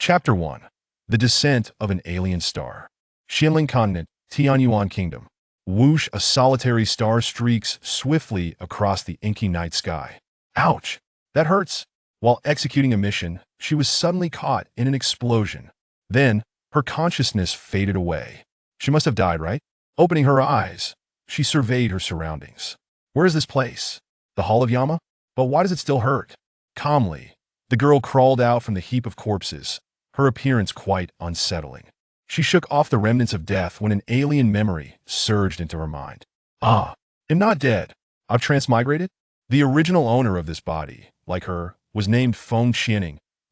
Chapter 1. The Descent of an Alien Star. Xianling Continent, Tianyuan Kingdom. Whoosh, a solitary star streaks swiftly across the inky night sky. Ouch! That hurts! While executing a mission, she was suddenly caught in an explosion. Then, her consciousness faded away. She must have died, right? Opening her eyes, she surveyed her surroundings. Where is this place? The Hall of Yama? But why does it still hurt? Calmly, the girl crawled out from the heap of corpses, her appearance quite unsettling. She shook off the remnants of death when an alien memory surged into her mind. Ah, I'm not dead. I've transmigrated? The original owner of this body, like her, was named Feng,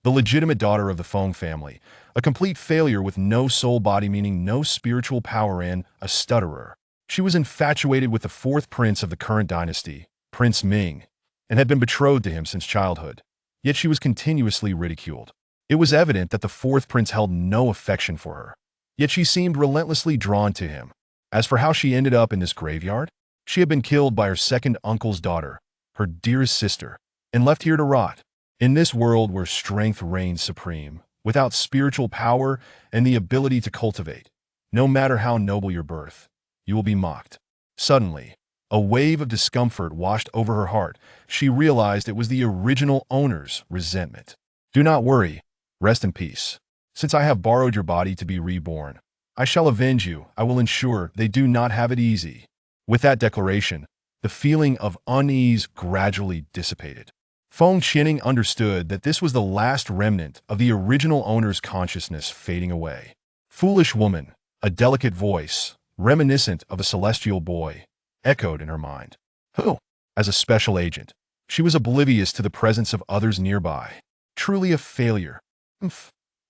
the legitimate daughter of the Feng family, a complete failure with no soul body, meaning no spiritual power, and a stutterer. She was infatuated with the fourth prince of the current dynasty, Prince Ming, and had been betrothed to him since childhood. Yet she was continuously ridiculed. It was evident that the fourth prince held no affection for her. Yet she seemed relentlessly drawn to him. As for how she ended up in this graveyard, she had been killed by her second uncle's daughter, her dearest sister, and left here to rot. In this world where strength reigns supreme, without spiritual power and the ability to cultivate, no matter how noble your birth, you will be mocked. Suddenly, a wave of discomfort washed over her heart. She realized it was the original owner's resentment. Do not worry. Rest in peace. Since I have borrowed your body to be reborn, I shall avenge you. I will ensure they do not have it easy. With that declaration, the feeling of unease gradually dissipated. Feng Qining understood that this was the last remnant of the original owner's consciousness fading away. Foolish woman, a delicate voice, reminiscent of a celestial boy, echoed in her mind. Who? As a special agent, she was oblivious to the presence of others nearby. Truly a failure.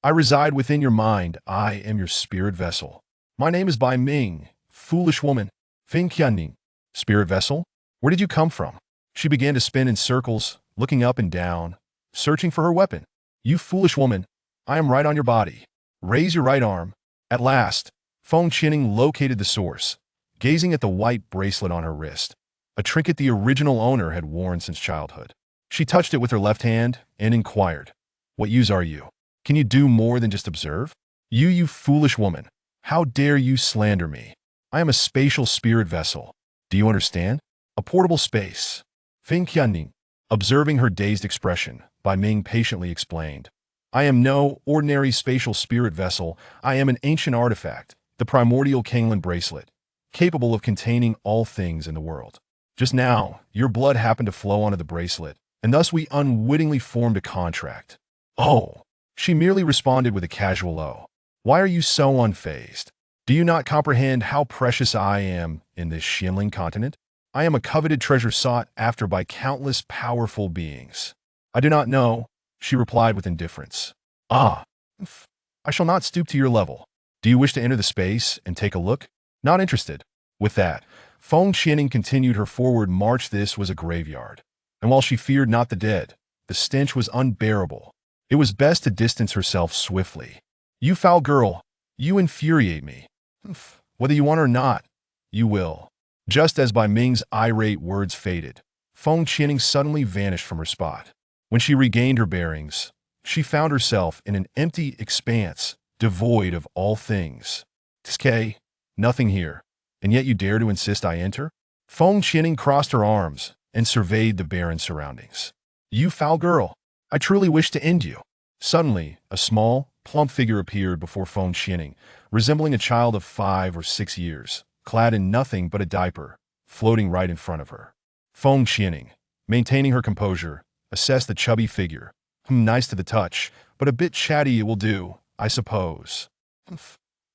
I reside within your mind. I am your spirit vessel. My name is Bai Ming. Foolish woman. Feng Qianning. Spirit vessel? Where did you come from? She began to spin in circles, looking up and down, searching for her weapon. You foolish woman. I am right on your body. Raise your right arm. At last, Feng Qining located the source, gazing at the white bracelet on her wrist, a trinket the original owner had worn since childhood. She touched it with her left hand and inquired, "What use are you? Can you do more than just observe? You foolish woman. How dare you slander me? I am a spatial spirit vessel. Do you understand? A portable space." Feng Qianning, observing her dazed expression, Bai Ming patiently explained, "I am no ordinary spatial spirit vessel. I am an ancient artifact, the primordial Kanglan bracelet, capable of containing all things in the world. Just now, your blood happened to flow onto the bracelet, and thus we unwittingly formed a contract." "Oh." She merely responded with a casual "oh." "Why are you so unfazed? Do you not comprehend how precious I am in this Xianling continent? I am a coveted treasure sought after by countless powerful beings." "I do not know," she replied with indifference. "Ah, I shall not stoop to your level. Do you wish to enter the space and take a look?" "Not interested." With that, Feng Qining continued her forward march. This was a graveyard, and while she feared not the dead, the stench was unbearable. It was best to distance herself swiftly. "You foul girl, you infuriate me. Whether you want or not, you will." Just as Bai Ming's irate words faded, Feng Qining suddenly vanished from her spot. When she regained her bearings, she found herself in an empty expanse, devoid of all things. "Tsk, nothing here, and yet you dare to insist I enter?" Feng Qining crossed her arms and surveyed the barren surroundings. "You foul girl, I truly wish to end you." Suddenly, a small, plump figure appeared before Feng Qining, resembling a child of 5 or 6 years, clad in nothing but a diaper, floating right in front of her. Feng Qining, maintaining her composure, assessed the chubby figure. Nice to the touch, but a bit chatty. It will do, I suppose.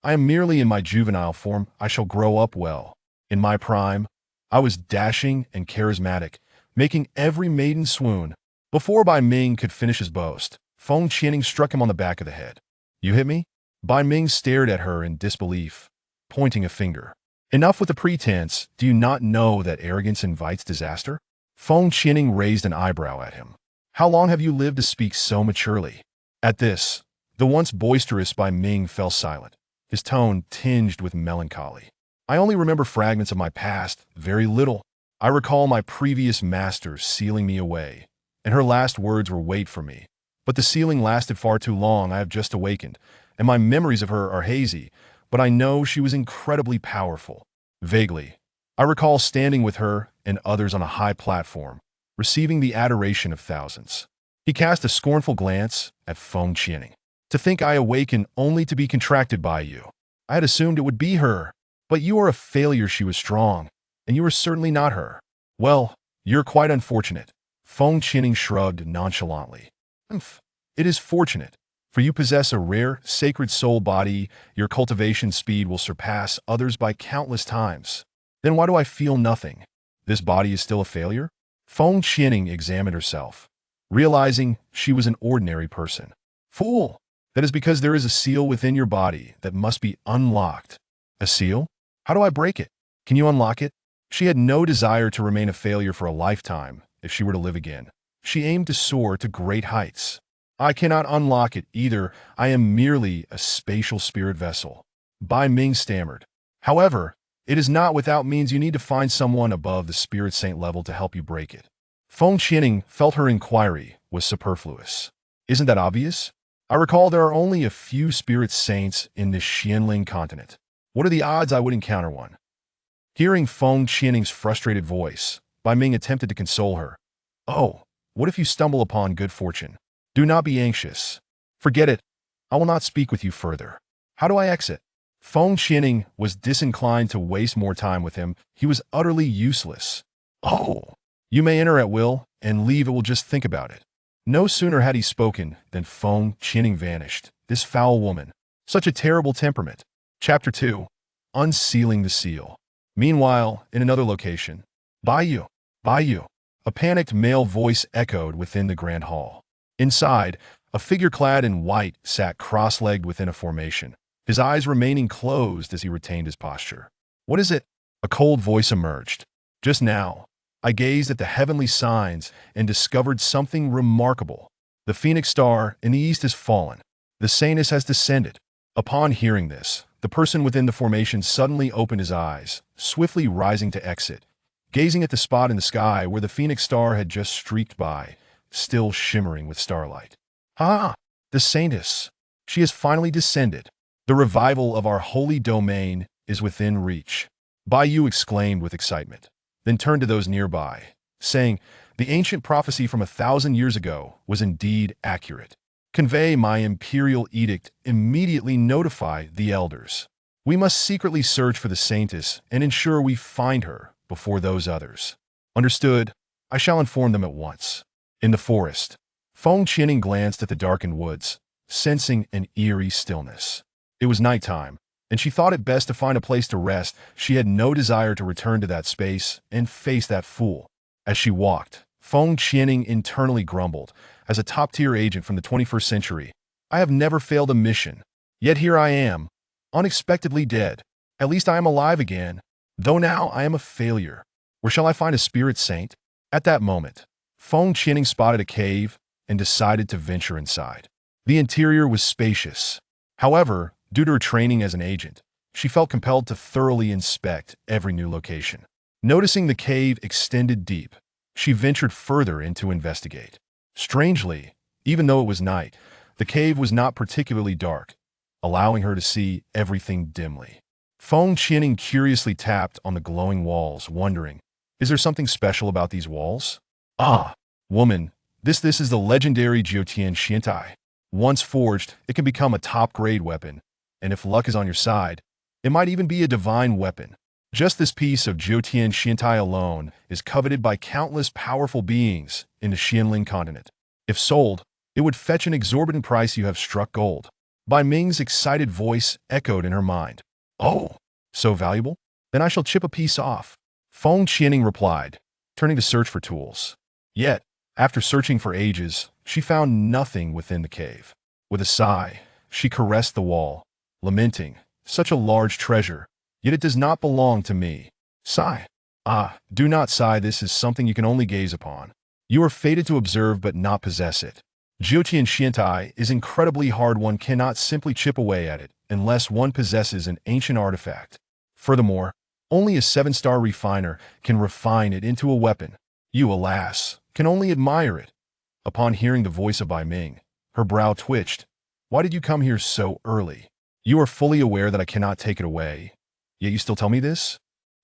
I am merely in my juvenile form. I shall grow up well. In my prime, I was dashing and charismatic, making every maiden swoon. Before Bai Ming could finish his boast, Feng Qining struck him on the back of the head. "You hit me?" Bai Ming stared at her in disbelief, pointing a finger. "Enough with the pretense. Do you not know that arrogance invites disaster?" Feng Qining raised an eyebrow at him. "How long have you lived to speak so maturely?" At this, the once boisterous Bai Ming fell silent, his tone tinged with melancholy. "I only remember fragments of my past, very little. I recall my previous master sealing me away, and her last words were, 'Wait for me.' But the sealing lasted far too long. I have just awakened, and my memories of her are hazy, but I know she was incredibly powerful. Vaguely, I recall standing with her and others on a high platform, receiving the adoration of thousands. He cast a scornful glance at Feng. To think I awaken only to be contracted by you. I had assumed it would be her, but you are a failure. She was strong, and you are certainly not her. Well, you're quite unfortunate. Feng shrugged nonchalantly. It is fortunate, for you possess a rare, sacred soul body. Your cultivation speed will surpass others by countless times. Then why do I feel nothing? This body is still a failure? Feng examined herself, realizing she was an ordinary person. Fool! That is because there is a seal within your body that must be unlocked. A seal? How do I break it? Can you unlock it? She had no desire to remain a failure for a lifetime if she were to live again. She aimed to soar to great heights. I cannot unlock it either. I am merely a spatial spirit vessel. Bai Ming stammered. However, it is not without means. You need to find someone above the spirit saint level to help you break it. Feng felt her inquiry was superfluous. Isn't that obvious? I recall there are only a few spirit saints in this Xianling continent. What are the odds I would encounter one? Hearing Feng Qianing's frustrated voice, Bai Ming attempted to console her. Oh, what if you stumble upon good fortune? Do not be anxious. Forget it. I will not speak with you further. How do I exit? Feng Qianing was disinclined to waste more time with him. He was utterly useless. Oh, you may enter at will and leave. It will just think about it. No sooner had he spoken than Feng Qianing vanished. This foul woman. Such a terrible temperament. Chapter 2. Unsealing the Seal. Meanwhile, in another location. Bayou. A panicked male voice echoed within the grand hall. Inside, a figure clad in white sat cross-legged within a formation, his eyes remaining closed as he retained his posture. What is it? A cold voice emerged. Just now, I gazed at the heavenly signs and discovered something remarkable. The phoenix star in the east has fallen. The saintess has descended. Upon hearing this, the person within the formation suddenly opened his eyes, swiftly rising to exit, gazing at the spot in the sky where the phoenix star had just streaked by, still shimmering with starlight. Ah, the saintess. She has finally descended. The revival of our holy domain is within reach. Bayou exclaimed with excitement, then turned to those nearby, saying, the ancient prophecy from 1,000 years ago was indeed accurate. Convey my imperial edict, immediately notify the elders. We must secretly search for the saintess and ensure we find her before those others. Understood. I shall inform them at once. In the forest, Feng Qianing glanced at the darkened woods, sensing an eerie stillness. It was nighttime, and she thought it best to find a place to rest. She had no desire to return to that space and face that fool. As she walked, Feng Qianing internally grumbled, as a top-tier agent from the 21st century, I have never failed a mission. Yet here I am, unexpectedly dead. At least I am alive again, though now I am a failure. Where shall I find a spirit saint? At that moment, Feng Qianing spotted a cave and decided to venture inside. The interior was spacious. However, due to her training as an agent, she felt compelled to thoroughly inspect every new location. Noticing the cave extended deep, she ventured further in to investigate. Strangely, even though it was night, the cave was not particularly dark, allowing her to see everything dimly. Feng Qianing curiously tapped on the glowing walls, wondering, is there something special about these walls? Ah, woman, this is the legendary Jiutian Xiantai. Once forged, it can become a top-grade weapon, and if luck is on your side, it might even be a divine weapon. Just this piece of Jiutian Xiantai alone is coveted by countless powerful beings in the Xianling continent. If sold, it would fetch an exorbitant price. You have struck gold. Bai Ming's excited voice echoed in her mind. Oh, so valuable? Then I shall chip a piece off. Feng Qianing replied, turning to search for tools. Yet, after searching for ages, she found nothing within the cave. With a sigh, she caressed the wall, lamenting, such a large treasure, yet it does not belong to me. Sigh. Ah, do not sigh. This is something you can only gaze upon. You are fated to observe but not possess it. Jiutian Xiantai is incredibly hard. One cannot simply chip away at it unless one possesses an ancient artifact. Furthermore, only a 7-star refiner can refine it into a weapon. You, alas, can only admire it. Upon hearing the voice of Bai Ming, Her brow twitched. Why did you come here so early? You are fully aware that I cannot take it away, yet you still tell me this?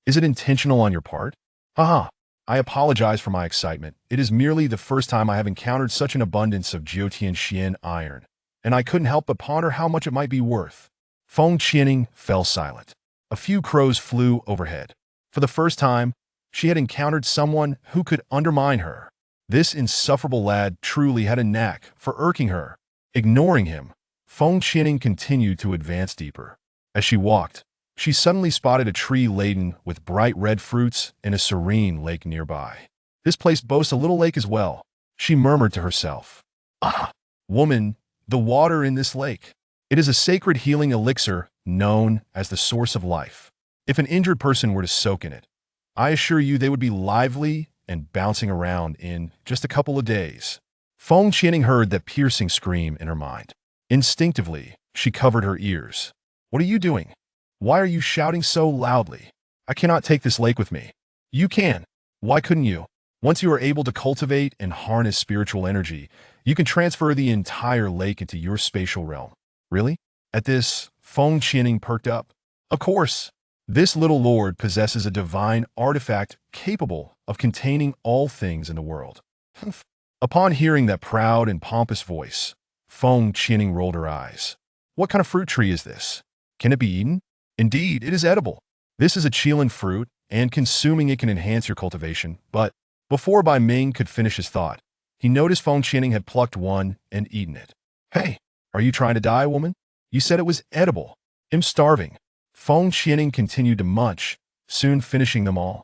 Is it intentional on your part? Haha. I apologize for my excitement. It is merely the first time I have encountered such an abundance of Jiutian Xian iron, and I couldn't help but ponder how much it might be worth. Feng Qianing fell silent. A few crows flew overhead. For the first time, she had encountered someone who could undermine her. This insufferable lad truly had a knack for irking her. Ignoring him, Feng Qianing continued to advance deeper. As she walked, she suddenly spotted a tree laden with bright red fruits and a serene lake nearby. This place boasts a little lake as well, she murmured to herself. Ah, woman, the water in this lake. It is a sacred healing elixir known as the source of life. If an injured person were to soak in it, I assure you they would be lively and bouncing around in just a couple of days. Feng Qianing heard that piercing scream in her mind. Instinctively, she covered her ears. What are you doing? Why are you shouting so loudly? I cannot take this lake with me. You can. Why couldn't you? Once you are able to cultivate and harness spiritual energy, you can transfer the entire lake into your spatial realm. Really? At this, Feng Qianing perked up. Of course. This little lord possesses a divine artifact capable of containing all things in the world. Upon hearing that proud and pompous voice, Feng Qianing rolled her eyes. What kind of fruit tree is this? Can it be eaten? Indeed, it is edible. This is a Qilan fruit, and consuming it can enhance your cultivation. But before Bai Ming could finish his thought, he noticed Feng Qianing had plucked one and eaten it. Hey, are you trying to die, woman? You said it was edible. I'm starving. Feng Qianing continued to munch, soon finishing them all.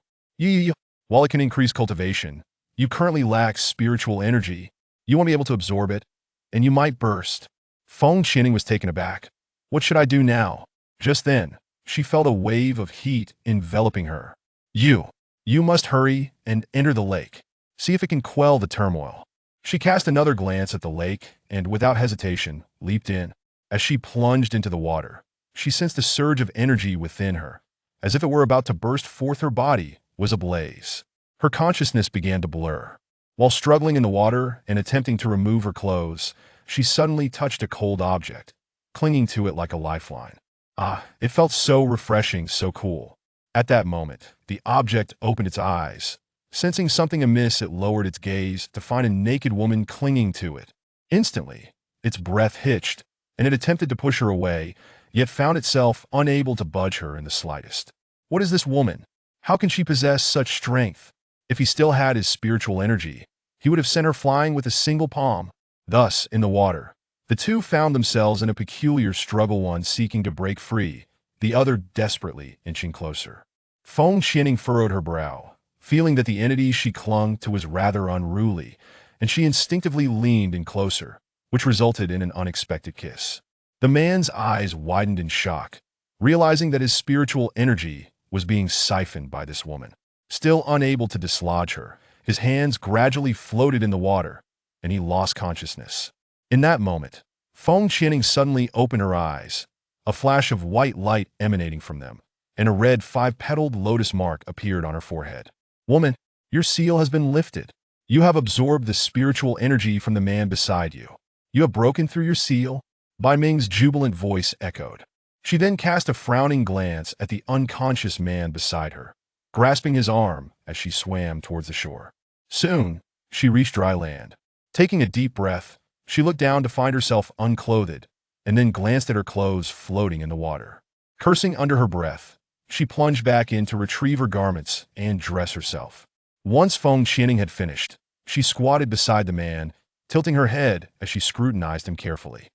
While it can increase cultivation, you currently lack spiritual energy. You won't be able to absorb it, and you might burst. Feng Qianing was taken aback. What should I do now? Just then, she felt a wave of heat enveloping her. You must hurry and enter the lake. See if it can quell the turmoil. She cast another glance at the lake and, without hesitation, leaped in. As she plunged into the water, she sensed a surge of energy within her, as if it were about to burst forth. Her body was ablaze. Her consciousness began to blur. While struggling in the water and attempting to remove her clothes, she suddenly touched a cold object, clinging to it like a lifeline. Ah, it felt so refreshing, so cool. At that moment, the object opened its eyes. Sensing something amiss, it lowered its gaze to find a naked woman clinging to it. Instantly, its breath hitched, and it attempted to push her away, yet found itself unable to budge her in the slightest. What is this woman? How can she possess such strength? If he still had his spiritual energy, he would have sent her flying with a single palm. Thus, in the water, the two found themselves in a peculiar struggle, one seeking to break free, the other desperately inching closer. Feng Qianing furrowed her brow, feeling that the entity she clung to was rather unruly, and she instinctively leaned in closer, which resulted in an unexpected kiss. The man's eyes widened in shock, realizing that his spiritual energy was being siphoned by this woman. Still unable to dislodge her, his hands gradually floated in the water, and he lost consciousness. In that moment, Feng Qianing suddenly opened her eyes, a flash of white light emanating from them, and a red 5-petaled lotus mark appeared on her forehead. Woman, your seal has been lifted. You have absorbed the spiritual energy from the man beside you. You have broken through your seal. Bai Ming's jubilant voice echoed. She then cast a frowning glance at the unconscious man beside her, grasping his arm as she swam towards the shore. Soon, she reached dry land. Taking a deep breath, she looked down to find herself unclothed, and then glanced at her clothes floating in the water. Cursing under her breath, she plunged back in to retrieve her garments and dress herself. Once Feng Qianing had finished, she squatted beside the man, tilting her head as she scrutinized him carefully.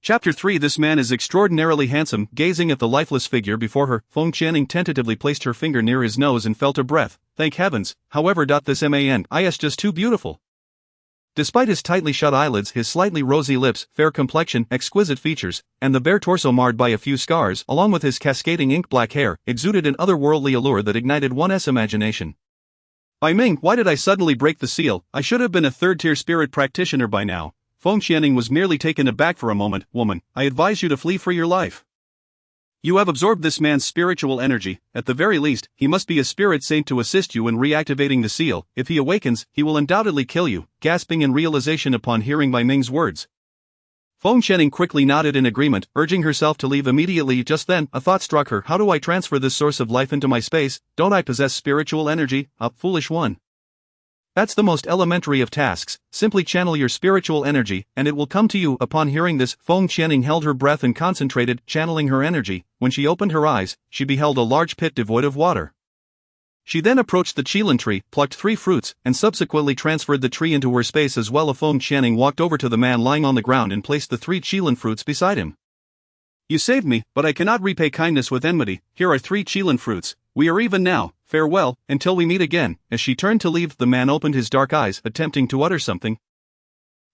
Chapter 3 This man is extraordinarily handsome. Gazing at the lifeless figure before her, Feng Qianing tentatively placed her finger near his nose and felt her breath. Thank heavens, however. This man is just too beautiful. Despite his tightly shut eyelids, his slightly rosy lips, fair complexion, exquisite features, and the bare torso marred by a few scars, along with his cascading ink-black hair, exuded an otherworldly allure that ignited one's imagination. Bai Ming, why did I suddenly break the seal? I should have been a third-tier spirit practitioner by now. Feng Qianing was merely taken aback for a moment. Woman, I advise you to flee for your life. You have absorbed this man's spiritual energy. At the very least, he must be a spirit saint to assist you in reactivating the seal. If he awakens, he will undoubtedly kill you. Gasping in realization upon hearing Bai Ming's words, Feng Qianing quickly nodded in agreement, urging herself to leave immediately. Just then, a thought struck her. How do I transfer this source of life into my space? Don't I possess spiritual energy? Foolish one. That's the most elementary of tasks. Simply channel your spiritual energy, and it will come to you. Upon hearing this, Feng Qianing held her breath and concentrated, channeling her energy. When she opened her eyes, she beheld a large pit devoid of water. She then approached the qilin tree, plucked 3 fruits, and subsequently transferred the tree into her space as well. Feng Qianing walked over to the man lying on the ground and placed the 3 qilin fruits beside him. You saved me, but I cannot repay kindness with enmity. Here are 3 qilin fruits. We are even now. Farewell, until we meet again. As she turned to leave, the man opened his dark eyes, attempting to utter something.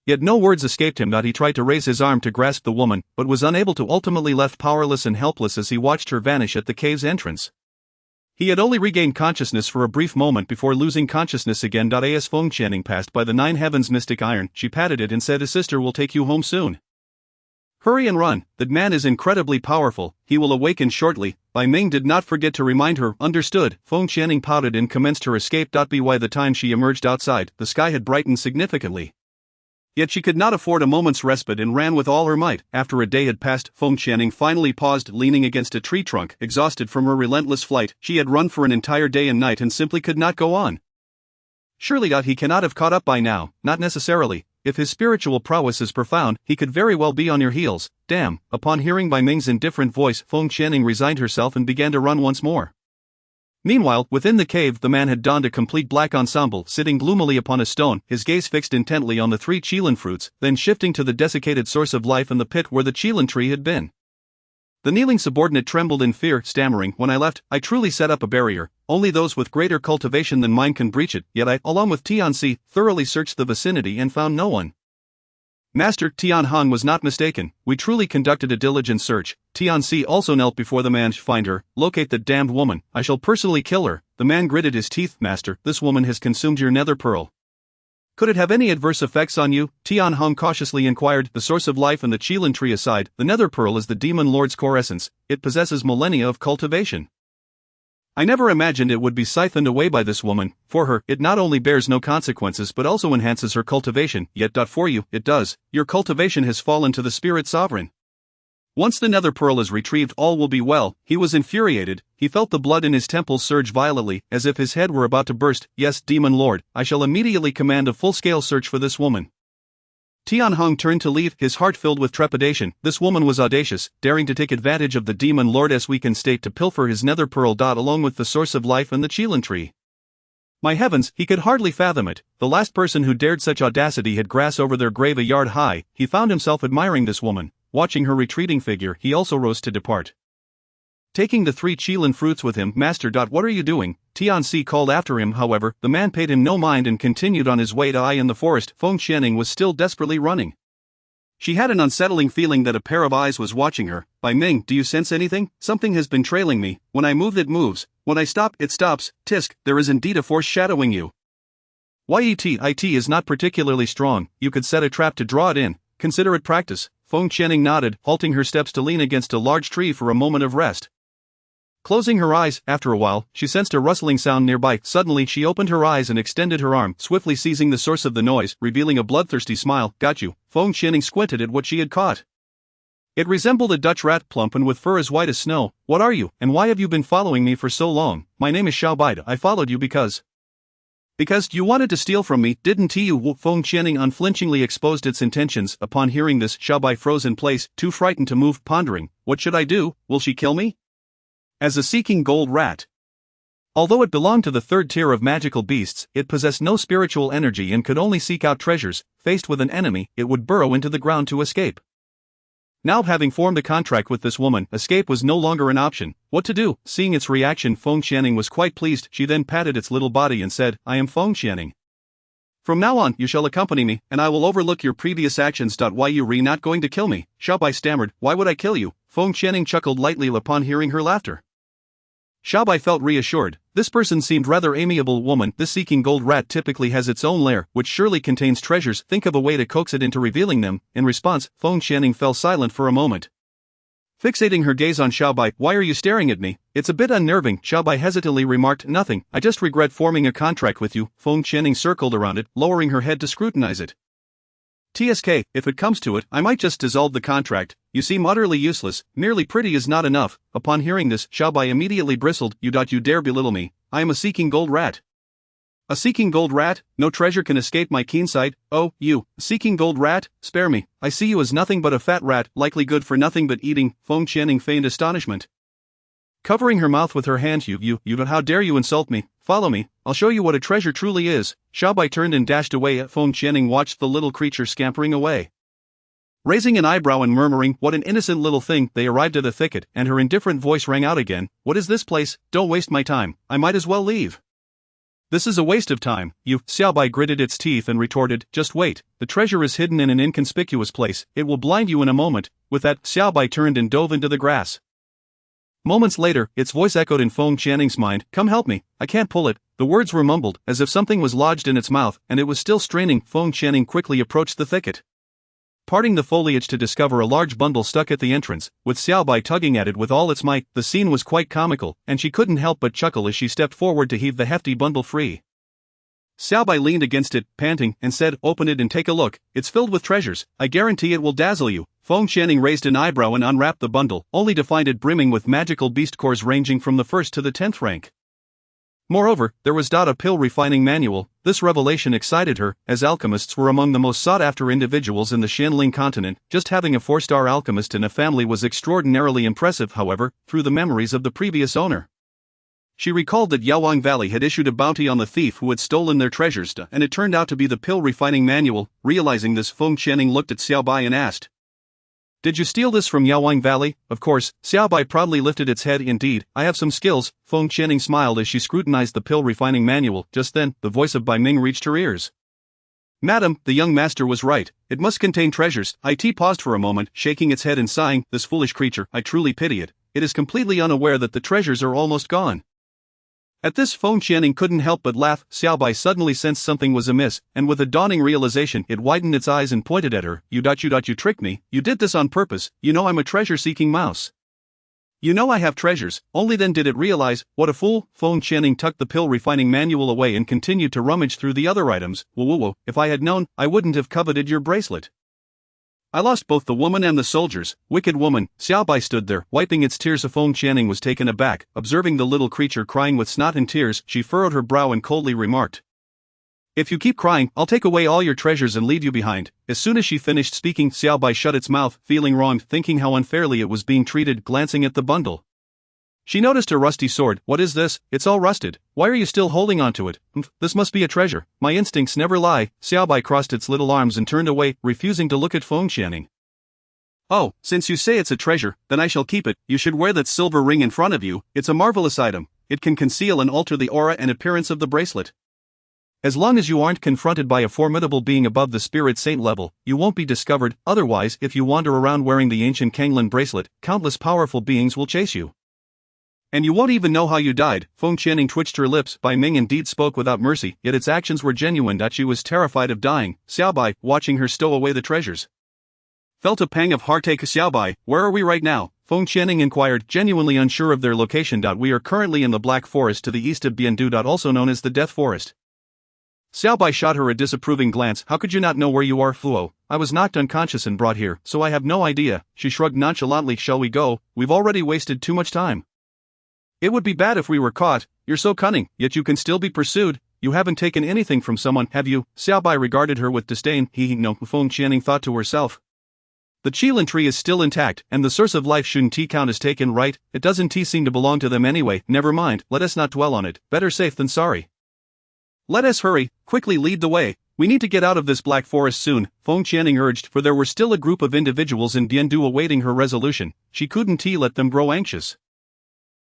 Yet no words escaped him. He tried to raise his arm to grasp the woman, but was unable to, ultimately left powerless and helpless as he watched her vanish at the cave's entrance. He had only regained consciousness for a brief moment before losing consciousness again. As Feng Qianing passed by the 9 heavens mystic iron, she patted it and said, "His sister will take you home soon. Hurry and run, that man is incredibly powerful, he will awaken shortly." Bai Ming did not forget to remind her. Understood. Feng Qianing pouted and commenced her escape. By the time she emerged outside, the sky had brightened significantly. Yet she could not afford a moment's respite and ran with all her might. After a day had passed, Feng Qianing finally paused, leaning against a tree trunk, exhausted from her relentless flight. She had run for an entire day and night and simply could not go on. Surely he cannot have caught up by now. Not necessarily. If his spiritual prowess is profound, he could very well be on your heels. Damn. Upon hearing Bai Ming's indifferent voice, Feng Qianing resigned herself and began to run once more. Meanwhile, within the cave, the man had donned a complete black ensemble, sitting gloomily upon a stone, his gaze fixed intently on the 3 qilin fruits, then shifting to the desiccated source of life in the pit where the qilin tree had been. The kneeling subordinate trembled in fear, stammering, "When I left, I truly set up a barrier. Only those with greater cultivation than mine can breach it, yet I, along with Tianxi, thoroughly searched the vicinity and found no one." Master Tian Hong was not mistaken. "We truly conducted a diligent search." Tianxi also knelt before the man. "Find her, locate the damned woman, I shall personally kill her." The man gritted his teeth. "Master, this woman has consumed your nether pearl. Could it have any adverse effects on you?" Tian Hong cautiously inquired. "The source of life and the qilin tree aside, the nether pearl is the demon lord's core essence. It possesses millennia of cultivation. I never imagined it would be siphoned away by this woman. For her, it not only bears no consequences but also enhances her cultivation, yet for you, it does. Your cultivation has fallen to the spirit sovereign. Once the nether pearl is retrieved, all will be well." He was infuriated. He felt the blood in his temples surge violently, as if his head were about to burst. "Yes, demon lord, I shall immediately command a full-scale search for this woman." Tian Hong turned to leave, his heart filled with trepidation. This woman was audacious, daring to take advantage of the demon lord's weakened state to pilfer his nether pearl. Along with the source of life and the qilin tree. My heavens, he could hardly fathom it. The last person who dared such audacity had grass over their grave a yard high. He found himself admiring this woman. Watching her retreating figure, he also rose to depart. Taking the 3 qilin fruits with him. "Master. What are you doing?" Tianxi called after him. However, the man paid him no mind and continued on his way. In the forest, Feng Qianing was still desperately running. She had an unsettling feeling that a pair of eyes was watching her. "Bai Ming, do you sense anything? Something has been trailing me. When I move it moves. When I stop it stops. Tisk, there is indeed a force shadowing you. Yet is not particularly strong. You could set a trap to draw it in. Consider it practice." Feng Qianing nodded, halting her steps to lean against a large tree for a moment of rest. Closing her eyes, after a while, she sensed a rustling sound nearby. Suddenly she opened her eyes and extended her arm, swiftly seizing the source of the noise, revealing a bloodthirsty smile. "Got you." Feng Qianing squinted at what she had caught. It resembled a Dutch rat, plump and with fur as white as snow. "What are you, and why have you been following me for so long?" "My name is Xiao Bai. I followed you because you wanted to steal from me, didn't you?" Feng Qianing unflinchingly exposed its intentions. Upon hearing this, Xiao Bai froze in place, too frightened to move, pondering. "What should I do? Will she kill me? As a seeking gold rat?" Although it belonged to the 3rd tier of magical beasts, it possessed no spiritual energy and could only seek out treasures. Faced with an enemy, it would burrow into the ground to escape. Now, having formed a contract with this woman, escape was no longer an option. What to do? Seeing its reaction, Feng Qianing was quite pleased. She then patted its little body and said, "I am Feng Qianing. From now on, you shall accompany me, and I will overlook your previous actions. Why you re not going to kill me?" Xiao Bai stammered. "Why would I kill you?" Feng Qianing chuckled lightly upon hearing her laughter. Xiao Bai felt reassured. This person seemed rather amiable. "Woman, this seeking gold rat typically has its own lair, which surely contains treasures. Think of a way to coax it into revealing them." In response, Feng Qianing fell silent for a moment. Fixating her gaze on Xiao Bai, "Why are you staring at me? It's a bit unnerving." Xiao Bai hesitantly remarked, "Nothing, I just regret forming a contract with you." Feng Qianing circled around it, lowering her head to scrutinize it. TSK, if it comes to it, I might just dissolve the contract. You seem utterly useless, merely pretty is not enough. Upon hearing this, Xiaobai immediately bristled. You dare belittle me. I am a seeking gold rat. A seeking gold rat? No treasure can escape my keen sight. Oh, you, seeking gold rat, spare me. I see you as nothing but a fat rat, likely good for nothing but eating. Feng Qianning feigned astonishment. Covering her mouth with her hand, you, how dare you insult me? Follow me, I'll show you what a treasure truly is. Xiaobai turned and dashed away. Feng Qianning watched the little creature scampering away. Raising an eyebrow and murmuring, what an innocent little thing, they arrived at the thicket, and her indifferent voice rang out again. What is this place? Don't waste my time, I might as well leave. This is a waste of time, you. Xiaobai gritted its teeth and retorted, just wait, the treasure is hidden in an inconspicuous place, it will blind you in a moment. With that, Xiaobai turned and dove into the grass. Moments later, its voice echoed in Feng Qianning's mind, come help me, I can't pull it. The words were mumbled, as if something was lodged in its mouth, and it was still straining. Feng Qianning quickly approached the thicket. Parting the foliage to discover a large bundle stuck at the entrance, with Xiaobai tugging at it with all its might, the scene was quite comical, and she couldn't help but chuckle as she stepped forward to heave the hefty bundle free. Xiaobai leaned against it, panting, and said, open it and take a look, it's filled with treasures, I guarantee it will dazzle you. Feng Qianning raised an eyebrow and unwrapped the bundle, only to find it brimming with magical beast cores ranging from the 1st to the 10th rank. Moreover, there was a pill refining manual. This revelation excited her, as alchemists were among the most sought-after individuals in the Xianling continent. Just having a 4-star alchemist in a family was extraordinarily impressive, however, through the memories of the previous owner. She recalled that Yaowang Valley had issued a bounty on the thief who had stolen their treasures, and it turned out to be the pill refining manual. Realizing this, Feng Qianning looked at Xiaobai and asked, did you steal this from Yaowang Valley? Of course, Xiaobai proudly lifted its head. Indeed, I have some skills. Feng Qianning smiled as she scrutinized the pill refining manual. Just then, the voice of Bai Ming reached her ears. Madam, the young master was right. It must contain treasures. It paused for a moment, shaking its head and sighing, this foolish creature, I truly pity it. It is completely unaware that the treasures are almost gone. At this, Feng Qianning couldn't help but laugh. Xiaobai suddenly sensed something was amiss, and with a dawning realization, it widened its eyes and pointed at her. You tricked me. You did this on purpose. You know I'm a treasure-seeking mouse. You know I have treasures. Only then did it realize, what a fool. Feng Qianning tucked the pill refining manual away and continued to rummage through the other items. Whoa, if I had known, I wouldn't have coveted your bracelet. I lost both the woman and the soldiers. Wicked woman. Xiaobai stood there, wiping its tears. Feng Qianning was taken aback. Observing the little creature crying with snot and tears, she furrowed her brow and coldly remarked, if you keep crying, I'll take away all your treasures and leave you behind. As soon as she finished speaking, Xiaobai shut its mouth, feeling wronged, thinking how unfairly it was being treated. Glancing at the bundle, she noticed a rusty sword. What is this? It's all rusted. Why are you still holding on to it? This must be a treasure. My instincts never lie. Xiaobai crossed its little arms and turned away, refusing to look at Feng Qianning. Oh, since you say it's a treasure, then I shall keep it. You should wear that silver ring in front of you. It's a marvelous item. It can conceal and alter the aura and appearance of the bracelet. As long as you aren't confronted by a formidable being above the spirit saint level, you won't be discovered. Otherwise, if you wander around wearing the ancient Kanglin bracelet, countless powerful beings will chase you. And you won't even know how you died. Feng Qianning twitched her lips. Bai Ming indeed spoke without mercy, yet its actions were genuine. She was terrified of dying. Xiaobai, watching her stow away the treasures, felt a pang of heartache. Xiaobai, where are we right now? Feng Qianning inquired, genuinely unsure of their location. We are currently in the Black Forest to the east of Biandu, also known as the Death Forest. Xiaobai shot her a disapproving glance. How could you not know where you are, Fuo? I was knocked unconscious and brought here, so I have no idea. She shrugged nonchalantly. Shall we go? We've already wasted too much time. It would be bad if we were caught. You're so cunning, yet you can still be pursued. You haven't taken anything from someone, have you? Xiaobai regarded her with disdain. No, Feng Qianning thought to herself. The Qilin tree is still intact, and the source of life shouldn't count as taken, right? It doesn't seem to belong to them anyway. Never mind, let us not dwell on it. Better safe than sorry. Let us hurry, quickly lead the way. We need to get out of this black forest soon, Feng Qianning urged, for there were still a group of individuals in Biandu awaiting her resolution. She couldn't let them grow anxious.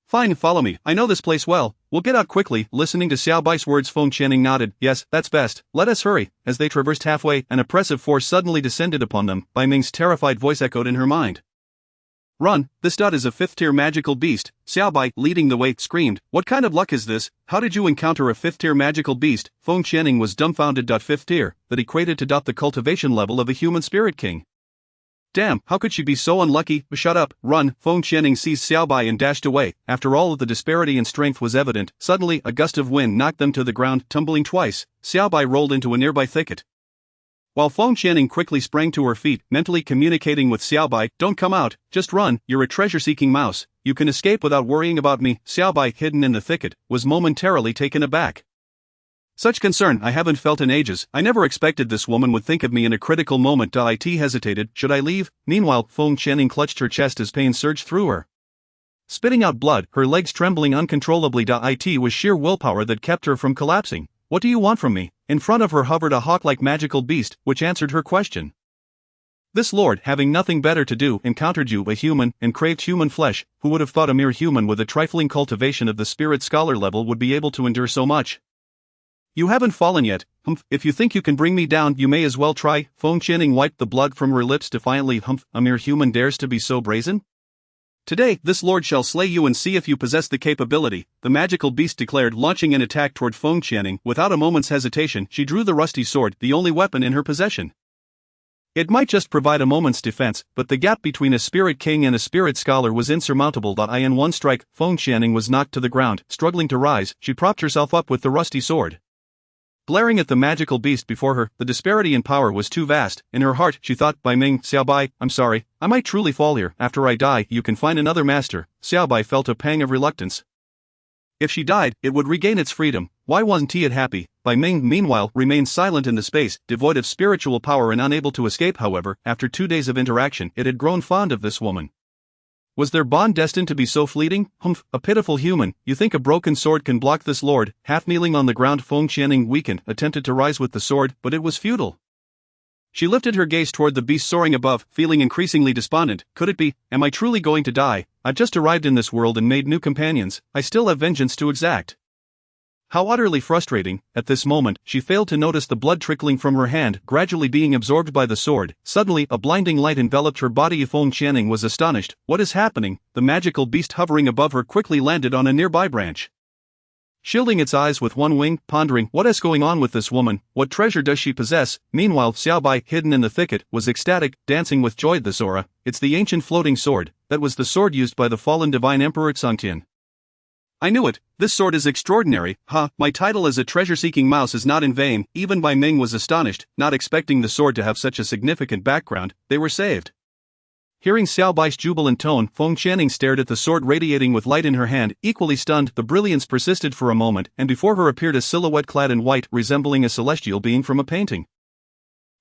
Fine, follow me, I know this place well. We'll get out quickly. Listening to Xiaobai's words, Feng Qianning nodded. Yes, that's best. Let us hurry. As they traversed halfway, an oppressive force suddenly descended upon them. Bai Ming's terrified voice echoed in her mind. Run, this is a 5th-tier magical beast. Xiaobai, leading the way, screamed. What kind of luck is this? How did you encounter a 5th-tier magical beast? Feng Qianning was dumbfounded. 5th tier, that equated to the cultivation level of a human spirit king. Damn, how could she be so unlucky? Shut up, run. Feng Qianning seized Xiaobai and dashed away. After all, the disparity in strength was evident. Suddenly, a gust of wind knocked them to the ground, tumbling twice. Xiaobai rolled into a nearby thicket. While Feng Qianning quickly sprang to her feet, mentally communicating with Xiaobai, "Don't come out, just run, you're a treasure-seeking mouse, you can escape without worrying about me." Xiaobai, hidden in the thicket, was momentarily taken aback. "Such concern I haven't felt in ages. I never expected this woman would think of me in a critical moment." It hesitated. "Should I leave?" Meanwhile, Feng Qianning clutched her chest as pain surged through her. Spitting out blood, her legs trembling uncontrollably. It was sheer willpower that kept her from collapsing. "What do you want from me?" In front of her hovered a hawk-like magical beast, which answered her question. "This lord, having nothing better to do, encountered you, a human, and craved human flesh. Who would have thought a mere human with a trifling cultivation of the spirit scholar level would be able to endure so much? You haven't fallen yet. If you think you can bring me down, you may as well try." Feng Qianning wiped the blood from her lips defiantly. A mere human dares to be so brazen? "Today, this lord shall slay you and see if you possess the capability," the magical beast declared, launching an attack toward Feng Qianning. Without a moment's hesitation, she drew the rusty sword, the only weapon in her possession. It might just provide a moment's defense, but the gap between a spirit king and a spirit scholar was insurmountable. In one strike, Feng Qianning was knocked to the ground. Struggling to rise, she propped herself up with the rusty sword. Glaring at the magical beast before her, the disparity in power was too vast. In her heart, she thought, "Bai Ming, Xiaobai, I'm sorry, I might truly fall here. After I die, you can find another master." Xiaobai felt a pang of reluctance. If she died, it would regain its freedom. Why wasn't he happy? Bai Ming, meanwhile, remained silent in the space, devoid of spiritual power and unable to escape. However, after 2 days of interaction, it had grown fond of this woman. Was their bond destined to be so fleeting? A pitiful human. "You think a broken sword can block this lord?" Half kneeling on the ground, Feng Qianning weakened, attempted to rise with the sword, but it was futile. She lifted her gaze toward the beast soaring above, feeling increasingly despondent. Could it be? Am I truly going to die? I've just arrived in this world and made new companions. I still have vengeance to exact. How utterly frustrating. At this moment, she failed to notice the blood trickling from her hand, gradually being absorbed by the sword. Suddenly, a blinding light enveloped her body. Feng Qianning was astonished. What is happening? The magical beast hovering above her quickly landed on a nearby branch. Shielding its eyes with one wing, pondering, what is going on with this woman? What treasure does she possess? Meanwhile, Xiaobai, hidden in the thicket, was ecstatic, dancing with joy. The Sora, it's the ancient floating sword. That was the sword used by the fallen divine emperor Tsangtian. I knew it. This sword is extraordinary. My title as a treasure-seeking mouse is not in vain. Even Bai Ming was astonished, not expecting the sword to have such a significant background. They were saved. Hearing Xiaobai's jubilant tone, Feng Qianning stared at the sword radiating with light in her hand. Equally stunned, the brilliance persisted for a moment, and before her appeared a silhouette clad in white, resembling a celestial being from a painting.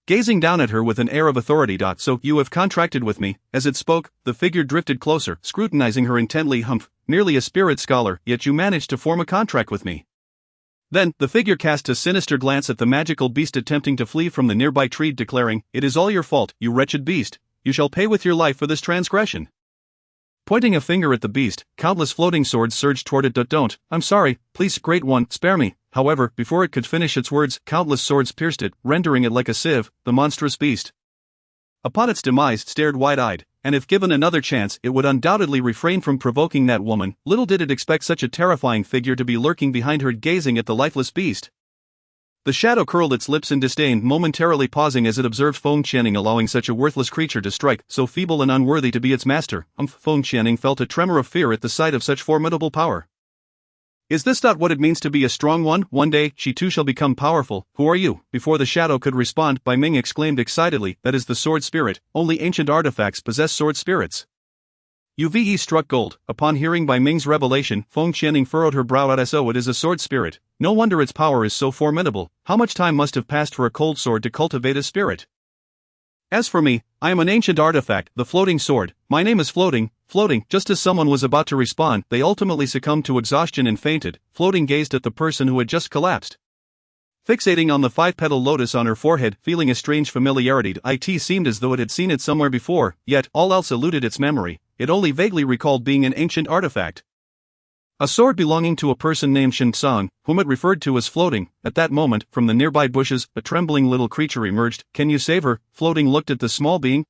Gazing down at her with an air of authority. "So, you have contracted with me." As it spoke, the figure drifted closer, scrutinizing her intently. Merely a spirit scholar, yet you managed to form a contract with me." Then, the figure cast a sinister glance at the magical beast attempting to flee from the nearby tree, declaring, "It is all your fault, you wretched beast. You shall pay with your life for this transgression." Pointing a finger at the beast, countless floating swords surged toward it. "Don't, I'm sorry, please, great one, spare me." However, before it could finish its words, countless swords pierced it, rendering it like a sieve. The monstrous beast, upon its demise, stared wide-eyed, and if given another chance, it would undoubtedly refrain from provoking that woman. Little did it expect such a terrifying figure to be lurking behind her, gazing at the lifeless beast. The shadow curled its lips in disdain, momentarily pausing as it observed Feng Qianning allowing such a worthless creature to strike, so feeble and unworthy to be its master. Feng Qianning felt a tremor of fear at the sight of such formidable power. Is this not what it means to be a strong one? One day, she too shall become powerful. Who are you? Before the shadow could respond, Bai Ming exclaimed excitedly, that is the sword spirit. Only ancient artifacts possess sword spirits. UVE struck gold. Upon hearing Bai Ming's revelation, Feng Qianning furrowed her brow. So it is a sword spirit. No wonder its power is so formidable. How much time must have passed for a cold sword to cultivate a spirit? As for me, I am an ancient artifact, the floating sword. My name is Floating. Floating. Just as someone was about to respond, they ultimately succumbed to exhaustion and fainted. Floating gazed at the person who had just collapsed, fixating on the 5-petal lotus on her forehead, feeling a strange familiarity. It seemed as though it had seen it somewhere before, yet all else eluded its memory. It only vaguely recalled being an ancient artifact. A sword belonging to a person named Shen Tsang, whom it referred to as Floating. At that moment, from the nearby bushes, a trembling little creature emerged. Can you save her? Floating looked at the small being,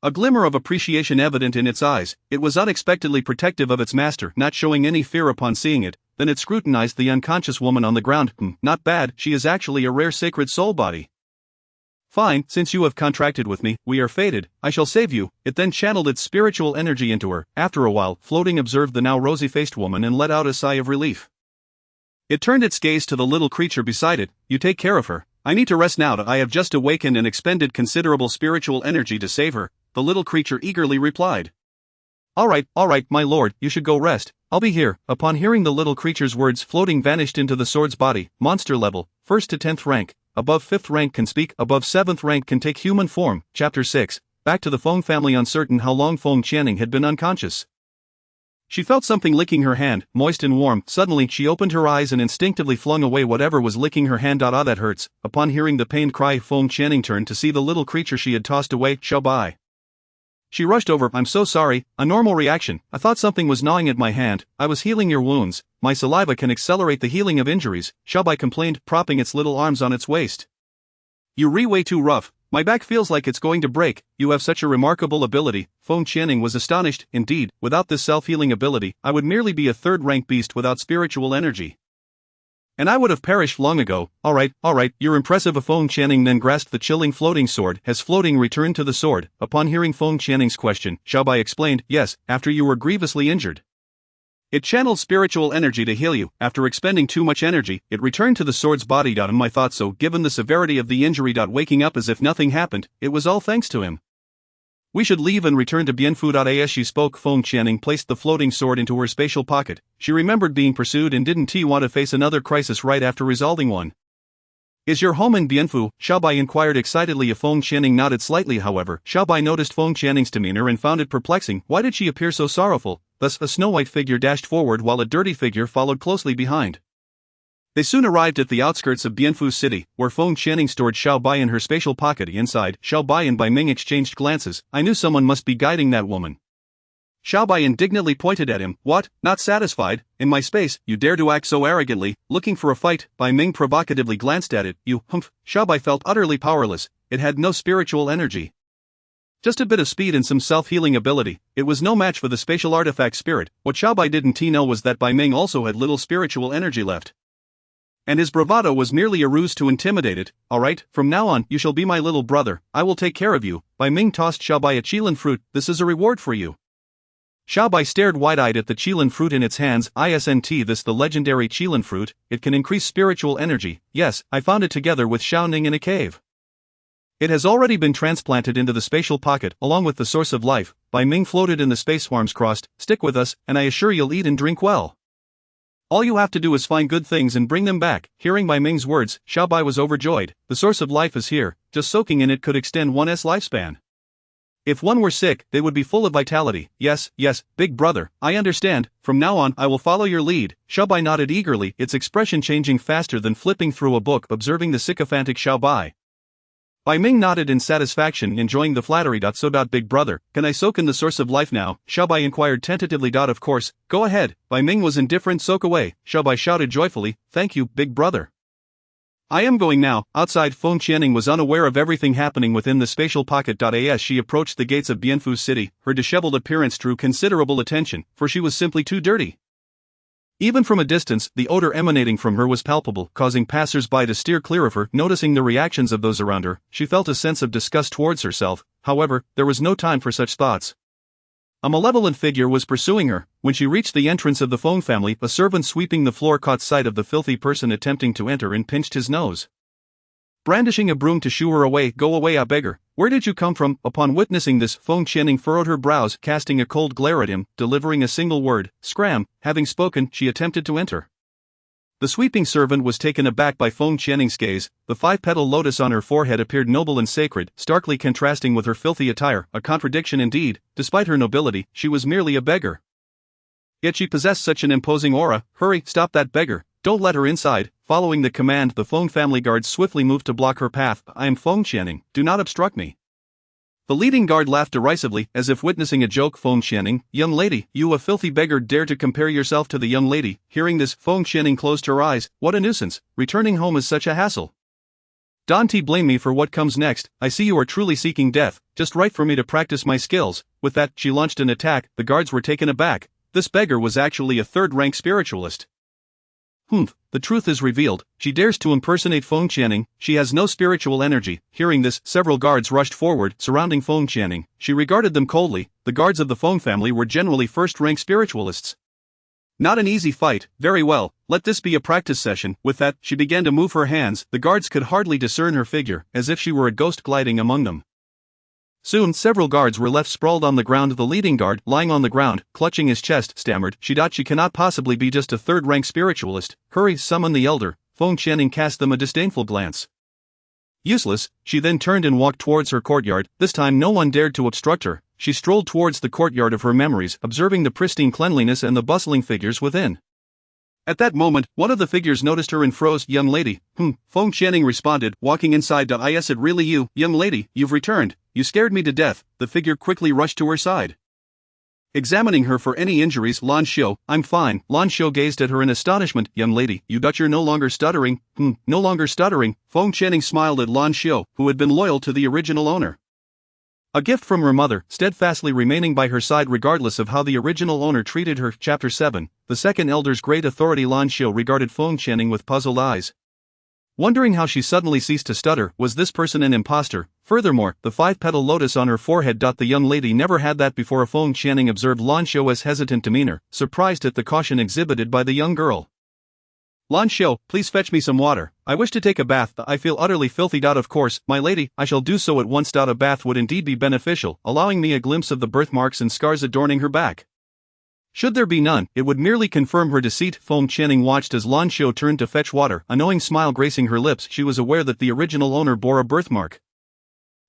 a glimmer of appreciation evident in its eyes. It was unexpectedly protective of its master, not showing any fear upon seeing it. Then it scrutinized the unconscious woman on the ground. Not bad, she is actually a rare sacred soul body. Fine, since you have contracted with me, we are fated, I shall save you. It then channeled its spiritual energy into her. After a while, Floating observed the now rosy-faced woman and let out a sigh of relief. It turned its gaze to the little creature beside it. You take care of her. I need to rest now. I have just awakened and expended considerable spiritual energy to save her, the little creature eagerly replied. All right, my lord, you should go rest, I'll be here. Upon hearing the little creature's words, floating vanished into the sword's body. Monster level, 1st to 10th rank, above 5th rank can speak, above 7th rank can take human form. Chapter 6, back to the Feng family. Uncertain how long Feng Channing had been unconscious, she felt something licking her hand, moist and warm. Suddenly she opened her eyes and instinctively flung away whatever was licking her hand. Ah, that hurts. Upon hearing the pained cry, Feng Channing turned to see the little creature she had tossed away. Xiaobai. She rushed over. I'm so sorry. A normal reaction. I thought something was gnawing at my hand. I was healing your wounds. My saliva can accelerate the healing of injuries, Xiaobai complained, propping its little arms on its waist. You're way too rough. My back feels like it's going to break. You have such a remarkable ability. Feng Channing was astonished. Indeed, without this self-healing ability, I would merely be a third-rank beast without spiritual energy. And I would have perished long ago. All right, you're impressive. Feng Channing then grasped the chilling floating sword. Has floating returned to the sword? Upon hearing Feng Channing's question, Xiaobai explained, yes, after you were grievously injured. It channeled spiritual energy to heal you. After expending too much energy, it returned to the sword's body. I thought so, given the severity of the injury. Waking up as if nothing happened, it was all thanks to him. We should leave and return to Bienfu. As she spoke, Feng Channing placed the floating sword into her spatial pocket. She remembered being pursued and didn't want to face another crisis right after resolving one. Is your home in Bienfu? Xiaobai inquired excitedly. Feng Channing nodded slightly. However, Xiaobai noticed Feng Channing's demeanor and found it perplexing. Why did she appear so sorrowful? Thus, a snow-white figure dashed forward while a dirty figure followed closely behind. They soon arrived at the outskirts of Bienfu City, where Feng Channing stored Xiaobai in her spatial pocket. Inside, Xiaobai and Bai Ming exchanged glances. I knew someone must be guiding that woman. Xiaobai indignantly pointed at him. What? Not satisfied? In my space, you dare to act so arrogantly, looking for a fight? Bai Ming provocatively glanced at it. You, humph. Xiaobai felt utterly powerless. It had no spiritual energy. Just a bit of speed and some self-healing ability. It was no match for the spatial artifact spirit. What Xiaobai didn't know was that Bai Ming also had little spiritual energy left. And his bravado was merely a ruse to intimidate it. Alright, from now on, you shall be my little brother. I will take care of you. Bai Ming tossed Xiaobai a qilin fruit. This is a reward for you. Xiaobai stared wide-eyed at the qilin fruit in its hands. Isn't this the legendary qilin fruit? It can increase spiritual energy. Yes, I found it together with Xiaoning in a cave. It has already been transplanted into the spatial pocket, along with the source of life. Bai Ming floated in the space, arms crossed. Stick with us, and I assure you'll eat and drink well. All you have to do is find good things and bring them back. Hearing Bai Ming's words, Xiaobai was overjoyed. The source of life is here. Just soaking in it could extend one's lifespan. If one were sick, they would be full of vitality. Yes, big brother, I understand. From now on, I will follow your lead. Xiaobai nodded eagerly, its expression changing faster than flipping through a book, observing the sycophantic Xiaobai. Bai Ming nodded in satisfaction, enjoying the flattery. So, big brother, can I soak in the source of life now? Xiaobai inquired tentatively. Of course, go ahead. Bai Ming was indifferent. Soak away. Xiaobai shouted joyfully, thank you, big brother. I am going now. Outside, Feng Channing was unaware of everything happening within the spatial pocket. As she approached the gates of Bienfu City, her disheveled appearance drew considerable attention, for she was simply too dirty. Even from a distance, the odor emanating from her was palpable, causing passers-by to steer clear of her. Noticing the reactions of those around her, she felt a sense of disgust towards herself. However, there was no time for such thoughts. A malevolent figure was pursuing her. When she reached the entrance of the Feng family, a servant sweeping the floor caught sight of the filthy person attempting to enter and pinched his nose. Brandishing a broom to shoo her away, go away, I beg her. Where did you come from? Upon witnessing this, Feng Channing furrowed her brows, casting a cold glare at him, delivering a single word, scram. Having spoken, she attempted to enter. The sweeping servant was taken aback by Feng Channing's gaze. The 5-petal lotus on her forehead appeared noble and sacred, starkly contrasting with her filthy attire, a contradiction indeed. Despite her nobility, she was merely a beggar. Yet she possessed such an imposing aura. Hurry, stop that beggar. Don't let her inside. Following the command, the Feng family guards swiftly moved to block her path. I am Feng Channing, do not obstruct me. The leading guard laughed derisively, as if witnessing a joke. Feng Channing, young lady, you a filthy beggar dare to compare yourself to the young lady. Hearing this, Feng Channing closed her eyes. What a nuisance, returning home is such a hassle. Don't blame me for what comes next. I see you are truly seeking death, just right for me to practice my skills. With that, she launched an attack. The guards were taken aback. This beggar was actually a third-rank spiritualist. The truth is revealed. She dares to impersonate Feng Channing. She has no spiritual energy. Hearing this, several guards rushed forward, surrounding Feng Channing. She regarded them coldly. The guards of the Feng family were generally first-rank spiritualists. Not an easy fight, very well, let this be a practice session. With that, she began to move her hands, the guards could hardly discern her figure, as if she were a ghost gliding among them. Soon several guards were left sprawled on the ground. The leading guard, lying on the ground, clutching his chest, stammered, She cannot possibly be just a third-rank spiritualist. Hurry, summon the elder. Feng Qianning cast them a disdainful glance. Useless, she then turned and walked towards her courtyard. This time no one dared to obstruct her. She strolled towards the courtyard of her memories, observing the pristine cleanliness and the bustling figures within. At that moment, one of the figures noticed her and froze. Young lady, Feng Qianning responded, walking inside. Is it really you, young lady? You've returned. You scared me to death. The figure quickly rushed to her side, examining her for any injuries. Lan Xiu, I'm fine. Lan Xiu gazed at her in astonishment. Young lady, you're no longer stuttering. No longer stuttering. Feng Qianning smiled at Lan Xiu, who had been loyal to the original owner. A gift from her mother, steadfastly remaining by her side regardless of how the original owner treated her. Chapter 7, The Second Elder's Great Authority. Lan Xiu regarded Feng Qianning with puzzled eyes, wondering how she suddenly ceased to stutter. Was this person an imposter? Furthermore, the 5-petal lotus on her forehead. The young lady never had that before. Feng Qianning observed Lan Xiu's hesitant demeanor, surprised at the caution exhibited by the young girl. Lan Xiu, please fetch me some water. I wish to take a bath. I feel utterly filthy. Of course, my lady, I shall do so at once. A bath would indeed be beneficial, allowing me a glimpse of the birthmarks and scars adorning her back. Should there be none, it would merely confirm her deceit. Feng Qianning watched as Lan Xiu turned to fetch water, a knowing smile gracing her lips. She was aware that the original owner bore a birthmark,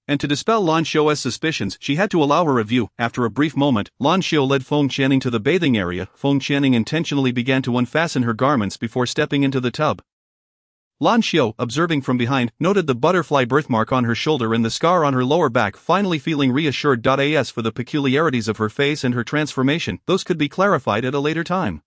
and to dispel Lan Xiu's suspicions, she had to allow her a view. After a brief moment, Lan Xiu led Feng Qianning to the bathing area. Feng Qianning intentionally began to unfasten her garments before stepping into the tub. Lan Xiu, observing from behind, noted the butterfly birthmark on her shoulder and the scar on her lower back. Finally feeling reassured. As for the peculiarities of her face and her transformation, those could be clarified at a later time.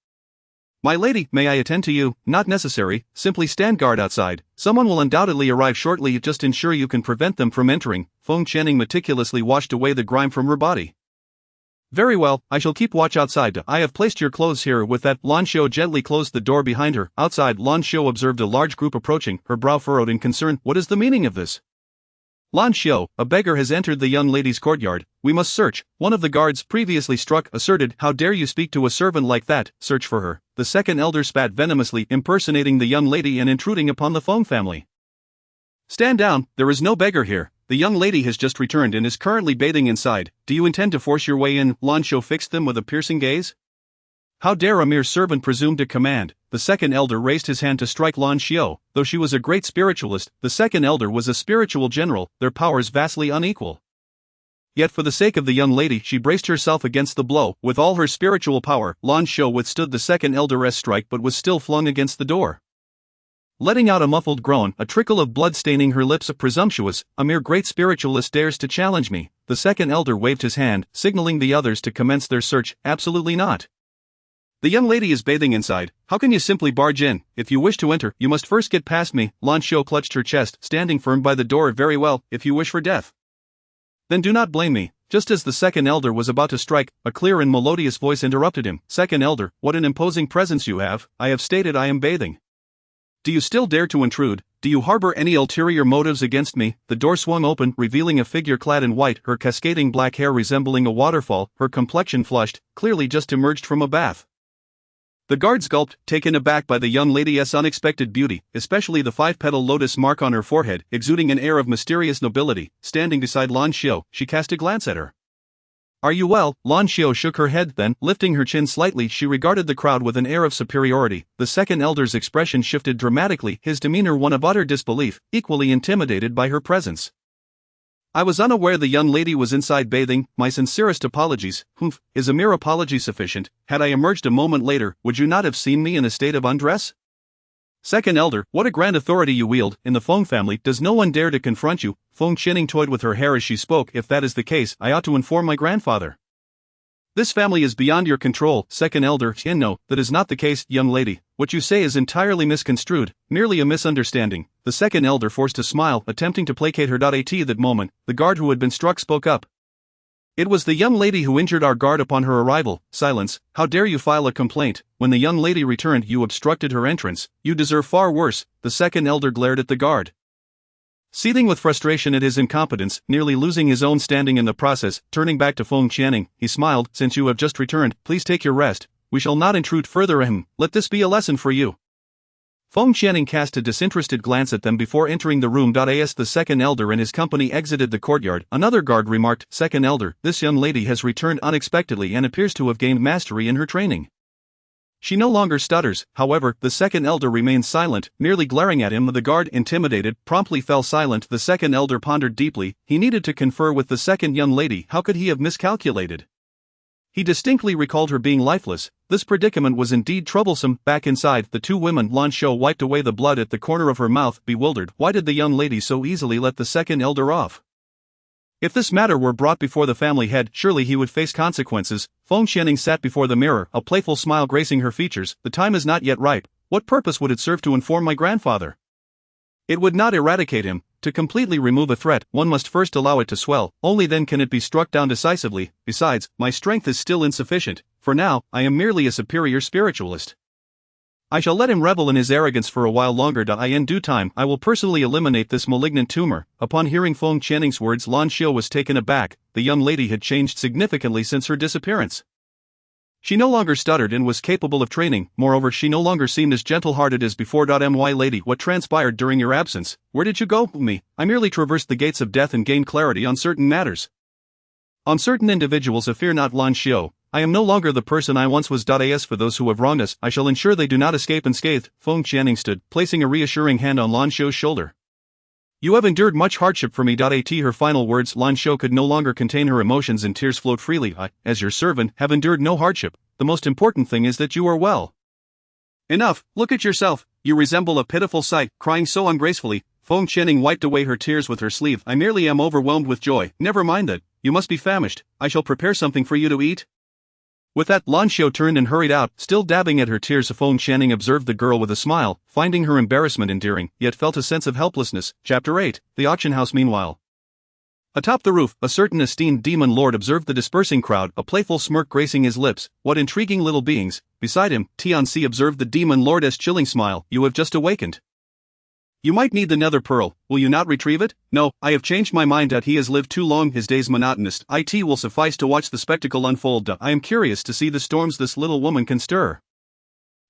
My lady, may I attend to you? Not necessary, simply stand guard outside. Someone will undoubtedly arrive shortly. Just ensure you can prevent them from entering. Feng Qianning meticulously washed away the grime from her body. Very well, I shall keep watch outside. I have placed your clothes here. With that, Lan Xiu gently closed the door behind her. Outside, Lan Xiu observed a large group approaching, her brow furrowed in concern. What is the meaning of this? Lan Xiu, a beggar has entered the young lady's courtyard. We must search. One of the guards, previously struck, asserted. How dare you speak to a servant like that? Search for her. The second elder spat venomously, impersonating the young lady and intruding upon the Feng family. Stand down, there is no beggar here. The young lady has just returned and is currently bathing inside. Do you intend to force your way in? Lan Xiu fixed them with a piercing gaze. How dare a mere servant presume to command? The second elder raised his hand to strike Lan Xiu. Though she was a great spiritualist, the second elder was a spiritual general, their powers vastly unequal. Yet for the sake of the young lady, she braced herself against the blow. With all her spiritual power, Lan Xiu withstood the second elder's strike but was still flung against the door, letting out a muffled groan, a trickle of blood staining her lips. Presumptuous, a mere great spiritualist dares to challenge me. The second elder waved his hand, signaling the others to commence their search. Absolutely not. The young lady is bathing inside. How can you simply barge in? If you wish to enter, you must first get past me. Lan Xiu clutched her chest, standing firm by the door. Very well, if you wish for death, then do not blame me. Just as the second elder was about to strike, a clear and melodious voice interrupted him. Second elder, what an imposing presence you have. I have stated I am bathing. Do you still dare to intrude? Do you harbor any ulterior motives against me? The door swung open, revealing a figure clad in white, her cascading black hair resembling a waterfall, her complexion flushed, clearly just emerged from a bath. The guards gulped, taken aback by the young lady's unexpected beauty, especially the 5-petal lotus mark on her forehead, exuding an air of mysterious nobility. Standing beside Lan Xiu, she cast a glance at her. Are you well? Lan Xiu shook her head, then, lifting her chin slightly, she regarded the crowd with an air of superiority. The second elder's expression shifted dramatically, his demeanor one of utter disbelief, equally intimidated by her presence. I was unaware the young lady was inside bathing. My sincerest apologies. Is a mere apology sufficient? Had I emerged a moment later, would you not have seen me in a state of undress? Second elder, what a grand authority you wield. In the Feng family, does no one dare to confront you? Feng Qianning toyed with her hair as she spoke. If that is the case, I ought to inform my grandfather. This family is beyond your control. Second elder, no, that is not the case, young lady. What you say is entirely misconstrued, merely a misunderstanding. The second elder forced a smile, attempting to placate her. At that moment, the guard who had been struck spoke up. It was the young lady who injured our guard upon her arrival. Silence. How dare you file a complaint? When the young lady returned, you obstructed her entrance. You deserve far worse. The second elder glared at the guard, seething with frustration at his incompetence, nearly losing his own standing in the process. Turning back to Feng Qianning, he smiled. Since you have just returned, please take your rest. we shall not intrude further. Let this be a lesson for you. Feng Qianning cast a disinterested glance at them before entering the room. As the second elder and his company exited the courtyard, another guard remarked, "Second elder, this young lady has returned unexpectedly and appears to have gained mastery in her training." She no longer stutters. However, the second elder remains silent, merely glaring at him. The guard, intimidated, promptly fell silent. The second elder pondered deeply. He needed to confer with the second young lady. How could he have miscalculated? He distinctly recalled her being lifeless. This predicament was indeed troublesome. Back inside, the two women, Lan Shou wiped away the blood at the corner of her mouth, bewildered. Why did the young lady so easily let the second elder off? If this matter were brought before the family head, surely he would face consequences. Feng Qianning sat before the mirror, a playful smile gracing her features. The time is not yet ripe. What purpose would it serve to inform my grandfather? It would not eradicate him. To completely remove a threat, one must first allow it to swell, only then can it be struck down decisively. Besides, my strength is still insufficient. For now, I am merely a superior spiritualist. I shall let him revel in his arrogance for a while longer. In due time, I will personally eliminate this malignant tumor. Upon hearing Feng Qianning's words, Lan Shou was taken aback. The young lady had changed significantly since her disappearance. She no longer stuttered and was capable of training. Moreover, she no longer seemed as gentle-hearted as before. My lady, what transpired during your absence? Where did you go? Me. I merely traversed the gates of death and gained clarity on certain matters. On certain individuals, fear not, Lan Shou. I am no longer the person I once was. As for those who have wronged us, I shall ensure they do not escape unscathed. Feng Qianning stood, placing a reassuring hand on Lan Shou's shoulder. You have endured much hardship for me. At her final words, Lan Shou could no longer contain her emotions and tears flowed freely. I, as your servant, have endured no hardship. The most important thing is that you are well. Enough, look at yourself. You resemble a pitiful sight, crying so ungracefully. Feng Qianning wiped away her tears with her sleeve. I merely am overwhelmed with joy. Never mind that. You must be famished. I shall prepare something for you to eat. With that, Lan Shou turned and hurried out, still dabbing at her tears. Feng Qianning observed the girl with a smile, finding her embarrassment endearing, yet felt a sense of helplessness. Chapter 8, The Auction House. Meanwhile, atop the roof, a certain esteemed demon lord observed the dispersing crowd, a playful smirk gracing his lips. What intriguing little beings. Beside him, Tianxi observed the demon lord's chilling smile. You have just awakened. You might need the nether pearl. Will you not retrieve it? No, I have changed my mind. He has lived too long, his days monotonous. It will suffice to watch the spectacle unfold. I am curious to see the storms this little woman can stir.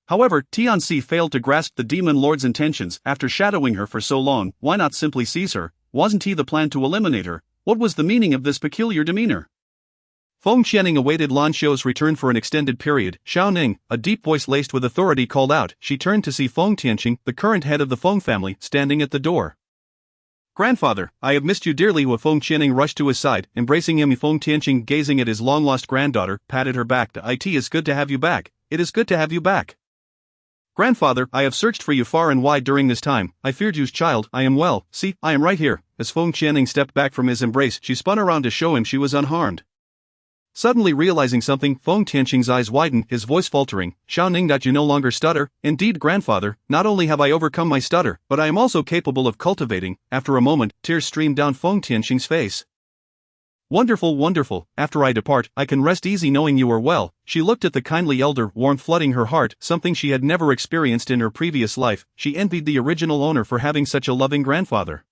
However, Tianxi failed to grasp the demon lord's intentions. After shadowing her for so long, why not simply seize her? Wasn't he the plan to eliminate her? What was the meaning of this peculiar demeanor? Feng Qianning awaited Lan Shou's return for an extended period. Xiao Ning, a deep voice laced with authority, called out. She turned to see Feng Tianqing, the current head of the Feng family, standing at the door. Grandfather, I have missed you dearly. Feng Qianning rushed to his side, embracing him. Feng Tianqing, gazing at his long-lost granddaughter, patted her back. It is good to have you back. It is good to have you back. Grandfather, I have searched for you far and wide during this time. I feared you, child. I am well. See, I am right here. As Feng Qianning stepped back from his embrace, she spun around to show him she was unharmed. Suddenly realizing something, Feng Tianqing's eyes widened, his voice faltering. Xiao Ning, you no longer stutter? Indeed, grandfather, not only have I overcome my stutter, but I am also capable of cultivating. After a moment, tears streamed down Feng Tianqing's face. Wonderful, wonderful. After I depart, I can rest easy knowing you are well. She looked at the kindly elder, warmth flooding her heart, something she had never experienced in her previous life. She envied the original owner for having such a loving grandfather.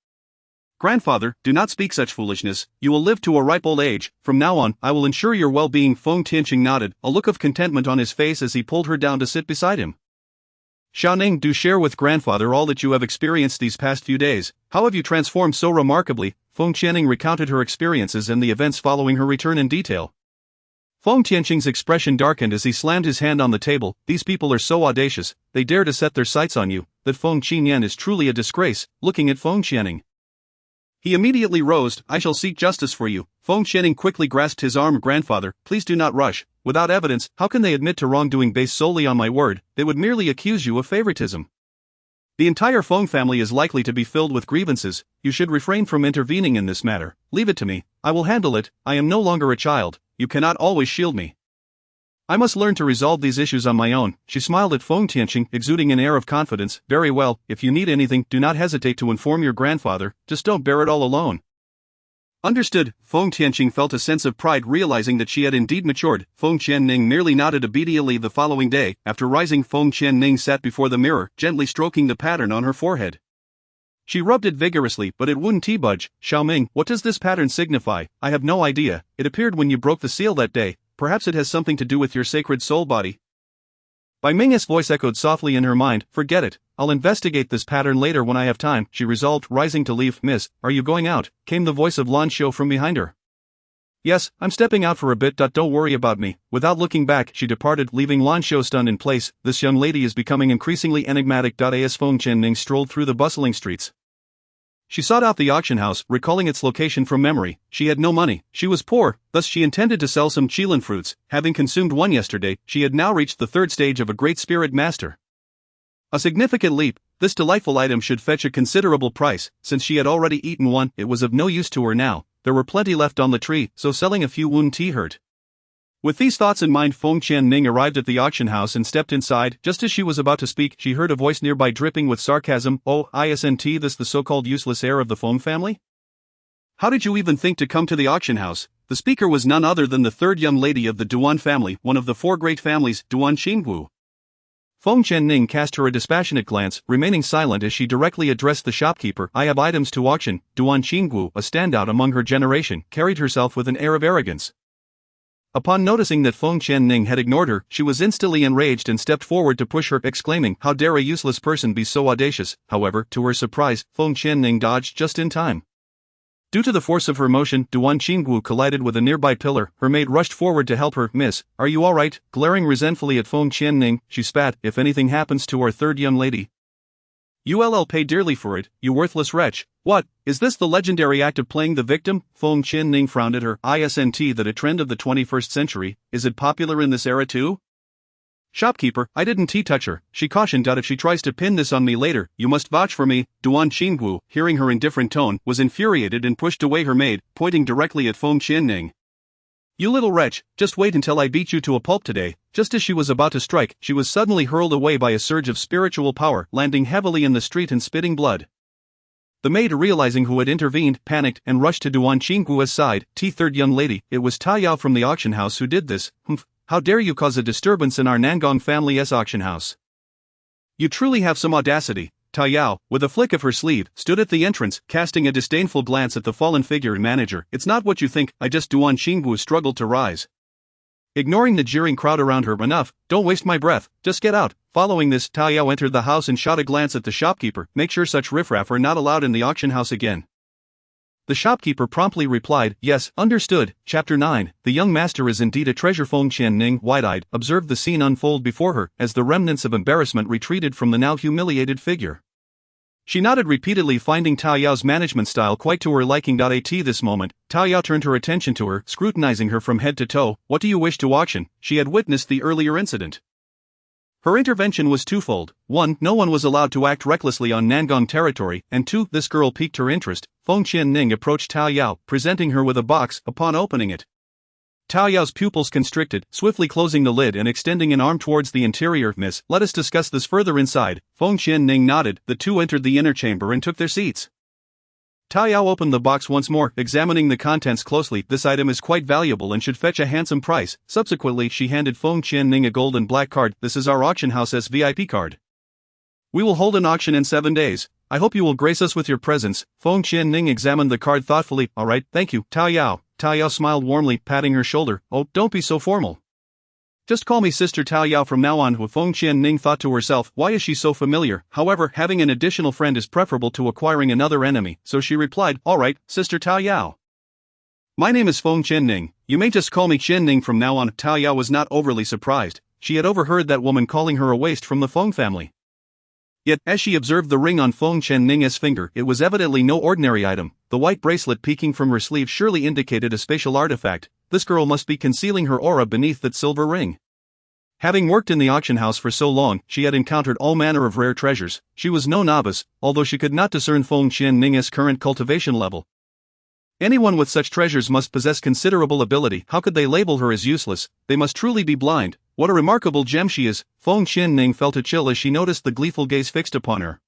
Grandfather, do not speak such foolishness. You will live to a ripe old age. From now on, I will ensure your well-being. Feng Tianqing nodded, a look of contentment on his face as he pulled her down to sit beside him. Xiao Ning, do share with grandfather all that you have experienced these past few days. How have you transformed so remarkably? Feng Qianning recounted her experiences and the events following her return in detail. Feng Tianqing's expression darkened as he slammed his hand on the table. These people are so audacious, they dare to set their sights on you. That Feng Qinyan is truly a disgrace. Looking at Feng Qianning, he immediately rose. I shall seek justice for you. Feng Qianning quickly grasped his arm. Grandfather, please do not rush. Without evidence, how can they admit to wrongdoing based solely on my word? They would merely accuse you of favoritism. The entire Feng family is likely to be filled with grievances. You should refrain from intervening in this matter. Leave it to me. I will handle it. I am no longer a child. You cannot always shield me. I must learn to resolve these issues on my own. She smiled at Feng Tianqing, exuding an air of confidence. Very well, if you need anything, do not hesitate to inform your grandfather, just don't bear it all alone. Understood. Feng Tianqing felt a sense of pride realizing that she had indeed matured. Feng Qianning merely nodded obediently. The following day, after rising, Feng Qianning sat before the mirror, gently stroking the pattern on her forehead. She rubbed it vigorously, but it wouldn't budge. Xiao Ming, what does this pattern signify? I have no idea. It appeared when you broke the seal that day. Perhaps it has something to do with your sacred soul body. Bai Ming's voice echoed softly in her mind. Forget it, I'll investigate this pattern later when I have time, she resolved, rising to leave. Miss, are you going out? Came the voice of Lan Shou from behind her. Yes, I'm stepping out for a bit. Don't worry about me. Without looking back, she departed, leaving Lan Shou stunned in place. This young lady is becoming increasingly enigmatic. As Feng Qianning strolled through the bustling streets, she sought out the auction house, recalling its location from memory. She had no money, she was poor, thus she intended to sell some Qilin fruits. Having consumed one yesterday, she had now reached the third stage of a great spirit master. A significant leap. This delightful item should fetch a considerable price. Since she had already eaten one, it was of no use to her now. There were plenty left on the tree, so selling a few wouldn't hurt. With these thoughts in mind, Feng Qianning arrived at the auction house and stepped inside. Just as she was about to speak, she heard a voice nearby dripping with sarcasm. Oh, isn't this the so-called useless heir of the Feng family? How did you even think to come to the auction house? The speaker was none other than the third young lady of the Duan family, one of the four great families, Duan Qingwu. Feng Qianning cast her a dispassionate glance, remaining silent as she directly addressed the shopkeeper. I have items to auction. Duan Qingwu, a standout among her generation, carried herself with an air of arrogance. Upon noticing that Feng Qianning had ignored her, she was instantly enraged and stepped forward to push her, exclaiming, how dare a useless person be so audacious. However, to her surprise, Feng Qianning dodged just in time. Due to the force of her motion, Duan Qingwu collided with a nearby pillar. Her maid rushed forward to help her. Miss, are you alright? Glaring resentfully at Feng Qianning, she spat, if anything happens to our third young lady, you'll pay dearly for it, you worthless wretch. What, is this the legendary act of playing the victim? Feng Qianning frowned at her. Isn't that a trend of the 21st century? Is it popular in this era too? Shopkeeper, I didn't touch her, she cautioned. If she tries to pin this on me later, you must vouch for me. Duan Qingwu, hearing her indifferent tone, was infuriated and pushed away her maid, pointing directly at Feng Qianning. You little wretch, just wait until I beat you to a pulp today. Just as she was about to strike, she was suddenly hurled away by a surge of spiritual power, landing heavily in the street and spitting blood. The maid, realizing who had intervened, panicked and rushed to Duan Qingwu's side. Third young lady, it was Ta Yao from the auction house who did this. Humph, how dare you cause a disturbance in our Nangong family's auction house? You truly have some audacity. Ta Yao, with a flick of her sleeve, stood at the entrance, casting a disdainful glance at the fallen figure and manager. It's not what you think, Duan Qingwu struggled to rise, ignoring the jeering crowd around her. Enough, don't waste my breath, just get out. Following this, Ta Yao entered the house and shot a glance at the shopkeeper. Make sure such riffraff are not allowed in the auction house again. The shopkeeper promptly replied, yes, understood. Chapter 9, the young master is indeed a treasure. Feng Qianning, wide-eyed, observed the scene unfold before her, as the remnants of embarrassment retreated from the now humiliated figure. She nodded repeatedly, finding Ta Yao's management style quite to her liking. At this moment, Ta Yao turned her attention to her, scrutinizing her from head to toe. What do you wish to auction? She had witnessed the earlier incident. Her intervention was twofold. 1. No one was allowed to act recklessly on Nangong territory, and 2. This girl piqued her interest. Feng Qianning approached Ta Yao, presenting her with a box. Upon opening it, Ta Yao's pupils constricted, swiftly closing the lid and extending an arm towards the interior. Miss, let us discuss this further inside. Feng Qianning nodded. The two entered the inner chamber and took their seats. Ta Yao opened the box once more, examining the contents closely. This item is quite valuable and should fetch a handsome price. Subsequently, she handed Feng Qianning a gold and black card. This is our auction house's VIP card. We will hold an auction in 7 days. I hope you will grace us with your presence. Feng Qianning examined the card thoughtfully. Alright, thank you, Ta Yao. Ta Yao smiled warmly, patting her shoulder. Oh, don't be so formal. Just call me Sister Ta Yao from now on. Feng Qianning thought to herself, why is she so familiar? However, having an additional friend is preferable to acquiring another enemy, so she replied, alright, Sister Ta Yao. My name is Feng Qianning. You may just call me Qianning from now on. Ta Yao was not overly surprised. She had overheard that woman calling her a waste from the Feng family. Yet, as she observed the ring on Feng Qianning's finger, it was evidently no ordinary item. The white bracelet peeking from her sleeve surely indicated a spatial artifact. This girl must be concealing her aura beneath that silver ring. Having worked in the auction house for so long, she had encountered all manner of rare treasures. She was no novice, although she could not discern Feng Qianning's current cultivation level. Anyone with such treasures must possess considerable ability. How could they label her as useless? They must truly be blind. What a remarkable gem she is. Feng Qianning felt a chill as she noticed the gleeful gaze fixed upon her.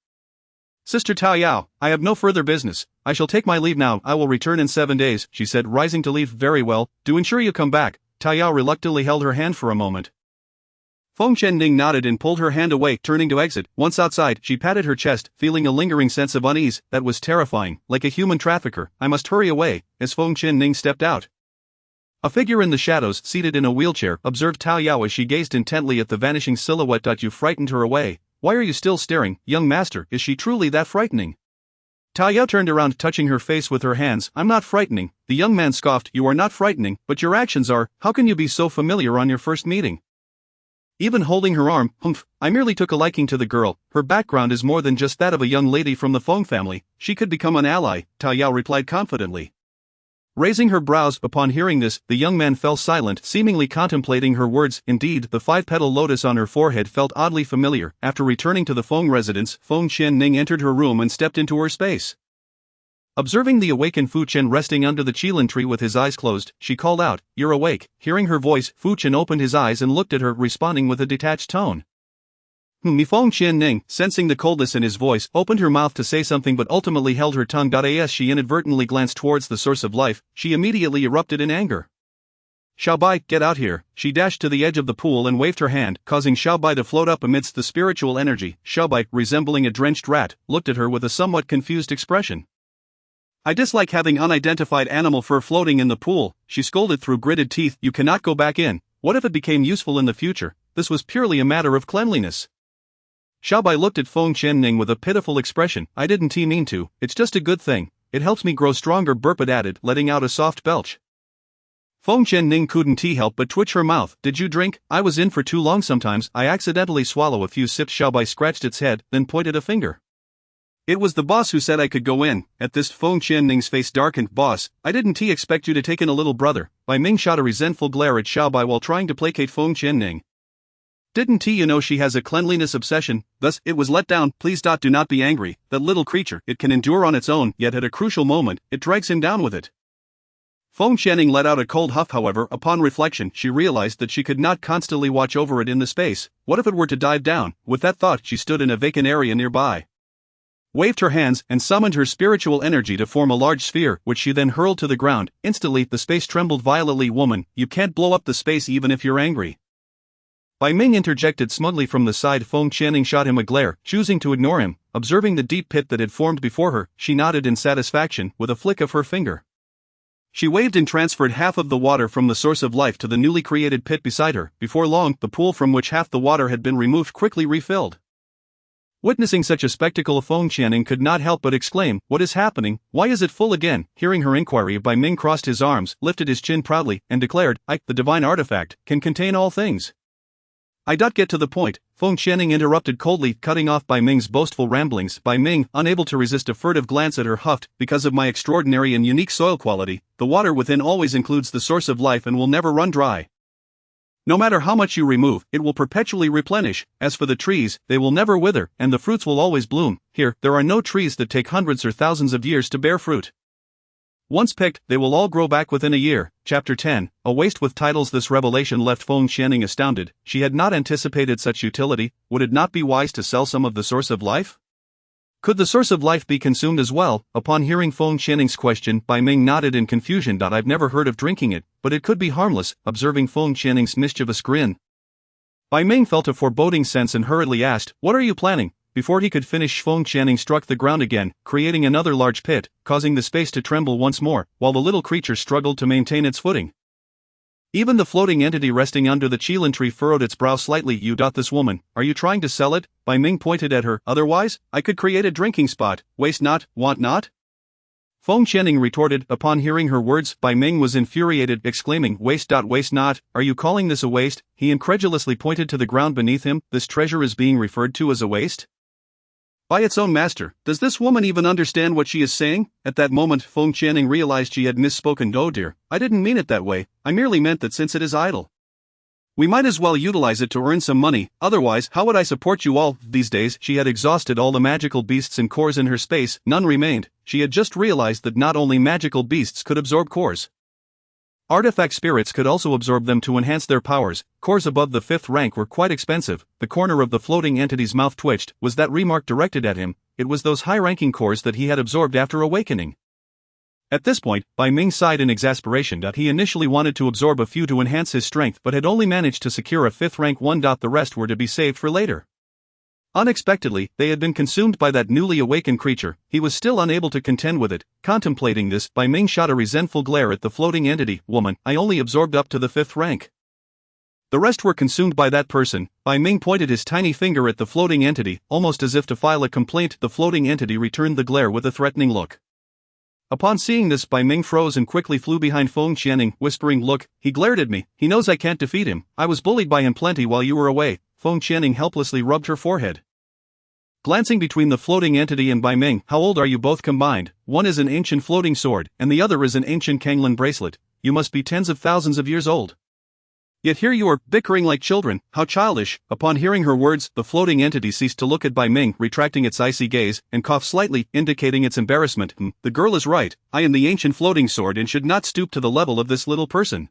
Sister Ta Yao, I have no further business. I shall take my leave now. I will return in 7 days, she said, rising to leave. Very well, do ensure you come back. Ta Yao reluctantly held her hand for a moment. Feng Qianning nodded and pulled her hand away, turning to exit. Once outside, she patted her chest, feeling a lingering sense of unease that was terrifying. Like a human trafficker, I must hurry away, as Feng Qianning stepped out. A figure in the shadows, seated in a wheelchair, observed Tao Yao as she gazed intently at the vanishing silhouette. You frightened her away. Why are you still staring, young master? Is she truly that frightening? Tao Yao turned around, touching her face with her hands. I'm not frightening. The young man scoffed. You are not frightening, but your actions are. How can you be so familiar on your first meeting? Even holding her arm, humph, I merely took a liking to the girl. Her background is more than just that of a young lady from the Feng family. She could become an ally, Tao Yao replied confidently. Raising her brows upon hearing this, the young man fell silent, seemingly contemplating her words. Indeed, the five-petal lotus on her forehead felt oddly familiar. After returning to the Feng residence, Feng Qianning entered her room and stepped into her space. Observing the awakened Fu Chen resting under the qilin tree with his eyes closed, she called out, "You're awake." Hearing her voice, Fu Chen opened his eyes and looked at her, responding with a detached tone. Feng Qianning, sensing the coldness in his voice, opened her mouth to say something but ultimately held her tongue. As she inadvertently glanced towards the source of life, she immediately erupted in anger. "Xiaobai, get out here." She dashed to the edge of the pool and waved her hand, causing Xiaobai to float up amidst the spiritual energy. Xiaobai, resembling a drenched rat, looked at her with a somewhat confused expression. "I dislike having unidentified animal fur floating in the pool," she scolded through gritted teeth. "You cannot go back in. What if it became useful in the future? This was purely a matter of cleanliness." Xiaobai looked at Feng Qianning with a pitiful expression. "I didn't mean to, it's just a good thing. It helps me grow stronger," Burpit added, letting out a soft belch. Feng Qianning couldn't help but twitch her mouth. "Did you drink? I was in for too long sometimes. I accidentally swallow a few sips." Xiaobai scratched its head, then pointed a finger. "It was the boss who said I could go in." At this, Feng Qianning's face darkened. "Boss, I didn't expect you to take in a little brother." Bai Ming shot a resentful glare at Xiaobai while trying to placate Feng Qianning. "Didn't you know she has a cleanliness obsession? Thus, it was let down." "Please do not be angry. That little creature, it can endure on its own, yet at a crucial moment, it drags him down with it." Feng Qianning let out a cold huff. However, upon reflection, she realized that she could not constantly watch over it in the space. What if it were to dive down? With that thought, she stood in a vacant area nearby, waved her hands, and summoned her spiritual energy to form a large sphere, which she then hurled to the ground. Instantly, the space trembled violently. "Woman, you can't blow up the space even if you're angry." Bai Ming interjected smugly from the side. Feng Qianning shot him a glare, choosing to ignore him. Observing the deep pit that had formed before her, she nodded in satisfaction, with a flick of her finger. She waved and transferred half of the water from the source of life to the newly created pit beside her. Before long, the pool from which half the water had been removed quickly refilled. Witnessing such a spectacle, Feng Qianning could not help but exclaim, "What is happening? Why is it full again?" Hearing her inquiry, Bai Ming crossed his arms, lifted his chin proudly, and declared, "The divine artifact, can contain all things." "I get to the point," Feng Qianning interrupted coldly, cutting off Bai Ming's boastful ramblings. Bai Ming, unable to resist a furtive glance at her, huffed, "Because of my extraordinary and unique soil quality, the water within always includes the source of life and will never run dry. No matter how much you remove, it will perpetually replenish. As for the trees, they will never wither, and the fruits will always bloom. Here, there are no trees that take hundreds or thousands of years to bear fruit. Once picked, they will all grow back within a year." Chapter 10, A Waste with Titles. This revelation left Feng Qianning astounded. She had not anticipated such utility. Would it not be wise to sell some of the source of life? Could the source of life be consumed as well? Upon hearing Feng Qianning's question, Bai Ming nodded in confusion. "I've never heard of drinking it, but it could be harmless." Observing Feng Qianning's mischievous grin, Bai Ming felt a foreboding sense and hurriedly asked, "What are you planning?" Before he could finish, Feng Qianning struck the ground again, creating another large pit, causing the space to tremble once more, while the little creature struggled to maintain its footing. Even the floating entity resting under the qilin tree furrowed its brow slightly. This woman, are you trying to sell it?" Bai Ming pointed at her. "Otherwise, I could create a drinking spot. Waste not, want not?" Feng Qianning retorted. Upon hearing her words, Bai Ming was infuriated, exclaiming, "Waste not? Are you calling this a waste?" He incredulously pointed to the ground beneath him. "This treasure is being referred to as a waste? By its own master, does this woman even understand what she is saying?" At that moment, Feng Qianning realized she had misspoken. "Oh dear, I didn't mean it that way. I merely meant that since it is idle, we might as well utilize it to earn some money. Otherwise, how would I support you all?" These days, she had exhausted all the magical beasts and cores in her space. None remained. She had just realized that not only magical beasts could absorb cores, artifact spirits could also absorb them to enhance their powers. Cores above the 5th rank were quite expensive. The corner of the floating entity's mouth twitched. Was that remark directed at him? It was those high-ranking cores that he had absorbed after awakening. At this point, Bai Ming sighed in exasperation. He initially wanted to absorb a few to enhance his strength but had only managed to secure a 5th rank one. The rest were to be saved for later. Unexpectedly, they had been consumed by that newly awakened creature. He was still unable to contend with it. Contemplating this, Bai Ming shot a resentful glare at the floating entity. Woman, I only absorbed up to the 5th rank. The rest were consumed by that person. Bai Ming pointed his tiny finger at the floating entity, almost as if to file a complaint. The floating entity returned the glare with a threatening look. Upon seeing this, Bai Ming froze and quickly flew behind Feng Qianning, whispering, "Look, he glared at me. He knows I can't defeat him. I was bullied by him plenty while you were away." Feng Qianning helplessly rubbed her forehead. Glancing between the floating entity and Bai Ming, "How old are you both combined? One is an ancient floating sword, and the other is an ancient Kanglin bracelet. You must be tens of thousands of years old. Yet here you are, bickering like children. How childish." Upon hearing her words, the floating entity ceased to look at Bai Ming, retracting its icy gaze, and coughed slightly, indicating its embarrassment. The girl is right. I am the ancient floating sword and should not stoop to the level of this little person."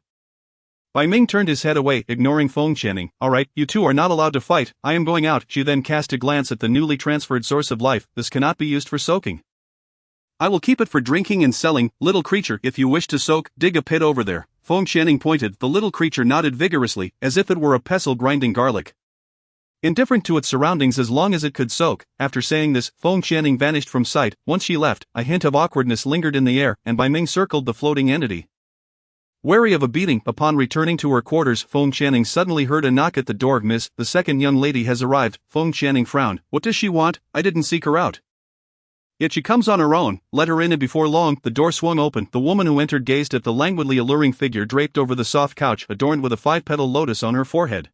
Bai Ming turned his head away, ignoring Feng Qianning. "Alright, you two are not allowed to fight. I am going out." She then cast a glance at the newly transferred source of life. "This cannot be used for soaking. I will keep it for drinking and selling. Little creature, if you wish to soak, dig a pit over there." Feng Qianning pointed. The little creature nodded vigorously, as if it were a pestle grinding garlic. Indifferent to its surroundings as long as it could soak. After saying this, Feng Qianning vanished from sight. Once she left, a hint of awkwardness lingered in the air, and Bai Ming circled the floating entity. Wary of a beating, upon returning to her quarters, Feng Qianning suddenly heard a knock at the door. "Miss, the second young lady has arrived." Feng Qianning frowned. "What does she want? I didn't seek her out." "Yet she comes on her own. Let her in, and before long, the door swung open. The woman who entered gazed at the languidly alluring figure draped over the soft couch, adorned with a 5-petal lotus on her forehead.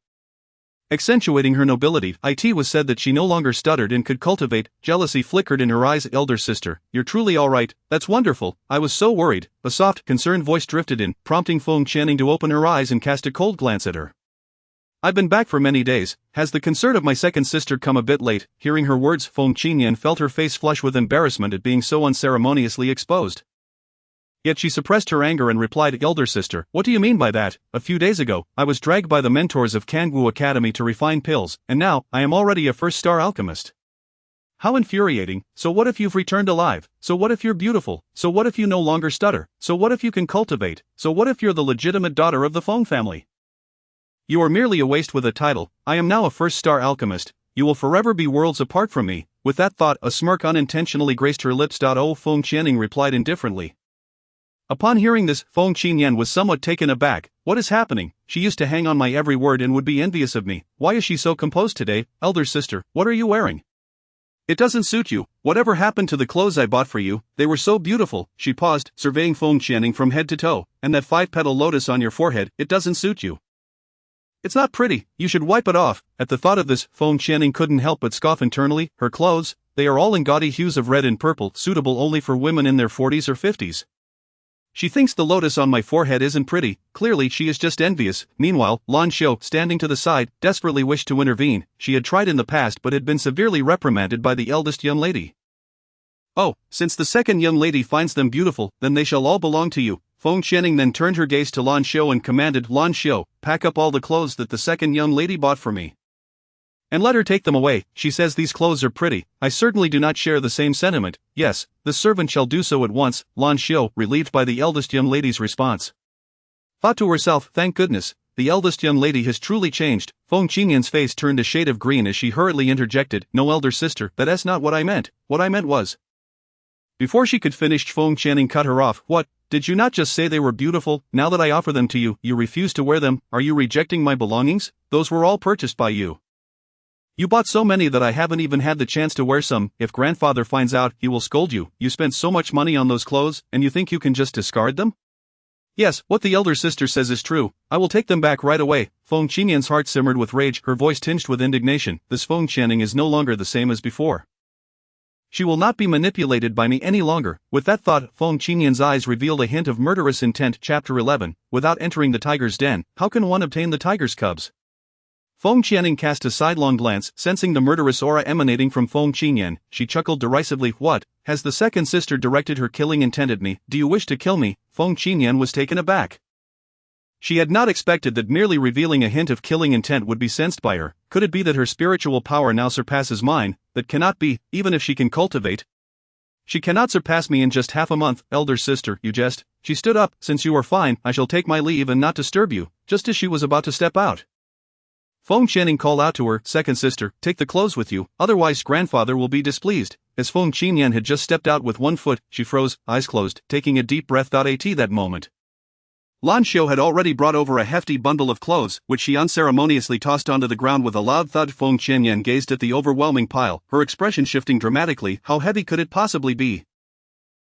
Accentuating her nobility, it was said that she no longer stuttered and could cultivate. Jealousy flickered in her eyes. "Elder sister, you're truly all right. That's wonderful. I was so worried." A soft, concerned voice drifted in, prompting Feng Qianning to open her eyes and cast a cold glance at her. "I've been back for many days. Has the concert of my second sister come a bit late?" Hearing her words, Feng Qianning felt her face flush with embarrassment at being so unceremoniously exposed. Yet she suppressed her anger and replied, "Elder sister, what do you mean by that? A few days ago, I was dragged by the mentors of Kangwu Academy to refine pills, and now, I am already a first-star alchemist. How infuriating. So what if you've returned alive? So what if you're beautiful? So what if you no longer stutter? So what if you can cultivate? So what if you're the legitimate daughter of the Feng family? You are merely a waste with a title. I am now a first-star alchemist. You will forever be worlds apart from me." With that thought, a smirk unintentionally graced her lips. "Oh," Feng Qianning replied indifferently. Upon hearing this, Feng Qianning was somewhat taken aback. "What is happening? She used to hang on my every word and would be envious of me. Why is she so composed today? Elder sister, what are you wearing? It doesn't suit you. Whatever happened to the clothes I bought for you? They were so beautiful." She paused, surveying Feng Qianning from head to toe. "And that 5-petal lotus on your forehead, it doesn't suit you. It's not pretty. You should wipe it off." At the thought of this, Feng Qianning couldn't help but scoff internally. Her clothes, they are all in gaudy hues of red and purple, suitable only for women in their 40s or 50s. She thinks the lotus on my forehead isn't pretty. Clearly she is just envious. Meanwhile, Lan Xiu, standing to the side, desperately wished to intervene. She had tried in the past but had been severely reprimanded by the eldest young lady. "Oh, since the second young lady finds them beautiful, then they shall all belong to you." Feng Qianning then turned her gaze to Lan Xiu and commanded, "Lan Xiu, pack up all the clothes that the second young lady bought for me. And let her take them away. She says these clothes are pretty. I certainly do not share the same sentiment." "Yes, the servant shall do so at once." Lan Xiu, relieved by the eldest young lady's response, thought to herself, "Thank goodness, the eldest young lady has truly changed." Feng Qianyin's face turned a shade of green as she hurriedly interjected, "No, elder sister, that's not what I meant. What I meant was..." Before she could finish, Feng Qianning cut her off. "What? Did you not just say they were beautiful? Now that I offer them to you, you refuse to wear them? Are you rejecting my belongings? Those were all purchased by you. You bought so many that I haven't even had the chance to wear some. If grandfather finds out, he will scold you. You spent so much money on those clothes, and you think you can just discard them?" "Yes, what the elder sister says is true. I will take them back right away." Feng Qianyin's heart simmered with rage, her voice tinged with indignation. This Feng Qianning is no longer the same as before. She will not be manipulated by me any longer. With that thought, Feng Qianyin's eyes revealed a hint of murderous intent. Chapter 11. Without entering the tiger's den, how can one obtain the tiger's cubs? Feng Qianning cast a sidelong glance, sensing the murderous aura emanating from Feng Qianyin. She chuckled derisively. "What? Has the second sister directed her killing intent at me? Do you wish to kill me?" Feng Qianyin was taken aback. She had not expected that merely revealing a hint of killing intent would be sensed by her. Could it be that her spiritual power now surpasses mine? That cannot be, even if she can cultivate. She cannot surpass me in just half a month. "Elder sister, you jest." She stood up. "Since you are fine, I shall take my leave and not disturb you." Just as she was about to step out, Feng Qianning called out to her second sister, take the clothes with you, otherwise grandfather will be displeased. As Feng Qianyan had just stepped out with one foot, she froze, eyes closed, taking a deep breath. At that moment, Lan Xiu had already brought over a hefty bundle of clothes, which she unceremoniously tossed onto the ground with a loud thud. Feng Qianyan gazed at the overwhelming pile, her expression shifting dramatically. How heavy could it possibly be?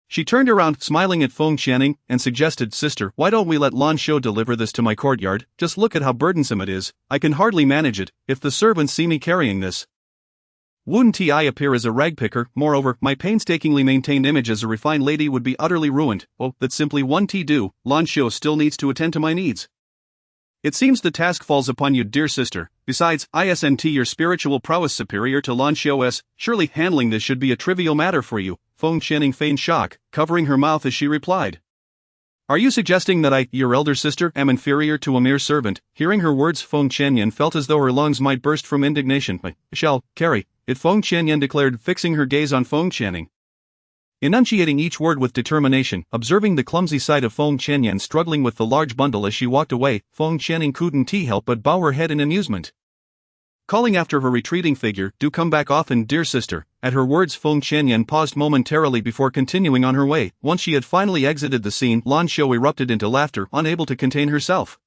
She turned around, smiling at Feng Qianning, and suggested, sister, why don't we let Lan Xiu deliver this to my courtyard? Just look at how burdensome it is. I can hardly manage it, if the servants see me carrying this. Wouldn't I appear as a ragpicker? Moreover, my painstakingly maintained image as a refined lady would be utterly ruined. Oh, that simply won't do. Lan Xiu still needs to attend to my needs. It seems the task falls upon you, dear sister. Besides, isn't your spiritual prowess superior to Lan Xiu's? Surely handling this should be a trivial matter for you. Feng Qianning feigned shock, covering her mouth as she replied. Are you suggesting that I, your elder sister, am inferior to a mere servant? Hearing her words, Feng Qianyan felt as though her lungs might burst from indignation. I shall carry it, Feng Qianyan declared, fixing her gaze on Feng Qianning, enunciating each word with determination. Observing the clumsy sight of Feng Qianyan struggling with the large bundle as she walked away, Feng Qianning couldn't help but bow her head in amusement. Calling after her retreating figure, do come back often, dear sister. At her words, Feng Qianyan paused momentarily before continuing on her way. Once she had finally exited the scene, Lan Xiu erupted into laughter, unable to contain herself.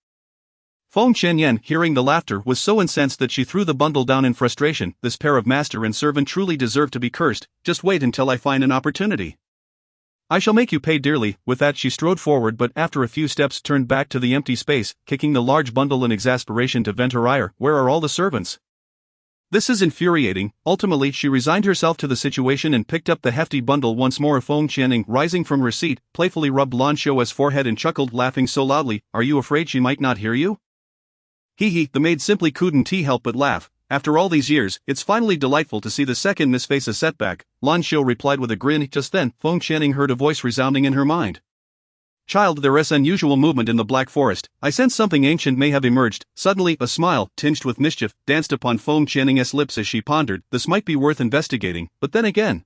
Feng Qianyan, hearing the laughter, was so incensed that she threw the bundle down in frustration. This pair of master and servant truly deserve to be cursed. Just wait until I find an opportunity. I shall make you pay dearly. With that she strode forward, but after a few steps turned back to the empty space, kicking the large bundle in exasperation to vent her ire. Where are all the servants? This is infuriating. Ultimately, she resigned herself to the situation and picked up the hefty bundle once more. Feng Qianning, rising from her seat, playfully rubbed Lan Xiu's forehead and chuckled, laughing so loudly. Are you afraid she might not hear you? Hee. The maid simply couldn't help but laugh. After all these years, it's finally delightful to see the second miss face a setback, Lan Xiu replied with a grin. Just then, Feng Qianning heard a voice resounding in her mind. Child, there is unusual movement in the Black Forest. I sense something ancient may have emerged. Suddenly, a smile, tinged with mischief, danced upon Feng Qianning's lips as she pondered, this might be worth investigating, but then again,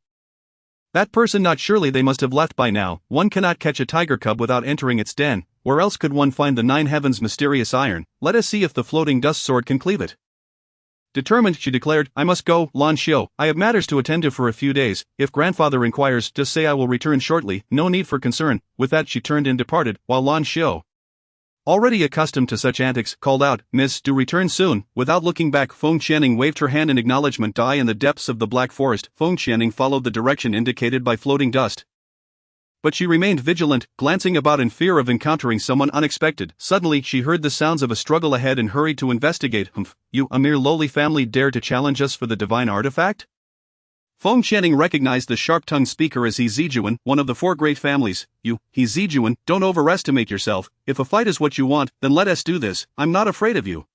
that person, not surely they must have left by now. One cannot catch a tiger cub without entering its den. Where else could one find the nine heavens' mysterious iron? Let us see if the floating dust sword can cleave it. Determined, she declared, I must go, Lan Xiu. I have matters to attend to for a few days. If grandfather inquires, just say I will return shortly. No need for concern. With that she turned and departed, while Lan Xiu, already accustomed to such antics, called out, Miss, do return soon. Without looking back, Feng Qianning waved her hand in acknowledgement. Die in the depths of the Black Forest. Feng Qianning followed the direction indicated by floating dust. But she remained vigilant, glancing about in fear of encountering someone unexpected. Suddenly, she heard the sounds of a struggle ahead and hurried to investigate. You, a mere lowly family, dare to challenge us for the divine artifact? Feng Qianning recognized the sharp-tongued speaker as He Zijuan, one of the four great families. You, He Zijuan, don't overestimate yourself. If a fight is what you want, then let us do this. I'm not afraid of you.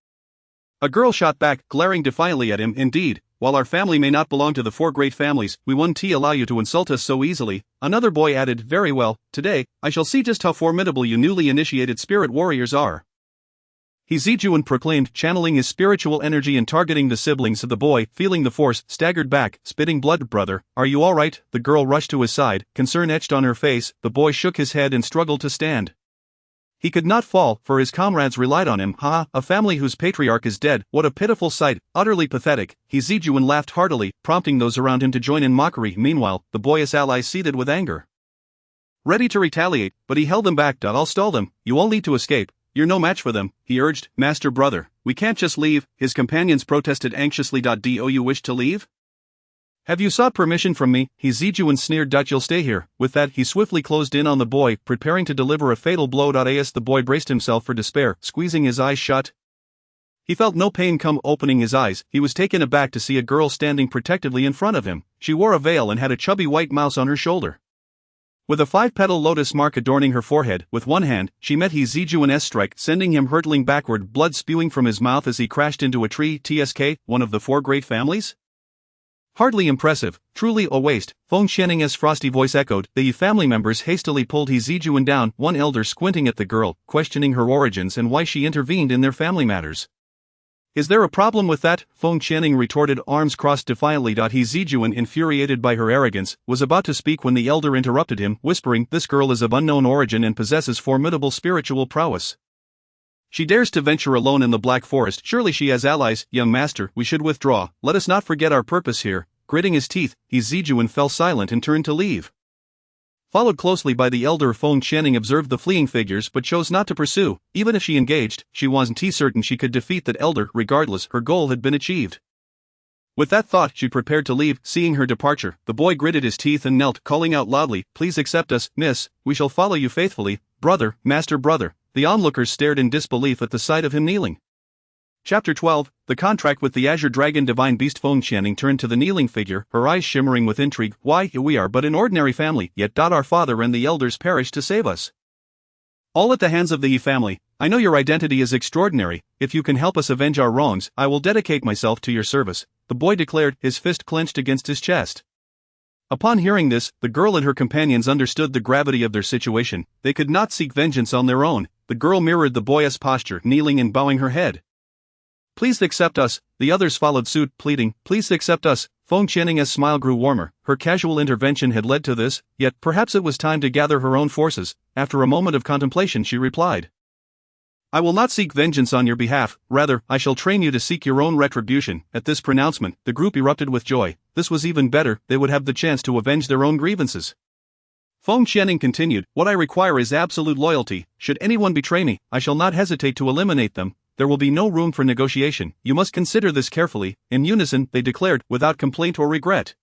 A girl shot back, glaring defiantly at him. Indeed, while our family may not belong to the four great families, we won't allow you to insult us so easily. Another boy added, very well, today, I shall see just how formidable you newly initiated spirit warriors are. He Zijuan proclaimed, channeling his spiritual energy and targeting the siblings of the boy. Feeling the force, staggered back, spitting blood. Brother, are you all right? The girl rushed to his side, concern etched on her face. The boy shook his head and struggled to stand. He could not fall, for his comrades relied on him. A family whose patriarch is dead, what a pitiful sight, utterly pathetic. He Zijuan laughed heartily, prompting those around him to join in mockery. Meanwhile, the boyish allies seethed with anger, ready to retaliate, but he held them back. I'll stall them, you all need to escape. You're no match for them, he urged. Master brother, we can't just leave, his companions protested anxiously. Do you wish to leave? Have you sought permission from me? He Zijuan sneered. You'll stay here. With that, he swiftly closed in on the boy, preparing to deliver a fatal blow. As the boy braced himself for despair, squeezing his eyes shut, he felt no pain come. Opening his eyes, he was taken aback to see a girl standing protectively in front of him. She wore a veil and had a chubby white mouse on her shoulder, with a 5-petal lotus mark adorning her forehead. With one hand, she met He Zijuan's strike, sending him hurtling backward, blood spewing from his mouth as he crashed into a tree. TSK, one of the four great families? Hardly impressive, truly a waste, Feng Qianning's frosty voice echoed. The family members hastily pulled He Zijuan down, one elder squinting at the girl, questioning her origins and why she intervened in their family matters. Is there a problem with that? Feng Qianning retorted, arms crossed defiantly. He Zijuan, infuriated by her arrogance, was about to speak when the elder interrupted him, whispering, this girl is of unknown origin and possesses formidable spiritual prowess. She dares to venture alone in the Black Forest. Surely she has allies. Young master, we should withdraw. Let us not forget our purpose here. Gritting his teeth, he Ziju and fell silent and turned to leave. Followed closely by the elder, Feng Channing observed the fleeing figures but chose not to pursue. Even if she engaged, she wasn't certain she could defeat that elder. Regardless, her goal had been achieved. With that thought, she prepared to leave. Seeing her departure, the boy gritted his teeth and knelt, calling out loudly, "Please accept us, miss. We shall follow you faithfully. Brother, master, brother." The onlookers stared in disbelief at the sight of him kneeling. Chapter 12, The Contract with the Azure Dragon. Divine Beast. Feng Channing turned to the kneeling figure, her eyes shimmering with intrigue. "Why, we are but an ordinary family, yet our father and the elders perished to save us. All at the hands of the Yi family. I know your identity is extraordinary. If you can help us avenge our wrongs, I will dedicate myself to your service," the boy declared, his fist clenched against his chest. Upon hearing this, the girl and her companions understood the gravity of their situation. They could not seek vengeance on their own. The girl mirrored the boy's posture, kneeling and bowing her head. "Please accept us." The others followed suit, pleading, "Please accept us." Feng Channing's smile grew warmer. Her casual intervention had led to this, yet perhaps it was time to gather her own forces. After a moment of contemplation, she replied, "I will not seek vengeance on your behalf, rather, I shall train you to seek your own retribution." At this pronouncement, the group erupted with joy. This was even better, they would have the chance to avenge their own grievances. Feng Channing continued, "What I require is absolute loyalty. Should anyone betray me, I shall not hesitate to eliminate them. There will be no room for negotiation. You must consider this carefully." In unison, they declared, without complaint or regret.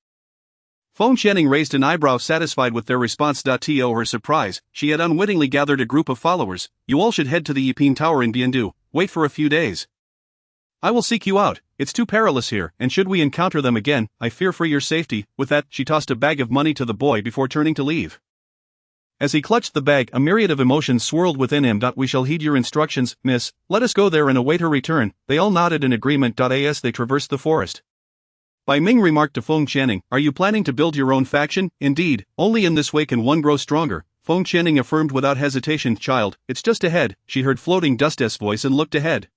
Feng Channing raised an eyebrow, satisfied with their response. To her surprise, she had unwittingly gathered a group of followers. "You all should head to the Yiping Tower in Biandu. Wait for a few days. I will seek you out. It's too perilous here, and should we encounter them again, I fear for your safety." With that, she tossed a bag of money to the boy before turning to leave. As he clutched the bag, a myriad of emotions swirled within him. "We shall heed your instructions, miss. Let us go there and await her return." They all nodded in agreement. As they traversed the forest, Bai Ming remarked to Feng Channing, "Are you planning to build your own faction?" "Indeed, only in this way can one grow stronger," Feng Channing affirmed without hesitation. "Child, it's just ahead." She heard floating dust's voice and looked ahead.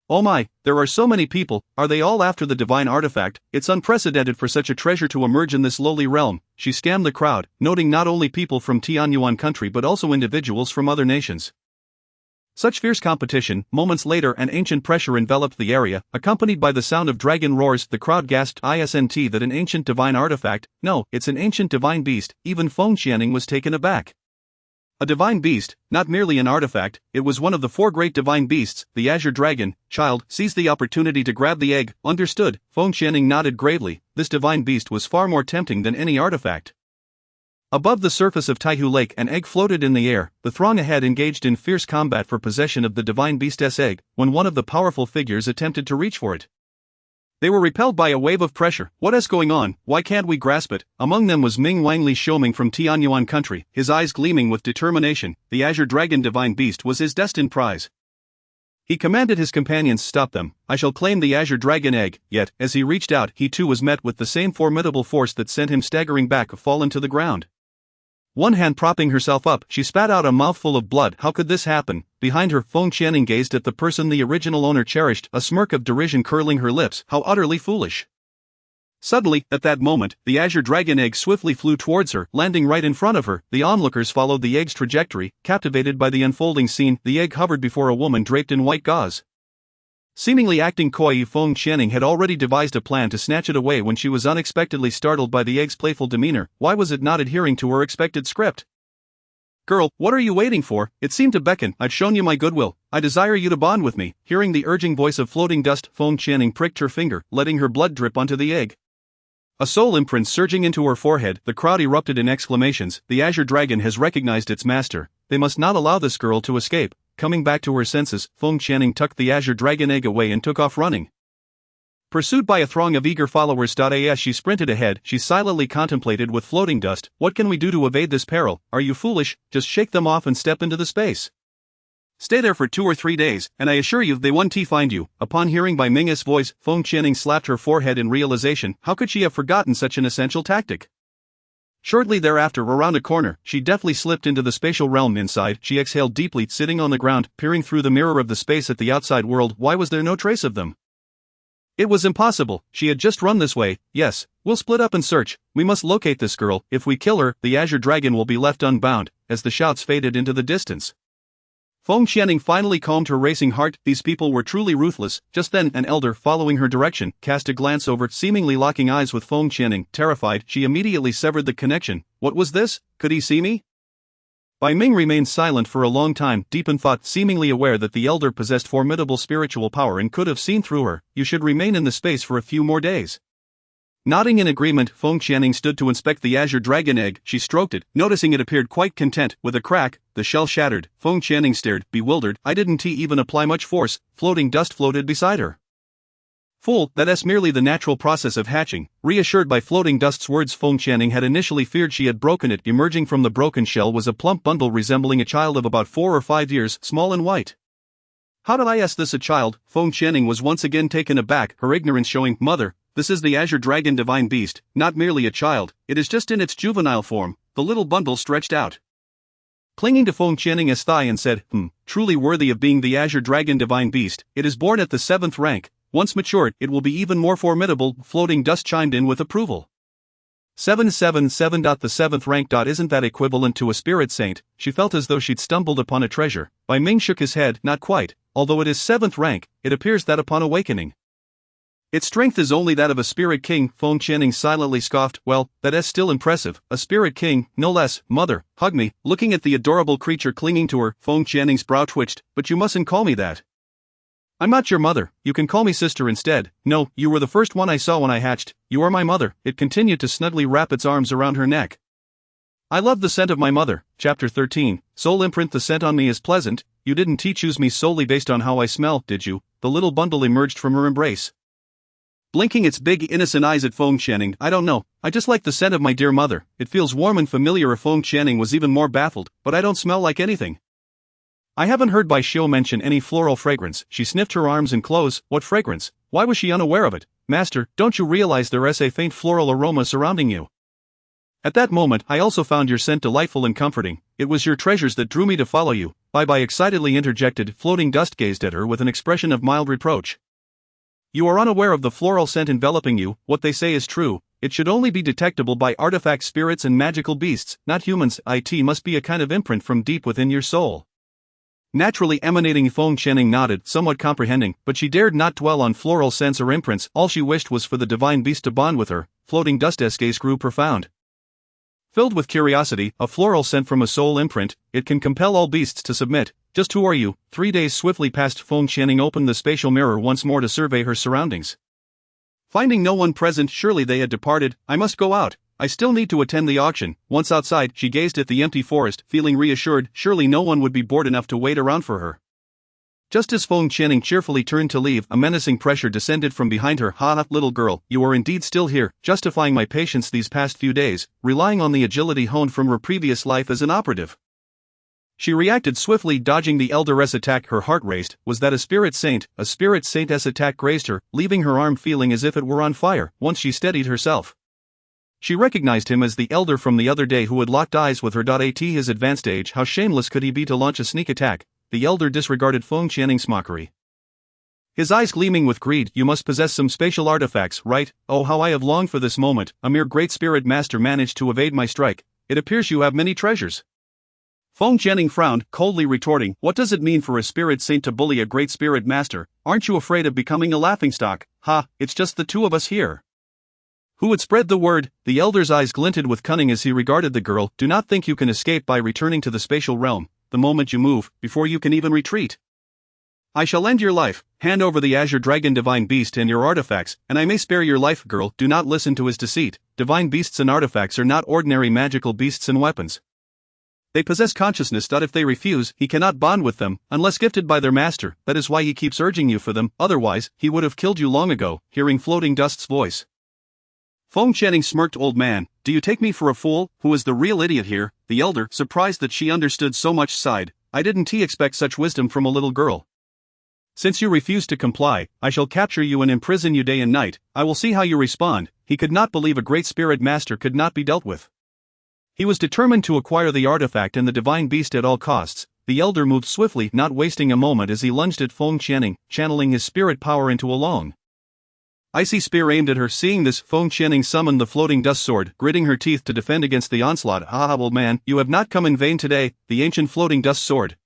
"Oh my, there are so many people. Are they all after the divine artifact? It's unprecedented for such a treasure to emerge in this lowly realm." She scanned the crowd, noting not only people from Tianyuan country but also individuals from other nations. Such fierce competition. Moments later, an ancient pressure enveloped the area, accompanied by the sound of dragon roars. The crowd gasped, "Isn't that an ancient divine artifact?" "No, it's an ancient divine beast." Even Feng Channing was taken aback. A divine beast, not merely an artifact, it was one of the four great divine beasts, the Azure Dragon. "Child, seize the opportunity to grab the egg." "Understood." Feng Channing nodded gravely. This divine beast was far more tempting than any artifact. Above the surface of Taihu Lake, an egg floated in the air. The throng ahead engaged in fierce combat for possession of the divine beast's egg, when one of the powerful figures attempted to reach for it. They were repelled by a wave of pressure. "What is going on? Why can't we grasp it?" Among them was Ming Wangli Xiaoming from Tianyuan country, his eyes gleaming with determination. The Azure Dragon divine beast was his destined prize. He commanded his companions, "Stop them. I shall claim the Azure Dragon egg." Yet, as he reached out, he too was met with the same formidable force that sent him staggering back, fallen to the ground. One hand propping herself up, she spat out a mouthful of blood. How could this happen? Behind her, Feng Channing gazed at the person the original owner cherished, a smirk of derision curling her lips. How utterly foolish. Suddenly, at that moment, the Azure Dragon egg swiftly flew towards her, landing right in front of her. The onlookers followed the egg's trajectory, captivated by the unfolding scene. The egg hovered before a woman draped in white gauze. Seemingly acting coy, Feng Channing had already devised a plan to snatch it away when she was unexpectedly startled by the egg's playful demeanor. Why was it not adhering to her expected script? "Girl, what are you waiting for?" It seemed to beckon. "I've shown you my goodwill. I desire you to bond with me." Hearing the urging voice of floating dust, Feng Channing pricked her finger, letting her blood drip onto the egg. A soul imprint surging into her forehead, the crowd erupted in exclamations. The Azure Dragon has recognized its master. They must not allow this girl to escape. Coming back to her senses, Feng Channing tucked the Azure Dragon egg away and took off running. Pursued by a throng of eager followers. As she sprinted ahead, she silently contemplated with floating dust. "What can we do to evade this peril? Are you foolish? Just shake them off and step into the space. Stay there for 2 or 3 days, and I assure you they won't find you." Upon hearing Bai Ming's voice, Feng Channing slapped her forehead in realization. How could she have forgotten such an essential tactic? Shortly thereafter, around a corner, she deftly slipped into the spatial realm. Inside, she exhaled deeply, sitting on the ground, peering through the mirror of the space at the outside world. Why was there no trace of them? It was impossible. She had just run this way. "Yes, we'll split up and search. We must locate this girl. If we kill her, the Azure Dragon will be left unbound." As the shouts faded into the distance, Feng Qianning finally calmed her racing heart. These people were truly ruthless. Just then, an elder, following her direction, cast a glance over, seemingly locking eyes with Feng Qianning. Terrified, she immediately severed the connection. What was this? Could he see me? Bai Ming remained silent for a long time, deep in thought, seemingly aware that the elder possessed formidable spiritual power and could have seen through her. You should remain in the space for a few more days. Nodding in agreement, Feng Qianning stood to inspect the azure dragon egg. She stroked it, noticing it appeared quite content. With a crack, the shell shattered. Feng Qianning stared, bewildered. I didn't even apply much force. Floating dust floated beside her. Fool, that's merely the natural process of hatching. Reassured by floating dust's words, Feng Qianning had initially feared she had broken it. Emerging from the broken shell was a plump bundle resembling a child of about 4 or 5 years, small and white. How did I ask this a child? Feng Qianning was once again taken aback, her ignorance showing. Mother, this is the azure dragon divine beast, not merely a child, it is just in its juvenile form. The little bundle stretched out, clinging to Feng Qianning's thigh, and said, truly worthy of being the azure dragon divine beast. It is born at the 7th rank. Once matured, it will be even more formidable. Floating dust chimed in with approval. 777. The 7th rank. Isn't that equivalent to a spirit saint? She felt as though she'd stumbled upon a treasure. Bai Ming shook his head. Not quite. Although it is 7th rank, it appears that upon awakening, its strength is only that of a spirit king. Feng Qianning silently scoffed. Well, that is still impressive. A spirit king, no less. Mother, hug me. Looking at the adorable creature clinging to her, Feng Qianning's brow twitched. But you mustn't call me that. I'm not your mother. You can call me sister instead. No, you were the first one I saw when I hatched. You are my mother. It continued to snugly wrap its arms around her neck. I love the scent of my mother. Chapter 13. Soul imprint. The scent on me is pleasant. You didn't choose me solely based on how I smell, did you? The little bundle emerged from her embrace, blinking its big innocent eyes at Feng Qianning. I don't know. I just like the scent of my dear mother. It feels warm and familiar. Feng Qianning was even more baffled. But I don't smell like anything. I haven't heard Bai Xiu mention any floral fragrance. She sniffed her arms and clothes. What fragrance? Why was she unaware of it? Master, don't you realize there is a faint floral aroma surrounding you? At that moment, I also found your scent delightful and comforting. It was your treasures that drew me to follow you. Bai excitedly interjected. Floating dust gazed at her with an expression of mild reproach. You are unaware of the floral scent enveloping you. What they say is true. It should only be detectable by artifact spirits and magical beasts, not humans. It must be a kind of imprint from deep within your soul, naturally emanating. Feng Qianning nodded, somewhat comprehending, but she dared not dwell on floral scents or imprints. All she wished was for the divine beast to bond with her. Floating dust's gaze grew profound. Filled with curiosity, a floral scent from a soul imprint, it can compel all beasts to submit. Just who are you? 3 days swiftly passed. Feng Qianning opened the spatial mirror once more to survey her surroundings. Finding no one present, surely they had departed. I must go out. I still need to attend the auction. Once outside, she gazed at the empty forest, feeling reassured. Surely no one would be bored enough to wait around for her. Just as Feng Qianning cheerfully turned to leave, a menacing pressure descended from behind her. Ha, little girl, you are indeed still here, justifying my patience these past few days, relying on the agility honed from her previous life as an operative. She reacted swiftly, dodging the elder's attack. Her heart raced. Was that a spirit saint? A spirit saint's attack grazed her, leaving her arm feeling as if it were on fire. Once she steadied herself, she recognized him as the elder from the other day who had locked eyes with her. At his advanced age, how shameless could he be to launch a sneak attack? The elder disregarded Feng Qianning's mockery, his eyes gleaming with greed. You must possess some spatial artifacts, right? Oh, how I have longed for this moment. A mere great spirit master managed to evade my strike. It appears you have many treasures. Feng Qianning frowned, coldly retorting, what does it mean for a spirit saint to bully a great spirit master? Aren't you afraid of becoming a laughingstock? Ha, it's just the two of us here. Who would spread the word? The elder's eyes glinted with cunning as he regarded the girl. Do not think you can escape by returning to the spatial realm. The moment you move, before you can even retreat, I shall end your life. Hand over the azure dragon divine beast and your artifacts, and I may spare your life. Girl, do not listen to his deceit. Divine beasts and artifacts are not ordinary magical beasts and weapons. They possess consciousness. If they refuse, he cannot bond with them, unless gifted by their master. That is why he keeps urging you for them, otherwise, he would have killed you long ago. Hearing floating dust's voice, Feng Qianning smirked. Old man, do you take me for a fool? Who is the real idiot here? The elder, surprised that she understood so much, sighed. I didn't expect such wisdom from a little girl. Since you refuse to comply, I shall capture you and imprison you day and night. I will see how you respond. He could not believe a great spirit master could not be dealt with. He was determined to acquire the artifact and the divine beast at all costs. The elder moved swiftly, not wasting a moment as he lunged at Feng Qianning, channeling his spirit power into a long, icy spear aimed at her. Seeing this, Feng Qianning summoned the floating dust sword, gritting her teeth to defend against the onslaught. Ah, old man, you have not come in vain today. The ancient floating dust sword.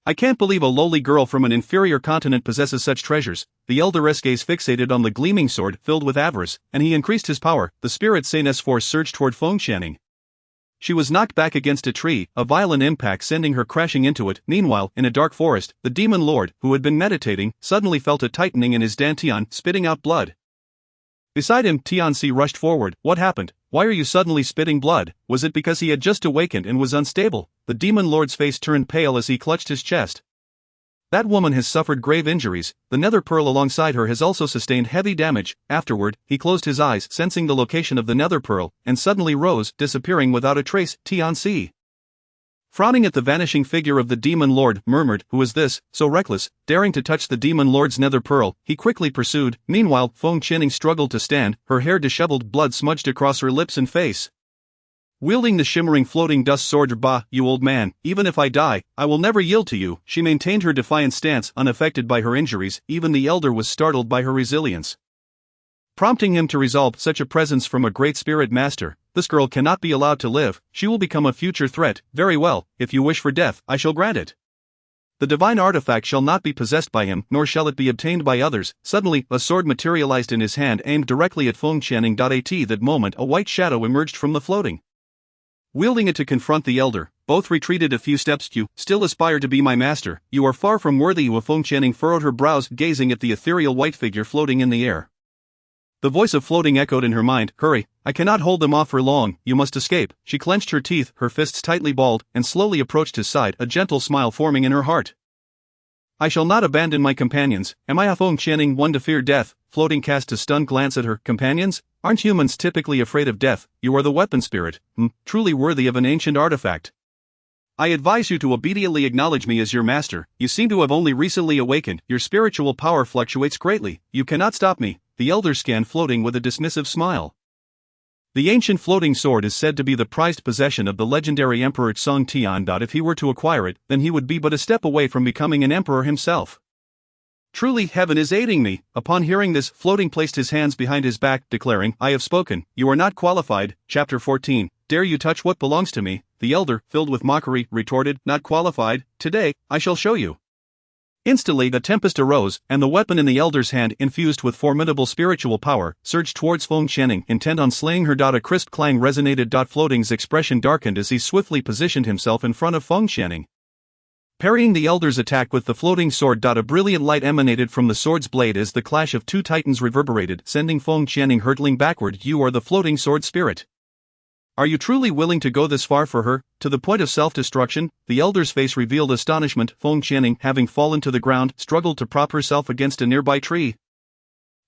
I can't believe a lowly girl from an inferior continent possesses such treasures. The elder's gaze fixated on the gleaming sword filled with avarice, and he increased his power. The spirit Sane's force surged toward Feng Channing. She was knocked back against a tree, a violent impact sending her crashing into it. Meanwhile, in a dark forest, the demon lord, who had been meditating, suddenly felt a tightening in his dantian, spitting out blood. Beside him, Tianxi rushed forward. What happened? Why are you suddenly spitting blood? Was it because he had just awakened and was unstable? The demon lord's face turned pale as he clutched his chest. That woman has suffered grave injuries. The nether pearl alongside her has also sustained heavy damage. Afterward, he closed his eyes, sensing the location of the nether pearl, and suddenly rose, disappearing without a trace. Tianxi, frowning at the vanishing figure of the demon lord, murmured, "Who is this, so reckless, daring to touch the demon lord's nether pearl?" He quickly pursued. Meanwhile, Feng Channing struggled to stand, her hair disheveled, blood smudged across her lips and face. Wielding the shimmering floating dust sword, "Bah, you old man, even if I die, I will never yield to you." She maintained her defiant stance, unaffected by her injuries. Even the elder was startled by her resilience, prompting him to resolve such a presence from a great spirit master. This girl cannot be allowed to live. She will become a future threat. Very well, if you wish for death, I shall grant it. The divine artifact shall not be possessed by him, nor shall it be obtained by others. Suddenly, a sword materialized in his hand, aimed directly at Feng Channing. At that moment, a white shadow emerged from the floating. Wielding it to confront the elder, both retreated a few steps. "You still aspire to be my master? You are far from worthy." Feng Channing furrowed her brows, gazing at the ethereal white figure floating in the air. The voice of floating echoed in her mind, "Hurry, I cannot hold them off for long, you must escape." She clenched her teeth, her fists tightly balled, and slowly approached his side, a gentle smile forming in her heart. "I shall not abandon my companions. Am I a Feng Channing, one to fear death?" Floating cast a stunned glance at her. "Companions? Aren't humans typically afraid of death? You are the weapon spirit, truly worthy of an ancient artifact. I advise you to obediently acknowledge me as your master. You seem to have only recently awakened, your spiritual power fluctuates greatly. You cannot stop me." The elder scanned floating with a dismissive smile. The ancient floating sword is said to be the prized possession of the legendary Emperor Song Tian. If he were to acquire it, then he would be but a step away from becoming an emperor himself. "Truly, heaven is aiding me." Upon hearing this, Floating placed his hands behind his back, declaring, "I have spoken. You are not qualified." Chapter 14. "Dare you touch what belongs to me?" The elder, filled with mockery, retorted, "Not qualified? Today, I shall show you." Instantly, a tempest arose, and the weapon in the elder's hand, infused with formidable spiritual power, surged towards Feng Channing, intent on slaying her. A crisp clang resonated. Floating's expression darkened as he swiftly positioned himself in front of Feng Channing, parrying the elder's attack with the floating sword. A brilliant light emanated from the sword's blade as the clash of two titans reverberated, sending Feng Channing hurtling backward. "You are the floating sword spirit. Are you truly willing to go this far for her, to the point of self-destruction?" The elder's face revealed astonishment. Feng Channing, having fallen to the ground, struggled to prop herself against a nearby tree,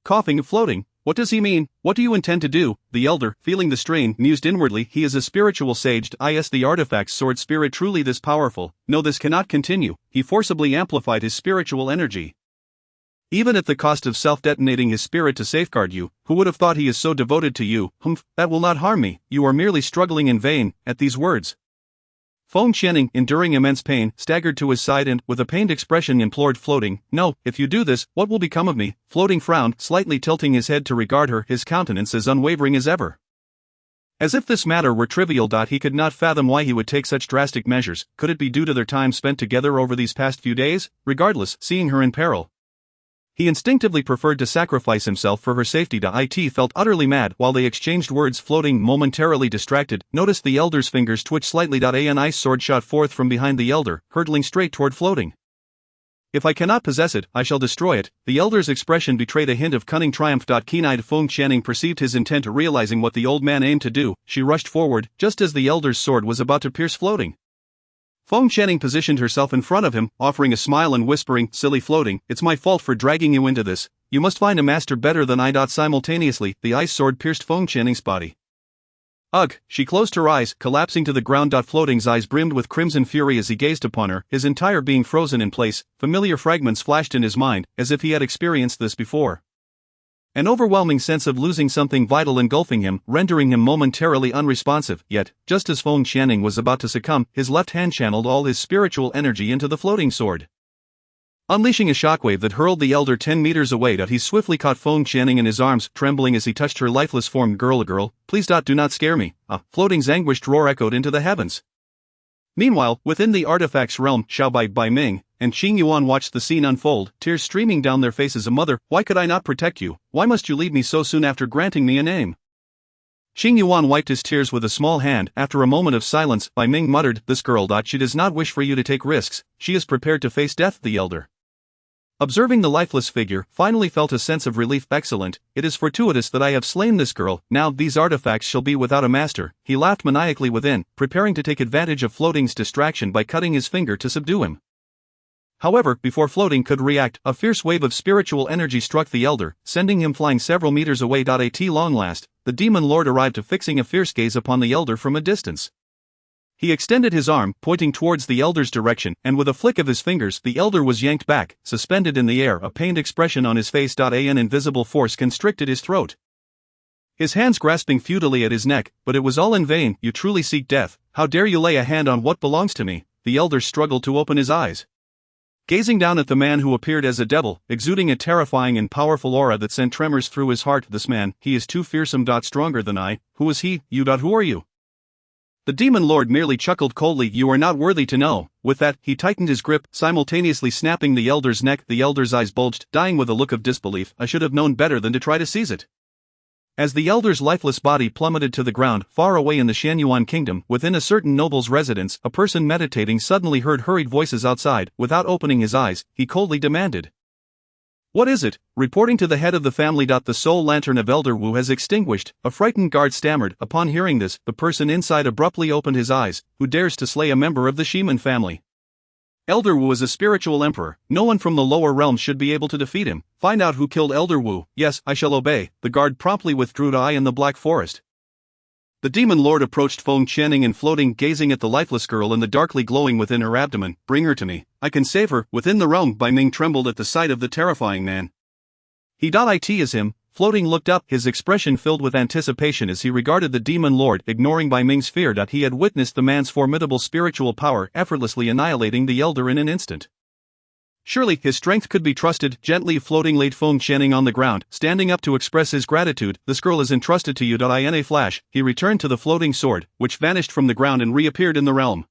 coughing and floating. "What does he mean? What do you intend to do?" The elder, feeling the strain, mused inwardly. "He is a spiritual sage. Is the artifact's sword spirit truly this powerful? No, this cannot continue." He forcibly amplified his spiritual energy, even at the cost of self-detonating his spirit to safeguard you. "Who would have thought he is so devoted to you?" "That will not harm me. You are merely struggling in vain." At these words, Feng Channing, enduring immense pain, staggered to his side and, with a pained expression, implored Floating, "No, if you do this, what will become of me?" Floating frowned, slightly tilting his head to regard her, his countenance as unwavering as ever. As if this matter were trivial. He could not fathom why he would take such drastic measures. Could it be due to their time spent together over these past few days? Regardless, seeing her in peril, he instinctively preferred to sacrifice himself for her safety. It felt utterly mad. While they exchanged words, Floating, momentarily distracted, noticed the elder's fingers twitch slightly. An ice sword shot forth from behind the elder, hurtling straight toward Floating. "If I cannot possess it, I shall destroy it." The elder's expression betrayed a hint of cunning triumph. Keen-eyed Feng Channing perceived his intent. Realizing what the old man aimed to do, she rushed forward, just as the elder's sword was about to pierce Floating. Feng Channing positioned herself in front of him, offering a smile and whispering, "Silly Floating, it's my fault for dragging you into this. You must find a master better than I." Simultaneously, the ice sword pierced Feng Channing's body. Ugh! She closed her eyes, collapsing to the ground. Floating's eyes brimmed with crimson fury as he gazed upon her, his entire being frozen in place. Familiar fragments flashed in his mind, as if he had experienced this before. An overwhelming sense of losing something vital engulfing him, rendering him momentarily unresponsive. Yet, just as Feng Channing was about to succumb, his left hand channeled all his spiritual energy into the floating sword, unleashing a shockwave that hurled the elder 10 meters away. He swiftly caught Feng Channing in his arms, trembling as he touched her lifeless form. Girl, please do not scare me." Floating's anguished roar echoed into the heavens. Meanwhile, within the artifact's realm, Xiaobai Bai Ming and Qing Yuan watched the scene unfold, tears streaming down their faces. Mother, why could I not protect you? Why must you leave me so soon after granting me a name? Qing Yuan wiped his tears with a small hand. After a moment of silence, Bai Ming muttered, this girl. She does not wish for you to take risks, she is prepared to face death. The elder, observing the lifeless figure, finally felt a sense of relief. Excellent, it is fortuitous that I have slain this girl, now these artifacts shall be without a master. He laughed maniacally within, preparing to take advantage of Floating's distraction by cutting his finger to subdue him. However, before Floating could react, a fierce wave of spiritual energy struck the elder, sending him flying several meters away. At long last, the demon lord arrived, fixing a fierce gaze upon the elder from a distance. He extended his arm, pointing towards the elder's direction, and with a flick of his fingers, the elder was yanked back, suspended in the air, a pained expression on his face. An invisible force constricted his throat, his hands grasping futilely at his neck, but it was all in vain. You truly seek death? How dare you lay a hand on what belongs to me? The elder struggled to open his eyes, gazing down at the man who appeared as a devil, exuding a terrifying and powerful aura that sent tremors through his heart. This man, he is too fearsome. Stronger than I. Who is he? You. Who are you? The demon lord merely chuckled coldly. You are not worthy to know. With that, he tightened his grip, simultaneously snapping the elder's neck. The elder's eyes bulged, dying with a look of disbelief. I should have known better than to try to seize it. As the elder's lifeless body plummeted to the ground, far away in the Shenyuan kingdom, within a certain noble's residence, a person meditating suddenly heard hurried voices outside. Without opening his eyes, he coldly demanded, what is it? Reporting to the head of the family. The soul lantern of Elder Wu has extinguished, a frightened guard stammered. Upon hearing this, the person inside abruptly opened his eyes. Who dares to slay a member of the Shiman family? Elder Wu is a spiritual emperor, no one from the lower realms should be able to defeat him. Find out who killed Elder Wu. Yes, I shall obey. The guard promptly withdrew to eye in the black forest. The demon lord approached Feng Qianing and Floating, gazing at the lifeless girl in the darkly glowing within her abdomen. Bring her to me. I can save her. Within the realm, Bai Ming trembled at the sight of the terrifying man. It is him. Floating looked up, his expression filled with anticipation as he regarded the demon lord, ignoring Bai Ming's fear. He had witnessed the man's formidable spiritual power effortlessly annihilating the elder in an instant. Surely his strength could be trusted. Gently Floating laid Feng Qianing on the ground, standing up to express his gratitude. This girl is entrusted to you. In a flash, he returned to the floating sword, which vanished from the ground and reappeared in the realm.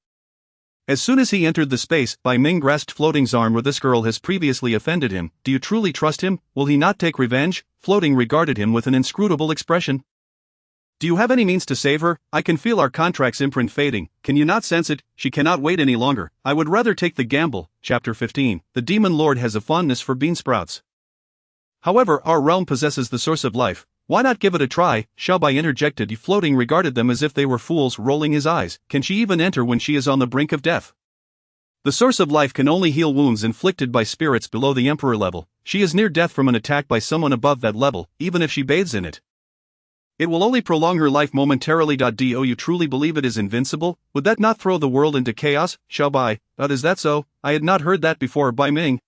As soon as he entered the space, Bai Ming grasped Floating's arm. This girl has previously offended him. Do you truly trust him? Will he not take revenge? Floating regarded him with an inscrutable expression. Do you have any means to save her? I can feel our contract's imprint fading. Can you not sense it? She cannot wait any longer. I would rather take the gamble. Chapter 15. The demon lord has a fondness for bean sprouts. However, our realm possesses the source of life. Why not give it a try? Xiaobai interjected. Floating regarded them as if they were fools, rolling his eyes. Can she even enter when she is on the brink of death? The source of life can only heal wounds inflicted by spirits below the emperor level. She is near death from an attack by someone above that level, even if she bathes in it. It will only prolong her life momentarily. Do you truly believe it is invincible? Would that not throw the world into chaos? Xiaobai, is that so? I had not heard that before. Bai Ming,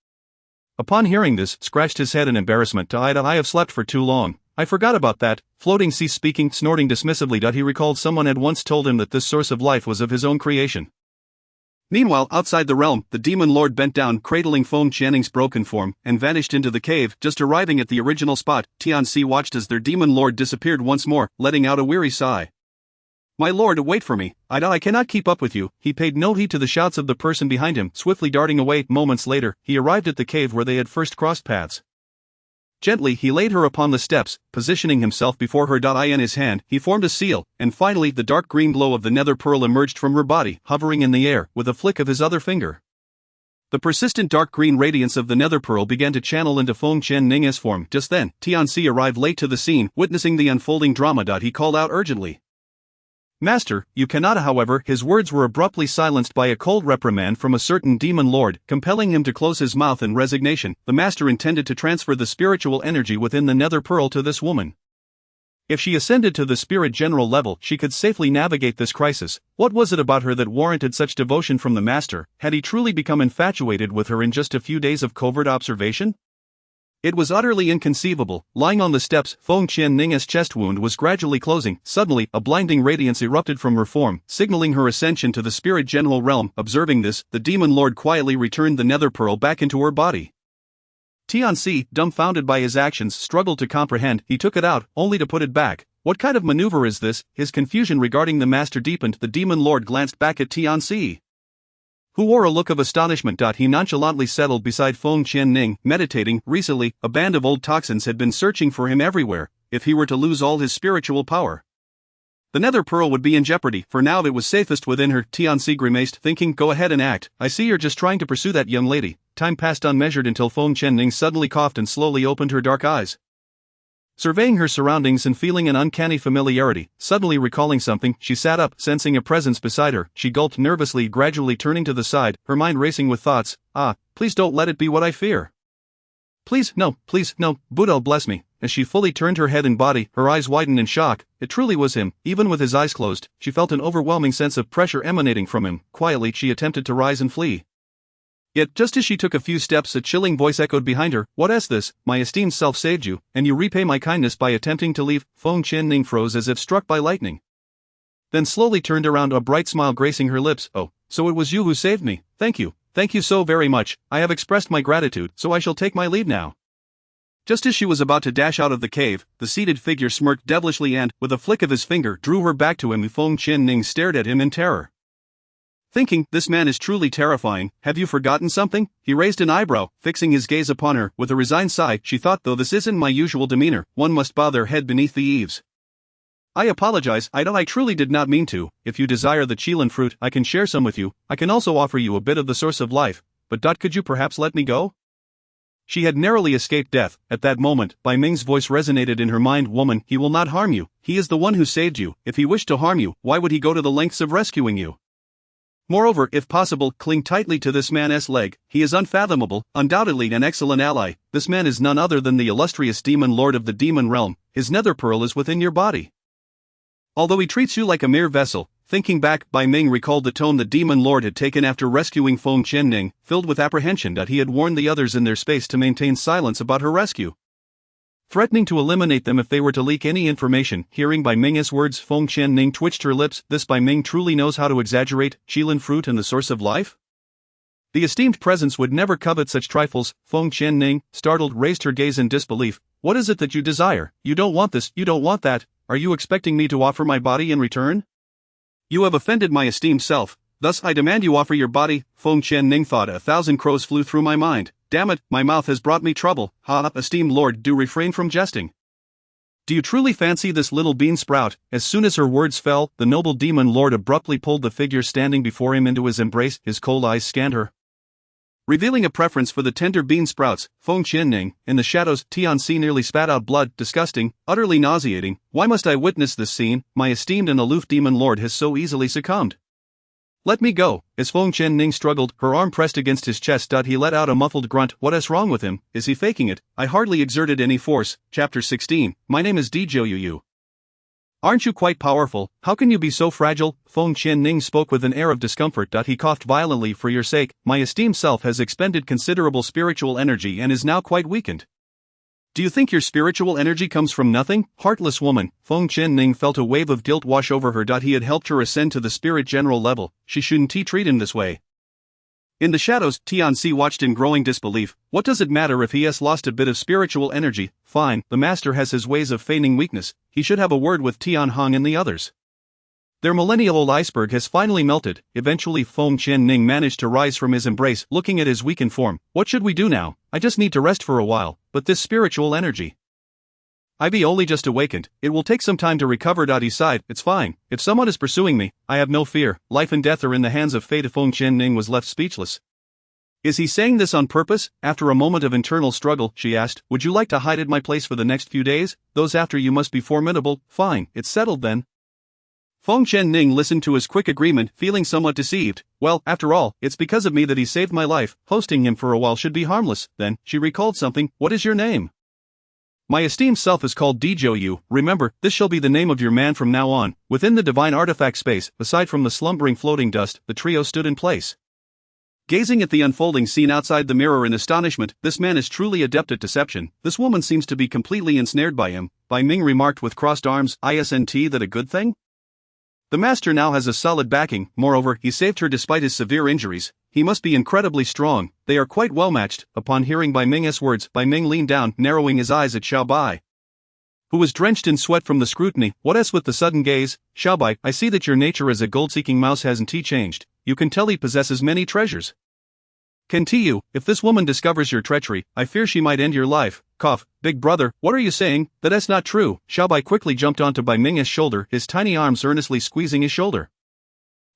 upon hearing this, scratched his head in embarrassment. I have slept for too long. I forgot about that. Floating ceased speaking, snorting dismissively. He recalled someone had once told him that this source of life was of his own creation. Meanwhile, outside the realm, the demon lord bent down, cradling Feng Qianing's broken form, and vanished into the cave. Just arriving at the original spot, Tianxi watched as their demon lord disappeared once more, letting out a weary sigh. My lord, wait for me. I cannot keep up with you. He paid no heed to the shouts of the person behind him, swiftly darting away. Moments later, he arrived at the cave where they had first crossed paths. Gently, he laid her upon the steps, positioning himself before her. In his hand, he formed a seal, and finally the dark green glow of the nether pearl emerged from her body, hovering in the air, with a flick of his other finger. The persistent dark green radiance of the nether pearl began to channel into Feng Qianing's form. Just then, Tianxi arrived late to the scene, witnessing the unfolding drama. He called out urgently, Master, you cannot. However, his words were abruptly silenced by a cold reprimand from a certain demon lord, compelling him to close his mouth in resignation. The master intended to transfer the spiritual energy within the nether pearl to this woman. If she ascended to the spirit general level, she could safely navigate this crisis. What was it about her that warranted such devotion from the master? Had he truly become infatuated with her in just a few days of covert observation? It was utterly inconceivable. Lying on the steps, Feng Qianing's chest wound was gradually closing. Suddenly, a blinding radiance erupted from her form, signaling her ascension to the spirit general realm. Observing this, the demon lord quietly returned the nether pearl back into her body. Tianxi, dumbfounded by his actions, struggled to comprehend. He took it out, only to put it back. What kind of maneuver is this? His confusion regarding the master deepened. The demon lord glanced back at Tianxi. who wore a look of astonishment. He nonchalantly settled beside Feng Qianning, meditating. Recently, a band of old toxins had been searching for him everywhere. If he were to lose all his spiritual power, the nether pearl would be in jeopardy. For now it was safest within her. Tianxi grimaced, thinking, go ahead and act. I see you're just trying to pursue that young lady. Time passed unmeasured until Feng Qianning suddenly coughed and slowly opened her dark eyes. Surveying her surroundings and feeling an uncanny familiarity, suddenly recalling something, she sat up, sensing a presence beside her. She gulped nervously, gradually turning to the side, her mind racing with thoughts. Please don't let it be what I fear. Please no, Buddha bless me. As she fully turned her head and body, her eyes widened in shock. It truly was him. Even with his eyes closed, she felt an overwhelming sense of pressure emanating from him. Quietly, she attempted to rise and flee. Yet, just as she took a few steps, a chilling voice echoed behind her. What is this? My esteemed self saved you, and you repay my kindness by attempting to leave. Feng Qianning froze as if struck by lightning. Then slowly turned around, a bright smile gracing her lips. Oh, so it was you who saved me. Thank you. Thank you so very much. I have expressed my gratitude, so I shall take my leave now. Just as she was about to dash out of the cave, the seated figure smirked devilishly and, with a flick of his finger, drew her back to him. Feng Qianning stared at him in terror. Thinking, this man is truly terrifying. Have you forgotten something? He raised an eyebrow, fixing his gaze upon her. With a resigned sigh, she thought, though this isn't my usual demeanor, one must bow their head beneath the eaves. I apologize, I truly did not mean to. If you desire the Qilin fruit, I can share some with you. I can also offer you a bit of the source of life. But could you perhaps let me go? She had narrowly escaped death. At that moment, Bai Ming's voice resonated in her mind. Woman, he will not harm you. He is the one who saved you. If he wished to harm you, why would he go to the lengths of rescuing you? Moreover, if possible, cling tightly to this man's leg. He is unfathomable, undoubtedly an excellent ally. This man is none other than the illustrious demon lord of the demon realm. His nether pearl is within your body. Although he treats you like a mere vessel. Thinking back, Bai Ming recalled the tone the demon lord had taken after rescuing Feng Qianning, filled with apprehension that he had warned the others in their space to maintain silence about her rescue, threatening to eliminate them if they were to leak any information. Hearing Bai Ming's words, Feng Qianning twitched her lips. This Bai Ming truly knows how to exaggerate. Qilin fruit and the source of life? The esteemed presence would never covet such trifles. Feng Qianning, startled, raised her gaze in disbelief. What is it that you desire? You don't want this, you don't want that. Are you expecting me to offer my body in return? You have offended my esteemed self, thus I demand you offer your body. Feng Qianning thought. 1,000 crows flew through my mind. Damn it, my mouth has brought me trouble. Esteemed lord, do refrain from jesting. Do you truly fancy this little bean sprout? As soon as her words fell, the noble demon lord abruptly pulled the figure standing before him into his embrace. His cold eyes scanned her, revealing a preference for the tender bean sprouts. Feng Qianning, in the shadows, Tianxi nearly spat out blood. Disgusting, utterly nauseating. Why must I witness this scene? My esteemed and aloof demon lord has so easily succumbed. Let me go. As Feng Qianning struggled, her arm pressed against his chest. He let out a muffled grunt. What is wrong with him? Is he faking it? I hardly exerted any force. Chapter 16. My name is Dizhou. Aren't you quite powerful? How can you be so fragile? Feng Qianning spoke with an air of discomfort. He coughed violently. For your sake, my esteemed self has expended considerable spiritual energy and is now quite weakened. Do you think your spiritual energy comes from nothing? Heartless woman. Feng Qianning felt a wave of guilt wash over her. He had helped her ascend to the spirit general level. She shouldn't treat him this way. In the shadows, Tianxi watched in growing disbelief. What does it matter if he has lost a bit of spiritual energy? Fine, the master has his ways of feigning weakness. He should have a word with Tianhong and the others. Their millennial-old iceberg has finally melted. Eventually Feng Qianning managed to rise from his embrace, looking at his weakened form. What should we do now? I just need to rest for a while, but this spiritual energy, I've only just awakened. It will take some time to recover. He sighed. It's fine. If someone is pursuing me, I have no fear. Life and death are in the hands of fate. Feng Qianning was left speechless. Is he saying this on purpose? After a moment of internal struggle, she asked, would you like to hide at my place for the next few days? Those after you must be formidable. Fine, it's settled then. Feng Qianning listened to his quick agreement, feeling somewhat deceived. Well, after all, it's because of me that he saved my life. Hosting him for a while should be harmless. Then, she recalled something. What is your name? My esteemed self is called Dizhou. Remember, this shall be the name of your man from now on. Within the divine artifact space, aside from the slumbering floating dust, the trio stood in place, gazing at the unfolding scene outside the mirror in astonishment. This man is truly adept at deception. This woman seems to be completely ensnared by him. Bai Ming remarked with crossed arms. Isn't that a good thing? The master now has a solid backing. Moreover, he saved her despite his severe injuries. He must be incredibly strong. They are quite well matched. Upon hearing Bai Ming's words, Bai Ming leaned down, narrowing his eyes at Xiao Bai, who was drenched in sweat from the scrutiny. What else with the sudden gaze? Xiaobai, I see that your nature as a gold-seeking mouse hasn't changed. You can tell he possesses many treasures. Can you, if this woman discovers your treachery, I fear she might end your life. Cough, big brother, what are you saying? That's not true. Xiaobai quickly jumped onto Bai Ming's shoulder, his tiny arms earnestly squeezing his shoulder.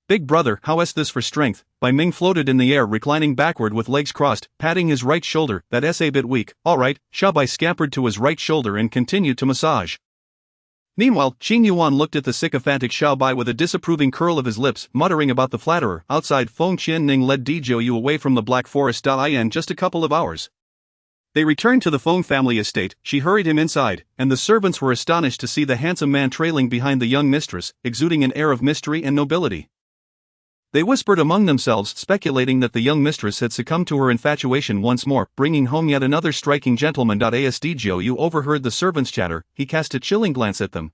Big brother, how is this for strength? Bai Ming floated in the air, reclining backward with legs crossed, patting his right shoulder. That's a bit weak. Alright, Xiaobai scampered to his right shoulder and continued to massage. Meanwhile, Qing Yuan looked at the sycophantic Xiaobai with a disapproving curl of his lips, muttering about the flatterer. Outside, Feng Qianning led Dizhou away from the Black Forest. In just a couple of hours, they returned to the Feng family estate. She hurried him inside, and the servants were astonished to see the handsome man trailing behind the young mistress, exuding an air of mystery and nobility. They whispered among themselves, speculating that the young mistress had succumbed to her infatuation once more, bringing home yet another striking gentleman. As Dizhou overheard the servants' chatter, he cast a chilling glance at them,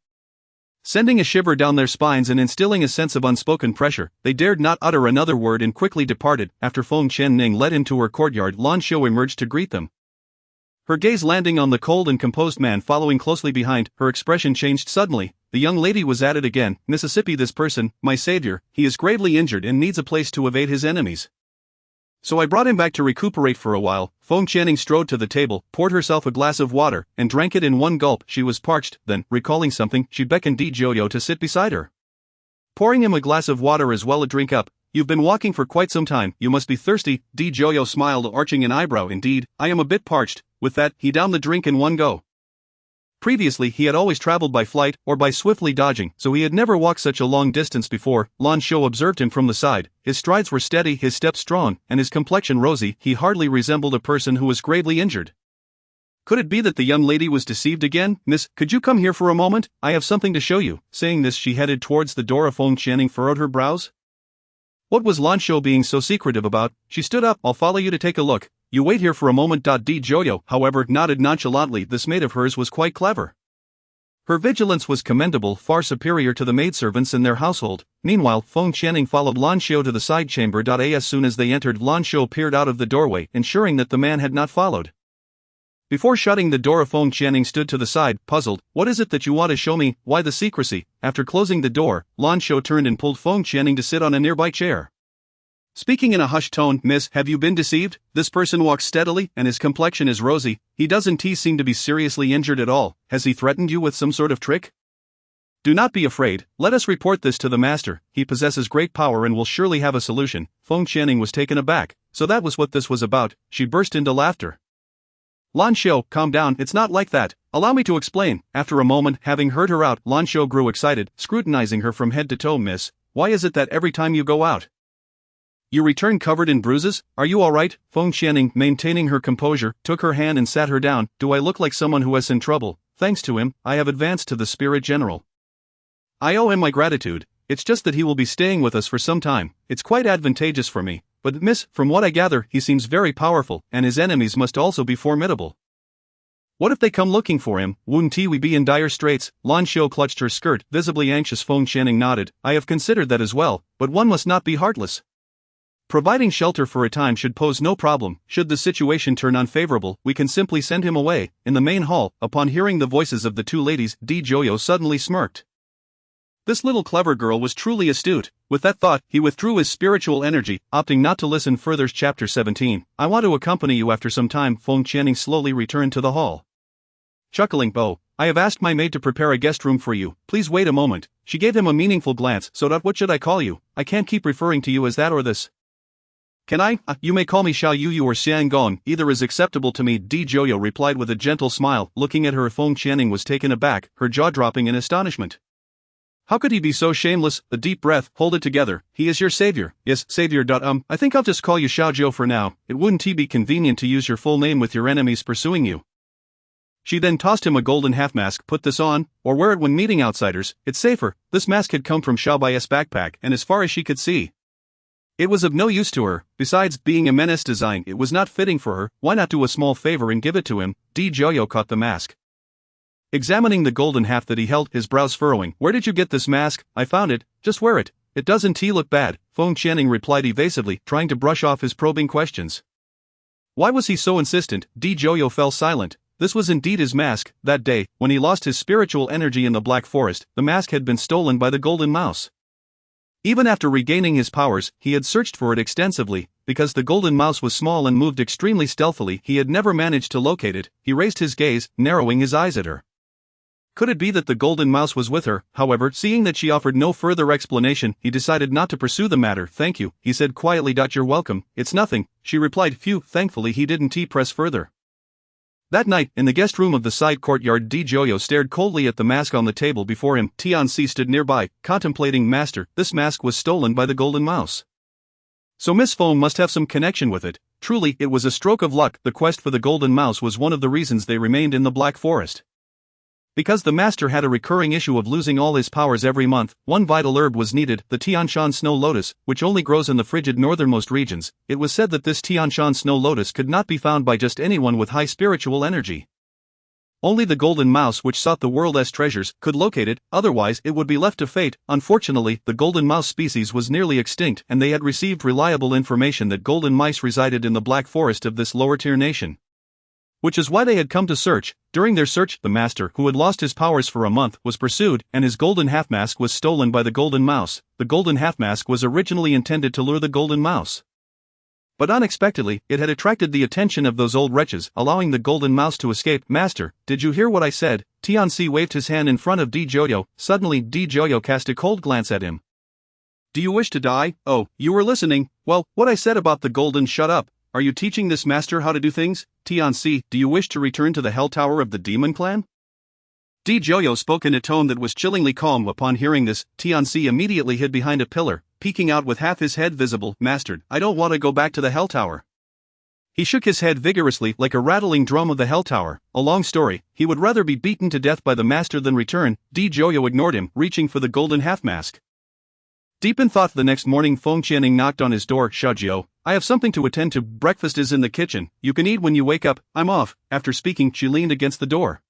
sending a shiver down their spines and instilling a sense of unspoken pressure. They dared not utter another word and quickly departed. After Feng Qianning led him to her courtyard, Lan Xiu emerged to greet them. Her gaze landing on the cold and composed man following closely behind, her expression changed suddenly. The young lady was at it again. Mississippi, this person, my savior, he is gravely injured and needs a place to evade his enemies. So I brought him back to recuperate for a while. Feng Qianning strode to the table, poured herself a glass of water, and drank it in one gulp. She was parched. Then, recalling something, she beckoned Dizhou to sit beside her, pouring him a glass of water as well. A drink up. You've been walking for quite some time, you must be thirsty. Dizhou smiled, arching an eyebrow. Indeed, I am a bit parched. With that, he downed the drink in one go. Previously, he had always traveled by flight or by swiftly dodging, so he had never walked such a long distance before. Lan Xiu observed him from the side. His strides were steady, his steps strong, and his complexion rosy. He hardly resembled a person who was gravely injured. Could it be that the young lady was deceived again? Miss, could you come here for a moment? I have something to show you. Saying this, she headed towards the door. Feng Qianning furrowed her brows. What was Lan Xiu being so secretive about? She stood up. I'll follow you to take a look. You wait here for a moment. Dizhou, however, nodded nonchalantly. This maid of hers was quite clever. Her vigilance was commendable, far superior to the maidservants in their household. Meanwhile, Feng Qianning followed Lan Xiu to the side chamber. As soon as they entered, Lan Xiu peered out of the doorway, ensuring that the man had not followed. Before shutting the door, Feng Qianning stood to the side, puzzled. What is it that you want to show me? Why the secrecy? After closing the door, Lan Xiu turned and pulled Feng Qianning to sit on a nearby chair. Speaking in a hushed tone, Miss, have you been deceived? This person walks steadily, and his complexion is rosy. He doesn't seem to be seriously injured at all. Has he threatened you with some sort of trick? Do not be afraid. Let us report this to the master. He possesses great power and will surely have a solution. Feng Qianning was taken aback. So that was what this was about. She burst into laughter. Lan Xiu, calm down. It's not like that. Allow me to explain. After a moment, having heard her out, Lan Xiu grew excited, scrutinizing her from head to toe. Miss, why is it that every time you go out, you return covered in bruises? Are you alright? Feng Qianning, maintaining her composure, took her hand and sat her down. Do I look like someone who is in trouble? Thanks to him, I have advanced to the Spirit General. I owe him my gratitude. It's just that he will be staying with us for some time. It's quite advantageous for me. But miss, from what I gather, he seems very powerful, and his enemies must also be formidable. What if they come looking for him? Wouldn't we be in dire straits? Lan Xiu clutched her skirt, visibly anxious. Feng Qianning nodded. I have considered that as well, but one must not be heartless. Providing shelter for a time should pose no problem. Should the situation turn unfavorable, we can simply send him away. In the main hall, upon hearing the voices of the two ladies, Dizhou suddenly smirked. This little clever girl was truly astute. With that thought, he withdrew his spiritual energy, opting not to listen further. Chapter 17. I want to accompany you. After some time, Feng Qianning slowly returned to the hall. Chuckling, I have asked my maid to prepare a guest room for you. Please wait a moment. She gave him a meaningful glance. So what should I call you? I can't keep referring to you as that or this. Can I? You may call me Xiao Yu or Xiang Gong, either is acceptable to me. Dizhou replied with a gentle smile. Looking at her, Feng Qianning was taken aback, her jaw dropping in astonishment. How could he be so shameless? A deep breath. Hold it together. He is your savior. Yes, savior. I think I'll just call you Xiao Zhou for now. It wouldn't be convenient to use your full name with your enemies pursuing you. She then tossed him a golden half mask. Put this on, or wear it when meeting outsiders. It's safer. This mask had come from Xiaobai's backpack, and as far as she could see, it was of no use to her. Besides, being a menace design, it was not fitting for her. Why not do a small favor and give it to him? Dizhou caught the mask, examining the golden half that he held, his brows furrowing. Where did you get this mask? I found it. Just wear it. It doesn't look bad. Feng Qianning replied evasively, trying to brush off his probing questions. Why was he so insistent? Dizhou fell silent. this was indeed his mask. That day, when he lost his spiritual energy in the Black Forest, the mask had been stolen by the Golden Mouse. Even after regaining his powers, he had searched for it extensively. Because the Golden Mouse was small and moved extremely stealthily, he had never managed to locate it. He raised his gaze, narrowing his eyes at her. Could it be that the Golden Mouse was with her? However, seeing that she offered no further explanation, he decided not to pursue the matter. "Thank you," he said quietly. "You're welcome, it's nothing," she replied. Phew, thankfully he didn't press further. That night, in the guest room of the side courtyard, Joyo stared coldly at the mask on the table before him. Tianxi stood nearby, contemplating. "Master, this mask was stolen by the Golden Mouse. So Miss Feng must have some connection with it." Truly, it was a stroke of luck. The quest for the Golden Mouse was one of the reasons they remained in the Black Forest. Because the master had a recurring issue of losing all his powers every month, one vital herb was needed, the Tianshan snow lotus, which only grows in the frigid northernmost regions. It was said that this Tianshan snow lotus could not be found by just anyone with high spiritual energy. Only the Golden Mouse, which sought the world's treasures, could locate it, otherwise it would be left to fate. Unfortunately, the Golden Mouse species was nearly extinct, and they had received reliable information that golden mice resided in the Black Forest of this lower-tier nation. Which is why they had come to search. During their search, the master, who had lost his powers for a month, was pursued, and his golden half-mask was stolen by the Golden Mouse. The golden half-mask was originally intended to lure the Golden Mouse. But unexpectedly, it had attracted the attention of those old wretches, allowing the Golden Mouse to escape. "Master, did you hear what I said?" Tianxi waved his hand in front of Joyo. Suddenly, Joyo cast a cold glance at him. "Do you wish to die? Oh, you were listening. Well, what I said about the golden. Shut up. Are you teaching this master how to do things? Tianxi, do you wish to return to the Hell Tower of the Demon Clan?" Joyo spoke in a tone that was chillingly calm. Upon hearing this, Tianxi immediately hid behind a pillar, peeking out with half his head visible. "Master, I don't want to go back to the Hell Tower." He shook his head vigorously like a rattling drum of the Hell Tower. A long story, he would rather be beaten to death by the master than return. Joyo ignored him, reaching for the golden half-mask. Deep in thought, the next morning Feng Qianing knocked on his door. "Shajio, I have something to attend to. Breakfast is in the kitchen. You can eat when you wake up. I'm off." After speaking, she leaned against the door,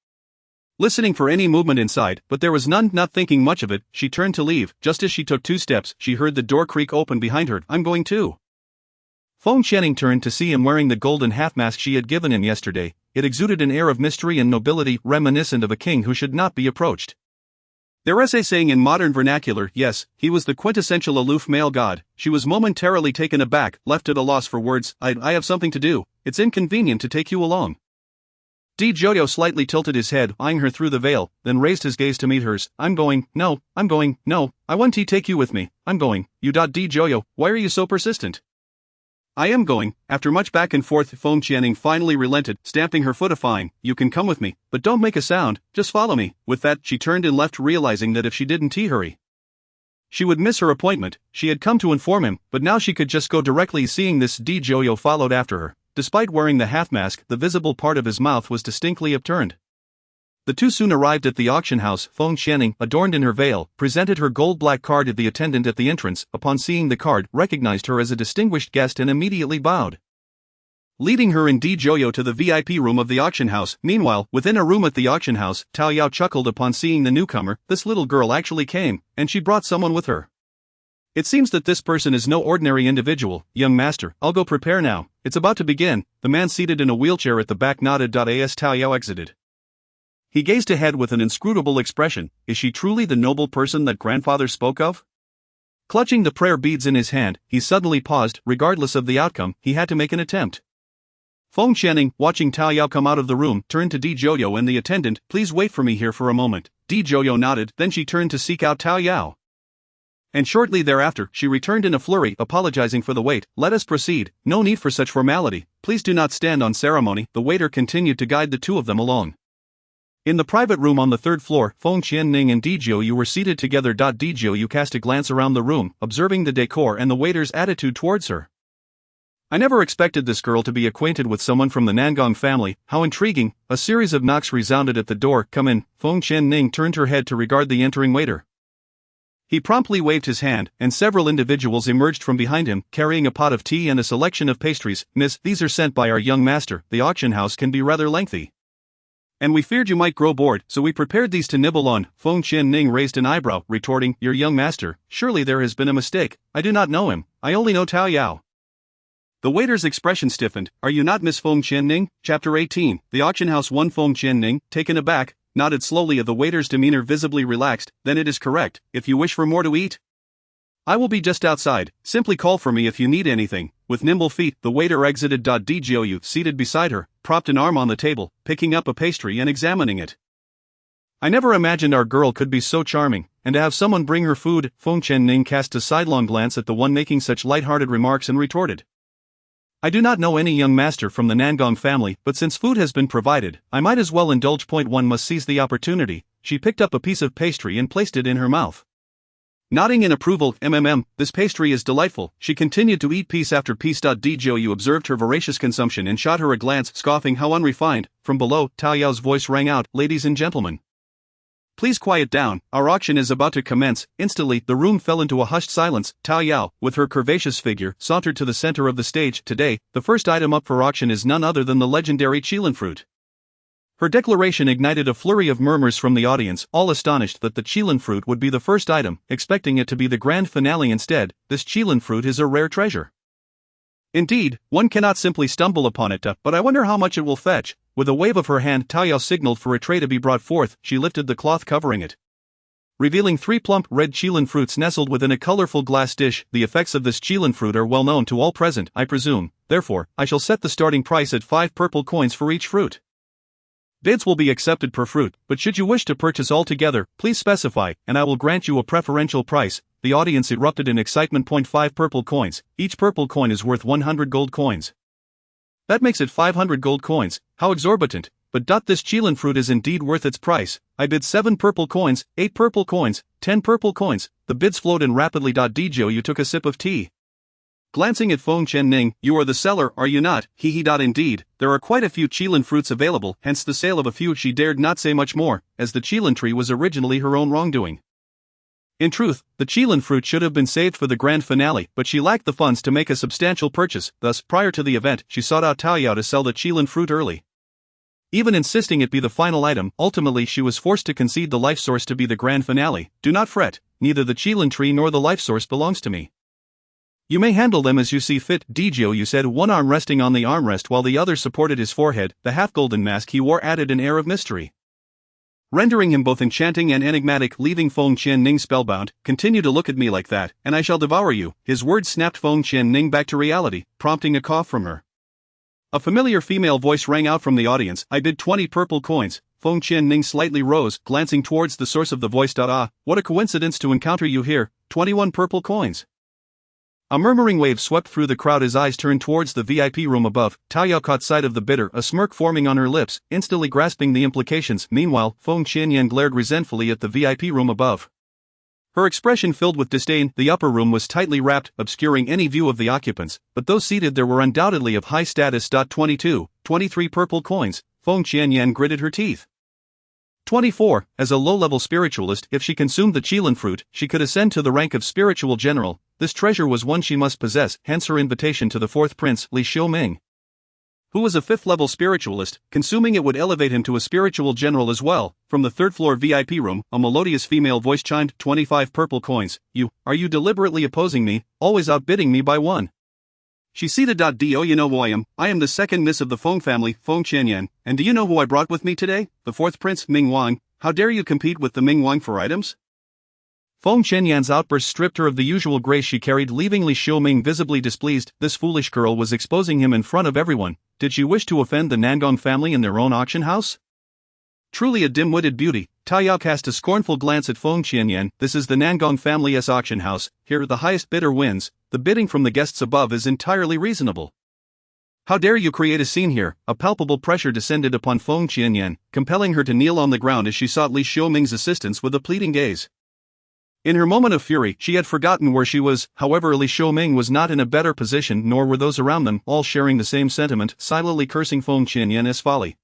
listening for any movement inside, but there was none. Not thinking much of it, she turned to leave. Just as she took 2 steps, she heard the door creak open behind her. "I'm going too." Feng Qianing turned to see him wearing the golden half-mask she had given him yesterday. It exuded an air of mystery and nobility, reminiscent of a king who should not be approached. There is a saying in modern vernacular. Yes, he was the quintessential aloof male god. She was momentarily taken aback, left at a loss for words. I have something to do. It's inconvenient to take you along." Joyo slightly tilted his head, eyeing her through the veil, then raised his gaze to meet hers. "I'm going. No, I'm going. No, I want to take you with me. I'm going. You. Joyo, why are you so persistent?" "I am going." After much back and forth, Feng Qianing finally relented, stamping her foot. "Fine, you can come with me, but don't make a sound, just follow me." With that, she turned and left, realizing that if she didn't hurry, she would miss her appointment. She had come to inform him, but now she could just go directly. Seeing this, Joyo followed after her. Despite wearing the half-mask, the visible part of his mouth was distinctly upturned. The two soon arrived at the auction house. Feng Qianing, adorned in her veil, presented her gold-black card to the attendant at the entrance. Upon seeing the card, recognized her as a distinguished guest and immediately bowed, leading her and Joyo to the VIP room of the auction house. Meanwhile, within a room at the auction house, Tao Yao chuckled upon seeing the newcomer. This little girl actually came, and she brought someone with her. "It seems that this person is no ordinary individual. Young master, I'll go prepare now. It's about to begin." The man seated in a wheelchair at the back nodded. As Tao Yao exited, he gazed ahead with an inscrutable expression. Is she truly the noble person that grandfather spoke of? Clutching the prayer beads in his hand, he suddenly paused. Regardless of the outcome, he had to make an attempt. Feng Qianing, watching Tao Yao come out of the room, turned to Joyo and the attendant. "Please wait for me here for a moment." Joyo nodded, then she turned to seek out Tao Yao. And shortly thereafter, she returned in a flurry, apologizing for the wait. "Let us proceed. No need for such formality. Please do not stand on ceremony." The waiter continued to guide the two of them along. In the private room on the 3rd floor, Feng Qianing and Joyo were seated together. Joyo cast a glance around the room, observing the decor and the waiter's attitude towards her. "I never expected this girl to be acquainted with someone from the Nangong family. How intriguing." A series of knocks resounded at the door. "Come in." Feng Qianing turned her head to regard the entering waiter. He promptly waved his hand, and several individuals emerged from behind him, carrying a pot of tea and a selection of pastries. "Miss, these are sent by our young master. The auction house can be rather lengthy, and we feared you might grow bored, so we prepared these to nibble on." Feng Qianing raised an eyebrow, retorting, "Your young master? Surely there has been a mistake. I do not know him. I only know Tao Yao." The waiter's expression stiffened. Are you not Miss Feng Qianning? Chapter 18. The auction house won. Feng Qianning, taken aback, nodded slowly as the waiter's demeanor visibly relaxed. Then it is correct. If you wish for more to eat, I will be just outside. Simply call for me if you need anything. With nimble feet, the waiter exited. Djou seated beside her, propped an arm on the table, picking up a pastry and examining it. I never imagined our girl could be so charming, and to have someone bring her food. Feng Qianning cast a sidelong glance at the one making such light-hearted remarks and retorted. I do not know any young master from the Nangong family, but since food has been provided, I might as well indulge. One must seize the opportunity. She picked up a piece of pastry and placed it in her mouth. Nodding in approval, this pastry is delightful. She continued to eat piece after piece. Djou observed her voracious consumption and shot her a glance, scoffing how unrefined. From below, Tao Yao's voice rang out, ladies and gentlemen, please quiet down, our auction is about to commence. Instantly, the room fell into a hushed silence. Tao Yao, with her curvaceous figure, sauntered to the center of the stage. Today, the first item up for auction is none other than the legendary Qilin fruit. Her declaration ignited a flurry of murmurs from the audience, all astonished that the Qilin fruit would be the first item, expecting it to be the grand finale instead. This Qilin fruit is a rare treasure. Indeed, one cannot simply stumble upon it, but I wonder how much it will fetch. With a wave of her hand, Tao Yao signaled for a tray to be brought forth. She lifted the cloth covering it, revealing 3 plump red Qilin fruits nestled within a colorful glass dish. The effects of this Qilin fruit are well known to all present, I presume. Therefore, I shall set the starting price at 5 purple coins for each fruit. Bids will be accepted per fruit, but should you wish to purchase all together, please specify, and I will grant you a preferential price. The audience erupted in excitement. 5 purple coins. Each purple coin is worth 100 gold coins. That makes it 500 gold coins. How exorbitant. But this Qilin fruit is indeed worth its price. I bid 7 purple coins, 8 purple coins, 10 purple coins. The bids flowed in rapidly. Djou took a sip of tea. Glancing at Feng Qianning, you are the seller, are you not? Indeed, there are quite a few Qilin fruits available, hence the sale of a few. She dared not say much more, as the Qilin tree was originally her own wrongdoing. In truth, the Qilin fruit should have been saved for the grand finale, but she lacked the funds to make a substantial purchase. Thus, prior to the event, she sought out Tao Yao to sell the Qilin fruit early, even insisting it be the final item. Ultimately, she was forced to concede the life source to be the grand finale. Do not fret, neither the Qilin tree nor the life source belongs to me. You may handle them as you see fit. Djou said, one arm resting on the armrest while the other supported his forehead. The half-golden mask he wore added an air of mystery, rendering him both enchanting and enigmatic. Leaving Feng Qianning spellbound. Continue to look at me like that, and I shall devour you. His words snapped Feng Qianning back to reality, prompting a cough from her. A familiar female voice rang out from the audience. I bid 20 purple coins. Feng Qianning slightly rose, glancing towards the source of the voice. Ah, what a coincidence to encounter you here. 21 purple coins. A murmuring wave swept through the crowd. His eyes turned towards the VIP room above. Tao Yao caught sight of the bidder, a smirk forming on her lips, instantly grasping the implications. Meanwhile, Feng Qianning glared resentfully at the VIP room above, her expression filled with disdain. The upper room was tightly wrapped, obscuring any view of the occupants, but those seated there were undoubtedly of high status. 23 purple coins. Feng Qianning gritted her teeth. 24. As a low-level spiritualist, if she consumed the Qilin fruit, she could ascend to the rank of spiritual general. This treasure was one she must possess, hence her invitation to the 4th prince, Li Xiuming, who was a 5th-level spiritualist. Consuming it would elevate him to a spiritual general as well. From the 3rd-floor VIP room, a melodious female voice chimed, 25 purple coins. Are you deliberately opposing me, always outbidding me by 1? She seated. You know who I am. I am the 2nd miss of the Feng family, Feng Qianyan. And do you know who I brought with me today? The 4th prince, Ming Wang. How dare you compete with the Ming Wang for items? Feng Qianyan's outburst stripped her of the usual grace she carried, leaving Li Xiuming visibly displeased. This foolish girl was exposing him in front of everyone. Did she wish to offend the Nangong family in their own auction house? Truly a dim-witted beauty. Tao Yao cast a scornful glance at Feng Qianyan. This is the Nangong family's auction house. Here the highest bidder wins. The bidding from the guests above is entirely reasonable. How dare you create a scene here? A palpable pressure descended upon Feng Qianyan, compelling her to kneel on the ground as she sought Li Xiuming's assistance with a pleading gaze. In her moment of fury, she had forgotten where she was. However, Li Xiuming was not in a better position, nor were those around them, all sharing the same sentiment, silently cursing Feng Qianyan as folly.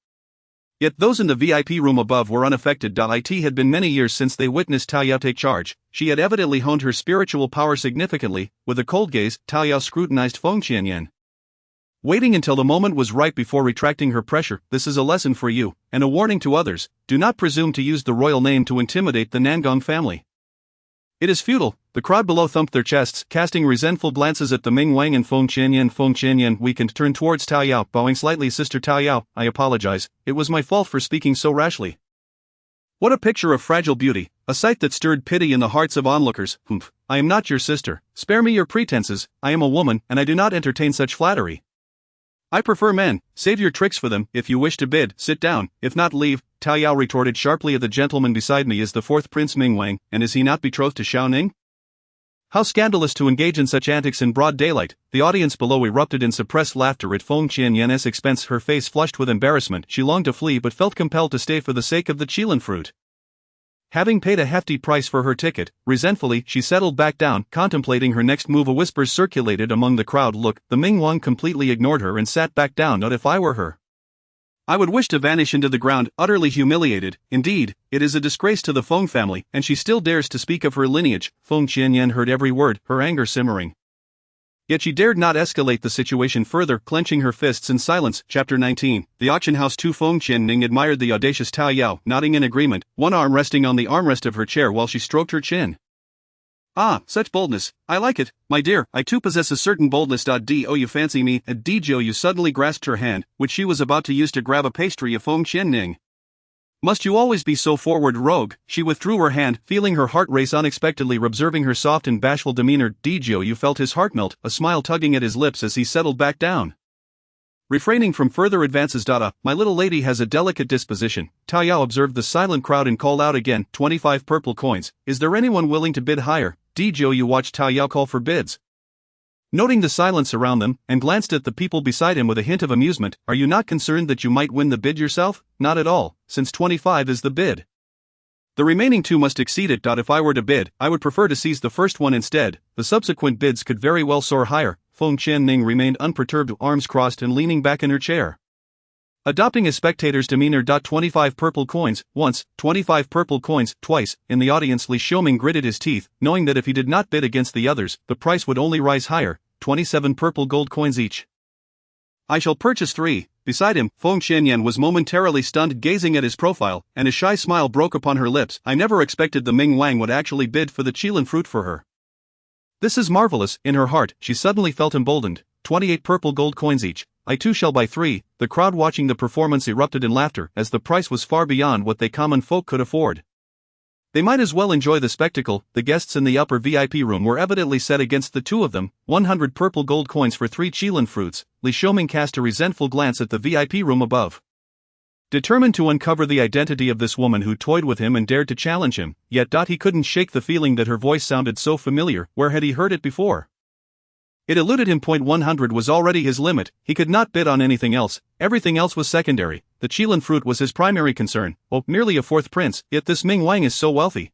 Yet those in the VIP room above were unaffected. It had been many years since they witnessed Tao Yao take charge. She had evidently honed her spiritual power significantly. With a cold gaze, Tao Yao scrutinized Feng Qianyan, waiting until the moment was right before retracting her pressure. This is a lesson for you, and a warning to others. Do not presume to use the royal name to intimidate the Nangong family. It is futile. The crowd below thumped their chests, casting resentful glances at the Ming Wang and Feng Qianyan. Feng Qianyan weakened, turned towards Tao Yao, bowing slightly. Sister Tao Yao, I apologize. It was my fault for speaking so rashly. What a picture of fragile beauty, a sight that stirred pity in the hearts of onlookers. Humph, I am not your sister. Spare me your pretenses. I am a woman, and I do not entertain such flattery. I prefer men. Save your tricks for them. If you wish to bid, sit down. If not, leave. Tao Yao retorted sharply. The gentleman beside me is the fourth Prince Ming Wang, and is he not betrothed to Xiao Ning? How scandalous to engage in such antics in broad daylight. The audience below erupted in suppressed laughter at Feng Qianyan's expense. Her face flushed with embarrassment. She longed to flee but felt compelled to stay for the sake of the qilin fruit. Having paid a hefty price for her ticket, resentfully she settled back down, contemplating her next move. A whisper circulated among the crowd. Look, the Ming Wang completely ignored her and sat back down. Not if I were her. I would wish to vanish into the ground, utterly humiliated. Indeed, it is a disgrace to the Feng family, and she still dares to speak of her lineage. Feng Qianyan heard every word, her anger simmering. Yet she dared not escalate the situation further, clenching her fists in silence. Chapter 19. The auction house. Feng Qianning admired the audacious Tao Yao, nodding in agreement, one arm resting on the armrest of her chair while she stroked her chin. Ah, such boldness. I like it, my dear. I too possess a certain boldness. Do you fancy me? You suddenly grasped her hand, which she was about to use to grab a pastry of Feng Qianning. Must you always be so forward, rogue? She withdrew her hand, feeling her heart race unexpectedly. Observing her soft and bashful demeanor, you felt his heart melt, a smile tugging at his lips as he settled back down. Refraining from further advances. My little lady has a delicate disposition. Tao Yao observed the silent crowd and called out again, 25 purple coins. Is there anyone willing to bid higher? You watched Tao Yao call for bids. Noting the silence around them, and glanced at the people beside him with a hint of amusement. Are you not concerned that you might win the bid yourself? Not at all, since 25 is the bid. The remaining two must exceed it. If I were to bid, I would prefer to seize the first one instead. The subsequent bids could very well soar higher. Feng Qianning remained unperturbed, arms crossed and leaning back in her chair. Adopting a spectator's demeanor. 25 purple coins, once, 25 purple coins, twice. In the audience, Li Xiaoming gritted his teeth, knowing that if he did not bid against the others, the price would only rise higher, 27 purple gold coins each. I shall purchase 3. Beside him, Feng Qianyan was momentarily stunned, gazing at his profile, and a shy smile broke upon her lips. I never expected the Ming Wang would actually bid for the qilin fruit for her. This is marvelous. In her heart, she suddenly felt emboldened. 28 purple gold coins each. I too shall buy 3. The crowd watching the performance erupted in laughter, as the price was far beyond what they common folk could afford. They might as well enjoy the spectacle. The guests in the upper VIP room were evidently set against the two of them. 100 purple gold coins for 3 qilin fruits. Li Xiaoming cast a resentful glance at the VIP room above. Determined to uncover the identity of this woman who toyed with him and dared to challenge him, yet he couldn't shake the feeling that her voice sounded so familiar. Where had he heard it before? It eluded him. 100 was already his limit. He could not bid on anything else. Everything else was secondary. The qilin fruit was his primary concern. Oh, merely a fourth prince, yet this Ming Wang is so wealthy.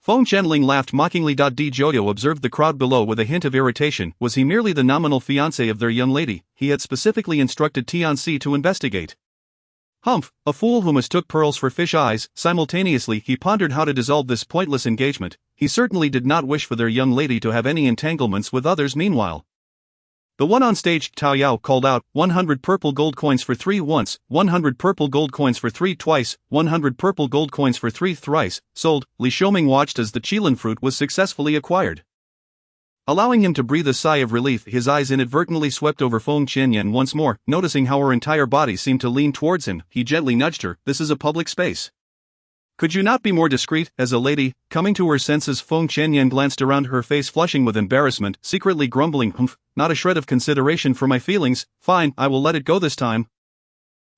Feng Qianling laughed mockingly. Zhou observed the crowd below with a hint of irritation. Was he merely the nominal fiancé of their young lady? He had specifically instructed Tianxi to investigate. Humph, a fool who mistook pearls for fish eyes. Simultaneously, he pondered how to dissolve this pointless engagement. He certainly did not wish for their young lady to have any entanglements with others. Meanwhile, the one on stage, Tao Yao, called out, 100 purple gold coins for 3 once, 100 purple gold coins for 3 twice, 100 purple gold coins for 3 thrice, sold. Li Xiaoming watched as the qilin fruit was successfully acquired. Allowing him to breathe a sigh of relief, his eyes inadvertently swept over Feng Qianyan once more. Noticing how her entire body seemed to lean towards him, he gently nudged her. This is a public space. Could you not be more discreet, as a lady? Coming to her senses, Feng Qianyan glanced around, her face flushing with embarrassment, secretly grumbling, humph, not a shred of consideration for my feelings. Fine, I will let it go this time.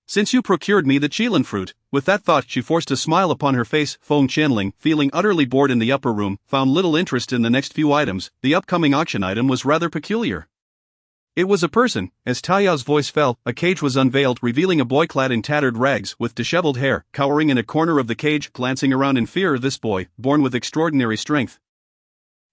Since you procured me the qilin fruit. With that thought, she forced a smile upon her face. Feng Qianling, feeling utterly bored in the upper room, found little interest in the next few items. The upcoming auction item was rather peculiar. It was a person. As Tao Yao's voice fell, a cage was unveiled, revealing a boy clad in tattered rags, with disheveled hair, cowering in a corner of the cage, glancing around in fear. This boy, born with extraordinary strength,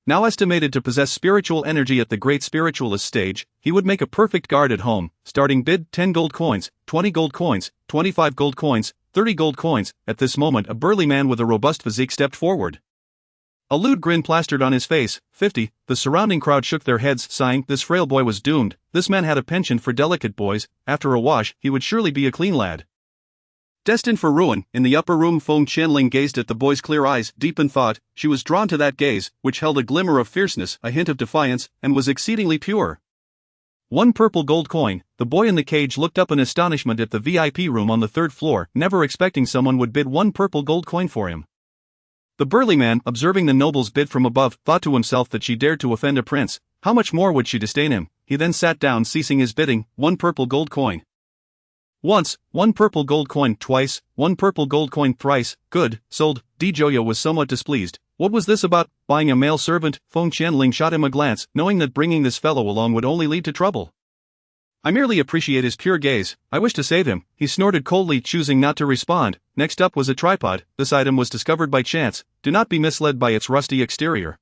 now estimated to possess spiritual energy at the great spiritualist stage, he would make a perfect guard at home. Starting bid, 10 gold coins, 20 gold coins, 25 gold coins, 30 gold coins. At this moment, a burly man with a robust physique stepped forward. A lewd grin plastered on his face. 50. The surrounding crowd shook their heads, sighing. This frail boy was doomed. This man had a penchant for delicate boys. After a wash, he would surely be a clean lad. Destined for ruin, in the upper room Feng Qianling gazed at the boy's clear eyes, deep in thought. She was drawn to that gaze, which held a glimmer of fierceness, a hint of defiance, and was exceedingly pure. 1 purple gold coin. The boy in the cage looked up in astonishment at the VIP room on the 3rd floor, never expecting someone would bid 1 purple gold coin for him. The burly man, observing the noble's bid from above, thought to himself that she dared to offend a prince. How much more would she disdain him? He then sat down, ceasing his bidding. 1 purple gold coin. Once, 1 purple gold coin. Twice, 1 purple gold coin. Thrice, good, sold. Joyo was somewhat displeased. What was this about, buying a male servant? Feng Qianling shot him a glance, knowing that bringing this fellow along would only lead to trouble. I merely appreciate his pure gaze. I wish to save him, he snorted coldly, choosing not to respond. Next up was a tripod. This item was discovered by chance. Do not be misled by its rusty exterior.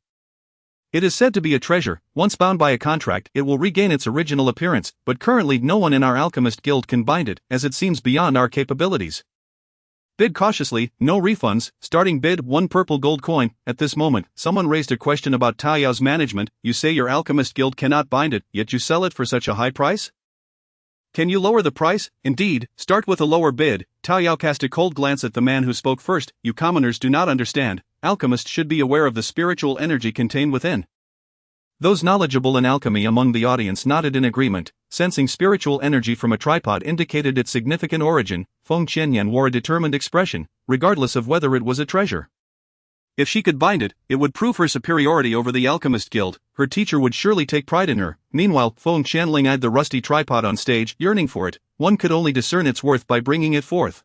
It is said to be a treasure. Once bound by a contract, it will regain its original appearance, but currently no one in our alchemist guild can bind it, as it seems beyond our capabilities. Bid cautiously, no refunds. Starting bid 1 purple gold coin. At this moment, someone raised a question about Taoyao's management. You say your alchemist guild cannot bind it, yet you sell it for such a high price? Can you lower the price? Indeed, start with a lower bid. Taoyao cast a cold glance at the man who spoke first. You commoners do not understand. Alchemists should be aware of the spiritual energy contained within. Those knowledgeable in alchemy among the audience nodded in agreement. Sensing spiritual energy from a tripod indicated its significant origin. Feng Qianyan wore a determined expression, regardless of whether it was a treasure. If she could bind it, it would prove her superiority over the alchemist guild. Her teacher would surely take pride in her. Meanwhile, Feng Qianling eyed the rusty tripod on stage, yearning for it. One could only discern its worth by bringing it forth.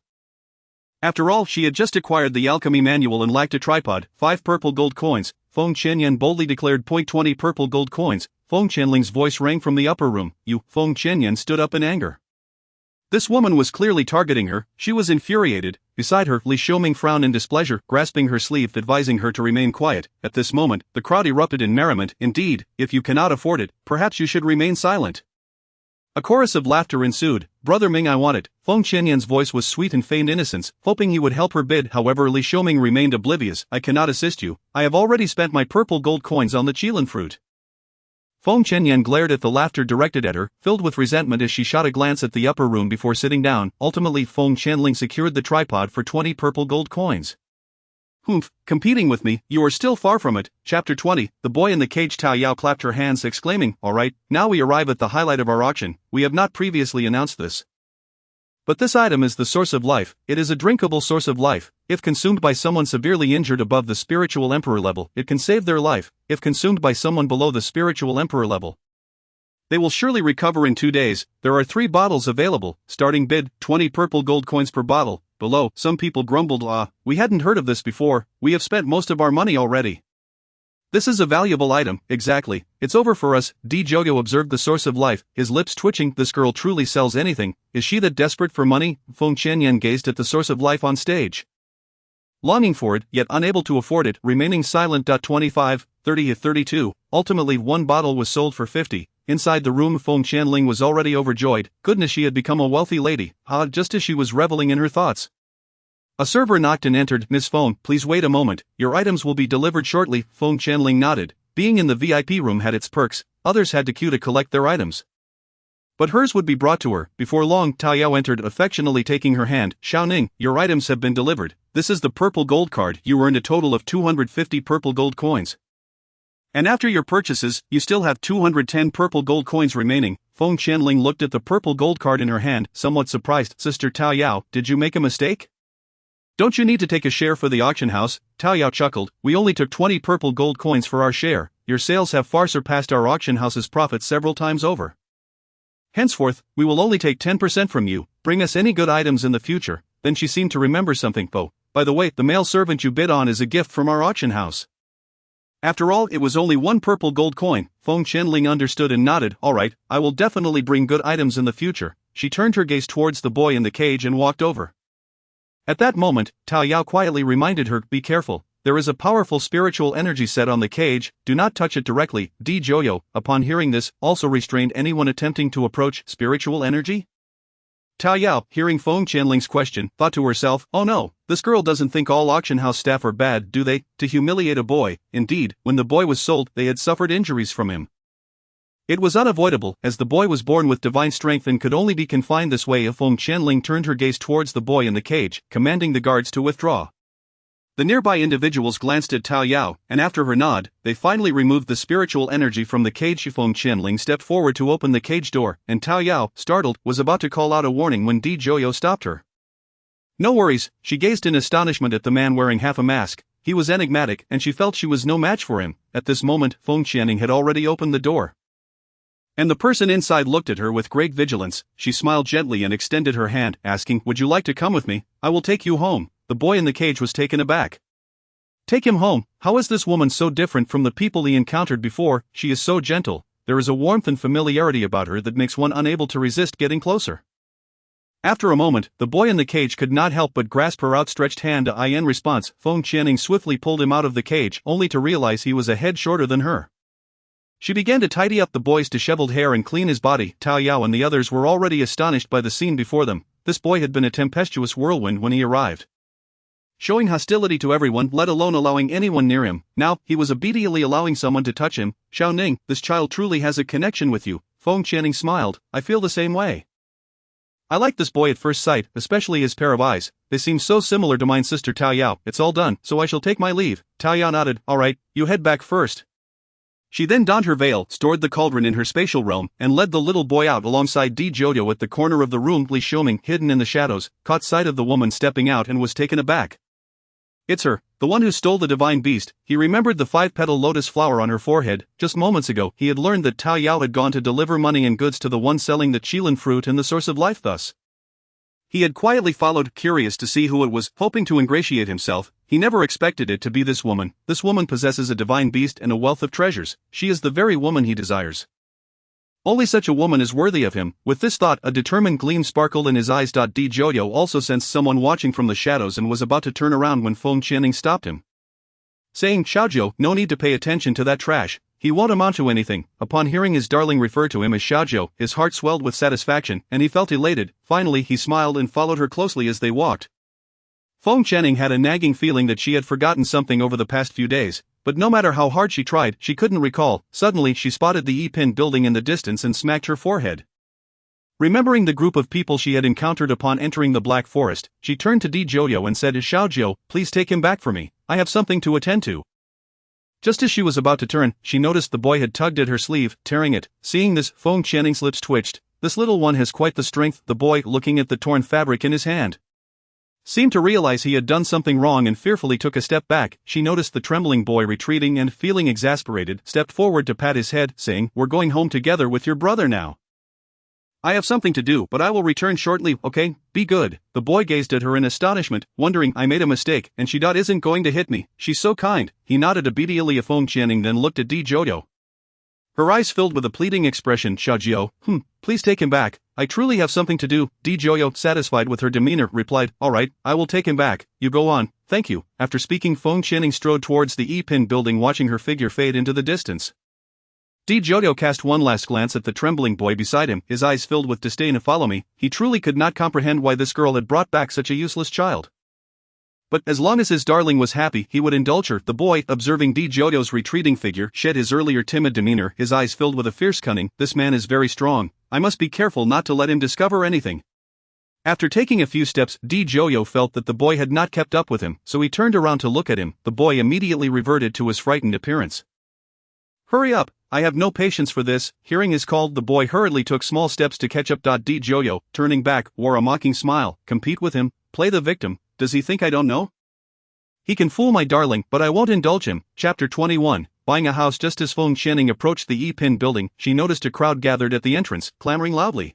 After all, she had just acquired the alchemy manual and lacked a tripod. 5 purple gold coins. Feng Qianyan boldly declared. 20 purple gold coins. Feng Qianling's voice rang from the upper room. You, Feng Qianyan stood up in anger. This woman was clearly targeting her. She was infuriated. Beside her, Li Xiaoming frowned in displeasure, grasping her sleeve, advising her to remain quiet. At this moment, the crowd erupted in merriment. Indeed, if you cannot afford it, perhaps you should remain silent. A chorus of laughter ensued. Brother Ming, I want it. Feng Qianyan's voice was sweet and feigned innocence, hoping he would help her bid. However, Li Xiaoming remained oblivious. I cannot assist you. I have already spent my purple gold coins on the qilin fruit. Feng Qianyan glared at the laughter directed at her, filled with resentment as she shot a glance at the upper room before sitting down. Ultimately, Feng Qianling secured the tripod for 20 purple gold coins. Humph, competing with me, you are still far from it. Chapter 20, the boy in the cage. Taoyao clapped her hands, exclaiming, all right, now we arrive at the highlight of our auction. We have not previously announced this. But this item is the source of life. It is a drinkable source of life. If consumed by someone severely injured above the spiritual emperor level, it can save their life. If consumed by someone below the spiritual emperor level, they will surely recover in 2 days. There are 3 bottles available. Starting bid, 20 purple gold coins per bottle. Below, some people grumbled, we hadn't heard of this before. We have spent most of our money already. This is a valuable item. Exactly. It's over for us. Joyo observed the source of life, his lips twitching. This girl truly sells anything. Is she that desperate for money? Feng Qianyan gazed at the source of life on stage, longing for it, yet unable to afford it, remaining silent. 25, 30, 32. Ultimately, 1 bottle was sold for 50. Inside the room, Feng Qianling was already overjoyed. Goodness, she had become a wealthy lady. Just as she was reveling in her thoughts, a server knocked and entered. Miss Feng, please wait a moment. Your items will be delivered shortly. Feng Qianling nodded. Being in the VIP room had its perks. Others had to queue to collect their items, but hers would be brought to her. Before long, Taoyao entered, affectionately taking her hand. Xiaoning, your items have been delivered. This is the purple gold card. You earned a total of 250 purple gold coins. And after your purchases, you still have 210 purple gold coins remaining. Feng Qianling looked at the purple gold card in her hand, somewhat surprised. Sister Taoyao, did you make a mistake? Don't you need to take a share for the auction house? Taoyao chuckled. We only took 20 purple gold coins for our share. Your sales have far surpassed our auction house's profits several times over. Henceforth, we will only take 10% from you. Bring us any good items in the future. Then she seemed to remember something. Oh, by the way, the male servant you bid on is a gift from our auction house. After all, it was only 1 purple gold coin. Feng Qianling understood and nodded. All right, I will definitely bring good items in the future. She turned her gaze towards the boy in the cage and walked over. At that moment, Taoyao quietly reminded her, be careful. There is a powerful spiritual energy set on the cage. Do not touch it directly. Joyo, upon hearing this, also restrained anyone attempting to approach. Spiritual energy? Taoyao, hearing Feng Qianling's question, thought to herself, oh no, this girl doesn't think all auction house staff are bad, do they? To humiliate a boy. Indeed, when the boy was sold, they had suffered injuries from him. It was unavoidable, as the boy was born with divine strength and could only be confined this way if Feng Qianling turned her gaze towards the boy in the cage, commanding the guards to withdraw. The nearby individuals glanced at Tao Yao, and after her nod, they finally removed the spiritual energy from the cage. Feng Qianling stepped forward to open the cage door, and Tao Yao, startled, was about to call out a warning when Di Joyo stopped her. No worries, she gazed in astonishment at the man wearing half a mask. He was enigmatic, and she felt she was no match for him. At this moment, Feng Qianling had already opened the door. And the person inside looked at her with great vigilance. She smiled gently and extended her hand, asking, "Would you like to come with me? I will take you home." The boy in the cage was taken aback. Take him home? How is this woman so different from the people he encountered before? She is so gentle, there is a warmth and familiarity about her that makes one unable to resist getting closer. After a moment, the boy in the cage could not help but grasp her outstretched hand. In response, Feng Qianling swiftly pulled him out of the cage, only to realize he was a head shorter than her. She began to tidy up the boy's disheveled hair and clean his body. Tao Yao and the others were already astonished by the scene before them. This boy had been a tempestuous whirlwind when he arrived, showing hostility to everyone, let alone allowing anyone near him. Now, he was obediently allowing someone to touch him. "Xiao Ning, this child truly has a connection with you." Feng Qianling smiled. "I feel the same way. I like this boy at first sight, especially his pair of eyes. They seem so similar to mine." Sister Tao Yao, "It's all done, so I shall take my leave." Tao Yao nodded. "All right, you head back first." She then donned her veil, stored the cauldron in her spatial realm, and led the little boy out alongside Di Joyo at the corner of the room. Li Xiuming, hidden in the shadows, caught sight of the woman stepping out and was taken aback. It's her, the one who stole the divine beast. He remembered the 5-petal lotus flower on her forehead. Just moments ago, he had learned that Tao Yao had gone to deliver money and goods to the one selling the Qilin fruit and the source of life. Thus, he had quietly followed, curious to see who it was, hoping to ingratiate himself. He never expected it to be this woman. This woman possesses a divine beast and a wealth of treasures. She is the very woman he desires. Only such a woman is worthy of him. With this thought, a determined gleam sparkled in his eyes. Di Joyo also sensed someone watching from the shadows and was about to turn around when Feng Qianling stopped him, saying, "Xiaozhou, no need to pay attention to that trash. He won't amount to anything." Upon hearing his darling refer to him as Xiaozhou, his heart swelled with satisfaction, and he felt elated. Finally, he smiled and followed her closely as they walked. Feng Qianling had a nagging feeling that she had forgotten something over the past few days, but no matter how hard she tried, she couldn't recall. Suddenly, she spotted the Yipin building in the distance and smacked her forehead. Remembering the group of people she had encountered upon entering the Black Forest, she turned to Di Joyo and said, "Xiaozhou, please take him back for me. I have something to attend to." Just as she was about to turn, she noticed the boy had tugged at her sleeve, tearing it. Seeing this, Feng Qianling's lips twitched. This little one has quite the strength. The boy, looking at the torn fabric in his hand, seemed to realize he had done something wrong and fearfully took a step back. She noticed the trembling boy retreating and, feeling exasperated, stepped forward to pat his head, saying, "We're going home together with your brother now. I have something to do, but I will return shortly, okay? Be good." The boy gazed at her in astonishment, wondering, "I made a mistake, and she isn't going to hit me. She's so kind." He nodded obediently. Feng Qianling then looked at Di Joyo, her eyes filled with a pleading expression. "Xiaozhou, please take him back. I truly have something to do." Di Joyo, satisfied with her demeanor, replied, "All right, I will take him back. You go on, thank you." After speaking, Feng Qianling strode towards the Yipin building, watching her figure fade into the distance. Di Joyo cast one last glance at the trembling boy beside him, his eyes filled with disdain. "Follow me." He truly could not comprehend why this girl had brought back such a useless child. But as long as his darling was happy, he would indulge her. The boy, observing Di Joyo's retreating figure, shed his earlier timid demeanor, his eyes filled with a fierce cunning. "This man is very strong. I must be careful not to let him discover anything." After taking a few steps, Di Joyo felt that the boy had not kept up with him, so he turned around to look at him. The boy immediately reverted to his frightened appearance. "Hurry up, I have no patience for this." Hearing his call, the boy hurriedly took small steps to catch up. Di Joyo, turning back, wore a mocking smile. "Compete with him? Play the victim? Does he think I don't know? He can fool my darling, but I won't indulge him." Chapter 21. Buying a house. Just as Feng Qianling approached the Yipin building, she noticed a crowd gathered at the entrance, clamoring loudly.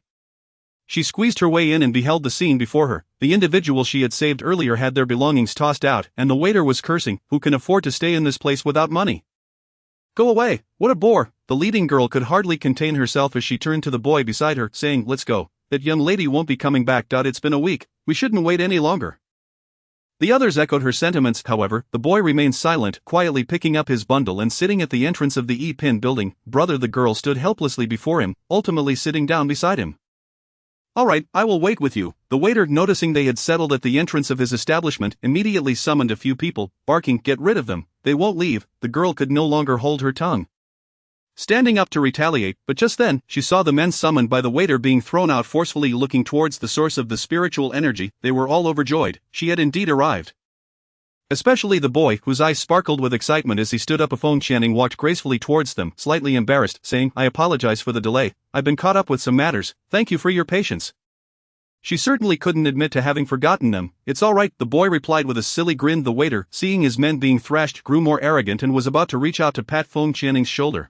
She squeezed her way in and beheld the scene before her. The individual she had saved earlier had their belongings tossed out, and the waiter was cursing, "Who can afford to stay in this place without money? Go away, what a bore!" The leading girl could hardly contain herself as she turned to the boy beside her, saying, "Let's go. That young lady won't be coming back. It's been a week, we shouldn't wait any longer." The others echoed her sentiments. However, the boy remained silent, quietly picking up his bundle and sitting at the entrance of the Yipin building. "Brother," the girl stood helplessly before him, ultimately sitting down beside him. "All right, I will wait with you." The waiter, noticing they had settled at the entrance of his establishment, immediately summoned a few people, barking, "Get rid of them, they won't leave." The girl could no longer hold her tongue. standing up to retaliate, but just then, she saw the men summoned by the waiter being thrown out forcefully. Looking towards the source of the spiritual energy, they were all overjoyed. She had indeed arrived. Especially the boy, whose eyes sparkled with excitement as he stood up. Feng Channing walked gracefully towards them, slightly embarrassed, saying, "I apologize for the delay, I've been caught up with some matters, thank you for your patience." She certainly couldn't admit to having forgotten them. "It's all right," the boy replied with a silly grin. The waiter, seeing his men being thrashed, grew more arrogant and was about to reach out to pat Feng Channing's shoulder,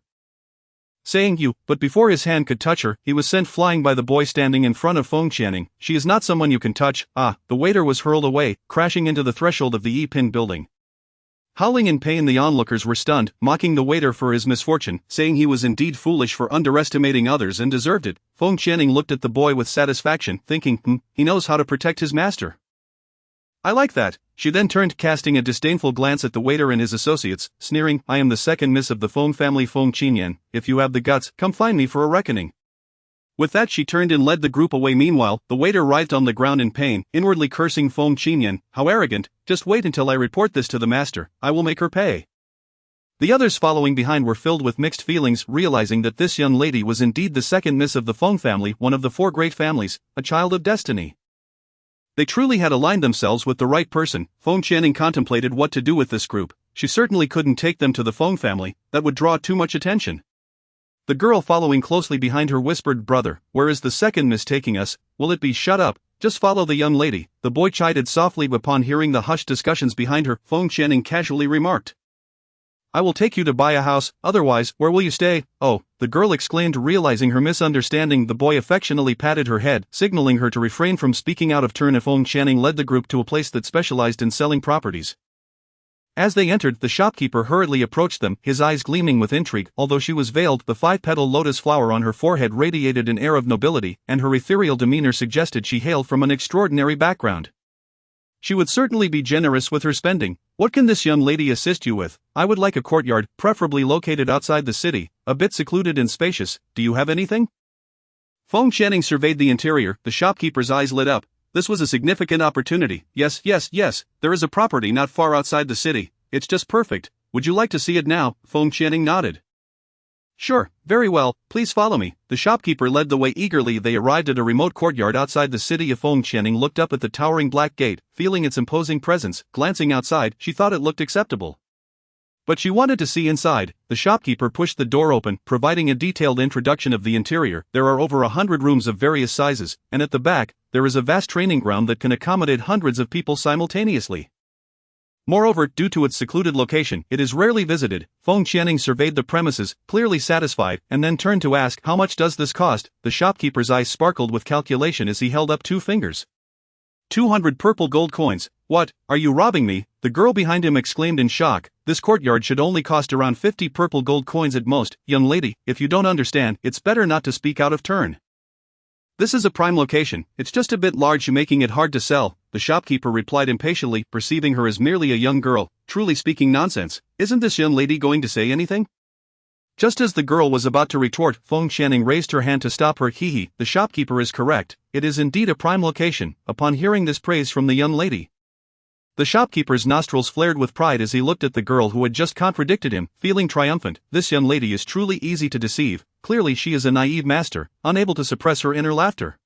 saying "you," but before his hand could touch her, he was sent flying by the boy standing in front of Feng Channing. "She is not someone you can touch." The waiter was hurled away, crashing into the threshold of the E-Pin building. Howling in pain, the onlookers were stunned, mocking the waiter for his misfortune, saying he was indeed foolish for underestimating others and deserved it. Feng Channing looked at the boy with satisfaction, thinking, he knows how to protect his master. "I like that." She then turned, casting a disdainful glance at the waiter and his associates, sneering, "I am the second miss of the Feng family, Feng Qinyan. If you have the guts, come find me for a reckoning." With that, she turned and led the group away. Meanwhile, the waiter writhed on the ground in pain, inwardly cursing Feng Qinyan. "How arrogant! Just wait until I report this to the master, I will make her pay." The others following behind were filled with mixed feelings, realizing that this young lady was indeed the second miss of the Feng family, one of the four great families, a child of destiny. They truly had aligned themselves with the right person. Feng Channing contemplated what to do with this group. She certainly couldn't take them to the Feng family, that would draw too much attention. The girl following closely behind her whispered, "Brother, where is the second miss taking us? Will it be shut up? Just follow the young lady." The boy chided softly. Upon hearing the hushed discussions behind her, Feng Channing casually remarked, "I will take you to buy a house, otherwise, where will you stay?" "Oh," the girl exclaimed, realizing her misunderstanding. The boy affectionately patted her head, signaling her to refrain from speaking out of turn. Feng Channing led the group to a place that specialized in selling properties. As they entered, the shopkeeper hurriedly approached them, his eyes gleaming with intrigue. Although she was veiled, the 5-petal lotus flower on her forehead radiated an air of nobility, and her ethereal demeanor suggested she hailed from an extraordinary background. She would certainly be generous with her spending. "What can this young lady assist you with?" "I would like a courtyard, preferably located outside the city, a bit secluded and spacious. Do you have anything?" Feng Channing surveyed the interior. The shopkeeper's eyes lit up. This was a significant opportunity. Yes, there is a property not far outside the city. It's just perfect. Would you like to see it now?" Feng Channing nodded. "Sure, very well, please follow me." The shopkeeper led the way eagerly. They arrived at a remote courtyard outside the city. Feng Channing looked up at the towering black gate, feeling its imposing presence. Glancing outside, she thought it looked acceptable, but she wanted to see inside. The shopkeeper pushed the door open, providing a detailed introduction of the interior. There are over 100 rooms of various sizes, and at the back, there is a vast training ground that can accommodate hundreds of people simultaneously. Moreover, due to its secluded location, it is rarely visited. Feng Channing surveyed the premises, clearly satisfied, and then turned to ask, "How much does this cost?" The shopkeeper's eyes sparkled with calculation as he held up 2 fingers. 200 purple gold coins. "What, are you robbing me?" The girl behind him exclaimed in shock. "This courtyard should only cost around 50 purple gold coins at most. Young lady, if you don't understand, it's better not to speak out of turn. This is a prime location, it's just a bit large, making it hard to sell." The shopkeeper replied impatiently, perceiving her as merely a young girl, truly speaking nonsense. "Isn't this young lady going to say anything?" Just as the girl was about to retort, Feng Channing raised her hand to stop her. "Hee, the shopkeeper is correct, it is indeed a prime location." Upon hearing this praise from the young lady, the shopkeeper's nostrils flared with pride as he looked at the girl who had just contradicted him, feeling triumphant. This young lady is truly easy to deceive. Clearly she is a naive master, unable to suppress her inner laughter.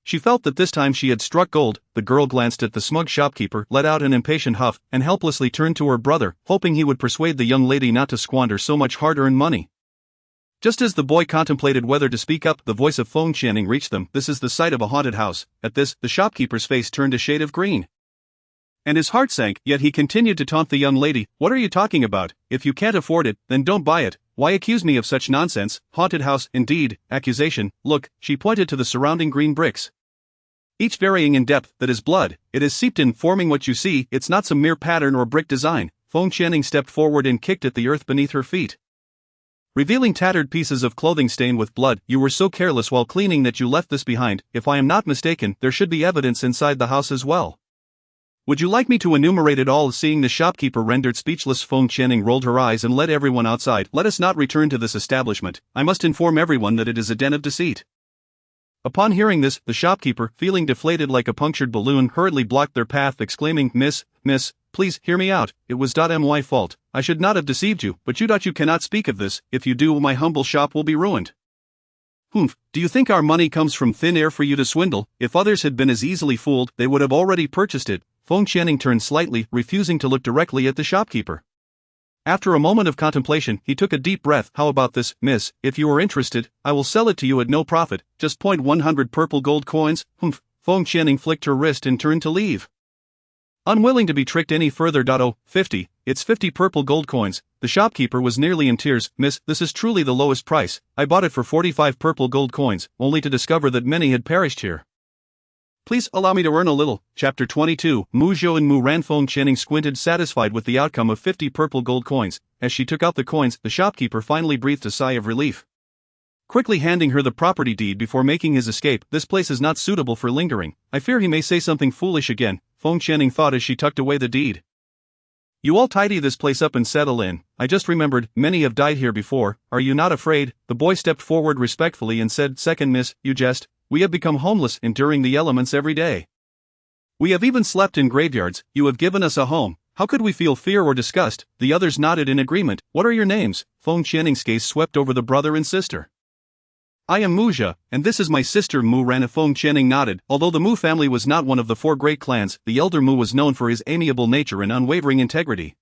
She felt that this time she had struck gold. The girl glanced at the smug shopkeeper, let out an impatient huff, and helplessly turned to her brother, hoping he would persuade the young lady not to squander so much hard-earned money. Just as the boy contemplated whether to speak up, the voice of Feng Channing reached them. "This is the site of a haunted house." At this, the shopkeeper's face turned a shade of green, and his heart sank, yet he continued to taunt the young lady. "What are you talking about? If you can't afford it, then don't buy it. Why accuse me of such nonsense? Haunted house, indeed. Accusation. Look." She pointed to the surrounding green bricks, each varying in depth. "That is blood. It is seeped in, forming what you see. It's not some mere pattern or brick design." Feng Channing stepped forward and kicked at the earth beneath her feet, revealing tattered pieces of clothing stained with blood. "You were so careless while cleaning that you left this behind. If I am not mistaken, there should be evidence inside the house as well. Would you like me to enumerate it all?" Seeing the shopkeeper rendered speechless, Feng Channing rolled her eyes and led everyone outside. "Let us not return to this establishment. I must inform everyone that it is a den of deceit." Upon hearing this, the shopkeeper, feeling deflated like a punctured balloon, hurriedly blocked their path, exclaiming, Miss, please, hear me out, it was my fault, I should not have deceived you, but you cannot speak of this, if you do my humble shop will be ruined. Humph, do you think our money comes from thin air for you to swindle? If others had been as easily fooled, they would have already purchased it. Feng Qianning turned slightly, refusing to look directly at the shopkeeper. After a moment of contemplation, he took a deep breath. How about this, miss, if you are interested, I will sell it to you at no profit, just 100 purple gold coins. Humph, Feng Qianning flicked her wrist and turned to leave. Unwilling to be tricked any further. 50, it's 50 purple gold coins. The shopkeeper was nearly in tears. Miss, this is truly the lowest price. I bought it for 45 purple gold coins, only to discover that many had perished here. Please allow me to earn a little. Chapter 22. Mu Zhou and Mu Ran. Feng Qianning squinted, satisfied with the outcome of 50 purple gold coins. As she took out the coins, the shopkeeper finally breathed a sigh of relief. Quickly handing her the property deed before making his escape, this place is not suitable for lingering. I fear he may say something foolish again, Feng Qianning thought as she tucked away the deed. You all tidy this place up and settle in. I just remembered, many have died here before, are you not afraid? The boy stepped forward respectfully and said, Second miss, you jest, we have become homeless, enduring the elements every day. We have even slept in graveyards, you have given us a home, how could we feel fear or disgust? The others nodded in agreement. What are your names? Feng Qianning's gaze swept over the brother and sister. I am Mu Zhe, and this is my sister Mu Ran. Feng Qianning nodded. Although the Mu family was not one of the four great clans, the elder Mu was known for his amiable nature and unwavering integrity.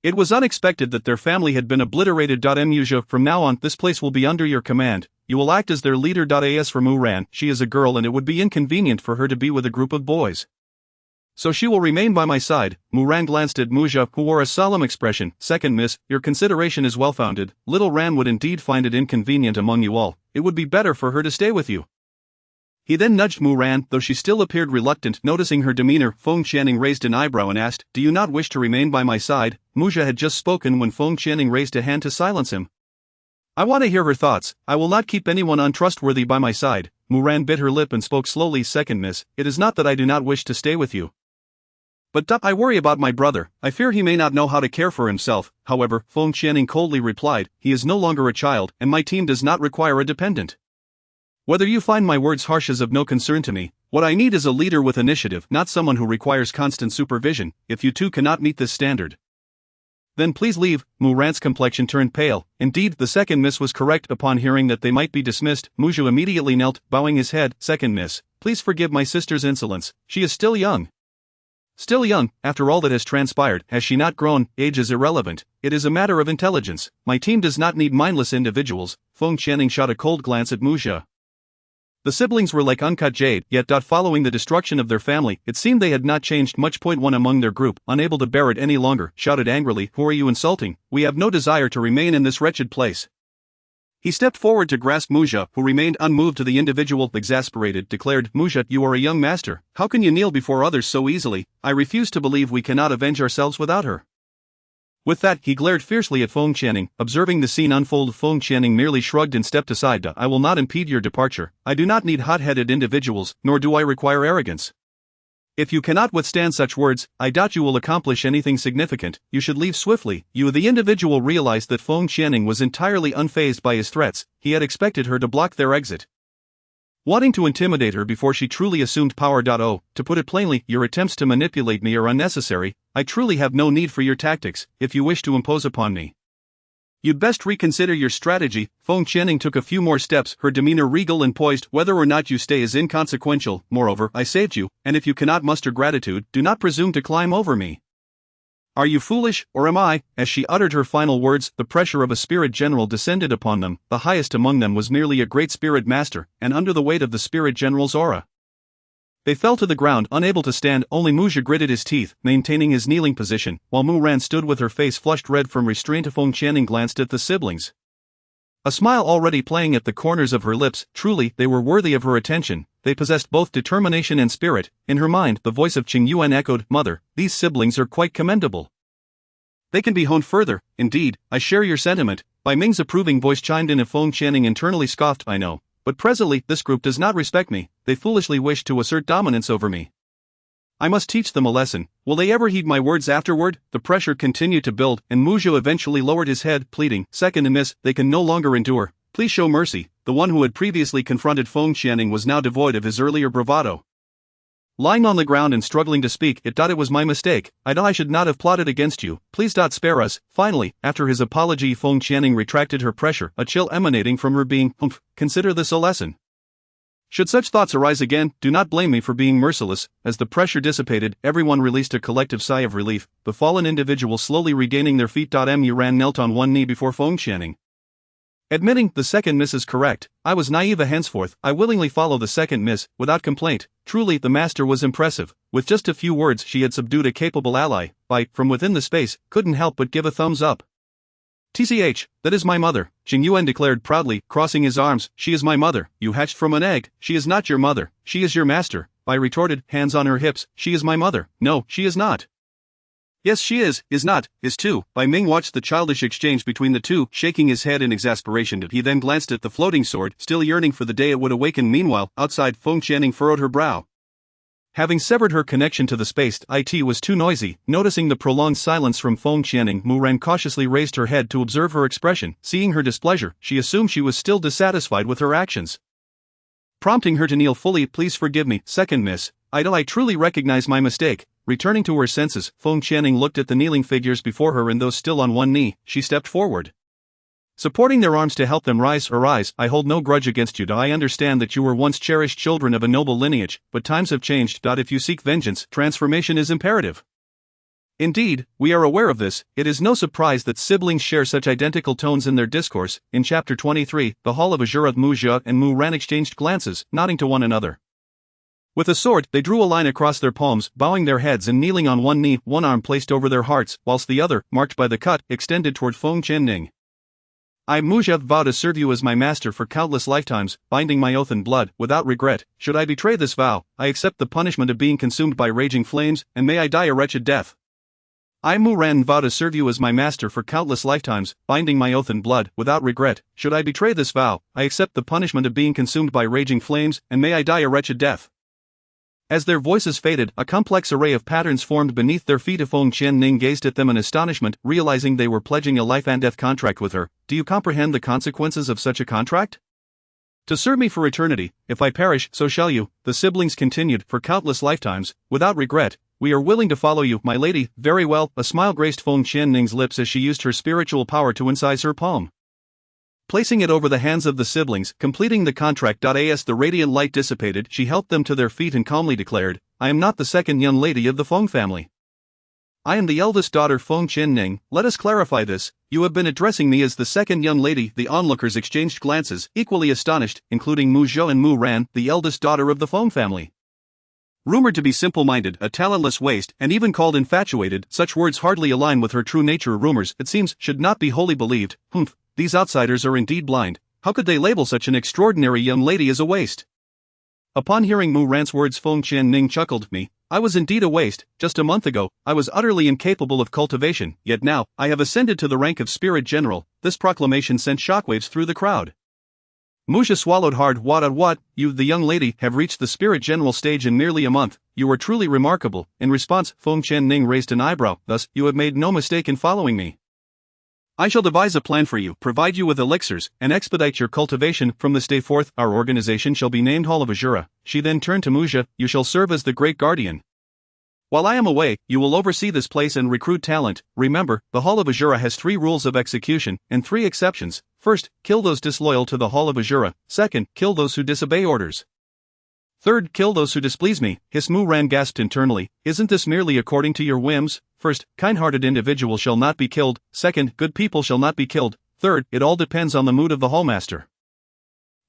It was unexpected that their family had been obliterated. Mu Zhe, from now on, this place will be under your command. You will act as their leader. As for Mu Ran, she is a girl and it would be inconvenient for her to be with a group of boys. So she will remain by my side. Mu Ran glanced at Mu Zhe, who wore a solemn expression. Second miss, your consideration is well-founded. Little Ran would indeed find it inconvenient among you all. It would be better for her to stay with you. He then nudged Mu Ran, though she still appeared reluctant. Noticing her demeanor, Feng Qianning raised an eyebrow and asked, Do you not wish to remain by my side? Mu Zhe had just spoken when Feng Qianning raised a hand to silence him. I want to hear her thoughts. I will not keep anyone untrustworthy by my side. Mu Ran bit her lip and spoke slowly. Second miss, it is not that I do not wish to stay with you. But I worry about my brother. I fear he may not know how to care for himself. However, Feng Qianning coldly replied, he is no longer a child, and my team does not require a dependent. Whether you find my words harsh is of no concern to me. What I need is a leader with initiative, not someone who requires constant supervision. If you two cannot meet this standard, then please leave. Mu Ran's complexion turned pale. Indeed, the second miss was correct. Upon hearing that they might be dismissed, Mu Zhe immediately knelt, bowing his head. Second miss, please forgive my sister's insolence. She is still young. Still young, after all that has transpired. Has she not grown? Age is irrelevant. It is a matter of intelligence. My team does not need mindless individuals. Feng Qianning shot a cold glance at Mu Zhe. The siblings were like uncut jade, yet following the destruction of their family, it seemed they had not changed much. One among their group, unable to bear it any longer, shouted angrily, Who are you insulting? We have no desire to remain in this wretched place. He stepped forward to grasp Mu Zhe, who remained unmoved. To the individual, exasperated, declared, Mu Zhe, you are a young master, how can you kneel before others so easily? I refuse to believe we cannot avenge ourselves without her. With that, he glared fiercely at Feng Qianning. Observing the scene unfold, Feng Qianning merely shrugged and stepped aside. I will not impede your departure. I do not need hot-headed individuals, nor do I require arrogance. If you cannot withstand such words, I doubt you will accomplish anything significant. You should leave swiftly. The individual realized that Feng Qianning was entirely unfazed by his threats. He had expected her to block their exit, wanting to intimidate her before she truly assumed power. To put it plainly, your attempts to manipulate me are unnecessary. I truly have no need for your tactics, if you wish to impose upon me. You'd best reconsider your strategy. Feng Qianning took a few more steps, her demeanor regal and poised. Whether or not you stay is inconsequential. Moreover, I saved you, and if you cannot muster gratitude, do not presume to climb over me. Are you foolish, or am I? As she uttered her final words, the pressure of a spirit general descended upon them. The highest among them was merely a great spirit master, and under the weight of the spirit general's aura, they fell to the ground, unable to stand. Only Mu Zhe gritted his teeth, maintaining his kneeling position, while Mu Ran stood with her face flushed red from restraint. Feng Qianning glanced at the siblings, a smile already playing at the corners of her lips. Truly, they were worthy of her attention. They possessed both determination and spirit. In her mind, the voice of Qing Yuan echoed, Mother, these siblings are quite commendable. They can be honed further. Indeed, I share your sentiment. Bai Ming's approving voice chimed in. Feng Qianning internally scoffed, I know. But presently, this group does not respect me. They foolishly wish to assert dominance over me. I must teach them a lesson. Will they ever heed my words afterward? The pressure continued to build, and Mu Zhe eventually lowered his head, pleading, Second miss, they can no longer endure. Please show mercy. The one who had previously confronted Feng Qianning was now devoid of his earlier bravado. Lying on the ground and struggling to speak, it was my mistake. I should not have plotted against you. Please spare us. Finally, after his apology, Feng Qianning retracted her pressure, a chill emanating from her being. Consider this a lesson. Should such thoughts arise again, do not blame me for being merciless. As the pressure dissipated, everyone released a collective sigh of relief, the fallen individual slowly regaining their feet. Muran knelt on one knee before Feng Qianning. Admitting the second miss is correct, I was naive henceforth. I willingly follow the second miss, without complaint. Truly, the master was impressive. With just a few words, she had subdued a capable ally. From within the space, couldn't help but give a thumbs up. TCH, that is my mother, Jing Yuan declared proudly, crossing his arms. She is my mother. You hatched from an egg. She is not your mother. She is your master. I retorted, hands on her hips. She is my mother. No, she is not. Yes, she is not, is too. Ming watched the childish exchange between the two, shaking his head in exasperation. He then glanced at the floating sword, still yearning for the day it would awaken. Meanwhile, outside, Feng Qianning furrowed her brow. Having severed her connection to the space, it was too noisy. Noticing the prolonged silence from Feng Qianning, Muran cautiously raised her head to observe her expression. Seeing her displeasure, she assumed she was still dissatisfied with her actions. Prompting her to kneel fully, please forgive me, second miss. I truly recognize my mistake. Returning to her senses, Feng Qianning looked at the kneeling figures before her and those still on one knee. She stepped forward, supporting their arms to help them rise. Arise, I hold no grudge against you. I understand that you were once cherished children of a noble lineage, but times have changed. If you seek vengeance, transformation is imperative. Indeed, we are aware of this. It is no surprise that siblings share such identical tones in their discourse. In chapter 23, the Hall of Azura, Mu Jia and Mu Ran exchanged glances, nodding to one another. With a sword, they drew a line across their palms, bowing their heads and kneeling on one knee, one arm placed over their hearts, whilst the other, marked by the cut, extended toward Feng Qianning. I, Muzha, vow to serve you as my master for countless lifetimes, binding my oath in blood, without regret. Should I betray this vow, I accept the punishment of being consumed by raging flames, and may I die a wretched death. I, Muran, vow to serve you as my master for countless lifetimes, binding my oath in blood, without regret. Should I betray this vow, I accept the punishment of being consumed by raging flames, and may I die a wretched death. As their voices faded, a complex array of patterns formed beneath their feet. Feng Qianning gazed at them in astonishment, realizing they were pledging a life and death contract with her. Do you comprehend the consequences of such a contract? To serve me for eternity. If I perish, so shall you, the siblings continued, for countless lifetimes, without regret. We are willing to follow you, my lady. Very well. A smile graced Feng Qianning's lips as she used her spiritual power to incise her palm, placing it over the hands of the siblings, completing the contract. As the radiant light dissipated, she helped them to their feet and calmly declared, I am not the second young lady of the Feng family. I am the eldest daughter. Feng Qianning, let us clarify this. You have been addressing me as the second young lady. The onlookers exchanged glances, equally astonished, including Mu Zhou and Mu Ran, the eldest daughter of the Feng family. Rumored to be simple-minded, a talentless waste, and even called infatuated, such words hardly align with her true nature. Rumors, it seems, should not be wholly believed. These outsiders are indeed blind. How could they label such an extraordinary young lady as a waste? Upon hearing Mu Ran's words, Feng Qianning chuckled. I was indeed a waste. Just a month ago, I was utterly incapable of cultivation, yet now, I have ascended to the rank of spirit general. This proclamation sent shockwaves through the crowd. Musha swallowed hard. What? You, the young lady, have reached the spirit general stage in merely a month. You are truly remarkable. In response, Feng Qianning raised an eyebrow. Thus, you have made no mistake in following me. I shall devise a plan for you, provide you with elixirs, and expedite your cultivation. From this day forth, our organization shall be named Hall of Azura. She then turned to Musha. You shall serve as the great guardian. While I am away, you will oversee this place and recruit talent. Remember, the Hall of Azura has 3 rules of execution, and 3 exceptions. First, kill those disloyal to the Hall of Azura. Second, kill those who disobey orders. Third, kill those who displease me. His Mu Ran gasped internally. Isn't this merely according to your whims? First, kind-hearted individual shall not be killed. Second, good people shall not be killed. Third, it all depends on the mood of the Hallmaster.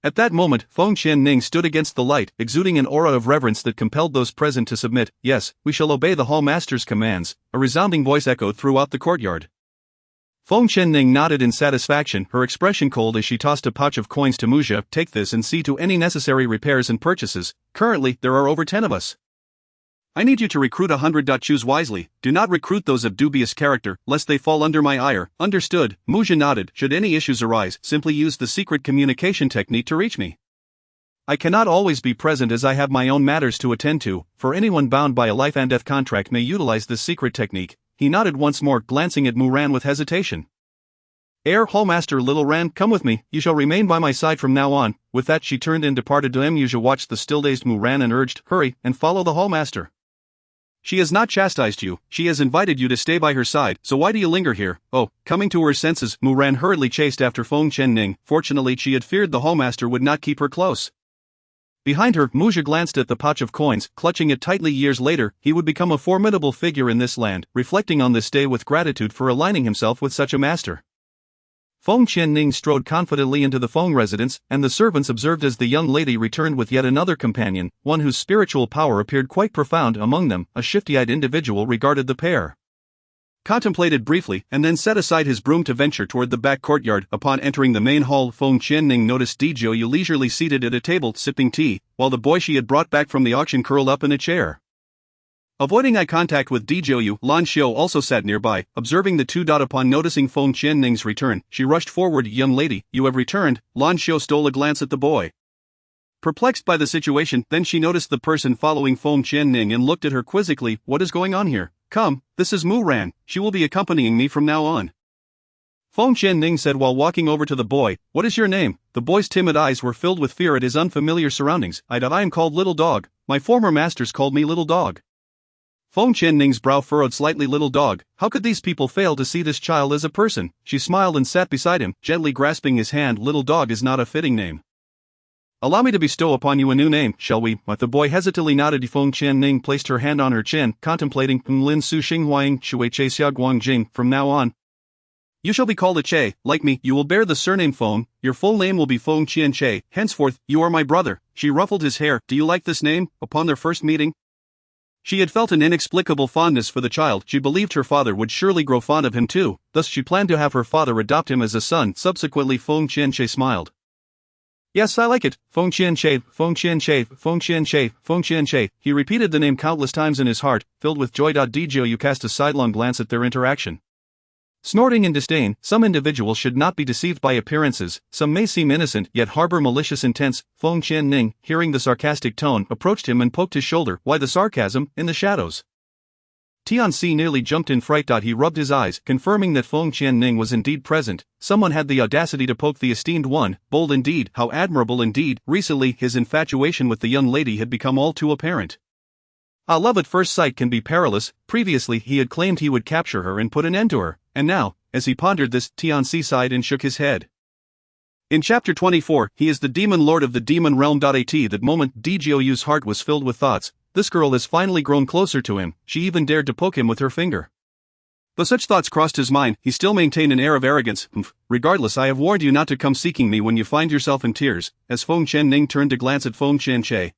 At that moment, Feng Qianning stood against the light, exuding an aura of reverence that compelled those present to submit. Yes, we shall obey the Hallmaster's commands. A resounding voice echoed throughout the courtyard. Feng Qianning nodded in satisfaction, her expression cold as she tossed a pouch of coins to Muzha. Take this and see to any necessary repairs and purchases. Currently, there are over 10 of us. I need you to recruit 100. Choose wisely. Do not recruit those of dubious character, lest they fall under my ire. Understood. Muzha nodded. Should any issues arise, simply use the secret communication technique to reach me. I cannot always be present as I have my own matters to attend to. For anyone bound by a life and death contract may utilize this secret technique. He nodded once more, glancing at Mu Ran with hesitation. Hallmaster little Ran, come with me, you shall remain by my side from now on." With that she turned and departed. Yusha watched the still-dazed Mu Ran and urged, "Hurry, and follow the Hallmaster. She has not chastised you, she has invited you to stay by her side, so why do you linger here?" Oh, coming to her senses, Mu Ran hurriedly chased after Feng Qianning. Fortunately she had feared the Hallmaster would not keep her close. Behind her, Muzha glanced at the pouch of coins, clutching it tightly. Years later, he would become a formidable figure in this land, reflecting on this day with gratitude for aligning himself with such a master. Feng Qianning strode confidently into the Feng residence, and the servants observed as the young lady returned with yet another companion, one whose spiritual power appeared quite profound. Among them, a shifty-eyed individual regarded the pair, contemplated briefly, and then set aside his broom to venture toward the back courtyard. Upon entering the main hall, Feng Qianning noticed Dijiu leisurely seated at a table sipping tea, while the boy she had brought back from the auction curled up in a chair. Avoiding eye contact with Dijiu, Lan Xiu also sat nearby, observing the two. Upon noticing Feng Qianning's return, she rushed forward. "Young lady, you have returned." Lan Xiu stole a glance at the boy, perplexed by the situation. Then she noticed the person following Feng Qianning and looked at her quizzically. "What is going on here?" "Come, this is Mu Ran, she will be accompanying me from now on," Feng Qianning said while walking over to the boy. "What is your name?" The boy's timid eyes were filled with fear at his unfamiliar surroundings. I am called Little Dog. My former masters called me Little Dog." Feng Qianning's brow furrowed slightly. Little Dog, how could these people fail to see this child as a person? She smiled and sat beside him, gently grasping his hand. "Little Dog is not a fitting name. Allow me to bestow upon you a new name, shall we?" But the boy hesitantly nodded. Feng Qianning placed her hand on her chin, contemplating. "Lin Su Xinghuang Shui Che Xia Guang Jing. From now on, you shall be called a Che. Like me, you will bear the surname Feng. Your full name will be Feng Qian Che. Henceforth, you are my brother." She ruffled his hair. "Do you like this name?" Upon their first meeting, she had felt an inexplicable fondness for the child. She believed her father would surely grow fond of him too, thus she planned to have her father adopt him as a son. Subsequently, Feng Qianche smiled. "Yes, I like it. Feng Qianche, Feng Qianche, Feng Qianche, Feng Qianche." He repeated the name countless times in his heart, filled with joy. Dijiu cast a sidelong glance at their interaction, snorting in disdain. Some individuals should not be deceived by appearances, some may seem innocent yet harbor malicious intents. Feng Qianning, hearing the sarcastic tone, approached him and poked his shoulder. "Why the sarcasm, in the shadows?" Tianxi nearly jumped in fright. He rubbed his eyes, confirming that Feng Qianning was indeed present. Someone had the audacity to poke the esteemed one. Bold indeed, how admirable indeed. Recently, his infatuation with the young lady had become all too apparent. A love at first sight can be perilous. Previously he had claimed he would capture her and put an end to her, and now, as he pondered this, Tianxi sighed and shook his head. In chapter 24, he is the demon lord of the demon realm. At that moment, Dijiu's heart was filled with thoughts. This girl has finally grown closer to him. She even dared to poke him with her finger. Though such thoughts crossed his mind, he still maintained an air of arrogance. "Regardless, I have warned you not to come seeking me when you find yourself in tears." As Feng Qianning turned to glance at Feng Qianche,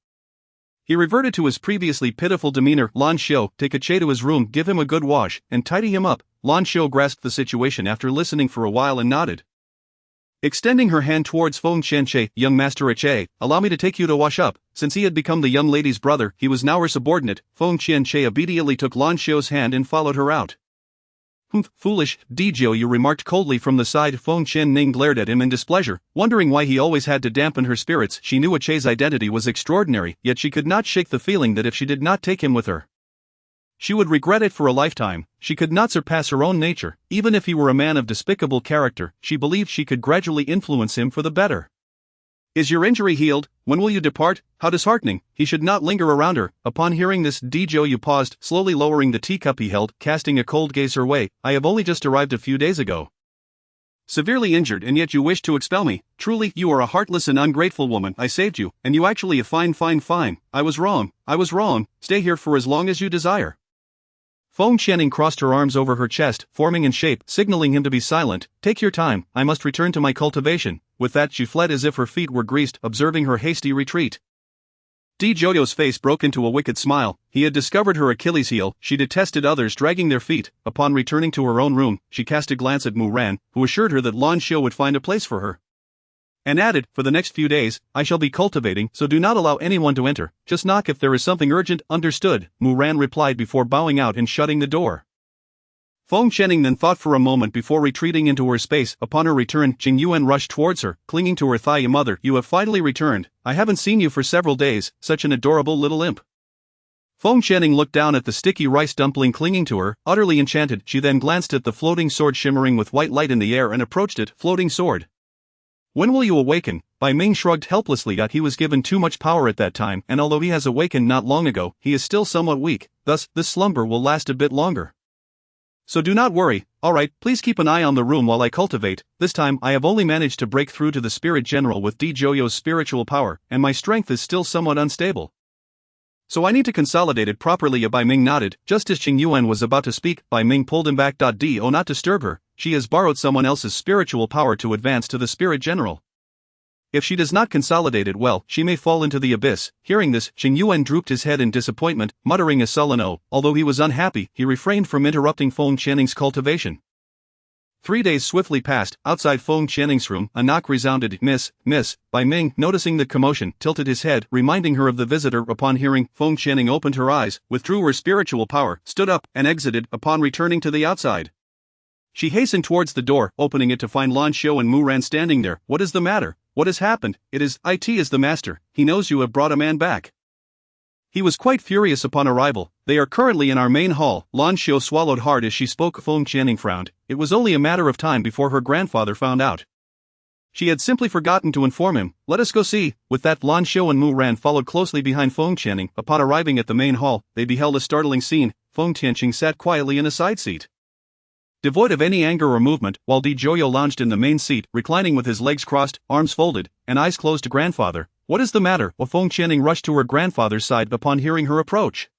he reverted to his previously pitiful demeanor. "Lan Xiu, take a Che to his room, give him a good wash, and tidy him up." Lan Xiu grasped the situation after listening for a while and nodded, extending her hand towards Feng Qianche. "Young master Che, allow me to take you to wash up." Since he had become the young lady's brother, he was now her subordinate. Feng Qianche obediently took Lan Xiu's hand and followed her out. Foolish, Dijiu remarked coldly from the side. Feng Qianning glared at him in displeasure, wondering why he always had to dampen her spirits. She knew Che's identity was extraordinary, yet she could not shake the feeling that if she did not take him with her, she would regret it for a lifetime. She could not surpass her own nature. Even if he were a man of despicable character, she believed she could gradually influence him for the better. "Is your injury healed? When will you depart?" How disheartening. He should not linger around her. Upon hearing this, Dijiu paused, slowly lowering the teacup he held, casting a cold gaze her way. "I have only just arrived a few days ago. Severely injured, and yet you wish to expel me. Truly, you are a heartless and ungrateful woman. I saved you, and you actually a fine. I was wrong. Stay here for as long as you desire." Feng Qianning crossed her arms over her chest, forming in shape, signaling him to be silent. "Take your time, I must return to my cultivation." With that she fled as if her feet were greased, observing her hasty retreat. Dijiu's face broke into a wicked smile. He had discovered her Achilles heel. She detested others dragging their feet. Upon returning to her own room, she cast a glance at Mu Ran, who assured her that Lan Xiu would find a place for her, and added, "For the next few days, I shall be cultivating, so do not allow anyone to enter. Just knock if there is something urgent." "Understood," Mu Ran replied before bowing out and shutting the door. Feng Qianning then thought for a moment before retreating into her space. Upon her return, Jing Yuan rushed towards her, clinging to her thigh. "Mother, you have finally returned. I haven't seen you for several days, such an adorable little imp." Feng Channing looked down at the sticky rice dumpling clinging to her, utterly enchanted. She then glanced at the floating sword shimmering with white light in the air and approached it. Floating sword. When will you awaken? Bai Ming shrugged helplessly. He was given too much power at that time, and although he has awakened not long ago, he is still somewhat weak, thus, this slumber will last a bit longer. So do not worry. Alright, please keep an eye on the room while I cultivate. This time, I have only managed to break through to the spirit general with Di Joyo's spiritual power, and my strength is still somewhat unstable. So I need to consolidate it properly. Bai Ming nodded. Just as Qing Yuan was about to speak, Bai Ming pulled him back. Do not disturb her. She has borrowed someone else's spiritual power to advance to the spirit general. If she does not consolidate it well, she may fall into the abyss. Hearing this, Qing Yuan drooped his head in disappointment, muttering a sullen "oh." Although he was unhappy, he refrained from interrupting Feng Channing's cultivation. 3 days swiftly passed. Outside Feng Channing's room, a knock resounded. Miss. Bai Ming, noticing the commotion, tilted his head, reminding her of the visitor. Upon hearing, Feng Channing opened her eyes, withdrew her spiritual power, stood up, and exited. Upon returning to the outside, she hastened towards the door, opening it to find Lan Xiu and Mu Ran standing there. What is the matter? What has happened? It is the master. He knows you have brought a man back. He was quite furious upon arrival. They are currently in our main hall. Lan Xiu swallowed hard as she spoke. Feng Channing frowned. It was only a matter of time before her grandfather found out. She had simply forgotten to inform him. Let us go see. With that, Lan Xiu and Mu Ran followed closely behind Feng Channing. Upon arriving at the main hall, they beheld a startling scene. Feng Tianqing sat quietly in a side seat, devoid of any anger or movement, while Di Joyo lounged in the main seat, reclining with his legs crossed, arms folded, and eyes closed. Grandfather, what is the matter? Feng Channing rushed to her grandfather's side upon hearing her approach.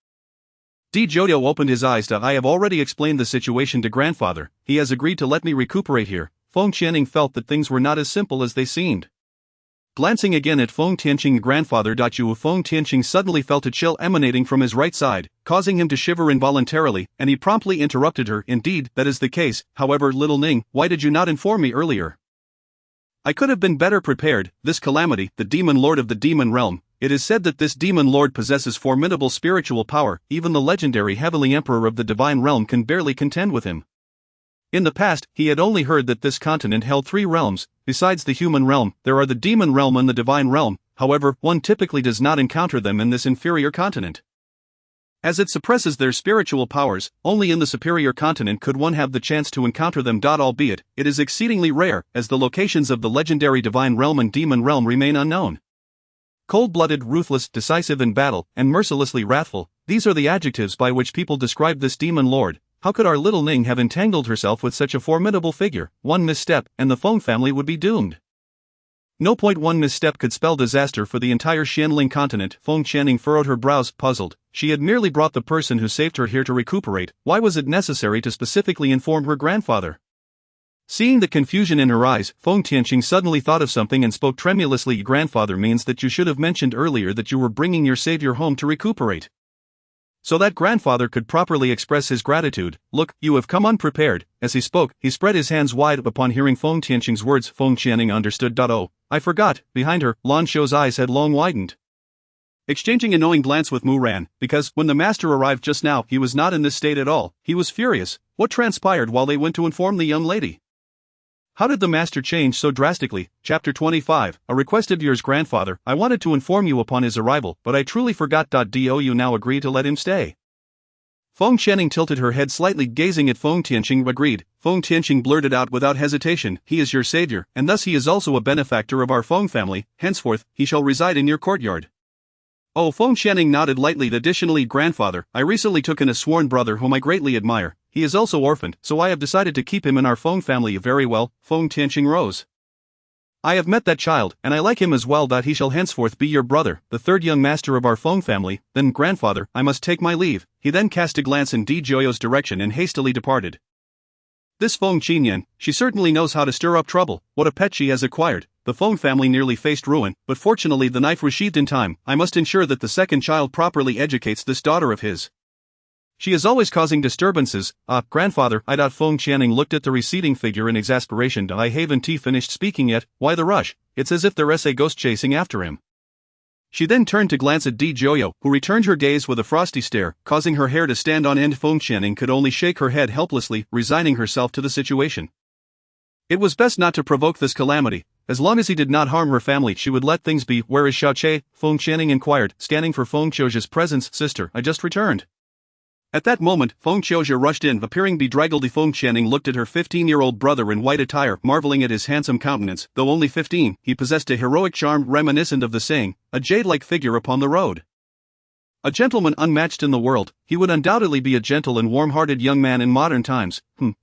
Di Joyo opened his eyes. I have already explained the situation to grandfather. He has agreed to let me recuperate here. Feng Channing felt that things were not as simple as they seemed. Glancing again at Feng Tianqing, grandfather. Feng Tianqing suddenly felt a chill emanating from his right side, causing him to shiver involuntarily, and he promptly interrupted her. Indeed, that is the case. However, little Ning, why did you not inform me earlier? I could have been better prepared. This calamity, the demon lord of the demon realm. It is said that this demon lord possesses formidable spiritual power. Even the legendary heavenly emperor of the divine realm can barely contend with him. In the past, he had only heard that this continent held 3 realms. Besides the human realm, there are the demon realm and the divine realm. However, one typically does not encounter them in this inferior continent, as it suppresses their spiritual powers. Only in the superior continent could one have the chance to encounter them. Albeit, it is exceedingly rare, as the locations of the legendary divine realm and demon realm remain unknown. Cold-blooded, ruthless, decisive in battle, and mercilessly wrathful, these are the adjectives by which people describe this demon lord. How could our little Ning have entangled herself with such a formidable figure? One misstep, and the Feng family would be doomed. No. One misstep could spell disaster for the entire Xianling continent. Feng Channing furrowed her brows, puzzled. She had merely brought the person who saved her here to recuperate. Why was it necessary to specifically inform her grandfather? Seeing the confusion in her eyes, Feng Tianqing suddenly thought of something and spoke tremulously. Grandfather means that you should have mentioned earlier that you were bringing your savior home to recuperate, so that grandfather could properly express his gratitude. Look, you have come unprepared. As he spoke, he spread his hands wide upon hearing Feng Tianqing's words. Feng Channing understood. Oh, I forgot. Behind her, Lan Xiu's eyes had long widened, exchanging a knowing glance with Mu Ran, because, when the master arrived just now, he was not in this state at all. He was furious. What transpired while they went to inform the young lady? How did the master change so drastically? Chapter 25, a request of yours, grandfather. I wanted to inform you upon his arrival, but I truly forgot. Do you now agree to let him stay? Feng Channing tilted her head slightly, gazing at Feng Tianqing. Agreed. Feng Tianqing blurted out without hesitation. He is your savior, and thus he is also a benefactor of our Feng family. Henceforth, he shall reside in your courtyard. Oh, Feng Channing nodded lightly. Additionally, grandfather, I recently took in a sworn brother whom I greatly admire. He is also orphaned, so I have decided to keep him in our Feng family. Very well. Feng Tianqing rose. I have met that child, and I like him as well. He shall henceforth be your brother, the third young master of our Feng family. Then, grandfather, I must take my leave. He then cast a glance in Di Joyo's direction and hastily departed. This Feng Qinyan, she certainly knows how to stir up trouble. What a pet she has acquired. The Feng family nearly faced ruin, but fortunately the knife was sheathed in time. I must ensure that the second child properly educates this daughter of his. She is always causing disturbances. Grandfather, Feng Channing looked at the receding figure in exasperation. I haven't finished speaking yet. Why the rush? It's as if there's a ghost chasing after him. She then turned to glance at Di Joyo, who returned her gaze with a frosty stare, causing her hair to stand on end. Feng Channing could only shake her head helplessly, resigning herself to the situation. It was best not to provoke this calamity. As long as he did not harm her family, she would let things be. Where is Xiaoqie? Feng Qianning inquired, scanning for Feng Qiujia's presence. Sister, I just returned. At that moment, Feng Qiujia rushed in, appearing bedraggled. Feng Qianning looked at her 15-year-old brother in white attire, marveling at his handsome countenance. Though only 15, he possessed a heroic charm reminiscent of the saying, a jade-like figure upon the road. A gentleman unmatched in the world, he would undoubtedly be a gentle and warm-hearted young man in modern times.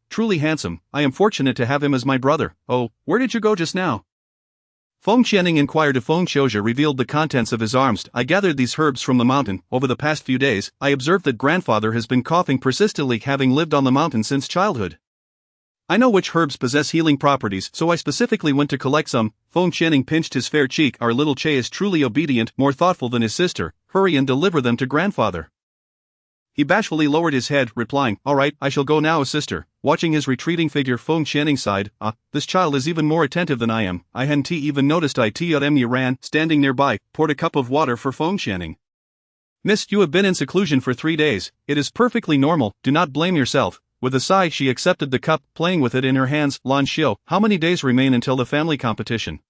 Truly handsome. I am fortunate to have him as my brother. Oh, where did you go just now? Feng Qianning inquired. Feng Qiujia revealed the contents of his arms. I gathered these herbs from the mountain. Over the past few days, I observed that grandfather has been coughing persistently, having lived on the mountain since childhood. I know which herbs possess healing properties, so I specifically went to collect some. Feng Qianning pinched his fair cheek. Our little Che is truly obedient, more thoughtful than his sister. Hurry and deliver them to grandfather. He bashfully lowered his head, replying, all right, I shall go now, sister. Watching his retreating figure, Feng Qianning sighed. This child is even more attentive than I am. I hadn't even noticed. Itm ran, standing nearby, poured a cup of water for Feng Qianning. Miss, you have been in seclusion for 3 days. It is perfectly normal, do not blame yourself. With a sigh, she accepted the cup, playing with it in her hands. Lan Xiu, how many days remain until the family competition?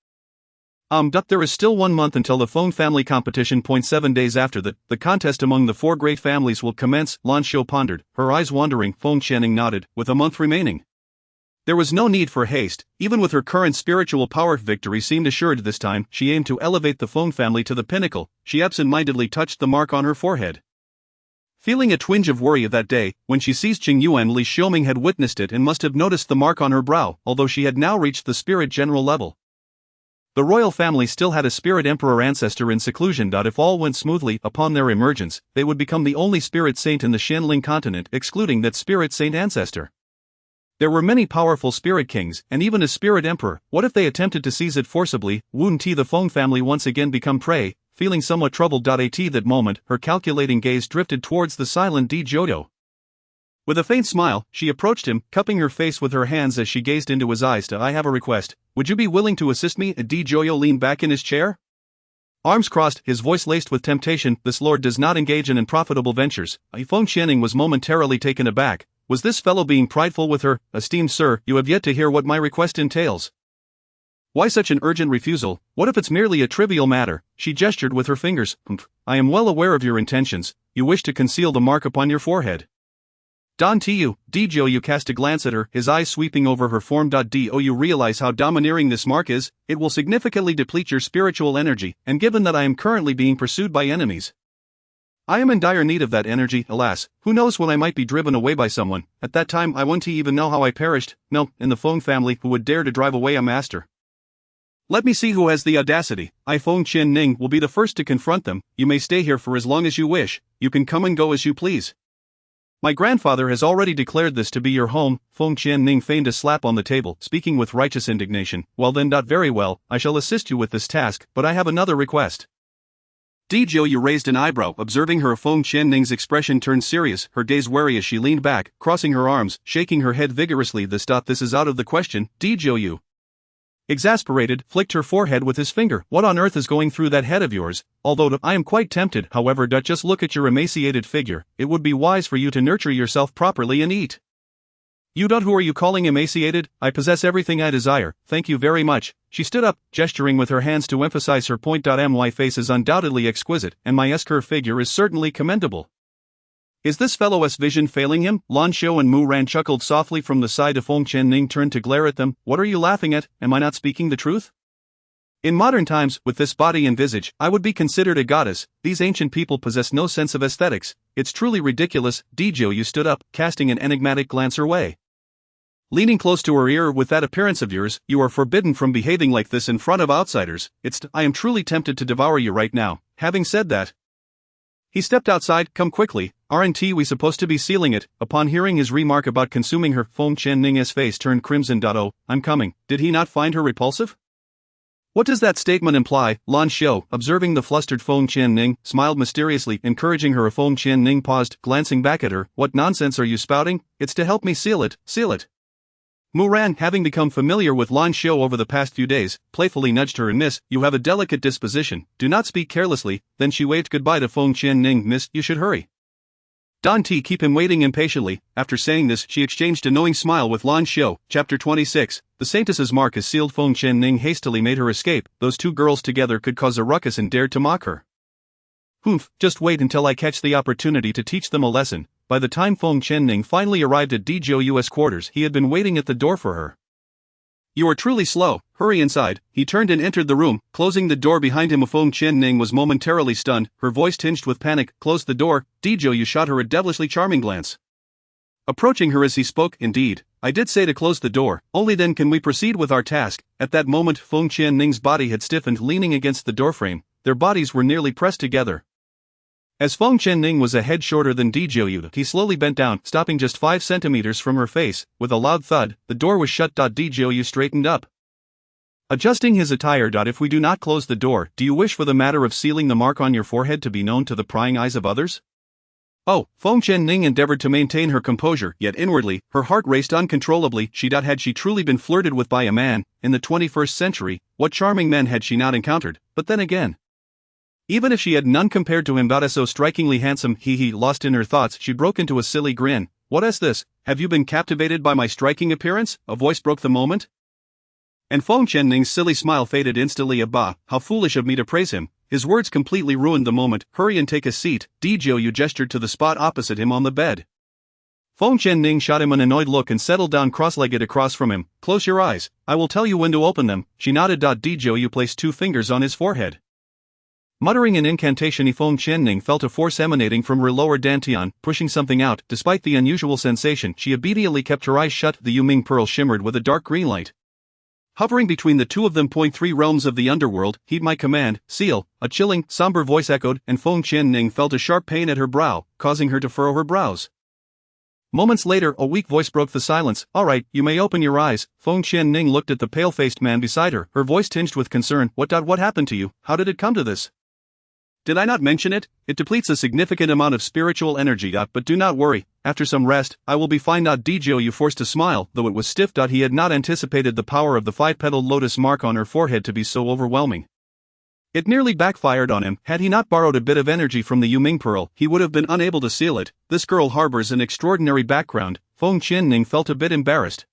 There is still 1 month until the Feng family competition. 7 days after that, the contest among the 4 great families will commence. Lan Xiu pondered, her eyes wandering. Feng Qianning nodded, with a month remaining. There was no need for haste, even with her current spiritual power. Victory seemed assured this time. She aimed to elevate the Feng family to the pinnacle. She absent-mindedly touched the mark on her forehead. Feeling a twinge of worry of that day, when she seized Qing Yuan, Li Xiuming had witnessed it and must have noticed the mark on her brow, although she had now reached the spirit general level. The royal family still had a spirit emperor ancestor in seclusion. If all went smoothly, upon their emergence, they would become the only spirit saint in the Xianling continent, excluding that spirit saint ancestor. There were many powerful spirit kings, and even a spirit emperor. What if they attempted to seize it forcibly? Wouldn't the Feng family once again become prey? Feeling somewhat troubled. At that moment, her calculating gaze drifted towards the silent Di Jodo. With a faint smile, she approached him, cupping her face with her hands as she gazed into his eyes. I have a request. Would you be willing to assist me? Di Joyo leaned back in his chair, arms crossed, his voice laced with temptation. This lord does not engage in unprofitable ventures. Feng Qianning was momentarily taken aback. Was this fellow being prideful with her? Esteemed sir, you have yet to hear what my request entails. Why such an urgent refusal? What if it's merely a trivial matter? She gestured with her fingers. I am well aware of your intentions. You wish to conceal the mark upon your forehead. Don Tu, Di Joyu cast a glance at her, his eyes sweeping over her form. Do you realize how domineering this mark is? It will significantly deplete your spiritual energy, and given that I am currently being pursued by enemies, I am in dire need of that energy. Alas, who knows when I might be driven away by someone. At that time I won't even know how I perished. No, in the Feng family, who would dare to drive away a master? Let me see who has the audacity. Feng Qianning will be the first to confront them. You may stay here for as long as you wish. You can come and go as you please. My grandfather has already declared this to be your home. Feng Qianning feigned a slap on the table, speaking with righteous indignation. Well then, very well, I shall assist you with this task, but I have another request. Di Joyu raised an eyebrow, observing her. Feng Qianning's expression turned serious, her gaze wary as she leaned back, crossing her arms, shaking her head vigorously. This is out of the question. Di Joyu, exasperated, flicked her forehead with his finger. What on earth is going through that head of yours? Although I am quite tempted, however, just look at your emaciated figure. It would be wise for you to nurture yourself properly and eat. You who are you calling emaciated? I possess everything I desire, thank you very much. She stood up, gesturing with her hands to emphasize her point. My face is undoubtedly exquisite, and my S-curve figure is certainly commendable. Is this fellow's vision failing him? Lan Xiu and Mu Ran chuckled softly from the side. Feng Qianning turned to glare at them. What are you laughing at? Am I not speaking the truth? In modern times, with this body and visage, I would be considered a goddess. These ancient people possess no sense of aesthetics. It's truly ridiculous. Di Joyu stood up, casting an enigmatic glance her way. Leaning close to her ear, with that appearance of yours, you are forbidden from behaving like this in front of outsiders. I am truly tempted to devour you right now. Having said that, he stepped outside. Come quickly, aren't we supposed to be sealing it? Upon hearing his remark about consuming her, Feng Qianning's face turned crimson. Oh, I'm coming. Did he not find her repulsive? What does that statement imply? Lan Xiu, observing the flustered Feng Qianning, smiled mysteriously, encouraging her. Feng Qianning paused, glancing back at her. What nonsense are you spouting? It's to help me seal it, seal it. Mu Ran, having become familiar with Lan Xiu over the past few days, playfully nudged her. Miss, you have a delicate disposition, do not speak carelessly. Then she waved goodbye to Feng Qianning. Miss, you should hurry. Don T keep him waiting impatiently. After saying this, she exchanged a knowing smile with Lan Xiu. Chapter 26. The Saintess's mark is sealed. Feng Qianning hastily made her escape. Those two girls together could cause a ruckus and dared to mock her. Humph, just wait until I catch the opportunity to teach them a lesson. By the time Feng Qianning finally arrived at Dizhou's quarters, he had been waiting at the door for her. You are truly slow, hurry inside. He turned and entered the room, closing the door behind him. Feng Qianning was momentarily stunned, her voice tinged with panic. Close the door. Dizhou shot her a devilishly charming glance. Approaching her as he spoke, indeed, I did say to close the door, only then can we proceed with our task. At that moment Feng Qianning's body had stiffened, leaning against the doorframe. Their bodies were nearly pressed together. As Feng Qianning was a head shorter than Dizhou, he slowly bent down, stopping just 5 centimeters from her face. With a loud thud, the door was shut. Dizhou straightened up, adjusting his attire. If we do not close the door, do you wish for the matter of sealing the mark on your forehead to be known to the prying eyes of others? Oh, Feng Qianning endeavored to maintain her composure, yet inwardly, her heart raced uncontrollably. Had she truly been flirted with by a man, in the 21st century, what charming men had she not encountered? But then again, even if she had none compared to him, so strikingly handsome. Lost in her thoughts, she broke into a silly grin. What is this? Have you been captivated by my striking appearance? A voice broke the moment. And Feng Qianning's silly smile faded instantly. Bah, how foolish of me to praise him. His words completely ruined the moment. Hurry and take a seat. Dizhou gestured to the spot opposite him on the bed. Feng Qianning shot him an annoyed look and settled down cross-legged across from him. Close your eyes. I will tell you when to open them. She nodded. Dizhou placed 2 fingers on his forehead. Muttering an incantation, Feng Qianning felt a force emanating from her lower dantian, pushing something out. Despite the unusual sensation, she obediently kept her eyes shut. The Yuming pearl shimmered with a dark green light. Hovering between the two of them. 3 realms of the underworld, heed my command, seal. A chilling, somber voice echoed, and Feng Qianning felt a sharp pain at her brow, causing her to furrow her brows. Moments later, a weak voice broke the silence. All right, you may open your eyes. Feng Qianning looked at the pale-faced man beside her, her voice tinged with concern. What happened to you? How did it come to this? Did I not mention it? It depletes a significant amount of spiritual energy. But do not worry, after some rest, I will be fine. Dizhou forced a smile, though it was stiff. He had not anticipated the power of the 5-petaled lotus mark on her forehead to be so overwhelming. It nearly backfired on him. Had he not borrowed a bit of energy from the Yuming pearl, he would have been unable to seal it. This girl harbors an extraordinary background. Feng Qianning felt a bit embarrassed.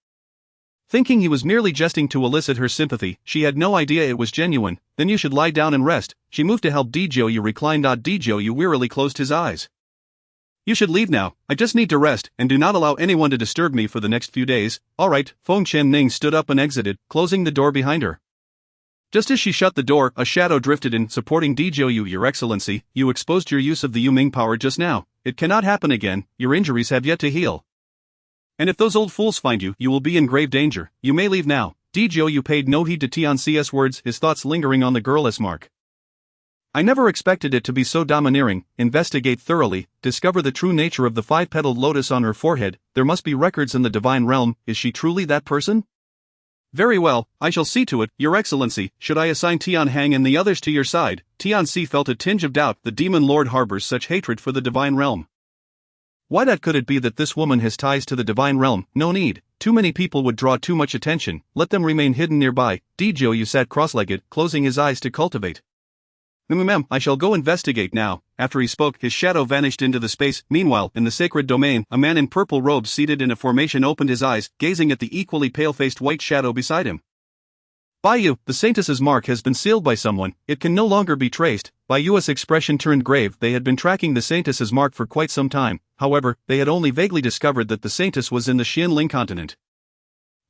Thinking he was merely jesting to elicit her sympathy, she had no idea it was genuine. Then you should lie down and rest. She moved to help Dizhou recline. Dizhou wearily closed his eyes. You should leave now. I just need to rest, and do not allow anyone to disturb me for the next few days. All right. Feng Qianning stood up and exited, closing the door behind her. Just as she shut the door, a shadow drifted in, supporting Dizhou. Your Excellency, you exposed your use of the Yuming power just now. It cannot happen again. Your injuries have yet to heal. And if those old fools find you, you will be in grave danger. You may leave now. Dizhou paid no heed to Tianxi's words, his thoughts lingering on the girl's mark. I never expected it to be so domineering. Investigate thoroughly, discover the true nature of the 5-petaled lotus on her forehead. There must be records in the divine realm. Is she truly that person? Very well, I shall see to it, Your Excellency. Should I assign Tianhang and the others to your side? Tianxi felt a tinge of doubt. The demon lord harbors such hatred for the divine realm. Why could it be that this woman has ties to the divine realm? No need. Too many people would draw too much attention. Let them remain hidden nearby. Dizhou sat cross-legged, closing his eyes to cultivate. I shall go investigate now. After he spoke, his shadow vanished into the space. Meanwhile, in the sacred domain, a man in purple robes seated in a formation opened his eyes, gazing at the equally pale-faced white shadow beside him. Baiyu, the Saintess's mark has been sealed by someone. It can no longer be traced. Baiyu's expression turned grave. They had been tracking the Saintess's mark for quite some time. However, they had only vaguely discovered that the Saintess was in the Xianling continent.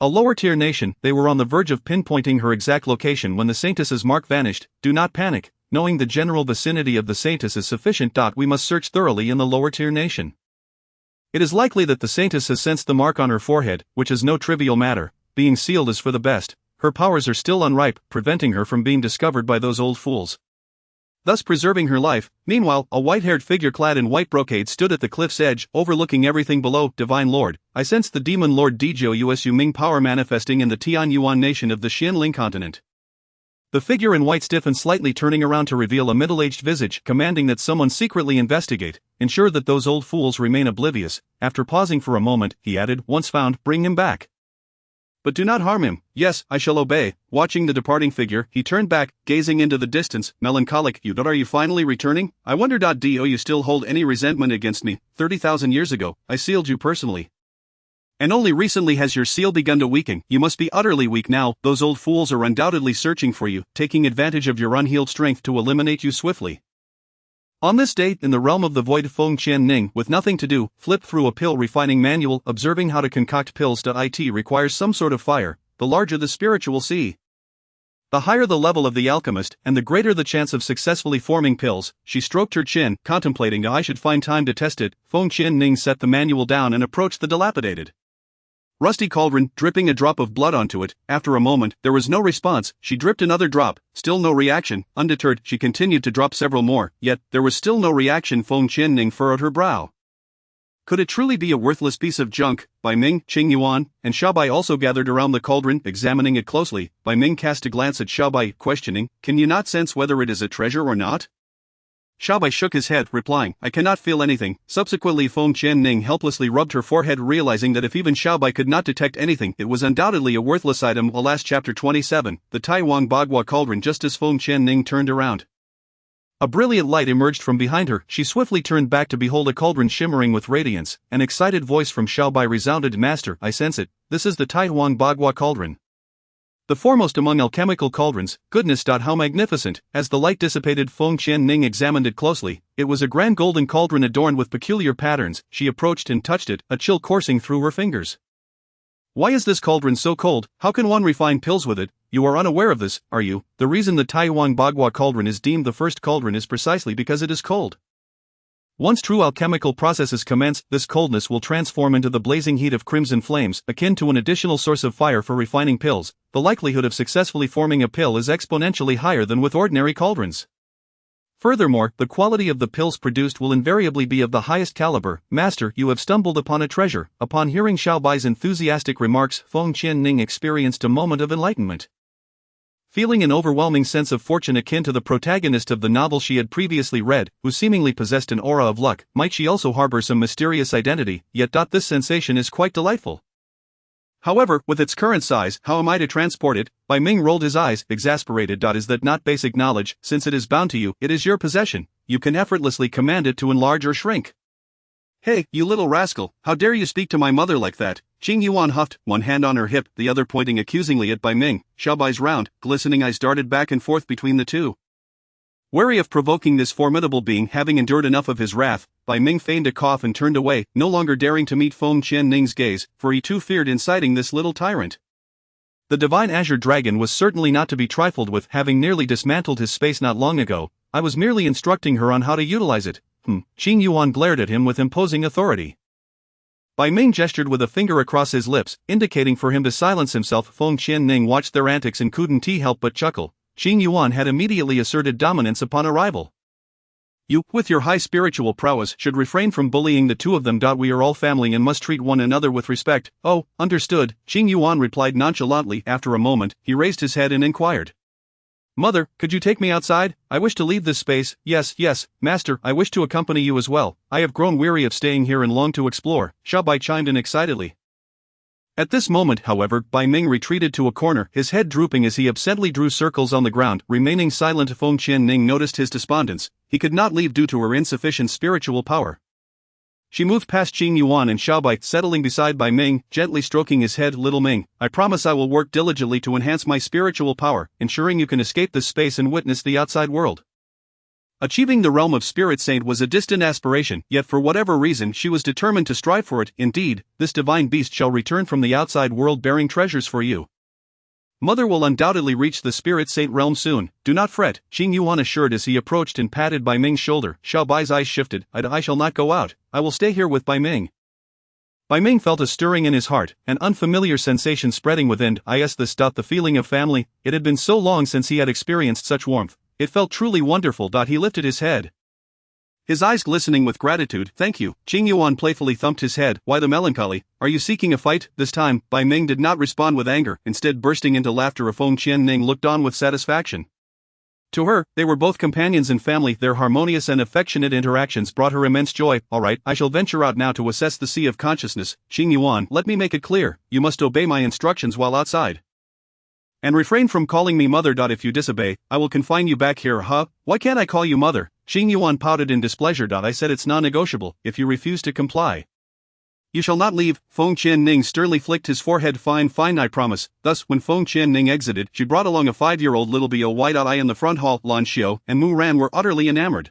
A lower-tier nation, they were on the verge of pinpointing her exact location when the Saintess's mark vanished. Do not panic. Knowing the general vicinity of the Saintess is sufficient. We must search thoroughly in the lower-tier nation. It is likely that the Saintess has sensed the mark on her forehead, which is no trivial matter. Being sealed is for the best. Her powers are still unripe, preventing her from being discovered by those old fools, thus preserving her life. Meanwhile, a white-haired figure clad in white brocade stood at the cliff's edge, overlooking everything below. Divine Lord, I sense the demon lord Dizhou's Yuming power manifesting in the Tianyuan nation of the Xianling continent. The figure in white stiffened slightly, turning around to reveal a middle-aged visage, commanding that someone secretly investigate, ensure that those old fools remain oblivious. After pausing for a moment, he added, once found, bring him back. But do not harm him. Yes, I shall obey. Watching the departing figure, he turned back, gazing into the distance, melancholic. Are you finally returning? I wonder. Do you still hold any resentment against me? 30,000 years ago, I sealed you personally. And only recently has your seal begun to weaken. You must be utterly weak now. Those old fools are undoubtedly searching for you, taking advantage of your unhealed strength to eliminate you swiftly. On this day, in the realm of the void, Feng Ning, with nothing to do, flipped through a pill refining manual. Observing how to concoct pills. It requires some sort of fire. The larger the spiritual sea, the higher the level of the alchemist, and the greater the chance of successfully forming pills. She stroked her chin, contemplating how I should find time to test it. Feng Ning set the manual down and approached the dilapidated, rusty cauldron, dripping a drop of blood onto it. After a moment, there was no response. She dripped another drop, still no reaction. Undeterred, she continued to drop several more, yet, there was still no reaction. Feng Ning furrowed her brow. Could it truly be a worthless piece of junk? Bai Ming, Qing Yuan, and Xiaobai also gathered around the cauldron, examining it closely. Bai Ming cast a glance at Xiaobai, questioning, "Can you not sense whether it is a treasure or not?" Xiaobai shook his head, replying, "I cannot feel anything." Subsequently, Feng Ning helplessly rubbed her forehead, realizing that if even Xiaobai could not detect anything, it was undoubtedly a worthless item. Alas. Chapter 27, the Taiwan Bagua Cauldron. Just as Feng Ning turned around, a brilliant light emerged from behind her. She swiftly turned back to behold a cauldron shimmering with radiance. An excited voice from Xiaobai resounded, "Master, I sense it. This is the Taiwan Bagua Cauldron, the foremost among alchemical cauldrons. Goodness. How magnificent!" As the light dissipated, Feng Ning examined it closely. It was a grand golden cauldron adorned with peculiar patterns. She approached and touched it, a chill coursing through her fingers. "Why is this cauldron so cold? How can one refine pills with it? You are unaware of this, are you? The reason the Taiwan Bagua Cauldron is deemed the first cauldron is precisely because it is cold. Once true alchemical processes commence, this coldness will transform into the blazing heat of crimson flames, akin to an additional source of fire for refining pills. The likelihood of successfully forming a pill is exponentially higher than with ordinary cauldrons. Furthermore, the quality of the pills produced will invariably be of the highest caliber. Master, you have stumbled upon a treasure." Upon hearing Xiaobai's enthusiastic remarks, Feng Ning experienced a moment of enlightenment. Feeling an overwhelming sense of fortune akin to the protagonist of the novel she had previously read, who seemingly possessed an aura of luck, might she also harbor some mysterious identity, yet this sensation is quite delightful. However, with its current size, how am I to transport it? Bai Ming rolled his eyes, exasperated. Is that not basic knowledge? Since it is bound to you, it is your possession. You can effortlessly command it to enlarge or shrink. Hey, you little rascal, how dare you speak to my mother like that? Qing Yuan huffed, one hand on her hip, the other pointing accusingly at Bai Ming. Xiaobai's round, glistening eyes darted back and forth between the two. Wary of provoking this formidable being, having endured enough of his wrath, Bai Ming feigned a cough and turned away, no longer daring to meet Feng Ning's gaze, for he too feared inciting this little tyrant. The divine azure dragon was certainly not to be trifled with, having nearly dismantled his space not long ago. I was merely instructing her on how to utilize it. Qing Yuan glared at him with imposing authority. Bai Ming gestured with a finger across his lips, indicating for him to silence himself. Feng Ning watched their antics and couldn't help but chuckle. Qing Yuan had immediately asserted dominance upon arrival. "You, with your high spiritual prowess, should refrain from bullying the two of them. We are all family and must treat one another with respect." "Oh, understood," Qing Yuan replied nonchalantly. After a moment, he raised his head and inquired, "Mother, could you take me outside? I wish to leave this space." Yes, master, I wish to accompany you as well. I have grown weary of staying here and long to explore," Xiaobai chimed in excitedly. At this moment, however, Bai Ming retreated to a corner, his head drooping as he absently drew circles on the ground. Remaining silent, Feng Ning noticed his despondence. He could not leave due to her insufficient spiritual power. She moved past Qing Yuan and Xiaobai, settling beside Bai Ming, gently stroking his head. "Little Ming, I promise I will work diligently to enhance my spiritual power, ensuring you can escape this space and witness the outside world." Achieving the realm of Spirit Saint was a distant aspiration, yet for whatever reason she was determined to strive for it. "Indeed, this divine beast shall return from the outside world bearing treasures for you. Mother will undoubtedly reach the Spirit Saint realm soon. Do not fret," Qing Yuan assured as he approached and patted Bai Ming's shoulder. Xiaobai's eyes shifted. I shall not go out. I will stay here with Bai Ming." Bai Ming felt a stirring in his heart, an unfamiliar sensation spreading within. The feeling of family. It had been so long since he had experienced such warmth. It felt truly wonderful. He lifted his head, his eyes glistening with gratitude. "Thank you." Qing Yuan playfully thumped his head. "Why the melancholy? Are you seeking a fight?" This time, Bai Ming did not respond with anger, instead bursting into laughter. Feng Ning looked on with satisfaction. To her, they were both companions and family. Their harmonious and affectionate interactions brought her immense joy. Alright, I shall venture out now to assess the sea of consciousness. Qing Yuan, let me make it clear, you must obey my instructions while outside. And refrain from calling me mother. If you disobey, I will confine you back here. Huh? Why can't I call you mother? Qing Yuan pouted in displeasure. I said it's non-negotiable. If you refuse to comply, you shall not leave. Feng Qianning sternly flicked his forehead. Fine, I promise. Thus, when Feng Qianning exited, she brought along a 5-year-old little boy. In the front hall, Lan Xiu and Mu Ran were utterly enamored,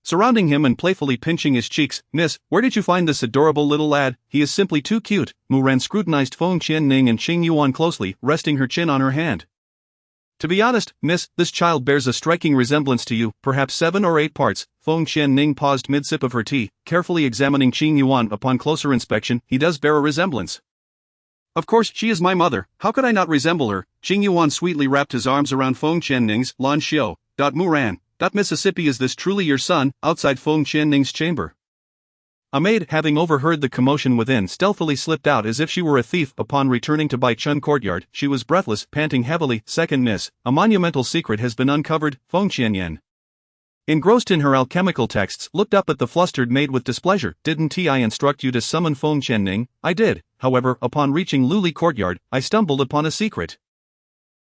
surrounding him and playfully pinching his cheeks. Miss, where did you find this adorable little lad? He is simply too cute. Mu Ran scrutinized Feng Qianning and Qing Yuan closely, resting her chin on her hand. To be honest, miss, this child bears a striking resemblance to you, perhaps 7 or 8 parts. Feng Qianning paused mid-sip of her tea, carefully examining Qing Yuan. Upon closer inspection, he does bear a resemblance. Of course, she is my mother. How could I not resemble her? Qing Yuan sweetly wrapped his arms around Feng Qianning's. Lan Xiu. Mu Ran. Mississippi, is this truly your son? Outside Feng Qianning's chamber, a maid, having overheard the commotion within, stealthily slipped out as if she were a thief. Upon returning to Bai Chun courtyard, she was breathless, panting heavily. Second miss, a monumental secret has been uncovered. Feng Qianyan, engrossed in her alchemical texts, looked up at the flustered maid with displeasure. Didn't I instruct you to summon Feng Qianning? I did. However, upon reaching Luli courtyard, I stumbled upon a secret.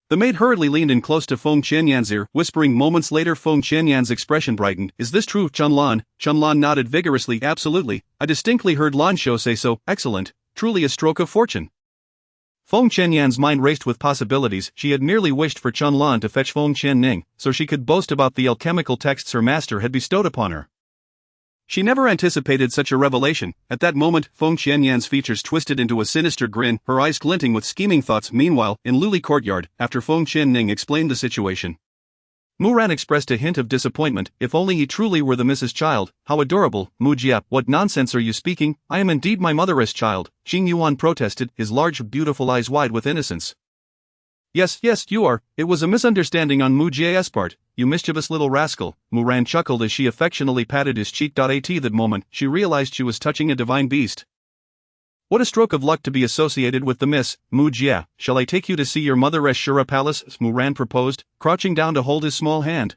The maid hurriedly leaned in close to Feng Qianyan's ear, whispering. Moments later, Feng Qianyan's expression brightened. Is this true, Chunlan? Chunlan nodded vigorously. Absolutely. I distinctly heard Lan Xiu say so. Excellent. Truly a stroke of fortune. Feng Qianyan's mind raced with possibilities. She had merely wished for Chunlan to fetch Feng Qianning, so she could boast about the alchemical texts her master had bestowed upon her. She never anticipated such a revelation. At that moment, Feng Qianyan's features twisted into a sinister grin, her eyes glinting with scheming thoughts. Meanwhile, in Luli courtyard, after Feng Qianning explained the situation, Mu Ran expressed a hint of disappointment. If only he truly were the Mrs. Child. How adorable. Mu Jia, what nonsense are you speaking? I am indeed my mother's child, Qing Yuan protested, his large beautiful eyes wide with innocence. Yes, you are. It was a misunderstanding on Mu Jia's part, you mischievous little rascal. Mu Ran chuckled as she affectionately patted his cheek. At that moment, she realized she was touching a divine beast. What a stroke of luck to be associated with the Miss. Mu Jia, shall I take you to see your mother's Shura palace? Mu Ran proposed, crouching down to hold his small hand.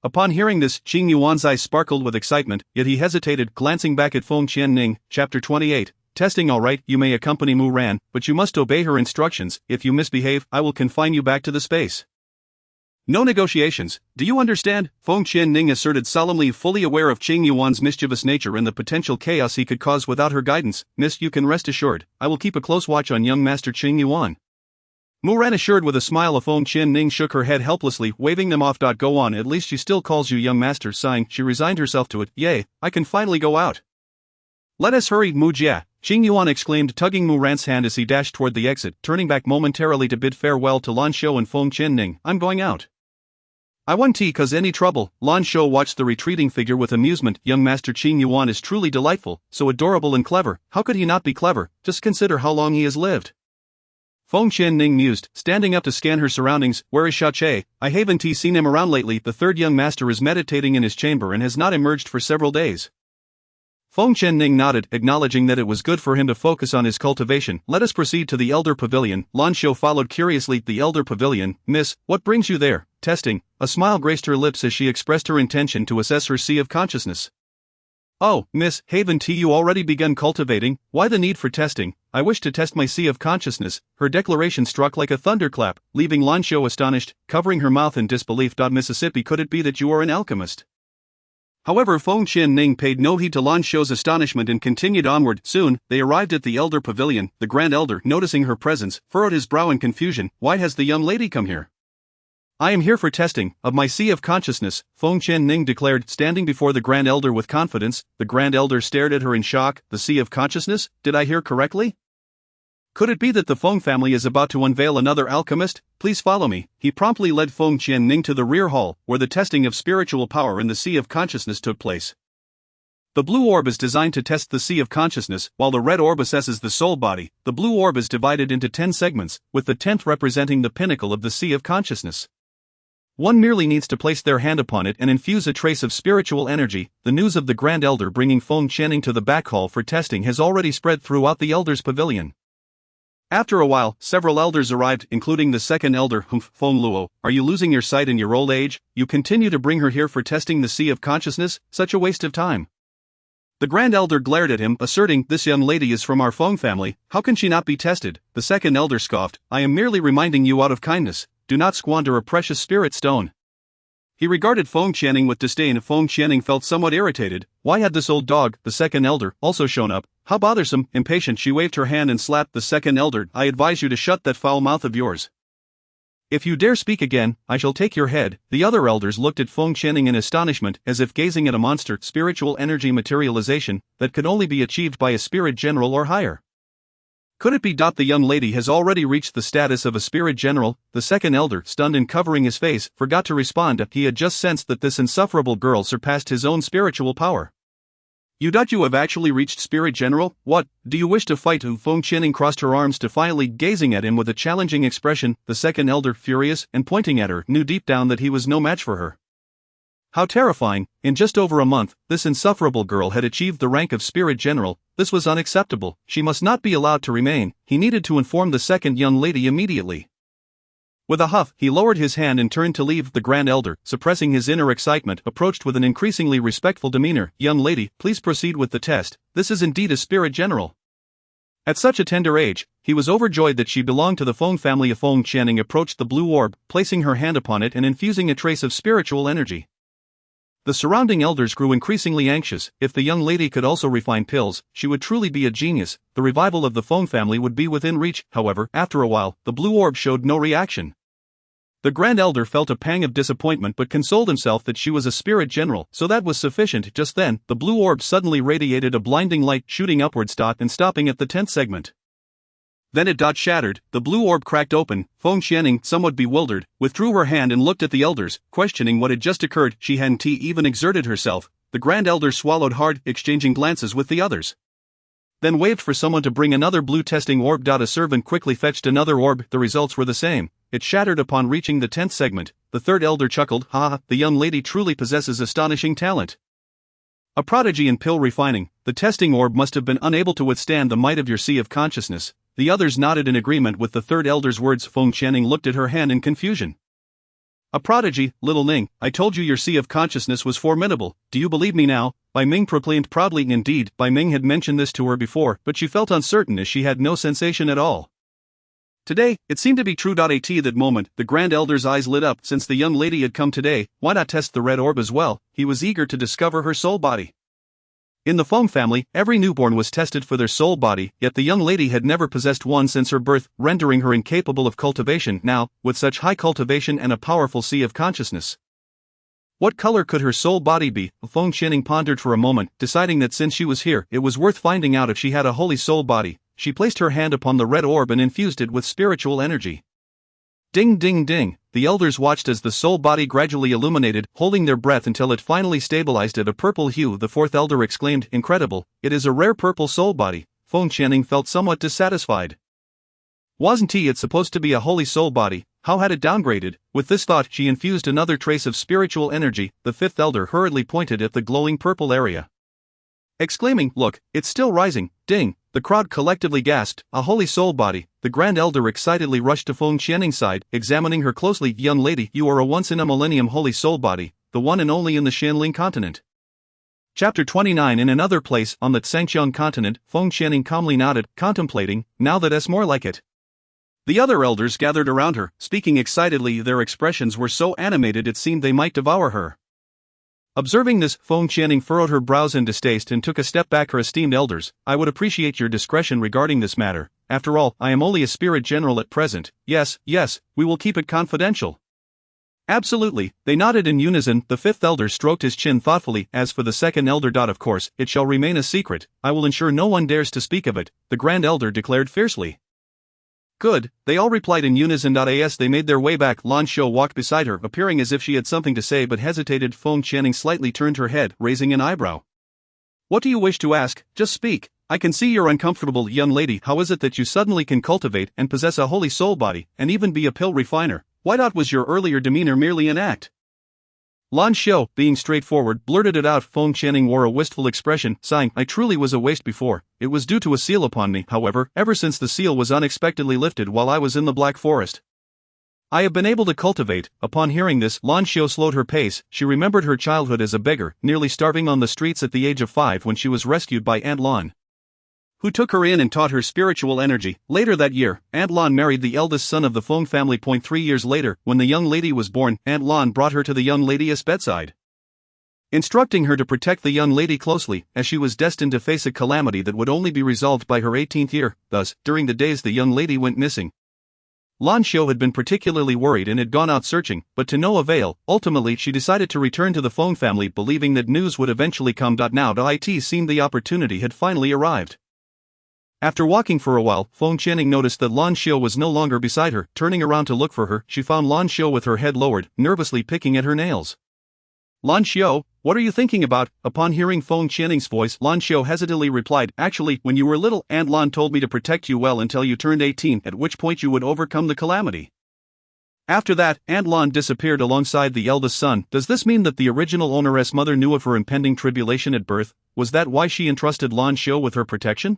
Upon hearing this, Qing Yuan's eyes sparkled with excitement, yet he hesitated, glancing back at Feng Qianning. Chapter 28. Testing. Alright, you may accompany Mu Ran, but you must obey her instructions. If you misbehave, I will confine you back to the space. No negotiations, do you understand? Feng Qianning asserted solemnly, fully aware of Qing Yuan's mischievous nature and the potential chaos he could cause without her guidance. Miss, you can rest assured, I will keep a close watch on young Master Qing Yuan. Mu Ran assured with a smile. Feng Qianning shook her head helplessly, waving them off. Go on, at least she still calls you young master. Sighing, she resigned herself to it. Yay, I can finally go out. Let us hurry, Mu Jia, Qing Yuan exclaimed, tugging Mu Ran's hand as he dashed toward the exit, turning back momentarily to bid farewell to Lan Xiu and Feng Qianning. I'm going out. I want tea. Cause any trouble? Lan Xiu watched the retreating figure with amusement. Young Master Qing Yuan is truly delightful, so adorable and clever. How could he not be clever? Just consider how long he has lived. Feng Qianning mused, standing up to scan her surroundings. Where is Shache? I haven't seen him around lately. The third young master is meditating in his chamber and has not emerged for several days. Feng Qianning nodded, acknowledging that it was good for him to focus on his cultivation. Let us proceed to the Elder Pavilion. Lan Xiu followed curiously. The Elder Pavilion. Miss, what brings you there? Testing. A smile graced her lips as she expressed her intention to assess her sea of consciousness. Oh, Miss, haven't you already begun cultivating? Why the need for testing? I wish to test my sea of consciousness. Her declaration struck like a thunderclap, leaving Lan Xiu astonished, covering her mouth in disbelief. Mississippi, could it be that you are an alchemist? However, Feng Qianning paid no heed to Lan Xiu's astonishment and continued onward. Soon, they arrived at the Elder Pavilion. The Grand Elder, noticing her presence, furrowed his brow in confusion. Why has the young lady come here? I am here for testing of my sea of consciousness, Feng Qianning declared, standing before the Grand Elder with confidence. The Grand Elder stared at her in shock. The sea of consciousness? Did I hear correctly? Could it be that the Feng family is about to unveil another alchemist? Please follow me. He promptly led Feng Qianning to the rear hall, where the testing of spiritual power in the sea of consciousness took place. The blue orb is designed to test the sea of consciousness, while the red orb assesses the soul body. The blue orb is divided into 10 segments, with the 10th representing the pinnacle of the sea of consciousness. One merely needs to place their hand upon it and infuse a trace of spiritual energy. The news of the Grand Elder bringing Feng Qianning to the back hall for testing has already spread throughout the Elder's Pavilion. After a while, several elders arrived, including the second elder, Feng Luo. Are you losing your sight in your old age? You continue to bring her here for testing the sea of consciousness? Such a waste of time. The Grand Elder glared at him, asserting, this young lady is from our Feng family, how can she not be tested? The second elder scoffed, I am merely reminding you out of kindness, do not squander a precious spirit stone. He regarded Feng Qianing with disdain. Feng Qianing felt somewhat irritated. Why had this old dog, the second elder, also shown up? How bothersome. Impatient, she waved her hand and slapped the second elder. I advise you to shut that foul mouth of yours. If you dare speak again, I shall take your head. The other elders looked at Feng Qianing in astonishment, as if gazing at a monster. Spiritual energy materialization that could only be achieved by a spirit general or higher. Could it be? The young lady has already reached the status of a spirit general. The second elder, stunned and covering his face, forgot to respond. He had just sensed that this insufferable girl surpassed his own spiritual power. You have actually reached spirit general? What, do you wish to fight? Feng Qianing crossed her arms defiantly, gazing at him with a challenging expression. The second elder, furious and pointing at her, knew deep down that he was no match for her. How terrifying! In just over a month, this insufferable girl had achieved the rank of spirit general. This was unacceptable. She must not be allowed to remain. He needed to inform the second young lady immediately. With a huff, he lowered his hand and turned to leave. The Grand Elder, suppressing his inner excitement, approached with an increasingly respectful demeanor. Young lady, please proceed with the test. This is indeed a spirit general. At such a tender age, he was overjoyed that she belonged to the Feng family. Feng Qianing approached the blue orb, placing her hand upon it and infusing a trace of spiritual energy. The surrounding elders grew increasingly anxious. If the young lady could also refine pills, she would truly be a genius. The revival of the Feng family would be within reach. However, after a while, the blue orb showed no reaction. The Grand Elder felt a pang of disappointment but consoled himself that she was a spirit general, so that was sufficient. Just then, the blue orb suddenly radiated a blinding light, shooting upwards and stopping at the 10th segment. Then it shattered, the blue orb cracked open. Feng Qianing, somewhat bewildered, withdrew her hand and looked at the elders, questioning what had just occurred. She hadn't even exerted herself. The Grand Elder swallowed hard, exchanging glances with the others. Then waved for someone to bring another blue testing orb. A servant quickly fetched another orb. The results were the same. It shattered upon reaching the 10th segment. The third elder chuckled, ha, the young lady truly possesses astonishing talent. A prodigy in pill refining. The testing orb must have been unable to withstand the might of your sea of consciousness. The others nodded in agreement with the third elder's words. Feng Qianing looked at her hand in confusion. A prodigy, little Ning, I told you your sea of consciousness was formidable. Do you believe me now? Bai Ming proclaimed proudly. Indeed, Bai Ming had mentioned this to her before, but she felt uncertain as she had no sensation at all. Today, it seemed to be true. At that moment, the Grand Elder's eyes lit up. Since the young lady had come today, why not test the red orb as well? He was eager to discover her soul body. In the Feng family, every newborn was tested for their soul body, yet the young lady had never possessed one since her birth, rendering her incapable of cultivation. Now, with such high cultivation and a powerful sea of consciousness, what color could her soul body be? Feng Qianing pondered for a moment, deciding that since she was here, it was worth finding out if she had a holy soul body. She placed her hand upon the red orb and infused it with spiritual energy. Ding ding ding, the elders watched as the soul body gradually illuminated, holding their breath until it finally stabilized at a purple hue. The fourth elder exclaimed, incredible, it is a rare purple soul body. Feng Qianing felt somewhat dissatisfied. Wasn't it supposed to be a holy soul body? How had it downgraded? With this thought, she infused another trace of spiritual energy. The fifth elder hurriedly pointed at the glowing purple area, exclaiming, look, it's still rising. Ding! The crowd collectively gasped, a holy soul body. The Grand Elder excitedly rushed to Feng Qianing's side, examining her closely. Young lady, you are a once-in-a-millennium holy soul body, the one and only in the Xianling continent. Chapter 29. In another place, on the Tsangqiang continent, Feng Qianing calmly nodded, contemplating, now that's more like it. The other elders gathered around her, speaking excitedly. Their expressions were so animated it seemed they might devour her. Observing this, Feng Qianing furrowed her brows in distaste and took a step back. Her esteemed elders, I would appreciate your discretion regarding this matter. After all, I am only a spirit general at present. Yes, we will keep it confidential. Absolutely, they nodded in unison. The fifth elder stroked his chin thoughtfully. As for the second elder, of course, it shall remain a secret. I will ensure no one dares to speak of it, the Grand Elder declared fiercely. Good, they all replied in unison. As they made their way back, Lan Shou walked beside her, appearing as if she had something to say but hesitated. Feng Qianing slightly turned her head, raising an eyebrow. What do you wish to ask? Just speak. I can see you're uncomfortable. Young lady, how is it that you suddenly can cultivate and possess a holy soul body, and even be a pill refiner? Why was your earlier demeanor merely an act? Lan Xiao, being straightforward, blurted it out. Feng Channing wore a wistful expression, sighing, I truly was a waste before. It was due to a seal upon me, however, ever since the seal was unexpectedly lifted while I was in the Black Forest. I have been able to cultivate. Upon hearing this, Lan Xiao slowed her pace. She remembered her childhood as a beggar, nearly starving on the streets at the age of 5 when she was rescued by Aunt Lan, who took her in and taught her spiritual energy. Later that year, Aunt Lan married the eldest son of the Feng family. 3 years later, when the young lady was born, Aunt Lan brought her to the young lady's bedside, instructing her to protect the young lady closely, as she was destined to face a calamity that would only be resolved by her 18th year. Thus, during the days the young lady went missing, Lan Xiao had been particularly worried and had gone out searching, but to no avail. Ultimately, she decided to return to the Feng family, believing that news would eventually come. Now it seemed the opportunity had finally arrived. After walking for a while, Feng Channing noticed that Lan Xiao was no longer beside her. Turning around to look for her, she found Lan Xiao with her head lowered, nervously picking at her nails. Lan Xiao, what are you thinking about? Upon hearing Feng Channing's voice, Lan Xiao hesitantly replied, actually, when you were little, Aunt Lan told me to protect you well until you turned 18, at which point you would overcome the calamity. After that, Aunt Lan disappeared alongside the eldest son. Does this mean that the original owneress mother knew of her impending tribulation at birth? Was that why she entrusted Lan Xiao with her protection?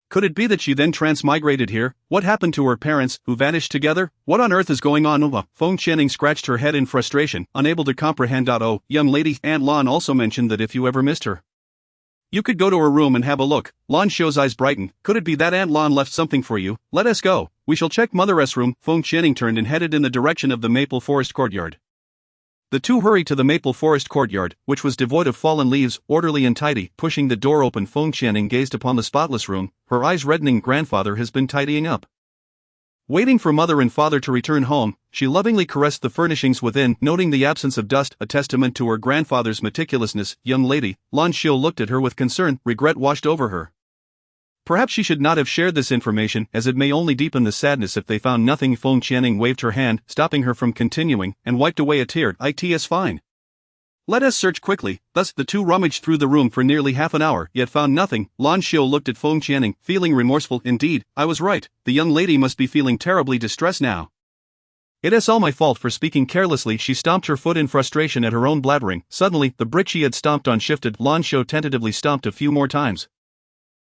Could it be that she then transmigrated here? What happened to her parents, who vanished together? What on earth is going on? Feng Channing scratched her head in frustration, unable to comprehend. Oh, young lady, Aunt Lan also mentioned that if you ever missed her, you could go to her room and have a look. Lan Xiao's eyes brightened. Could it be that Aunt Lan left something for you? Let us go. We shall check Mother's room. Feng Channing turned and headed in the direction of the Maple Forest courtyard. The two hurried to the Maple Forest courtyard, which was devoid of fallen leaves, orderly and tidy. Pushing the door open, Feng Channing gazed upon the spotless room, her eyes reddening. Grandfather has been tidying up. Waiting for mother and father to return home, she lovingly caressed the furnishings within, noting the absence of dust, a testament to her grandfather's meticulousness. Young lady, Lan Xiao looked at her with concern. Regret washed over her. Perhaps she should not have shared this information, as it may only deepen the sadness if they found nothing. Feng Channing waved her hand, stopping her from continuing, and wiped away a tear. It is fine. Let us search quickly. Thus, the two rummaged through the room for nearly half an hour, yet found nothing. Lan Xiao looked at Feng Channing, feeling remorseful. Indeed, I was right. The young lady must be feeling terribly distressed now. It is all my fault for speaking carelessly. She stomped her foot in frustration at her own blabbering. Suddenly, the brick she had stomped on shifted. Lan Xiao tentatively stomped a few more times,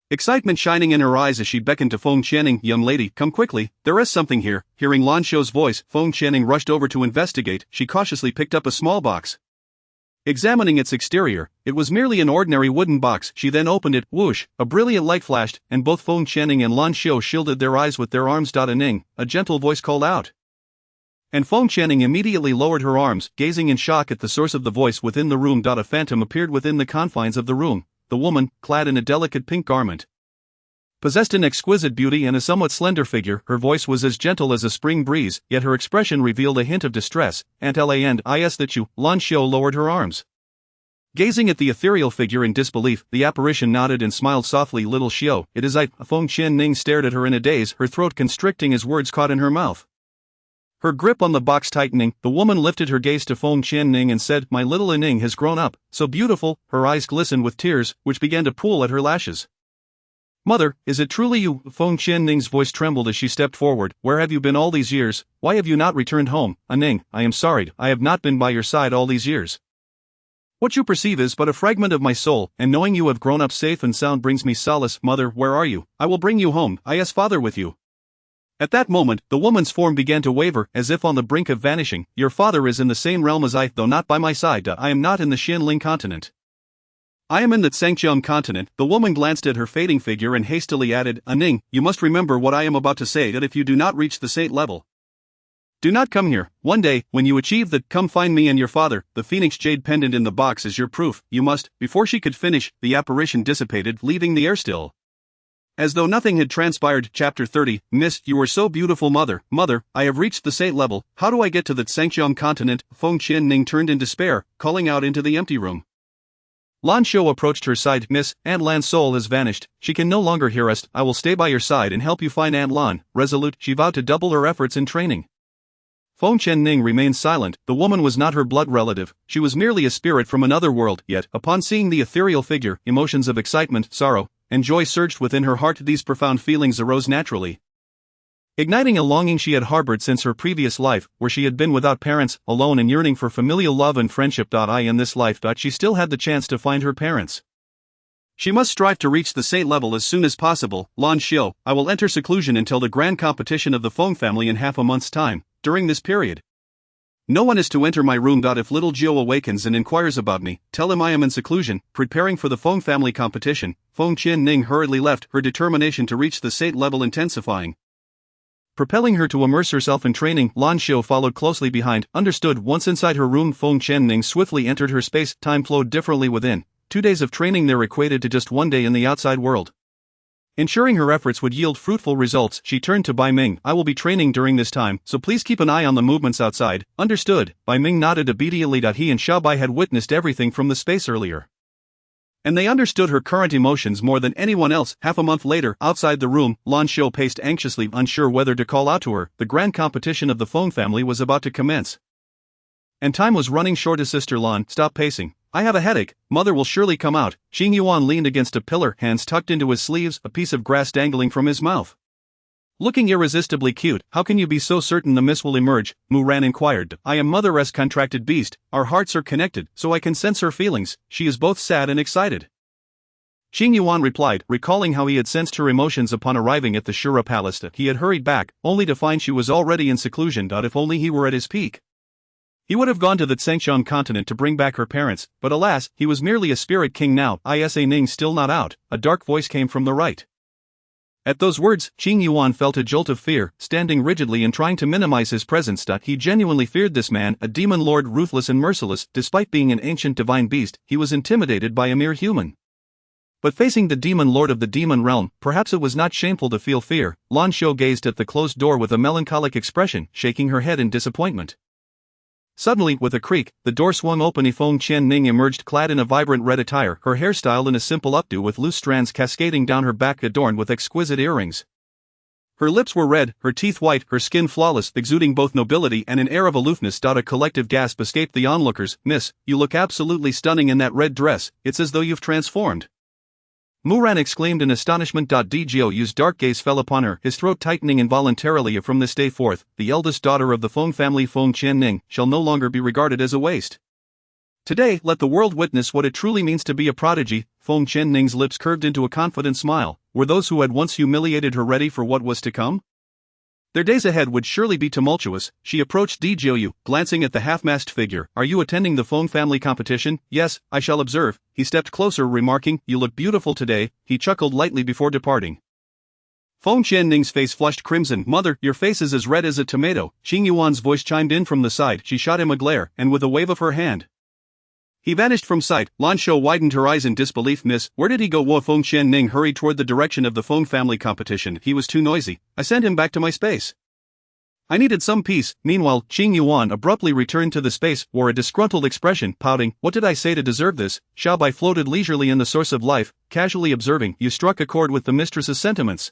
excitement shining in her eyes as she beckoned to Feng Channing. Young lady, come quickly, there is something here. Hearing Lan Xiao's voice, Feng Channing rushed over to investigate. She cautiously picked up a small box. Examining its exterior, it was merely an ordinary wooden box. She then opened it. Whoosh, a brilliant light flashed, and both Feng Channing and Lan Xiao shielded their eyes with their arms. Ning, a gentle voice called out, and Feng Channing immediately lowered her arms, gazing in shock at the source of the voice within the room. A phantom appeared within the confines of the room. The woman, clad in a delicate pink garment, possessed an exquisite beauty and a somewhat slender figure. Her voice was as gentle as a spring breeze, yet her expression revealed a hint of distress. Aunt Lan, is that you? Lan Xiao lowered her arms, gazing at the ethereal figure in disbelief. The apparition nodded and smiled softly. Little Xiao, it is I. Feng Channing stared at her in a daze, her throat constricting as words caught in her mouth, her grip on the box tightening. The woman lifted her gaze to Feng Channing and said, my little Ning has grown up, so beautiful. Her eyes glistened with tears, which began to pool at her lashes. Mother, is it truly you? Feng Channing's voice trembled as she stepped forward. Where have you been all these years? Why have you not returned home? Ning, I am sorry, I have not been by your side all these years. What you perceive is but a fragment of my soul, and knowing you have grown up safe and sound brings me solace. Mother, where are you? I will bring you home. Father with you. At that moment, the woman's form began to waver, as if on the brink of vanishing. Your father is in the same realm as I, though not by my side. I am not in the Xianling continent. I am in the Tsangqiang continent. The woman glanced at her fading figure and hastily added, Ning, you must remember what I am about to say, that if you do not reach the saint level, do not come here. One day, when you achieve that, come find me and your father. The phoenix jade pendant in the box is your proof. You must. Before she could finish, the apparition dissipated, leaving the air still, as though nothing had transpired. Chapter 30, Miss, you are so beautiful. Mother, I have reached the saint level. How do I get to the Tsangqiang continent? Feng Channing turned in despair, calling out into the empty room. Lan Xiao approached her side. Miss, Aunt Lan's soul has vanished. She can no longer hear us. I will stay by your side and help you find Aunt Lan. Resolute, she vowed to double her efforts in training. Feng Channing remained silent. The woman was not her blood relative. She was merely a spirit from another world. Yet, upon seeing the ethereal figure, emotions of excitement, sorrow, and joy surged within her heart. These profound feelings arose naturally, igniting a longing she had harbored since her previous life, where she had been without parents, alone and yearning for familial love and friendship. In this life, she still had the chance to find her parents. She must strive to reach the saint level as soon as possible. Lan Xiu, I will enter seclusion until the grand competition of the Feng family in half a month's time. During this period, no one is to enter my room. If little Jiu awakens and inquires about me, tell him I am in seclusion, preparing for the Feng family competition. Feng Qianning hurriedly left, her determination to reach the saint level intensifying. Propelling her to immerse herself in training, Lan Xiu followed closely behind. Understood. Once inside her room, Feng Qianning swiftly entered her space. Time flowed differently within. 2 days of training there equated to just 1 day in the outside world. Ensuring her efforts would yield fruitful results, she turned to Bai Ming. I will be training during this time, so please keep an eye on the movements outside. Understood. Bai Ming nodded obediently. He and Xiaobai had witnessed everything from the space earlier, and they understood her current emotions more than anyone else. Half a month later, outside the room, Lan Xiu paced anxiously, unsure whether to call out to her. The grand competition of the Feng family was about to commence, and time was running short. His sister Lan, stop pacing. I have a headache, mother will surely come out. Qing Yuan leaned against a pillar, hands tucked into his sleeves, a piece of grass dangling from his mouth. Looking irresistibly cute, how can you be so certain the miss will emerge? Mu Ran inquired. I am mother's contracted beast, our hearts are connected, so I can sense her feelings, she is both sad and excited. Qing Yuan replied, recalling how he had sensed her emotions upon arriving at the Shura Palace. He had hurried back, only to find she was already in seclusion. If only he were at his peak, he would have gone to the Tsengxiang continent to bring back her parents, but alas, he was merely a spirit king now. Isa Ning still not out, a dark voice came from the right. At those words, Qing Yuan felt a jolt of fear, standing rigidly and trying to minimize his presence. He genuinely feared this man, a demon lord ruthless and merciless. Despite being an ancient divine beast, he was intimidated by a mere human. But facing the demon lord of the demon realm, perhaps it was not shameful to feel fear. Lan Xiu gazed at the closed door with a melancholic expression, shaking her head in disappointment. Suddenly, with a creak, the door swung open. Feng Qianning emerged clad in a vibrant red attire, her hairstyle in a simple updo with loose strands cascading down her back adorned with exquisite earrings. Her lips were red, her teeth white, her skin flawless, exuding both nobility and an air of aloofness. A collective gasp escaped the onlookers. Miss, you look absolutely stunning in that red dress, it's as though you've transformed. Muran exclaimed in astonishment. Djiu's dark gaze fell upon her, his throat tightening involuntarily. From this day forth, the eldest daughter of the Feng family, Feng Qianning, shall no longer be regarded as a waste. Today, let the world witness what it truly means to be a prodigy. Feng Qianning's lips curved into a confident smile. Were those who had once humiliated her ready for what was to come? Their days ahead would surely be tumultuous. She approached Djiu, glancing at the half-masked figure. Are you attending the Feng family competition? Yes, I shall observe. He stepped closer, remarking, you look beautiful today. He chuckled lightly before departing. Feng Qianning's face flushed crimson. Mother, your face is as red as a tomato. Qing Yuan's voice chimed in from the side. She shot him a glare, and with a wave of her hand, he vanished from sight. Lan Xiu widened her eyes in disbelief. Miss, where did he go? Feng Qianning hurried toward the direction of the Feng family competition. He was too noisy. I sent him back to my space. I needed some peace. Meanwhile, Qing Yuan abruptly returned to the space, wore a disgruntled expression, pouting. What did I say to deserve this? Xiaobai floated leisurely in the source of life, casually observing. You struck a chord with the mistress's sentiments.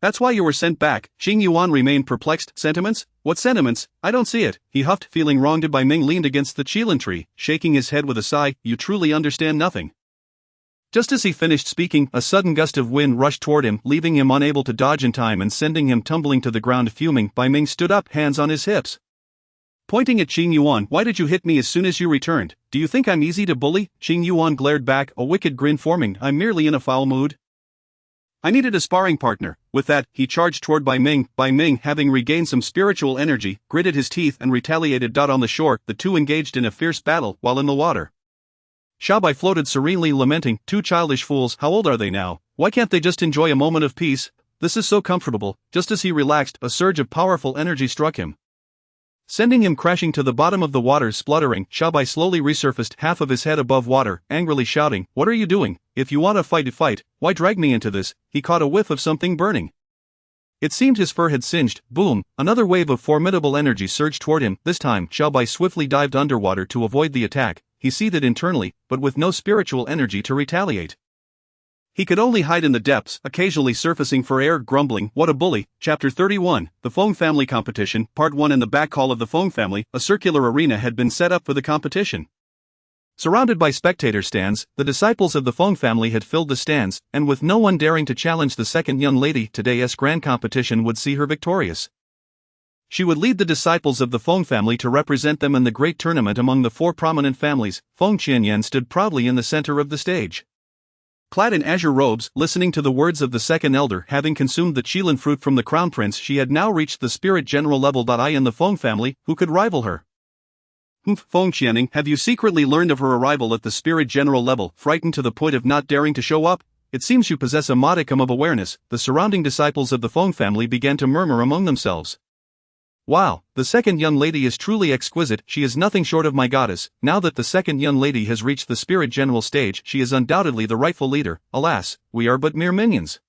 That's why you were sent back. Qing Yuan remained perplexed. Sentiments? What sentiments? I don't see it. He huffed, feeling wronged. Bai Ming leaned against the qilin tree, shaking his head with a sigh. You truly understand nothing. Just as he finished speaking, a sudden gust of wind rushed toward him, leaving him unable to dodge in time and sending him tumbling to the ground fuming. Bai Ming stood up, hands on his hips, pointing at Qing Yuan. Why did you hit me as soon as you returned? Do you think I'm easy to bully? Qing Yuan glared back, a wicked grin forming. I'm merely in a foul mood. I needed a sparring partner. With that, he charged toward Bai Ming. Bai Ming, having regained some spiritual energy, gritted his teeth and retaliated. On the shore, the two engaged in a fierce battle, while in the water, Xiaobai floated serenely, lamenting, two childish fools. How old are they now? Why can't they just enjoy a moment of peace? This is so comfortable. Just as he relaxed, a surge of powerful energy struck him, sending him crashing to the bottom of the water. Spluttering, Xiaobai slowly resurfaced, half of his head above water, angrily shouting, What are you doing? If you want to fight, why drag me into this? He caught a whiff of something burning. It seemed his fur had singed. Boom! Another wave of formidable energy surged toward him. This time, Xiaobai swiftly dived underwater to avoid the attack. He seethed internally, but with no spiritual energy to retaliate. He could only hide in the depths, occasionally surfacing for air, grumbling, What a bully. Chapter 31, The Feng Family Competition, Part 1. In the back hall of the Feng family, a circular arena had been set up for the competition. Surrounded by spectator stands, the disciples of the Feng family had filled the stands, and with no one daring to challenge the second young lady, today's grand competition would see her victorious. She would lead the disciples of the Feng family to represent them in the great tournament among the four prominent families. Feng Qianyan stood proudly in the center of the stage. Clad in azure robes, listening to the words of the second elder, having consumed the Qilin fruit from the crown prince, she had now reached the spirit general level. I in the Feng family, who could rival her? Feng Qianing, have you secretly learned of her arrival at the spirit general level, frightened to the point of not daring to show up? It seems you possess a modicum of awareness. The surrounding disciples of the Feng family began to murmur among themselves. Wow, the second young lady is truly exquisite. She is nothing short of my goddess. Now that the second young lady has reached the spirit general stage, she is undoubtedly the rightful leader. Alas, we are but mere minions,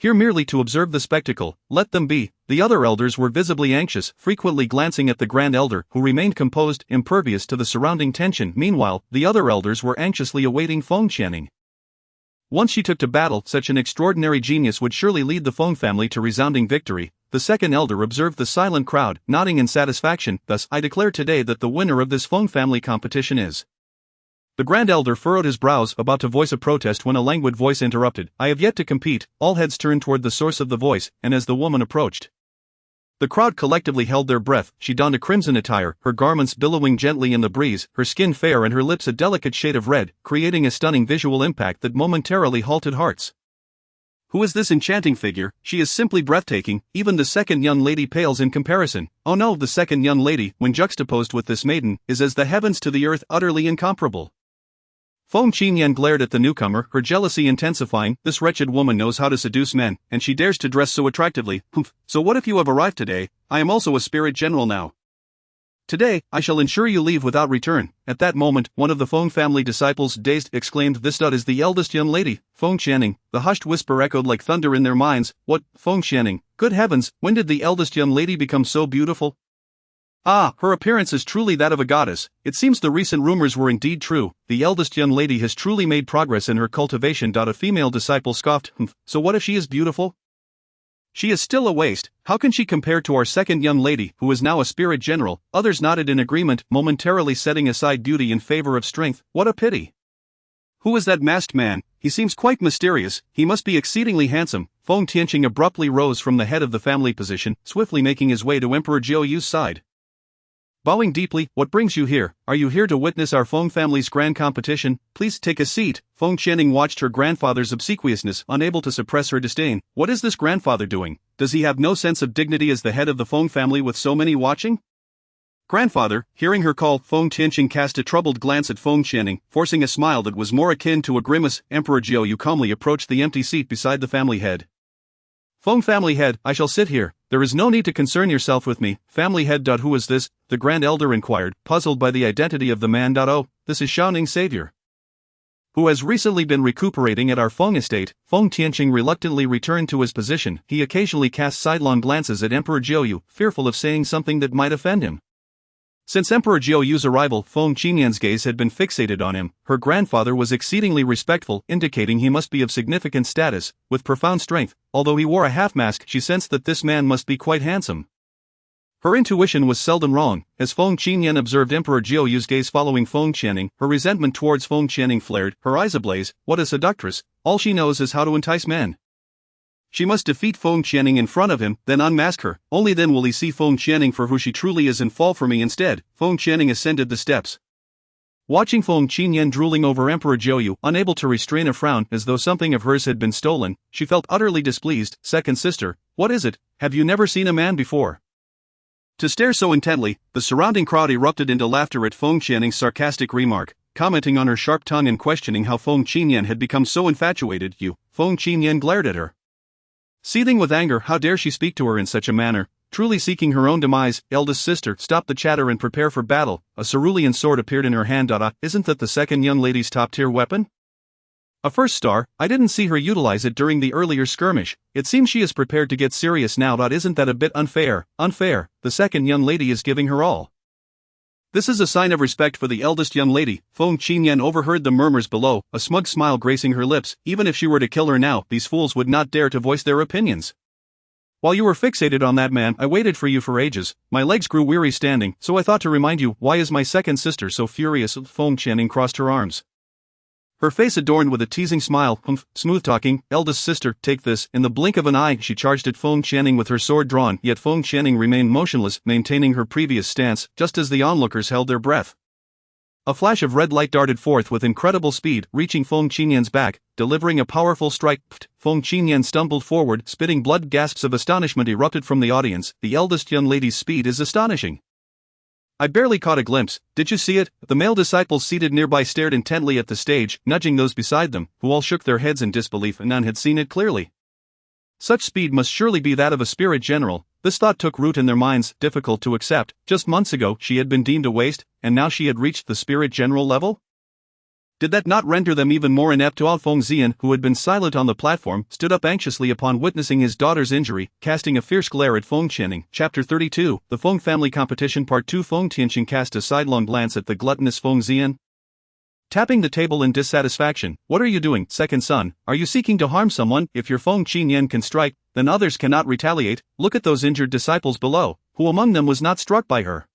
here merely to observe the spectacle. Let them be. The other elders were visibly anxious, frequently glancing at the grand elder, who remained composed, impervious to the surrounding tension. Meanwhile, the other elders were anxiously awaiting Feng Qianing. Once she took to battle, such an extraordinary genius would surely lead the Feng family to resounding victory. The second elder observed the silent crowd, nodding in satisfaction. Thus, I declare today that the winner of this Feng family competition is. The grand elder furrowed his brows, about to voice a protest when a languid voice interrupted. I have yet to compete. All heads turned toward the source of the voice, and as the woman approached, the crowd collectively held their breath. She donned a crimson attire, her garments billowing gently in the breeze, her skin fair and her lips a delicate shade of red, creating a stunning visual impact that momentarily halted hearts. Who is this enchanting figure? She is simply breathtaking. Even the second young lady pales in comparison. Oh no, the second young lady, when juxtaposed with this maiden, is as the heavens to the earth, utterly incomparable. Feng Qianyan glared at the newcomer, her jealousy intensifying. This wretched woman knows how to seduce men, and she dares to dress so attractively. So what if you have arrived today? I am also a spirit general now. Today, I shall ensure you leave without return. At that moment, one of the Feng family disciples, dazed, exclaimed, This is the eldest young lady, Feng Qianing. The hushed whisper echoed like thunder in their minds. What, Feng Qianing? Good heavens, when did the eldest young lady become so beautiful? Ah, her appearance is truly that of a goddess. It seems the recent rumors were indeed true. The eldest young lady has truly made progress in her cultivation. A female disciple scoffed. So what if she is beautiful? She is still a waste. How can she compare to our second young lady, who is now a spirit general? Others nodded in agreement, momentarily setting aside beauty in favor of strength. What a pity. Who is that masked man? He seems quite mysterious. He must be exceedingly handsome. Feng Tianqing abruptly rose from the head of the family position, swiftly making his way to Emperor Jiuyu's side. Bowing deeply, what brings you here? Are you here to witness our Feng family's grand competition? Please take a seat. Feng Qianing watched her grandfather's obsequiousness, unable to suppress her disdain. What is this grandfather doing? Does he have no sense of dignity as the head of the Feng family with so many watching? Grandfather, hearing her call, Feng Tianqing cast a troubled glance at Feng Qianing, forcing a smile that was more akin to a grimace. Emperor Jiuyu calmly approached the empty seat beside the family head. Feng family head, I shall sit here. There is no need to concern yourself with me. Family head. Who is this? The grand elder inquired, puzzled by the identity of the man. Oh, this is Xiaoning's savior, who has recently been recuperating at our Feng estate. Feng Tianqing reluctantly returned to his position. He occasionally cast sidelong glances at Emperor Jiuyu, fearful of saying something that might offend him. Since Emperor Jiuyu's arrival, Feng Qianyan's gaze had been fixated on him. Her grandfather was exceedingly respectful, indicating he must be of significant status, with profound strength. Although he wore a half-mask, she sensed that this man must be quite handsome. Her intuition was seldom wrong. As Feng Qianyan observed Emperor Jiuyu's gaze following Feng Qianing, her resentment towards Feng Qianing flared, her eyes ablaze. What a seductress! All she knows is how to entice men. She must defeat Feng Qianing in front of him, then unmask her. Only then will he see Feng Qianing for who she truly is and fall for me instead. Feng Qianing ascended the steps. Watching Feng Qianyan drooling over Emperor Jiuyu, unable to restrain a frown as though something of hers had been stolen, she felt utterly displeased. Second sister, what is it? Have you never seen a man before to stare so intently? The surrounding crowd erupted into laughter at Feng Qianing's sarcastic remark, commenting on her sharp tongue and questioning how Feng Qianyan had become so infatuated. Feng Qianyan glared at her, seething with anger. How dare she speak to her in such a manner? Truly seeking her own demise. Eldest sister, stop the chatter and prepare for battle. A cerulean sword appeared in her hand. Isn't that the second young lady's top-tier weapon? A first star. I didn't see her utilize it during the earlier skirmish. It seems she is prepared to get serious now. Isn't that a bit unfair? Unfair. The second young lady is giving her all. This is a sign of respect for the eldest young lady. Feng Qianyan overheard the murmurs below, a smug smile gracing her lips. Even if she were to kill her now, these fools would not dare to voice their opinions. While you were fixated on that man, I waited for you for ages. My legs grew weary standing, so I thought to remind you, why is my second sister so furious? Feng Channing crossed her arms. Her face adorned with a teasing smile. Smooth-talking, eldest sister, take this. In the blink of an eye, she charged at Feng Channing with her sword drawn, yet Feng Channing remained motionless, maintaining her previous stance, just as the onlookers held their breath. A flash of red light darted forth with incredible speed, reaching Feng Qinyan's back, delivering a powerful strike. Feng Qinyan stumbled forward, spitting blood. Gasps of astonishment erupted from the audience. The eldest young lady's speed is astonishing. I barely caught a glimpse. Did you see it? The male disciples seated nearby stared intently at the stage, nudging those beside them, who all shook their heads in disbelief, and none had seen it clearly. Such speed must surely be that of a spirit general. This thought took root in their minds, difficult to accept. Just months ago she had been deemed a waste, and now she had reached the spirit general level? Did that not render them even more inept? Feng Zian, who had been silent on the platform, stood up anxiously upon witnessing his daughter's injury, casting a fierce glare at Feng Channing. Chapter 32, The Feng Family Competition Part 2. Feng Tianqing cast a sidelong glance at the gluttonous Feng Zian, tapping the table in dissatisfaction. What are you doing, second son? Are you seeking to harm someone? If your Feng Qinyan can strike, then others cannot retaliate. Look at those injured disciples below. Who among them was not struck by her?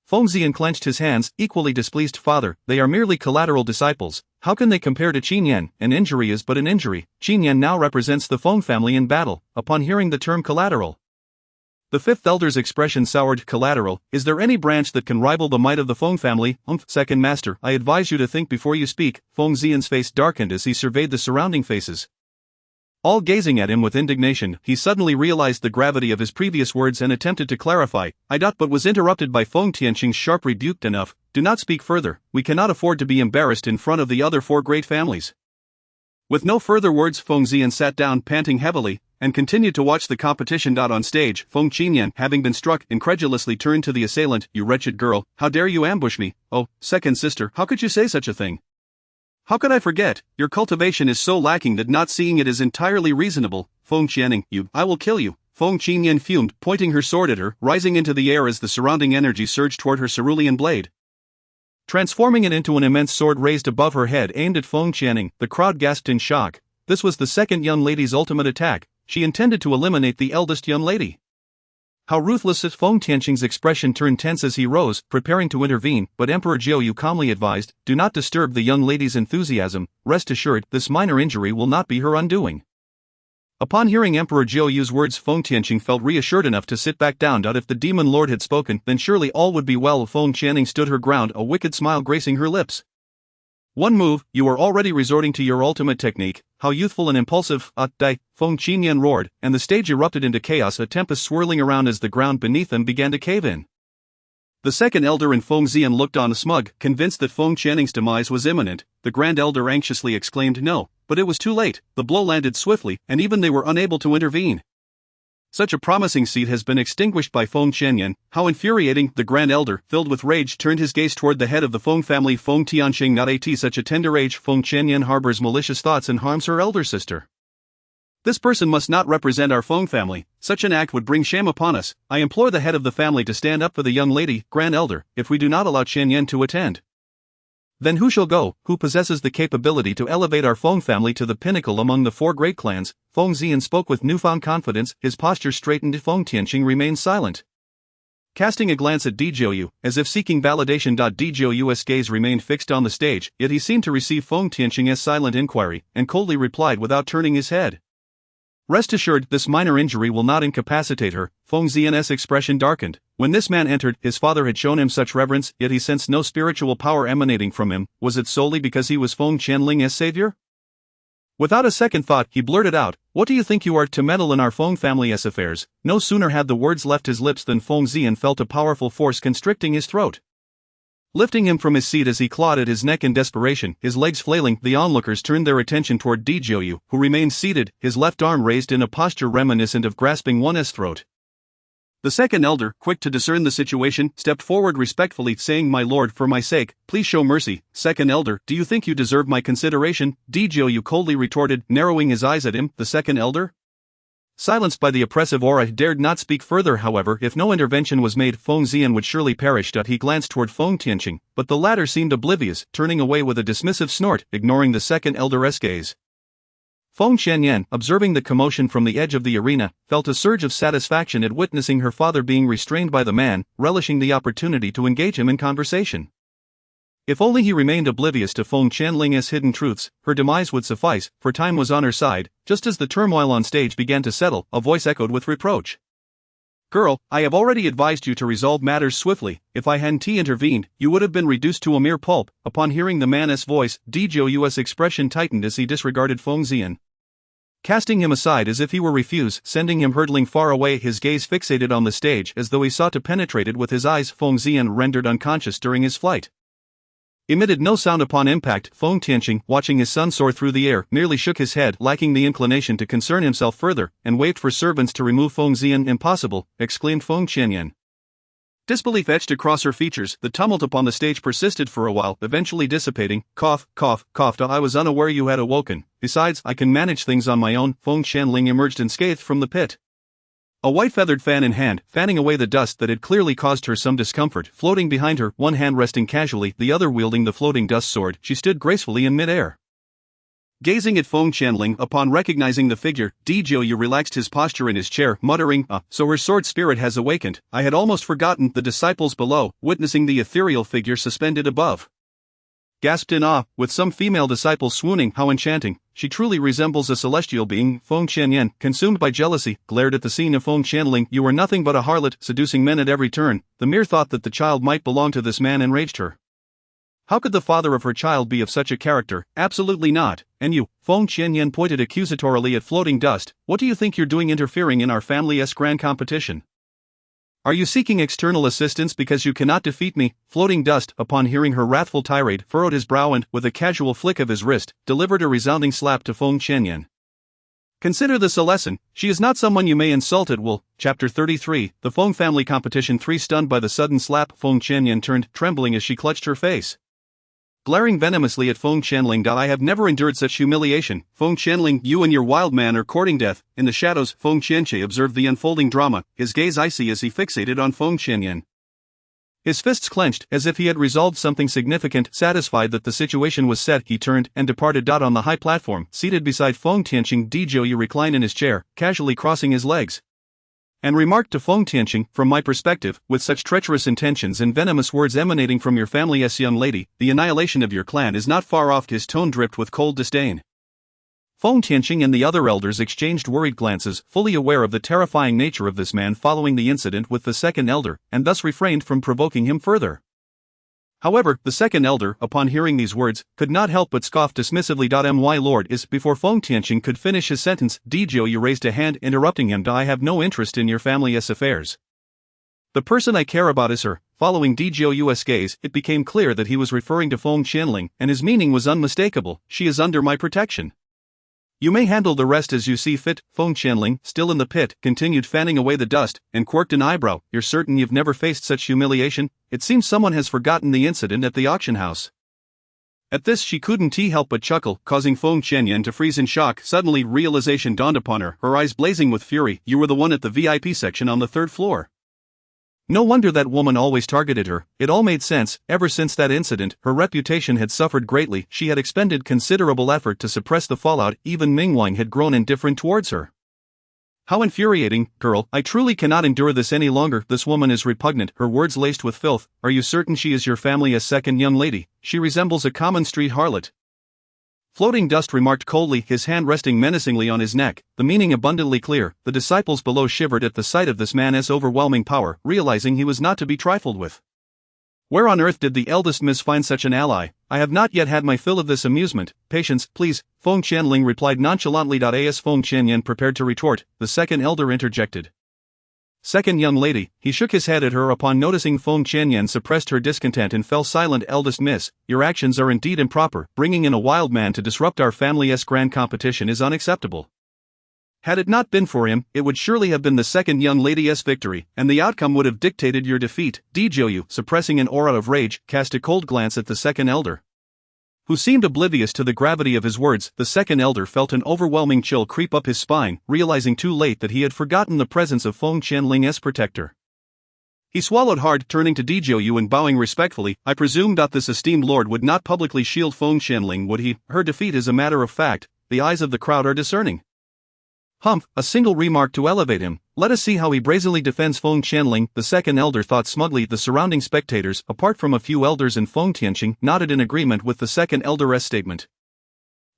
Feng Zian clenched his hands, equally displeased. Father, they are merely collateral disciples. How can they compare to Qinyan? An injury is but an injury. Qinyan now represents the Feng family in battle. Upon hearing the term collateral, the fifth elder's expression soured. Collateral, is there any branch that can rival the might of the Feng family? Second master, I advise you to think before you speak. Feng Zian's face darkened as he surveyed the surrounding faces, all gazing at him with indignation. He suddenly realized the gravity of his previous words and attempted to clarify, but was interrupted by Feng Tianqing's sharp rebuke. Enough, do not speak further, we cannot afford to be embarrassed in front of the other four great families. With no further words, Feng Zian sat down, panting heavily, and continued to watch the competition. On stage, Feng Qinyan, having been struck, incredulously turned to the assailant. You wretched girl, how dare you ambush me? Oh, second sister, how could you say such a thing? How could I forget? Your cultivation is so lacking that not seeing it is entirely reasonable. Feng Channing, I will kill you. Feng Qinyan fumed, pointing her sword at her, rising into the air as the surrounding energy surged toward her cerulean blade, transforming it into an immense sword raised above her head aimed at Feng Channing. The crowd gasped in shock. This was the second young lady's ultimate attack. She intended to eliminate the eldest young lady. How ruthless! Feng Tianqing's expression turned tense as he rose, preparing to intervene, but Emperor Jiu calmly advised, do not disturb the young lady's enthusiasm. Rest assured, this minor injury will not be her undoing. Upon hearing Emperor Jiu's words, Feng Tianqing felt reassured enough to sit back down. If the demon lord had spoken, then surely all would be well. Feng Channing stood her ground, a wicked smile gracing her lips. One move, you are already resorting to your ultimate technique. How youthful and impulsive, Feng Qinyan roared, and the stage erupted into chaos, a tempest swirling around as the ground beneath them began to cave in. The second elder and Feng Zian looked on smug, convinced that Feng Channing's demise was imminent. The grand elder anxiously exclaimed no, but it was too late. The blow landed swiftly, and even they were unable to intervene. Such a promising seed has been extinguished by Feng Qinyan. How infuriating! The grand elder, filled with rage, turned his gaze toward the head of the Feng family. Feng Tianqing, not at such a tender age. Feng Qinyan harbors malicious thoughts and harms her elder sister. This person must not represent our Feng family. Such an act would bring shame upon us. I implore the head of the family to stand up for the young lady, grand elder, if we do not allow Qinyan to attend. Then who shall go? Who possesses the capability to elevate our Feng family to the pinnacle among the four great clans? Feng Zian spoke with newfound confidence, his posture straightened. Feng Tianqing remained silent, casting a glance at Jiu, as if seeking validation. Jiu's gaze remained fixed on the stage, yet he seemed to receive Feng Tianqing's silent inquiry, and coldly replied without turning his head, rest assured, this minor injury will not incapacitate her. Feng Zian's expression darkened. When this man entered, his father had shown him such reverence, yet he sensed no spiritual power emanating from him. Was it solely because he was Feng Chanling's savior? Without a second thought, he blurted out, what do you think you are to meddle in our Feng family's affairs? No sooner had the words left his lips than Feng Zian felt a powerful force constricting his throat, lifting him from his seat as he clawed at his neck in desperation, his legs flailing. The onlookers turned their attention toward Jiu, who remained seated, his left arm raised in a posture reminiscent of grasping one's throat. The second elder, quick to discern the situation, stepped forward respectfully, saying, my lord, for my sake, please show mercy. Second elder, do you think you deserve my consideration? Jiu coldly retorted, narrowing his eyes at him. The second elder, silenced by the oppressive aura, dared not speak further. However, if no intervention was made, Feng Zian would surely perish. He glanced toward Feng Tianqing, but the latter seemed oblivious, turning away with a dismissive snort, ignoring the second elder's gaze. Feng Qianyan, observing the commotion from the edge of the arena, felt a surge of satisfaction at witnessing her father being restrained by the man, relishing the opportunity to engage him in conversation. If only he remained oblivious to Feng Qianling's hidden truths, her demise would suffice, for time was on her side. Just as the turmoil on stage began to settle, a voice echoed with reproach. "Girl, I have already advised you to resolve matters swiftly. If I hadn't intervened, you would have been reduced to a mere pulp." Upon hearing the man's voice, Dezhou's expression tightened as he disregarded Feng Xian, casting him aside as if he were refuse, sending him hurtling far away, his gaze fixated on the stage as though he sought to penetrate it with his eyes. Feng Xian, rendered unconscious during his flight, emitted no sound upon impact. Feng Tianqing, watching his son soar through the air, merely shook his head, lacking the inclination to concern himself further, and waved for servants to remove Feng Xian. "Impossible," exclaimed Feng Qianyan. Disbelief etched across her features. The tumult upon the stage persisted for a while, eventually dissipating. "Cough, cough, coughed. I was unaware you had awoken. Besides, I can manage things on my own." Feng Qianling emerged unscathed from the pit, a white feathered fan in hand, fanning away the dust that had clearly caused her some discomfort. Floating behind her, one hand resting casually, the other wielding the floating dust sword, she stood gracefully in mid-air, gazing at Feng Qianling. Upon recognizing the figure, Dezhou relaxed his posture in his chair, muttering, "So her sword spirit has awakened. I had almost forgotten." The disciples below, witnessing the ethereal figure suspended above, gasped in awe, with some female disciples swooning. "How enchanting! She truly resembles a celestial being." Feng Qianyan, consumed by jealousy, glared at the scene of Feng Qianling. "You are nothing but a harlot, seducing men at every turn." The mere thought that the child might belong to this man enraged her. How could the father of her child be of such a character? Absolutely not. "And you," Feng Qianyan pointed accusatorily at floating dust, "what do you think you're doing interfering in our family's grand competition? Are you seeking external assistance because you cannot defeat me?" Floating dust, upon hearing her wrathful tirade, furrowed his brow and, with a casual flick of his wrist, delivered a resounding slap to Feng Qianyan. "Consider this a lesson. She is not someone you may insult at will." Chapter 33, The Feng Family Competition 3. Stunned by the sudden slap, Feng Qianyan turned, trembling as she clutched her face, glaring venomously at Feng Qianling. "I have never endured such humiliation. Feng Qianling, you and your wild man are courting death." In the shadows, Feng Qianche observed the unfolding drama, his gaze icy as he fixated on Feng Qianyan. His fists clenched, as if he had resolved something significant. Satisfied that the situation was set, he turned and departed. On the high platform, seated beside Feng Tianqing, Dezhou reclined in his chair, casually crossing his legs, and remarked to Feng Tianqing, "From my perspective, with such treacherous intentions and venomous words emanating from your family's young lady, the annihilation of your clan is not far off." His tone dripped with cold disdain. Feng Tianqing and the other elders exchanged worried glances, fully aware of the terrifying nature of this man following the incident with the second elder, and thus refrained from provoking him further. However, the second elder, upon hearing these words, could not help but scoff dismissively. "My lord is." Before Feng Tianqing could finish his sentence, Dezhou raised a hand, interrupting him. "I have no interest in your family's affairs. The person I care about is her." Following Dezhou's gaze, it became clear that he was referring to Feng Qianling, and his meaning was unmistakable. "She is under my protection. You may handle the rest as you see fit." Feng Qianling, still in the pit, continued fanning away the dust, and quirked an eyebrow. "You're certain you've never faced such humiliation? It seems someone has forgotten the incident at the auction house." At this she couldn't help but chuckle, causing Feng Qianyan to freeze in shock. Suddenly realization dawned upon her, her eyes blazing with fury. "You were the one at the VIP section on the 3rd floor. No wonder that woman always targeted her." It all made sense. Ever since that incident, her reputation had suffered greatly. She had expended considerable effort to suppress the fallout. Even Mingwang had grown indifferent towards her. "How infuriating, girl. I truly cannot endure this any longer. This woman is repugnant, her words laced with filth. Are you certain she is your family's second young lady? She resembles a common street harlot." Floating dust remarked coldly, his hand resting menacingly on his neck, the meaning abundantly clear. The disciples below shivered at the sight of this man's overwhelming power, realizing he was not to be trifled with. "Where on earth did the eldest miss find such an ally? I have not yet had my fill of this amusement." "Patience, please," Feng Qianling replied nonchalantly. As Feng Qianyan prepared to retort, the second elder interjected. "Second young lady." He shook his head at her upon noticing Feng Qianyan suppressed her discontent and fell silent. "Eldest miss, your actions are indeed improper. Bringing in a wild man to disrupt our family's grand competition is unacceptable. Had it not been for him, it would surely have been the second young lady's victory, and the outcome would have dictated your defeat." Dezhou, suppressing an aura of rage, cast a cold glance at the second elder, who seemed oblivious to the gravity of his words. The second elder felt an overwhelming chill creep up his spine, realizing too late that he had forgotten the presence of Feng Qianling's protector. He swallowed hard, turning to Dezhou and bowing respectfully. "I presume that this esteemed lord would not publicly shield Feng Qianling, would he? Her defeat is a matter of fact." the eyes of the crowd are discerning. Humph, a single remark to elevate him. Let us see how he brazenly defends Feng Qianling, the second elder thought smugly. The surrounding spectators, apart from a few elders in Feng Tianqing, nodded in agreement with the second elder's statement,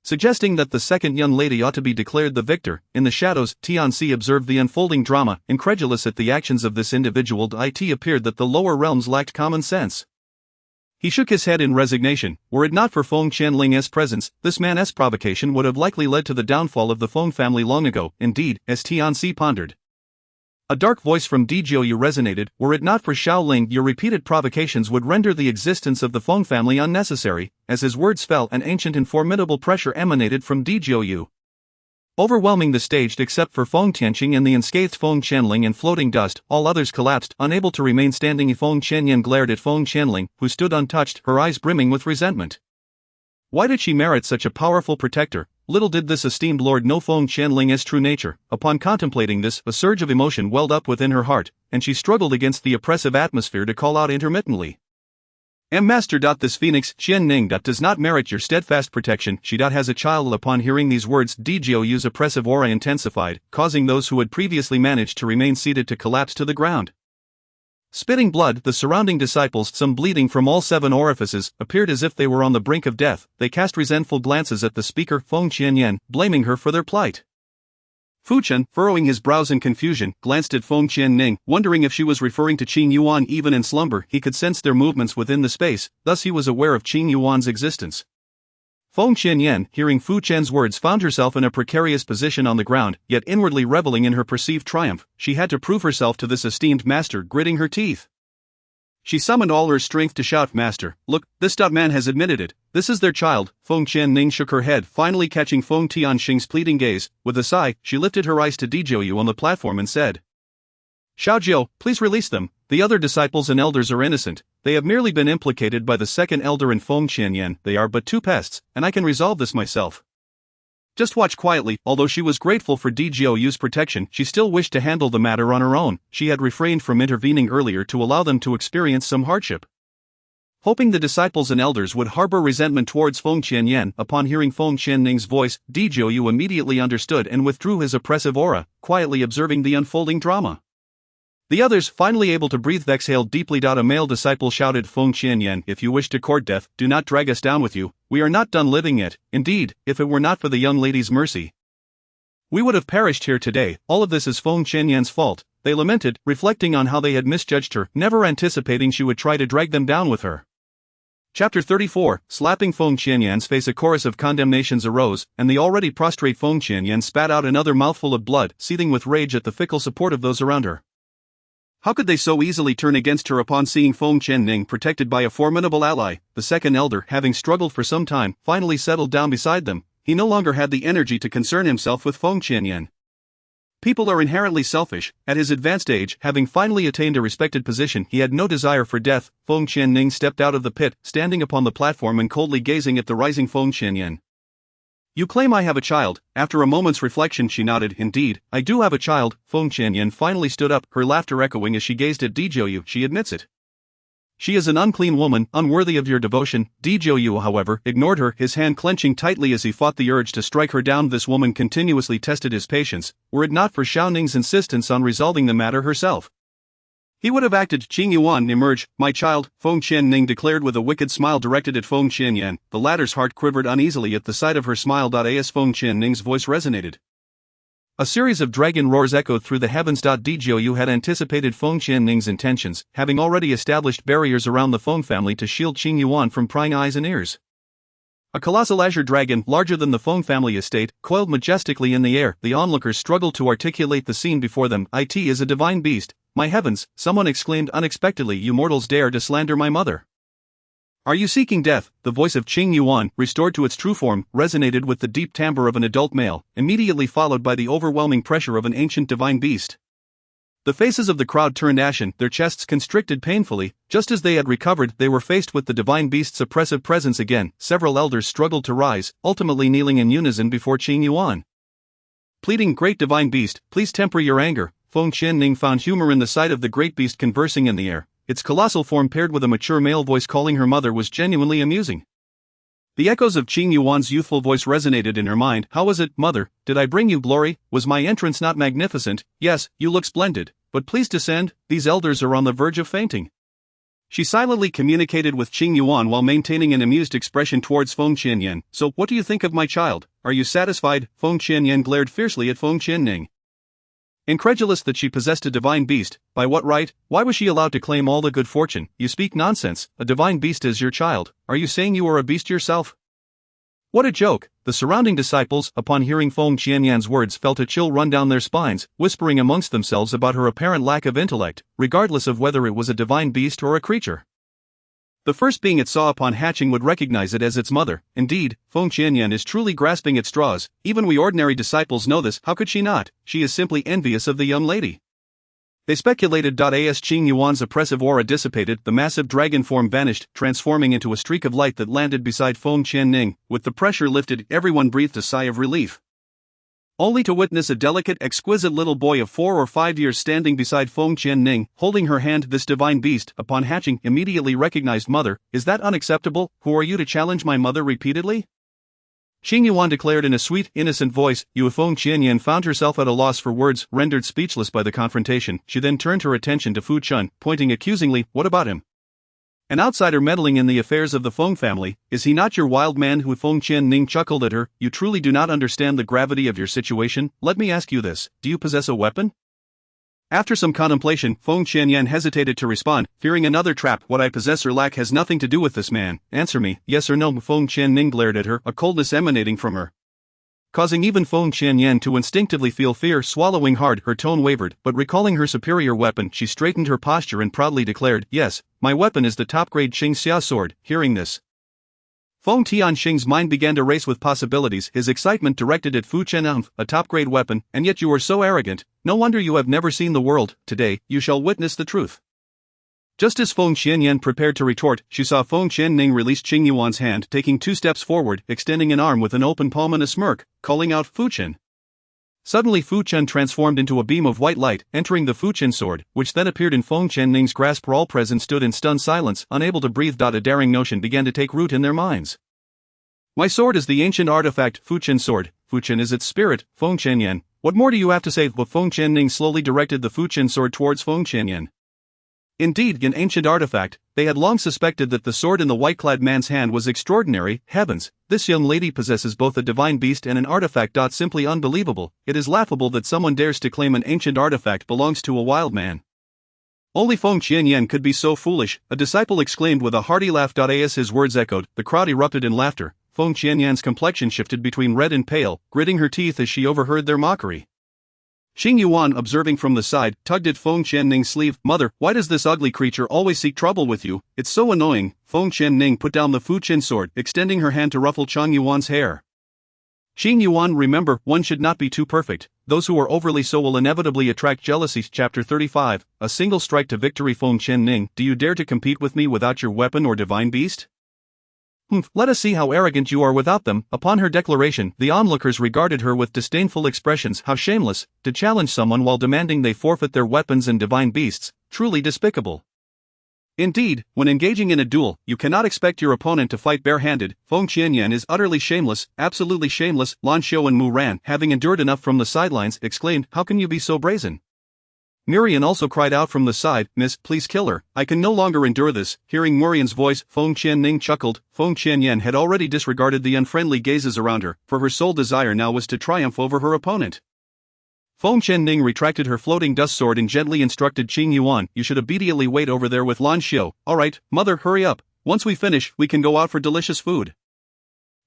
suggesting that the second young lady ought to be declared the victor. In the shadows, Tianxi observed the unfolding drama, incredulous at the actions of this individual. It appeared that the lower realms lacked common sense. He shook his head in resignation. Were it not for Feng Qianling's presence, this man's provocation would have likely led to the downfall of the Feng family long ago. Indeed, as Tianxi pondered, a dark voice from Dijiu resonated. Were it not for Xiaoling, your repeated provocations would render the existence of the Feng family unnecessary. As his words fell, an ancient and formidable pressure emanated from Dijiu, overwhelming the stage. Except for Feng Tianqing and the unscathed Feng Qianling and floating dust, all others collapsed, unable to remain standing. Feng Qianyan glared at Feng Qianling, who stood untouched, her eyes brimming with resentment. Why did she merit such a powerful protector? Little did this esteemed lord know Feng Qianling's true nature. Upon contemplating this, a surge of emotion welled up within her heart, and she struggled against the oppressive atmosphere to call out intermittently, Master. This Phoenix Qianning does not merit your steadfast protection. She has a child. Upon hearing these words, Dijiu's oppressive aura intensified, causing those who had previously managed to remain seated to collapse to the ground. Spitting blood, the surrounding disciples, some bleeding from all 7 orifices, appeared as if they were on the brink of death. They cast resentful glances at the speaker, Feng Qianyan, blaming her for their plight. Fu Chen, furrowing his brows in confusion, glanced at Feng Qianning, wondering if she was referring to Qing Yuan. Even in slumber, he could sense their movements within the space, thus he was aware of Qing Yuan's existence. Feng Qianyan, hearing Fu Chen's words, found herself in a precarious position on the ground, yet inwardly reveling in her perceived triumph. She had to prove herself to this esteemed master, gritting her teeth. She summoned all her strength to shout, Master, look, this man has admitted it. This is their child. Feng Qianning shook her head, finally catching Feng Tianxing's pleading gaze. With a sigh, she lifted her eyes to Dijiu on the platform and said, Xiaojiu, please release them. The other disciples and elders are innocent. They have merely been implicated by the second elder and Feng Qianyan. They are but 2 pests, and I can resolve this myself. Just watch quietly. Although she was grateful for Dijiu's protection, she still wished to handle the matter on her own. She had refrained from intervening earlier to allow them to experience some hardship, hoping the disciples and elders would harbor resentment towards Feng Qianyan. Upon hearing Feng Qianning's voice, Dijiu immediately understood and withdrew his oppressive aura, quietly observing the unfolding drama. The others, finally able to breathe, exhaled deeply. A male disciple shouted, Feng Qianyan, if you wish to court death, do not drag us down with you. We are not done living yet. Indeed, if it were not for the young lady's mercy, we would have perished here today. All of this is Feng Qianyan's fault, they lamented, reflecting on how they had misjudged her, never anticipating she would try to drag them down with her. Chapter 34, slapping Feng Qianyan's face. A chorus of condemnations arose, and the already prostrate Feng Qianyan spat out another mouthful of blood, seething with rage at the fickle support of those around her. How could they so easily turn against her? Upon seeing Feng Qianning protected by a formidable ally, the second elder, having struggled for some time, finally settled down beside them. He no longer had the energy to concern himself with Feng Qianyan. People are inherently selfish. At his advanced age, having finally attained a respected position, he had no desire for death. Feng Qianning stepped out of the pit, standing upon the platform and coldly gazing at the rising Feng Qianyan. You claim I have a child. After a moment's reflection, she nodded. Indeed, I do have a child. Feng Qianyan finally stood up, her laughter echoing as she gazed at Dijiu. She admits it. She is an unclean woman, unworthy of your devotion. Dijiu, however, ignored her, his hand clenching tightly as he fought the urge to strike her down. This woman continuously tested his patience. Were it not for Xiaoning's insistence on resolving the matter herself, he would have acted. Qing Yuan, emerge, my child, Feng Qianning declared with a wicked smile directed at Feng Qianyan. The latter's heart quivered uneasily at the sight of her smile. As Feng Qianning's voice resonated, a series of dragon roars echoed through the heavens. Dijiu had anticipated Feng Qianning's intentions, having already established barriers around the Feng family to shield Qing Yuan from prying eyes and ears. A colossal azure dragon, larger than the Feng family estate, coiled majestically in the air. The onlookers struggled to articulate the scene before them. It is a divine beast. My heavens, someone exclaimed unexpectedly. You mortals dare to slander my mother. Are you seeking death? The voice of Qing Yuan, restored to its true form, resonated with the deep timbre of an adult male, immediately followed by the overwhelming pressure of an ancient divine beast. The faces of the crowd turned ashen, their chests constricted painfully. Just as they had recovered, they were faced with the divine beast's oppressive presence again. Several elders struggled to rise, ultimately kneeling in unison before Qing Yuan, pleading, Great divine beast, please temper your anger. Feng Qianning found humor in the sight of the great beast conversing in the air. Its colossal form paired with a mature male voice calling her mother was genuinely amusing. The echoes of Qing Yuan's youthful voice resonated in her mind. How was it, mother? Did I bring you glory? Was my entrance not magnificent? Yes, you look splendid, but please descend, these elders are on the verge of fainting. She silently communicated with Qing Yuan while maintaining an amused expression towards Feng Qianyan. So, what do you think of my child? Are you satisfied? Feng Qianyan glared fiercely at Feng Qianning. Incredulous that she possessed a divine beast, by what right? Why was she allowed to claim all the good fortune? You speak nonsense, a divine beast is your child. Are you saying you are a beast yourself? What a joke! The surrounding disciples, upon hearing Feng Qianyan's words, felt a chill run down their spines, whispering amongst themselves about her apparent lack of intellect, regardless of whether it was a divine beast or a creature. The first being it saw upon hatching would recognize it as its mother. Indeed, Feng Qianyan is truly grasping at straws. Even we ordinary disciples know this. How could she not? She is simply envious of the young lady. They speculated. As Qing Yuan's oppressive aura dissipated, the massive dragon form vanished, transforming into a streak of light that landed beside Feng Qianning. With the pressure lifted, everyone breathed a sigh of relief. Only to witness a delicate, exquisite little boy of 4 or 5 years standing beside Feng Qianning, holding her hand. This divine beast, upon hatching, immediately recognized mother. Is that unacceptable? Who are you to challenge my mother repeatedly? Qing Yuan declared in a sweet, innocent voice. Feng Qianyan found herself at a loss for words, rendered speechless by the confrontation. She then turned her attention to Fu Chun, pointing accusingly. What about him? An outsider meddling in the affairs of the Feng family, is he not your wild man? Feng Qianning chuckled at her. You truly do not understand the gravity of your situation. Let me ask you this, do you possess a weapon? After some contemplation, Feng Qianyan hesitated to respond, fearing another trap. What I possess or lack has nothing to do with this man. Answer me, yes or no. Feng Qianning glared at her, a coldness emanating from her, causing even Feng Qianyan to instinctively feel fear. Swallowing hard, her tone wavered, but recalling her superior weapon, she straightened her posture and proudly declared, yes, my weapon is the top-grade Qing Xia sword. Hearing this, Feng Tianxing's mind began to race with possibilities, his excitement directed at Fu Chen. A top-grade weapon, and yet you are so arrogant. No wonder you have never seen the world. Today, you shall witness the truth. Just as Feng Qianyan prepared to retort, she saw Feng Qianning release Qing Yuan's hand, taking 2 steps forward, extending an arm with an open palm and a smirk, calling out, Fu Chen. Suddenly Fu Chen transformed into a beam of white light, entering the Fu Chen sword, which then appeared in Feng Qianning's grasp. All present stood in stunned silence, unable to breathe. A daring notion began to take root in their minds. My sword is the ancient artifact, Fu Chen sword. Fu Chen is its spirit, Feng Qianyan. What more do you have to say? But Feng Qianning slowly directed the Fu Chen sword towards Feng Qianyan. Indeed, an ancient artifact, they had long suspected that the sword in the white-clad man's hand was extraordinary. Heavens, this young lady possesses both a divine beast and an artifact. Simply unbelievable. It is laughable that someone dares to claim an ancient artifact belongs to a wild man. Only Feng Qianyan could be so foolish, a disciple exclaimed with a hearty laugh. As his words echoed, the crowd erupted in laughter. Feng Qianyan's complexion shifted between red and pale, gritting her teeth as she overheard their mockery. Qing Yuan, observing from the side, tugged at Feng Qianning's sleeve. Mother, why does this ugly creature always seek trouble with you? It's so annoying. Feng Qianning put down the Fu Chen sword, extending her hand to ruffle Qing Yuan's hair. Qing Yuan, remember, one should not be too perfect. Those who are overly so will inevitably attract jealousy. Chapter 35, a single strike to victory. Feng Qianning, do you dare to compete with me without your weapon or divine beast? Let us see how arrogant you are without them. Upon her declaration, the onlookers regarded her with disdainful expressions. How shameless, to challenge someone while demanding they forfeit their weapons and divine beasts, truly despicable. Indeed, when engaging in a duel, you cannot expect your opponent to fight barehanded. Feng Qianyan is utterly shameless, absolutely shameless. Lan Xiao and Mu Ran, having endured enough from the sidelines, exclaimed, how can you be so brazen? Murian also cried out from the side, Miss, please kill her, I can no longer endure this. Hearing Murian's voice, Feng Qianning chuckled. Feng Qianyan had already disregarded the unfriendly gazes around her, for her sole desire now was to triumph over her opponent. Feng Qianning retracted her floating dust sword and gently instructed Qing Yuan, you should immediately wait over there with Lan Xiao. Alright, mother, hurry up. Once we finish, we can go out for delicious food.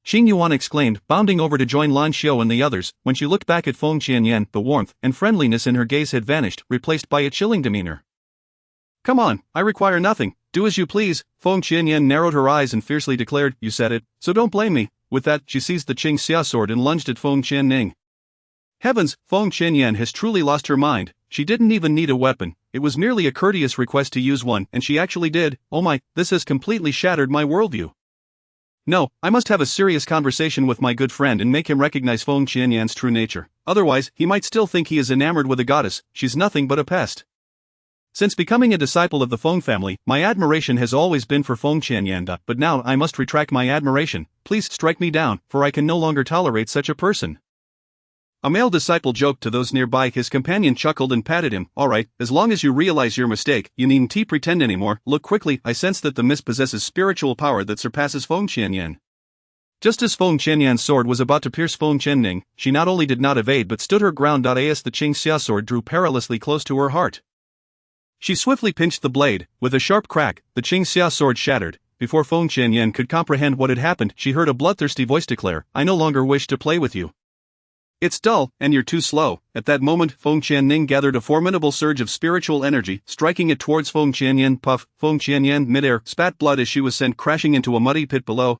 Qing Yuan exclaimed, bounding over to join Lan Xiao and the others. When she looked back at Feng Qianyan, the warmth and friendliness in her gaze had vanished, replaced by a chilling demeanor. Come on, I require nothing, do as you please. Feng Qianyan narrowed her eyes and fiercely declared, you said it, so don't blame me. With that, she seized the Qing Xia sword and lunged at Feng Qianning. Heavens, Feng Qianyan has truly lost her mind. She didn't even need a weapon, it was merely a courteous request to use one, and she actually did. Oh my, this has completely shattered my worldview. No, I must have a serious conversation with my good friend and make him recognize Feng Qianyan's true nature. Otherwise, he might still think he is enamored with a goddess. She's nothing but a pest. Since becoming a disciple of the Feng family, my admiration has always been for Feng Qianyan, but now I must retract my admiration. Please strike me down, for I can no longer tolerate such a person." A male disciple joked to those nearby. His companion chuckled and patted him. "Alright, as long as you realize your mistake, you needn't pretend anymore. Look quickly, I sense that the mist possesses spiritual power that surpasses Feng Qianyan." Just as Feng Qianyan's sword was about to pierce Feng Qianning, she not only did not evade but stood her ground. As the Qingxia sword drew perilously close to her heart, she swiftly pinched the blade. With a sharp crack, the Qingxia sword shattered. Before Feng Qianyan could comprehend what had happened, she heard a bloodthirsty voice declare, "I no longer wish to play with you. It's dull, and you're too slow." At that moment, Feng Qianning gathered a formidable surge of spiritual energy, striking it towards Feng Qianyan. Puff! Feng Qianyan midair spat blood as she was sent crashing into a muddy pit below.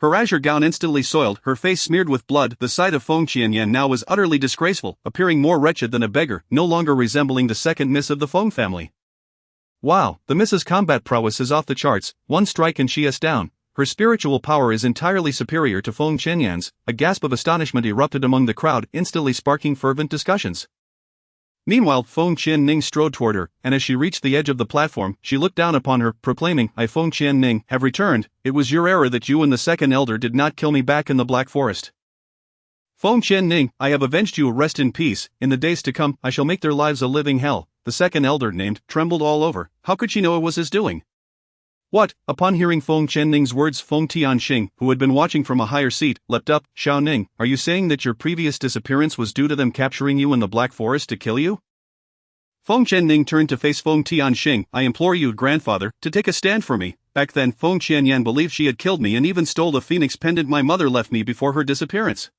Her azure gown instantly soiled, her face smeared with blood. The sight of Feng Qianyan now was utterly disgraceful, appearing more wretched than a beggar, no longer resembling the second miss of the Feng family. Wow, the Miss's combat prowess is off the charts. One strike and she is down. Her spiritual power is entirely superior to Feng Qianyan's. A gasp of astonishment erupted among the crowd, instantly sparking fervent discussions. Meanwhile, Feng Qianning strode toward her, and as she reached the edge of the platform, she looked down upon her, proclaiming, "I, Feng Qianning, have returned. It was your error that you and the second elder did not kill me back in the Black Forest. Feng Qianning, I have avenged you. Rest in peace. In the days to come, I shall make their lives a living hell." The second elder, named, trembled all over. How could she know it was his doing? What? Upon hearing Feng Qianning's words, Feng Tianxing, who had been watching from a higher seat, leapt up. "Xiao Ning, are you saying that your previous disappearance was due to them capturing you in the Black Forest to kill you?" Feng Qianning turned to face Feng Tianxing. "I implore you, grandfather, to take a stand for me. Back then, Feng Qianyan believed she had killed me and even stole the phoenix pendant my mother left me before her disappearance.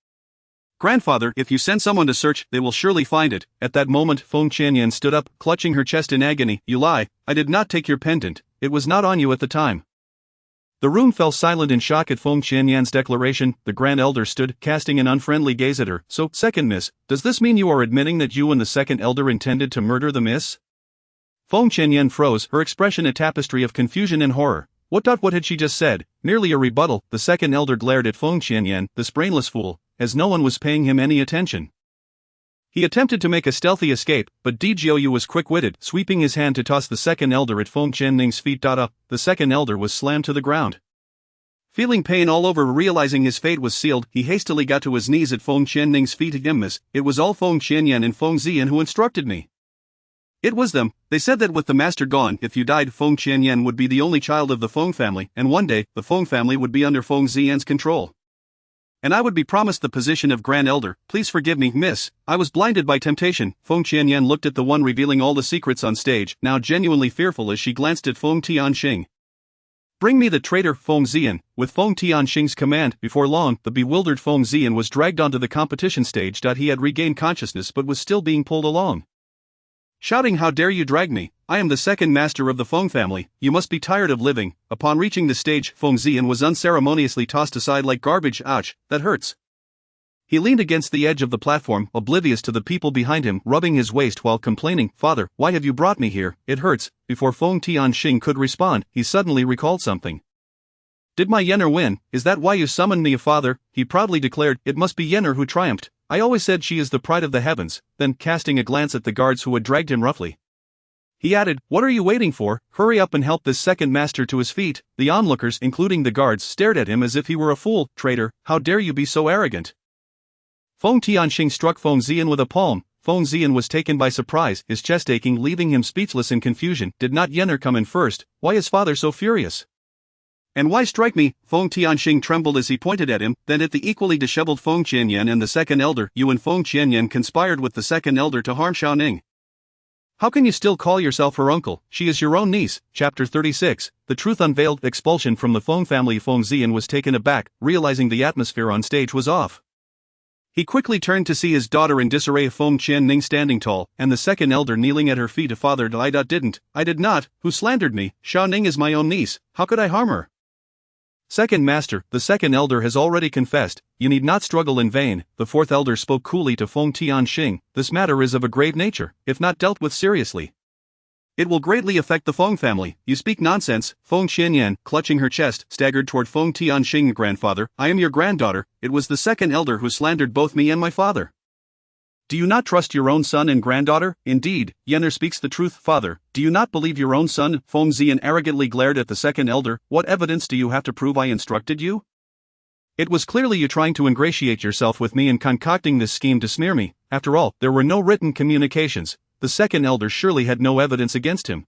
Grandfather, if you send someone to search, they will surely find it." At that moment, Feng Qianyan stood up, clutching her chest in agony. "You lie. I did not take your pendant. It was not on you at the time." The room fell silent in shock at Feng Qianyan's declaration. The Grand Elder stood, casting an unfriendly gaze at her. "So, second miss, does this mean you are admitting that you and the second elder intended to murder the miss?" Feng Qianyan froze, her expression a tapestry of confusion and horror. What had she just said? Merely a rebuttal. The second elder glared at Feng Qianyan, this brainless fool, as no one was paying him any attention. He attempted to make a stealthy escape, but Djiaoyu was quick-witted, sweeping his hand to toss the second elder at Feng Qianning's feet. The second elder was slammed to the ground. Feeling pain all over, realizing his fate was sealed, he hastily got to his knees at Feng Qianning's feet. "Miss, it was all Feng Qianyan and Feng Ziyan who instructed me. It was them. They said that with the master gone, if you died, Feng Qianyan would be the only child of the Feng family, and one day, the Feng family would be under Feng Ziyan's control. And I would be promised the position of Grand Elder. Please forgive me, miss. I was blinded by temptation." Feng Qianyan looked at the one revealing all the secrets on stage, now genuinely fearful as she glanced at Feng Tianxing. "Bring me the traitor, Feng Ziyan." With Feng Tianxing's command, before long, the bewildered Feng Ziyan was dragged onto the competition stage. He had regained consciousness but was still being pulled along, shouting, "How dare you drag me? I am the second master of the Feng family. You must be tired of living." Upon reaching the stage, Feng Ziyan was unceremoniously tossed aside like garbage. "Ouch, that hurts." He leaned against the edge of the platform, oblivious to the people behind him, rubbing his waist while complaining, "Father, why have you brought me here? It hurts." Before Feng Tianxing could respond, he suddenly recalled something. "Did my Yenner win? Is that why you summoned me, father?" He proudly declared, "It must be Yenner who triumphed. I always said she is the pride of the heavens." Then, casting a glance at the guards who had dragged him roughly, he added, "What are you waiting for? Hurry up and help this second master to his feet." The onlookers, including the guards, stared at him as if he were a fool. "Traitor, how dare you be so arrogant?" Feng Tianxing struck Feng Ziyan with a palm. Feng Ziyan was taken by surprise, his chest aching, leaving him speechless in confusion. Did not Yenner come in first? Why is father so furious? "And why strike me?" Feng Tianxing trembled as he pointed at him, then at the equally disheveled Feng Qianyan and the second elder. "You and Feng Qianyan conspired with the second elder to harm Xiaoning. How can you still call yourself her uncle? She is your own niece." Chapter 36. The truth unveiled. Expulsion from the Feng family. Feng Ziyan was taken aback, realizing the atmosphere on stage was off. He quickly turned to see his daughter in disarray, Feng Qianning standing tall, and the second elder kneeling at her feet. "Father, I did not. Who slandered me? Xiaoning is my own niece. How could I harm her?" "Second master, the second elder has already confessed. You need not struggle in vain." The fourth elder spoke coolly to Feng Tianxing. "This matter is of a grave nature. If not dealt with seriously, it will greatly affect the Feng family." "You speak nonsense." Feng Qianyan, clutching her chest, staggered toward Feng Tianxing. "Grandfather, I am your granddaughter. It was the second elder who slandered both me and my father." Do you not trust your own son and granddaughter? Indeed, Yenner speaks the truth, father. Do you not believe your own son? Feng Zian arrogantly glared at the second elder. What evidence do you have to prove I instructed you? It was clearly you trying to ingratiate yourself with me and concocting this scheme to smear me. After all, there were no written communications. The second elder surely had no evidence against him.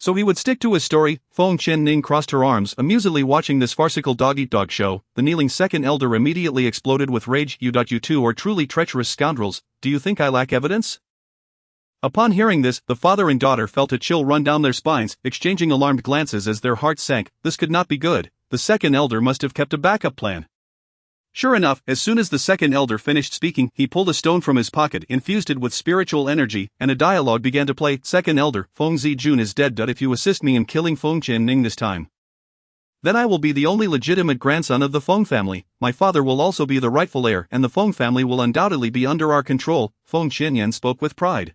So he would stick to his story. Feng Qianning crossed her arms, amusedly watching this farcical dog-eat-dog show. The kneeling second elder immediately exploded with rage. You two are truly treacherous scoundrels. Do you think I lack evidence? Upon hearing this, the father and daughter felt a chill run down their spines, exchanging alarmed glances as their hearts sank. This could not be good. The second elder must have kept a backup plan. Sure enough, as soon as the second elder finished speaking, he pulled a stone from his pocket, infused it with spiritual energy, and a dialogue began to play. Second elder, Feng Zijun is dead. If you assist me in killing Feng Qianning this time, then I will be the only legitimate grandson of the Feng family. My father will also be the rightful heir, and the Feng family will undoubtedly be under our control. Feng Qianyan spoke with pride.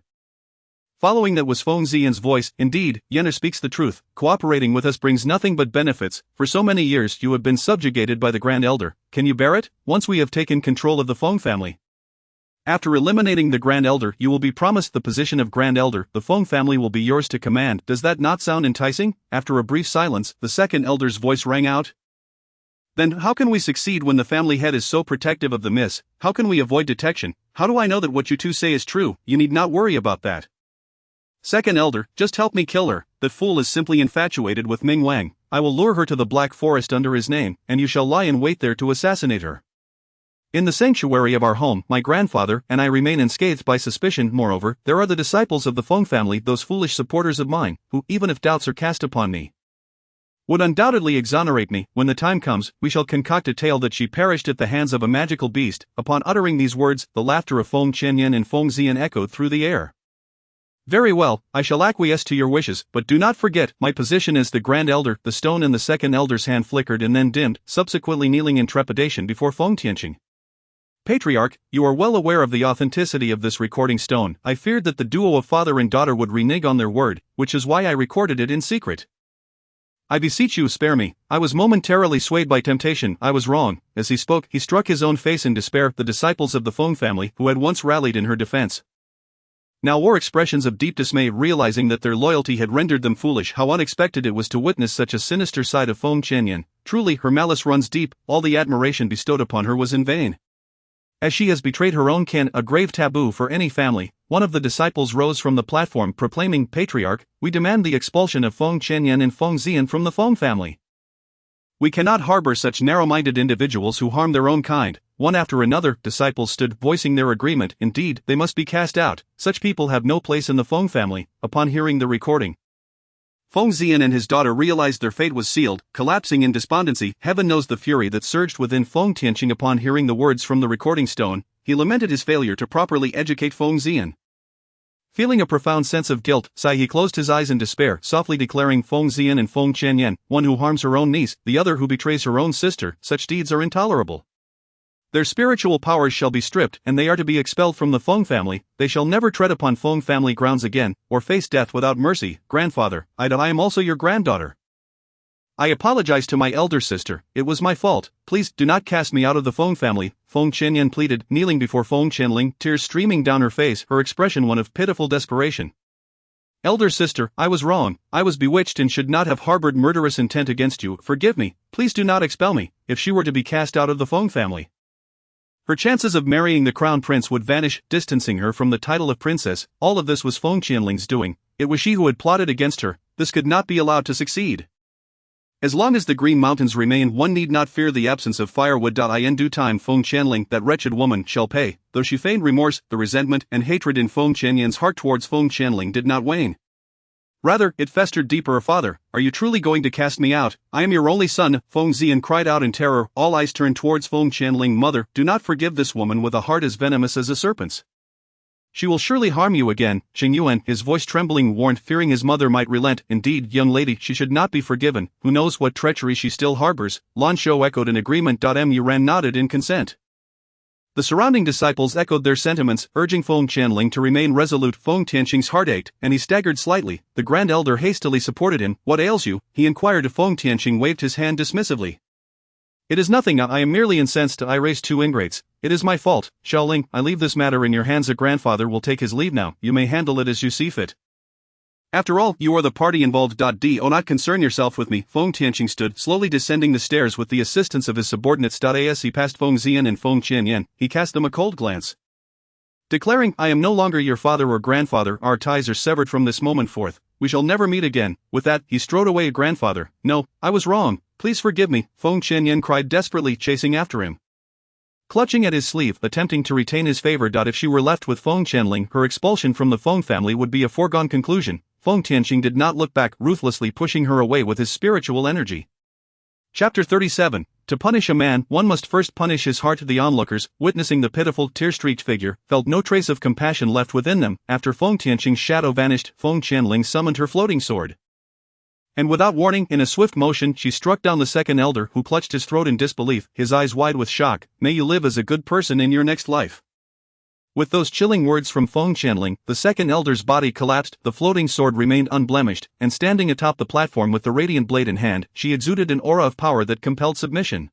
Following that was Feng Ziyan's voice. Indeed, Yenner speaks the truth. Cooperating with us brings nothing but benefits. For so many years you have been subjugated by the Grand Elder. Can you bear it? Once we have taken control of the Feng family, after eliminating the Grand Elder, you will be promised the position of Grand Elder. The Feng family will be yours to command. Does that not sound enticing? After a brief silence, the second elder's voice rang out. Then how can we succeed when the family head is so protective of the miss? How can we avoid detection? How do I know that what you two say is true? You need not worry about that. Second elder, just help me kill her. That fool is simply infatuated with Ming Wang. I will lure her to the Black Forest under his name, and you shall lie in wait there to assassinate her. In the sanctuary of our home, my grandfather and I remain unscathed by suspicion. Moreover, there are the disciples of the Feng family, those foolish supporters of mine, who, even if doubts are cast upon me, would undoubtedly exonerate me. When the time comes, we shall concoct a tale that she perished at the hands of a magical beast. Upon uttering these words, the laughter of Feng Qianyan and Feng Ziyan echoed through the air. Very well, I shall acquiesce to your wishes, but do not forget, my position as the Grand Elder. The stone in the second elder's hand flickered and then dimmed, subsequently kneeling in trepidation before Feng Tianqing. Patriarch, you are well aware of the authenticity of this recording stone. I feared that the duo of father and daughter would renege on their word, which is why I recorded it in secret. I beseech you, spare me. I was momentarily swayed by temptation. I was wrong. As he spoke, he struck his own face in despair. The disciples of the Feng family, who had once rallied in her defense, now wore expressions of deep dismay, realizing that their loyalty had rendered them foolish. How unexpected it was to witness such a sinister side of Feng Qianyan. Truly, her malice runs deep. All the admiration bestowed upon her was in vain, as she has betrayed her own kin, a grave taboo for any family. One of the disciples rose from the platform, proclaiming, Patriarch, we demand the expulsion of Feng Qianyan and Feng Ziyan from the Feng family. We cannot harbor such narrow-minded individuals who harm their own kind. One after another, disciples stood, voicing their agreement. Indeed, they must be cast out. Such people have no place in the Feng family. Upon hearing the recording, Feng Ziyan and his daughter realized their fate was sealed, collapsing in despondency. Heaven knows the fury that surged within Feng Tianqing upon hearing the words from the recording stone. He lamented his failure to properly educate Feng Ziyan. Feeling a profound sense of guilt, he closed his eyes in despair, softly declaring, Feng Ziyan and Feng Qianyan, one who harms her own niece, the other who betrays her own sister. Such deeds are intolerable. Their spiritual powers shall be stripped, and they are to be expelled from the Feng family. They shall never tread upon Feng family grounds again, or face death without mercy. Grandfather, I am also your granddaughter. I apologize to my elder sister. It was my fault. Please do not cast me out of the Feng family. Feng Qianyan pleaded, kneeling before Feng Qianling, tears streaming down her face, her expression one of pitiful desperation. Elder sister, I was wrong. I was bewitched and should not have harbored murderous intent against you. Forgive me. Please do not expel me. If she were to be cast out of the Feng family, her chances of marrying the crown prince would vanish, distancing her from the title of princess. All of this was Feng Qianling's doing. It was she who had plotted against her. This could not be allowed to succeed. As long as the Green Mountains remain, one need not fear the absence of firewood. In due time, Feng Qianling, that wretched woman, shall pay. Though she feigned remorse, the resentment and hatred in Feng Qianyan's heart towards Feng Qianling did not wane. Rather, it festered deeper. Father, are you truly going to cast me out? I am your only son. Feng Ziyan cried out in terror, all eyes turned towards Feng Qianling. Mother, do not forgive this woman with a heart as venomous as a serpent's. She will surely harm you again. Qing Yuan, his voice trembling, warned, fearing his mother might relent. Indeed, young lady, she should not be forgiven. Who knows what treachery she still harbors? Lan Shou echoed in agreement. Muran nodded in consent. The surrounding disciples echoed their sentiments, urging Feng Qianling to remain resolute. Feng Tianqing's heart ached, and he staggered slightly. The Grand Elder hastily supported him. What ails you? He inquired. Feng Tianqing waved his hand dismissively. It is nothing, I am merely incensed I raised two ingrates. It is my fault, Xiaoling, I leave this matter in your hands. A grandfather will take his leave now, you may handle it as you see fit. After all, you are the party involved. Do not concern yourself with me. Feng Tianqing stood, slowly descending the stairs with the assistance of his subordinates. As he passed Feng Xian and Feng Qianyan, he cast them a cold glance. Declaring, I am no longer your father or grandfather, our ties are severed from this moment forth, we shall never meet again. With that, he strode away. Grandfather, no, I was wrong, please forgive me, Feng Qianyan cried desperately, chasing after him. Clutching at his sleeve, attempting to retain his favor. If she were left with Feng Qianling, her expulsion from the Feng family would be a foregone conclusion. Feng Tianqing did not look back, ruthlessly pushing her away with his spiritual energy. Chapter 37. To punish a man, one must first punish his heart. The onlookers, witnessing the pitiful, tear-streaked figure, felt no trace of compassion left within them. After Feng Tianqing's shadow vanished, Feng Qianling summoned her floating sword. And without warning, in a swift motion, she struck down the second elder, who clutched his throat in disbelief, his eyes wide with shock. May you live as a good person in your next life. With those chilling words from Feng Qianling, the second elder's body collapsed, the floating sword remained unblemished, and standing atop the platform with the radiant blade in hand, she exuded an aura of power that compelled submission.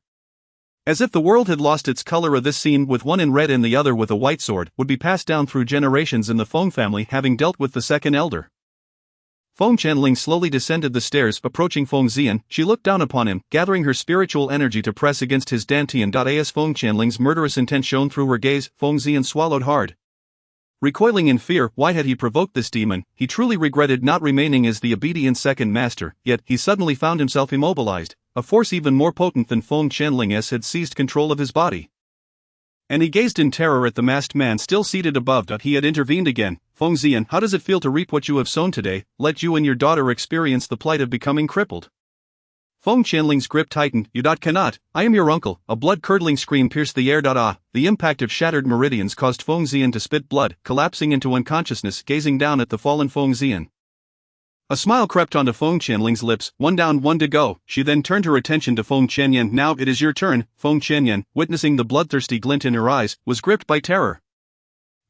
As if the world had lost its color. This scene, with one in red and the other with a white sword, would be passed down through generations in the Feng family, having dealt with the second elder. Feng Qianling slowly descended the stairs, approaching Feng Xian. She looked down upon him, gathering her spiritual energy to press against his dantian. As Feng Qianling's murderous intent shone through her gaze, Feng Xian swallowed hard. Recoiling in fear, why had he provoked this demon? He truly regretted not remaining as the obedient second master, yet he suddenly found himself immobilized. A force even more potent than Feng Qianling's had seized control of his body. And he gazed in terror at the masked man still seated above. He had intervened again. Feng Xian, how does it feel to reap what you have sown today? Let you and your daughter experience the plight of becoming crippled. Feng Qianling's grip tightened. You cannot, I am your uncle. A blood-curdling scream pierced the air. The impact of shattered meridians caused Feng Xian to spit blood, collapsing into unconsciousness, gazing down at the fallen Feng Xian. A smile crept onto Feng Qianling's lips. One down, one to go. She then turned her attention to Feng Qianyan. Now it is your turn. Feng Qianyan, witnessing the bloodthirsty glint in her eyes, was gripped by terror.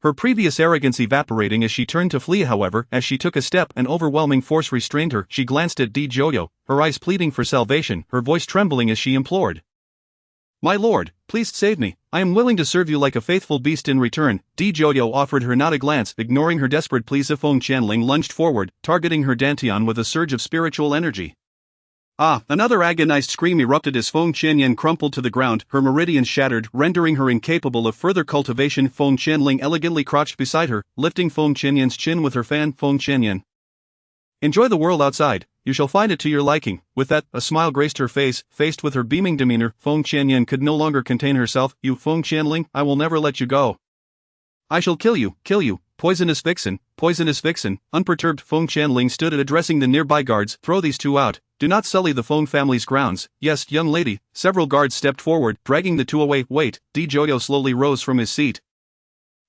Her previous arrogance evaporating as she turned to flee. However, as she took a step, an overwhelming force restrained her. She glanced at Di Joyo, her eyes pleading for salvation, her voice trembling as she implored. My lord, please save me. I am willing to serve you like a faithful beast in return. Di Joyo offered her not a glance, ignoring her desperate pleas. Feng Qianling lunged forward, targeting her dantian with a surge of spiritual energy. Another agonized scream erupted as Feng Qianyan crumpled to the ground, her meridians shattered, rendering her incapable of further cultivation. Feng Qianling elegantly crouched beside her, lifting Feng Qianyan's chin with her fan. Feng Qianyan, enjoy the world outside, you shall find it to your liking. With that, a smile graced her face. Faced with her beaming demeanor, Feng Qianyan could no longer contain herself. You, Feng Qianling, I will never let you go. I shall kill you, poisonous vixen, poisonous vixen. Unperturbed, Feng Qianling stood addressing the nearby guards. Throw these two out. Do not sully the Feng family's grounds. Yes, young lady. Several guards stepped forward, dragging the two away. Wait. Di Joyo slowly rose from his seat,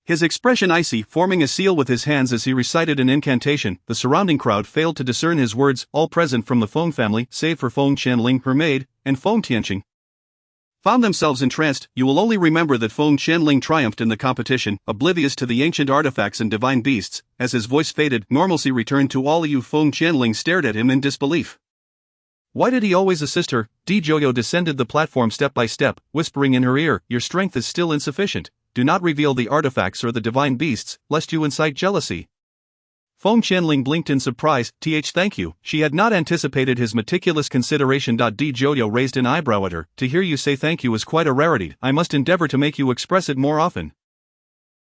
his expression icy, forming a seal with his hands as he recited an incantation. The surrounding crowd failed to discern his words, all present from the Feng family, save for Feng Qianling, her maid, and Feng Tianqing, found themselves entranced. You will only remember that Feng Qianling triumphed in the competition, oblivious to the ancient artifacts and divine beasts. As his voice faded, normalcy returned to all of you. Feng Qianling stared at him in disbelief. Why did he always assist her? Di Joyo descended the platform step by step, whispering in her ear, your strength is still insufficient. Do not reveal the artifacts or the divine beasts, lest you incite jealousy. Feng Qianling blinked in surprise. Thank you. She had not anticipated his meticulous consideration. Di Joyo raised an eyebrow at her. To hear you say thank you is quite a rarity. I must endeavor to make you express it more often.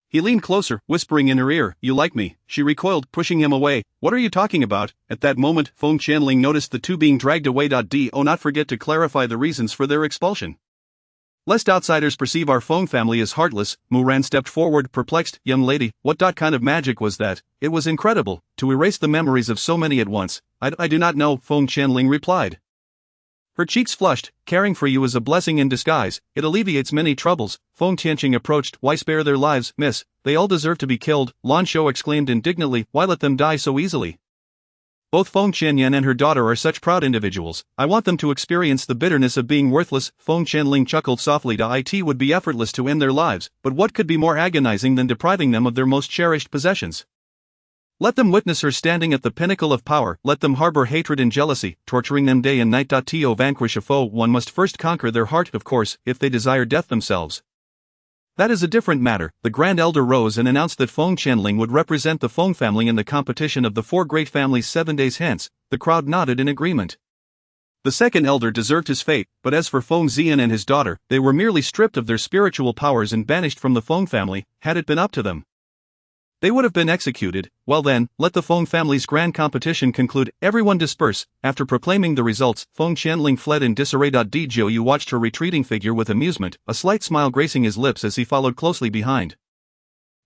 He leaned closer, whispering in her ear, you like me. She recoiled, pushing him away. What are you talking about? At that moment, Feng Qianling noticed the two being dragged away. Do not forget to clarify the reasons for their expulsion, lest outsiders perceive our Feng family as heartless. Muran stepped forward, perplexed. Young lady, what kind of magic was that? It was incredible, to erase the memories of so many at once. I do not know, Feng Qianling replied. Her cheeks flushed. Caring for you is a blessing in disguise, it alleviates many troubles. Feng Tianqing approached. Why spare their lives, miss? They all deserve to be killed, Lan Shou exclaimed indignantly. Why let them die so easily? Both Feng Qianyan and her daughter are such proud individuals. I want them to experience the bitterness of being worthless. Feng Qianling chuckled softly. It would be effortless to end their lives, but what could be more agonizing than depriving them of their most cherished possessions? Let them witness her standing at the pinnacle of power, let them harbor hatred and jealousy, torturing them day and night. To vanquish a foe, one must first conquer their heart, of course, if they desire death themselves. That is a different matter. The Grand Elder rose and announced that Feng Qianling would represent the Feng family in the competition of the four great families 7 days hence. The crowd nodded in agreement. The second elder deserved his fate, but as for Feng Xian and his daughter, they were merely stripped of their spiritual powers and banished from the Feng family. Had it been up to them, they would have been executed. Well then, let the Feng family's grand competition conclude. Everyone disperse. After proclaiming the results, Feng Qianling fled in disarray. Zhou Yu watched her retreating figure with amusement, a slight smile gracing his lips as he followed closely behind.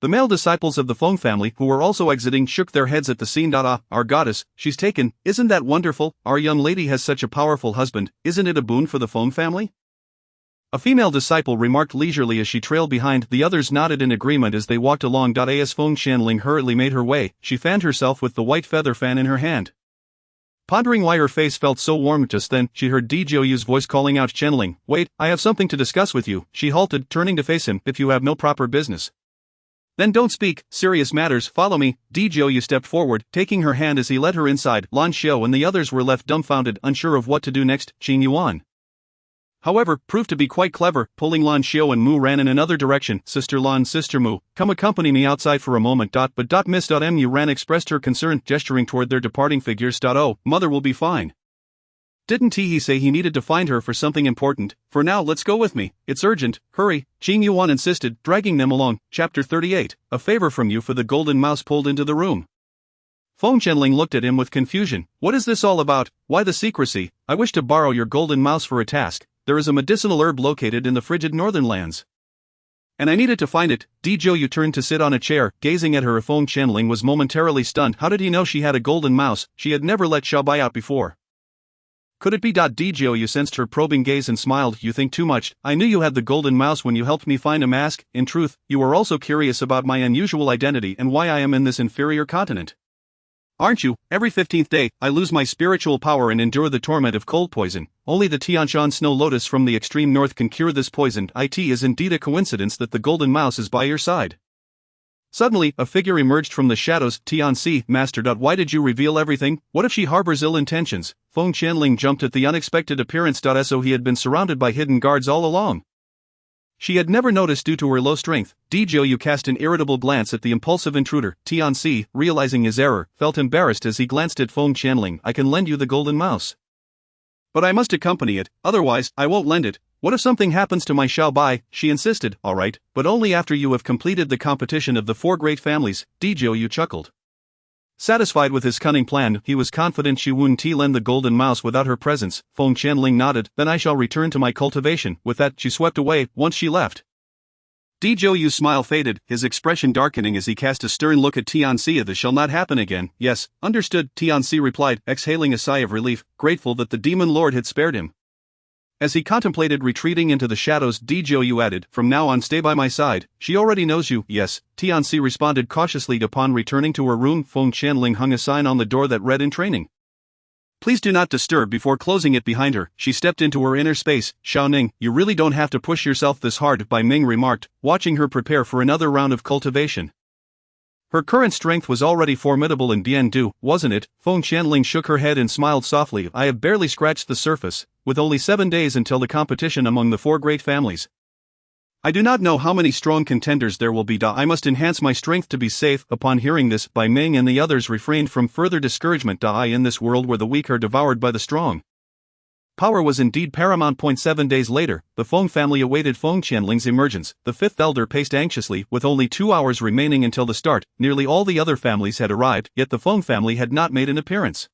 The male disciples of the Feng family, who were also exiting, shook their heads at the scene. Ah, our goddess, she's taken. Isn't that wonderful? Our young lady has such a powerful husband. Isn't it a boon for the Feng family? A female disciple remarked leisurely as she trailed behind. The others nodded in agreement as they walked along. As Feng Qianling hurriedly made her way, she fanned herself with the white feather fan in her hand. Pondering why her face felt so warm just then, she heard Zhou Yu's voice calling out, "Qianling, wait, I have something to discuss with you." She halted, turning to face him. "If you have no proper business, then don't speak. Serious matters, follow me." Zhou Yu stepped forward, taking her hand as he led her inside. Lan Xiao and the others were left dumbfounded, unsure of what to do next. Qing Yuan, however, proved to be quite clever. Pulling Lan Xiao and Mu ran in another direction. "Sister Lan, Sister Mu, come accompany me outside for a moment." But Miss Mu ran expressed her concern, gesturing toward their departing figures. "Oh, mother will be fine. Didn't he say he needed to find her for something important? For now, let's go with me. It's urgent, hurry." Qing Yuan insisted, dragging them along. Chapter 38, a favor from you for the golden mouse pulled into the room. Feng Qianling looked at him with confusion. "What is this all about? Why the secrecy? I wish to borrow your golden mouse for a task. There is a medicinal herb located in the frigid northern lands, and I needed to find it." Zhou Yu turned to sit on a chair, gazing at her. Feng Qianling was momentarily stunned. How did he know she had a golden mouse? She had never let Xiaobai out before. Could it be? Zhou Yu sensed her probing gaze and smiled. "You think too much. I knew you had the golden mouse when you helped me find a mask. In truth, you are also curious about my unusual identity and why I am in this inferior continent, aren't you? Every 15th day, I lose my spiritual power and endure the torment of cold poison. Only the Tianshan snow lotus from the extreme north can cure this poison. It is indeed a coincidence that the golden mouse is by your side." Suddenly, a figure emerged from the shadows. "Tianxi, master. Why did you reveal everything? What if she harbors ill intentions?" Feng Qianling jumped at the unexpected appearance. So he had been surrounded by hidden guards all along. She had never noticed due to her low strength. Zhou Yu cast an irritable glance at the impulsive intruder. Tianxi, realizing his error, felt embarrassed as he glanced at Feng Qianling. "I can lend you the golden mouse, but I must accompany it, otherwise, I won't lend it. What if something happens to my Xiaobai?" she insisted. "All right, but only after you have completed the competition of the four great families." Zhou Yu chuckled. Satisfied with his cunning plan, he was confident she wouldn't lend the golden mouse without her presence. Feng Qianling nodded. "Then I shall return to my cultivation." With that, she swept away. Once she left, Zhou Yu's smile faded, his expression darkening as he cast a stern look at Tianxi. "This shall not happen again." "Yes, understood," Tianxi replied, exhaling a sigh of relief, grateful that the demon lord had spared him. As he contemplated retreating into the shadows, Zhou Yu added, "From now on, stay by my side. She already knows you." "Yes," Tianxi responded cautiously. Upon returning to her room, Feng Qianling hung a sign on the door that read in training, "Please do not disturb." Before closing it behind her, she stepped into her inner space. "Xiaoning, you really don't have to push yourself this hard," Bai Ming remarked, watching her prepare for another round of cultivation. Her current strength was already formidable in Biandu, wasn't it? Feng Qianling shook her head and smiled softly. "I have barely scratched the surface, with only 7 days until the competition among the four great families. I do not know how many strong contenders there will be. I must enhance my strength to be safe." Upon hearing this, Bai Ming and the others refrained from further discouragement. In this world where the weak are devoured by the strong, power was indeed paramount. 7 days later, the Feng family awaited Feng Qianling's emergence. The fifth elder paced anxiously. With only 2 hours remaining until the start, nearly all the other families had arrived, yet the Feng family had not made an appearance.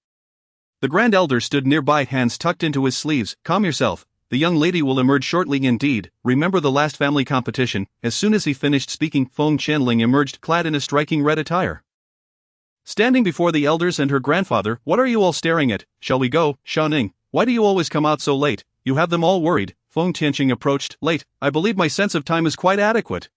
The Grand Elder stood nearby, hands tucked into his sleeves. "Calm yourself. The young lady will emerge shortly indeed. Remember the last family competition." As soon as he finished speaking, Feng Qianling emerged clad in a striking red attire. Standing before the elders and her grandfather, "What are you all staring at? Shall we go?" "Xiaoning, why do you always come out so late? You have them all worried." Feng Tianqing approached. "Late? I believe my sense of time is quite adequate."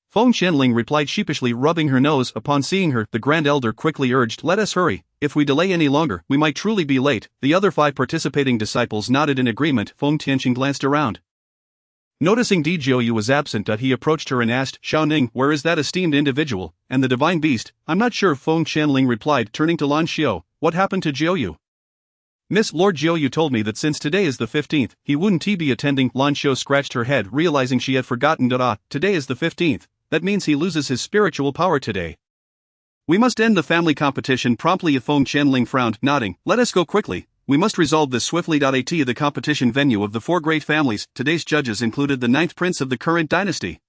Feng Qianling replied sheepishly, rubbing her nose. Upon seeing her, the Grand Elder quickly urged, "Let us hurry. If we delay any longer, we might truly be late." The other 5 participating disciples nodded in agreement. Feng Tianqing glanced around. Noticing Di Jiuyu was absent, he approached her and asked, "Xiao Ning, where is that esteemed individual, and the divine beast?" "I'm not sure," Feng Qianling replied, turning to Lan Xiao. "What happened to Jiuyu?" "Miss Lord Jiuyu told me that since today is the 15th, he wouldn't be attending." Lan Xiao scratched her head, realizing she had forgotten that today is the 15th, that means he loses his spiritual power today. "We must end the family competition promptly." Feng Qianling frowned, nodding. "Let us go quickly. We must resolve this swiftly." At the competition venue of the four great families, today's judges included the 9th prince of the current dynasty,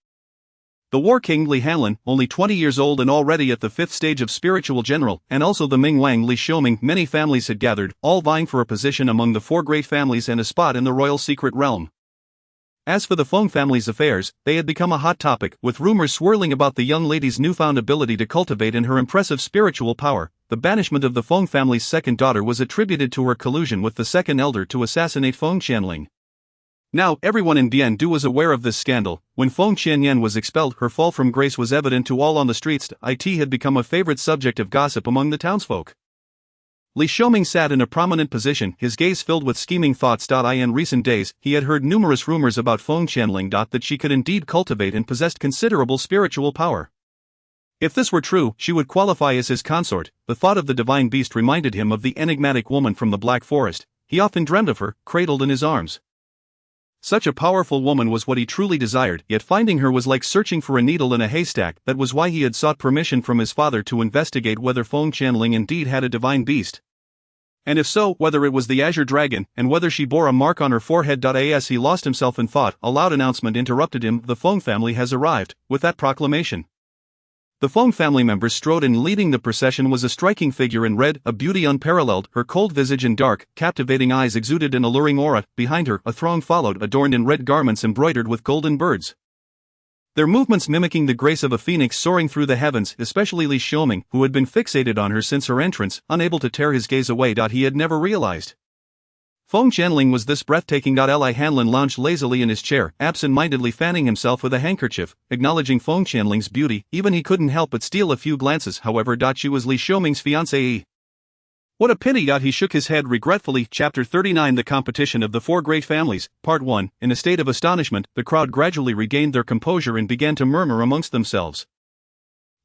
the War King Li Hanlin, only 20 years old and already at the 5th stage of spiritual general, and also the Ming Wang Li Xiuming. Many families had gathered, all vying for a position among the four great families and a spot in the royal secret realm. As for the Feng family's affairs, they had become a hot topic, with rumors swirling about the young lady's newfound ability to cultivate in her impressive spiritual power. The banishment of the Feng family's second daughter was attributed to her collusion with the second elder to assassinate Feng Qianling. Now, everyone in Biandu was aware of this scandal. When Feng Qianyan was expelled, her fall from grace was evident to all on the streets. It had become a favorite subject of gossip among the townsfolk. Li Xiuming sat in a prominent position, his gaze filled with scheming thoughts. In recent days, he had heard numerous rumors about Feng Qianling. That she could indeed cultivate and possessed considerable spiritual power. If this were true, she would qualify as his consort. The thought of the divine beast reminded him of the enigmatic woman from the Black Forest. He often dreamed of her, cradled in his arms. Such a powerful woman was what he truly desired, yet finding her was like searching for a needle in a haystack. That was why he had sought permission from his father to investigate whether Feng Qianling indeed had a divine beast. And if so, whether it was the Azure Dragon, and whether she bore a mark on her forehead. As he lost himself in thought, a loud announcement interrupted him. "The Feng family has arrived." With that proclamation, the Feng family members strode in. Leading the procession was a striking figure in red, a beauty unparalleled. Her cold visage and dark, captivating eyes exuded an alluring aura. Behind her, a throng followed, adorned in red garments embroidered with golden birds, their movements mimicking the grace of a phoenix soaring through the heavens. Especially Li Xiuming, who had been fixated on her since her entrance, unable to tear his gaze away. He had never realized Feng Qianling was this breathtaking. Li Hanlin lounged lazily in his chair, absent-mindedly fanning himself with a handkerchief, acknowledging Feng Qianling's beauty. Even he couldn't help but steal a few glances. However, she was Li Xiuming's fiancée. What a pity. He shook his head regretfully. Chapter 39 The Competition of the Four Great Families, Part 1. In a state of astonishment, the crowd gradually regained their composure and began to murmur amongst themselves.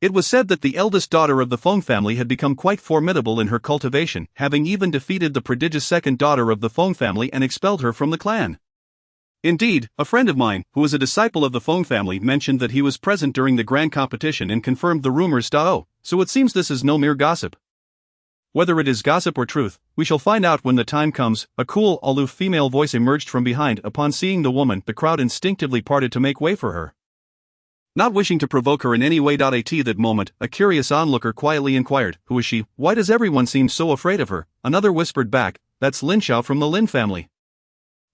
It was said that the eldest daughter of the Feng family had become quite formidable in her cultivation, having even defeated the prodigious second daughter of the Feng family and expelled her from the clan. Indeed, a friend of mine, who was a disciple of the Feng family, mentioned that he was present during the grand competition and confirmed the rumors. So it seems this is no mere gossip. Whether it is gossip or truth, we shall find out when the time comes. A cool, aloof female voice emerged from behind. Upon seeing the woman, the crowd instinctively parted to make way for her. Not wishing to provoke her in any way. At that moment, a curious onlooker quietly inquired, "Who is she? Why does everyone seem so afraid of her?" Another whispered back, "That's Lin Xiao from the Lin family.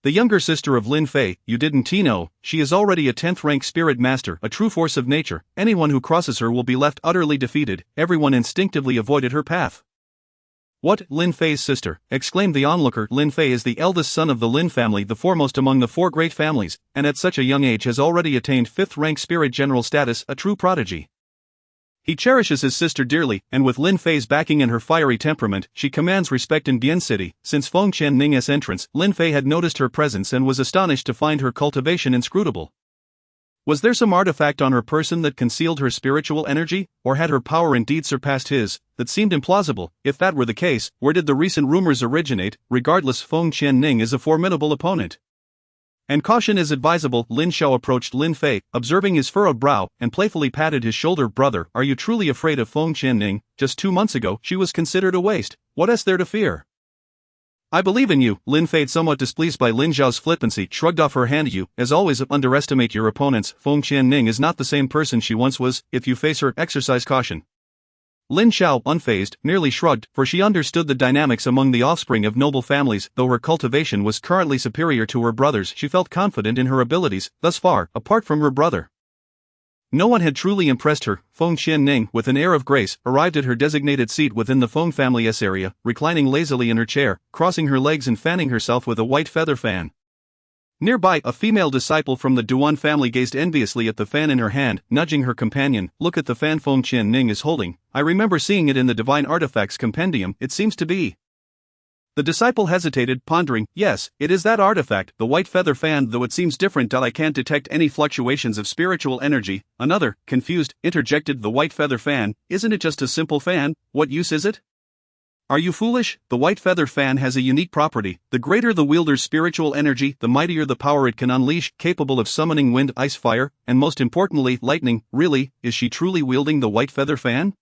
The younger sister of Lin Fei. You didn't know, she is already a 10th rank spirit master, a true force of nature. Anyone who crosses her will be left utterly defeated." Everyone instinctively avoided her path. "What, Lin Fei's sister?" exclaimed the onlooker. "Lin Fei is the eldest son of the Lin family, the foremost among the four great families, and at such a young age has already attained 5th rank spirit general status, a true prodigy. He cherishes his sister dearly, and with Lin Fei's backing and her fiery temperament, she commands respect in Bian City." Since Feng Qianling's entrance, Lin Fei had noticed her presence and was astonished to find her cultivation inscrutable. Was there some artifact on her person that concealed her spiritual energy, or had her power indeed surpassed his? That seemed implausible. If that were the case, where did the recent rumors originate? Regardless, Feng Qianling is a formidable opponent, and caution is advisable. Lin Xiao approached Lin Fei, observing his furrowed brow, and playfully patted his shoulder. "Brother, are you truly afraid of Feng Qianling? Just 2 months ago, she was considered a waste. What is there to fear?" "I believe in you." Lin Fei, somewhat displeased by Lin Xiao's flippancy, shrugged off her hand. "You, as always, underestimate your opponents. Feng Qianling is not the same person she once was. If you face her, exercise caution." Lin Xiao, unfazed, merely shrugged, for she understood the dynamics among the offspring of noble families. Though her cultivation was currently superior to her brother's, she felt confident in her abilities. Thus far, apart from her brother, no one had truly impressed her. Feng Qianling, with an air of grace, arrived at her designated seat within the Feng family's area, reclining lazily in her chair, crossing her legs and fanning herself with a white feather fan. Nearby, a female disciple from the Duan family gazed enviously at the fan in her hand, nudging her companion. "Look at the fan Feng Qianling is holding. I remember seeing it in the Divine Artifacts Compendium. It seems to be The disciple hesitated, pondering. Yes, it is that artifact, the white feather fan, though it seems different. I can't detect any fluctuations of spiritual energy. Another, confused, interjected. The white feather fan, isn't it just a simple fan? What use is it? Are you foolish? The white feather fan has a unique property. The greater the wielder's spiritual energy, the mightier the power it can unleash, capable of summoning wind, ice, fire, and most importantly, lightning. Really, is she truly wielding the white feather fan?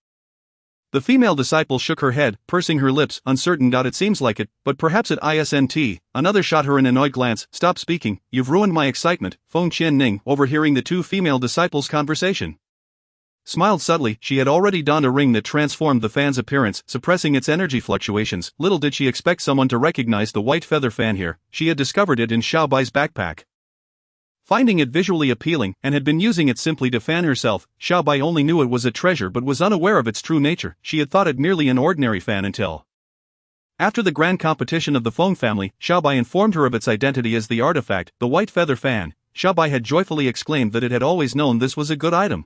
The female disciple shook her head, pursing her lips, uncertain. It seems like it, but perhaps it isn't. Another shot her an annoyed glance. Stop speaking, you've ruined my excitement. Feng Qianning, overhearing the two female disciples' conversation, smiled subtly. She had already donned a ring that transformed the fan's appearance, suppressing its energy fluctuations. Little did she expect someone to recognize the white feather fan here. She had discovered it in Xiaobai's backpack, finding it visually appealing, and had been using it simply to fan herself. Xiaobai only knew it was a treasure but was unaware of its true nature. She had thought it merely an ordinary fan until, after the grand competition of the Feng family, Xiaobai informed her of its identity as the artifact, the white feather fan. Xiaobai had joyfully exclaimed that it had always known this was a good item,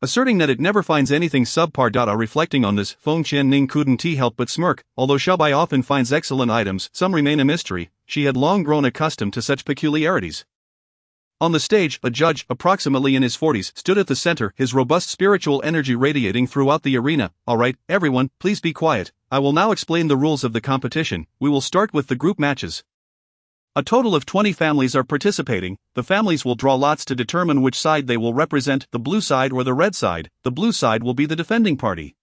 asserting that it never finds anything subpar. Reflecting on this, Feng Qianning couldn't help but smirk. Although Xiaobai often finds excellent items, some remain a mystery. She had long grown accustomed to such peculiarities. On the stage, a judge, approximately in his 40s, stood at the center, his robust spiritual energy radiating throughout the arena. Alright, everyone, please be quiet. I will now explain the rules of the competition. We will start with the group matches. A total of 20 families are participating. The families will draw lots to determine which side they will represent, the blue side or the red side. The blue side will be the defending party,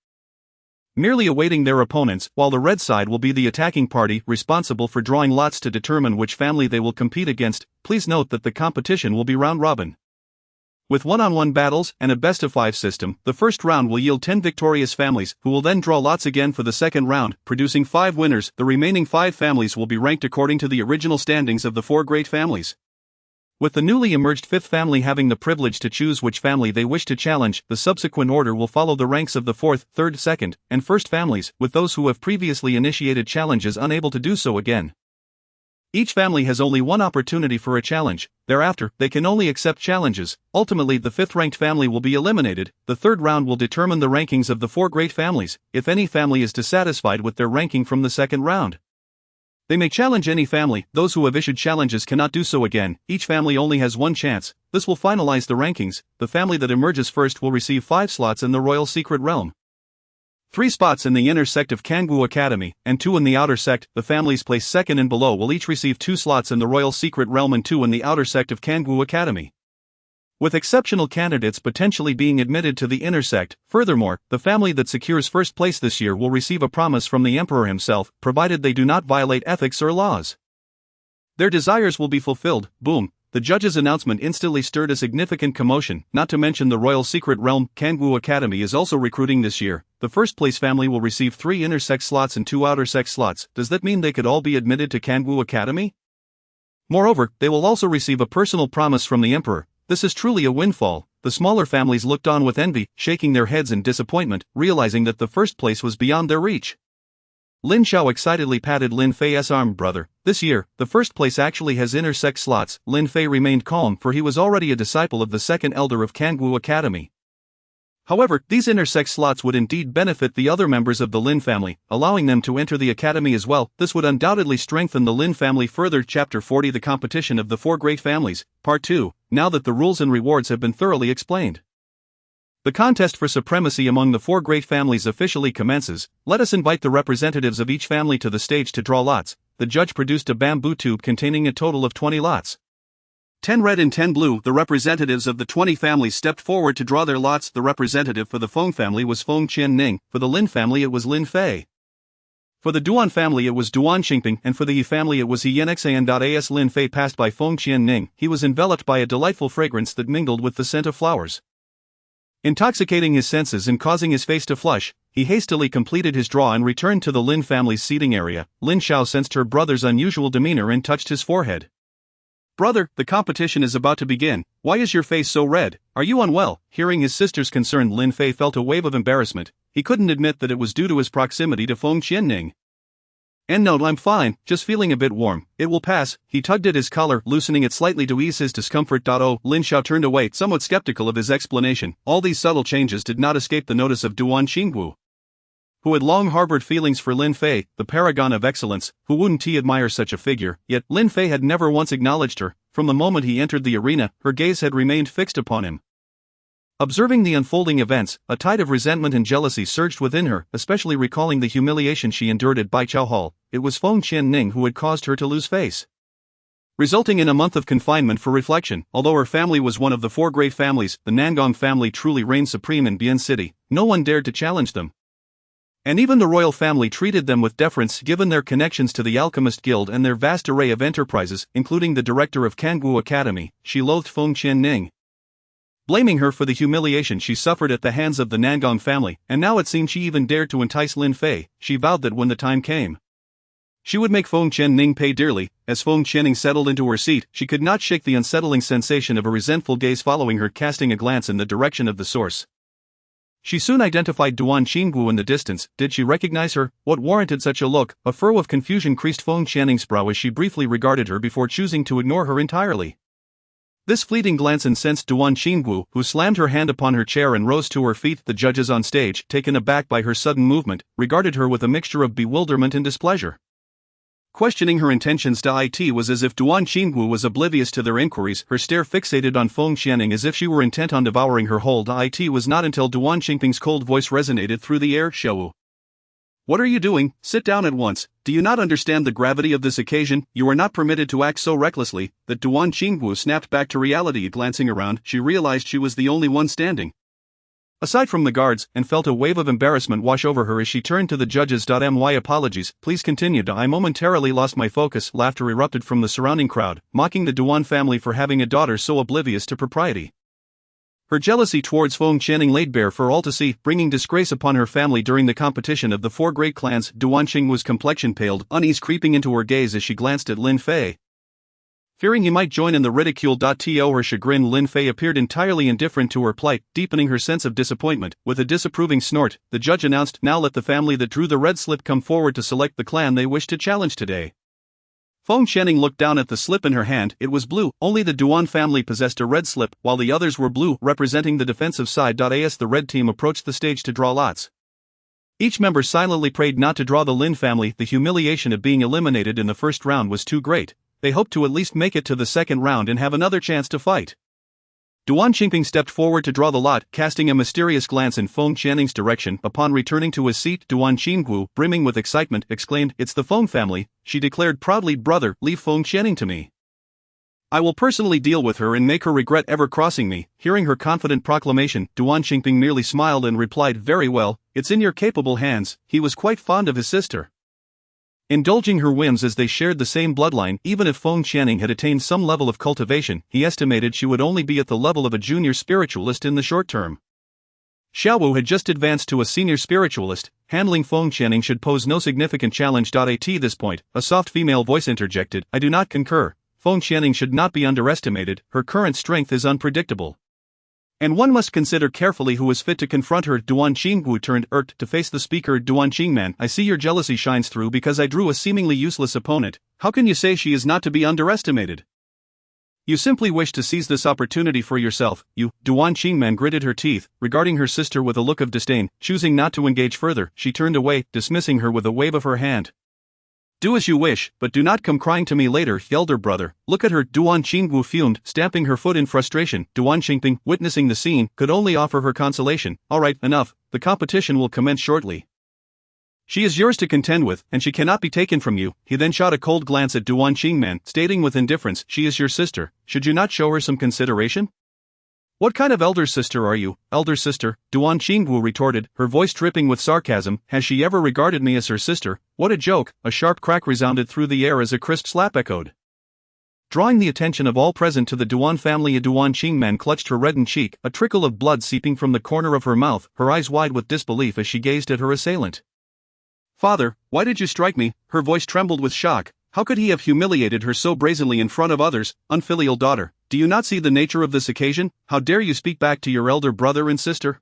merely awaiting their opponents, while the red side will be the attacking party, responsible for drawing lots to determine which family they will compete against. Please note that the competition will be round robin, with one-on-one battles and a best-of-5 system. The first round will yield 10 victorious families, who will then draw lots again for the second round, producing 5 winners. The remaining 5 families will be ranked according to the original standings of the 4 great families, with the newly emerged 5th family having the privilege to choose which family they wish to challenge. The subsequent order will follow the ranks of the 4th, 3rd, 2nd, and 1st families, with those who have previously initiated challenges unable to do so again. Each family has only one opportunity for a challenge. Thereafter, they can only accept challenges. Ultimately, the 5th ranked family will be eliminated. The 3rd round will determine the rankings of the 4 great families, if any family is dissatisfied with their ranking from the 2nd round. They may challenge any family. Those who have issued challenges cannot do so again. Each family only has one chance. This will finalize the rankings. The family that emerges first will receive 5 slots in the Royal Secret Realm, 3 spots in the inner sect of Kangwu Academy, and 2 in the outer sect. The families placed second and below will each receive 2 slots in the Royal Secret Realm and 2 in the outer sect of Kangwu Academy, with exceptional candidates potentially being admitted to the inner sect. Furthermore, the family that secures first place this year will receive a promise from the Emperor himself, provided they do not violate ethics or laws. Their desires will be fulfilled. Boom. The judge's announcement instantly stirred a significant commotion, not to mention the Royal Secret Realm. Kangwu Academy is also recruiting this year. The first place family will receive 3 inner sect slots and 2 outer sect slots. Does that mean they could all be admitted to Kangwu Academy? Moreover, they will also receive a personal promise from the Emperor. This is truly a windfall. The smaller families looked on with envy, shaking their heads in disappointment, realizing that the first place was beyond their reach. Lin Xiao excitedly patted Lin Fei's arm. Brother, this year, the first place actually has inner sect slots. Lin Fei remained calm, for he was already a disciple of the second elder of Kangwu Academy. However, these inner sect slots would indeed benefit the other members of the Lin family, allowing them to enter the academy as well. This would undoubtedly strengthen the Lin family further. Chapter 40 The Competition of the 4 Great Families, Part 2. Now that the rules and rewards have been thoroughly explained, the contest for supremacy among the 4 great families officially commences. Let us invite the representatives of each family to the stage to draw lots. The judge produced a bamboo tube containing a total of 20 lots, 10 red and 10 blue. The representatives of the 20 families stepped forward to draw their lots. The representative for the Feng family was Feng Qianning, for the Lin family it was Lin Fei, for the Duan family it was Duan Xingping, and for the Yi family it was He Yenxan. As Lin Fei passed by Feng Qianning, he was enveloped by a delightful fragrance that mingled with the scent of flowers, intoxicating his senses and causing his face to flush. He hastily completed his draw and returned to the Lin family's seating area. Lin Xiao sensed her brother's unusual demeanor and touched his forehead. Brother, the competition is about to begin. Why is your face so red? Are you unwell? Hearing his sister's concern, Lin Fei felt a wave of embarrassment. He couldn't admit that it was due to his proximity to Feng Qianning. And no, I'm fine, just feeling a bit warm. It will pass. He tugged at his collar, loosening it slightly to ease his discomfort. Oh, Lin Xiao turned away, somewhat skeptical of his explanation. All these subtle changes did not escape the notice of Duan Xingwu, who had long harbored feelings for Lin Fei, the paragon of excellence, who wouldn't he admire such a figure, yet Lin Fei had never once acknowledged her. From the moment he entered the arena, her gaze had remained fixed upon him. Observing the unfolding events, a tide of resentment and jealousy surged within her, especially recalling the humiliation she endured at Baichao Hall. It was Feng Qianning who had caused her to lose face, resulting in a month of confinement for reflection. Although her family was one of the four great families, the Nangong family truly reigned supreme in Bian City. No one dared to challenge them, and even the royal family treated them with deference given their connections to the Alchemist Guild and their vast array of enterprises, including the director of Kangwu Academy. She loathed Feng Qianning, blaming her for the humiliation she suffered at the hands of the Nangong family, and now it seemed she even dared to entice Lin Fei. She vowed that when the time came, she would make Feng Qianning pay dearly. As Feng Qianning settled into her seat, she could not shake the unsettling sensation of a resentful gaze following her, casting a glance in the direction of the source. She soon identified Duan Qinggu in the distance. Did she recognize her? What warranted such a look? A furrow of confusion creased Feng Qianning's brow as she briefly regarded her before choosing to ignore her entirely. This fleeting glance incensed Duan Qinggu, who slammed her hand upon her chair and rose to her feet. The judges on stage, taken aback by her sudden movement, regarded her with a mixture of bewilderment and displeasure. Questioning her intentions to it was as if Duan Qinggu was oblivious to their inquiries, her stare fixated on Feng Qianning as if she were intent on devouring her whole. It was not until Duan Qingping's cold voice resonated through the air. Xiaowu, what are you doing? Sit down at once. Do you not understand the gravity of this occasion? You are not permitted to act so recklessly. That Duan Qinggu snapped back to reality. Glancing around, she realized she was the only one standing aside from the guards, and felt a wave of embarrassment wash over her as she turned to the judges. My apologies, please continue. I momentarily lost my focus. Laughter erupted from the surrounding crowd, mocking the Duan family for having a daughter so oblivious to propriety. Her jealousy towards Feng Qianning laid bare for all to see, bringing disgrace upon her family during the competition of the four great clans. Duan Qinggu's complexion paled, unease creeping into her gaze as she glanced at Lin Fei, fearing he might join in the ridicule. To her chagrin, Lin Fei appeared entirely indifferent to her plight, deepening her sense of disappointment. With a disapproving snort, the judge announced, "Now let the family that drew the red slip come forward to select the clan they wish to challenge today." Feng Qianning looked down at the slip in her hand. It was blue. Only the Duan family possessed a red slip, while the others were blue, representing the defensive side. As the red team approached the stage to draw lots, each member silently prayed not to draw the Lin family. The humiliation of being eliminated in the first round was too great. They hoped to at least make it to the second round and have another chance to fight. Duan Qingping stepped forward to draw the lot, casting a mysterious glance in Feng Qianning's direction. Upon returning to his seat, Duan Qinggu, brimming with excitement, exclaimed, "It's the Feng family," she declared proudly. "Brother, leave Feng Qianning to me. I will personally deal with her and make her regret ever crossing me." Hearing her confident proclamation, Duan Qingping merely smiled and replied, "Very well, it's in your capable hands." He was quite fond of his sister, indulging her whims as they shared the same bloodline. Even if Feng Qianning had attained some level of cultivation, he estimated she would only be at the level of a junior spiritualist in the short term. Xiaowu had just advanced to a senior spiritualist. Handling Feng Qianning should pose no significant challenge. At this point, a soft female voice interjected, "I do not concur. Feng Qianning should not be underestimated. Her current strength is unpredictable, and one must consider carefully who is fit to confront her." Duan Qinggu turned irked to face the speaker. "Duan Qingman, I see your jealousy shines through because I drew a seemingly useless opponent. How can you say she is not to be underestimated? You simply wish to seize this opportunity for yourself, you." Duan Qingman gritted her teeth, regarding her sister with a look of disdain. Choosing not to engage further, she turned away, dismissing her with a wave of her hand. "Do as you wish, but do not come crying to me later, elder brother." Look at her. Duan Qinggu fumed, stamping her foot in frustration. Duan Qingping, witnessing the scene, could only offer her consolation. "All right, enough. The competition will commence shortly. She is yours to contend with, and she cannot be taken from you." He then shot a cold glance at Duan Qingman, stating with indifference, "She is your sister. Should you not show her some consideration?" "What kind of elder sister are you?" "Elder sister," Duan Qinggu retorted, her voice dripping with sarcasm. "Has she ever regarded me as her sister? What a joke!" A sharp crack resounded through the air as a crisp slap echoed, drawing the attention of all present to the Duan family. Duan Qingman clutched her reddened cheek, a trickle of blood seeping from the corner of her mouth, her eyes wide with disbelief as she gazed at her assailant. "Father, why did you strike me?" Her voice trembled with shock. How could he have humiliated her so brazenly in front of others? "Unfilial daughter, do you not see the nature of this occasion? How dare you speak back to your elder brother and sister?"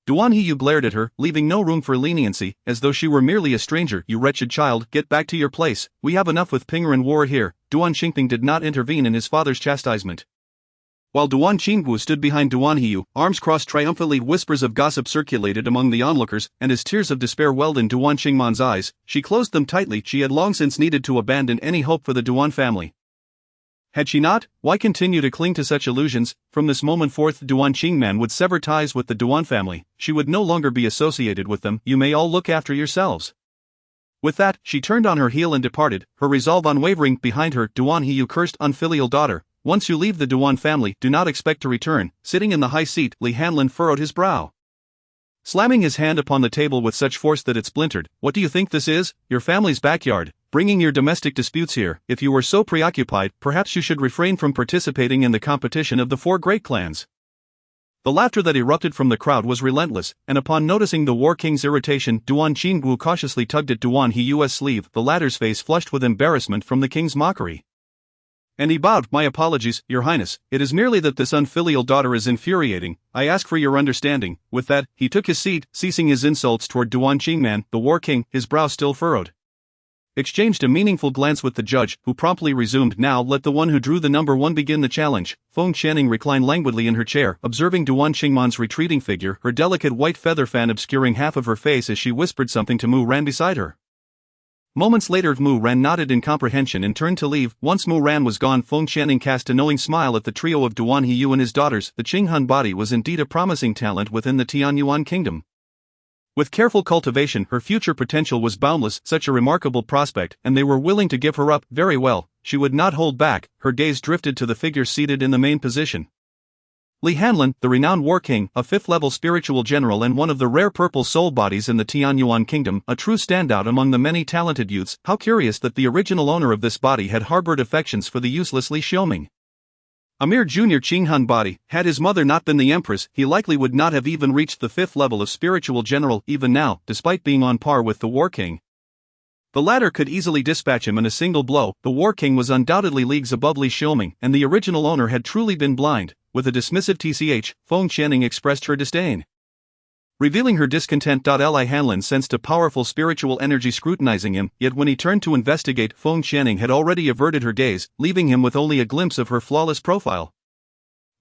Duan He glared at her, leaving no room for leniency, as though she were merely a stranger. "You wretched child, get back to your place. We have enough with Ping'er and war here." Duan Qingping did not intervene in his father's chastisement, While Duan Qinggu stood behind Duan Hiyu, arms crossed triumphantly, whispers of gossip circulated among the onlookers, and as tears of despair welled in Duan Qingman's eyes, she closed them tightly. She had long since needed to abandon any hope for the Duan family. Had she not, why continue to cling to such illusions? From this moment forth Duan Qingman would sever ties with the Duan family, she would no longer be associated with them. You may all look after yourselves. With that, she turned on her heel and departed, her resolve unwavering. Behind her, Duan Hiyu cursed, unfilial daughter, once you leave the Duan family, do not expect to return. Sitting in the high seat, Li Hanlin furrowed his brow, slamming his hand upon the table with such force that it splintered. What do you think this is? Your family's backyard? Bringing your domestic disputes here? If you were so preoccupied, perhaps you should refrain from participating in the competition of the four great clans. The laughter that erupted from the crowd was relentless, and upon noticing the War King's irritation, Duan Qinggu cautiously tugged at Duan Hiyu's sleeve, the latter's face flushed with embarrassment from the king's mockery. And he bowed. My apologies, Your Highness, it is merely that this unfilial daughter is infuriating, I ask for your understanding. With that, he took his seat, ceasing his insults toward Duan Qingman. The War King, his brow still furrowed, exchanged a meaningful glance with the judge, who promptly resumed. Now let the one who drew the number one begin the challenge. Feng Qianning reclined languidly in her chair, observing Duan Qingman's retreating figure, her delicate white feather fan obscuring half of her face as she whispered something to Mu Ran beside her. Moments later Mu Ran nodded in comprehension and turned to leave. Once Mu Ran was gone, Feng Qianning cast a knowing smile at the trio of Duan Hiyu and his daughters. The Qinghan body was indeed a promising talent within the Tianyuan kingdom. With careful cultivation, her future potential was boundless, such a remarkable prospect, and they were willing to give her up. Very well, she would not hold back. Her gaze drifted to the figure seated in the main position. Li Hanlin, the renowned War King, a fifth-level spiritual general and one of the rare purple soul bodies in the Tianyuan kingdom, a true standout among the many talented youths. How curious that the original owner of this body had harbored affections for the useless Li Xiaoming. A mere junior Qinghan body. Had his mother not been the empress, he likely would not have even reached the fifth level of spiritual general. Even now, despite being on par with the War King, the latter could easily dispatch him in a single blow. The War King was undoubtedly leagues above Li Xiaoming, and the original owner had truly been blind. With a dismissive tch, Feng Qianning expressed her disdain, revealing her discontent. Li Hanlin sensed a powerful spiritual energy scrutinizing him, yet when he turned to investigate, Feng Qianning had already averted her gaze, leaving him with only a glimpse of her flawless profile.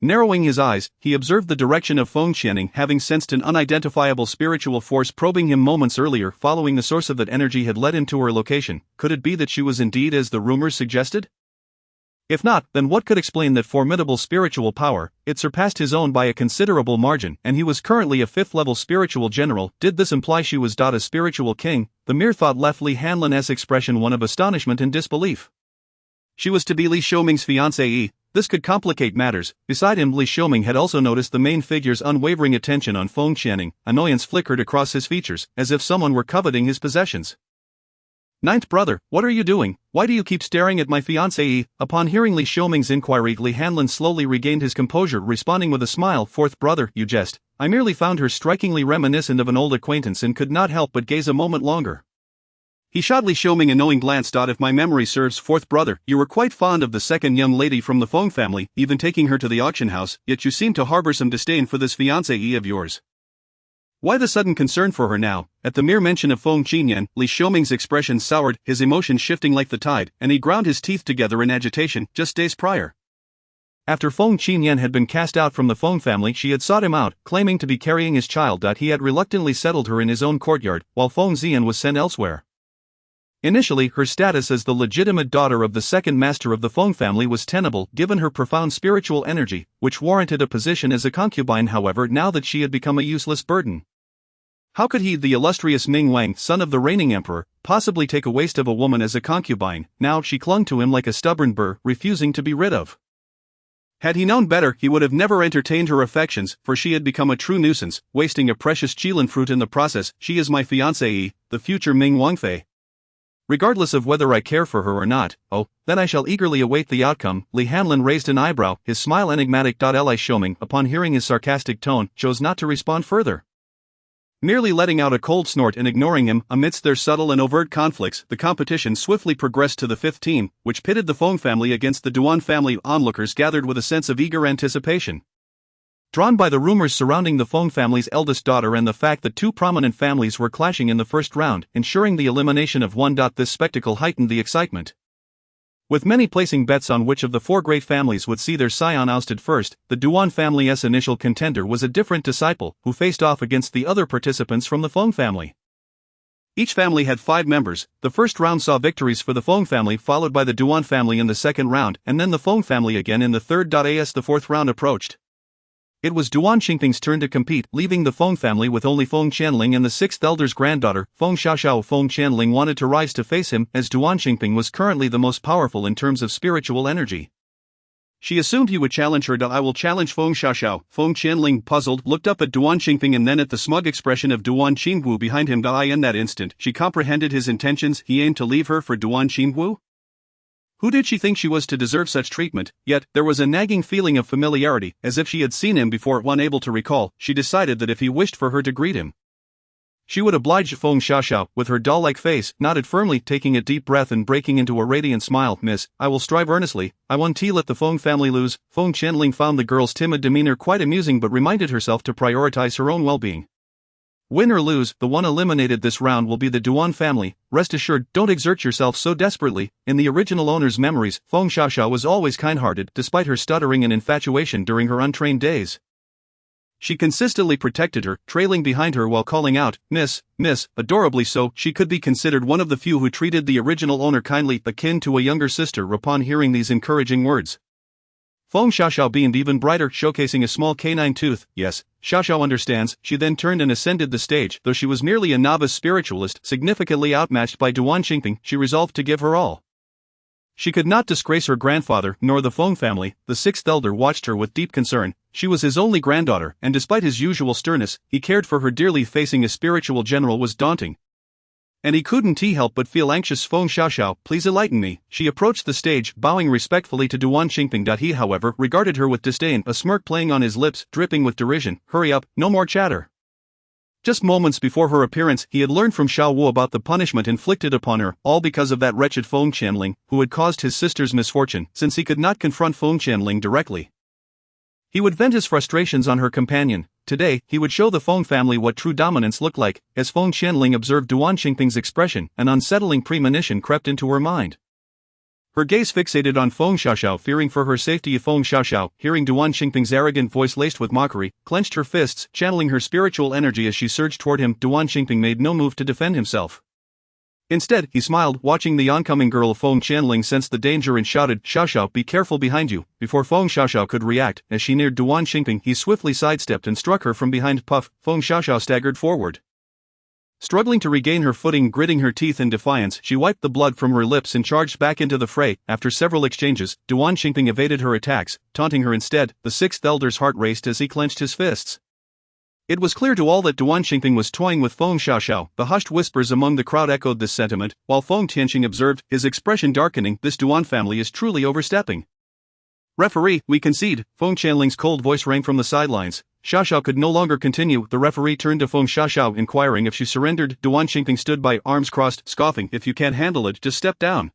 Narrowing his eyes, he observed the direction of Feng Qianning, having sensed an unidentifiable spiritual force probing him moments earlier. Following the source of that energy had led him to her location. Could it be that she was indeed as the rumors suggested? If not, then what could explain that formidable spiritual power? It surpassed his own by a considerable margin, and he was currently a fifth-level spiritual general. Did this imply she was a spiritual king? The mere thought left Li Hanlin's expression one of astonishment and disbelief. She was to be Li Xiaoming's fiancée. This could complicate matters. Beside him, Li Xiaoming had also noticed the main figure's unwavering attention on Feng Qianning. Annoyance flickered across his features, as if someone were coveting his possessions. Ninth brother, what are you doing? Why do you keep staring at my fiancée? Upon hearing Li Xiaoming's inquiry, Li Hanlin slowly regained his composure, responding with a smile. Fourth brother, you jest. I merely found her strikingly reminiscent of an old acquaintance and could not help but gaze a moment longer. He shot Li Xiaoming a knowing glance. If my memory serves, fourth brother, you were quite fond of the second young lady from the Feng family, even taking her to the auction house, yet you seem to harbor some disdain for this fiancée of yours. Why the sudden concern for her now? At the mere mention of Feng Qingyan, Li Xiaoming's expression soured, his emotions shifting like the tide, and he ground his teeth together in agitation. Just days prior, after Feng Qingyan had been cast out from the Feng family, she had sought him out, claiming to be carrying his child. He had reluctantly settled her in his own courtyard, while Feng Xian was sent elsewhere. Initially, her status as the legitimate daughter of the second master of the Feng family was tenable, given her profound spiritual energy, which warranted a position as a concubine. However, now that she had become a useless burden, how could he, the illustrious Ming Wang, son of the reigning emperor, possibly take a waste of a woman as a concubine? Now she clung to him like a stubborn burr, refusing to be rid of. Had he known better, he would have never entertained her affections, for she had become a true nuisance, wasting a precious Qilin fruit in the process. She is my fiancée, the future Ming Wangfei. Regardless of whether I care for her or not, then I shall eagerly await the outcome. Li Hanlin raised an eyebrow, his smile enigmatic. Li Xiaoming, upon hearing his sarcastic tone, chose not to respond further, merely letting out a cold snort and ignoring him. Amidst their subtle and overt conflicts, the competition swiftly progressed to the fifth team, which pitted the Feng family against the Duan family. Onlookers gathered with a sense of eager anticipation, drawn by the rumors surrounding the Feng family's eldest daughter and the fact that two prominent families were clashing in the first round, ensuring the elimination of one. This spectacle heightened the excitement. With many placing bets on which of the four great families would see their scion ousted first, the Duan family's initial contender was a different disciple, who faced off against the other participants from the Feng family. Each family had 5 members. The first round saw victories for the Feng family, followed by the Duan family in the second round, and then the Feng family again in the third. As the fourth round approached, it was Duan Xingping's turn to compete, leaving the Feng family with only Feng Qianling and the sixth elder's granddaughter, Feng Xiaoxiao. Feng Qianling wanted to rise to face him, as Duan Xingping was currently the most powerful in terms of spiritual energy. She assumed he would challenge her. I will challenge Feng Xiaoxiao. Feng Qianling, puzzled, looked up at Duan Xingping and then at the smug expression of Duan Qingwu behind him. In that instant, she comprehended his intentions. He aimed to leave her for Duan Qingwu? Who did she think she was to deserve such treatment? Yet, there was a nagging feeling of familiarity, as if she had seen him before. Unable to recall, she decided that if he wished for her to greet him, she would oblige. Feng Xiaoxiao, with her doll-like face, nodded firmly, taking a deep breath and breaking into a radiant smile. Miss, I will strive earnestly. I won't let the Feng family lose. Feng Qianling found the girl's timid demeanor quite amusing but reminded herself to prioritize her own well-being. Win or lose, the one eliminated this round will be the Duan family. Rest assured, don't exert yourself so desperately. In the original owner's memories, Feng Xiaoxiao was always kind-hearted, despite her stuttering and infatuation during her untrained days. She consistently protected her, trailing behind her while calling out, Miss, Miss, adorably so. She could be considered one of the few who treated the original owner kindly, akin to a younger sister. Upon hearing these encouraging words, Feng Xiaoxiao beamed even brighter, showcasing a small canine tooth. Yes, Xiaoxiao understands. She then turned and ascended the stage. Though she was merely a novice spiritualist, significantly outmatched by Duan Xingping, she resolved to give her all. She could not disgrace her grandfather, nor the Feng family. The sixth elder watched her with deep concern. She was his only granddaughter, and despite his usual sternness, he cared for her dearly. Facing a spiritual general was daunting, and he couldn't help but feel anxious. Feng Xiaoxiao, please enlighten me. She approached the stage, bowing respectfully to Duan Xingping. He, however, regarded her with disdain, a smirk playing on his lips, dripping with derision. Hurry up, no more chatter. Just moments before her appearance, he had learned from Xiao Wu about the punishment inflicted upon her, all because of that wretched Feng Qianling, who had caused his sister's misfortune. Since he could not confront Feng Qianling directly, he would vent his frustrations on her companion. Today, he would show the Feng family what true dominance looked like. As Feng Qianling observed Duan Xingping's expression, an unsettling premonition crept into her mind. Her gaze fixated on Feng Xiaoxiao, fearing for her safety. Feng Xiaoxiao, hearing Duan Xingping's arrogant voice laced with mockery, clenched her fists, channeling her spiritual energy as she surged toward him. Duan Xingping made no move to defend himself. Instead, he smiled, watching the oncoming girl. Feng Qianling sensed the danger and shouted, Xiaoxiao, be careful behind you. Before Feng Xiaoxiao could react, as she neared Duan Xingping, he swiftly sidestepped and struck her from behind. Puff, Feng Xiaoxiao staggered forward. Struggling to regain her footing, gritting her teeth in defiance, she wiped the blood from her lips and charged back into the fray. After several exchanges, Duan Xingping evaded her attacks, taunting her instead. The sixth elder's heart raced as he clenched his fists. It was clear to all that Duan Xingping was toying with Feng Xiaoxiao. The hushed whispers among the crowd echoed this sentiment, while Feng Tianqing observed, his expression darkening. This Duan family is truly overstepping. Referee, we concede. Feng Qianling's cold voice rang from the sidelines. Xiaoxiao could no longer continue. The referee turned to Feng Xiaoxiao, inquiring if she surrendered. Duan Xingping stood by, arms crossed, scoffing, if you can't handle it, just step down.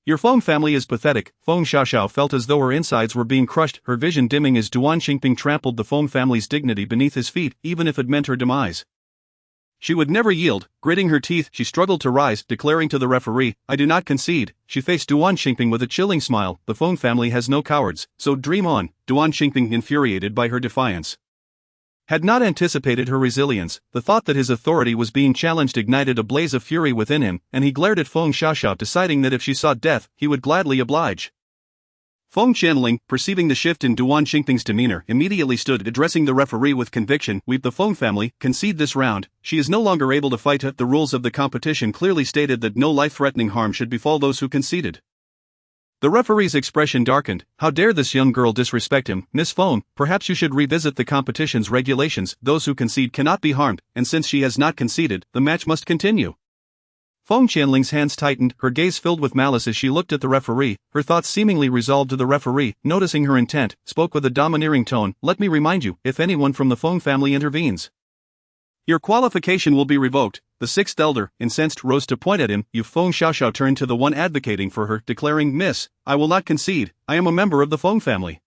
Your Feng family is pathetic. Feng Xiaoxiao felt as though her insides were being crushed, her vision dimming as Duan Xingping trampled the Feng family's dignity beneath his feet, even if it meant her demise. She would never yield. Gritting her teeth, she struggled to rise, declaring to the referee, I do not concede. She faced Duan Xingping with a chilling smile. The Feng family has no cowards, so dream on. Duan Xingping, infuriated by her defiance, had not anticipated her resilience. The thought that his authority was being challenged ignited a blaze of fury within him, and he glared at Feng Xiaoxiao, deciding that if she sought death, he would gladly oblige. Feng Qianling, perceiving the shift in Duan Xingping's demeanor, immediately stood, addressing the referee with conviction. We, the Feng family, concede this round. She is no longer able to fight. The rules of the competition clearly stated that no life-threatening harm should befall those who conceded. The referee's expression darkened. How dare this young girl disrespect him? Miss Feng, perhaps you should revisit the competition's regulations. Those who concede cannot be harmed, and since she has not conceded, the match must continue. Feng Qianling's hands tightened, her gaze filled with malice as she looked at the referee, her thoughts seemingly resolved to the referee, noticing her intent, spoke with a domineering tone, let me remind you, if anyone from the Feng family intervenes, your qualification will be revoked. The sixth elder, incensed, rose to point at him. You. Feng Xiaoxiao turned to the one advocating for her, declaring, Miss, I will not concede. I am a member of the Feng family,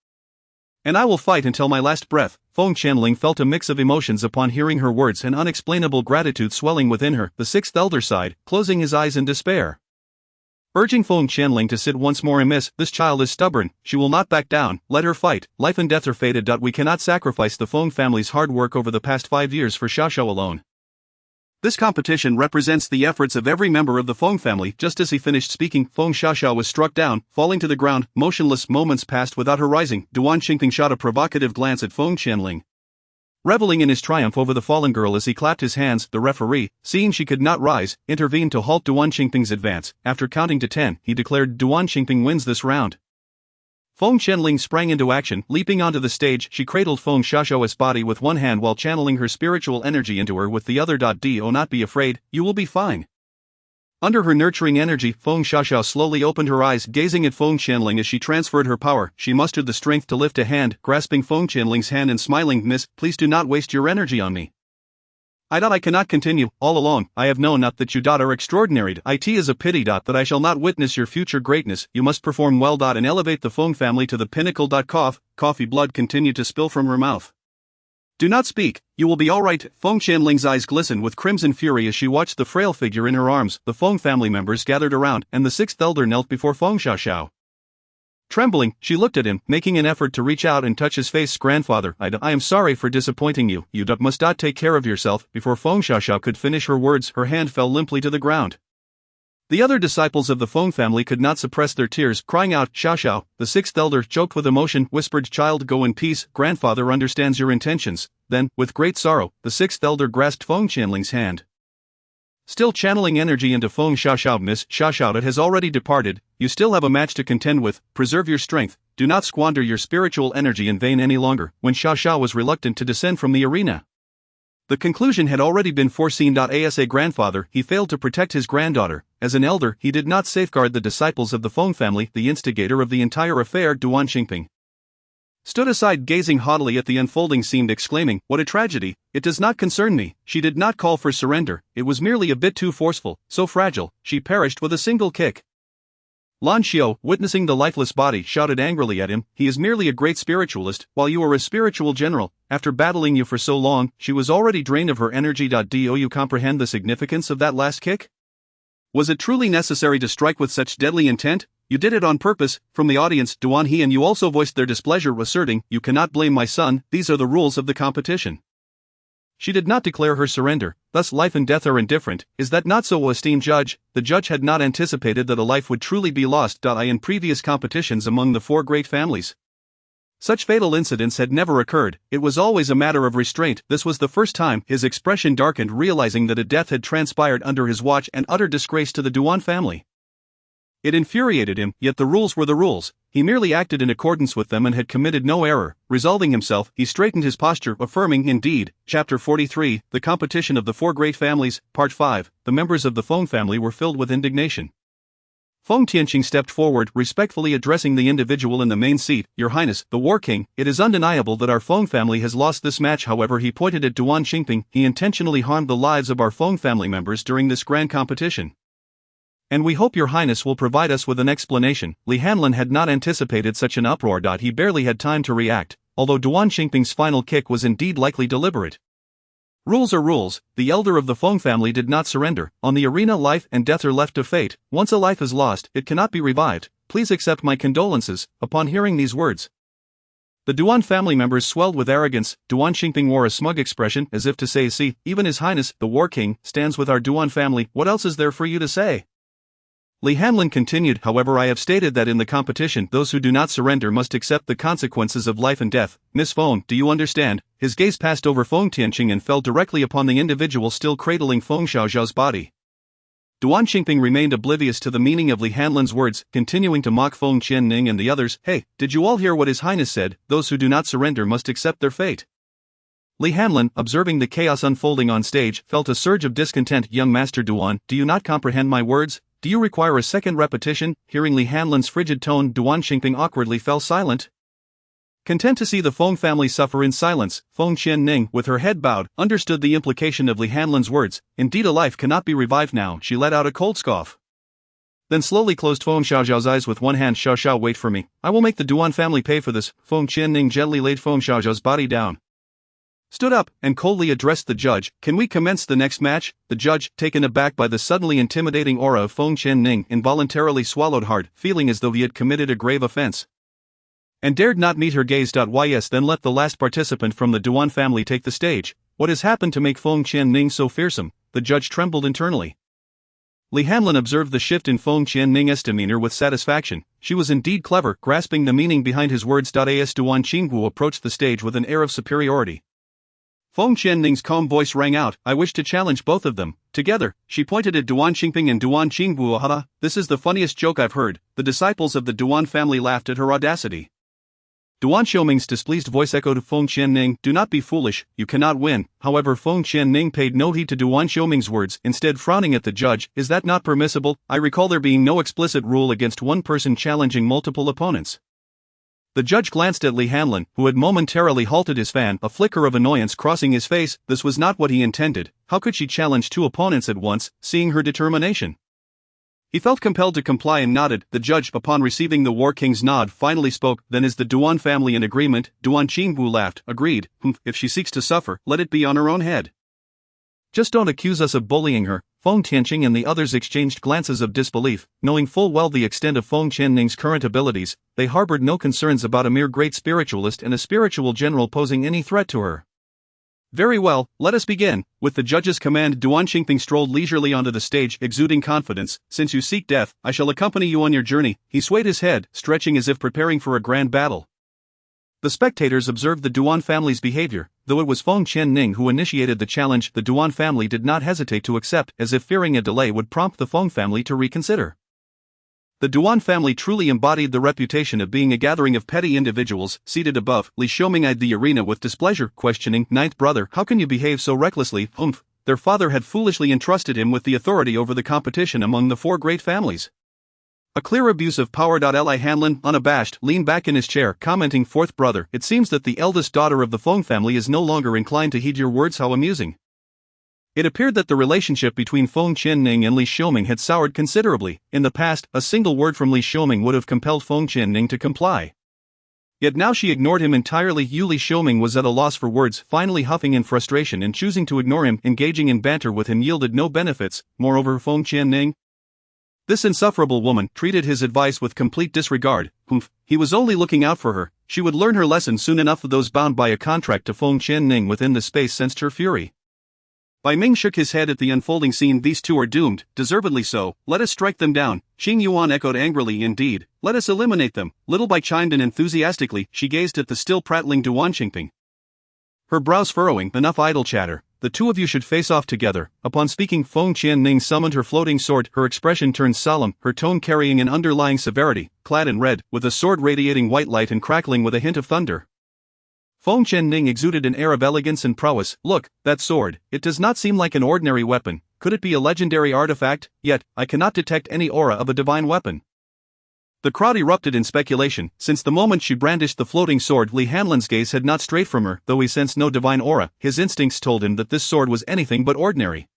and I will fight until my last breath. Feng Qianling felt a mix of emotions upon hearing her words, and unexplainable gratitude swelling within her. The sixth elder sighed, closing his eyes in despair. urging Feng Qianling to sit once more. Miss, this child is stubborn, she will not back down, let her fight, life and death are fated. We cannot sacrifice the Feng family's hard work over the past 5 years for Xiaoxiao alone. This competition represents the efforts of every member of the Feng family. Just as he finished speaking, Feng Xiaoxiao was struck down, falling to the ground. Motionless. Moments passed without her rising. Duan Xingping shot a provocative glance at Feng Qianling, reveling in his triumph over the fallen girl as he clapped his hands. The referee, seeing she could not rise, intervened to halt Duan Xingping's advance. After counting to 10, he declared Duan Xingping wins this round. Feng Qianling sprang into action, leaping onto the stage. She cradled Feng Xiaoxiao's body with one hand while channeling her spiritual energy into her with the other. Do not be afraid, you will be fine. Under her nurturing energy, Feng Xiaoxiao slowly opened her eyes, gazing at Feng Qianling as she transferred her power. She mustered the strength to lift a hand, grasping Feng Qianling's hand and smiling. Miss, please do not waste your energy on me. I cannot continue. All along, I have known that you are extraordinary. It is a pity that I shall not witness your future greatness. You must perform well and elevate the Feng family to the pinnacle. Coffee blood continued to spill from her mouth. Do not speak, you will be all right. Feng Qianling's eyes glistened with crimson fury as she watched the frail figure in her arms. The Feng family members gathered around, and the sixth elder knelt before Feng Xiaoxiao. Trembling, she looked at him, making an effort to reach out and touch his face. Grandfather, I am sorry for disappointing you. You must take care of yourself. Before Feng Xiaoxiao could finish her words, her hand fell limply to the ground. The other disciples of the Feng family could not suppress their tears, crying out, Xiaoxiao. The sixth elder, choked with emotion, whispered, Child, go in peace, grandfather understands your intentions. Then, with great sorrow, the sixth elder grasped Feng Qianling's hand. Still channeling energy into Feng Xiaoxiao. Miss Xiaoxiao, it has already departed, you still have a match to contend with, preserve your strength, do not squander your spiritual energy in vain any longer. When Xiaoxiao was reluctant to descend from the arena, the conclusion had already been foreseen. As a grandfather, he failed to protect his granddaughter. As an elder, he did not safeguard the disciples of the Feng family. The instigator of the entire affair, Duan Xingping, stood aside gazing haughtily at the unfolding scene, exclaiming, What a tragedy, it does not concern me. She did not call for surrender, it was merely a bit too forceful, so fragile, she perished with a single kick. Lan Xiao, witnessing the lifeless body, shouted angrily at him, He is merely a great spiritualist, while you are a spiritual general. After battling you for so long, she was already drained of her energy. Do you comprehend the significance of that last kick? Was it truly necessary to strike with such deadly intent? You did it on purpose. From the audience, Duan He and you also voiced their displeasure, asserting, You cannot blame my son, these are the rules of the competition. She did not declare her surrender, thus life and death are indifferent. Is that not so, esteemed judge? The judge had not anticipated that a life would truly be lost. In previous competitions among the four great families, such fatal incidents had never occurred, it was always a matter of restraint. This was the first time. His expression darkened, realizing that a death had transpired under his watch, and utter disgrace to the Duan family. It infuriated him, yet the rules were the rules, he merely acted in accordance with them and had committed no error. Resolving himself, he straightened his posture, affirming, Indeed. Chapter 43, The Competition of the Four Great Families, Part 5, the members of the Feng family were filled with indignation. Feng Tianqing stepped forward, respectfully addressing the individual in the main seat, Your Highness, the War King, it is undeniable that our Feng family has lost this match. However, he pointed at Duan Xingping, he intentionally harmed the lives of our Feng family members during this grand competition, and we hope Your Highness will provide us with an explanation. Li Hanlin had not anticipated such an uproar. He barely had time to react, although Duan Xingping's final kick was indeed likely deliberate. Rules are rules. The elder of the Feng family did not surrender. On the arena, life and death are left to fate. Once a life is lost, it cannot be revived. Please accept my condolences. Upon hearing these words, the Duan family members swelled with arrogance. Duan Xingping wore a smug expression, as if to say, See, even His Highness, the War King, stands with our Duan family. What else is there for you to say? Li Hanlin continued, However, I have stated that in the competition, those who do not surrender must accept the consequences of life and death. Miss Feng, do you understand? His gaze passed over Feng Tianqing and fell directly upon the individual still cradling Feng Xiaoxiao's body. Duan Xingping remained oblivious to the meaning of Li Hanlin's words, continuing to mock Feng Qianning and the others. Hey, did you all hear what His Highness said? Those who do not surrender must accept their fate. Li Hanlin, observing the chaos unfolding on stage, felt a surge of discontent. Young Master Duan, do you not comprehend my words? Do you require a second repetition? Hearing Li Hanlin's frigid tone, Duan Xingping awkwardly fell silent. Content to see the Feng family suffer in silence, Feng Qianning, with her head bowed, understood the implication of Li Hanlin's words. Indeed, a life cannot be revived now. She let out a cold scoff, then slowly closed Feng Xiaoxiao's eyes with one hand. Xiaoxiao, wait for me. I will make the Duan family pay for this. Feng Qianning gently laid Feng Xiaoxiao's body down. stood up and coldly addressed the judge. "Can we commence the next match?" The judge, taken aback by the suddenly intimidating aura of Feng Qianning, involuntarily swallowed hard, feeling as though he had committed a grave offense, and dared not meet her gaze. Yes, then let the last participant from the Duan family take the stage. What has happened to make Feng Qianning so fearsome? The judge trembled internally. Li Hanlin observed the shift in Feng Qianning's demeanor with satisfaction. She was indeed clever, grasping the meaning behind his words. As Duan Qinggu approached the stage with an air of superiority, Feng Qianning's calm voice rang out, "I wish to challenge both of them." Together, she pointed at Duan Qingping and Duan Qinggu. "Haha, this is the funniest joke I've heard." The disciples of the Duan family laughed at her audacity. Duan Xiaoming's displeased voice echoed Feng Qianning, "Do not be foolish, you cannot win." However, Feng Qianning paid no heed to Duan Xiaoming's words, instead frowning at the judge. "Is that not permissible? I recall there being no explicit rule against one person challenging multiple opponents." The judge glanced at Li Hanlin, who had momentarily halted his fan, a flicker of annoyance crossing his face. This was not what he intended. How could she challenge two opponents at once, seeing her determination? He felt compelled to comply and nodded. The judge, upon receiving the War King's nod, finally spoke. "Then is the Duan family in agreement?" Duan Qingwu laughed. "Agreed. If she seeks to suffer, let it be on her own head. Just don't accuse us of bullying her." Feng Tianqing and the others exchanged glances of disbelief. Knowing full well the extent of Feng Qianning's current abilities, they harbored no concerns about a mere great spiritualist and a spiritual general posing any threat to her. "Very well, let us begin." With the judge's command, Duan Qingping strolled leisurely onto the stage, exuding confidence. "Since you seek death, I shall accompany you on your journey." He swayed his head, stretching as if preparing for a grand battle. The spectators observed the Duan family's behavior. Though it was Feng Qianning who initiated the challenge, the Duan family did not hesitate to accept, as if fearing a delay would prompt the Feng family to reconsider. The Duan family truly embodied the reputation of being a gathering of petty individuals. Seated above, Li Xiaoming eyed the arena with displeasure, questioning, "Ninth brother, how can you behave so recklessly?" Their father had foolishly entrusted him with the authority over the competition among the four great families. A clear abuse of power. Li Hanlin, unabashed, leaned back in his chair, commenting, "Fourth brother, it seems that the eldest daughter of the Feng family is no longer inclined to heed your words. How amusing." It appeared that the relationship between Feng Qianning and Li Xiaoming had soured considerably. In the past, a single word from Li Xiaoming would have compelled Feng Qianning to comply. Yet now she ignored him entirely. Li Xiaoming was at a loss for words, finally huffing in frustration and choosing to ignore him. Engaging in banter with him yielded no benefits. Moreover, Feng Qianning, this insufferable woman, treated his advice with complete disregard. He was only looking out for her. She would learn her lesson soon enough. Those bound by a contract to Feng Qianning within the space sensed her fury. Bai Ming shook his head at the unfolding scene. "These two are doomed, deservedly so. Let us strike them down." Qing Yuan echoed angrily, "Indeed. Let us eliminate them." Little Bai chimed in enthusiastically. She gazed at the still prattling Duan Qingping, her brows furrowing. "Enough idle chatter. The two of you should face off together." Upon speaking, Feng Qianning summoned her floating sword. Her expression turned solemn, her tone carrying an underlying severity. Clad in red, with a sword radiating white light and crackling with a hint of thunder, Feng Qianning exuded an air of elegance and prowess. "Look, that sword. It does not seem like an ordinary weapon. Could it be a legendary artifact? Yet, I cannot detect any aura of a divine weapon." The crowd erupted in speculation. Since the moment she brandished the floating sword, Li Hanlin's gaze had not strayed from her. Though he sensed no divine aura, his instincts told him that this sword was anything but ordinary.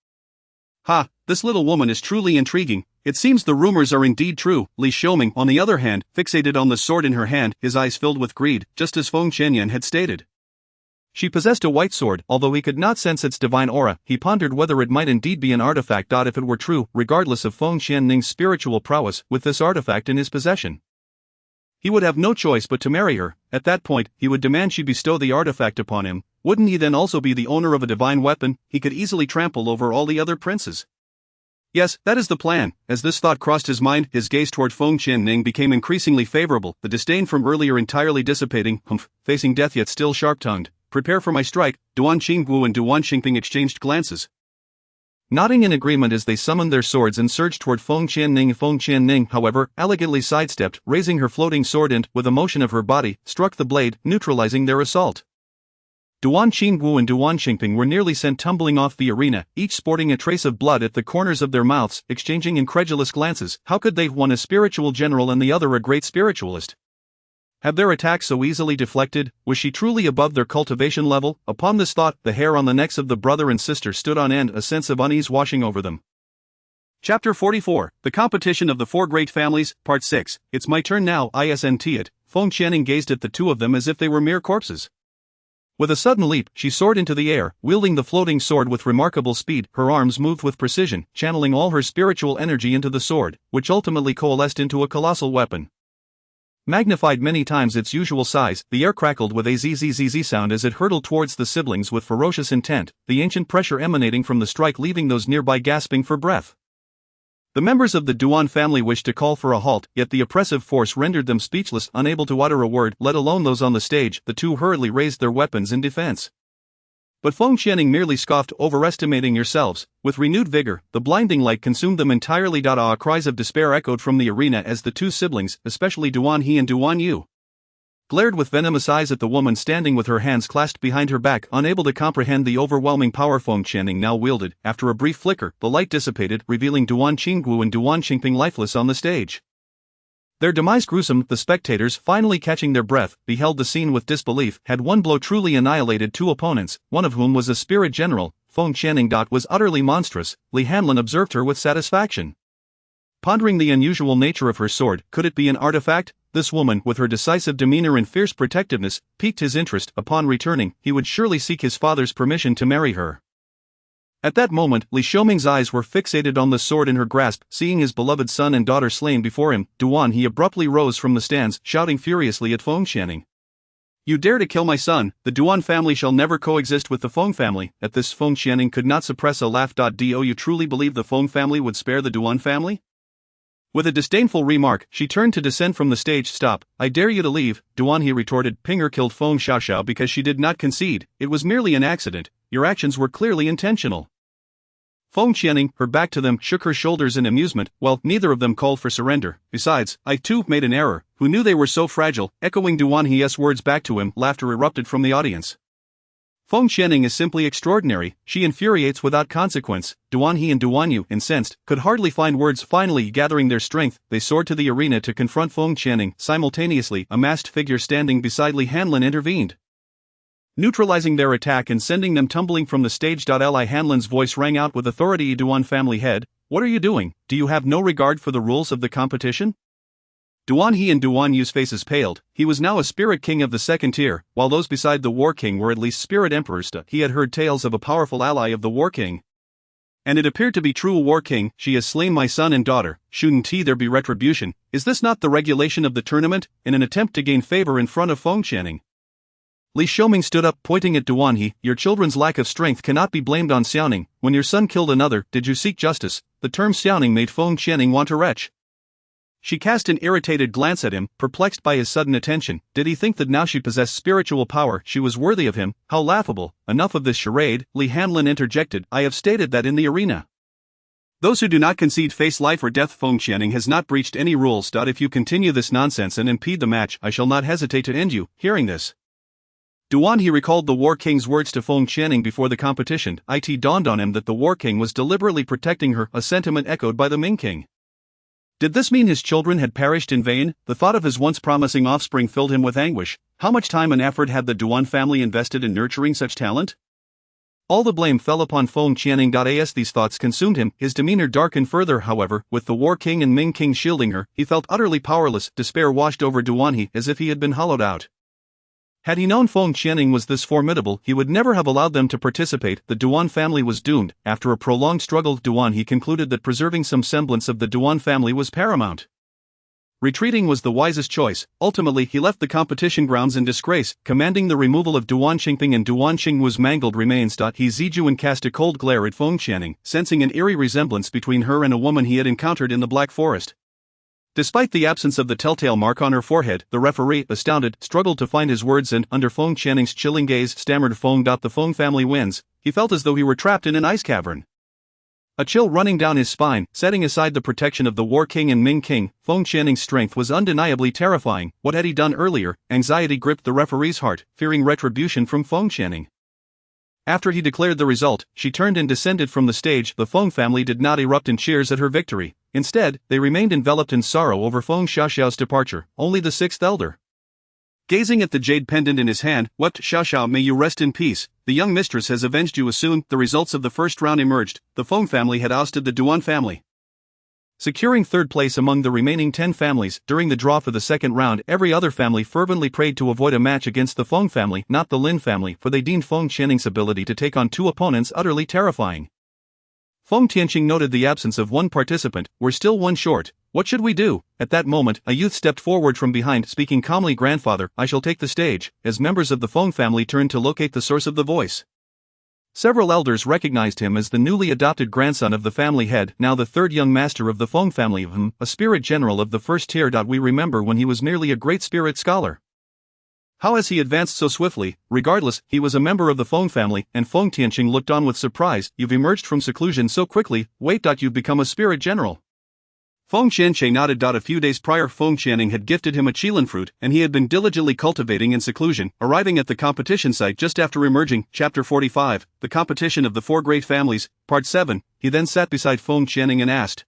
"Ha, this little woman is truly intriguing. It seems the rumors are indeed true." Li Xiaoming, on the other hand, fixated on the sword in her hand, his eyes filled with greed, just as Feng Qianyan had stated. She possessed a white sword. Although he could not sense its divine aura, he pondered whether it might indeed be an artifact. If it were true, regardless of Feng Qianning's spiritual prowess, with this artifact in his possession, he would have no choice but to marry her. At that point, he would demand she bestow the artifact upon him. Wouldn't he then also be the owner of a divine weapon? He could easily trample over all the other princes. Yes, that is the plan. As this thought crossed his mind, his gaze toward Feng Qianning became increasingly favorable, the disdain from earlier entirely dissipating. Facing death yet still sharp-tongued. "Prepare for my strike." Duan Qinggu and Duan Qingping exchanged glances, nodding in agreement as they summoned their swords and surged toward Feng Qianning. Feng Qianning, however, elegantly sidestepped, raising her floating sword and, with a motion of her body, struck the blade, neutralizing their assault. Duan Qingwu and Duan Qingping were nearly sent tumbling off the arena, each sporting a trace of blood at the corners of their mouths, exchanging incredulous glances. How could they, one a spiritual general and the other a great spiritualist, have their attack so easily deflected? Was she truly above their cultivation level? Upon this thought, the hair on the necks of the brother and sister stood on end, a sense of unease washing over them. Chapter 44, The Competition of the Four Great Families, Part 6. "It's my turn now, isn't it?" Feng Qianning gazed at the two of them as if they were mere corpses. With a sudden leap, she soared into the air, wielding the floating sword with remarkable speed. Her arms moved with precision, channeling all her spiritual energy into the sword, which ultimately coalesced into a colossal weapon. Magnified many times its usual size, the air crackled with a zzz sound as it hurtled towards the siblings with ferocious intent, the ancient pressure emanating from the strike leaving those nearby gasping for breath. The members of the Duan family wished to call for a halt, yet the oppressive force rendered them speechless, unable to utter a word, let alone those on the stage. The two hurriedly raised their weapons in defense. But Feng Qianing merely scoffed, overestimating yourselves. With renewed vigor, the blinding light consumed them entirely. Cries of despair echoed from the arena as the two siblings, especially Duan He and Duan Yu, glared with venomous eyes at the woman standing with her hands clasped behind her back, unable to comprehend the overwhelming power Feng Qianing now wielded. After a brief flicker, the light dissipated, revealing Duan Qinggu and Duan Qingping lifeless on the stage. Their demise gruesome. The spectators, finally catching their breath, beheld the scene with disbelief. Had one blow truly annihilated two opponents, one of whom was a spirit general, Feng Qianing was utterly monstrous. Li Hanlin observed her with satisfaction, pondering the unusual nature of her sword. Could it be an artifact? This woman, with her decisive demeanor and fierce protectiveness, piqued his interest. Upon returning, he would surely seek his father's permission to marry her. At that moment, Li Xiaoming's eyes were fixated on the sword in her grasp. Seeing his beloved son and daughter slain before him, Duan He abruptly rose from the stands, shouting furiously at Feng Qianing, "You dare to kill my son! The Duan family shall never coexist with the Feng family." At this, Feng Qianing could not suppress a laugh. Do you truly believe the Feng family would spare the Duan family? With a disdainful remark, she turned to descend from the stage. "Stop, I dare you to leave," Duan He retorted. "Pinger killed Feng Xiaoxiao because she did not concede. It was merely an accident. Your actions were clearly intentional." Feng Qianing, her back to them, shook her shoulders in amusement. "Well, neither of them called for surrender. Besides, I too made an error. Who knew they were so fragile?" Echoing Duan He's words back to him, laughter erupted from the audience. "Feng Qianing is simply extraordinary. She infuriates without consequence." Duan He and Duan Yu, incensed, could hardly find words. Finally gathering their strength, they soared to the arena to confront Feng Qianing. Simultaneously, a masked figure standing beside Li Hanlin intervened, neutralizing their attack and sending them tumbling from the stage. Li Hanlin's voice rang out with authority. "Duan family head, what are you doing? Do you have no regard for the rules of the competition?" Duan He and Duan Yu's faces paled. He was now a spirit king of the second tier, while those beside the war king were at least spirit emperors. He had heard tales of a powerful ally of the war king, and it appeared to be true. "A war king, she has slain my son and daughter. Shouldn't there be retribution? Is this not the regulation of the tournament?" In an attempt to gain favor in front of Feng Qianing, Li Xiaoming stood up, pointing at Duan He. "Your children's lack of strength cannot be blamed on Xiaoning. When your son killed another, did you seek justice?" The term Xiaoning made Feng Qianing want to retch. She cast an irritated glance at him, perplexed by his sudden attention. Did he think that now she possessed spiritual power, she was worthy of him? How laughable! Enough of this charade, Li Hanlin interjected. "I have stated that in the arena, those who do not concede face life or death. Feng Qianing has not breached any rules. If you continue this nonsense and impede the match, I shall not hesitate to end you." Hearing this, Duan He recalled the War King's words to Feng Qianing before the competition. It dawned on him that the War King was deliberately protecting her, a sentiment echoed by the Ming King. Did this mean his children had perished in vain? The thought of his once promising offspring filled him with anguish. How much time and effort had the Duan family invested in nurturing such talent? All the blame fell upon Feng Qianing. As these thoughts consumed him, his demeanor darkened further. However, with the War King and Ming King shielding her, he felt utterly powerless. Despair washed over Duan He as if he had been hollowed out. Had he known Feng Qianing was this formidable, he would never have allowed them to participate. The Duan family was doomed. After a prolonged struggle, Duan He concluded that preserving some semblance of the Duan family was paramount. Retreating was the wisest choice. Ultimately, he left the competition grounds in disgrace, commanding the removal of Duan Qingping and Duan Qingwu's mangled remains. He Zijun and cast a cold glare at Feng Qianing, sensing an eerie resemblance between her and a woman he had encountered in the Black Forest. Despite the absence of the telltale mark on her forehead, the referee, astounded, struggled to find his words and, under Feng Qianing's chilling gaze, stammered, "Feng. The Feng family wins." He felt as though he were trapped in an ice cavern, a chill running down his spine. Setting aside the protection of the War King and Ming King, Feng Qianing's strength was undeniably terrifying. What had he done earlier? Anxiety gripped the referee's heart, fearing retribution from Feng Qianing. After he declared the result, she turned and descended from the stage. The Feng family did not erupt in cheers at her victory. Instead, they remained enveloped in sorrow over Feng Xiaoxiao's departure. Only the sixth elder, gazing at the jade pendant in his hand, wept. "Xiaoxiao, may you rest in peace. The young mistress has avenged you." Soon, the results of the first round emerged. The Feng family had ousted the Duan family. Securing third place among the remaining 10 families, during the draw for the second round, every other family fervently prayed to avoid a match against the Feng family, not the Lin family, for they deemed Feng Qianning's ability to take on two opponents utterly terrifying. Feng Tianqing noted the absence of one participant. We're still one short. What should we do? At that moment, a youth stepped forward from behind, speaking calmly. Grandfather, I shall take the stage, as members of the Feng family turned to locate the source of the voice. Several elders recognized him as the newly adopted grandson of the family head, now the third young master of the Feng family, a spirit general of the first tier. We remember when he was merely a great spirit scholar. How has he advanced so swiftly? Regardless, he was a member of the Feng family, and Feng Tianqing looked on with surprise. You've emerged from seclusion so quickly. Wait. You've become a spirit general. Feng Qianqing nodded. A few days prior, Feng Qianning had gifted him a qilin fruit, and he had been diligently cultivating in seclusion, arriving at the competition site just after emerging. Chapter 45, The Competition of the Four Great Families, Part 7. He then sat beside Feng Qianning and asked,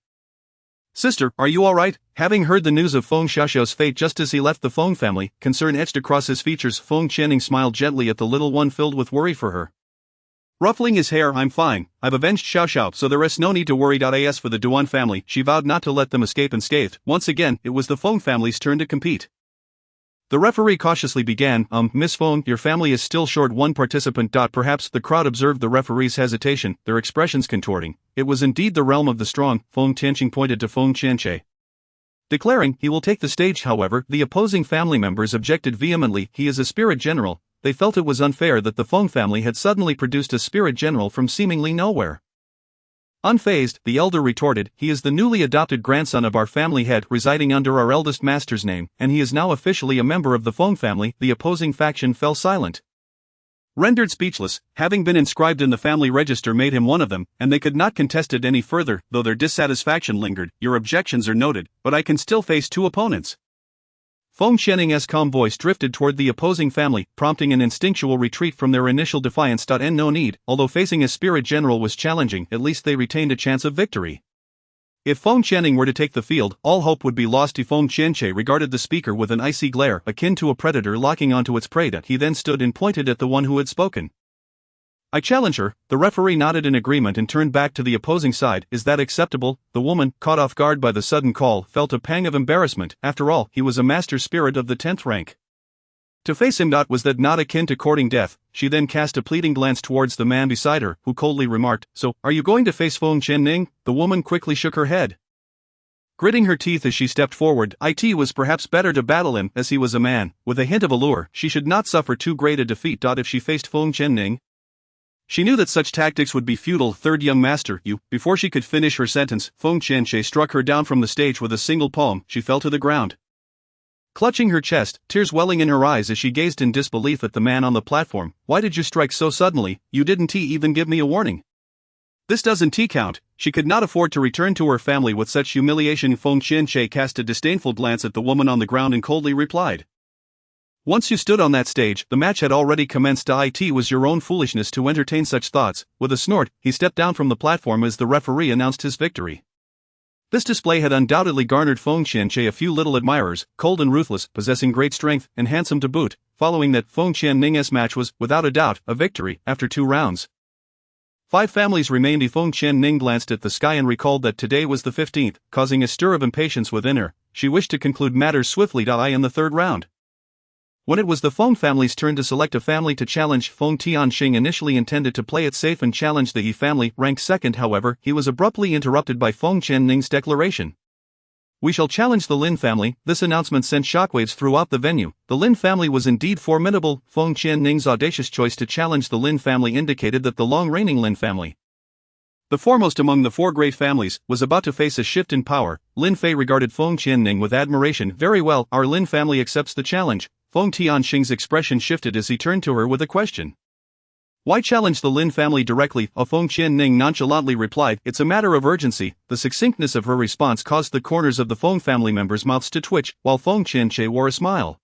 Sister, are you alright? Having heard the news of Feng Xiaoxiao's fate just as he left the Feng family, concern etched across his features. Feng Qianning smiled gently at the little one, filled with worry for her. Ruffling his hair, I'm fine. I've avenged Xiaoxiao, so there is no need to worry. As for the Duan family, she vowed not to let them escape unscathed. Once again, it was the Feng family's turn to compete. The referee cautiously began, Miss Feng, your family is still short one participant. Perhaps. The crowd observed the referee's hesitation, their expressions contorting. It was indeed the realm of the strong. Feng Tianqing pointed to Feng Qianqing, declaring he will take the stage. However, the opposing family members objected vehemently. He is a spirit general. They felt it was unfair that the Feng family had suddenly produced a spirit general from seemingly nowhere. Unfazed, the elder retorted, he is the newly adopted grandson of our family head, residing under our eldest master's name, and he is now officially a member of the Feng family. The opposing faction fell silent. Rendered speechless, having been inscribed in the family register made him one of them, and they could not contest it any further, though their dissatisfaction lingered. Your objections are noted, but I can still face two opponents. Feng Qianning's calm voice drifted toward the opposing family, prompting an instinctual retreat from their initial defiance. And no need, although facing a spirit general was challenging, at least they retained a chance of victory. If Feng Qianning were to take the field, all hope would be lost. Feng Qianqing regarded the speaker with an icy glare, akin to a predator locking onto its prey. He then stood and pointed at the one who had spoken. I challenge her. The referee nodded in agreement and turned back to the opposing side. Is that acceptable? The woman, caught off guard by the sudden call, felt a pang of embarrassment. After all, he was a master spirit of the 10th rank. To face him was that not akin to courting death. She then cast a pleading glance towards the man beside her, who coldly remarked, So, are you going to face Feng Qianning? The woman quickly shook her head, gritting her teeth as she stepped forward. It was perhaps better to battle him, as he was a man, with a hint of allure. She should not suffer too great a defeat. If she faced Feng Qianning, she knew that such tactics would be futile. Third young master, you. Before she could finish her sentence, Feng Qianqing struck her down from the stage with a single palm. She fell to the ground, clutching her chest, tears welling in her eyes as she gazed in disbelief at the man on the platform. Why did you strike so suddenly? You didn't even give me a warning. This doesn't count. She could not afford to return to her family with such humiliation. Feng Qianqing cast a disdainful glance at the woman on the ground and coldly replied, Once you stood on that stage, the match had already commenced. It was your own foolishness to entertain such thoughts. With a snort, he stepped down from the platform as the referee announced his victory. This display had undoubtedly garnered Feng Qianqing a few little admirers, cold and ruthless, possessing great strength, and handsome to boot. Following that, Feng Qianning's match was, without a doubt, a victory. After 2 rounds, 5 families remained. Feng Qianning glanced at the sky and recalled that today was the 15th, causing a stir of impatience within her. She wished to conclude matters swiftly. In the 3rd round, when it was the Feng family's turn to select a family to challenge, Feng Tianqing initially intended to play it safe and challenge the Yi family, ranked 2nd. However, he was abruptly interrupted by Feng Qianning's declaration. We shall challenge the Lin family. This announcement sent shockwaves throughout the venue. The Lin family was indeed formidable. Feng Qianning's audacious choice to challenge the Lin family indicated that the long-reigning Lin family, the foremost among the 4 great families, was about to face a shift in power. Lin Fei regarded Feng Qianning with admiration. Very well, our Lin family accepts the challenge. Feng Tianqing's expression shifted as he turned to her with a question. Why challenge the Lin family directly? Feng Qianning nonchalantly replied, It's a matter of urgency. The succinctness of her response caused the corners of the Feng family members' mouths to twitch, while Feng Qianqing wore a smile.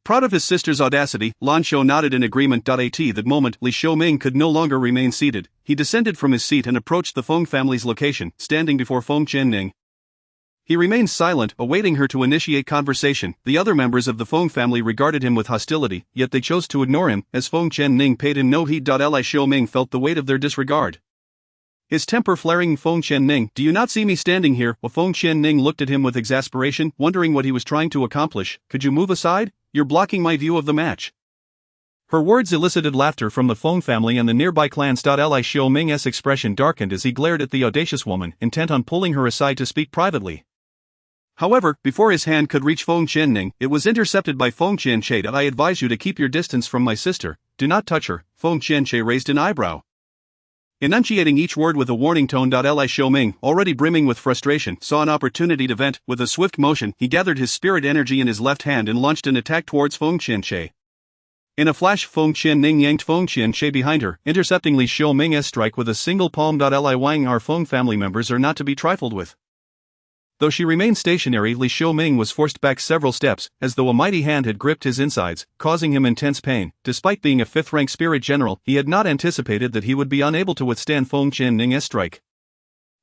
Proud of his sister's audacity, Lan Shou nodded in agreement. At that moment, Li Xiuming could no longer remain seated. He descended from his seat and approached the Feng family's location, standing before Feng Qianning. He remained silent, awaiting her to initiate conversation. The other members of the Feng family regarded him with hostility, yet they chose to ignore him, as Feng Qianning paid him no heed. Li Xiuming felt the weight of their disregard. His temper flaring. Feng Qianning, do you not see me standing here? Feng Qianning looked at him with exasperation, wondering what he was trying to accomplish. Could you move aside? You're blocking my view of the match. Her words elicited laughter from the Feng family and the nearby clans. Li Xiaoming's expression darkened as he glared at the audacious woman, intent on pulling her aside to speak privately. However, before his hand could reach Feng Qianning, it was intercepted by Feng Qianche. I advise you to keep your distance from my sister. Do not touch her. Feng Qianche raised an eyebrow, enunciating each word with a warning tone. Li Xiaoming, already brimming with frustration, saw an opportunity to vent. With a swift motion, he gathered his spirit energy in his left hand and launched an attack towards Feng Qianche. In a flash, Feng Qianning yanked Feng Qianche behind her, intercepting Li Xiaoming's strike with a single palm. Li Wang, our Feng family members are not to be trifled with. Though she remained stationary, Li Xiaoming was forced back several steps, as though a mighty hand had gripped his insides, causing him intense pain. Despite being a 5th-rank spirit general, he had not anticipated that he would be unable to withstand Feng Qianning's strike.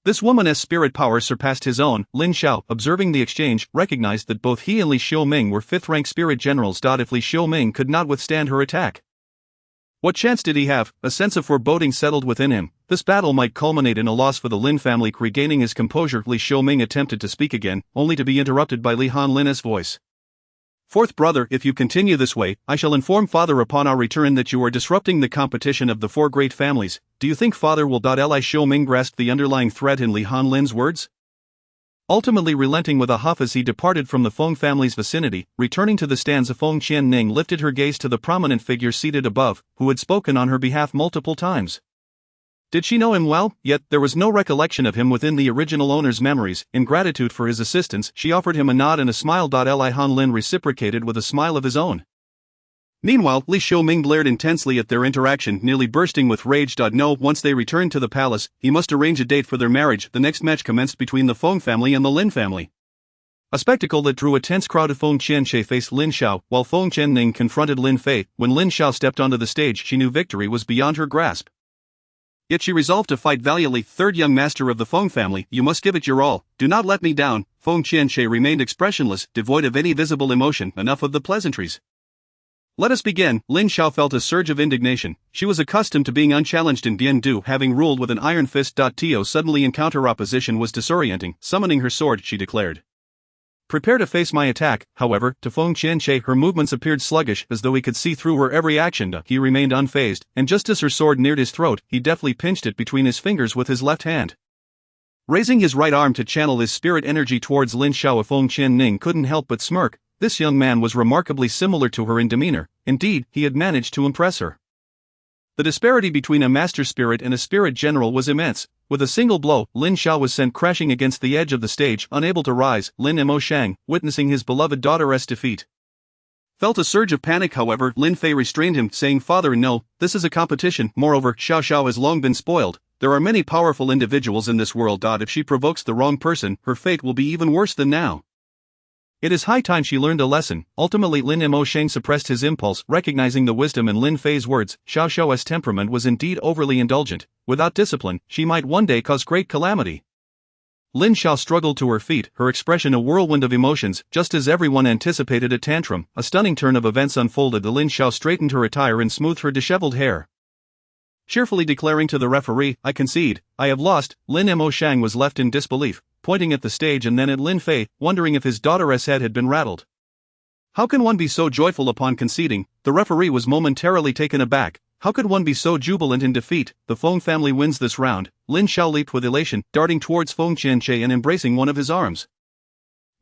This woman's spirit power surpassed his own. Lin Xiao, observing the exchange, recognized that both he and Li Xiaoming were 5th-rank spirit generals. If Li Xiaoming could not withstand her attack, what chance did he have? A sense of foreboding settled within him. This battle might culminate in a loss for the Lin family. Regaining his composure, Li Xiaoming attempted to speak again, only to be interrupted by Li Hanlin's voice. Fourth brother, if you continue this way, I shall inform father upon our return that you are disrupting the competition of the 4 great families. Do you think father will? Li Xiaoming grasped the underlying threat in Li Hanlin's words, ultimately relenting with a huff as he departed from the Feng family's vicinity. Returning to the stanza, Feng Qianning lifted her gaze to the prominent figure seated above, who had spoken on her behalf multiple times. Did she know him well? Yet there was no recollection of him within the original owner's memories. In gratitude for his assistance, she offered him a nod and a smile. Li Hanlin reciprocated with a smile of his own. Meanwhile, Li Xiaoming glared intensely at their interaction, nearly bursting with rage. No, once they returned to the palace, he must arrange a date for their marriage. The next match commenced between the Feng family and the Lin family, a spectacle that drew a tense crowd. Feng Qianche faced Lin Xiao, while Feng Qianning confronted Lin Fei. When Lin Xiao stepped onto the stage, she knew victory was beyond her grasp. Yet she resolved to fight valiantly. Third young master of the Feng family, you must give it your all. Do not let me down. Feng Qianche remained expressionless, devoid of any visible emotion. Enough of the pleasantries. Let us begin. Lin Xiao felt a surge of indignation. She was accustomed to being unchallenged in Biandu, having ruled with an iron fist. To suddenly encounter opposition was disorienting. Summoning her sword, she declared, prepare to face my attack. However, to Feng Qianche, her movements appeared sluggish, as though he could see through her every action. He remained unfazed, and just as her sword neared his throat, he deftly pinched it between his fingers with his left hand. Raising his right arm to channel his spirit energy towards Lin Xiao, Feng Qianning couldn't help but smirk. This young man was remarkably similar to her in demeanor. Indeed, he had managed to impress her. The disparity between a master spirit and a spirit general was immense. With a single blow, Lin Xiao was sent crashing against the edge of the stage, unable to rise. Lin Mo Shang, witnessing his beloved daughter's defeat, felt a surge of panic. However, Lin Fei restrained him, saying, Father, no, this is a competition. Moreover, Xiao Xiao has long been spoiled. There are many powerful individuals in this world. If she provokes the wrong person, her fate will be even worse than now. It is high time she learned a lesson. Ultimately, Lin Mo Shang suppressed his impulse, recognizing the wisdom in Lin Fei's words. Xiao Xiao's temperament was indeed overly indulgent. Without discipline, she might one day cause great calamity. Lin Xiao struggled to her feet, her expression a whirlwind of emotions. Just as everyone anticipated a tantrum, a stunning turn of events unfolded. Lin Xiao straightened her attire and smoothed her disheveled hair, cheerfully declaring to the referee, I concede, I have lost. Lin Mo Shang was left in disbelief, pointing at the stage and then at Lin Fei, wondering if his daughter's head had been rattled. How can one be so joyful upon conceding? The referee was momentarily taken aback. How could one be so jubilant in defeat? The Feng family wins this round. Lin Xiao leaped with elation, darting towards Feng Qianche and embracing one of his arms.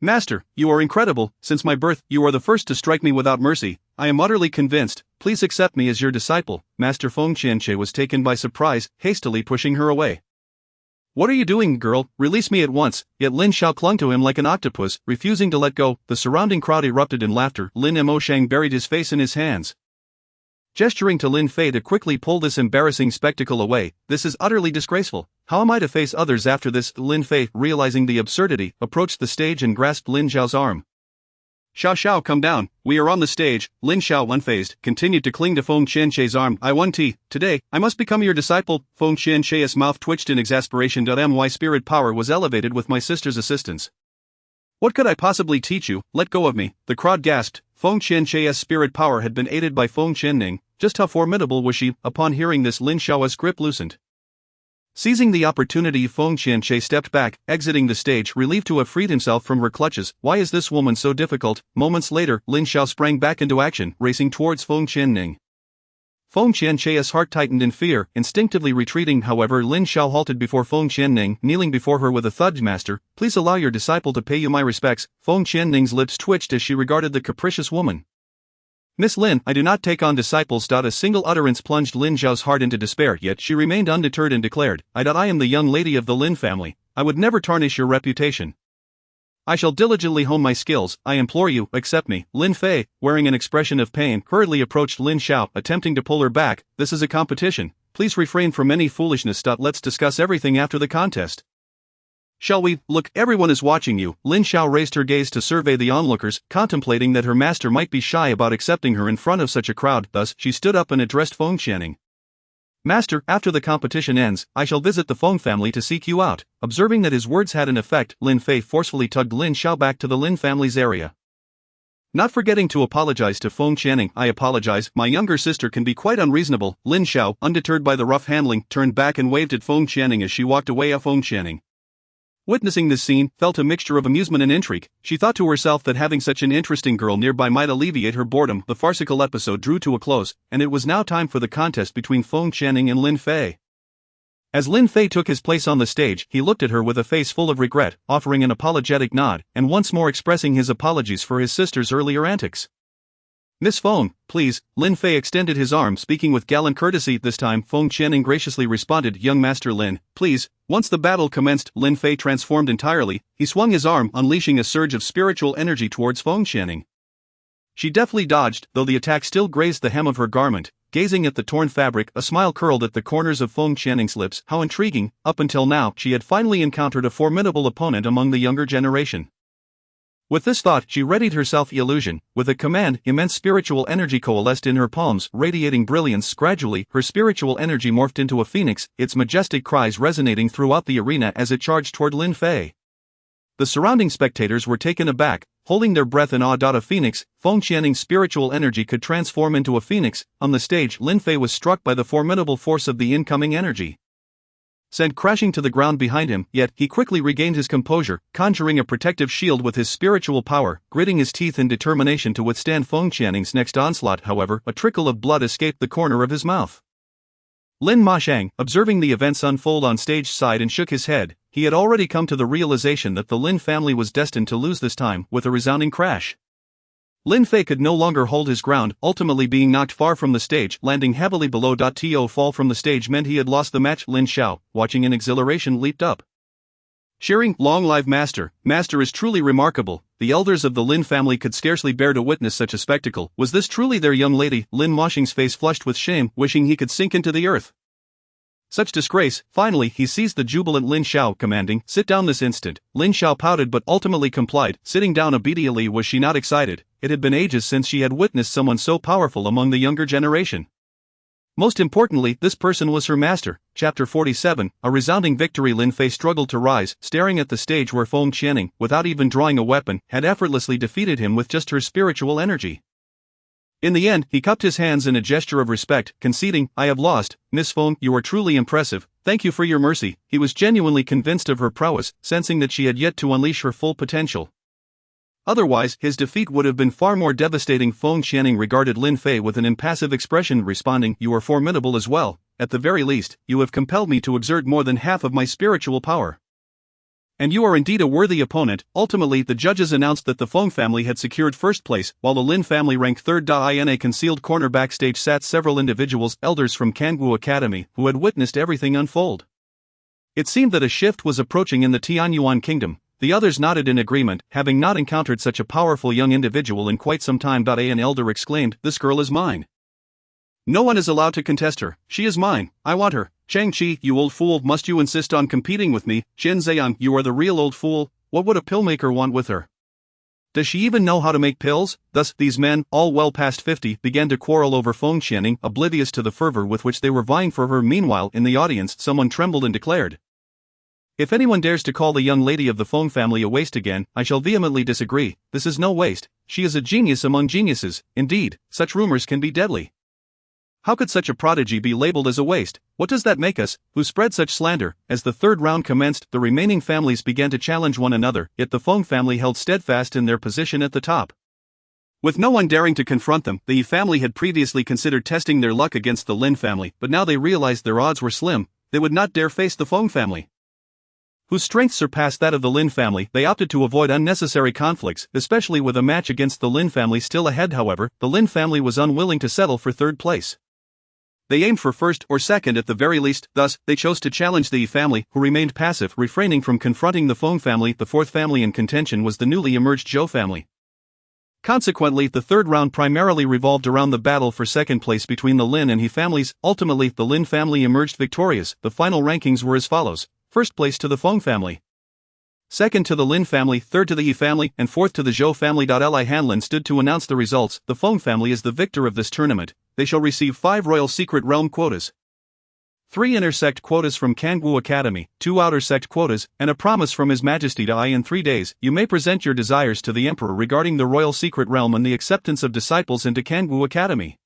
Master, you are incredible. Since my birth, you are the first to strike me without mercy. I am utterly convinced. Please accept me as your disciple. Master Feng Qianche was taken by surprise, hastily pushing her away. What are you doing, girl? Release me at once. Yet Lin Xiao clung to him like an octopus, refusing to let go. The surrounding crowd erupted in laughter. Lin Mo Shang buried his face in his hands, gesturing to Lin Fei to quickly pull this embarrassing spectacle away. This is utterly disgraceful. How am I to face others after this? Lin Fei, realizing the absurdity, approached the stage and grasped Lin Xiao's arm. Xiao Xiao, come down. We are on the stage. Lin Xiao, unfazed, continued to cling to Feng Qianche's arm. I won tea. Today, I must become your disciple. Feng Qianche's mouth twitched in exasperation. My spirit power was elevated with my sister's assistance. What could I possibly teach you? Let go of me. The crowd gasped. Feng Qianche's spirit power had been aided by Feng Qianning. Just how formidable was she? Upon hearing this, Lin Xiao's grip loosened. Seizing the opportunity, Feng Qianche stepped back, exiting the stage, relieved to have freed himself from her clutches. Why is this woman so difficult? Moments later, Lin Xiao sprang back into action, racing towards Feng Qianning. Feng Qianche's heart tightened in fear, instinctively retreating. However, Lin Xiao halted before Feng Qianning, kneeling before her with a thud. Master, please allow your disciple to pay you my respects. Feng Qianning's lips twitched as she regarded the capricious woman. Miss Lin, I do not take on disciples. A single utterance plunged Lin Xiao's heart into despair, yet she remained undeterred and declared, I am the young lady of the Lin family. I would never tarnish your reputation. I shall diligently hone my skills. I implore you, accept me. Lin Fei, wearing an expression of pain, hurriedly approached Lin Xiao, attempting to pull her back. This is a competition. Please refrain from any foolishness. Let's discuss everything after the contest. Shall we? Look, everyone is watching you. Lin Xiao raised her gaze to survey the onlookers, contemplating that her master might be shy about accepting her in front of such a crowd. Thus, she stood up and addressed Feng Qianning. Master, after the competition ends, I shall visit the Feng family to seek you out. Observing that his words had an effect, Lin Fei forcefully tugged Lin Xiao back to the Lin family's area. Not forgetting to apologize to Feng Qianning. I apologize, my younger sister can be quite unreasonable. Lin Xiao, undeterred by the rough handling, turned back and waved at Feng Qianning as she walked away. Feng Qianning, witnessing this scene, felt a mixture of amusement and intrigue. She thought to herself that having such an interesting girl nearby might alleviate her boredom. The farcical episode drew to a close, and it was now time for the contest between Feng Qianning and Lin Fei. As Lin Fei took his place on the stage, he looked at her with a face full of regret, offering an apologetic nod, and once more expressing his apologies for his sister's earlier antics. Miss Feng, please. Lin Fei extended his arm, speaking with gallant courtesy. This time, Feng Qianning graciously responded, Young Master Lin, please. Once the battle commenced, Lin Fei transformed entirely. He swung his arm, unleashing a surge of spiritual energy towards Feng Qianning. She deftly dodged, though the attack still grazed the hem of her garment. Gazing at the torn fabric, a smile curled at the corners of Feng Qianning's lips. How intriguing! Up until now, she had finally encountered a formidable opponent among the younger generation. With this thought, she readied herself. Illusion. With a command, immense spiritual energy coalesced in her palms, radiating brilliance. Gradually, her spiritual energy morphed into a phoenix, its majestic cries resonating throughout the arena as it charged toward Lin Fei. The surrounding spectators were taken aback, holding their breath in awe. A phoenix, Feng Qianning's spiritual energy could transform into a phoenix. On the stage, Lin Fei was struck by the formidable force of the incoming energy. Sent crashing to the ground behind him, yet he quickly regained his composure, conjuring a protective shield with his spiritual power, gritting his teeth in determination to withstand Feng Qianning's next onslaught. However, a trickle of blood escaped the corner of his mouth. Lin Mashang, observing the events unfold on stage, sighed and shook his head. He had already come to the realization that the Lin family was destined to lose this time, with a resounding crash. Lin Fei could no longer hold his ground, ultimately being knocked far from the stage, landing heavily below. To fall from the stage meant he had lost the match. Lin Xiao, watching in exhilaration, leaped up, cheering, Long live Master! Master is truly remarkable. The elders of the Lin family could scarcely bear to witness such a spectacle. Was this truly their young lady? Lin Mashing's face flushed with shame, wishing he could sink into the earth. Such disgrace. Finally, he seized the jubilant Lin Xiao, commanding, sit down this instant. Lin Xiao pouted but ultimately complied, sitting down obediently. Was she not excited? It had been ages since she had witnessed someone so powerful among the younger generation. Most importantly, this person was her master. Chapter 47, a resounding victory. Lin Fei struggled to rise, staring at the stage where Feng Qianning, without even drawing a weapon, had effortlessly defeated him with just her spiritual energy. In the end, he cupped his hands in a gesture of respect, conceding, I have lost. Miss Feng, you are truly impressive. Thank you for your mercy. He was genuinely convinced of her prowess, sensing that she had yet to unleash her full potential. Otherwise, his defeat would have been far more devastating. Feng Qianning regarded Lin Fei with an impassive expression, responding, You are formidable as well. At the very least, you have compelled me to exert more than half of my spiritual power. And you are indeed a worthy opponent. Ultimately, the judges announced that the Feng family had secured first place, while the Lin family ranked third. In a concealed corner backstage sat several individuals, elders from Kangwu Academy, who had witnessed everything unfold. It seemed that a shift was approaching in the Tianyuan kingdom. The others nodded in agreement, having not encountered such a powerful young individual in quite some time. An elder exclaimed, This girl is mine. No one is allowed to contest her. She is mine. I want her. Chang Qi, you old fool, must you insist on competing with me? Jin Ziyang, you are the real old fool. What would a pillmaker want with her? Does she even know how to make pills? Thus, these men, all well past 50, began to quarrel over Feng Qianning, oblivious to the fervor with which they were vying for her. Meanwhile, in the audience, someone trembled and declared, If anyone dares to call the young lady of the Feng family a waste again, I shall vehemently disagree. This is no waste. She is a genius among geniuses. Indeed, such rumors can be deadly. How could such a prodigy be labeled as a waste? What does that make us, who spread such slander? As the third round commenced, the remaining families began to challenge one another, yet the Feng family held steadfast in their position at the top. With no one daring to confront them, the Yi family had previously considered testing their luck against the Lin family, but now they realized their odds were slim. They would not dare face the Feng family, whose strength surpassed that of the Lin family. They opted to avoid unnecessary conflicts, especially with a match against the Lin family still ahead. However, the Lin family was unwilling to settle for third place. They aimed for first or second at the very least, thus, they chose to challenge the Yi family, who remained passive, refraining from confronting the Feng family. The fourth family in contention was the newly emerged Zhou family. Consequently, the third round primarily revolved around the battle for second place between the Lin and He families. Ultimately, the Lin family emerged victorious. The final rankings were as follows: first place to the Feng family, second to the Lin family, third to the Yi family, and fourth to the Zhou family. Li Hanlin stood to announce the results. The Feng family is the victor of this tournament. They shall receive 5 Royal Secret Realm quotas, 3 Inner Sect quotas from Kangwu Academy, 2 Outer Sect quotas, and a promise from His Majesty to in 3 days, you may present your desires to the Emperor regarding the Royal Secret Realm and the acceptance of disciples into Kangwu Academy.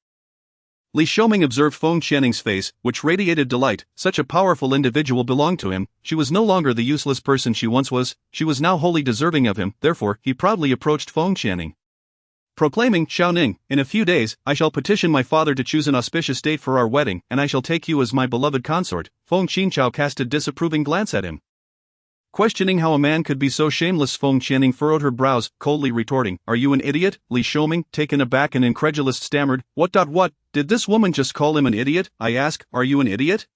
Li Xiaoming observed Feng Qianning's face, which radiated delight. Such a powerful individual belonged to him. She was no longer the useless person she once was, she was now wholly deserving of him. Therefore, he proudly approached Feng Qianning, proclaiming, Xiaoning, in a few days, I shall petition my father to choose an auspicious date for our wedding, and I shall take you as my beloved consort. Feng Qinchao cast a disapproving glance at him, questioning how a man could be so shameless. Feng Qianning furrowed her brows, coldly retorting, Are you an idiot? Li Xiaoming, taken aback and incredulous, stammered, What? Did this woman just call him an idiot? I ask, are you an idiot?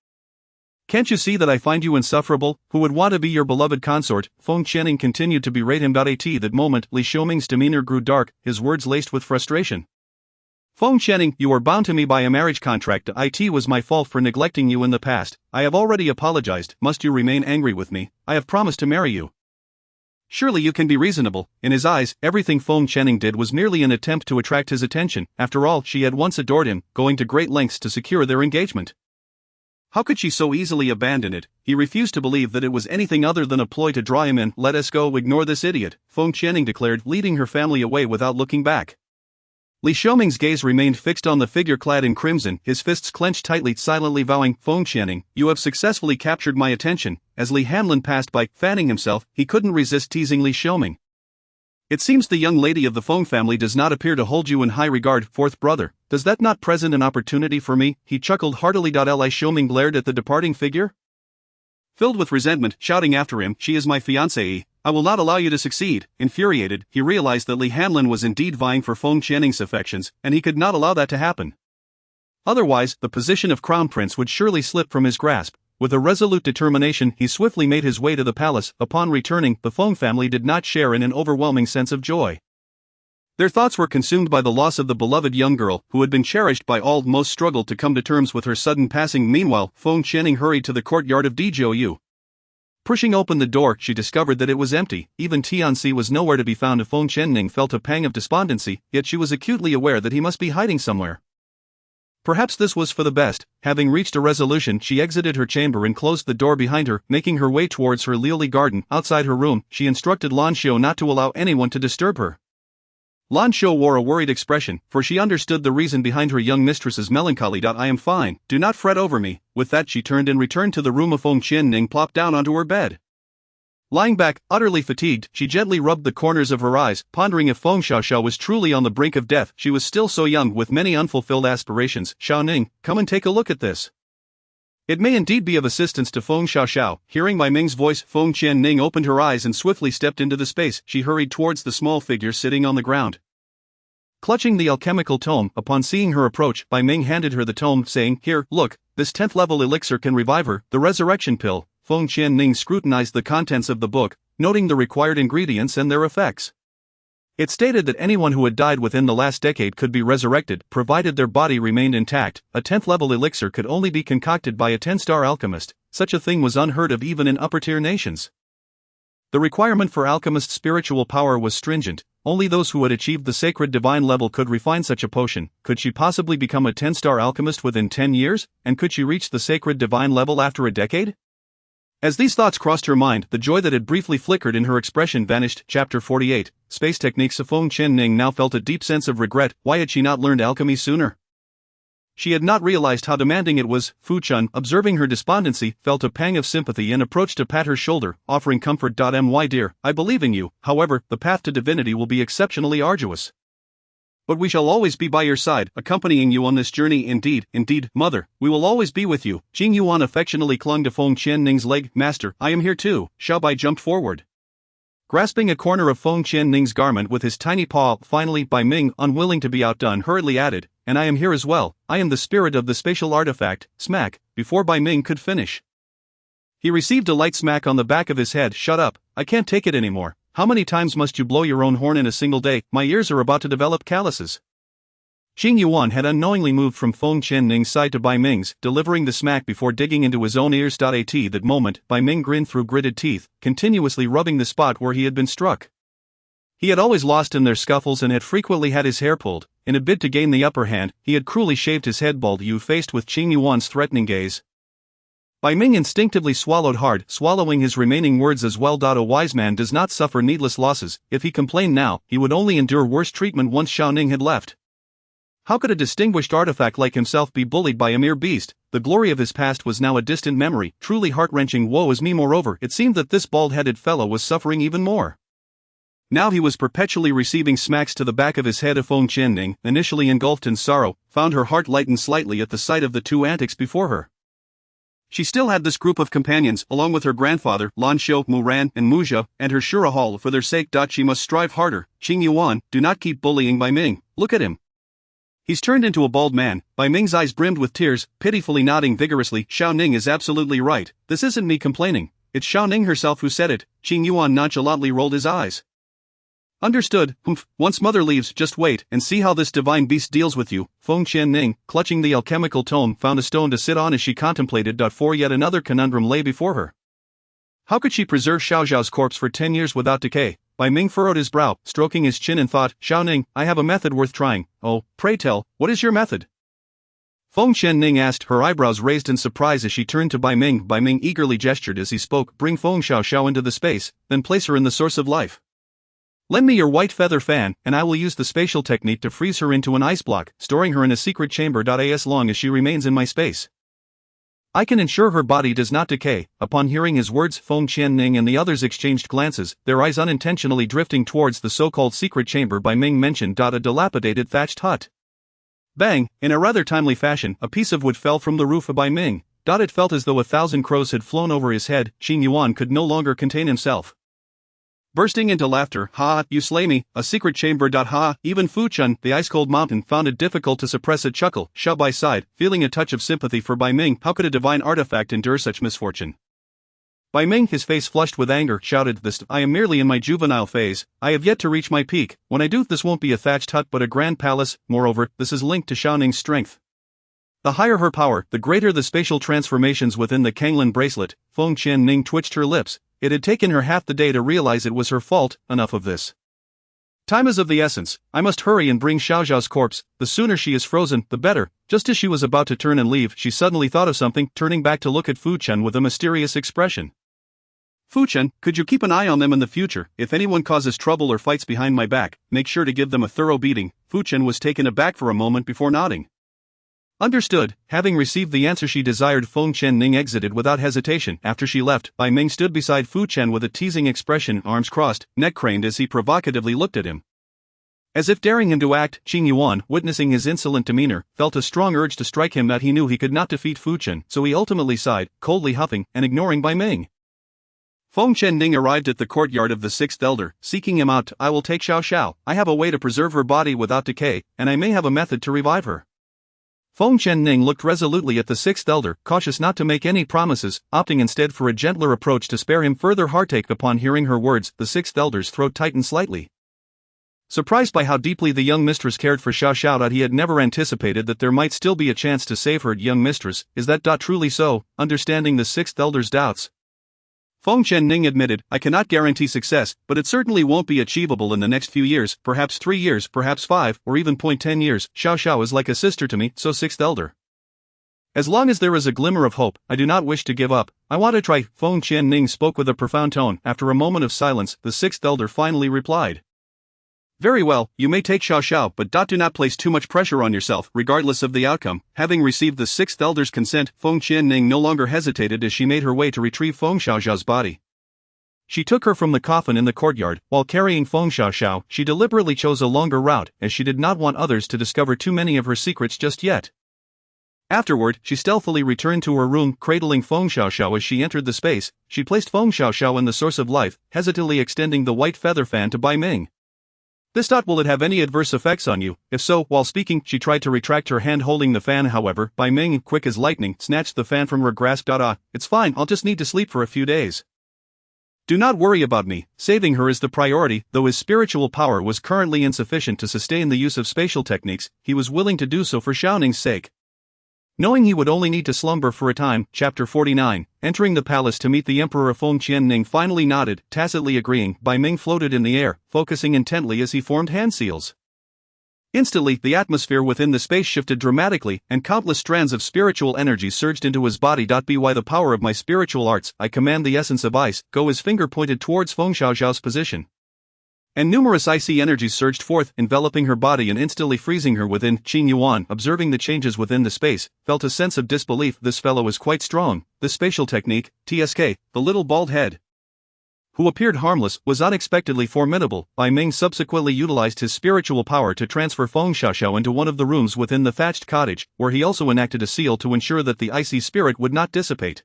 Can't you see that I find you insufferable? Who would want to be your beloved consort? Feng Qianning continued to berate him. At that moment, Li Xiaoming's demeanor grew dark, his words laced with frustration. Feng Qianning, you are bound to me by a marriage contract. It was my fault for neglecting you in the past. I have already apologized. Must you remain angry with me? I have promised to marry you. Surely you can be reasonable. In his eyes, everything Feng Qianning did was merely an attempt to attract his attention. After all, she had once adored him, going to great lengths to secure their engagement. How could she so easily abandon it? He refused to believe that it was anything other than a ploy to draw him in. Let us go, ignore this idiot, Feng Qianning declared, leading her family away without looking back. Li Xiaoming's gaze remained fixed on the figure clad in crimson, his fists clenched tightly, silently vowing, Feng Qianning, you have successfully captured my attention. As Li Hanlin passed by, fanning himself, he couldn't resist teasing Li Xiaoming. It seems the young lady of the Feng family does not appear to hold you in high regard, fourth brother. Does that not present an opportunity for me? He chuckled heartily. Li Xiaoming glared at the departing figure, filled with resentment, shouting after him, She is my fiancée. I will not allow you to succeed. Infuriated, he realized that Li Hanlin was indeed vying for Feng Qianning's affections, and he could not allow that to happen. Otherwise, the position of crown prince would surely slip from his grasp. With a resolute determination, he swiftly made his way to the palace. Upon returning, the Feng family did not share in an overwhelming sense of joy. Their thoughts were consumed by the loss of the beloved young girl, who had been cherished by all. Most struggled to come to terms with her sudden passing. Meanwhile, Feng Qianning hurried to the courtyard of Djiou. Pushing open the door, she discovered that it was empty. Even Tianxi was nowhere to be found. Feng Qianning felt a pang of despondency, yet she was acutely aware that he must be hiding somewhere. Perhaps this was for the best. Having reached a resolution, she exited her chamber and closed the door behind her, making her way towards her lily garden. Outside her room, she instructed Lan Xiu not to allow anyone to disturb her. Lan Xiu wore a worried expression, for she understood the reason behind her young mistress's melancholy. I am fine, do not fret over me. With that, she turned and returned to the room of Feng Qianning, plopped down onto her bed. Lying back, utterly fatigued, she gently rubbed the corners of her eyes, pondering if Feng Xiaoxiao was truly on the brink of death. She was still so young, with many unfulfilled aspirations. Xiaoning, come and take a look at this. It may indeed be of assistance to Feng Xiaoxiao. Hearing Mai Ming's voice, Feng Qianning opened her eyes and swiftly stepped into the space. She hurried towards the small figure sitting on the ground, clutching the alchemical tome. Upon seeing her approach, Bai Ming handed her the tome, saying, Here, look, this 10th level elixir can revive her, the resurrection pill. Feng Qianning scrutinized the contents of the book, noting the required ingredients and their effects. It stated that anyone who had died within the last decade could be resurrected, provided their body remained intact. A 10th level elixir could only be concocted by a 10-star alchemist. Such a thing was unheard of even in upper-tier nations. The requirement for alchemist spiritual power was stringent. Only those who had achieved the sacred divine level could refine such a potion. Could she possibly become a 10-star alchemist within 10 years? And could she reach the sacred divine level after a decade? As these thoughts crossed her mind, the joy that had briefly flickered in her expression vanished. Chapter 48, Space Techniques. Feng Qianning now felt a deep sense of regret. Why had she not learned alchemy sooner? She had not realized how demanding it was. Fu Chun, observing her despondency, felt a pang of sympathy and approached to pat her shoulder, offering comfort. My dear, I believe in you, however, the path to divinity will be exceptionally arduous. But we shall always be by your side, accompanying you on this journey. Indeed, mother, we will always be with you. Jing Yuan affectionately clung to Feng Qianning's leg. Master, I am here too. Xiao Bai jumped forward, grasping a corner of Feng Qianning's garment with his tiny paw. Finally, Bai Ming, unwilling to be outdone, hurriedly added, and I am here as well. I am the spirit of the spatial artifact. Smack, before Bai Ming could finish, he received a light smack on the back of his head. Shut up, I can't take it anymore. How many times must you blow your own horn in a single day? My ears are about to develop calluses. Jing Yuan had unknowingly moved from Feng Qianning's side to Bai Ming's, delivering the smack before digging into his own ears. At that moment, Bai Ming grinned through gritted teeth, continuously rubbing the spot where he had been struck. He had always lost in their scuffles and had frequently had his hair pulled. In a bid to gain the upper hand, he had cruelly shaved his head bald. Faced with Jing Yuan's threatening gaze, Bai Ming instinctively swallowed hard, swallowing his remaining words as well. A wise man does not suffer needless losses. If he complained now, he would only endure worse treatment once Xiao Ning had left. How could a distinguished artifact like himself be bullied by a mere beast? The glory of his past was now a distant memory. Truly heart-wrenching. Woe is me. Moreover, it seemed that this bald-headed fellow was suffering even more. Now he was perpetually receiving smacks to the back of his head. Feng Qianning, initially engulfed in sorrow, found her heart lighten slightly at the sight of the two antics before her. She still had this group of companions, along with her grandfather, Lan Xiu, Muran, and Muzha, and her Shura Hall. For their sake. She must strive harder. Jing Yuan, do not keep bullying Bai Ming. Look at him. He's turned into a bald man. Bai Ming's eyes brimmed with tears, pitifully nodding vigorously. Xiao Ning is absolutely right. This isn't me complaining. It's Xiao Ning herself who said it. Jing Yuan nonchalantly rolled his eyes. Understood. Humph. Once mother leaves, just wait and see how this divine beast deals with you. Feng Qianning, clutching the alchemical tome, found a stone to sit on as she contemplated. For yet another conundrum lay before her. How could she preserve Xiao Zhao's corpse for 10 years without decay? Bai Ming furrowed his brow, stroking his chin and thought, Xiao Ning, I have a method worth trying. Oh, pray tell, what is your method? Feng Qianning asked, her eyebrows raised in surprise as she turned to Bai Ming. Bai Ming eagerly gestured as he spoke. Bring Feng Xiao into the space, then place her in the source of life. Lend me your white feather fan, and I will use the spatial technique to freeze her into an ice block, storing her in a secret chamber. As long as she remains in my space, I can ensure her body does not decay. Upon hearing his words, Feng Qianning and the others exchanged glances, their eyes unintentionally drifting towards the so-called secret chamber Bai Ming mentioned. A dilapidated thatched hut. Bang! In a rather timely fashion, a piece of wood fell from the roof of Bai Ming. It felt as though 1,000 crows had flown over his head. Jing Yuan could no longer contain himself, bursting into laughter. Ha, you slay me, a secret chamber. Ha, even Fu Chun, the ice-cold mountain, found it difficult to suppress a chuckle. Xiao Bai sighed, feeling a touch of sympathy for Bai Ming. How could a divine artifact endure such misfortune? Bai Ming, his face flushed with anger, shouted, I am merely in my juvenile phase. I have yet to reach my peak. When I do, this won't be a thatched hut but a grand palace. Moreover, this is linked to Xiao Ning's strength. The higher her power, the greater the spatial transformations within the Kanglin bracelet. Feng Qianning twitched her lips. It had taken her half the day to realize it was her fault. Enough of this. Time is of the essence. I must hurry and bring Xiao Zhao's corpse. The sooner she is frozen, the better. Just as she was about to turn and leave, she suddenly thought of something, turning back to look at Fu Chun with a mysterious expression. Fu Chun, could you keep an eye on them in the future? If anyone causes trouble or fights behind my back, make sure to give them a thorough beating. Fu Chun was taken aback for a moment before nodding. Understood. Having received the answer she desired, Feng Qianning exited without hesitation. After she left, Bai Ming stood beside Fu Chun with a teasing expression, arms crossed, neck craned as he provocatively looked at him. As if daring him to act, Jing Yuan, witnessing his insolent demeanor, felt a strong urge to strike him. That he knew he could not defeat Fu Chun, so he ultimately sighed, coldly huffing and ignoring Bai Ming. Feng Qianning arrived at the courtyard of the sixth elder, seeking him out. I will take Xiao. I have a way to preserve her body without decay, and I may have a method to revive her. Feng Qianning looked resolutely at the sixth elder, cautious not to make any promises, opting instead for a gentler approach to spare him further heartache. Upon hearing her words, the sixth elder's throat tightened slightly. Surprised by how deeply the young mistress cared for Xiao, he had never anticipated that there might still be a chance to save her. Young mistress, is that truly so? Understanding the sixth elder's doubts, Feng Qianning admitted, I cannot guarantee success, but it certainly won't be achievable in the next few years, perhaps 3 years, perhaps 5, or even 10 years. Xiao is like a sister to me, so sixth elder. As long as there is a glimmer of hope, I do not wish to give up. I want to try. Feng Qianning spoke with a profound tone. After a moment of silence, the sixth elder finally replied. Very well, you may take Xiao Xiao, but do not place too much pressure on yourself, regardless of the outcome. Having received the sixth elder's consent, Feng Qianning no longer hesitated as she made her way to retrieve Feng Xiaoxiao's body. She took her from the coffin in the courtyard. While carrying Feng Xiaoxiao, she deliberately chose a longer route, as she did not want others to discover too many of her secrets just yet. Afterward, she stealthily returned to her room, cradling Feng Xiaoxiao as she entered the space. She placed Feng Xiaoxiao in the source of life, hesitantly extending the white feather fan to Bai Ming. This will it have any adverse effects on you? If so, while speaking, she tried to retract her hand holding the fan. However, Bai Ming, quick as lightning, snatched the fan from her grasp. It's fine, I'll just need to sleep for a few days. Do not worry about me, saving her is the priority. Though his spiritual power was currently insufficient to sustain the use of spatial techniques, he was willing to do so for Xiaoning's sake. Knowing he would only need to slumber for a time, Chapter 49, entering the palace to meet the Emperor Feng Qianning finally nodded, tacitly agreeing. Bai Ming floated in the air, focusing intently as he formed hand seals. Instantly, the atmosphere within the space shifted dramatically, and countless strands of spiritual energy surged into his body. By the power of my spiritual arts, I command the essence of ice. Go. His finger pointed towards Feng Xiaoxiao's position. And numerous icy energies surged forth, enveloping her body and instantly freezing her within. Qing Yuan, observing the changes within the space, felt a sense of disbelief. This fellow is quite strong. The spatial technique, TSK, the little bald head, who appeared harmless, was unexpectedly formidable. Bai Ming subsequently utilized his spiritual power to transfer Feng Xiaoxiao into one of the rooms within the thatched cottage, where he also enacted a seal to ensure that the icy spirit would not dissipate.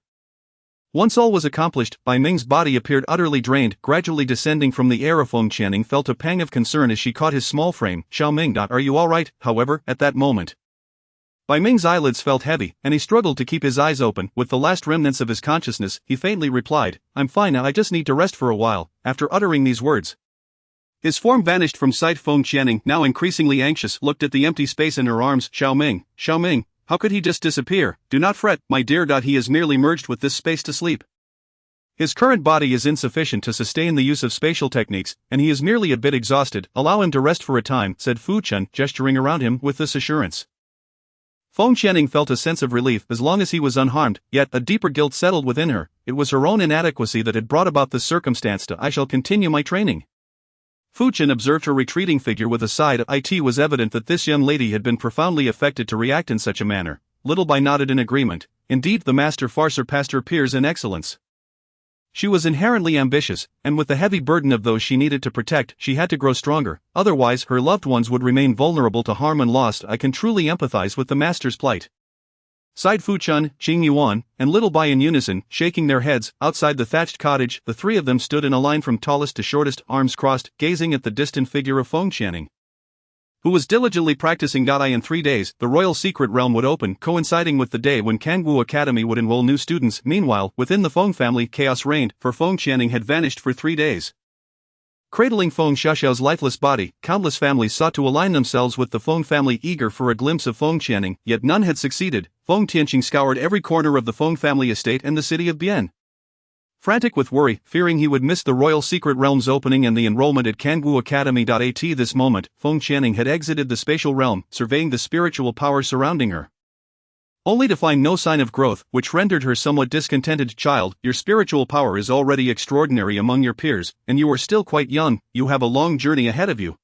Once all was accomplished, Bai Ming's body appeared utterly drained, gradually descending from the air. Feng Qianning felt a pang of concern as she caught his small frame. Xiao Ming, are you alright? However, at that moment, Bai Ming's eyelids felt heavy, and he struggled to keep his eyes open. With the last remnants of his consciousness, he faintly replied, I'm fine now, I just need to rest for a while. After uttering these words, his form vanished from sight. Feng Qianning, now increasingly anxious, looked at the empty space in her arms. Xiao Ming, how could he just disappear? Do not fret, my dear. He is merely merged with this space to sleep. His current body is insufficient to sustain the use of spatial techniques, and he is merely a bit exhausted. Allow him to rest for a time, said Fu Chen, gesturing around him with this assurance. Feng Qianning felt a sense of relief as long as he was unharmed, yet a deeper guilt settled within her. It was her own inadequacy that had brought about this circumstance. I shall continue my training. Fu Chen observed her retreating figure with a sigh. It was evident that this young lady had been profoundly affected to react in such a manner. Little Bai nodded in agreement. Indeed, the master far surpassed her peers in excellence. She was inherently ambitious, and with the heavy burden of those she needed to protect, she had to grow stronger, otherwise her loved ones would remain vulnerable to harm and loss. I can truly empathize with the master's plight, sighed Fu Chen, Qing Yuan, and Little Bai in unison, shaking their heads. Outside the thatched cottage, the three of them stood in a line from tallest to shortest, arms crossed, gazing at the distant figure of Feng Qianning, who was diligently practicing. In 3 days, the royal secret realm would open, coinciding with the day when Kangwu Academy would enroll new students. Meanwhile, within the Feng family, chaos reigned, for Feng Qianning had vanished for 3 days. Cradling Feng Xiaoxiao's lifeless body, countless families sought to align themselves with the Feng family, eager for a glimpse of Feng Qianning, yet none had succeeded. Feng Tianqing scoured every corner of the Feng family estate and the city of Bian, frantic with worry, fearing he would miss the royal secret realm's opening and the enrollment at Kangwu Academy. At this moment, Feng Qianning had exited the spatial realm, surveying the spiritual power surrounding her, only to find no sign of growth, which rendered her somewhat discontented. Child, your spiritual power is already extraordinary among your peers, and you are still quite young. You have a long journey ahead of you,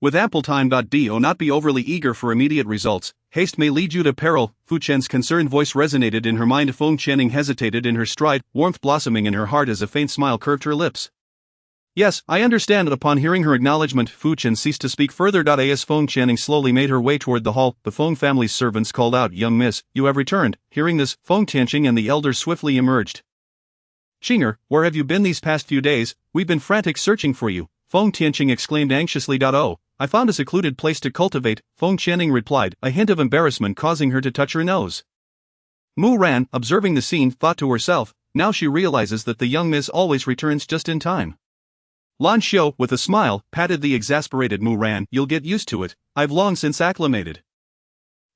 with ample time. Do not be overly eager for immediate results. Haste may lead you to peril. Fu Chen's concerned voice resonated in her mind. Feng Qianning hesitated in her stride, warmth blossoming in her heart as a faint smile curved her lips. Yes, I understand. Upon hearing her acknowledgement, Fu Chen ceased to speak further. As Feng Qianning slowly made her way toward the hall, the Feng family's servants called out, Young miss, you have returned. Hearing this, Feng Tianqing and the elders swiftly emerged. Qinger, where have you been these past few days? We've been frantic searching for you, Feng Tianqing exclaimed anxiously. Oh, I found a secluded place to cultivate, Feng Qianning replied, a hint of embarrassment causing her to touch her nose. Mu Ran, observing the scene, thought to herself, now she realizes that the young miss always returns just in time. Lan Xiu, with a smile, patted the exasperated Mu Ran. You'll get used to it, I've long since acclimated.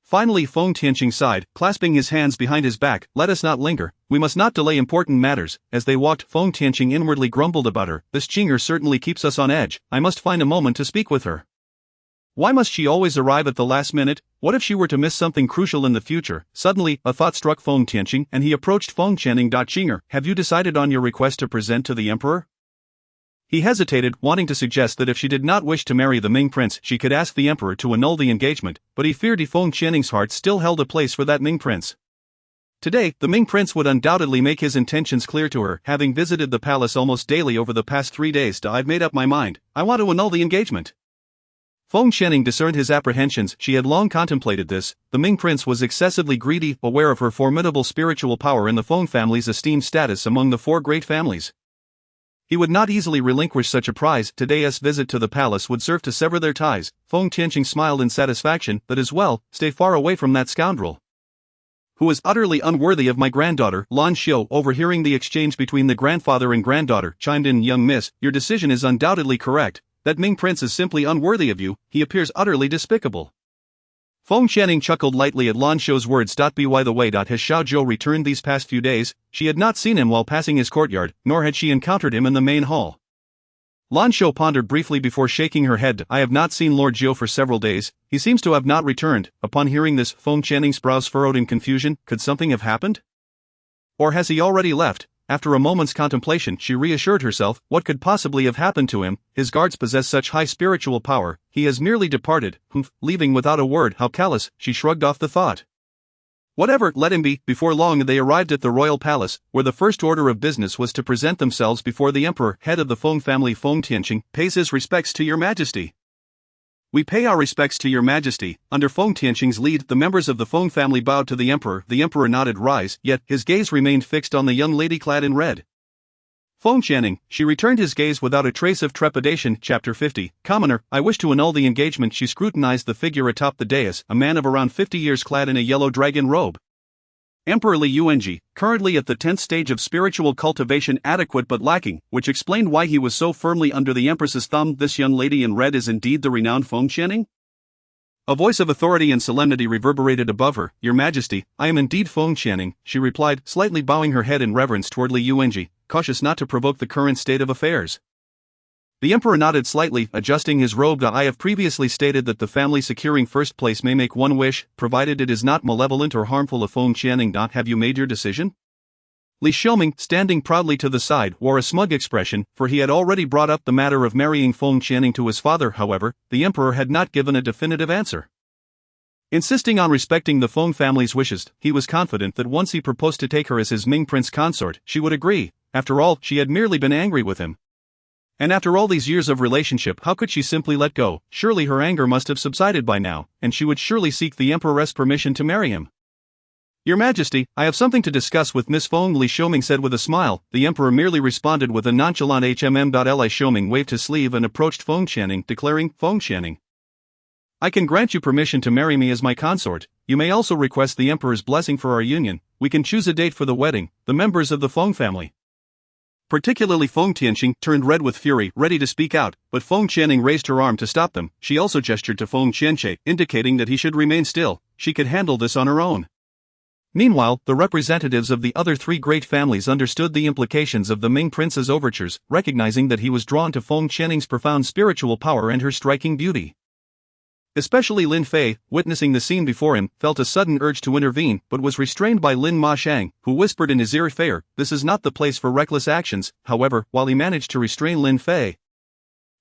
Finally Feng Tianqing sighed, clasping his hands behind his back. Let us not linger, we must not delay important matters. As they walked, Feng Tianqing inwardly grumbled about her. This Qinger certainly keeps us on edge. I must find a moment to speak with her. Why must she always arrive at the last minute? What if she were to miss something crucial in the future? Suddenly, a thought struck Feng Tianqing, and he approached Feng Qianning. Qinger, have you decided on your request to present to the emperor? He hesitated, wanting to suggest that if she did not wish to marry the Ming prince she could ask the emperor to annul the engagement, but he feared Feng Qianning's heart still held a place for that Ming prince. Today, the Ming prince would undoubtedly make his intentions clear to her. Having visited the palace almost daily over the past 3 days, I've made up my mind. I want to annul the engagement. Feng Qianning discerned his apprehensions. She had long contemplated this. The Ming prince was excessively greedy, aware of her formidable spiritual power and the Feng family's esteemed status among the 4 great families. He would not easily relinquish such a prize. Today's visit to the palace would serve to sever their ties. Feng Qianning smiled in satisfaction. That is well, stay far away from that scoundrel, who is utterly unworthy of my granddaughter. Lan Xiu, overhearing the exchange between the grandfather and granddaughter, chimed in. Young miss, your decision is undoubtedly correct. That Ming prince is simply unworthy of you, he appears utterly despicable. Feng Qianning chuckled lightly at Lan Xiu's words. By the way, has Xiao Zhou returned these past few days? She had not seen him while passing his courtyard, nor had she encountered him in the main hall. Lan Xiu pondered briefly before shaking her head. I have not seen Lord Zhou for several days. He seems to have not returned. Upon hearing this, Feng Qianning's brows furrowed in confusion. Could something have happened? Or has he already left? After a moment's contemplation, she reassured herself. What could possibly have happened to him? His guards possess such high spiritual power. He has merely departed, leaving without a word. How callous. She shrugged off the thought. Whatever, let him be. Before long they arrived at the royal palace, where the first order of business was to present themselves before the emperor. Head of the Feng family, Feng Tianqing, pays his respects to your majesty. We pay our respects to your majesty. Under Feng Tianqing's lead, the members of the Feng family bowed to the emperor. The emperor nodded. Rise, yet his gaze remained fixed on the young lady clad in red. Feng Qianning, she returned his gaze without a trace of trepidation. Chapter 50. Commoner, I wish to annul the engagement. She scrutinized the figure atop the dais, a man of around 50 years clad in a yellow dragon robe. Emperor Li Yuanji, currently at the 10th stage of spiritual cultivation, adequate but lacking, which explained why he was so firmly under the empress's thumb. This young lady in red is indeed the renowned Feng Qianning? A voice of authority and solemnity reverberated above her. Your majesty, I am indeed Feng Qianning, she replied, slightly bowing her head in reverence toward Li Yuanji, cautious not to provoke the current state of affairs. The emperor nodded slightly, adjusting his robe. I have previously stated that the family securing first place may make one wish, provided it is not malevolent or harmful. Of Feng Qianning. Have you made your decision? Li Xiaoming, standing proudly to the side, wore a smug expression, for he had already brought up the matter of marrying Feng Qianning to his father. However, the emperor had not given a definitive answer. Insisting on respecting the Feng family's wishes, he was confident that once he proposed to take her as his Ming prince consort, she would agree. After all, she had merely been angry with him. And after all these years of relationship, how could she simply let go? Surely her anger must have subsided by now, and she would surely seek the emperor's permission to marry him. Your majesty, I have something to discuss with Miss Feng, Li Xiaoming said with a smile. The emperor merely responded with a nonchalant HMM. Li Xiaoming waved his sleeve and approached Feng Qianning, declaring, Feng Qianning, I can grant you permission to marry me as my consort. You may also request the emperor's blessing for our union. We can choose a date for the wedding. The members of the Feng family, particularly Feng Tianqing, turned red with fury, ready to speak out, but Feng Qianning raised her arm to stop them. She also gestured to Feng Qianche, indicating that he should remain still. She could handle this on her own. Meanwhile, the representatives of the other 3 great families understood the implications of the Ming prince's overtures, recognizing that he was drawn to Feng Qianning's profound spiritual power and her striking beauty. Especially Lin Fei, witnessing the scene before him, felt a sudden urge to intervene, but was restrained by Lin Ma Shang, who whispered in his ear, Fei, this is not the place for reckless actions. However, while he managed to restrain Lin Fei,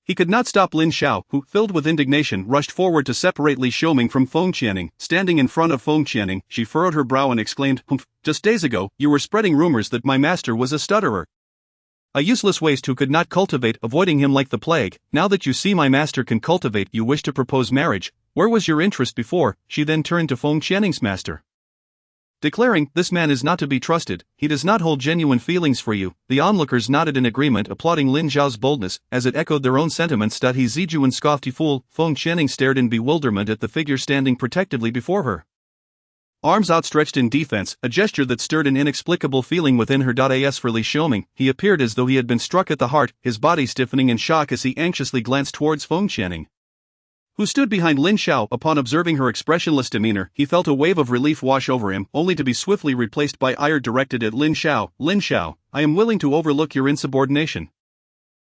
he could not stop Lin Xiao, who, filled with indignation, rushed forward to separate Li Xiaoming from Feng Qianning. Standing in front of Feng Qianning, she furrowed her brow and exclaimed, just days ago, you were spreading rumors that my master was a stutterer, a useless waste who could not cultivate, avoiding him like the plague. Now that you see my master can cultivate, you wish to propose marriage. Where was your interest before? She then turned to Feng Qianning's master, declaring, this man is not to be trusted, he does not hold genuine feelings for you. The onlookers nodded in agreement, applauding Lin Zhao's boldness, as it echoed their own sentiments. He Zijuan scoffed, you fool. Feng Qianning stared in bewilderment at the figure standing protectively before her, arms outstretched in defense, a gesture that stirred an inexplicable feeling within her. As for Li Xiaoming, he appeared as though he had been struck at the heart, his body stiffening in shock as he anxiously glanced towards Feng Qianning, who stood behind Lin Xiao. Upon observing her expressionless demeanor, he felt a wave of relief wash over him, only to be swiftly replaced by ire directed at Lin Xiao. Lin Xiao, I am willing to overlook your insubordination.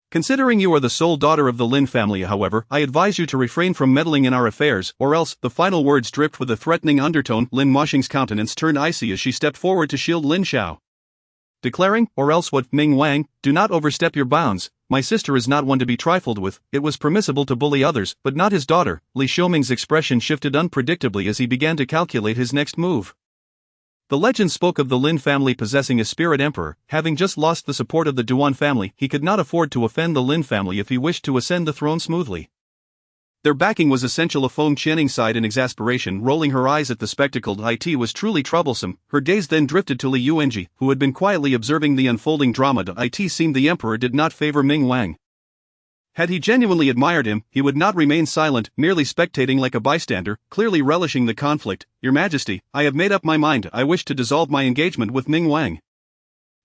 Considering you are the sole daughter of the Lin family, however, I advise you to refrain from meddling in our affairs, or else. The final words dripped with a threatening undertone. Lin Moshing's countenance turned icy as she stepped forward to shield Lin Xiao, declaring, or else what? Ming Wang, do not overstep your bounds. my sister is not one to be trifled with. It was permissible to bully others, but not his daughter. Li Xiaoming's expression shifted unpredictably as he began to calculate his next move. The legend spoke of the Lin family possessing a spirit emperor. Having just lost the support of the Duan family, he could not afford to offend the Lin family if he wished to ascend the throne smoothly. Their backing was essential. Feng Qianning sighed in exasperation, rolling her eyes at the spectacle. It was truly troublesome. Her gaze then drifted to Li Yuanji, who had been quietly observing the unfolding drama. It seemed the emperor did not favor Ming Wang. Had he genuinely admired him, he would not remain silent, merely spectating like a bystander, clearly relishing the conflict. Your Majesty, I have made up my mind. I wish to dissolve my engagement with Ming Wang.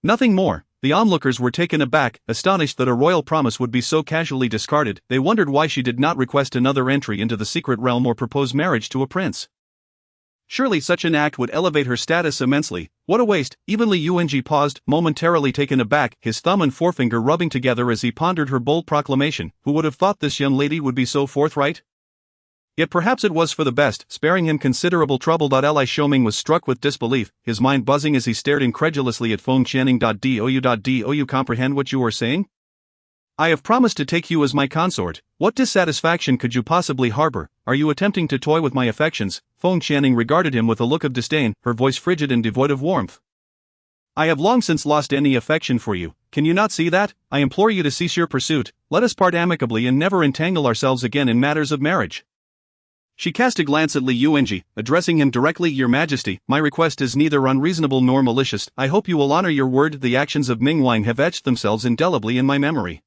Nothing more. The onlookers were taken aback, astonished that a royal promise would be so casually discarded. They wondered why she did not request another entry into the secret realm or propose marriage to a prince. Surely such an act would elevate her status immensely. What a waste. Even Li Yuanji paused, momentarily taken aback, his thumb and forefinger rubbing together as he pondered her bold proclamation. Who would have thought this young lady would be so forthright? Yet perhaps it was for the best, sparing him considerable trouble. Li Xiaoming was struck with disbelief, his mind buzzing as he stared incredulously at Feng Qianning. Do you comprehend what you are saying? I have promised to take you as my consort. What dissatisfaction could you possibly harbor? Are you attempting to toy with my affections? Feng Qianning regarded him with a look of disdain, her voice frigid and devoid of warmth. I have long since lost any affection for you. Can you not see that? I implore you to cease your pursuit. Let us part amicably and never entangle ourselves again in matters of marriage. She cast a glance at Li Yuanji, addressing him directly. Your Majesty, my request is neither unreasonable nor malicious. I hope you will honor your word. The actions of Ming Wang have etched themselves indelibly in my memory.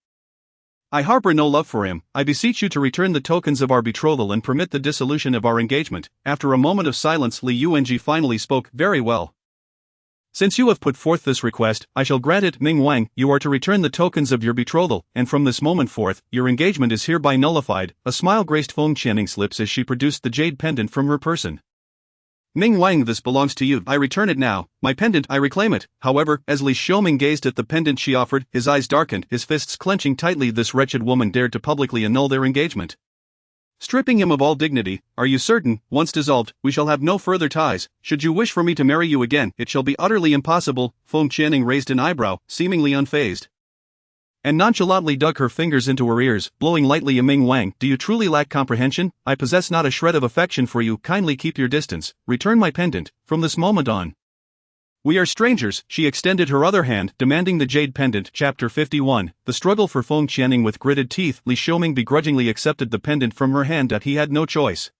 I harbor no love for him. I beseech you to return the tokens of our betrothal and permit the dissolution of our engagement. After a moment of silence, Li Yuanji finally spoke. Very well. Since you have put forth this request, I shall grant it. Ming Wang, you are to return the tokens of your betrothal, and from this moment forth, your engagement is hereby nullified. A smile graced Feng Qianning's lips as she produced the jade pendant from her person. Ming Wang, this belongs to you. I return it now. My pendant, I reclaim it. However, as Li Xiaoming gazed at the pendant she offered, his eyes darkened, his fists clenching tightly. This wretched woman dared to publicly annul their engagement. Stripping him of all dignity. Are you certain? Once dissolved, we shall have no further ties. Should you wish for me to marry you again, it shall be utterly impossible. Feng Qianning raised an eyebrow, seemingly unfazed, and nonchalantly dug her fingers into her ears, blowing lightly. Ming Wang, do you truly lack comprehension? I possess not a shred of affection for you. Kindly keep your distance. Return my pendant. From this moment on, we are strangers. She extended her other hand, demanding the jade pendant. Chapter 51. The struggle for Feng Qianning. With gritted teeth, Li Xiaoming begrudgingly accepted the pendant from her hand. He had no choice.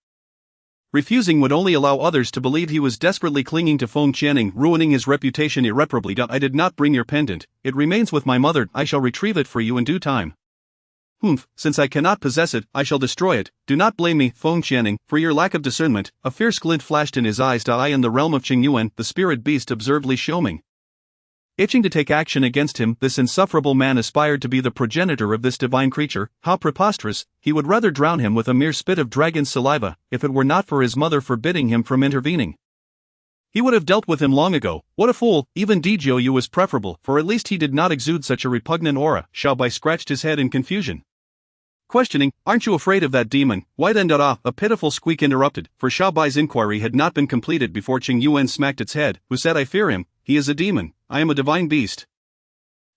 Refusing would only allow others to believe he was desperately clinging to Feng Qianning, ruining his reputation irreparably. I did not bring your pendant. It remains with my mother. I shall retrieve it for you in due time. Humph, since I cannot possess it, I shall destroy it. Do not blame me, Feng Qianning, for your lack of discernment. A fierce glint flashed in his eyes. I in the realm of Qingyuan, the spirit beast, observed Li Xiaoming. Itching to take action against him, this insufferable man aspired to be the progenitor of this divine creature. How preposterous! He would rather drown him with a mere spit of dragon's saliva, if it were not for his mother forbidding him from intervening. He would have dealt with him long ago. What a fool! Even Djiu was preferable, for at least he did not exude such a repugnant aura. Xiaobai scratched his head in confusion, questioning, aren't you afraid of that demon? Why then? A pitiful squeak interrupted, for Xiaobai's inquiry had not been completed before Qingyuan smacked its head, who said, I fear him. He is a demon. I am a divine beast.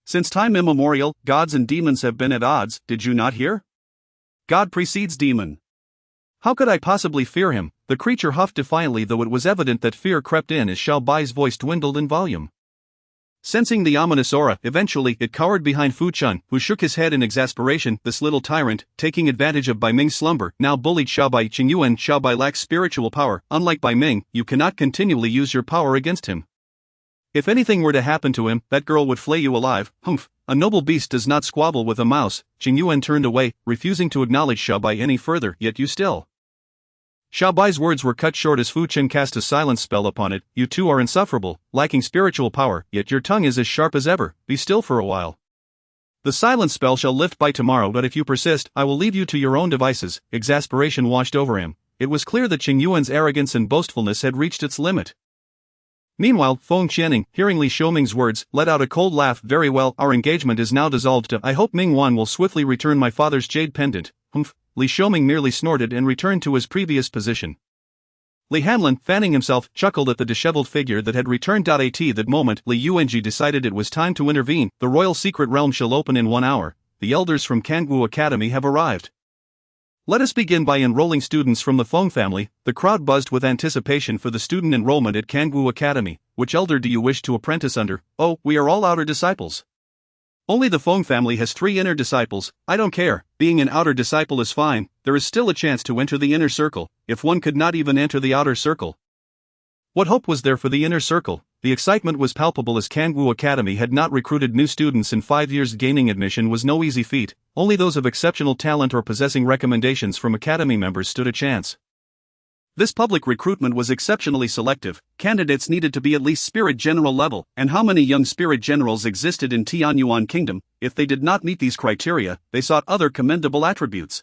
Since time immemorial, gods and demons have been at odds. Did you not hear? God precedes demon. How could I possibly fear him? The creature huffed defiantly, though it was evident that fear crept in as Xiaobai's voice dwindled in volume. Sensing the ominous aura, eventually it cowered behind Fu Chun, who shook his head in exasperation. This little tyrant, taking advantage of Bai Ming's slumber, now bullied Xiaobai. Qingyuan, Xiaobai lacks spiritual power. Unlike Bai Ming, you cannot continually use your power against him. If anything were to happen to him, that girl would flay you alive. Humph, a noble beast does not squabble with a mouse. Qingyuan turned away, refusing to acknowledge Xiaobai any further. Yet you still. Xiaobai's words were cut short as Fu Chen cast a silence spell upon it. You two are insufferable, lacking spiritual power, yet your tongue is as sharp as ever. Be still for a while. The silence spell shall lift by tomorrow, but if you persist, I will leave you to your own devices. Exasperation washed over him. It was clear that Qingyuan's arrogance and boastfulness had reached its limit. Meanwhile, Feng Qianning, hearing Li Xiaoming's words, let out a cold laugh. Very well, our engagement is now dissolved. I hope Ming Wan will swiftly return my father's jade pendant. Humph. Li Xiaoming merely snorted and returned to his previous position. Li Hanlin, fanning himself, chuckled at the disheveled figure that had returned. At that moment, Li Yuanji decided it was time to intervene. The royal secret realm shall open in 1 hour. the elders from Kangwu Academy have arrived. Let us begin by enrolling students from the Feng family. The crowd buzzed with anticipation for the student enrollment at Kangwu Academy. Which elder do you wish to apprentice under? Oh, we are all outer disciples. Only the Feng family has 3 inner disciples. I don't care, being an outer disciple is fine, there is still a chance to enter the inner circle, if one could not even enter the outer circle. What hope was there for the inner circle? The excitement was palpable as Kangwu Academy had not recruited new students in 5 years. Gaining admission was no easy feat, only those of exceptional talent or possessing recommendations from academy members stood a chance. This public recruitment was exceptionally selective. Candidates needed to be at least spirit general level, and how many young spirit generals existed in Tianyuan Kingdom? If they did not meet these criteria, they sought other commendable attributes,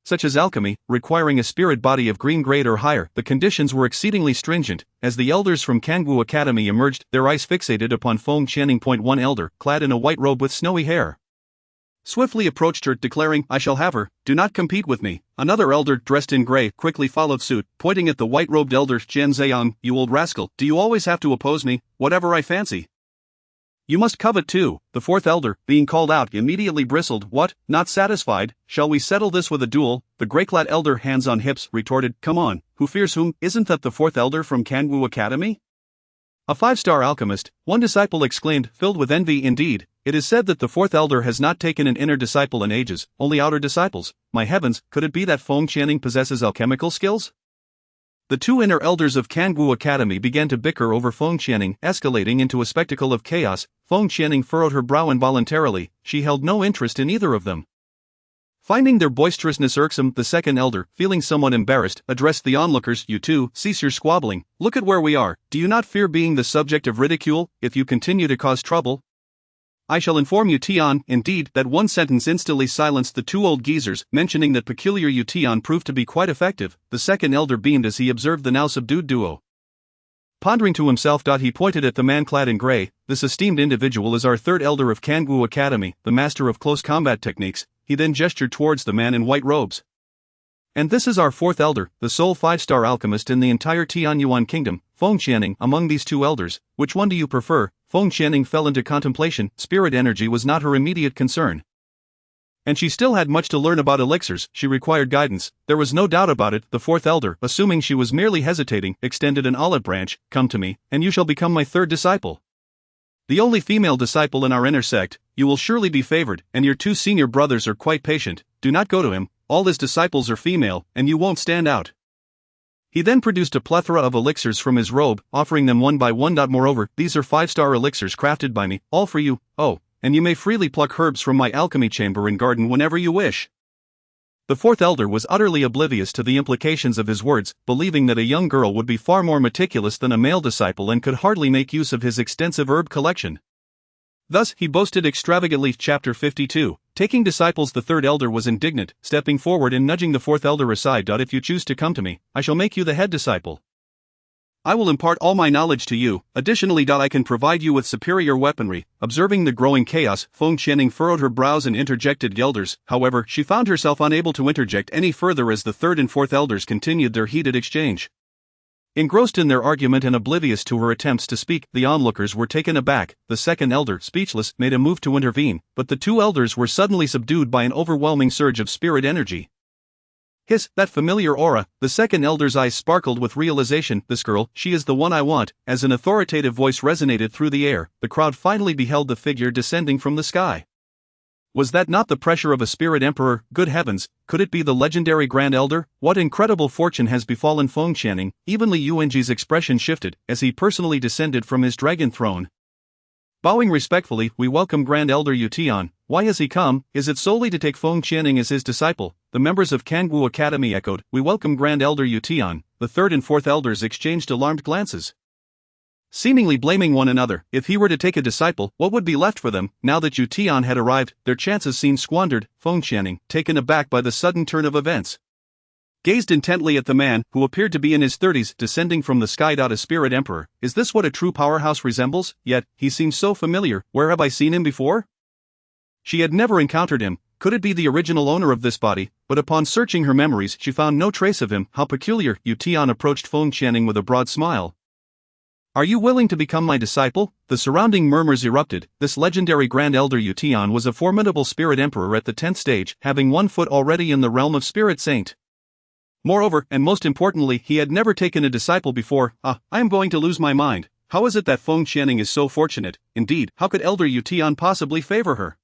such as alchemy, requiring a spirit body of green grade or higher. The conditions were exceedingly stringent. As the elders from Kangwu Academy emerged, their eyes fixated upon Feng Channing. One elder, clad in a white robe with snowy hair, swiftly approached her, declaring, "I shall have her, do not compete with me." Another elder, dressed in grey, quickly followed suit, pointing at the white-robed elder, "Jian Ziyang, you old rascal, do you always have to oppose me? Whatever I fancy, you must covet too." The 4th elder, being called out, immediately bristled. "What, not satisfied? Shall we settle this with a duel?" The grey-clad elder, hands on hips, retorted, "Come on, who fears whom? Isn't that the 4th elder from Kangwu Academy? A 5-star alchemist?" One disciple exclaimed, filled with envy. "Indeed, it is said that the 4th elder has not taken an inner disciple in ages, only outer disciples. My heavens, could it be that Feng Channing possesses alchemical skills?" The 2 inner elders of Kangwu Academy began to bicker over Feng Channing, escalating into a spectacle of chaos. Feng Channing furrowed her brow involuntarily. She held no interest in either of them. Finding their boisterousness irksome, the 2nd elder, feeling somewhat embarrassed, addressed the onlookers. "You two, cease your squabbling. Look at where we are. Do you not fear being the subject of ridicule, if you continue to cause trouble? I shall inform you Tian." Indeed, that one sentence instantly silenced the 2 old geezers. Mentioning that peculiar Tian proved to be quite effective, the 2nd elder beamed as he observed the now subdued duo. Pondering to himself, he pointed at the man clad in grey. "This esteemed individual is our 3rd elder of Kangwu Academy, the master of close combat techniques." He then gestured towards the man in white robes. "And this is our 4th elder, the sole 5-star alchemist in the entire Tianyuan Kingdom, Feng Channing. Among these 2 elders, which one do you prefer?" Feng Channing fell into contemplation. Spirit energy was not her immediate concern, and she still had much to learn about elixirs. She required guidance, there was no doubt about it. The 4th elder, assuming she was merely hesitating, extended an olive branch. "Come to me, and you shall become my 3rd disciple. The only female disciple in our inner sect. You will surely be favored, and your 2 senior brothers are quite patient. Do not go to him, all his disciples are female, and you won't stand out." He then produced a plethora of elixirs from his robe, offering them one by one. "Moreover, these are 5-star elixirs crafted by me, all for you. Oh, and you may freely pluck herbs from my alchemy chamber and garden whenever you wish." The 4th elder was utterly oblivious to the implications of his words, believing that a young girl would be far more meticulous than a male disciple and could hardly make use of his extensive herb collection. Thus, he boasted extravagantly. Chapter 52. Taking disciples. The 3rd elder was indignant, stepping forward and nudging the 4th elder aside. "If you choose to come to me, I shall make you the head disciple. I will impart all my knowledge to you. Additionally, I can provide you with superior weaponry." Observing the growing chaos, Feng Channing furrowed her brows and interjected. Elders, however, she found herself unable to interject any further as the 3rd and 4th elders continued their heated exchange. Engrossed in their argument and oblivious to her attempts to speak, the onlookers were taken aback. The 2nd elder, speechless, made a move to intervene, but the 2 elders were suddenly subdued by an overwhelming surge of spirit energy. "Hiss, that familiar aura." The 2nd elder's eyes sparkled with realization. "This girl, she is the one I want." As an authoritative voice resonated through the air, the crowd finally beheld the figure descending from the sky. Was that not the pressure of a spirit emperor? Good heavens, could it be the legendary Grand Elder? What incredible fortune has befallen Feng Channing? Even Li Yuanji's expression shifted, as he personally descended from his dragon throne. Bowing respectfully, "We welcome Grand Elder Tian. Why has he come? Is it solely to take Feng Channing as his disciple?" The members of Kangwu Academy echoed, "We welcome Grand Elder Tian." The 3rd and 4th elders exchanged alarmed glances, seemingly blaming one another. If he were to take a disciple, what would be left for them? Now that Tian had arrived, their chances seemed squandered. Feng Channing, taken aback by the sudden turn of events, gazed intently at the man, who appeared to be in his 30s, descending from the sky. A spirit emperor, is this what a true powerhouse resembles? Yet, he seems so familiar. Where have I seen him before? She had never encountered him. Could it be the original owner of this body? But upon searching her memories, she found no trace of him. How peculiar. Tian approached Feng Channing with a broad smile. Are you willing to become my disciple? The surrounding murmurs erupted. This legendary Grand Elder Yutian was a formidable spirit emperor at the 10th stage, having one foot already in the realm of spirit saint. Moreover, and most importantly, he had never taken a disciple before. I am going to lose my mind. How is it that Feng Qianning is so fortunate? Indeed, how could Elder Yutian possibly favor her?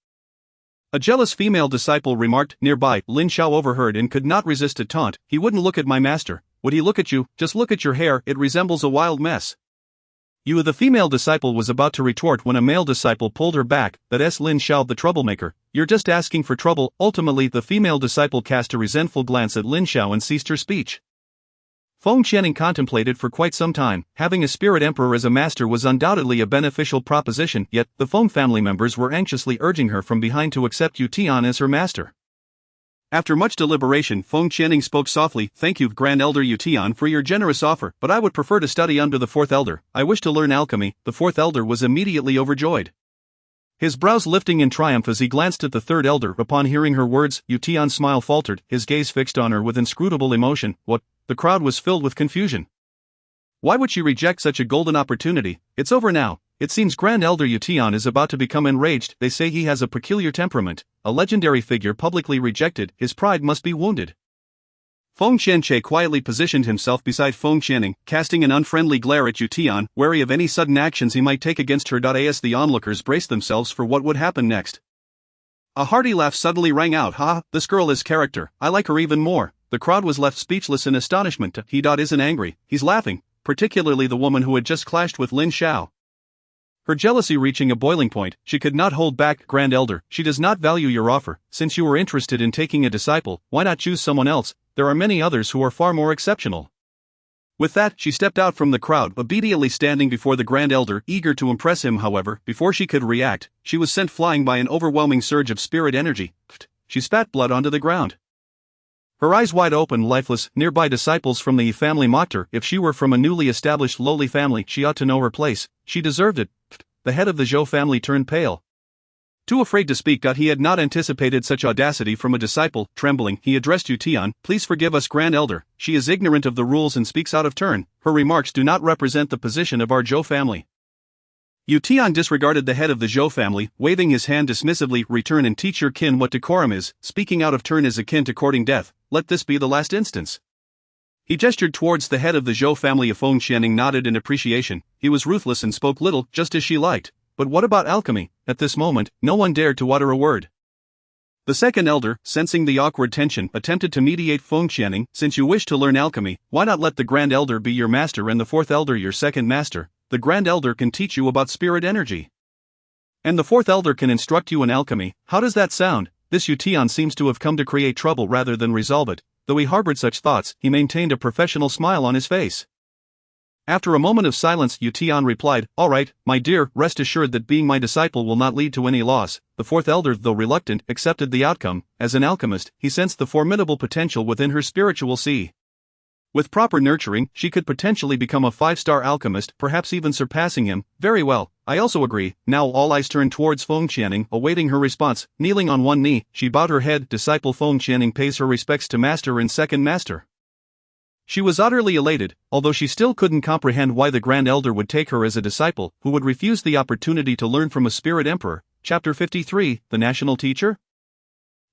A jealous female disciple remarked nearby. Lin Xiao overheard and could not resist a taunt. He wouldn't look at my master. Would he look at you? Just look at your hair, it resembles a wild mess. The female disciple was about to retort when a male disciple pulled her back. That's Lin Xiao the troublemaker. You're just asking for trouble. Ultimately, the female disciple cast a resentful glance at Lin Xiao and ceased her speech. Feng Qianning contemplated for quite some time. Having a spirit emperor as a master was undoubtedly a beneficial proposition, yet the Feng family members were anxiously urging her from behind to accept Yutian as her master. After much deliberation, Feng Qianning spoke softly. Thank you, Grand Elder Yutian, for your generous offer, but I would prefer to study under the fourth elder. I wish to learn alchemy. The fourth elder was immediately overjoyed, his brows lifting in triumph as he glanced at the third elder. Upon hearing her words, Yutian's smile faltered, his gaze fixed on her with inscrutable emotion. What? The crowd was filled with confusion. Why would she reject such a golden opportunity? It's over now. It seems Grand Elder Yutian is about to become enraged. They say he has a peculiar temperament. A legendary figure publicly rejected, his pride must be wounded. Feng Qianche quietly positioned himself beside Feng Qianning, casting an unfriendly glare at Yutian, wary of any sudden actions he might take against her. As the onlookers braced themselves for what would happen next, a hearty laugh suddenly rang out. Ha! This girl is character. I like her even more. The crowd was left speechless in astonishment. He isn't angry, he's laughing, particularly the woman who had just clashed with Lin Xiao. Her jealousy reaching a boiling point, she could not hold back. Grand Elder, she does not value your offer. Since you were interested in taking a disciple, why not choose someone else? There are many others who are far more exceptional. With that, she stepped out from the crowd, obediently standing before the Grand Elder, eager to impress him. However, before she could react, she was sent flying by an overwhelming surge of spirit energy. She spat blood onto the ground. Her eyes wide open, lifeless. Nearby disciples from the Yi family mocked her. If she were from a newly established lowly family, she ought to know her place. She deserved it. The head of the Zhou family turned pale. Too afraid to speak, he had not anticipated such audacity from a disciple. Trembling, he addressed Yutian. Please forgive us, Grand Elder. She is ignorant of the rules and speaks out of turn. Her remarks do not represent the position of our Zhou family. Yutian disregarded the head of the Zhou family, waving his hand dismissively. Return and teach your kin what decorum is. Speaking out of turn is akin to courting death. Let this be the last instance. He gestured towards the head of the Zhou family. Feng Qianning nodded in appreciation. He was ruthless and spoke little, just as she liked. But what about alchemy? At this moment, no one dared to utter a word. The second elder, sensing the awkward tension, attempted to mediate. Feng Qianning, since you wish to learn alchemy, why not let the Grand Elder be your master and the fourth elder your second master? The Grand Elder can teach you about spirit energy, and the fourth elder can instruct you in alchemy. How does that sound? This Yutian seems to have come to create trouble rather than resolve it. Though he harbored such thoughts, he maintained a professional smile on his face. After a moment of silence, Yutian replied, All right, my dear, rest assured that being my disciple will not lead to any loss. The fourth elder, though reluctant, accepted the outcome. As an alchemist, he sensed the formidable potential within her spiritual sea. With proper nurturing, she could potentially become a 5-star alchemist, perhaps even surpassing him. Very well, I also agree. Now all eyes turned towards Feng Qianning, awaiting her response. Kneeling on one knee, she bowed her head. Disciple Feng Qianning pays her respects to master and second master. She was utterly elated, although she still couldn't comprehend why the Grand Elder would take her as a disciple, who would refuse the opportunity to learn from a spirit emperor. Chapter 53, The National Teacher?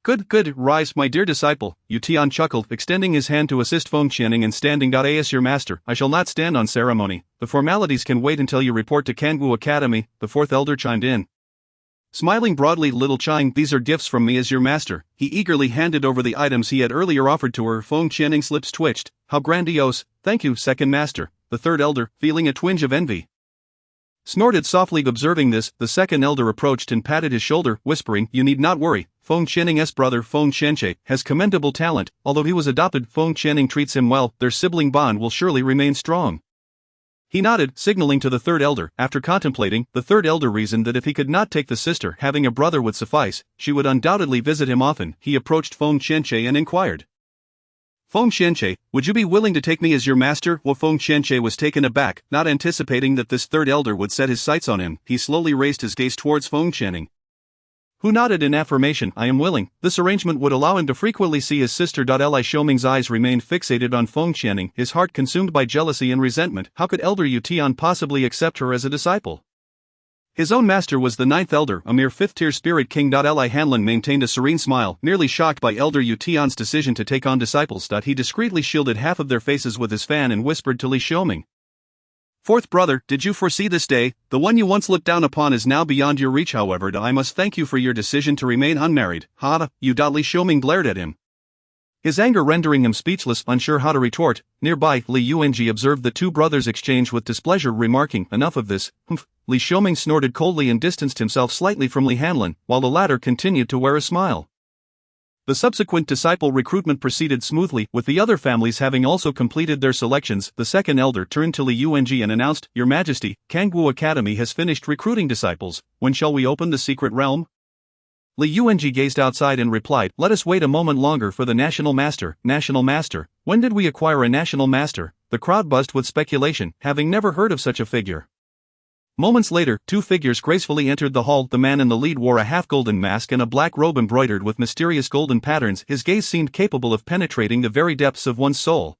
Good, rise, my dear disciple. Yutian chuckled, extending his hand to assist Feng Qianning and standing. As your master, I shall not stand on ceremony. The formalities can wait until you report to Kangwu Academy, the fourth elder chimed in. Smiling broadly, little Chang, these are gifts from me as your master. He eagerly handed over the items he had earlier offered to her. Feng Qianning's lips twitched. How grandiose. Thank you, second master. The third elder, feeling a twinge of envy, snorted softly. Observing this, the second elder approached and patted his shoulder, whispering, You need not worry. Feng Qianning's brother, Feng Qianche, has commendable talent. Although he was adopted, Feng Qianning treats him well. Their sibling bond will surely remain strong. He nodded, signaling to the third elder. After contemplating, the third elder reasoned that if he could not take the sister, having a brother would suffice. She would undoubtedly visit him often. He approached Feng Qianche and inquired, Feng Qianche, would you be willing to take me as your master? Well, Feng Qianche was taken aback, not anticipating that this third elder would set his sights on him. He slowly raised his gaze towards Feng Qianning. who nodded in affirmation. I am willing. This arrangement would allow him to frequently see his sister. Li Xiaoming's eyes remained fixated on Feng Qianning, his heart consumed by jealousy and resentment. How could Elder Yu Tian possibly accept her as a disciple? His own master was the ninth elder, a mere fifth-tier spirit king. Li Hanlin maintained a serene smile, nearly shocked by Elder Yu Tian's decision to take on disciples. He discreetly shielded half of their faces with his fan and whispered to Li Xiaoming. Fourth brother, did you foresee this day? The one you once looked down upon is now beyond your reach. However, I must thank you for your decision to remain unmarried. You. Li Xiaoming glared at him, his anger rendering him speechless, unsure how to retort. Nearby, Li Yuanji observed the two brothers exchange with displeasure, remarking, enough of this. Li Xiaoming snorted coldly and distanced himself slightly from Li Hanlin, while the latter continued to wear a smile. The subsequent disciple recruitment proceeded smoothly, with the other families having also completed their selections. The second elder turned to Li Yuanji and announced, Your Majesty, Kangwu Academy has finished recruiting disciples. When shall we open the secret realm? Li Yuanji gazed outside and replied, Let us wait a moment longer for the national master. National master? When did we acquire a national master? The crowd buzzed with speculation, having never heard of such a figure. Moments later, two figures gracefully entered the hall. The man in the lead wore a half-golden mask and a black robe embroidered with mysterious golden patterns. His gaze seemed capable of penetrating the very depths of one's soul.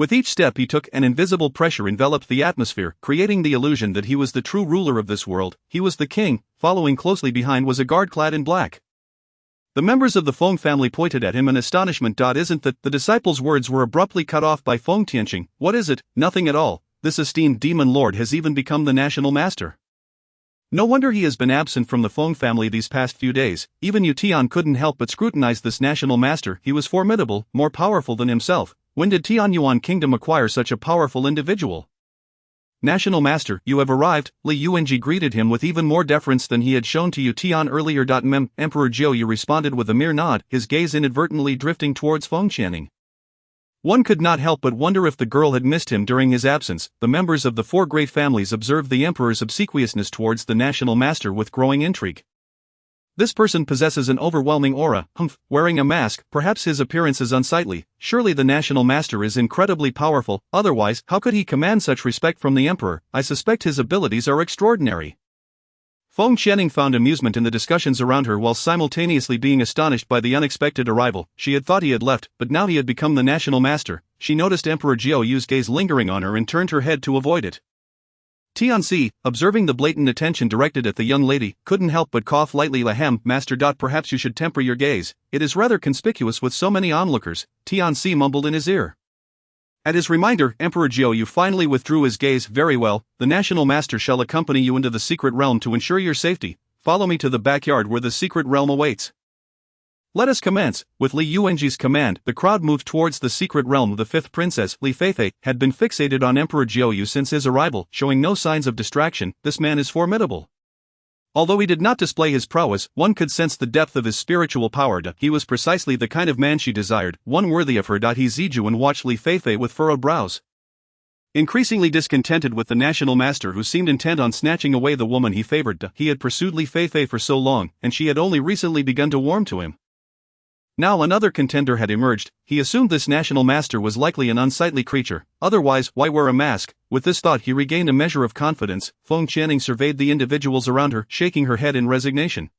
With each step he took, an invisible pressure enveloped the atmosphere, creating the illusion that he was the true ruler of this world. He was the king. Following closely behind was a guard clad in black. The members of the Feng family pointed at him in astonishment. Isn't that? The disciple's words were abruptly cut off by Feng Tianqing. What is it? Nothing at all. This esteemed demon lord has even become the national master. No wonder he has been absent from the Feng family these past few days. Even Yu Tian couldn't help but scrutinize this national master. He was formidable, more powerful than himself. When did Tianyuan Kingdom acquire such a powerful individual? National master, you have arrived. Li Yuanji greeted him with even more deference than he had shown to Yu Tian earlier. Emperor Jiu responded with a mere nod, his gaze inadvertently drifting towards Feng Qianning. One could not help but wonder if the girl had missed him during his absence. The members of the four great families observed the emperor's obsequiousness towards the national master with growing intrigue. This person possesses an overwhelming aura. Wearing a mask, perhaps his appearance is unsightly. Surely the national master is incredibly powerful, otherwise, how could he command such respect from the emperor? I suspect his abilities are extraordinary. Feng Qianning found amusement in the discussions around her while simultaneously being astonished by the unexpected arrival. She had thought he had left, but now he had become the national master. She noticed Emperor Jiu Yu's gaze lingering on her and turned her head to avoid it. Tianxi, observing the blatant attention directed at the young lady, couldn't help but cough lightly. Master. Perhaps you should temper your gaze. It is rather conspicuous with so many onlookers. Tianxi mumbled in his ear. At his reminder, Emperor Jiu Yu finally withdrew his gaze. Very well, the national master shall accompany you into the secret realm to ensure your safety. Follow me to the backyard where the secret realm awaits. Let us commence. With Li Yuanji's command, the crowd moved towards the secret realm. The fifth princess, Li Feifei, had been fixated on Emperor Jiu Yu since his arrival, showing no signs of distraction. This man is formidable. Although he did not display his prowess, one could sense the depth of his spiritual power. He was precisely the kind of man she desired, one worthy of her. He Zijuan watched Li Feifei with furrowed brows. Increasingly discontented with the national master who seemed intent on snatching away the woman he favored. He had pursued Li Feifei for so long, and she had only recently begun to warm to him. Now another contender had emerged. He assumed this national master was likely an unsightly creature, otherwise why wear a mask? With this thought he regained a measure of confidence. Feng Qianning surveyed the individuals around her, shaking her head in resignation.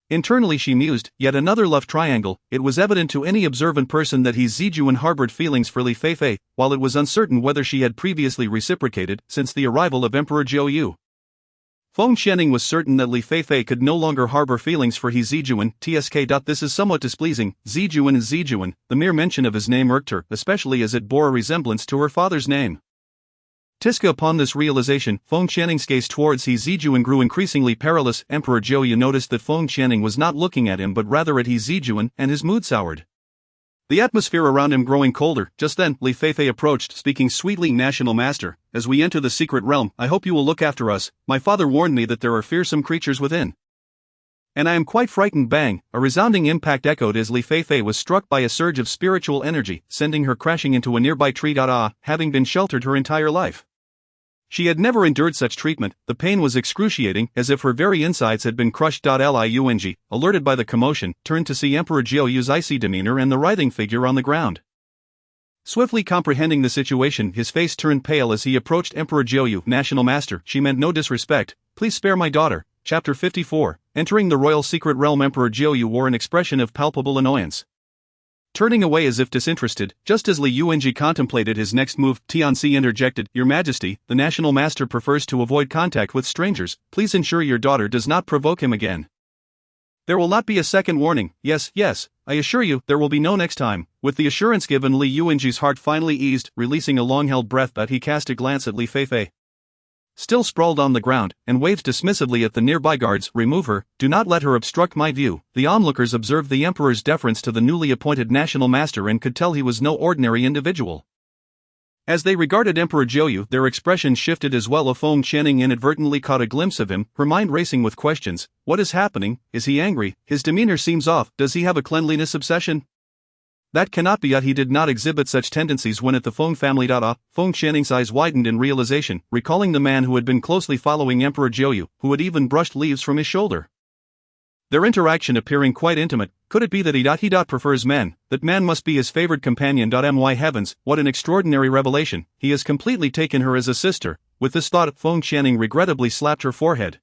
Internally she mused, yet another love triangle. It was evident to any observant person that he Zijuan harbored feelings for Li Feifei, while it was uncertain whether she had previously reciprocated, since the arrival of Emperor Jiu Yu. Feng Qianning was certain that Li Feifei could no longer harbor feelings for he Zijuan. This is somewhat displeasing. Zijuan is Zijuan. The mere mention of his name irked her, especially as it bore a resemblance to her father's name. Upon this realization, Feng Qianning's gaze towards he Zijuan grew increasingly perilous. Emperor Jiu Yu noticed that Feng Qianning was not looking at him but rather at he Zijuan, and his mood soured. The atmosphere around him growing colder. Just then, Li Feifei approached, speaking sweetly. National master, as we enter the secret realm, I hope you will look after us. My father warned me that there are fearsome creatures within. And I am quite frightened. Bang! A resounding impact echoed as Li Feifei was struck by a surge of spiritual energy, sending her crashing into a nearby tree. Having been sheltered her entire life, she had never endured such treatment. The pain was excruciating, as if her very insides had been crushed. Li Yuanji, alerted by the commotion, turned to see Emperor Jiu Yu's icy demeanor and the writhing figure on the ground. Swiftly comprehending the situation, his face turned pale as he approached Emperor Jiu Yu. National master, she meant no disrespect. Please spare my daughter. Chapter 54. Entering the royal secret realm, Emperor Jiuyu wore an expression of palpable annoyance. Turning away as if disinterested, just as Li Yuanji contemplated his next move, Tianxi interjected, "Your Majesty, the national master prefers to avoid contact with strangers. Please ensure your daughter does not provoke him again." "There will not be a second warning. Yes, I assure you, there will be no next time." With the assurance given, Li Yuanji's heart finally eased, releasing a long-held breath, but he cast a glance at Li Feifei, still sprawled on the ground, and waved dismissively at the nearby guards. "Remove her, do not let her obstruct my view." The onlookers observed the emperor's deference to the newly appointed national master and could tell he was no ordinary individual. As they regarded Emperor Jiuyu, their expressions shifted as well. Feng Qianning inadvertently caught a glimpse of him, her mind racing with questions. What is happening? Is he angry? His demeanor seems off. Does he have a cleanliness obsession? That cannot be, yet he did not exhibit such tendencies when at the Feng family. Feng Qianning's eyes widened in realization, recalling the man who had been closely following Emperor Jiuyu, who had even brushed leaves from his shoulder. Their interaction appearing quite intimate. Could it be that he prefers men, that man must be his favored companion? My heavens, what an extraordinary revelation, he has completely taken her as a sister. With this thought, Feng Qianning regrettably slapped her forehead.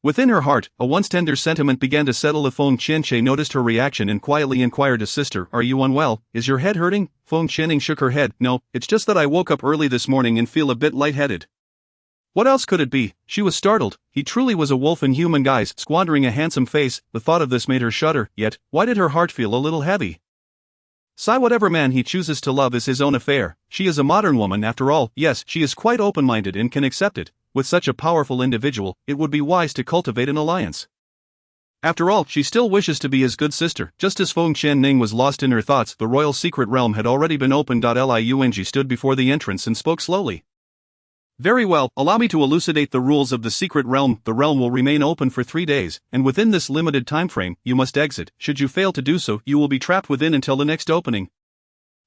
Within her heart, a once tender sentiment began to settle. Feng Qianche noticed her reaction and quietly inquired, "Sister, are you unwell? Is your head hurting?" Feng Qianning shook her head. "No, it's just that I woke up early this morning and feel a bit lightheaded." What else could it be? She was startled. He truly was a wolf in human guise, squandering a handsome face. The thought of this made her shudder, yet, why did her heart feel a little heavy? Whatever man he chooses to love is his own affair. She is a modern woman after all. Yes, she is quite open-minded and can accept it. With such a powerful individual, it would be wise to cultivate an alliance. After all, she still wishes to be his good sister. Just as Feng Qianning was lost in her thoughts, the royal secret realm had already been opened. Li Yuanji stood before the entrance and spoke slowly. "Very well, allow me to elucidate the rules of the secret realm. The realm will remain open for 3 days, and within this limited time frame, you must exit. Should you fail to do so, you will be trapped within until the next opening.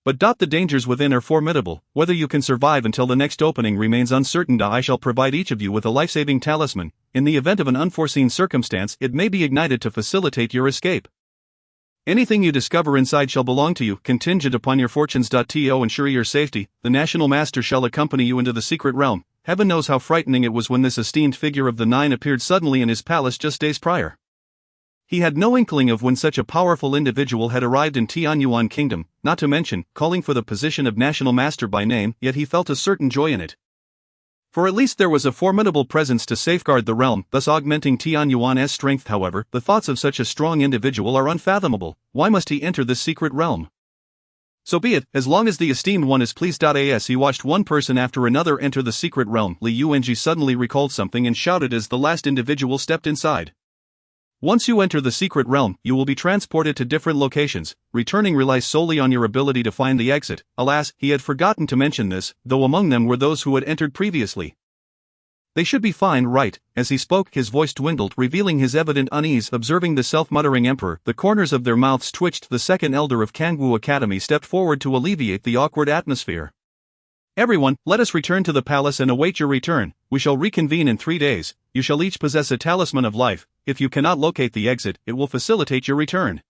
But the dangers within are formidable. Whether you can survive until the next opening remains uncertain. I shall provide each of you with a life-saving talisman. In the event of an unforeseen circumstance, it may be ignited to facilitate your escape. Anything you discover inside shall belong to you, contingent upon your fortunes. To ensure your safety, the national master shall accompany you into the secret realm." Heaven knows how frightening it was when this esteemed figure of the Nine appeared suddenly in his palace just days prior. He had no inkling of when such a powerful individual had arrived in Tianyuan Kingdom, not to mention calling for the position of national master by name, yet he felt a certain joy in it. For at least there was a formidable presence to safeguard the realm, thus augmenting Tianyuan's strength. However, the thoughts of such a strong individual are unfathomable. Why must he enter this secret realm? So be it, as long as the esteemed one is pleased. As he watched one person after another enter the secret realm, Li Yuanji suddenly recalled something and shouted as the last individual stepped inside. "Once you enter the secret realm, you will be transported to different locations. Returning relies solely on your ability to find the exit." Alas, he had forgotten to mention this, though among them were those who had entered previously. "They should be fine, right?" As he spoke, his voice dwindled, revealing his evident unease. Observing the self-muttering emperor, the corners of their mouths twitched. The second elder of Kangwu Academy stepped forward to alleviate the awkward atmosphere. "Everyone, let us return to the palace and await your return. We shall reconvene in 3 days. You shall each possess a talisman of life. If you cannot locate the exit, it will facilitate your return."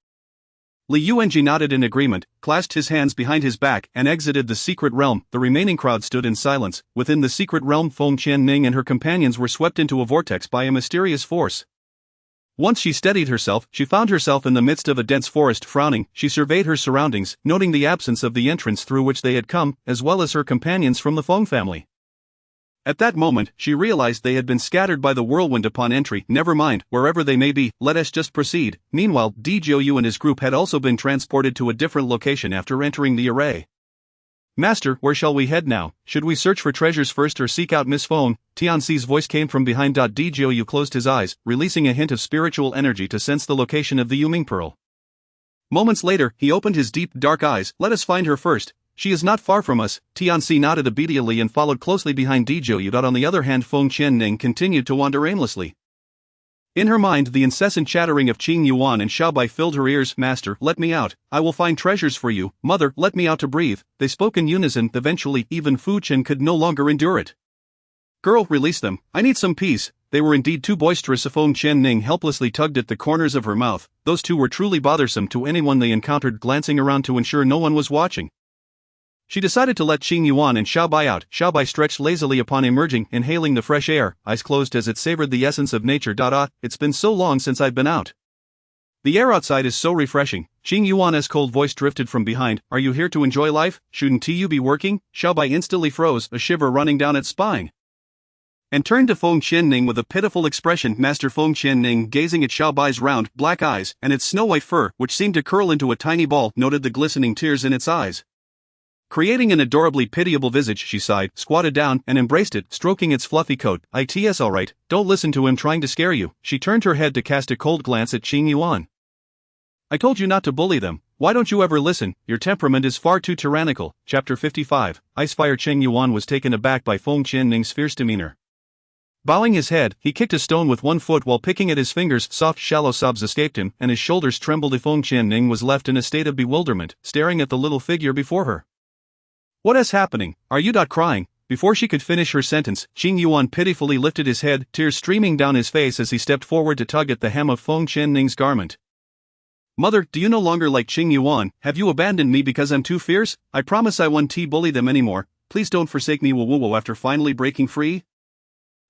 Li Yuanji nodded in agreement, clasped his hands behind his back, and exited the secret realm. The remaining crowd stood in silence. Within the secret realm, Feng Qianning and her companions were swept into a vortex by a mysterious force. Once she steadied herself, she found herself in the midst of a dense forest. Frowning, she surveyed her surroundings, noting the absence of the entrance through which they had come, as well as her companions from the Feng family. At that moment, she realized they had been scattered by the whirlwind upon entry. Never mind, wherever they may be, let us just proceed. Meanwhile, Jiuyu and his group had also been transported to a different location after entering the array. "Master, where shall we head now? Should we search for treasures first or seek out Miss Feng?" Tianxi's voice came from behind. Jiuyu closed his eyes, releasing a hint of spiritual energy to sense the location of the Yuming Pearl. Moments later, he opened his deep, dark eyes. "Let us find her first. She is not far from us." Tianxi nodded obediently and followed closely behind Jiuyu. On the other hand, Feng Qianning continued to wander aimlessly. In her mind, the incessant chattering of Qing Yuan and Xiaobai filled her ears. "Master, let me out. I will find treasures for you. Mother, let me out to breathe." They spoke in unison. Eventually, even Fu Chen could no longer endure it. "Girl, release them. I need some peace." They were indeed too boisterous. Feng Qianning helplessly tugged at the corners of her mouth. Those two were truly bothersome to anyone they encountered, glancing around to ensure no one was watching. She decided to let Qing Yuan and Xiaobai out. Xiaobai stretched lazily upon emerging, inhaling the fresh air, eyes closed as it savored the essence of nature. It's been so long since I've been out. The air outside is so refreshing. Qing Yuan's cold voice drifted from behind. Are you here to enjoy life? Shouldn't you be working? Xiaobai instantly froze, a shiver running down its spine, and turned to Feng Qianning with a pitiful expression. Master Feng Qianning, gazing at Xiaobai's round, black eyes and its snow-white fur, which seemed to curl into a tiny ball, noted the glistening tears in its eyes. Creating an adorably pitiable visage, she sighed, squatted down, and embraced it, stroking its fluffy coat. It's alright, don't listen to him trying to scare you. She turned her head to cast a cold glance at Qing Yuan. I told you not to bully them. Why don't you ever listen? Your temperament is far too tyrannical. Chapter 55. Icefire. Qing Yuan was taken aback by Feng Qianning's fierce demeanor. Bowing his head, he kicked a stone with one foot while picking at his fingers. Soft, shallow sobs escaped him, and his shoulders trembled. Feng Qianning was left in a state of bewilderment, staring at the little figure before her. What is happening? Are you not crying? Before she could finish her sentence, Qing Yuan pitifully lifted his head, tears streaming down his face as he stepped forward to tug at the hem of Feng Qianning's garment. Mother, do you no longer like Qing Yuan? Have you abandoned me because I'm too fierce? I promise I won't bully them anymore. Please don't forsake me. Woo after finally breaking free.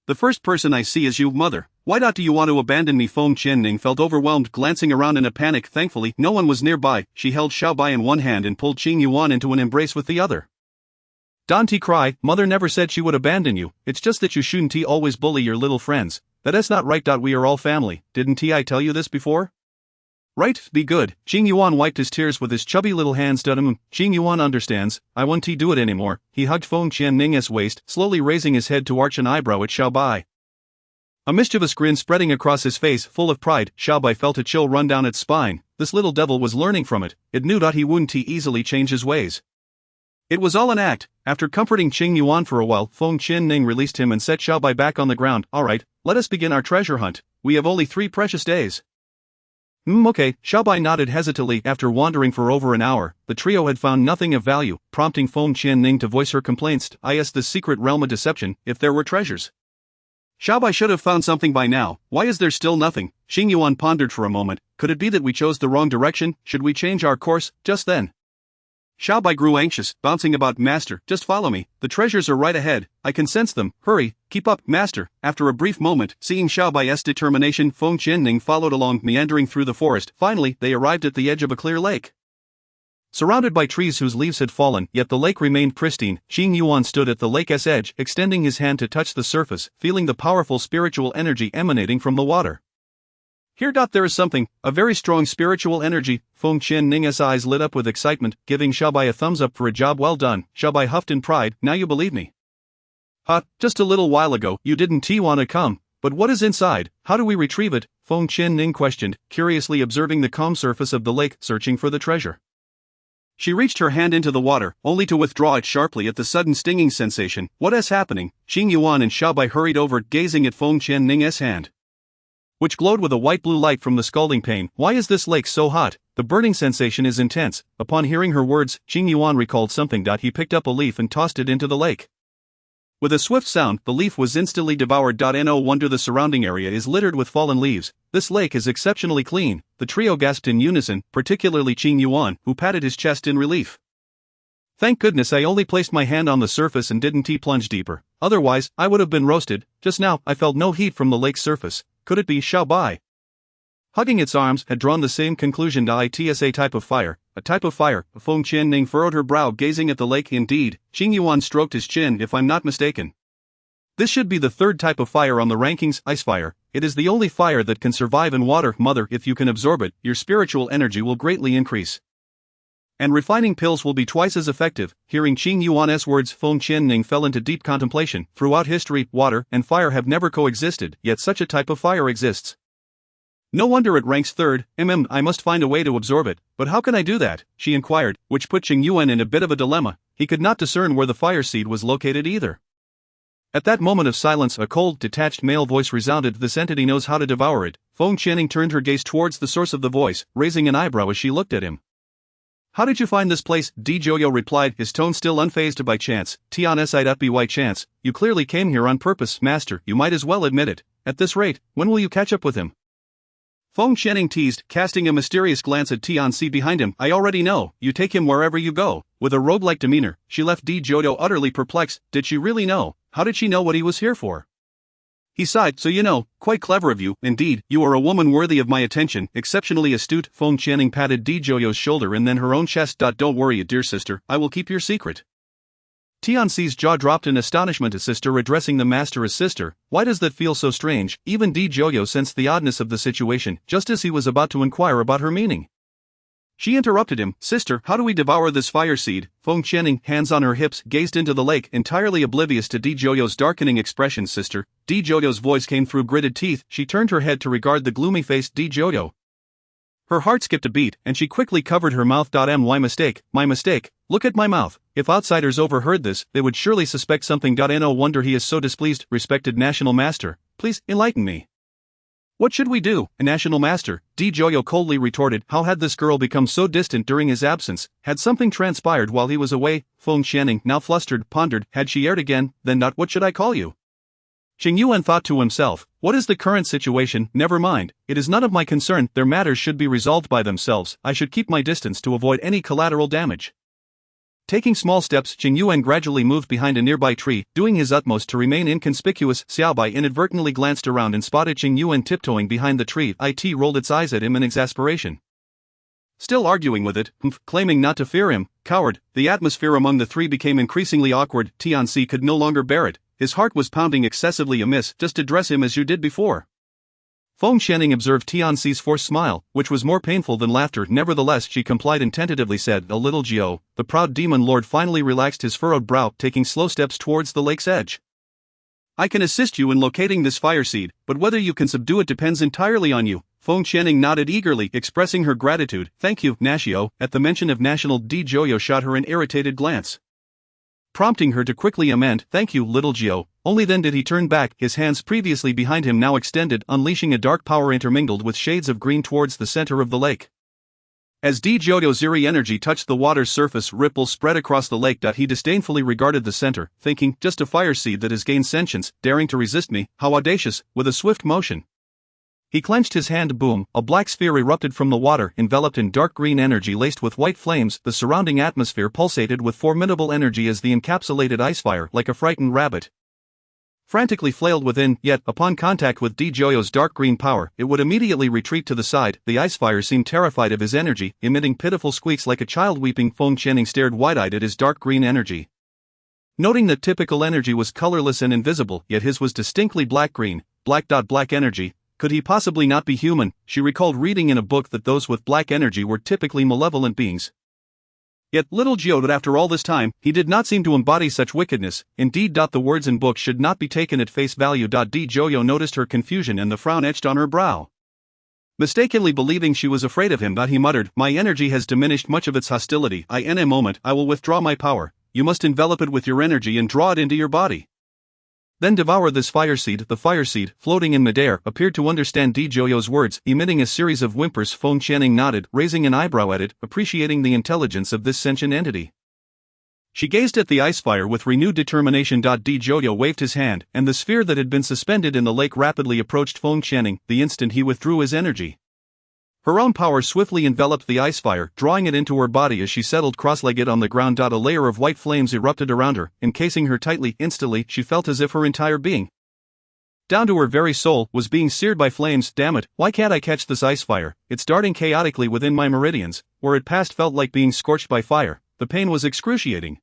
The first person I see is you, Mother. Why do you want to abandon me? Feng Qianning felt overwhelmed, glancing around in a panic. Thankfully, no one was nearby. She held Xiaobai in one hand and pulled Qing Yuan into an embrace with the other. Don't cry, Mother never said she would abandon you. It's just that you shouldn't always bully your little friends. That's not right. We are all family. Didn't I tell you this before? Right, be good. Qing Yuan wiped his tears with his chubby little hands. Qing Yuan understands. I won't do it anymore. He hugged Feng Qianning's waist, slowly raising his head to arch an eyebrow at Xiaobai. A mischievous grin spreading across his face, full of pride. Xiaobai felt a chill run down its spine. This little devil was learning from it. It knew he wouldn't easily change his ways. It was all an act. After comforting Qing Yuan for a while, Feng Qianning released him and set Xiaobai back on the ground. Alright, let us begin our treasure hunt. We have only 3 precious days. Okay, Xiaobai nodded hesitantly. After wandering for over an hour, the trio had found nothing of value, prompting Feng Qianning to voice her complaints. The secret realm of deception, if there were treasures. Xiaobai should have found something by now. Why is there still nothing? Qing Yuan pondered for a moment. Could it be that we chose the wrong direction? Should we change our course? Just then, Xiaobai grew anxious, bouncing about. Master, just follow me. The treasures are right ahead. I can sense them. Hurry, keep up, Master. After a brief moment, seeing Xiaobai's determination, Feng Qianning followed along, meandering through the forest. Finally, they arrived at the edge of a clear lake. Surrounded by trees whose leaves had fallen, yet the lake remained pristine, Qing Yuan stood at the lake's edge, extending his hand to touch the surface, feeling the powerful spiritual energy emanating from the water. Here. There is something, a very strong spiritual energy. Feng Qianning's eyes lit up with excitement, giving Xiaobai a thumbs up for a job well done. Xiaobai huffed in pride. Now you believe me. Just a little while ago, you didn't want to come. But what is inside? How do we retrieve it? Feng Qianning questioned, curiously observing the calm surface of the lake, searching for the treasure. She reached her hand into the water, only to withdraw it sharply at the sudden stinging sensation. What is happening? Qing Yuan and Xiaobai hurried over, gazing at Feng Qianning's hand, which glowed with a white-blue light from the scalding pain. Why is this lake so hot? The burning sensation is intense. Upon hearing her words, Qing Yuan recalled something. He picked up a leaf and tossed it into the lake. With a swift sound, the leaf was instantly devoured. No wonder the surrounding area is littered with fallen leaves. This lake is exceptionally clean. The trio gasped in unison, particularly Qing Yuan, who patted his chest in relief. Thank goodness I only placed my hand on the surface and didn't plunge deeper. Otherwise, I would have been roasted. Just now, I felt no heat from the lake's surface. Could it be Xiaobai? Hugging its arms, had drawn the same conclusion. It's a type of fire. A type of fire. Feng Qianning furrowed her brow, gazing at the lake. Indeed, Qing Yuan stroked his chin. If I'm not mistaken, this should be the 3rd type of fire on the rankings. Ice fire. It is the only fire that can survive in water. Mother, if you can absorb it, your spiritual energy will greatly increase, and refining pills will be twice as effective. Hearing Qing Yuan's words, Feng Qianning fell into deep contemplation. Throughout history, water and fire have never coexisted, yet such a type of fire exists. No wonder it ranks 3rd. I must find a way to absorb it. But how can I do that? She inquired, which put Qing Yuan in a bit of a dilemma. He could not discern where the fire seed was located either. At that moment of silence, a cold, detached male voice resounded. This entity knows how to devour it. Feng Qianning turned her gaze towards the source of the voice, raising an eyebrow as she looked at him. How did you find this place? Joyo replied, his tone still unfazed. By chance. By chance. You clearly came here on purpose, Master. You might as well admit it. At this rate, when will you catch up with him? Feng Qianing teased, casting a mysterious glance at Tianxi behind him. I already know, you take him wherever you go. With a rogue-like demeanor, she left Di Jodo utterly perplexed. Did she really know? How did she know what he was here for? He sighed. So you know, quite clever of you. Indeed, you are a woman worthy of my attention, exceptionally astute. Feng Qianing patted Di Joyo's shoulder and then her own chest. Don't worry, dear sister, I will keep your secret. Tianxi's jaw dropped in astonishment. A sister addressing the master as sister, why does that feel so strange? Even Di Joyo sensed the oddness of the situation, just as he was about to inquire about her meaning. She interrupted him. Sister, how do we devour this fire seed? Feng Qianing, hands on her hips, gazed into the lake, entirely oblivious to Di Joyo's darkening expression. Sister, Di Joyo's voice came through gritted teeth. She turned her head to regard the gloomy-faced Di Joyo. Her heart skipped a beat, and she quickly covered her mouth. My mistake, my mistake. Look at my mouth. If outsiders overheard this, they would surely suspect something. No wonder he is so displeased. Respected National Master, please enlighten me. What should we do, National Master? Di Joyo coldly retorted. How had this girl become so distant during his absence? Had something transpired while he was away? Feng Qianing, now flustered, pondered. Had she erred again? Then not. What should I call you? Qing Yuan thought to himself. What is the current situation? Never mind. It is none of my concern. Their matters should be resolved by themselves. I should keep my distance to avoid any collateral damage. Taking small steps, Qing Yuan gradually moved behind a nearby tree, doing his utmost to remain inconspicuous. Xiaobai inadvertently glanced around and spotted Qing Yuan tiptoeing behind the tree. It rolled its eyes at him in exasperation. Still arguing with it, claiming not to fear him, coward, the atmosphere among the three became increasingly awkward. Tianxi could no longer bear it. His heart was pounding excessively amiss. Just address him as you did before. Feng Qianing observed Tianxi's forced smile, which was more painful than laughter. Nevertheless, she complied and tentatively said, a little Gio. The proud demon lord finally relaxed his furrowed brow, taking slow steps towards the lake's edge. I can assist you in locating this fire seed, but whether you can subdue it depends entirely on you. Feng Qianing nodded eagerly, expressing her gratitude. Thank you, Nashio. At the mention of National, Di Joyo shot her an irritated glance, prompting her to quickly amend. Thank you, little Gio. Only then did he turn back, his hands previously behind him now extended, unleashing a dark power intermingled with shades of green towards the center of the lake. As Di Joyo's eerie energy touched the water's surface, ripples spread across the lake. He disdainfully regarded the center, thinking, just a fire seed that has gained sentience, daring to resist me, how audacious. With a swift motion, he clenched his hand. Boom, a black sphere erupted from the water, enveloped in dark green energy laced with white flames. The surrounding atmosphere pulsated with formidable energy as the encapsulated icefire, like a frightened rabbit, frantically flailed within. Yet, upon contact with Di Joyo's dark green power, it would immediately retreat to the side. The icefire seemed terrified of his energy, emitting pitiful squeaks like a child weeping. Feng Qianing stared wide-eyed at his dark green energy, noting that typical energy was colorless and invisible, yet his was distinctly black-green. Black energy. Could he possibly not be human? She recalled reading in a book that those with black energy were typically malevolent beings. Yet, little Gio, that after all this time, he did not seem to embody such wickedness. Indeed, the words in books should not be taken at face value. Di Joyo noticed her confusion and the frown etched on her brow. Mistakenly believing she was afraid of him, he muttered, my energy has diminished much of its hostility. In a moment, I will withdraw my power. You must envelop it with your energy and draw it into your body. Then devour this fire seed. The fire seed, floating in midair, appeared to understand Di Joyo's words, emitting a series of whimpers. Feng Qianing nodded, raising an eyebrow at it, appreciating the intelligence of this sentient entity. She gazed at the icefire with renewed determination. Di Joyo waved his hand, and the sphere that had been suspended in the lake rapidly approached Feng Qianing. The instant he withdrew his energy, her own power swiftly enveloped the icefire, drawing it into her body. As she settled cross-legged on the ground, a layer of white flames erupted around her, encasing her tightly. Instantly, she felt as if her entire being, down to her very soul, was being seared by flames. Damn it, why can't I catch this icefire? It's darting chaotically within my meridians. Where it passed felt like being scorched by fire. The pain was excruciating.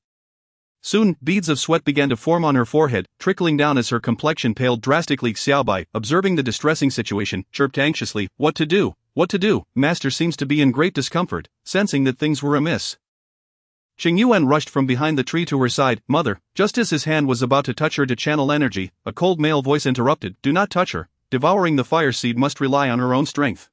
Soon, beads of sweat began to form on her forehead, trickling down as her complexion paled drastically. Xiaobai, observing the distressing situation, chirped anxiously, What to do? What to do? Master seems to be in great discomfort, sensing that things were amiss. Qing Yuan rushed from behind the tree to her side. Mother, just as his hand was about to touch her to channel energy, a cold male voice interrupted, Do not touch her. Devouring the fire seed must rely on her own strength.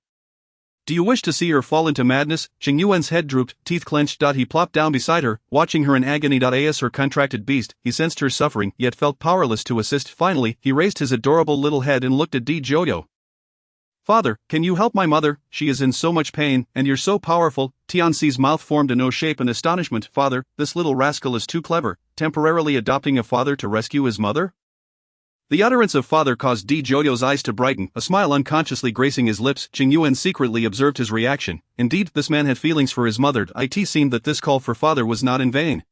Do you wish to see her fall into madness? Qing Yuan's head drooped, teeth clenched. He plopped down beside her, watching her in agony. As her contracted beast, he sensed her suffering, yet felt powerless to assist. Finally, he raised his adorable little head and looked at Di Joyo. Father, can you help my mother? She is in so much pain, and you're so powerful. Tianxi's mouth formed an O shape in astonishment. Father, this little rascal is too clever, temporarily adopting a father to rescue his mother? The utterance of father caused Di Joyo's eyes to brighten, a smile unconsciously gracing his lips. Qing Yuan secretly observed his reaction. Indeed, this man had feelings for his mother. It seemed that this call for father was not in vain.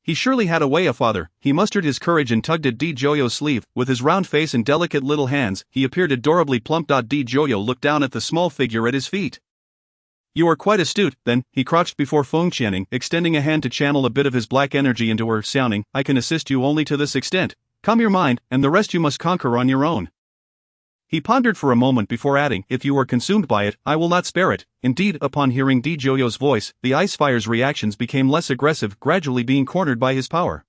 He surely had a way of father. He mustered his courage and tugged at Di Joyo's sleeve. With his round face and delicate little hands, he appeared adorably plump. Di Joyo looked down at the small figure at his feet. You are quite astute, then. He crouched before Feng Qianning, extending a hand to channel a bit of his black energy into her, sounding, I can assist you only to this extent. Calm your mind, and the rest you must conquer on your own. He pondered for a moment before adding, if you are consumed by it, I will not spare it. Indeed, upon hearing Di Joyo's voice, the ice fire's reactions became less aggressive, gradually being cornered by his power.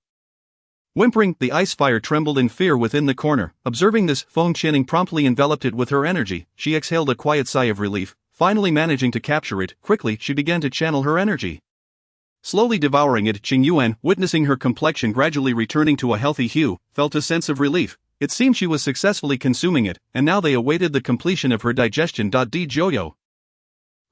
Whimpering, the ice fire trembled in fear within the corner. Observing this, Feng Qianning promptly enveloped it with her energy. She exhaled a quiet sigh of relief, finally managing to capture it. Quickly, she began to channel her energy. Slowly devouring it, Qing Yuan, witnessing her complexion gradually returning to a healthy hue, felt a sense of relief. It seemed she was successfully consuming it, and now they awaited the completion of her digestion. Di Joyo,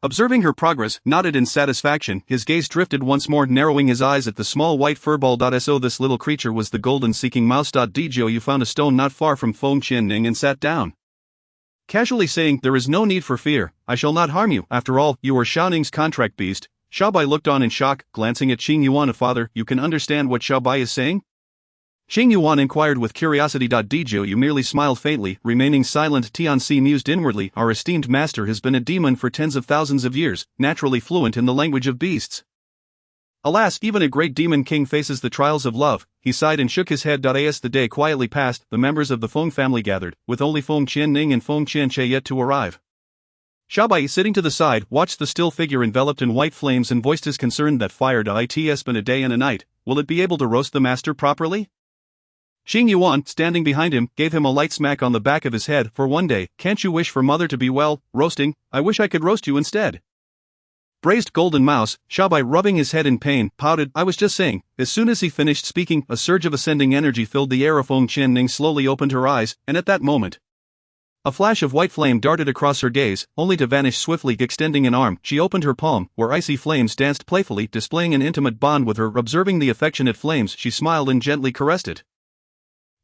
observing her progress, nodded in satisfaction. His gaze drifted once more, narrowing his eyes at the small white furball. So this little creature was the golden-seeking mouse. Di Joyo found a stone not far from Feng Qianning and sat down, casually saying, there is no need for fear, I shall not harm you. After all, you are Xiaoning's contract beast. Xiaobai looked on in shock, glancing at Qing Yuan. Father, you can understand what Xiaobai is saying? Qing Yuan inquired with curiosity. Di Joyo merely smiled faintly, remaining silent. Tianxi mused inwardly, our esteemed master has been a demon for tens of thousands of years, naturally fluent in the language of beasts. Alas, even a great demon king faces the trials of love. He sighed and shook his head. As the day quietly passed, the members of the Feng family gathered, with only Feng Qianning and Feng Qianche yet to arrive. Xiaobai, sitting to the side, watched the still figure enveloped in white flames and voiced his concern that fire. It's been a day and a night, will it be able to roast the master properly? Qing Yuan, standing behind him, gave him a light smack on the back of his head. For one day, can't you wish for mother to be well, roasting? I wish I could roast you instead. Braised golden mouse, Xiaobai, rubbing his head in pain, pouted, I was just saying. As soon as he finished speaking, a surge of ascending energy filled the air. Feng Qianning slowly opened her eyes, and at that moment, a flash of white flame darted across her gaze, only to vanish swiftly. Extending an arm, she opened her palm, where icy flames danced playfully, displaying an intimate bond with her. Observing the affectionate flames, she smiled and gently caressed it.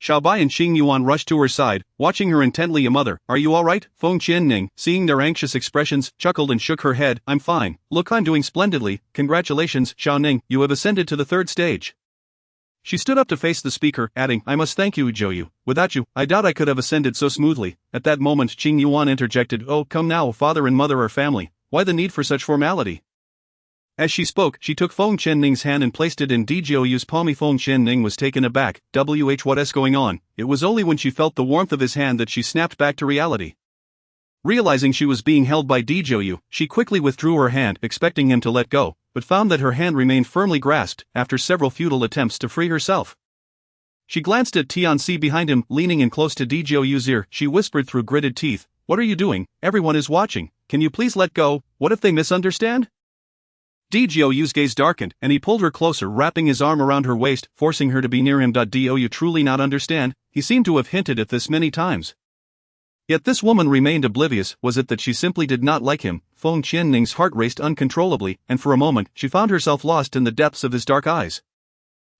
Xiaobai and Qing Yuan rushed to her side, watching her intently. Mother, are you all right? Feng Qianning, seeing their anxious expressions, chuckled and shook her head. I'm fine. Look, I'm doing splendidly. Congratulations, Xiaoning, you have ascended to the third stage. She stood up to face the speaker, adding, I must thank you, Joyu. Without you, I doubt I could have ascended so smoothly. At that moment, Qing Yuan interjected, oh, come now, father and mother are family. Why the need for such formality? As she spoke, she took Feng Qianning's hand and placed it in Di Joyu's palm. Feng Qianning was taken aback. What's going on? It was only when she felt the warmth of his hand that she snapped back to reality. Realizing she was being held by Di Joyu, she quickly withdrew her hand, expecting him to let go, but found that her hand remained firmly grasped. After several futile attempts to free herself, she glanced at Tianxi behind him, leaning in close to Di Joyu's ear. She whispered through gritted teeth, what are you doing? Everyone is watching. Can you please let go? What if they misunderstand? Di Joyu's gaze darkened, and he pulled her closer, wrapping his arm around her waist, forcing her to be near him. Do you truly not understand? He seemed to have hinted at this many times. Yet this woman remained oblivious. Was it that she simply did not like him? Feng Qianning's heart raced uncontrollably, and for a moment, she found herself lost in the depths of his dark eyes.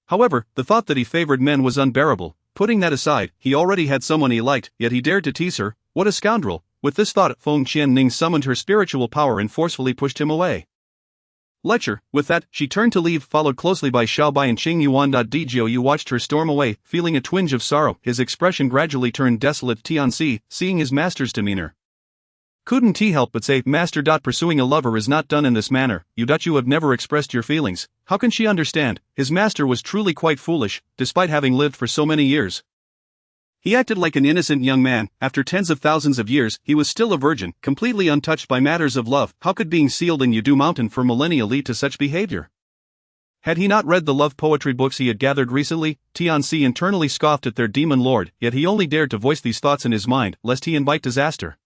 However, the thought that he favored men was unbearable. Putting that aside, he already had someone he liked, yet he dared to tease her. What a scoundrel! With this thought, Feng Qianning summoned her spiritual power and forcefully pushed him away. Lecture. With that, she turned to leave, followed closely by Xiaobai and Qing Yuan. Di Joyu watched her storm away, feeling a twinge of sorrow. His expression gradually turned desolate. Tianxi, seeing his master's demeanor, couldn't he help but say, Master. Pursuing a lover is not done in this manner. You have never expressed your feelings. How can she understand? His master was truly quite foolish, despite having lived for so many years. He acted like an innocent young man. After tens of thousands of years, he was still a virgin, completely untouched by matters of love. How could being sealed in Yudu Mountain for millennia lead to such behavior? Had he not read the love poetry books he had gathered recently? Tianxi internally scoffed at their demon lord, yet he only dared to voice these thoughts in his mind, lest he invite disaster.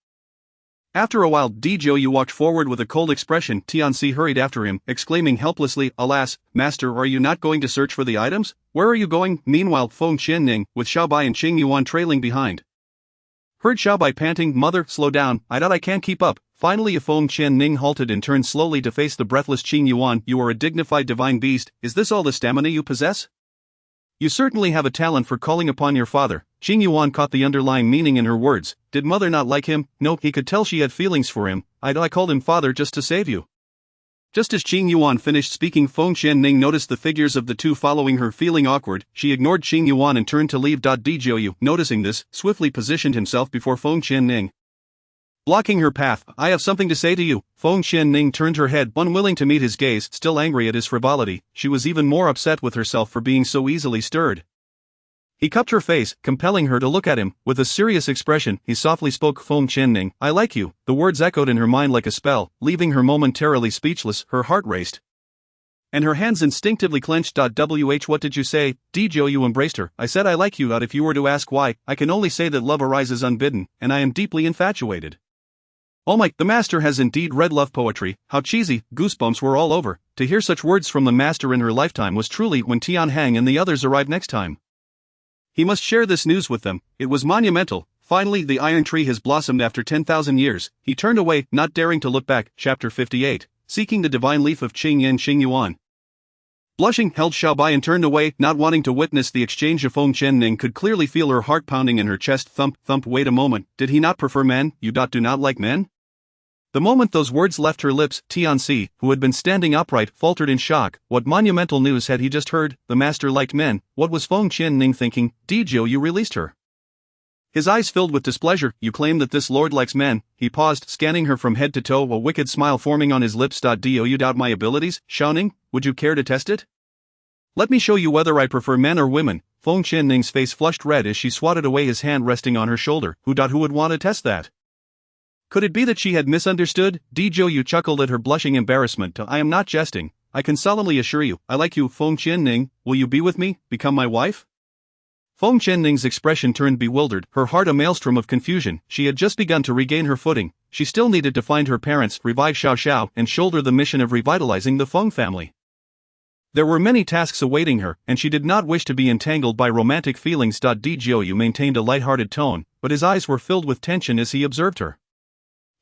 After a while, Di Joyu walked forward with a cold expression. Tianxi hurried after him, exclaiming helplessly, alas, master, are you not going to search for the items? Where are you going? Meanwhile, Feng Qianning, with Xiaobai and Qing Yuan trailing behind, heard Xiaobai panting, mother, slow down, I can't keep up. Finally, Feng Qianning halted and turned slowly to face the breathless Qing Yuan. You are a dignified divine beast, is this all the stamina you possess? You certainly have a talent for calling upon your father. Qing Yuan caught the underlying meaning in her words. Did mother not like him? No, he could tell she had feelings for him. I called him father just to save you. Just as Qing Yuan finished speaking, Feng Qianning noticed the figures of the two following her. Feeling awkward, she ignored Qing Yuan and turned to leave. Djiu, noticing this, swiftly positioned himself before Feng Qianning, blocking her path. I have something to say to you. Feng Qianning turned her head, unwilling to meet his gaze. Still angry at his frivolity, she was even more upset with herself for being so easily stirred. He cupped her face, compelling her to look at him. With a serious expression, he softly spoke. Feng Qianning, I like you. The words echoed in her mind like a spell, leaving her momentarily speechless. Her heart raced, and her hands instinctively clenched. What did you say? Djiu embraced her. I said I like you. If you were to ask why, I can only say that love arises unbidden, and I am deeply infatuated. Oh my, the master has indeed read love poetry. How cheesy. Goosebumps were all over. To hear such words from the master in her lifetime was truly. When Tianhang and the others arrived next time, he must share this news with them. It was monumental. Finally, the iron tree has blossomed after 10,000 years. He turned away, not daring to look back. Chapter 58. Seeking the divine leaf of Qing Yuan. Blushing, held Xiaobai and turned away, not wanting to witness the exchange. Of Feng Qianning could clearly feel her heart pounding in her chest. Thump, thump. Wait a moment, did he not prefer men? You do not like men? The moment those words left her lips, Tianxi, who had been standing upright, faltered in shock. What monumental news had he just heard? The master liked men. What was Feng Qianning thinking? Djiu, you released her. His eyes filled with displeasure. You claim that this lord likes men. He paused, scanning her from head to toe, a wicked smile forming on his lips. Do you doubt my abilities, Xiaoning? Would you care to test it? Let me show you whether I prefer men or women. Feng Qianning's face flushed red as she swatted away his hand resting on her shoulder. Who would want to test that? Could it be that she had misunderstood? Djiu chuckled at her blushing embarrassment. I am not jesting. I can solemnly assure you, I like you. Feng Qianning, will you be with me, become my wife? Feng Qianning's expression turned bewildered, her heart a maelstrom of confusion. She had just begun to regain her footing. She still needed to find her parents, revive Xiao Xiao, and shoulder the mission of revitalizing the Feng family. There were many tasks awaiting her, and she did not wish to be entangled by romantic feelings. Djiu maintained a light-hearted tone, but his eyes were filled with tension as he observed her.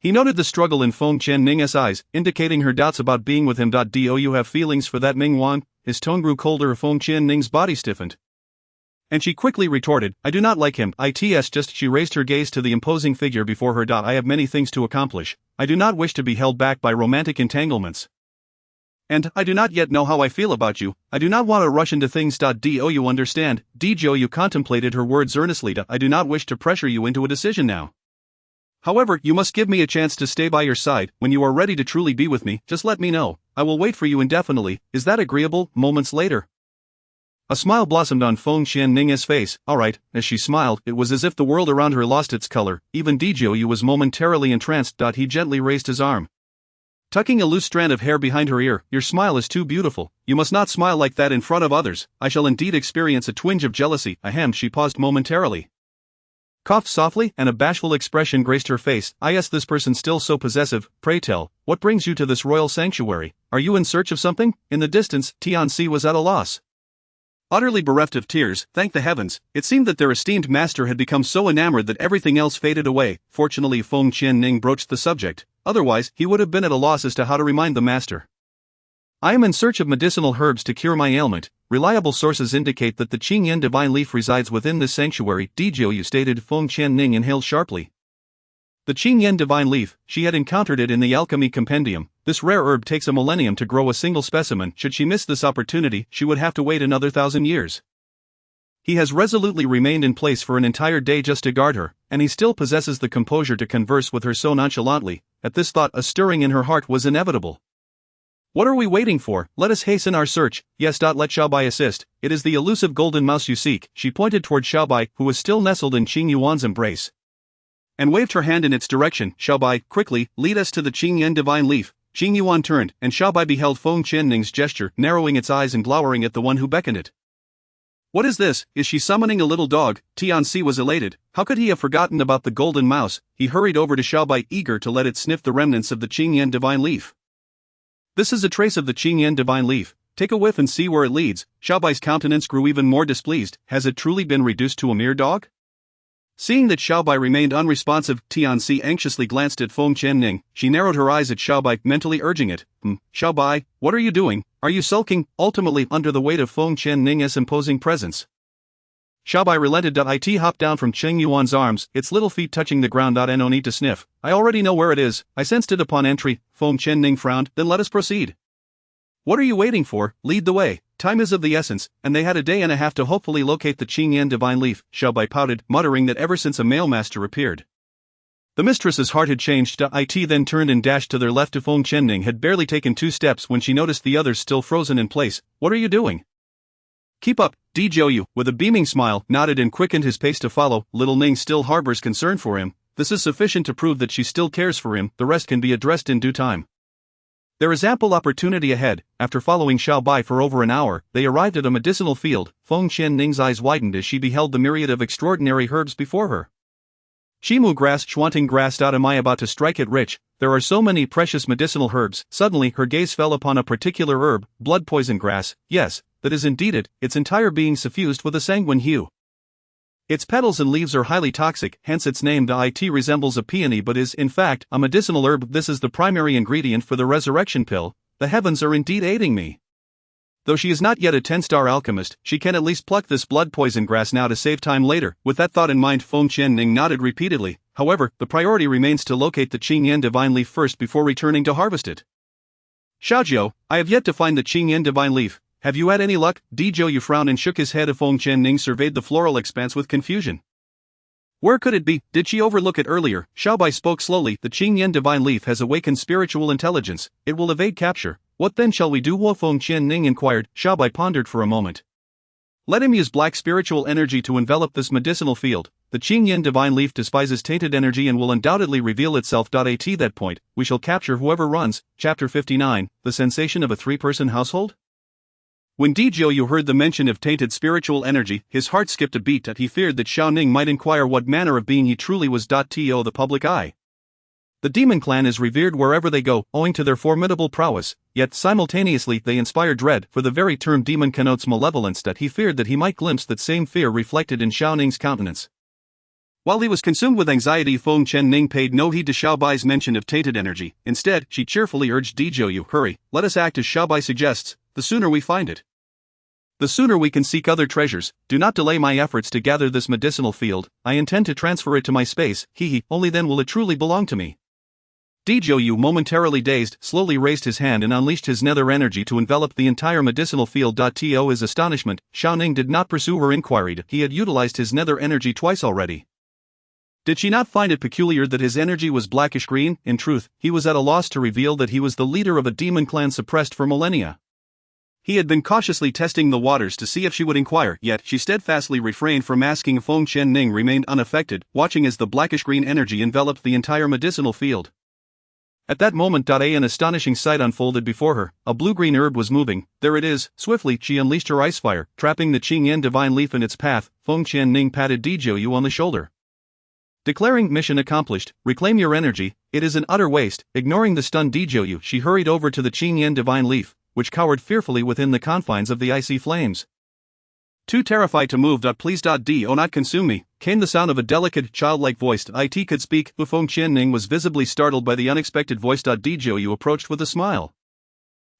He noted the struggle in Feng Qianning's eyes, indicating her doubts about being with him. Do you have feelings for that Ming Wan? His tone grew colder. Feng Qianning's body stiffened, and she quickly retorted, I do not like him. It's just. She raised her gaze to the imposing figure before her. I have many things to accomplish. I do not wish to be held back by romantic entanglements. And I do not yet know how I feel about you. I do not want to rush into things. Do you understand? Djiu contemplated her words earnestly. I do not wish to pressure you into a decision now. However, you must give me a chance to stay by your side. When you are ready to truly be with me, just let me know. I will wait for you indefinitely. Is that agreeable? Moments later, a smile blossomed on Feng Qianning's face. All right. As she smiled, it was as if the world around her lost its color. Even Djiu was momentarily entranced. He gently raised his arm, tucking a loose strand of hair behind her ear. Your smile is too beautiful. You must not smile like that in front of others. I shall indeed experience a twinge of jealousy. Ahem. She paused momentarily, coughed softly, and a bashful expression graced her face. This person still so possessive. Pray tell, what brings you to this royal sanctuary? Are you in search of something? In the distance, Tianxi was at a loss. Utterly bereft of tears, thank the heavens, it seemed that their esteemed master had become so enamored that everything else faded away. Fortunately, Feng Qianning broached the subject, otherwise, he would have been at a loss as to how to remind the master. I am in search of medicinal herbs to cure my ailment. Reliable sources indicate that the Qing divine leaf resides within this sanctuary. Djiu stated. Feng Qianning inhaled sharply. The Qing divine leaf, she had encountered it in the alchemy compendium. This rare herb takes a millennium to grow a single specimen. Should she miss this opportunity, she would have to wait another 1,000 years. He has resolutely remained in place for an entire day just to guard her, and he still possesses the composure to converse with her so nonchalantly. At this thought, a stirring in her heart was inevitable. What are we waiting for? Let us hasten our search. Yes. Let Xiaobai assist. It is the elusive golden mouse you seek. She pointed toward Xiaobai, who was still nestled in Qing Yuan's embrace, and waved her hand in its direction. Xiaobai, quickly, lead us to the Qing divine leaf. Qing Yuan turned, and Xiaobai beheld Feng Qianning's gesture, narrowing its eyes and glowering at the one who beckoned it. What is this? Is she summoning a little dog? Tianxi was elated. How could he have forgotten about the golden mouse? He hurried over to Xiaobai, eager to let it sniff the remnants of the Qing divine leaf. This is a trace of the Qing divine leaf. Take a whiff and see where it leads. Xiaobai's countenance grew even more displeased. Has it truly been reduced to a mere dog? Seeing that Xiaobai remained unresponsive, Tianxi anxiously glanced at Feng Qianning. She narrowed her eyes at Xiaobai, mentally urging it. Xiaobai, what are you doing? Are you sulking, ultimately under the weight of Feng Qianning's imposing presence? Xiaobai relented. It hopped down from Cheng Yuan's arms, its little feet touching the ground. No need to sniff. I already know where it is. I sensed it upon entry. Feng Qianning frowned. Then let us proceed. What are you waiting for? Lead the way. Time is of the essence, and they had a day and a half to hopefully locate the Qingyan divine leaf. Xiaobai pouted, muttering that ever since a male master appeared, the mistress's heart had changed. It then turned and dashed to their left. Feng Qianning had barely taken 2 steps when she noticed the others still frozen in place. What are you doing? Keep up. Di Zhouyu, with a beaming smile, nodded and quickened his pace to follow. Little Ning still harbors concern for him. This is sufficient to prove that she still cares for him. The rest can be addressed in due time. There is ample opportunity ahead. After following Xiaobai for over an hour, they arrived at a medicinal field. Feng Qianning's eyes widened as she beheld the myriad of extraordinary herbs before her. Shimu grass, Chuanting grass. Am I about to strike it rich? There are so many precious medicinal herbs. Suddenly, her gaze fell upon a particular herb, blood poison grass. Yes, that is indeed it, its entire being suffused with a sanguine hue. Its petals and leaves are highly toxic, hence its name. It resembles a peony but is, in fact, a medicinal herb. This is the primary ingredient for the resurrection pill. The heavens are indeed aiding me. Though she is not yet a 10-star alchemist, she can at least pluck this blood poison grass now to save time later. With that thought in mind, Feng Qianning nodded repeatedly. However, the priority remains to locate the Qingyan divine leaf first before returning to harvest it. Xiaojiu, I have yet to find the Qingyan divine leaf. Have you had any luck? Di Zhouyu frowned and shook his head. Feng Qianning surveyed the floral expanse with confusion. Where could it be? Did she overlook it earlier? Xiaobai spoke slowly. The Qingyan divine leaf has awakened spiritual intelligence. It will evade capture. What then shall we do? Feng Qianning inquired. Xiaobai pondered for a moment. Let him use black spiritual energy to envelop this medicinal field. The Qingyan divine leaf despises tainted energy and will undoubtedly reveal itself. At that point, we shall capture whoever runs. Chapter 59, The Sensation of a 3-Person Household? When Di Zhouyu heard the mention of tainted spiritual energy, his heart skipped a beat. He feared that Xiao Ning might inquire what manner of being he truly was. To the public eye, the demon clan is revered wherever they go, owing to their formidable prowess, yet simultaneously they inspire dread, for the very term demon connotes malevolence. He feared that he might glimpse that same fear reflected in Xiao Ning's countenance. While he was consumed with anxiety, Feng Qianning paid no heed to Xiaobai's mention of tainted energy. Instead, she cheerfully urged Di Zhouyu, hurry, let us act as Xiaobai suggests. The sooner we find it, the sooner we can seek other treasures. Do not delay my efforts to gather this medicinal field. I intend to transfer it to my space. Only then will it truly belong to me. Di Zhouyu, momentarily dazed, slowly raised his hand and unleashed his nether energy to envelop the entire medicinal field. To his astonishment, Xiao Ning did not pursue her inquiry. He had utilized his nether energy twice already. Did she not find it peculiar that his energy was blackish green? In truth, he was at a loss to reveal that he was the leader of a demon clan suppressed for millennia. He had been cautiously testing the waters to see if she would inquire, yet she steadfastly refrained from asking. Feng Qianning remained unaffected, watching as the blackish-green energy enveloped the entire medicinal field. At that moment, an astonishing sight unfolded before her. A blue-green herb was moving. There it is. Swiftly, she unleashed her ice fire, trapping the Qingyan divine leaf in its path. Feng Qianning patted Di Zhouyu on the shoulder, declaring, mission accomplished. Reclaim your energy. It is an utter waste. Ignoring the stunned Di Zhouyu, she hurried over to the Qingyan divine leaf, which cowered fearfully within the confines of the icy flames. Too terrified to move. Please, do not consume me, came the sound of a delicate, childlike voice. It could speak. Feng Qianning was visibly startled by the unexpected voice. Di Zhouyu approached with a smile,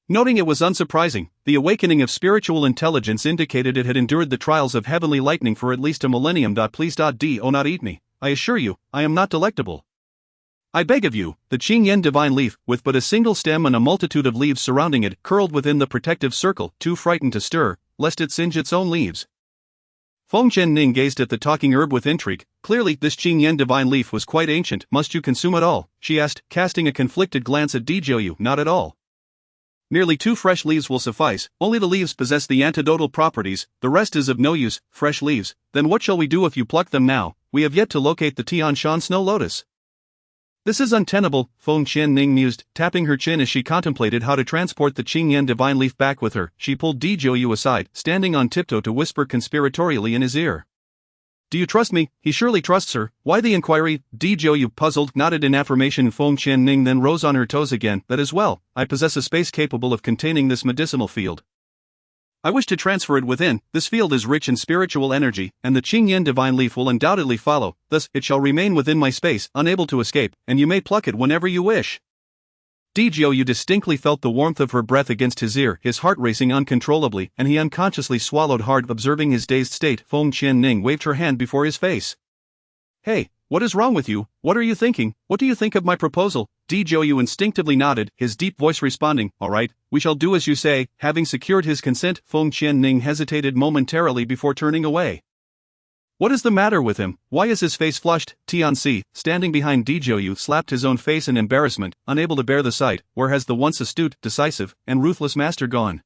noting it was unsurprising. The awakening of spiritual intelligence indicated it had endured the trials of heavenly lightning for at least a millennium. Please, do not eat me. I assure you, I am not delectable. I beg of you. The Qingyan divine leaf, with but a single stem and a multitude of leaves surrounding it, curled within the protective circle, too frightened to stir, lest it singe its own leaves. Feng Qianning gazed at the talking herb with intrigue. Clearly, this Qingyan divine leaf was quite ancient. Must you consume it all? She asked, casting a conflicted glance at Di Zhouyu. Not at all. Merely 2 fresh leaves will suffice. Only the leaves possess the antidotal properties, the rest is of no use. Fresh leaves. Then what shall we do if you pluck them now? We have yet to locate the Tian Shan snow lotus. This is untenable, Feng Qianning mused, tapping her chin as she contemplated how to transport the Qingyan divine leaf back with her. She pulled Di Zhouyu aside, standing on tiptoe to whisper conspiratorially in his ear. Do you trust me? He surely trusts her. Why the inquiry? Di Zhouyu, puzzled, nodded in affirmation. Feng Qianning then rose on her toes again. That is well. I possess a space capable of containing this medicinal field. I wish to transfer it within. This field is rich in spiritual energy, and the Qingyan divine leaf will undoubtedly follow. Thus, it shall remain within my space, unable to escape, and you may pluck it whenever you wish. Djiou distinctly felt the warmth of her breath against his ear, his heart racing uncontrollably, and he unconsciously swallowed hard. Observing his dazed state, Feng Qianning waved her hand before his face. "Hey, what is wrong with you? What are you thinking? What do you think of my proposal?" Djiou instinctively nodded, his deep voice responding, "All right, we shall do as you say." Having secured his consent, Feng Qianning hesitated momentarily before turning away. "What is the matter with him? Why is his face flushed?" Tianxi, standing behind Djiou, slapped his own face in embarrassment, unable to bear the sight. Where has the once astute, decisive, and ruthless master gone?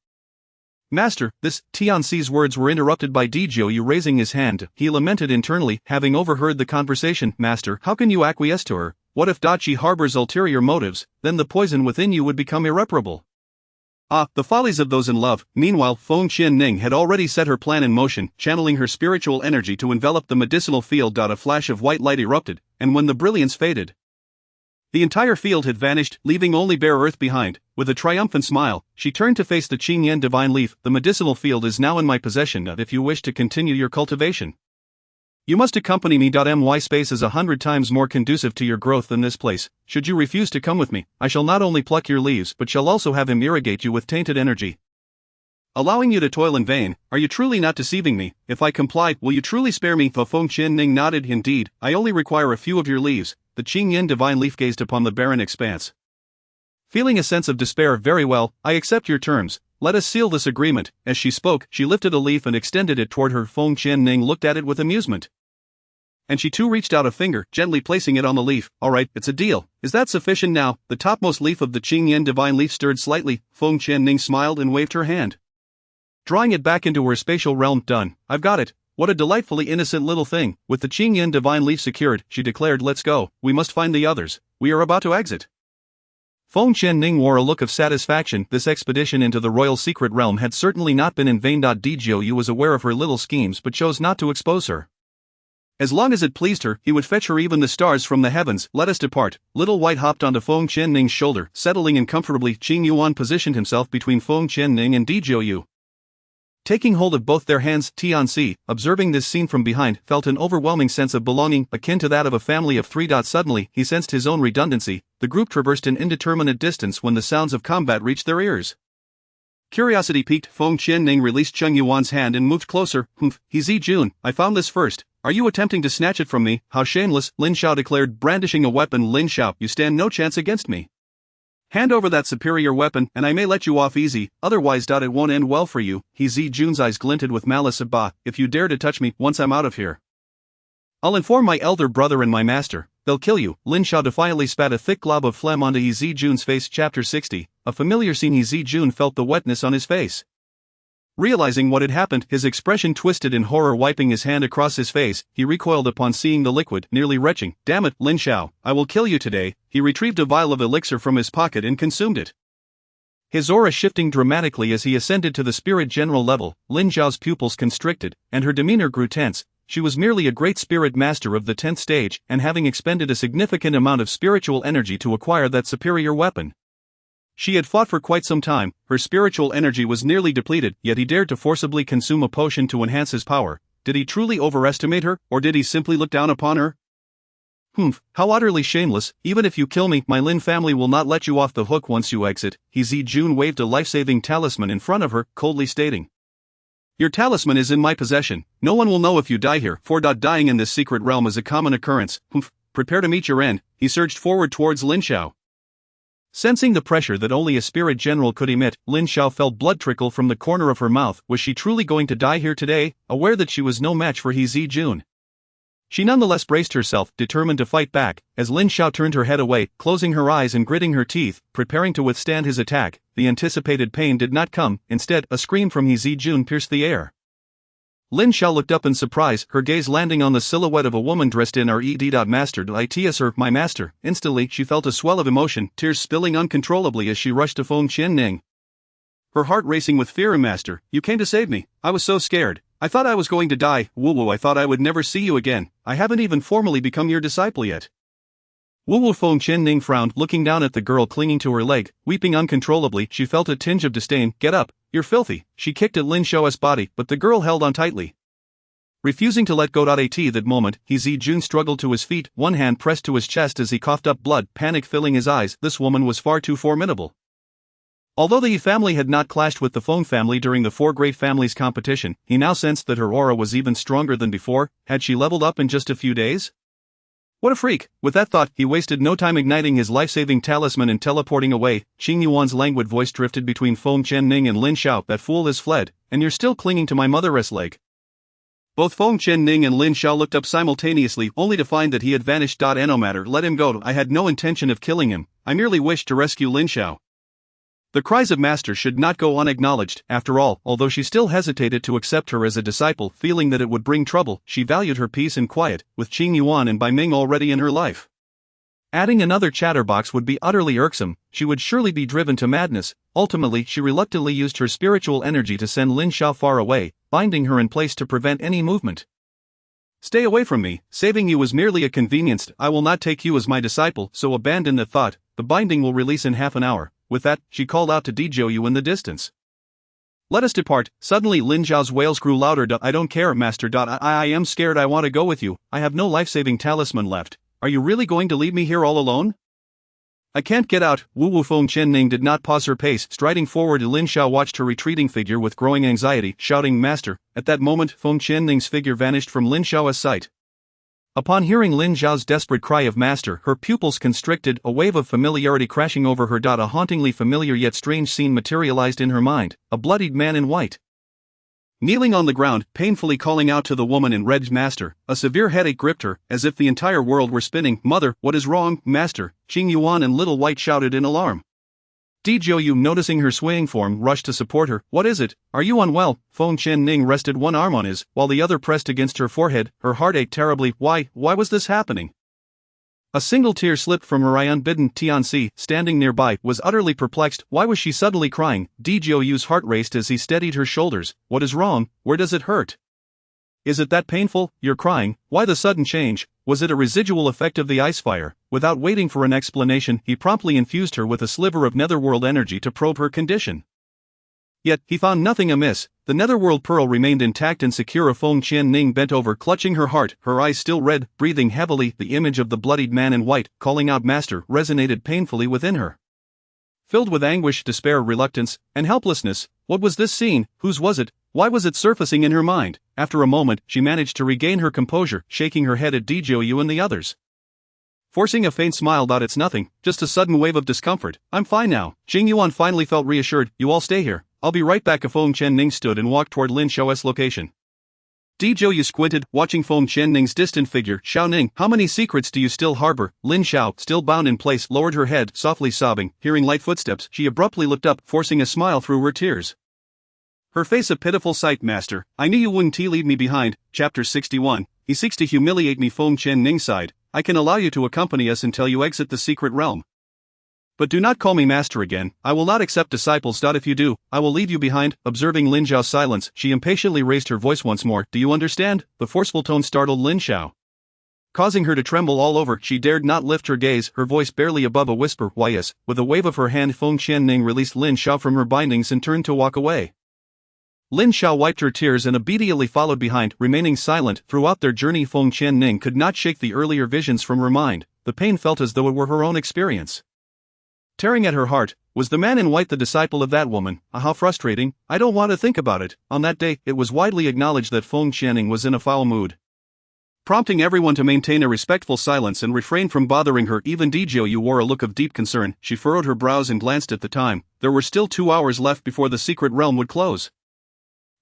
"Master," Tianxi's words were interrupted by Djiou raising his hand. He lamented internally, having overheard the conversation. "Master, how can you acquiesce to her? What if she harbors ulterior motives? Then the poison within you would become irreparable." Ah, the follies of those in love. Meanwhile, Feng Qianning had already set her plan in motion, channeling her spiritual energy to envelop the medicinal field. A flash of white light erupted, and when the brilliance faded, the entire field had vanished, leaving only bare earth behind. With a triumphant smile, she turned to face the Qingyan divine leaf. "The medicinal field is now in my possession. If you wish to continue your cultivation, you must accompany me. My space is 100 times more conducive to your growth than this place. Should you refuse to come with me, I shall not only pluck your leaves but shall also have him irrigate you with tainted energy, allowing you to toil in vain. Are you truly not deceiving me? If I comply, will you truly spare me?" Feng Qianning nodded. "Indeed, I only require a few of your leaves." The Qingyan divine leaf gazed upon the barren expanse, feeling a sense of despair. "Very well, I accept your terms. Let us seal this agreement." As she spoke, she lifted a leaf and extended it toward her. Feng Qianning looked at it with amusement, and she too reached out a finger, gently placing it on the leaf. "All right, it's a deal. Is that sufficient now?" The topmost leaf of the Qingyan divine leaf stirred slightly. Feng Qianning smiled and waved her hand, drawing it back into her spatial realm. "Done. I've got it. What a delightfully innocent little thing." With the Qingyan divine leaf secured, she declared, "Let's go. We must find the others. We are about to exit." Feng Qianning wore a look of satisfaction. This expedition into the royal secret realm had certainly not been in vain. Djiou was aware of her little schemes but chose not to expose her. As long as it pleased her, he would fetch her even the stars from the heavens. "Let us depart." Little White hopped onto Feng Qianning's shoulder, settling in comfortably. Qing Yuan positioned himself between Feng Qianning and Djiou, taking hold of both their hands. Tianxi, observing this scene from behind, felt an overwhelming sense of belonging, akin to that of a family of three. Suddenly, he sensed his own redundancy. The group traversed an indeterminate distance when the sounds of combat reached their ears. Curiosity piqued, Feng Qianning released Cheng Yuan's hand and moved closer. "Humph, Jun, I found this first. Are you attempting to snatch it from me?" "How shameless," Lin Xiao declared, brandishing a weapon. "Lin Xiao, you stand no chance against me. Hand over that superior weapon, and I may let you off easy, otherwise it won't end well for you." Jun's eyes glinted with malice. "Bah, if you dare to touch me once I'm out of here, I'll inform my elder brother and my master. They'll kill you." Lin Xiao defiantly spat a thick glob of phlegm onto Jun's face. Chapter 60, a familiar scene. Jun felt the wetness on his face. Realizing what had happened, his expression twisted in horror. Wiping his hand across his face, he recoiled upon seeing the liquid, nearly retching. "Damn it, Lin Xiao, I will kill you today." He retrieved a vial of elixir from his pocket and consumed it, his aura shifting dramatically as he ascended to the spirit general level. Lin Xiao's pupils constricted, and her demeanor grew tense. She was merely a great spirit master of the 10th stage, and having expended a significant amount of spiritual energy to acquire that superior weapon. She had fought for quite some time, her spiritual energy was nearly depleted, yet he dared to forcibly consume a potion to enhance his power. Did he truly overestimate her, or did he simply look down upon her? "Humph, how utterly shameless. Even if you kill me, my Lin family will not let you off the hook once you exit." Jun waved a life-saving talisman in front of her, coldly stating, "Your talisman is in my possession. No one will know if you die here, for dying in this secret realm is a common occurrence. Humph, prepare to meet your end." He surged forward towards Lin Xiao. Sensing the pressure that only a spirit general could emit, Lin Xiao felt blood trickle from the corner of her mouth. Was she truly going to die here today? Aware that she was no match for Jun, she nonetheless braced herself, determined to fight back. As Lin Xiao turned her head away, closing her eyes and gritting her teeth, preparing to withstand his attack, the anticipated pain did not come. Instead, a scream from Jun pierced the air. Lin Xiao looked up in surprise, her gaze landing on the silhouette of a woman dressed in red. "Master, sir, my master." Instantly, she felt a swell of emotion, tears spilling uncontrollably as she rushed to Feng Qianning, her heart racing with fear. "Master, you came to save me. I was so scared. I thought I was going to die. Woo, I thought I would never see you again. I haven't even formally become your disciple yet." Feng Qianning frowned, looking down at the girl clinging to her leg, weeping uncontrollably. She felt a tinge of disdain. "Get up, you're filthy." She kicked at Lin Xiao's body, but the girl held on tightly. Refusing to let go. At that moment, Jun struggled to his feet, one hand pressed to his chest as he coughed up blood, panic filling his eyes. This woman was far too formidable. Although the Yi family had not clashed with the Feng family during the Four Great Families competition, he now sensed that her aura was even stronger than before. Had she leveled up in just a few days? What a freak! With that thought, he wasted no time igniting his life-saving talisman and teleporting away. Qing Yuan's languid voice drifted between Feng Qianning and Lin Xiao. That fool has fled, and you're still clinging to my mother's leg. Both Feng Qianning and Lin Xiao looked up simultaneously, only to find that he had vanished. No matter, let him go. I had no intention of killing him, I merely wished to rescue Lin Xiao. The cries of Master should not go unacknowledged. After all, although she still hesitated to accept her as a disciple, feeling that it would bring trouble, she valued her peace and quiet, with Qing Yuan and Bai Ming already in her life. Adding another chatterbox would be utterly irksome, she would surely be driven to madness. Ultimately, she reluctantly used her spiritual energy to send Lin Xiao far away, binding her in place to prevent any movement. Stay away from me, saving you was merely a convenience. I will not take you as my disciple, so abandon that thought. The binding will release in half an hour. With that, she called out to Dijoyu in the distance. Let us depart. Suddenly Lin Xiao's wails grew louder. I don't care, Master. I am scared. I want to go with you. I have no life-saving talisman left. Are you really going to leave me here all alone? I can't get out. Wu Feng Qianning did not pause her pace. Striding forward, Lin Xiao watched her retreating figure with growing anxiety, shouting, Master. At that moment, Feng Qianning's figure vanished from Lin Xiao's sight. Upon hearing Lin Xiao's desperate cry of Master, her pupils constricted, a wave of familiarity crashing over her. A hauntingly familiar yet strange scene materialized in her mind, a bloodied man in white. Kneeling on the ground, painfully calling out to the woman in red. Master, a severe headache gripped her, as if the entire world were spinning. Mother, what is wrong, Master? Qing Yuan and Little White shouted in alarm. Dijoyu, noticing her swaying form, rushed to support her. What is it? Are you unwell? Feng Qianning rested one arm on his, while the other pressed against her forehead. Her heart ached terribly. Why was this happening? A single tear slipped from her eye. Unbidden. Tianxi, standing nearby, was utterly perplexed. Why was she suddenly crying? Dijoyu's heart raced as he steadied her shoulders. What is wrong? Where does it hurt? Is it that painful? You're crying. Why the sudden change? Was it a residual effect of the ice fire? Without waiting for an explanation, he promptly infused her with a sliver of netherworld energy to probe her condition. Yet, he found nothing amiss. The netherworld pearl remained intact and secure. Feng Qianning bent over, clutching her heart, her eyes still red, breathing heavily. The image of the bloodied man in white, calling out Master, resonated painfully within her. Filled with anguish, despair, reluctance, and helplessness, what was this scene? Whose was it? Why was it surfacing in her mind? After a moment, she managed to regain her composure, shaking her head at Dijoyu and the others. Forcing a faint smile. It's nothing, just a sudden wave of discomfort. I'm fine now. Qing Yuan finally felt reassured. You all stay here. I'll be right back. Feng Qianning stood and walked toward Lin Xiao's location. Dijoyu squinted, watching Feng Qianning's distant figure. Xiao Ning, how many secrets do you still harbor? Lin Xiao, still bound in place, lowered her head, softly sobbing. Hearing light footsteps, she abruptly looked up, forcing a smile through her tears. Her face a pitiful sight. Master, I knew you wouldn't leave me behind. Chapter 61. He seeks to humiliate me. Feng Qianning sighed. I can allow you to accompany us until you exit the secret realm. But do not call me Master again. I will not accept disciples. If you do, I will leave you behind. Observing Lin Xiao's silence, she impatiently raised her voice once more. Do you understand? The forceful tone startled Lin Xiao, causing her to tremble all over. She dared not lift her gaze, her voice barely above a whisper. Why yes. With a wave of her hand, Feng Qianning released Lin Xiao from her bindings and turned to walk away. Lin Xiao wiped her tears and obediently followed behind, remaining silent. Throughout their journey, Feng Qianning could not shake the earlier visions from her mind. The pain felt as though it were her own experience. Tearing at her heart, was the man in white the disciple of that woman? How frustrating. I don't want to think about it. On that day, it was widely acknowledged that Feng Qianning was in a foul mood. Prompting everyone to maintain a respectful silence and refrain from bothering her, even Dijoyu wore a look of deep concern. She furrowed her brows and glanced at the time. There were still 2 hours left before the secret realm would close.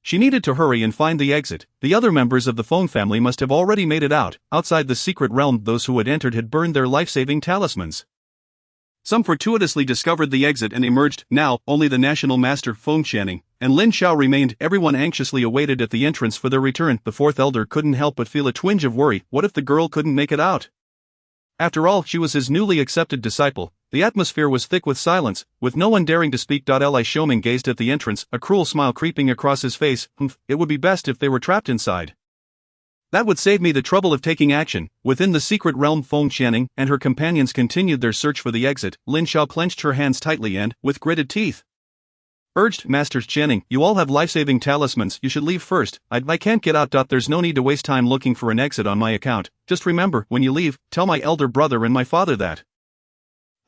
She needed to hurry and find the exit. The other members of the Feng family must have already made it out. Outside the secret realm, those who had entered had burned their life-saving talismans. Some fortuitously discovered the exit and emerged. Now, only the national master Feng Qianning and Lin Xiao remained. Everyone anxiously awaited at the entrance for their return. The fourth elder couldn't help but feel a twinge of worry. What if the girl couldn't make it out? After all, she was his newly accepted disciple. The atmosphere was thick with silence, with no one daring to speak. Li Xiaoming gazed at the entrance, a cruel smile creeping across his face. It would be best if they were trapped inside. That would save me the trouble of taking action. Within the secret realm, Feng Qianning and her companions continued their search for the exit. Lin Xiao clenched her hands tightly and, with gritted teeth, urged Master Channing. You all have life-saving talismans, you should leave first. I can't get out. There's no need to waste time looking for an exit on my account. Just remember, when you leave, tell my elder brother and my father that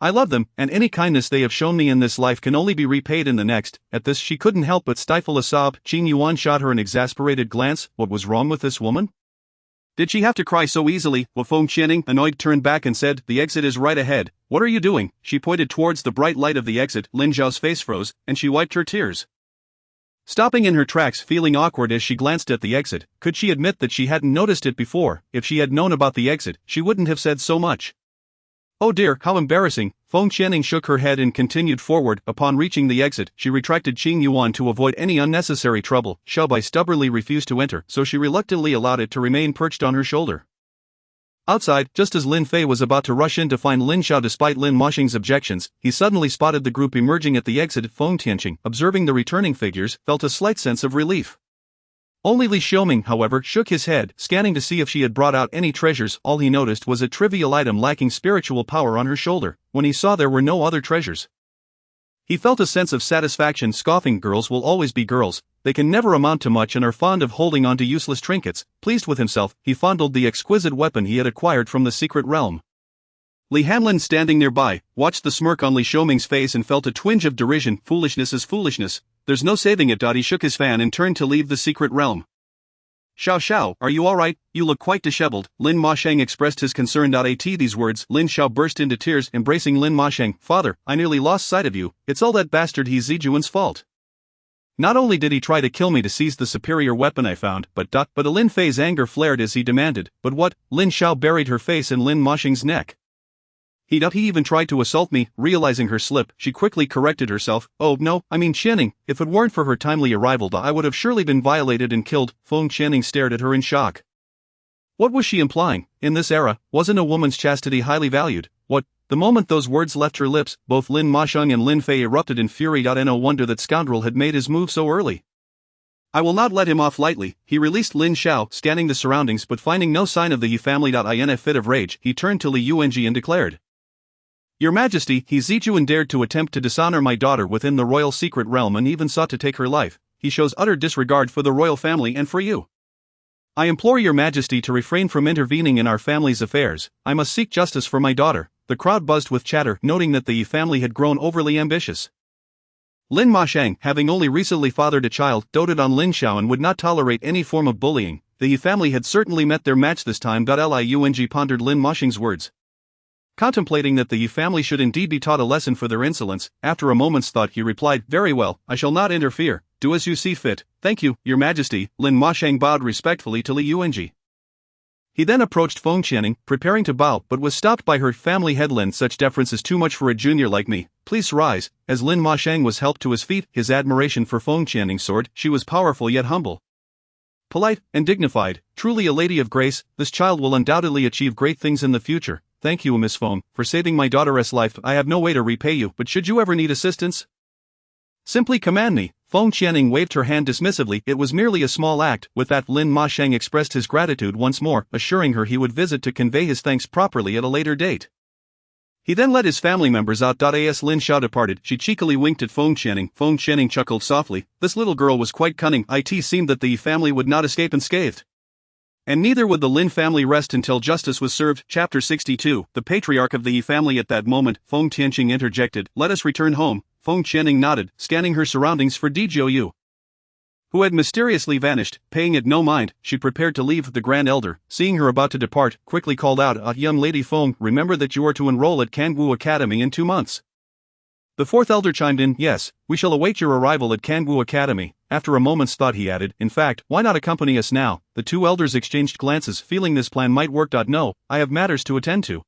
I love them, and any kindness they have shown me in this life can only be repaid in the next. At this she couldn't help but stifle a sob. Qing Yuan shot her an exasperated glance. What was wrong with this woman? Did she have to cry so easily? Feng Channing, annoyed, turned back and said, the exit is right ahead. What are you doing? She pointed towards the bright light of the exit. Lin Zhao's face froze, and she wiped her tears. Stopping in her tracks, feeling awkward as she glanced at the exit, could she admit that she hadn't noticed it before? If she had known about the exit, she wouldn't have said so much. Oh dear, how embarrassing. Feng Channing shook her head and continued forward. Upon reaching the exit, she retracted Qing Yuan to avoid any unnecessary trouble. Xiaobai stubbornly refused to enter, so she reluctantly allowed it to remain perched on her shoulder. Outside, just as Lin Fei was about to rush in to find Lin Xiao despite Lin Moshing's objections, he suddenly spotted the group emerging at the exit. Feng Tianqing, observing the returning figures, felt a slight sense of relief. Only Li Xiaoming, however, shook his head, scanning to see if she had brought out any treasures. All he noticed was a trivial item lacking spiritual power on her shoulder. When he saw there were no other treasures, he felt a sense of satisfaction, scoffing. Girls will always be girls, they can never amount to much and are fond of holding on to useless trinkets. Pleased with himself, he fondled the exquisite weapon he had acquired from the secret realm. Li Hanlin, standing nearby, watched the smirk on Li Xiaoming's face and felt a twinge of derision. Foolishness is foolishness. There's no saving it. He shook his fan and turned to leave the secret realm. Xiao Xiao, are you alright? You look quite disheveled. Lin Mosheng expressed his concern. At these words, Lin Xiao burst into tears, embracing Lin Mosheng. Father, I nearly lost sight of you. It's all that bastard He Zijuan's fault. Not only did he try to kill me to seize the superior weapon I found, but Lin Fei's anger flared as he demanded, but what? Lin Xiao buried her face in Lin Mosheng's neck. He even tried to assault me. Realizing her slip, she quickly corrected herself. Oh no, I mean Channing, if it weren't for her timely arrival I would have surely been violated and killed. Feng Channing stared at her in shock. What was she implying? In this era, wasn't a woman's chastity highly valued? What? The moment those words left her lips, both Lin Mosheng and Lin Fei erupted in fury. No wonder that scoundrel had made his move so early. I will not let him off lightly. He released Lin Xiao, scanning the surroundings but finding no sign of the Yi family. In a fit of rage, he turned to Li Yuanji and declared, Your Majesty, He Zijuan dared to attempt to dishonor my daughter within the royal secret realm and even sought to take her life. He shows utter disregard for the royal family and for you. I implore Your Majesty to refrain from intervening in our family's affairs. I must seek justice for my daughter. The crowd buzzed with chatter, noting that the Yi family had grown overly ambitious. Lin Mosheng, having only recently fathered a child, doted on Lin Xiao and would not tolerate any form of bullying. The Yi family had certainly met their match this time. Li Yuanji pondered Lin Mosheng's words, contemplating that the Yi family should indeed be taught a lesson for their insolence. After a moment's thought he replied, Very well, I shall not interfere. Do as you see fit. Thank you, Your Majesty. Lin Mosheng bowed respectfully to Li Yuanji. He then approached Feng Channing, preparing to bow, but was stopped by her family head. Lin, such deference is too much for a junior like me. Please rise. As Lin Mosheng was helped to his feet, his admiration for Feng Channing soared. She was powerful yet humble, polite, and dignified. Truly a lady of grace. This child will undoubtedly achieve great things in the future. Thank you, Miss Feng, for saving my daughter's life. I have no way to repay you, but should you ever need assistance, simply command me. Feng Channing waved her hand dismissively. It was merely a small act. With that, Lin Mosheng expressed his gratitude once more, assuring her he would visit to convey his thanks properly at a later date. He then led his family members out. As Lin Xiao departed, she cheekily winked at Feng Channing. Feng Channing chuckled softly. This little girl was quite cunning. It seemed that the family would not escape unscathed. And neither would the Lin family rest until justice was served. Chapter 62. The patriarch of the Yi family. At that moment, Feng Tianqing interjected, Let us return home. Feng Channing nodded, scanning her surroundings for Djiu, who had mysteriously vanished. Paying it no mind, she prepared to leave. The Grand Elder, seeing her about to depart, quickly called out, Young Lady Feng, remember that you are to enroll at Kangwu Academy in 2 months. The fourth elder chimed in, Yes, we shall await your arrival at Kangwu Academy. After a moment's thought he added, In fact, why not accompany us now? The two elders exchanged glances, feeling this plan might work. No, I have matters to attend to.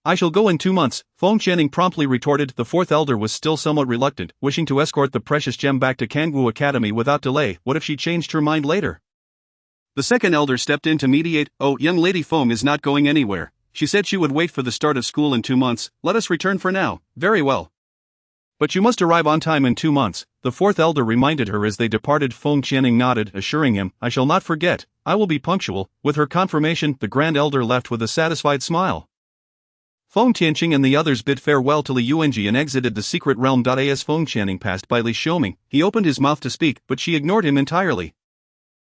I shall go in 2 months, Feng Channing promptly retorted. The fourth elder was still somewhat reluctant, wishing to escort the precious gem back to Kangwu Academy without delay. What if she changed her mind later? The second elder stepped in to mediate. Oh, young Lady Feng is not going anywhere. She said she would wait for the start of school in 2 months. Let us return for now. Very well. But you must arrive on time in 2 months, the fourth elder reminded her as they departed. Feng Channing nodded, assuring him, I shall not forget. I will be punctual. With her confirmation, the Grand Elder left with a satisfied smile. Feng Tianqing and the others bid farewell to Li Yuanji and exited the secret realm. As Feng Tianqing passed by Li Xiaoming, he opened his mouth to speak, but she ignored him entirely.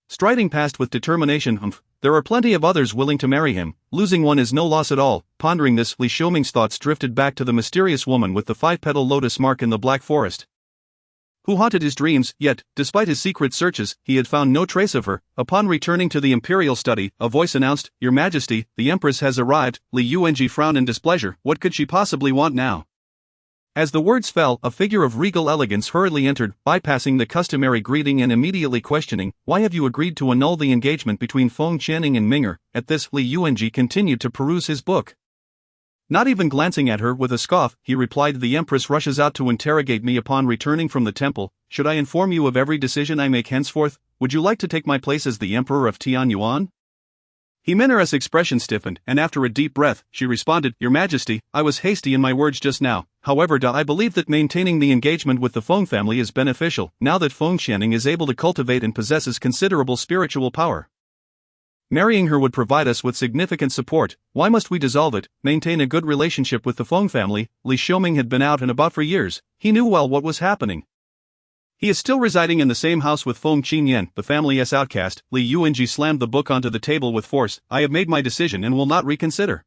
Striding past with determination, there are plenty of others willing to marry him, losing one is no loss at all. Pondering this, Li Xiaoming's thoughts drifted back to the mysterious woman with the 5-petal lotus mark in the Black Forest, who haunted his dreams, yet, despite his secret searches, he had found no trace of her. Upon returning to the imperial study, a voice announced, "Your Majesty, the Empress has arrived." Li Yuanji frowned in displeasure. What could she possibly want now? As the words fell, a figure of regal elegance hurriedly entered, bypassing the customary greeting and immediately questioning, "Why have you agreed to annul the engagement between Feng Tianqing and Ming'er?" At this, Li Yuanji continued to peruse his book. Not even glancing at her with a scoff, he replied, "The Empress rushes out to interrogate me upon returning from the temple. Should I inform you of every decision I make henceforth? Would you like to take my place as the Emperor of Tianyuan?" Min'er's expression stiffened, and after a deep breath, she responded, "Your Majesty, I was hasty in my words just now. However, I believe that maintaining the engagement with the Feng family is beneficial, now that Feng Tianqing is able to cultivate and possesses considerable spiritual power. Marrying her would provide us with significant support. Why must we dissolve it? Maintain a good relationship with the Feng family." Li Xiaoming had been out and about for years. He knew well what was happening. He is still residing in the same house with Feng Qinyan, the family's outcast. Li Yuanji slammed the book onto the table with force. "I have made my decision and will not reconsider.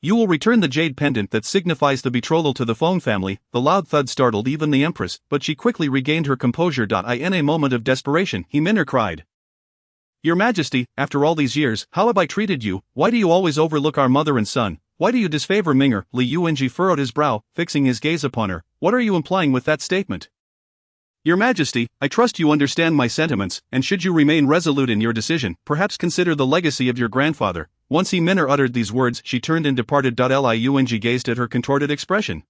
You will return the jade pendant that signifies the betrothal to the Feng family." The loud thud startled even the Empress, but she quickly regained her composure. In a moment of desperation, Min'er cried, "Your Majesty, after all these years, how have I treated you? Why do you always overlook our mother and son? Why do you disfavor Ming'er?" Li Yuanji furrowed his brow, fixing his gaze upon her. "What are you implying with that statement?" "Your Majesty, I trust you understand my sentiments, and should you remain resolute in your decision, perhaps consider the legacy of your grandfather." Once Min'er uttered these words, she turned and departed. Li Yuanji gazed at her contorted expression,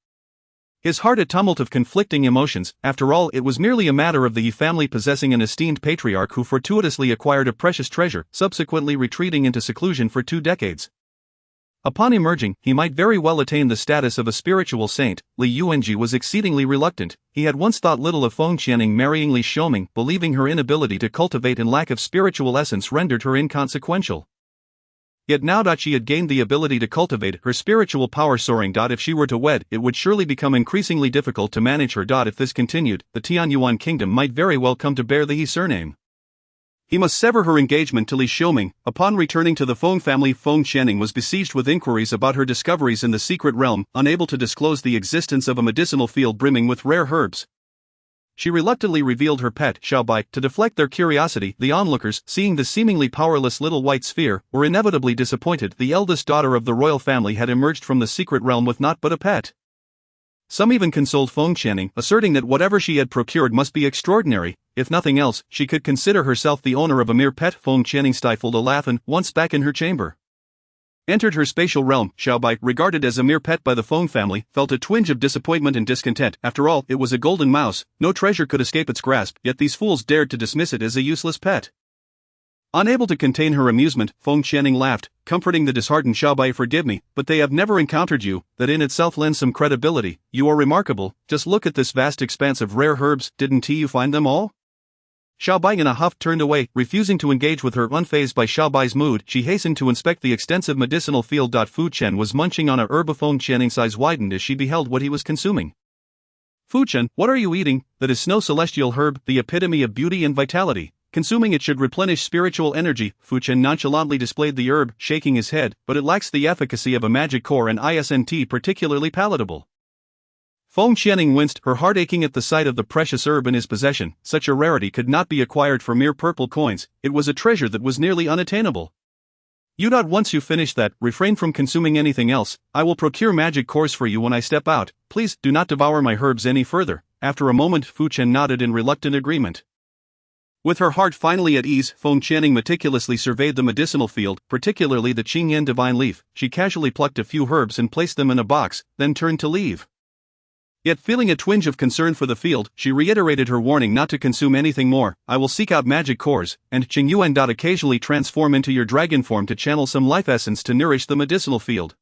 his heart a tumult of conflicting emotions. After all, it was merely a matter of the Yi family possessing an esteemed patriarch who fortuitously acquired a precious treasure, subsequently retreating into seclusion for 2 decades. Upon emerging, he might very well attain the status of a spiritual saint. Li Yuanji was exceedingly reluctant. He had once thought little of Feng Tianqing marrying Li Xiaoming, believing her inability to cultivate and lack of spiritual essence rendered her inconsequential. Yet now that she had gained the ability to cultivate, her spiritual power soaring. If she were to wed, it would surely become increasingly difficult to manage her. If this continued, the Tianyuan kingdom might very well come to bear the Yi surname. He must sever her engagement to Li Xiaoming. Upon returning to the Feng family, Feng Tianqing was besieged with inquiries about her discoveries in the secret realm, unable to disclose the existence of a medicinal field brimming with rare herbs. She reluctantly revealed her pet, Xiaobai, to deflect their curiosity. The onlookers, seeing the seemingly powerless little white sphere, were inevitably disappointed. The eldest daughter of the royal family had emerged from the secret realm with naught but a pet. Some even consoled Feng Tianqing, asserting that whatever she had procured must be extraordinary. If nothing else, she could consider herself the owner of a mere pet. Feng Tianqing stifled a laugh and, once back in her chamber, entered her spatial realm. Xiaobai, regarded as a mere pet by the Feng family, felt a twinge of disappointment and discontent. After all, it was a golden mouse, no treasure could escape its grasp, yet these fools dared to dismiss it as a useless pet. Unable to contain her amusement, Feng Tianqing laughed, comforting the disheartened Xiaobai. "Forgive me, but they have never encountered you. That in itself lends some credibility. You are remarkable. Just look at this vast expanse of rare herbs. Didn't you find them all?" Xiaobai in a huff turned away, refusing to engage with her. Unfazed by Xiaobai's mood, she hastened to inspect the extensive medicinal field. Fu Chen was munching on a herb. Feng Tianqing's eyes widened as she beheld what he was consuming. "Fu Chen, what are you eating?" "That is snow celestial herb, the epitome of beauty and vitality. Consuming it should replenish spiritual energy." Fu Chen nonchalantly displayed the herb, shaking his head, "but it lacks the efficacy of a magic core and isn't particularly palatable." Feng Tianqing winced, her heart aching at the sight of the precious herb in his possession. Such a rarity could not be acquired for mere purple coins. It was a treasure that was nearly unattainable. Once you finish that, refrain from consuming anything else. I will procure magic cores for you when I step out. Please, do not devour my herbs any further." After a moment, Fu Chen nodded in reluctant agreement. With her heart finally at ease, Feng Tianqing meticulously surveyed the medicinal field, particularly the Qingyan divine leaf. She casually plucked a few herbs and placed them in a box, then turned to leave. Yet feeling a twinge of concern for the field, she reiterated her warning not to consume anything more. "I will seek out magic cores, and Qingyuan. Occasionally transform into your dragon form to channel some life essence to nourish the medicinal field,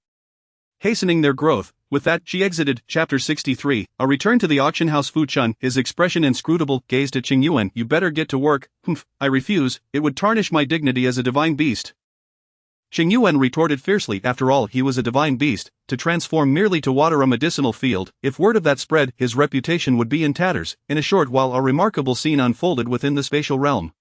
hastening their growth." With that, she exited. Chapter 63, A Return to the Auction House. Fu Chen, his expression inscrutable, gazed at Qingyuan. "You better get to work." "Humph, I refuse, it would tarnish my dignity as a divine beast." Xing Yuan retorted fiercely. After all, he was a divine beast. To transform merely to water a medicinal field, if word of that spread, his reputation would be in tatters. In a short while a remarkable scene unfolded within the spatial realm.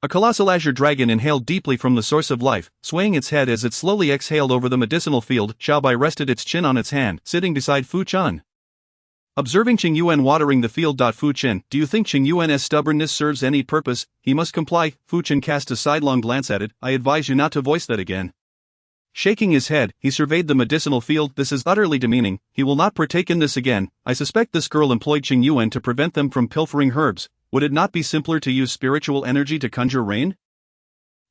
A colossal azure dragon inhaled deeply from the source of life, swaying its head as it slowly exhaled over the medicinal field. Xiaobai rested its chin on its hand, sitting beside Fu Chen. Observing Qing Yuan watering the field. Fu Chen, do you think Qing Yuan's stubbornness serves any purpose? He must comply. Fu Chen cast a sidelong glance at it. I advise you not to voice that again. Shaking his head, he surveyed the medicinal field. This is utterly demeaning. He will not partake in this again. I suspect this girl employed Qing Yuan to prevent them from pilfering herbs. Would it not be simpler to use spiritual energy to conjure rain?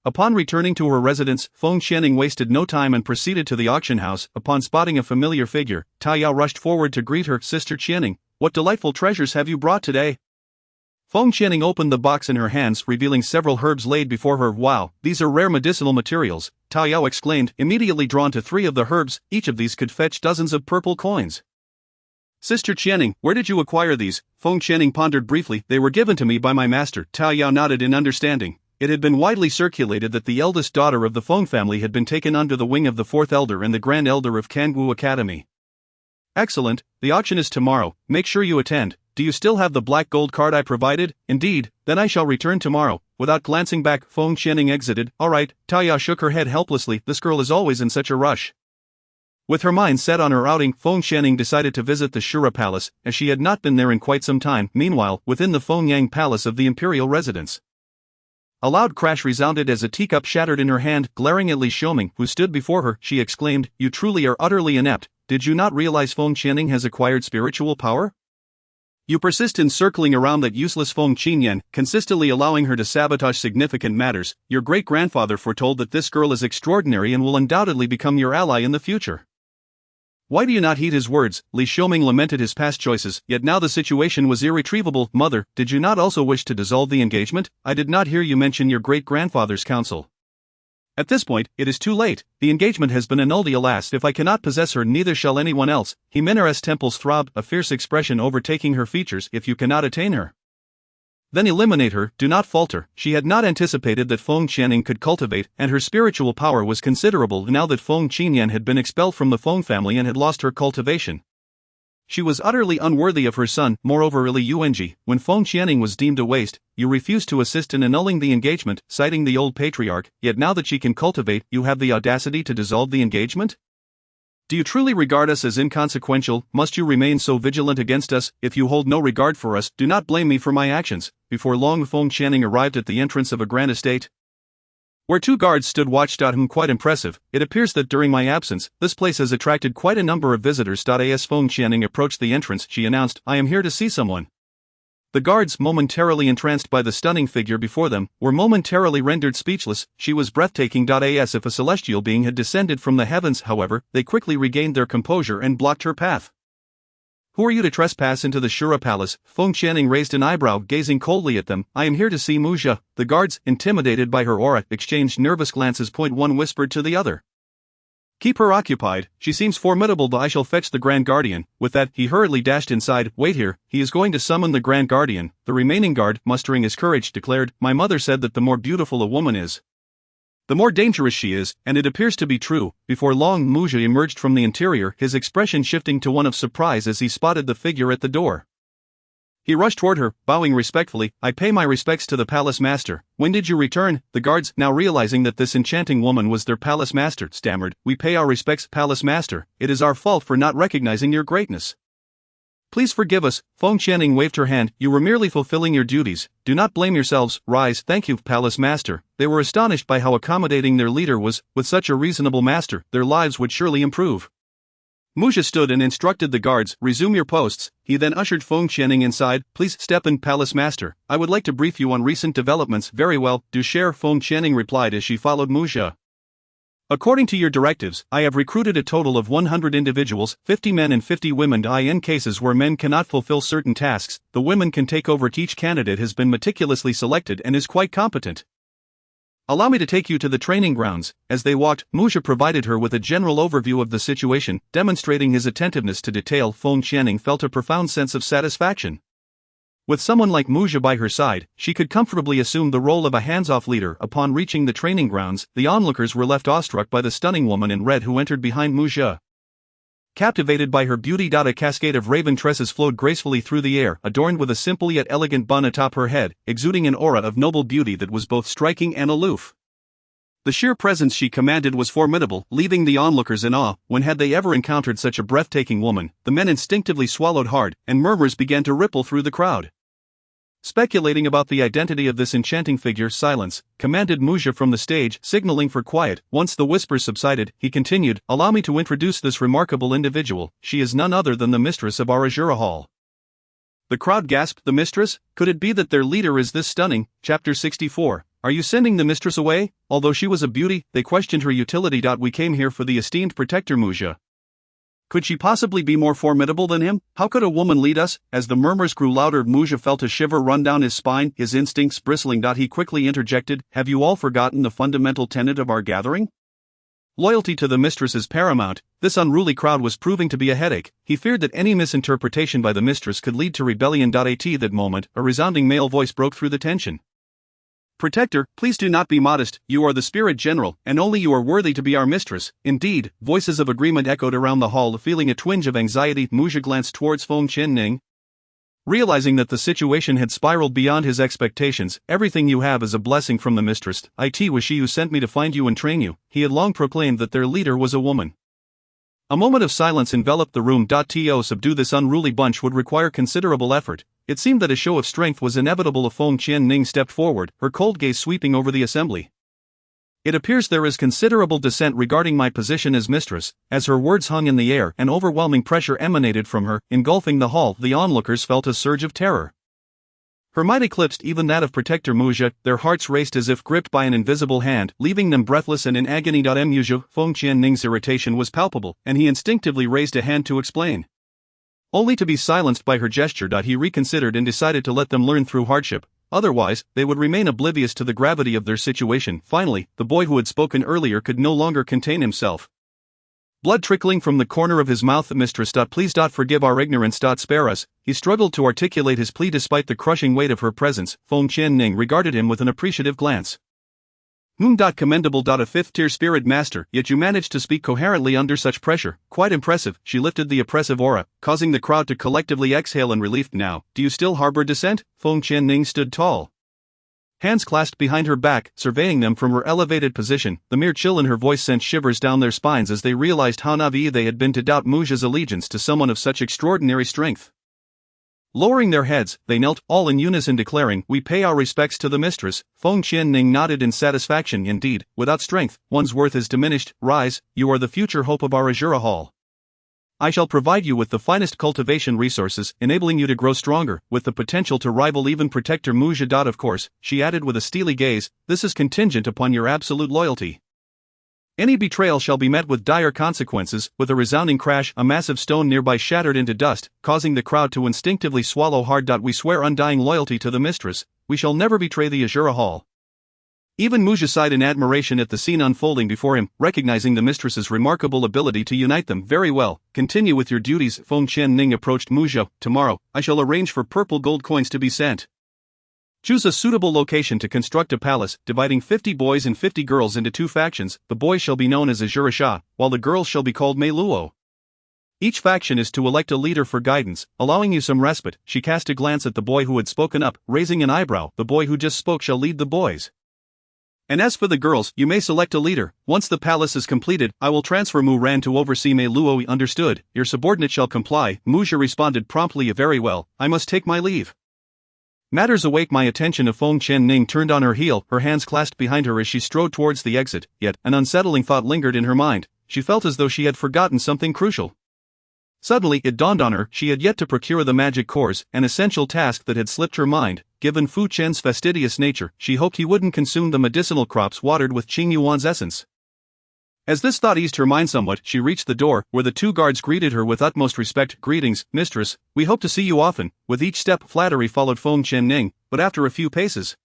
Upon returning to her residence, Feng Qianing wasted no time and proceeded to the auction house. Upon spotting a familiar figure, Tao Yao rushed forward to greet her. Sister Qianing, what delightful treasures have you brought today? Feng Qianing opened the box in her hands, revealing several herbs laid before her. Wow, these are rare medicinal materials, Tao Yao exclaimed, immediately drawn to 3 of the herbs. Each of these could fetch dozens of purple coins. Sister Qianing, where did you acquire these? Feng Qianing pondered briefly. They were given to me by my master. Tao Yao nodded in understanding. It had been widely circulated that the eldest daughter of the Feng family had been taken under the wing of the 4th elder and the grand elder of Kangwu Academy. Excellent, the auction is tomorrow, make sure you attend. Do you still have the black gold card I provided? Indeed, then I shall return tomorrow. Without glancing back, Feng Qianing exited. Alright, Tao Yao shook her head helplessly. This girl is always in such a rush. With her mind set on her outing, Feng Qianing decided to visit the Shura Palace, as she had not been there in quite some time. Meanwhile, within the Fengyang Palace of the imperial residence, a loud crash resounded as a teacup shattered in her hand. Glaring at Li Xiaoming, who stood before her, she exclaimed, "You truly are utterly inept. Did you not realize Feng Qianing has acquired spiritual power? You persist in circling around that useless Feng Qinyan, consistently allowing her to sabotage significant matters. Your great-grandfather foretold that this girl is extraordinary and will undoubtedly become your ally in the future. Why do you not heed his words?" Li Xiaoming lamented his past choices, yet now the situation was irretrievable. Mother, did you not also wish to dissolve the engagement? I did not hear you mention your great-grandfather's counsel. At this point, it is too late. The engagement has been annulled. Alas, if I cannot possess her, neither shall anyone else. Himena's temples throbbed, a fierce expression overtaking her features. If you cannot attain her, then eliminate her, do not falter. She had not anticipated that Feng Qianing could cultivate, and her spiritual power was considerable. Now that Feng Qinyan had been expelled from the Feng family and had lost her cultivation, she was utterly unworthy of her son. Moreover, Li Yuanji, when Feng Qianing was deemed a waste, you refused to assist in annulling the engagement, citing the old patriarch, yet now that she can cultivate, you have the audacity to dissolve the engagement? Do you truly regard us as inconsequential? Must you remain so vigilant against us? If you hold no regard for us, do not blame me for my actions. Before long, Feng Qianing arrived at the entrance of a grand estate, where 2 guards stood watched. Quite impressive. It appears that during my absence, this place has attracted quite a number of visitors. As Feng Qianing approached the entrance, she announced, I am here to see someone. The guards, momentarily entranced by the stunning figure before them, were momentarily rendered speechless. She was breathtaking. As if a celestial being had descended from the heavens. However, they quickly regained their composure and blocked her path. Who are you to trespass into the Shura Palace? Feng Qianing raised an eyebrow, gazing coldly at them. I am here to see Mujia. The guards, intimidated by her aura, exchanged nervous glances. One whispered to the other, keep her occupied, she seems formidable. I shall fetch the Grand Guardian. With that, he hurriedly dashed inside. Wait here, he is going to summon the Grand Guardian. The remaining guard, mustering his courage, declared, my mother said that the more beautiful a woman is, the more dangerous she is, and it appears to be true. Before long, Mujia emerged from the interior, his expression shifting to one of surprise as he spotted the figure at the door. He rushed toward her, bowing respectfully. I pay my respects to the palace master. When did you return? The guards, now realizing that this enchanting woman was their palace master, stammered. We pay our respects, palace master. It is our fault for not recognizing your greatness. Please forgive us. Feng Qianing waved her hand. You were merely fulfilling your duties. Do not blame yourselves. Rise. Thank you, palace master. They were astonished by how accommodating their leader was. With such a reasonable master, their lives would surely improve. Mujia stood and instructed the guards, resume your posts. He then ushered Feng Qianing inside. Please step in, palace master. I would like to brief you on recent developments. Very well, do share, Feng Qianing replied as she followed Mujia. According to your directives, I have recruited a total of 100 individuals, 50 men and 50 women. In cases where men cannot fulfill certain tasks, the women can take over. Each candidate has been meticulously selected and is quite competent. Allow me to take you to the training grounds. As they walked, Mujia provided her with a general overview of the situation, demonstrating his attentiveness to detail. Feng Qianing felt a profound sense of satisfaction. With someone like Muzha by her side, she could comfortably assume the role of a hands-off leader. Upon reaching the training grounds, the onlookers were left awestruck by the stunning woman in red who entered behind Muzha. Captivated by her beauty, a cascade of raven tresses flowed gracefully through the air, adorned with a simple yet elegant bun atop her head, exuding an aura of noble beauty that was both striking and aloof. The sheer presence she commanded was formidable, leaving the onlookers in awe. When had they ever encountered such a breathtaking woman? The men instinctively swallowed hard, and murmurs began to ripple through the crowd. Speculating about the identity of this enchanting figure, silence, commanded Muzha from the stage, signaling for quiet. Once the whispers subsided, he continued, "Allow me to introduce this remarkable individual. She is none other than the mistress of our Azura Hall." The crowd gasped. The mistress? Could it be that their leader is this stunning? Chapter 64. Are you sending the mistress away? Although she was a beauty, they questioned her utility. We came here for the esteemed protector Muzha. Could she possibly be more formidable than him? How could a woman lead us? As the murmurs grew louder, Muzha felt a shiver run down his spine, his instincts bristling. He quickly interjected, "Have you all forgotten the fundamental tenet of our gathering? Loyalty to the mistress is paramount." This unruly crowd was proving to be a headache. He feared that any misinterpretation by the mistress could lead to rebellion. At that moment, a resounding male voice broke through the tension. "Protector, please do not be modest. You are the spirit general, and only you are worthy to be our mistress." Indeed, voices of agreement echoed around the hall. Feeling a twinge of anxiety, Muzha glanced towards Feng Qianning. Realizing that the situation had spiraled beyond his expectations, "Everything you have is a blessing from the mistress. It was she who sent me to find you and train you." He had long proclaimed that their leader was a woman. A moment of silence enveloped the room. To subdue this unruly bunch would require considerable effort. It seemed that a show of strength was inevitable. Feng Qianning stepped forward, her cold gaze sweeping over the assembly. "It appears there is considerable dissent regarding my position as mistress." As her words hung in the air, an overwhelming pressure emanated from her, engulfing the hall. The onlookers felt a surge of terror. Her might eclipsed even that of Protector Muzha. Their hearts raced as if gripped by an invisible hand, leaving them breathless and in agony. Muzha, Feng Qianning's irritation was palpable, and he instinctively raised a hand to explain. Only to be silenced by her gesture. He reconsidered and decided to let them learn through hardship. Otherwise, they would remain oblivious to the gravity of their situation. Finally, the boy who had spoken earlier could no longer contain himself. Blood trickling from the corner of his mouth. "Mistress, please forgive our ignorance. Spare us." He struggled to articulate his plea despite the crushing weight of her presence. Feng Qianning regarded him with an appreciative glance. Commendable. A fifth-tier spirit master, yet you managed to speak coherently under such pressure. Quite impressive. She lifted the oppressive aura, causing the crowd to collectively exhale in relief. "Now, do you still harbor dissent?" Feng Qianning stood tall, hands clasped behind her back, surveying them from her elevated position. The mere chill in her voice sent shivers down their spines as they realized how naive they had been to doubt Muzha's allegiance to someone of such extraordinary strength. Lowering their heads, they knelt, all in unison declaring, "We pay our respects to the mistress." Feng Qianning nodded in satisfaction. "Indeed, without strength, one's worth is diminished. Rise, you are the future hope of our Azura Hall. I shall provide you with the finest cultivation resources, enabling you to grow stronger, with the potential to rival even Protector Muzha. Of course," she added with a steely gaze, "this is contingent upon your absolute loyalty. Any betrayal shall be met with dire consequences." With a resounding crash, a massive stone nearby shattered into dust, causing the crowd to instinctively swallow hard. "We swear undying loyalty to the mistress. We shall never betray the Azura Hall." Even Muzha sighed in admiration at the scene unfolding before him, recognizing the mistress's remarkable ability to unite them. "Very well, continue with your duties." Feng Qianning approached Muzha. "Tomorrow, I shall arrange for purple gold coins to be sent. Choose a suitable location to construct a palace, dividing 50 boys and 50 girls into 2 factions. The boys shall be known as Azura Shah, while the girls shall be called Mei Luo. Each faction is to elect a leader for guidance, allowing you some respite." She cast a glance at the boy who had spoken up, raising an eyebrow. "The boy who just spoke shall lead the boys. And as for the girls, you may select a leader. Once the palace is completed, I will transfer Mu Ran to oversee Mei Luo." "Understood. Your subordinate shall comply." Muzha responded promptly. "Very well, I must take my leave." Matters awake my attention. Feng Qianning turned on her heel, her hands clasped behind her as she strode towards the exit, yet an unsettling thought lingered in her mind. She felt as though she had forgotten something crucial. Suddenly it dawned on her, she had yet to procure the magic cores, an essential task that had slipped her mind. Given Fu Chen's fastidious nature, she hoped he wouldn't consume the medicinal crops watered with Qing Yuan's essence. As this thought eased her mind somewhat, she reached the door, where the 2 guards greeted her with utmost respect. "Greetings, mistress, we hope to see you often." With each step, flattery followed Feng Qianning, but after a few paces,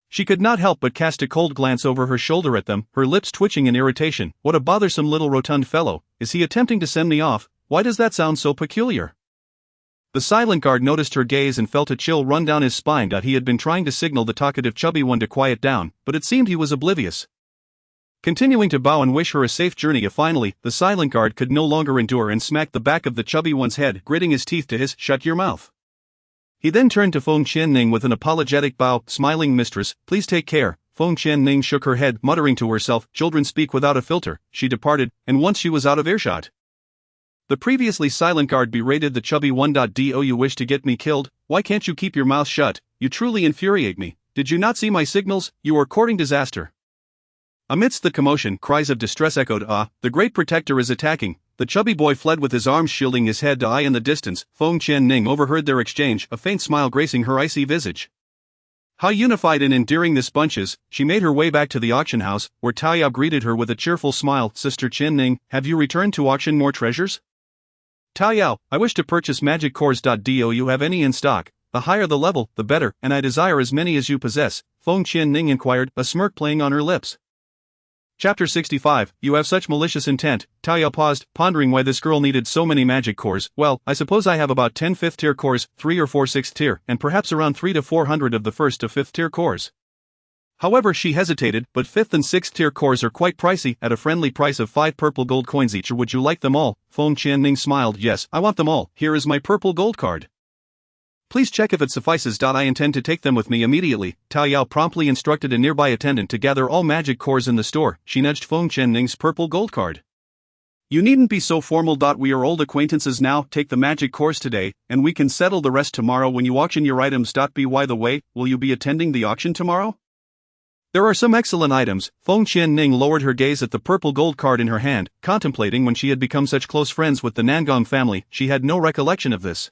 she could not help but cast a cold glance over her shoulder at them, her lips twitching in irritation. "What a bothersome little rotund fellow. Is he attempting to send me off? Why does that sound so peculiar?" The silent guard noticed her gaze and felt a chill run down his spine. He had been trying to signal the talkative chubby one to quiet down, but it seemed he was oblivious. Continuing to bow and wish her a safe journey, finally, the silent guard could no longer endure and smacked the back of the chubby one's head, gritting his teeth to hiss, "Shut your mouth." He then turned to Feng Qianning with an apologetic bow, smiling, "Mistress, please take care." Feng Qianning shook her head, muttering to herself, "Children speak without a filter." She departed, and once she was out of earshot, the previously silent guard berated the chubby one. "Do you wish to get me killed? Why can't you keep your mouth shut? You truly infuriate me. Did you not see my signals? You are courting disaster." Amidst the commotion, cries of distress echoed. "Ah, the great protector is attacking." The chubby boy fled with his arms shielding his head. In the distance, Feng Qianning overheard their exchange, a faint smile gracing her icy visage. How unified and endearing this bunch is. She made her way back to the auction house, where Tao Yao greeted her with a cheerful smile. "Sister Qianning, have you returned to auction more treasures?" "Tao Yao, I wish to purchase magic cores. Do you have any in stock? The higher the level, the better, and I desire as many as you possess," Feng Qianning inquired, a smirk playing on her lips. Chapter 65, You have such malicious intent. Tao Yao paused, pondering why this girl needed so many magic cores. "Well, I suppose I have about 10 5th tier cores, 3 or 4 6th tier, and perhaps around 300 to 400 of the 1st to 5th tier cores." However, she hesitated, "But 5th and 6th tier cores are quite pricey, at a friendly price of 5 purple gold coins each. Would you like them all?" Feng Qianning smiled. "Yes, I want them all. Here is my purple gold card. Please check if it suffices. I intend to take them with me immediately." Tao Yao promptly instructed a nearby attendant to gather all magic cores in the store. She nudged Feng Qianning's purple gold card. "You needn't be so formal. We are old acquaintances now. Take the magic cores today, and we can settle the rest tomorrow when you auction your items. By the way, will you be attending the auction tomorrow?" "There are some excellent items." Feng Qianning lowered her gaze at the purple gold card in her hand, contemplating when she had become such close friends with the Nangong family. She had no recollection of this.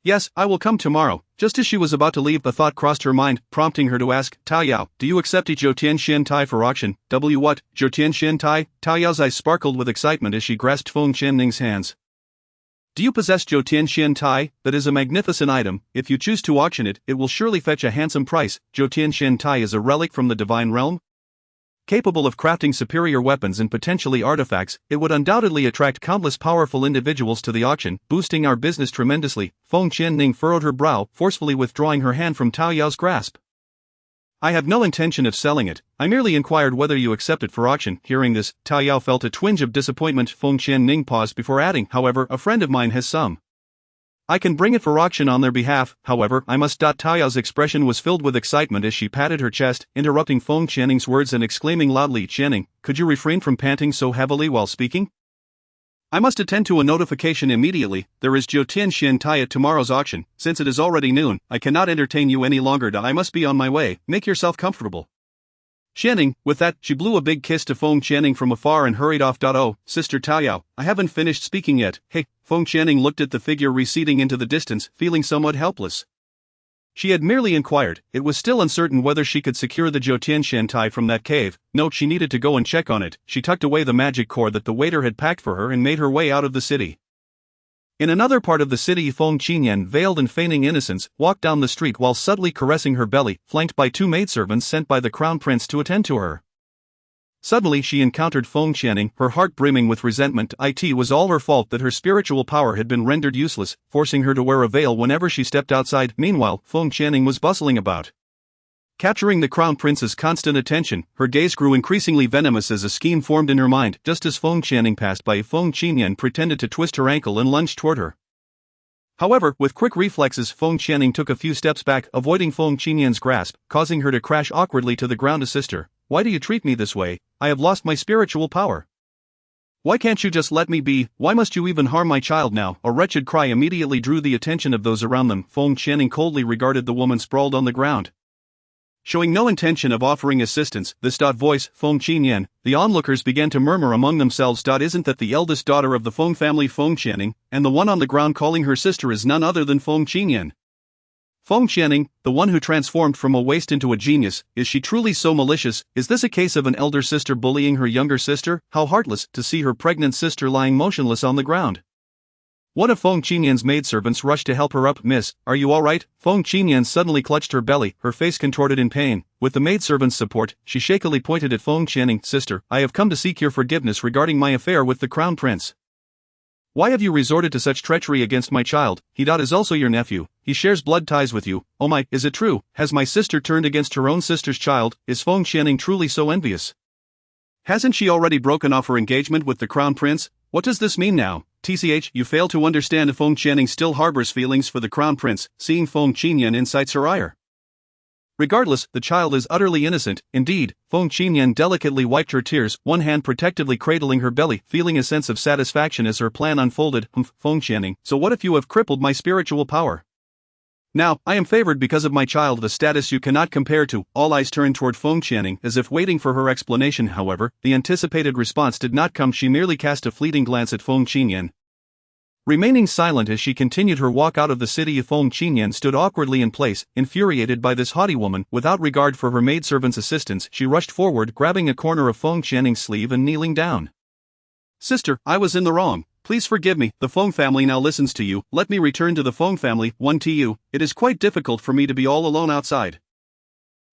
"Yes, I will come tomorrow." Just as she was about to leave, a thought crossed her mind, prompting her to ask, "Tao Yao, do you accept a Zhoutian Xian Tai for auction?" What? Zhoutian Xian Tai? Tao Yao's eyes sparkled with excitement as she grasped Feng Qianning's hands. "Do you possess Zhoutian Xian Tai? That is a magnificent item. If you choose to auction it, it will surely fetch a handsome price." Zhoutian Xian Tai is a relic from the divine realm. Capable of crafting superior weapons and potentially artifacts, it would undoubtedly attract countless powerful individuals to the auction, boosting our business tremendously. Feng Qianning furrowed her brow, forcefully withdrawing her hand from Tao Yao's grasp. "I have no intention of selling it. I merely inquired whether you accept it for auction." Hearing this, Tao Yao felt a twinge of disappointment. Feng Qianning paused before adding, "However, a friend of mine has some. I can bring it for auction on their behalf. However, I must." Tao Yao's expression was filled with excitement as she patted her chest, interrupting Feng Qianning's words and exclaiming loudly, "Qianning, could you refrain from panting so heavily while speaking? I must attend to a notification immediately. There is Zhoutian Xian Tai at tomorrow's auction. Since it is already noon, I cannot entertain you any longer. I must be on my way. Make yourself comfortable." Qianning, with that, she blew a big kiss to Feng Qianning from afar and hurried off. "Oh, Sister Tao Yao, I haven't finished speaking yet." "Hey." Feng Qianning looked at the figure receding into the distance, feeling somewhat helpless. She had merely inquired. It was still uncertain whether she could secure the Zhoutian Xian Tai from that cave. No, she needed to go and check on it. She tucked away the magic core that the waiter had packed for her and made her way out of the city. In another part of the city, Feng Qinyan, veiled and feigning innocence, walked down the street while subtly caressing her belly, flanked by 2 maidservants sent by the crown prince to attend to her. Suddenly she encountered Feng Qianning, her heart brimming with resentment. It was all her fault that her spiritual power had been rendered useless, forcing her to wear a veil whenever she stepped outside. Meanwhile, Feng Qianning was bustling about. Capturing the crown prince's constant attention, her gaze grew increasingly venomous as a scheme formed in her mind. Just as Feng Qianning passed by, Feng Qinyan pretended to twist her ankle and lunged toward her. However, with quick reflexes, Feng Qianning took a few steps back, avoiding Feng Qinyan's grasp, causing her to crash awkwardly to the ground. "Assist her. Why do you treat me this way? I have lost my spiritual power. Why can't you just let me be? Why must you even harm my child now?" A wretched cry immediately drew the attention of those around them. Feng Qianning coldly regarded the woman sprawled on the ground. Showing no intention of offering assistance, this voice, Feng Qinyan, the onlookers began to murmur among themselves. Isn't that the eldest daughter of the Feng family, Feng Qianning, and the one on the ground calling her sister is none other than Feng Qinyan? Feng Qianning, the one who transformed from a waste into a genius, is she truly so malicious? Is this a case of an elder sister bullying her younger sister? How heartless, to see her pregnant sister lying motionless on the ground. One of Feng Qinyan's maidservants rushed to help her up. "Miss, are you all right?" Feng Qinyan suddenly clutched her belly, her face contorted in pain. With the maidservant's support, she shakily pointed at Feng Qianning. "Sister, I have come to seek your forgiveness regarding my affair with the crown prince." Why have you resorted to such treachery against my child? He is also your nephew, he shares blood ties with you. Oh my, is it true? Has my sister turned against her own sister's child? Is Feng Qianning truly so envious? Hasn't she already broken off her engagement with the crown prince? What does this mean now? TCH, you fail to understand if Feng Qianning still harbors feelings for the crown prince. Seeing Feng Qinyan incites her ire. Regardless, the child is utterly innocent. Indeed, Feng Qinyan delicately wiped her tears, one hand protectively cradling her belly, feeling a sense of satisfaction as her plan unfolded. Feng Qianning, so what if you have crippled my spiritual power? Now, I am favored because of my child, a status you cannot compare to. All eyes turned toward Feng Qianning, as if waiting for her explanation. However, the anticipated response did not come. She merely cast a fleeting glance at Feng Qinyan, remaining silent as she continued her walk out of the city. Feng Qinyan stood awkwardly in place, infuriated by this haughty woman. Without regard for her maidservant's assistance, she rushed forward, grabbing a corner of Feng Qianning's sleeve and kneeling down. Sister, I was in the wrong. Please forgive me. The Feng family now listens to you. Let me return to the Feng family. 1Tu. It is quite difficult for me to be all alone outside.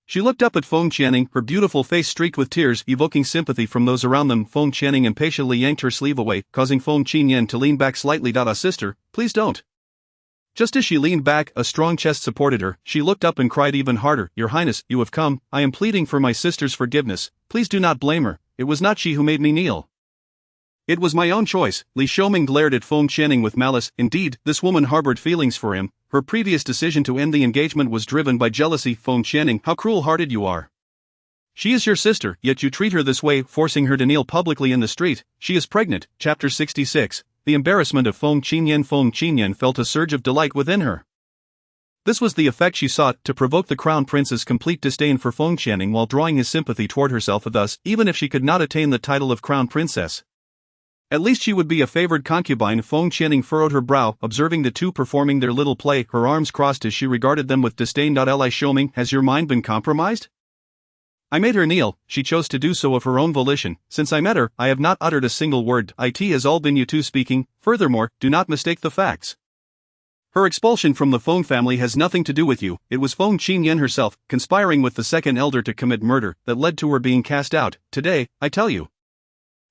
She looked up at Feng Qianning, her beautiful face streaked with tears, evoking sympathy from those around them. Feng Qianning impatiently yanked her sleeve away, causing Feng Qinyan to lean back slightly. Sister, please don't. Just as she leaned back, a strong chest supported her. She looked up and cried even harder. Your Highness, you have come. I am pleading for my sister's forgiveness. Please do not blame her. It was not she who made me kneel. It was my own choice. Li Xiaoming glared at Feng Qianning with malice. Indeed, this woman harbored feelings for him. Her previous decision to end the engagement was driven by jealousy. Feng Qianning, how cruel-hearted you are. She is your sister, yet you treat her this way, forcing her to kneel publicly in the street. She is pregnant. Chapter 66. The embarrassment of Feng Qinyan. Feng Qinyan felt a surge of delight within her. This was the effect she sought, to provoke the crown prince's complete disdain for Feng Qianning while drawing his sympathy toward herself. Thus, even if she could not attain the title of crown princess, at least she would be a favored concubine. Feng Qianning furrowed her brow, observing the two performing their little play, her arms crossed as she regarded them with disdain. Li Xiaoming, has your mind been compromised? I made her kneel. She chose to do so of her own volition. Since I met her, I have not uttered a single word. It has all been you two speaking. Furthermore, do not mistake the facts. Her expulsion from the Feng family has nothing to do with you. It was Feng Qinyan herself, conspiring with the second elder to commit murder, that led to her being cast out. Today, I tell you,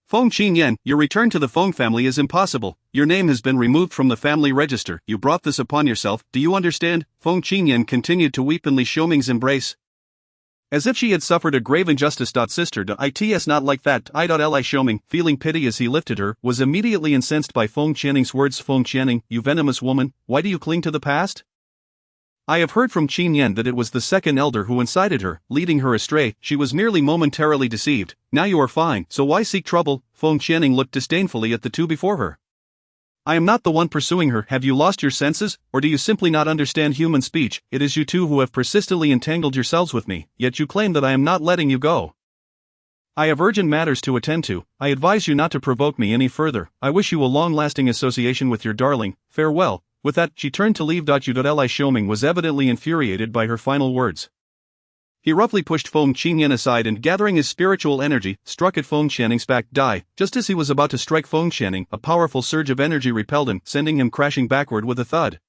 Feng Qinyan, your return to the Feng family is impossible. Your name has been removed from the family register. You brought this upon yourself. Do you understand? Feng Qinyan continued to weep in Li Xiaoming's embrace, as if she had suffered a grave injustice. Sister, it's not like that. Li Xiaoming, feeling pity as he lifted her, was immediately incensed by Feng Qianning's words. Feng Qianning, you venomous woman, why do you cling to the past? I have heard from Qinyan that it was the second elder who incited her, leading her astray. She was merely momentarily deceived. Now you are fine, so why seek trouble? Feng Qianning looked disdainfully at the two before her. I am not the one pursuing her. Have you lost your senses, or do you simply not understand human speech? It is you two who have persistently entangled yourselves with me, yet you claim that I am not letting you go. I have urgent matters to attend to. I advise you not to provoke me any further. I wish you a long-lasting association with your darling. Farewell. With that, she turned to leave. Li Xiaoming was evidently infuriated by her final words. He roughly pushed Feng Qinyan aside and, gathering his spiritual energy, struck at Feng Qianning's back. Just as he was about to strike Feng Qianning, a powerful surge of energy repelled him, sending him crashing backward with a thud,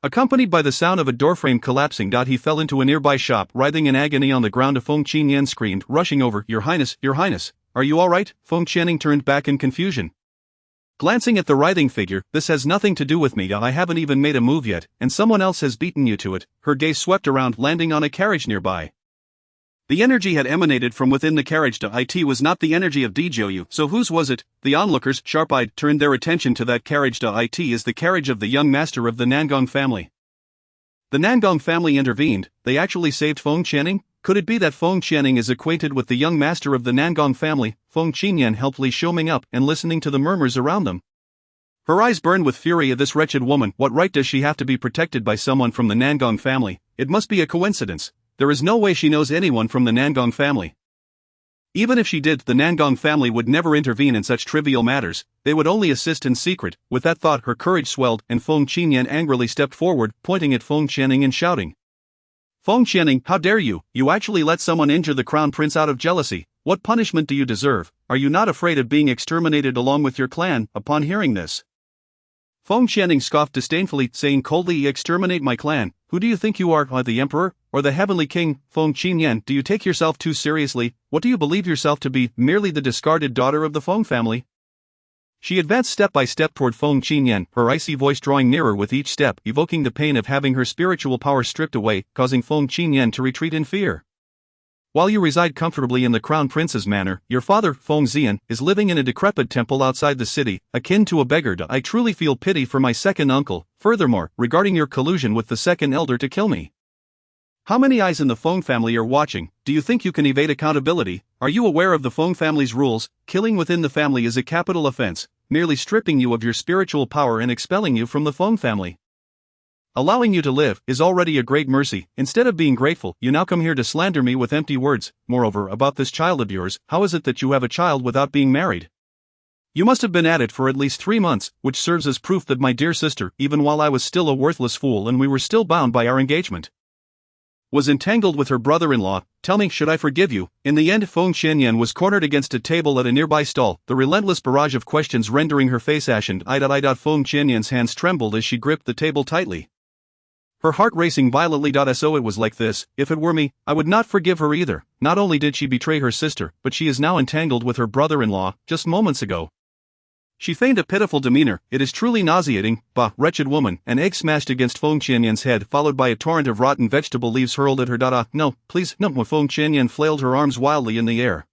accompanied by the sound of a doorframe collapsing. He fell into a nearby shop, writhing in agony on the ground. Feng Qinyan screamed, rushing over. Your Highness, are you all right? Feng Qianning turned back in confusion, glancing at the writhing figure. This has nothing to do with me. I haven't even made a move yet, and someone else has beaten you to it. Her gaze swept around, landing on a carriage nearby. The energy had emanated from within the carriage. It was not the energy of Dijoyu, so whose was it? The onlookers, sharp-eyed, turned their attention to that carriage. It is the carriage of the young master of the Nangong family. The Nangong family intervened. They actually saved Feng Qianning? Could it be that Feng Qianning is acquainted with the young master of the Nangong family? Feng Qinyan helped Li Xiaoming up and listening to the murmurs around them. Her eyes burned with fury at this wretched woman. What right does she have to be protected by someone from the Nangong family? It must be a coincidence. There is no way she knows anyone from the Nangong family. Even if she did, the Nangong family would never intervene in such trivial matters. They would only assist in secret. With that thought, her courage swelled, and Feng Qinyan angrily stepped forward, pointing at Feng Qianning and shouting, Feng Qianning, how dare you? You actually let someone injure the crown prince out of jealousy. What punishment do you deserve? Are you not afraid of being exterminated along with your clan? Upon hearing this, Feng Qianning scoffed disdainfully, saying coldly, exterminate my clan? Who do you think you are, the emperor, or the heavenly king? Feng Qinyan, do you take yourself too seriously? What do you believe yourself to be, merely the discarded daughter of the Feng family? She advanced step by step toward Feng Qinyan, her icy voice drawing nearer with each step, evoking the pain of having her spiritual power stripped away, causing Feng Qinyan to retreat in fear. While you reside comfortably in the Crown Prince's manor, your father, Feng Xian, is living in a decrepit temple outside the city, akin to a beggar. I truly feel pity for my second uncle. Furthermore, regarding your collusion with the second elder to kill me. How many eyes in the Feng family are watching? Do you think you can evade accountability? Are you aware of the Feng family's rules? Killing within the family is a capital offense, merely stripping you of your spiritual power and expelling you from the Feng family. Allowing you to live is already a great mercy. Instead of being grateful, you now come here to slander me with empty words. Moreover, about this child of yours, how is it that you have a child without being married? You must have been at it for at least 3 months, which serves as proof that my dear sister, even while I was still a worthless fool and we were still bound by our engagement, was entangled with her brother-in-law. Tell me, should I forgive you? In the end, Feng Xianyan was cornered against a table at a nearby stall, the relentless barrage of questions rendering her face ashen. Feng Xianyan's hands trembled as she gripped the table tightly, her heart racing violently. So it was like this. If it were me, I would not forgive her either. Not only did she betray her sister, but she is now entangled with her brother-in-law, just moments ago. She feigned a pitiful demeanor. It is truly nauseating. Bah, wretched woman. An egg smashed against Feng Qianyan's head, followed by a torrent of rotten vegetable leaves hurled at her. No, please, no. Feng Qianyan flailed her arms wildly in the air.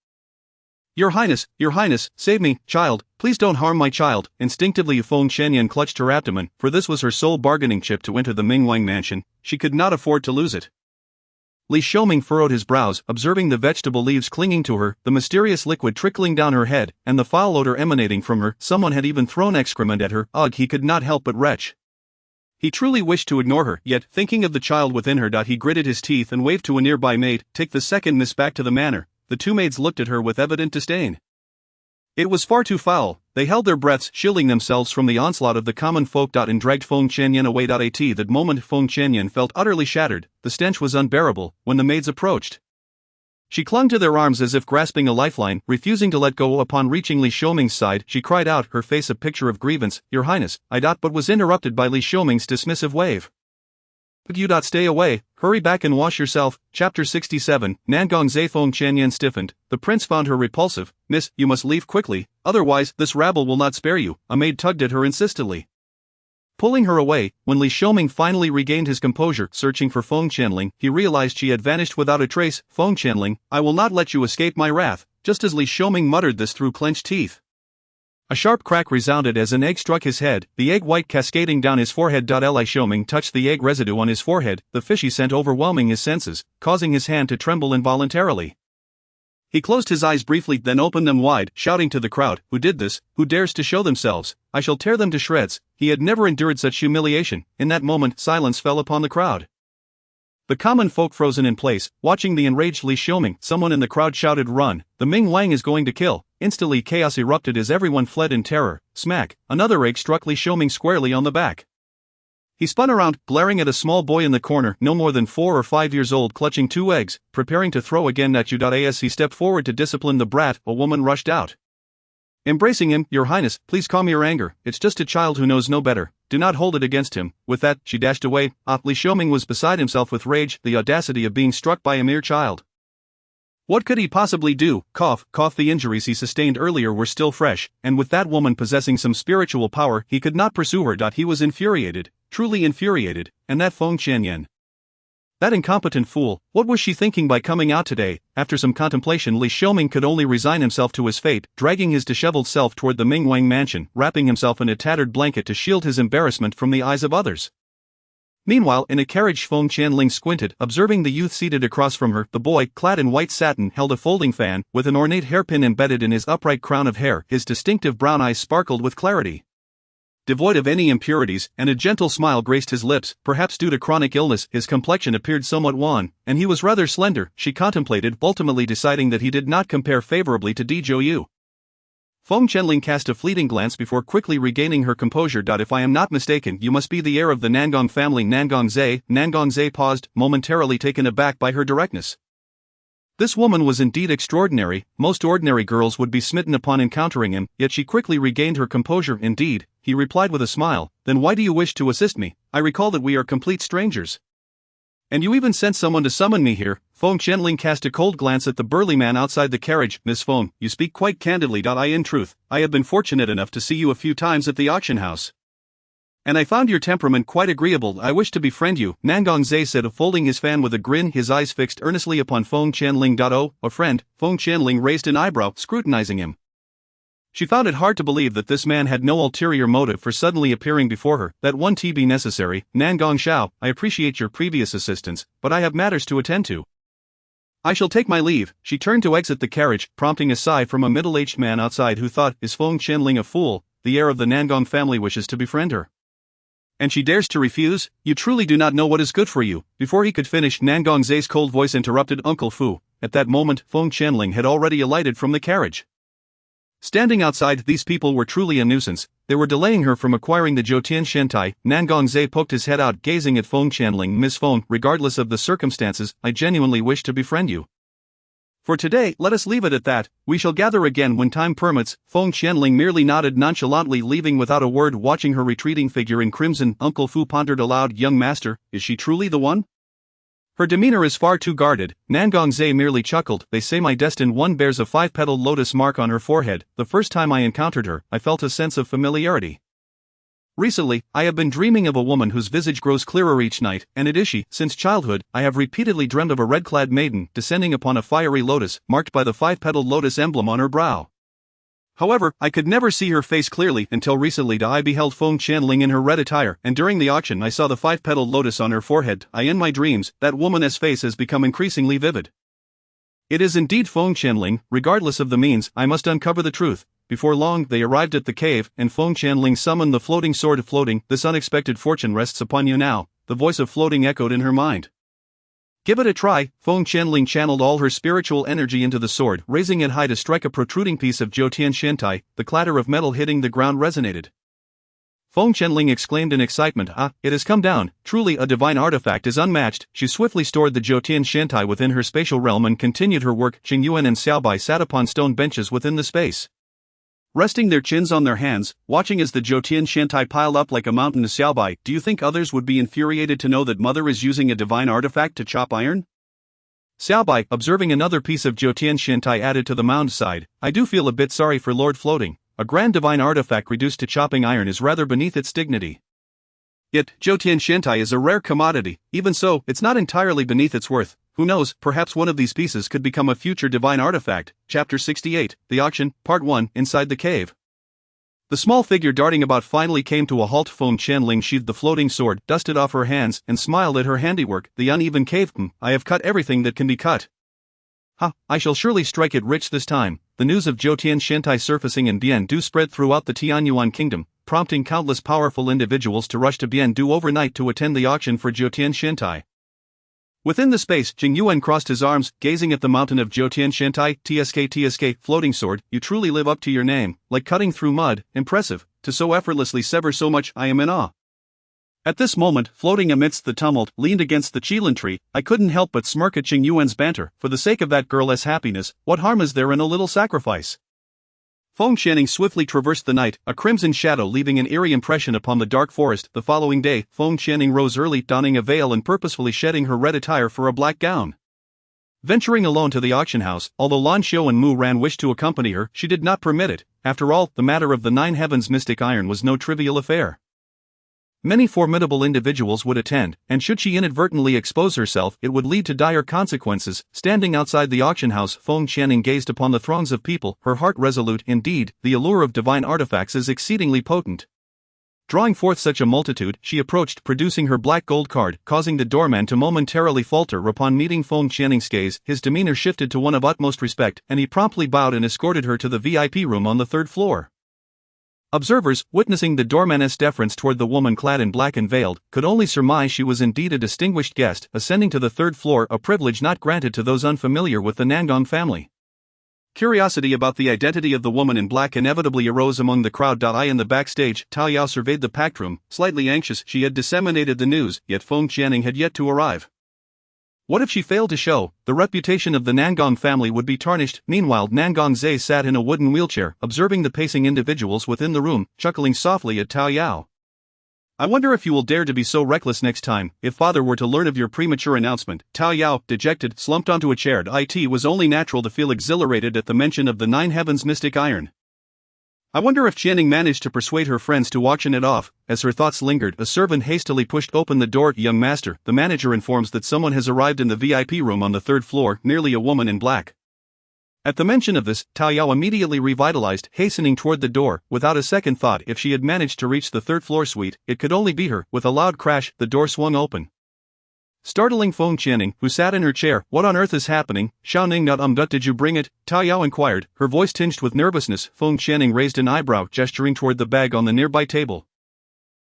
Your Highness, save me, child, please don't harm my child. Instinctively Feng Qianyan clutched her abdomen, for this was her sole bargaining chip to enter the Mingwang mansion. She could not afford to lose it. Li Xiaoming furrowed his brows, observing the vegetable leaves clinging to her, the mysterious liquid trickling down her head, and the foul odor emanating from her. Someone had even thrown excrement at her. Ugh, he could not help but retch. He truly wished to ignore her, yet, thinking of the child within her, he gritted his teeth and waved to a nearby maid. Take the second miss back to the manor. The 2 maids looked at her with evident disdain. It was far too foul. They held their breaths, shielding themselves from the onslaught of the common folk. And dragged Feng Qianyan away. At that moment Feng Qianyan felt utterly shattered. The stench was unbearable. When the maids approached, she clung to their arms as if grasping a lifeline, refusing to let go. Upon reaching Li Xiaoming's side, she cried out, her face a picture of grievance. Your Highness, but was interrupted by Li Xiaoming's dismissive wave. But you stay away, hurry back and wash yourself. Chapter 67, Nangong Zai. Feng Qianyan stiffened. The prince found her repulsive. Miss, you must leave quickly, otherwise this rabble will not spare you. A maid tugged at her insistently, pulling her away. When Li Xiaoming finally regained his composure, searching for Feng Qianling, he realized she had vanished without a trace. Feng Qianling, I will not let you escape my wrath. Just as Li Xiaoming muttered this through clenched teeth, a sharp crack resounded as an egg struck his head, the egg white cascading down his forehead. Li Xiaoming touched the egg residue on his forehead, the fishy scent overwhelming his senses, causing his hand to tremble involuntarily. He closed his eyes briefly, then opened them wide, shouting to the crowd, who did this? Who dares to show themselves? I shall tear them to shreds. He had never endured such humiliation. In that moment, silence fell upon the crowd. The common folk frozen in place, watching the enraged Li Xiaoming. Someone in the crowd shouted, run, the Ming Wang is going to kill. Instantly chaos erupted as everyone fled in terror. Smack, another egg struck Li Xiaoming squarely on the back. He spun around, glaring at a small boy in the corner, no more than 4 or 5 years old, clutching 2 eggs, preparing to throw again at you. As he stepped forward to discipline the brat, a woman rushed out, embracing him. Your Highness, please calm your anger, it's just a child who knows no better. Do not hold it against him. With that, she dashed away. Li Xiaoming was beside himself with rage, the audacity of being struck by a mere child. What could he possibly do? Cough. The injuries he sustained earlier were still fresh, and with that woman possessing some spiritual power, he could not pursue her. He was infuriated, truly infuriated, and that Feng Qianyan, that incompetent fool, what was she thinking by coming out today? After some contemplation, Li Xiaoming could only resign himself to his fate, dragging his disheveled self toward the Mingwang mansion, wrapping himself in a tattered blanket to shield his embarrassment from the eyes of others. Meanwhile, in a carriage, Feng Qianling squinted, observing the youth seated across from her. The boy, clad in white satin, held a folding fan, with an ornate hairpin embedded in his upright crown of hair. His distinctive brown eyes sparkled with clarity, devoid of any impurities, and a gentle smile graced his lips. Perhaps due to chronic illness, his complexion appeared somewhat wan, and he was rather slender, she contemplated, ultimately deciding that he did not compare favorably to Di Zhouyu. Feng Qianling cast a fleeting glance before quickly regaining her composure. If I am not mistaken, you must be the heir of the Nangong family. Nangong Zai paused, momentarily taken aback by her directness. This woman was indeed extraordinary. Most ordinary girls would be smitten upon encountering him, yet she quickly regained her composure. Indeed, he replied with a smile. Then why do you wish to assist me? I recall that we are complete strangers. And you even sent someone to summon me here. Feng Qianling cast a cold glance at the burly man outside the carriage. Miss Feng, you speak quite candidly. In truth, I have been fortunate enough to see you a few times at the auction house. And I found your temperament quite agreeable. I wish to befriend you, Nangong Zhe said, folding his fan with a grin, his eyes fixed earnestly upon Feng Qianling. Oh, a friend? Feng Qianling raised an eyebrow, scrutinizing him. She found it hard to believe that this man had no ulterior motive for suddenly appearing before her. That won't be necessary, Nangong Xiao. I appreciate your previous assistance, but I have matters to attend to. I shall take my leave. She turned to exit the carriage, prompting a sigh from a middle-aged man outside who thought, is Feng Qianling a fool? The heir of the Nangong family wishes to befriend her. And she dares to refuse? You truly do not know what is good for you. Before he could finish, Nangong Zhe's cold voice interrupted Uncle Fu. At that moment, Feng Qianling had already alighted from the carriage. Standing outside, these people were truly a nuisance. They were delaying her from acquiring the Jotian Shentai. Nangong Zhe poked his head out, gazing at Feng Qianling. Miss Feng, regardless of the circumstances, I genuinely wish to befriend you. For today, let us leave it at that. We shall gather again when time permits. Feng Qianling merely nodded nonchalantly, leaving without a word. Watching her retreating figure in crimson, Uncle Fu pondered aloud, young master, is she truly the one? Her demeanor is far too guarded. Nangong Zhe merely chuckled. They say my destined one bears a 5-petaled lotus mark on her forehead. The first time I encountered her, I felt a sense of familiarity. Recently, I have been dreaming of a woman whose visage grows clearer each night, and it is she. Since childhood, I have repeatedly dreamt of a red-clad maiden descending upon a fiery lotus, marked by the 5-petaled lotus emblem on her brow. However, I could never see her face clearly until recently. I beheld Feng Qianling in her red attire, and during the auction I saw the 5-petaled lotus on her forehead. In my dreams, that woman's face has become increasingly vivid. It is indeed Feng Qianling. Regardless of the means, I must uncover the truth. Before long, they arrived at the cave, and Feng Qianling summoned the floating sword. Floating, this unexpected fortune rests upon you now, the voice of Floating echoed in her mind. Give it a try. Feng Qianling channeled all her spiritual energy into the sword, raising it high to strike a protruding piece of Jotian Shentai. The clatter of metal hitting the ground resonated. Feng Qianling exclaimed in excitement, ah, it has come down. Truly a divine artifact is unmatched. She swiftly stored the Jotian Shentai within her spatial realm and continued her work. Qingyuan and Xiaobai sat upon stone benches within the space, resting their chins on their hands, watching as the Jotian Shentai piled up like a mountain. To Xiaobai, do you think others would be infuriated to know that Mother is using a divine artifact to chop iron? Xiaobai, observing another piece of Jotian Shentai added to the mound, sighed, I do feel a bit sorry for Lord Floating. A grand divine artifact reduced to chopping iron is rather beneath its dignity. Yet, Jotian Shentai is a rare commodity. Even so, it's not entirely beneath its worth. Who knows, perhaps one of these pieces could become a future divine artifact. Chapter 68, The Auction, Part 1, Inside the Cave. The small figure darting about finally came to a halt. Feng Qianling sheathed the floating sword, dusted off her hands, and smiled at her handiwork. The uneven cave. I have cut everything that can be cut. Ha, I shall surely strike it rich this time. The news of Jotian Shentai surfacing in Biandu spread throughout the Tianyuan kingdom, prompting countless powerful individuals to rush to Biandu overnight to attend the auction for Jotian Shentai. Within the space, Qingyuan crossed his arms, gazing at the mountain of Jotian Shentai. TSK, floating sword, you truly live up to your name, like cutting through mud, impressive, to so effortlessly sever so much. I am in awe. At this moment, Floating amidst the tumult, leaned against the Qilin tree. I couldn't help but smirk at Qingyuan's banter. For the sake of that girl's happiness, what harm is there in a little sacrifice? Feng Qianling swiftly traversed the night, a crimson shadow leaving an eerie impression upon the dark forest. The following day, Feng Qianling rose early, donning a veil and purposefully shedding her red attire for a black gown. Venturing alone to the auction house, although Lan Xiu and Mu Ran wished to accompany her, she did not permit it. After all, the matter of the 9 heavens mystic iron was no trivial affair. Many formidable individuals would attend, and should she inadvertently expose herself, it would lead to dire consequences. Standing outside the auction house, Feng Qianling gazed upon the throngs of people, her heart resolute. Indeed, the allure of divine artifacts is exceedingly potent. Drawing forth such a multitude, she approached, producing her black gold card, causing the doorman to momentarily falter. Upon meeting Feng Qianling's gaze, his demeanor shifted to one of utmost respect, and he promptly bowed and escorted her to the VIP room on the 3rd floor. Observers, witnessing the doorman's deference toward the woman clad in black and veiled, could only surmise she was indeed a distinguished guest, ascending to the 3rd floor, a privilege not granted to those unfamiliar with the Nangong family. Curiosity about the identity of the woman in black inevitably arose among the crowd. In the backstage, Tao Yao surveyed the packed room, slightly anxious. She had disseminated the news, yet Feng Qianling had yet to arrive. What if she failed to show? The reputation of the Nangong family would be tarnished. Meanwhile, Nangong Zhe sat in a wooden wheelchair, observing the pacing individuals within the room, chuckling softly at Tao Yao. I wonder if you will dare to be so reckless next time, if father were to learn of your premature announcement. Tao Yao, dejected, slumped onto a chair. It was only natural to feel exhilarated at the mention of the Nine Heavens mystic iron. I wonder if Channing managed to persuade her friends to auction it off. As her thoughts lingered, a servant hastily pushed open the door. Young master, the manager informs that someone has arrived in the VIP room on the 3rd floor, nearly a woman in black. At the mention of this, Tao Yao immediately revitalized, hastening toward the door, without a second thought. If she had managed to reach the 3rd floor suite, it could only be her. With a loud crash, the door swung open, startling Feng Channing, who sat in her chair. What on earth is happening? Xiaoning, not did you bring it? Tao Yao inquired, her voice tinged with nervousness. Feng Channing raised an eyebrow, gesturing toward the bag on the nearby table.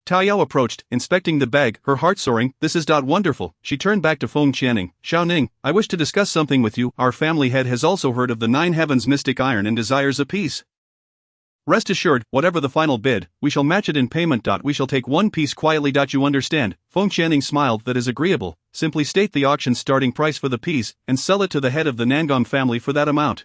Tao Yao approached, inspecting the bag, her heart soaring. This is wonderful. She turned back to Feng Channing. Xiaoning, I wish to discuss something with you. Our family head has also heard of the Nine Heavens mystic iron and desires a piece. Rest assured, whatever the final bid, we shall match it in payment. We shall take one piece quietly. You understand? Feng Channing smiled. That is agreeable. Simply state the auction's starting price for the piece, and sell it to the head of the Nangong family for that amount.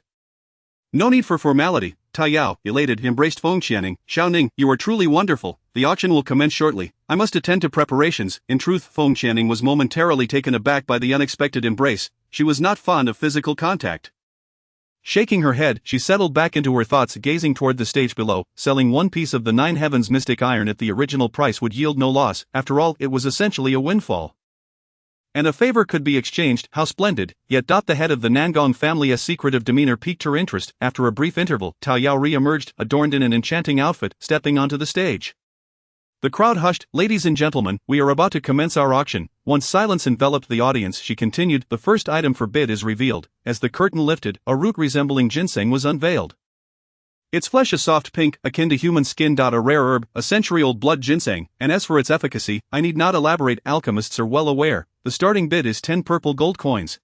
No need for formality. Tao Yao, elated, embraced Feng Channing. Xiaoning, you are truly wonderful. The auction will commence shortly. I must attend to preparations. In truth, Feng Channing was momentarily taken aback by the unexpected embrace. She was not fond of physical contact. Shaking her head, she settled back into her thoughts, gazing toward the stage below. Selling one piece of the Nine Heavens mystic iron at the original price would yield no loss. After all, it was essentially a windfall. And a favor could be exchanged. How splendid. Yet the head of the Nangong family's secretive demeanor piqued her interest. After a brief interval, Tao Yao re-emerged, adorned in an enchanting outfit, stepping onto the stage. The crowd hushed. Ladies and gentlemen, we are about to commence our auction. Once silence enveloped the audience, she continued, the first item for bid is revealed. As the curtain lifted, a root resembling ginseng was unveiled. Its flesh a soft pink, akin to human skin. A rare herb, a century-old blood ginseng, and as for its efficacy, I need not elaborate, alchemists are well aware. The starting bid is 10 purple gold coins.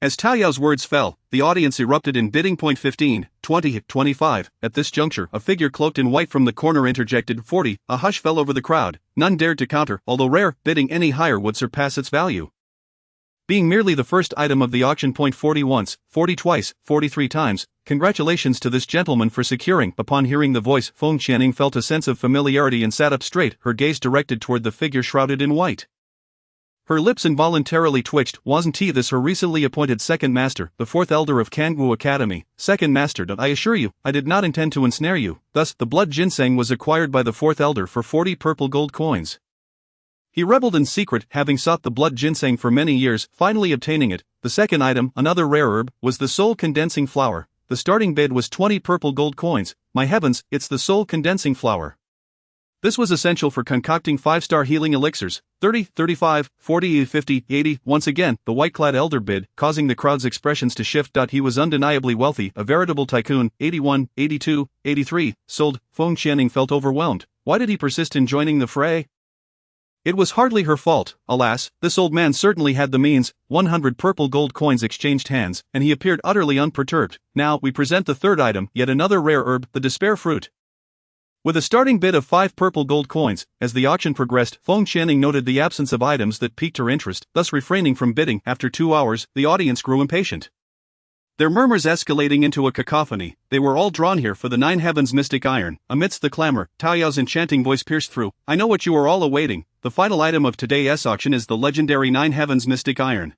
As Tao Yao's words fell, the audience erupted in bidding. 15, 20, 25. At this juncture, a figure cloaked in white from the corner interjected 40. A hush fell over the crowd. None dared to counter, although rare, bidding any higher would surpass its value. Being merely the first item of the auction. 40 once, 40 twice, 43 times. Congratulations to this gentleman for securing. Upon hearing the voice, Feng Channing felt a sense of familiarity and sat up straight, her gaze directed toward the figure shrouded in white. Her lips involuntarily twitched. Wasn't he this her recently appointed second master, the 4th elder of Kangwu Academy? Second master, I assure you, I did not intend to ensnare you. Thus, the blood ginseng was acquired by the 4th elder for 40 purple gold coins. He reveled in secret, having sought the blood ginseng for many years, finally obtaining it. The second item, another rare herb, was the soul condensing flower. The starting bid was 20 purple gold coins. My heavens, it's the soul condensing flower. This was essential for concocting 5-star healing elixirs. 30, 35, 40, 50, 80. Once again, the white-clad elder bid, causing the crowd's expressions to shift. He was undeniably wealthy, a veritable tycoon. 81, 82, 83. Sold. Feng Channing felt overwhelmed. Why did he persist in joining the fray? It was hardly her fault. Alas, this old man certainly had the means. 100 purple gold coins exchanged hands, and he appeared utterly unperturbed. Now, we present the third item, yet another rare herb, the despair fruit. With a starting bid of 5 purple gold coins, as the auction progressed, Feng Channing noted the absence of items that piqued her interest, thus refraining from bidding. After 2 hours, the audience grew impatient. Their murmurs escalating into a cacophony. They were all drawn here for the Nine Heavens mystic iron. Amidst the clamor, Tao Yao's enchanting voice pierced through. I know what you are all awaiting. The final item of today's auction is the legendary Nine Heavens mystic iron.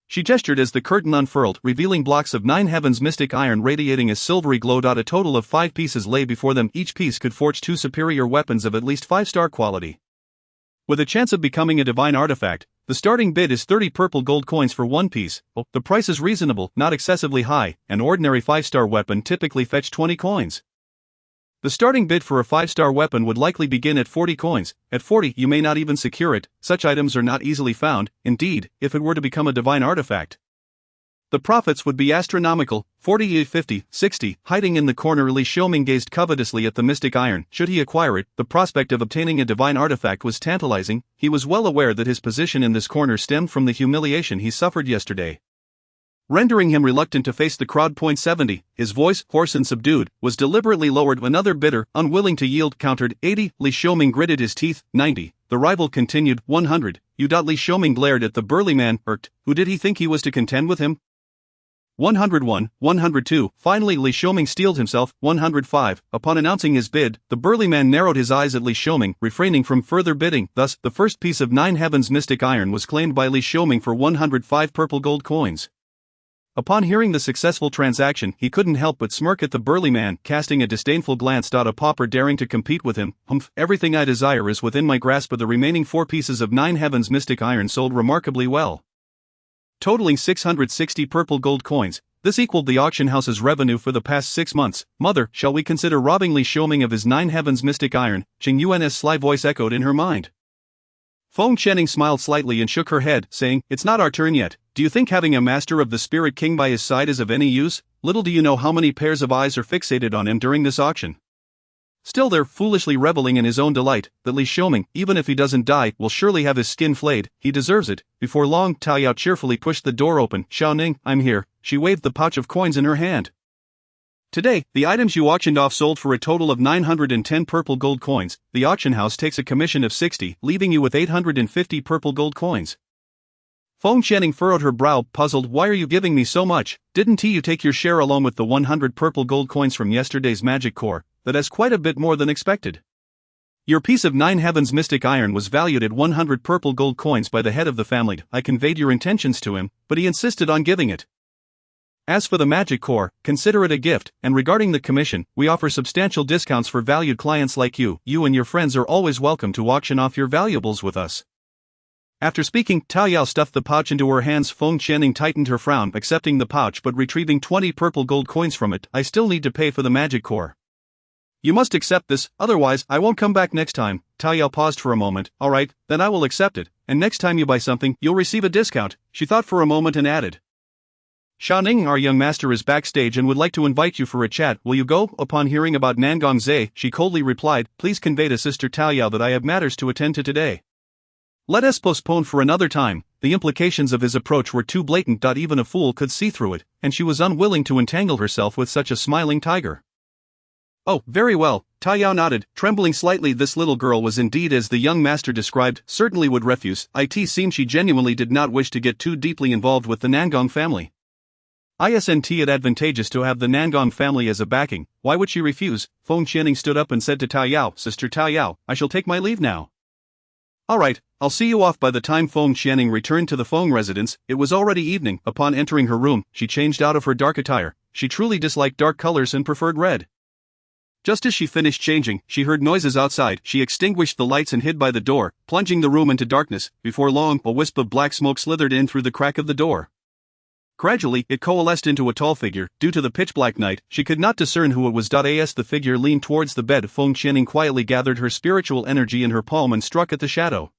She gestured as the curtain unfurled, revealing blocks of Nine Heavens mystic iron radiating a silvery glow. A total of 5 pieces lay before them. Each piece could forge 2 superior weapons of at least 5-star quality. With a chance of becoming a divine artifact, the starting bid is 30 purple gold coins for 1 piece. The price is reasonable, not excessively high. An ordinary 5-star weapon typically fetched 20 coins. The starting bid for a 5-star weapon would likely begin at 40 coins. At 40, you may not even secure it. Such items are not easily found. Indeed, if it were to become a divine artifact, the profits would be astronomical. 40, 50, 60. Hiding in the corner, Li Xiaoming gazed covetously at the mystic iron. Should he acquire it, the prospect of obtaining a divine artifact was tantalizing. He was well aware that his position in this corner stemmed from the humiliation he suffered yesterday, rendering him reluctant to face the crowd. 70. His voice, hoarse and subdued, was deliberately lowered. Another bidder, unwilling to yield, countered. 80. Li Xiaoming gritted his teeth. 90. The rival continued. 100. You. Li Xiaoming glared at the burly man, irked. Who did he think he was to contend with him? 101, 102. Finally Li Xiaoming steeled himself. 105. Upon announcing his bid, the burly man narrowed his eyes at Li Xiaoming, refraining from further bidding. Thus, the first piece of 9 heavens mystic iron was claimed by Li Xiaoming for 105 purple gold coins. Upon hearing the successful transaction, he couldn't help but smirk at the burly man, casting a disdainful glance. A pauper daring to compete with him. Humph, everything I desire is within my grasp. But the remaining 4 pieces of 9 heavens mystic iron sold remarkably well, totaling 660 purple gold coins. This equaled the auction house's revenue for the past 6 months. Mother, shall we consider robbing Li Xiaoming of his 9 heavens mystic iron? Qing Yuan's sly voice echoed in her mind. Feng Qianing smiled slightly and shook her head, saying, "It's not our turn yet. Do you think having a master of the Spirit King by his side is of any use? Little do you know how many pairs of eyes are fixated on him during this auction." Still there, foolishly reveling in his own delight, that Li Xiaoming, even if he doesn't die, will surely have his skin flayed. He deserves it. Before long, Tao Yao cheerfully pushed the door open. "Xiao Ning, I'm here." She waved the pouch of coins in her hand. "Today, the items you auctioned off sold for a total of 910 purple gold coins. The auction house takes a commission of 60, leaving you with 850 purple gold coins." Feng Qianing furrowed her brow, puzzled. "Why are you giving me so much? Didn't you take your share along with the 100 purple gold coins from yesterday's magic core? That is quite a bit more than expected." "Your piece of 9 heavens mystic iron was valued at 100 purple gold coins by the head of the family. I conveyed your intentions to him, but he insisted on giving it. As for the magic core, consider it a gift, and regarding the commission, we offer substantial discounts for valued clients like you. You and your friends are always welcome to auction off your valuables with us." After speaking, Tao Yao stuffed the pouch into her hands. Feng Qianing tightened her frown, accepting the pouch but retrieving 20 purple gold coins from it. "I still need to pay for the magic core. You must accept this, otherwise I won't come back next time." Tao Yao paused for a moment. "Alright, then I will accept it, and next time you buy something, you'll receive a discount." She thought for a moment and added, "Xiao Ning, our young master is backstage and would like to invite you for a chat. Will you go?" Upon hearing about Nangong Zhe, she coldly replied, "Please convey to Sister Tao Yao that I have matters to attend to today. Let us postpone for another time." The implications of his approach were too blatant. Even a fool could see through it, and she was unwilling to entangle herself with such a smiling tiger. "Oh, very well," Tao Yao nodded, trembling slightly. This little girl was indeed as the young master described, certainly would refuse. It seemed she genuinely did not wish to get too deeply involved with the Nangong family. Isn't it advantageous to have the Nangong family as a backing? Why would she refuse? Feng Qianing stood up and said to Tao Yao, "Sister Tao Yao, I shall take my leave now." "Alright, I'll see you off." By the time Feng Qianing returned to the Feng residence, it was already evening. Upon entering her room, she changed out of her dark attire. She truly disliked dark colors and preferred red. Just as she finished changing, she heard noises outside. She extinguished the lights and hid by the door, plunging the room into darkness. Before long, a wisp of black smoke slithered in through the crack of the door. Gradually, it coalesced into a tall figure. Due to the pitch-black night, she could not discern who it was. As the figure leaned towards the bed, Feng Qianing quietly gathered her spiritual energy in her palm and struck at the shadow.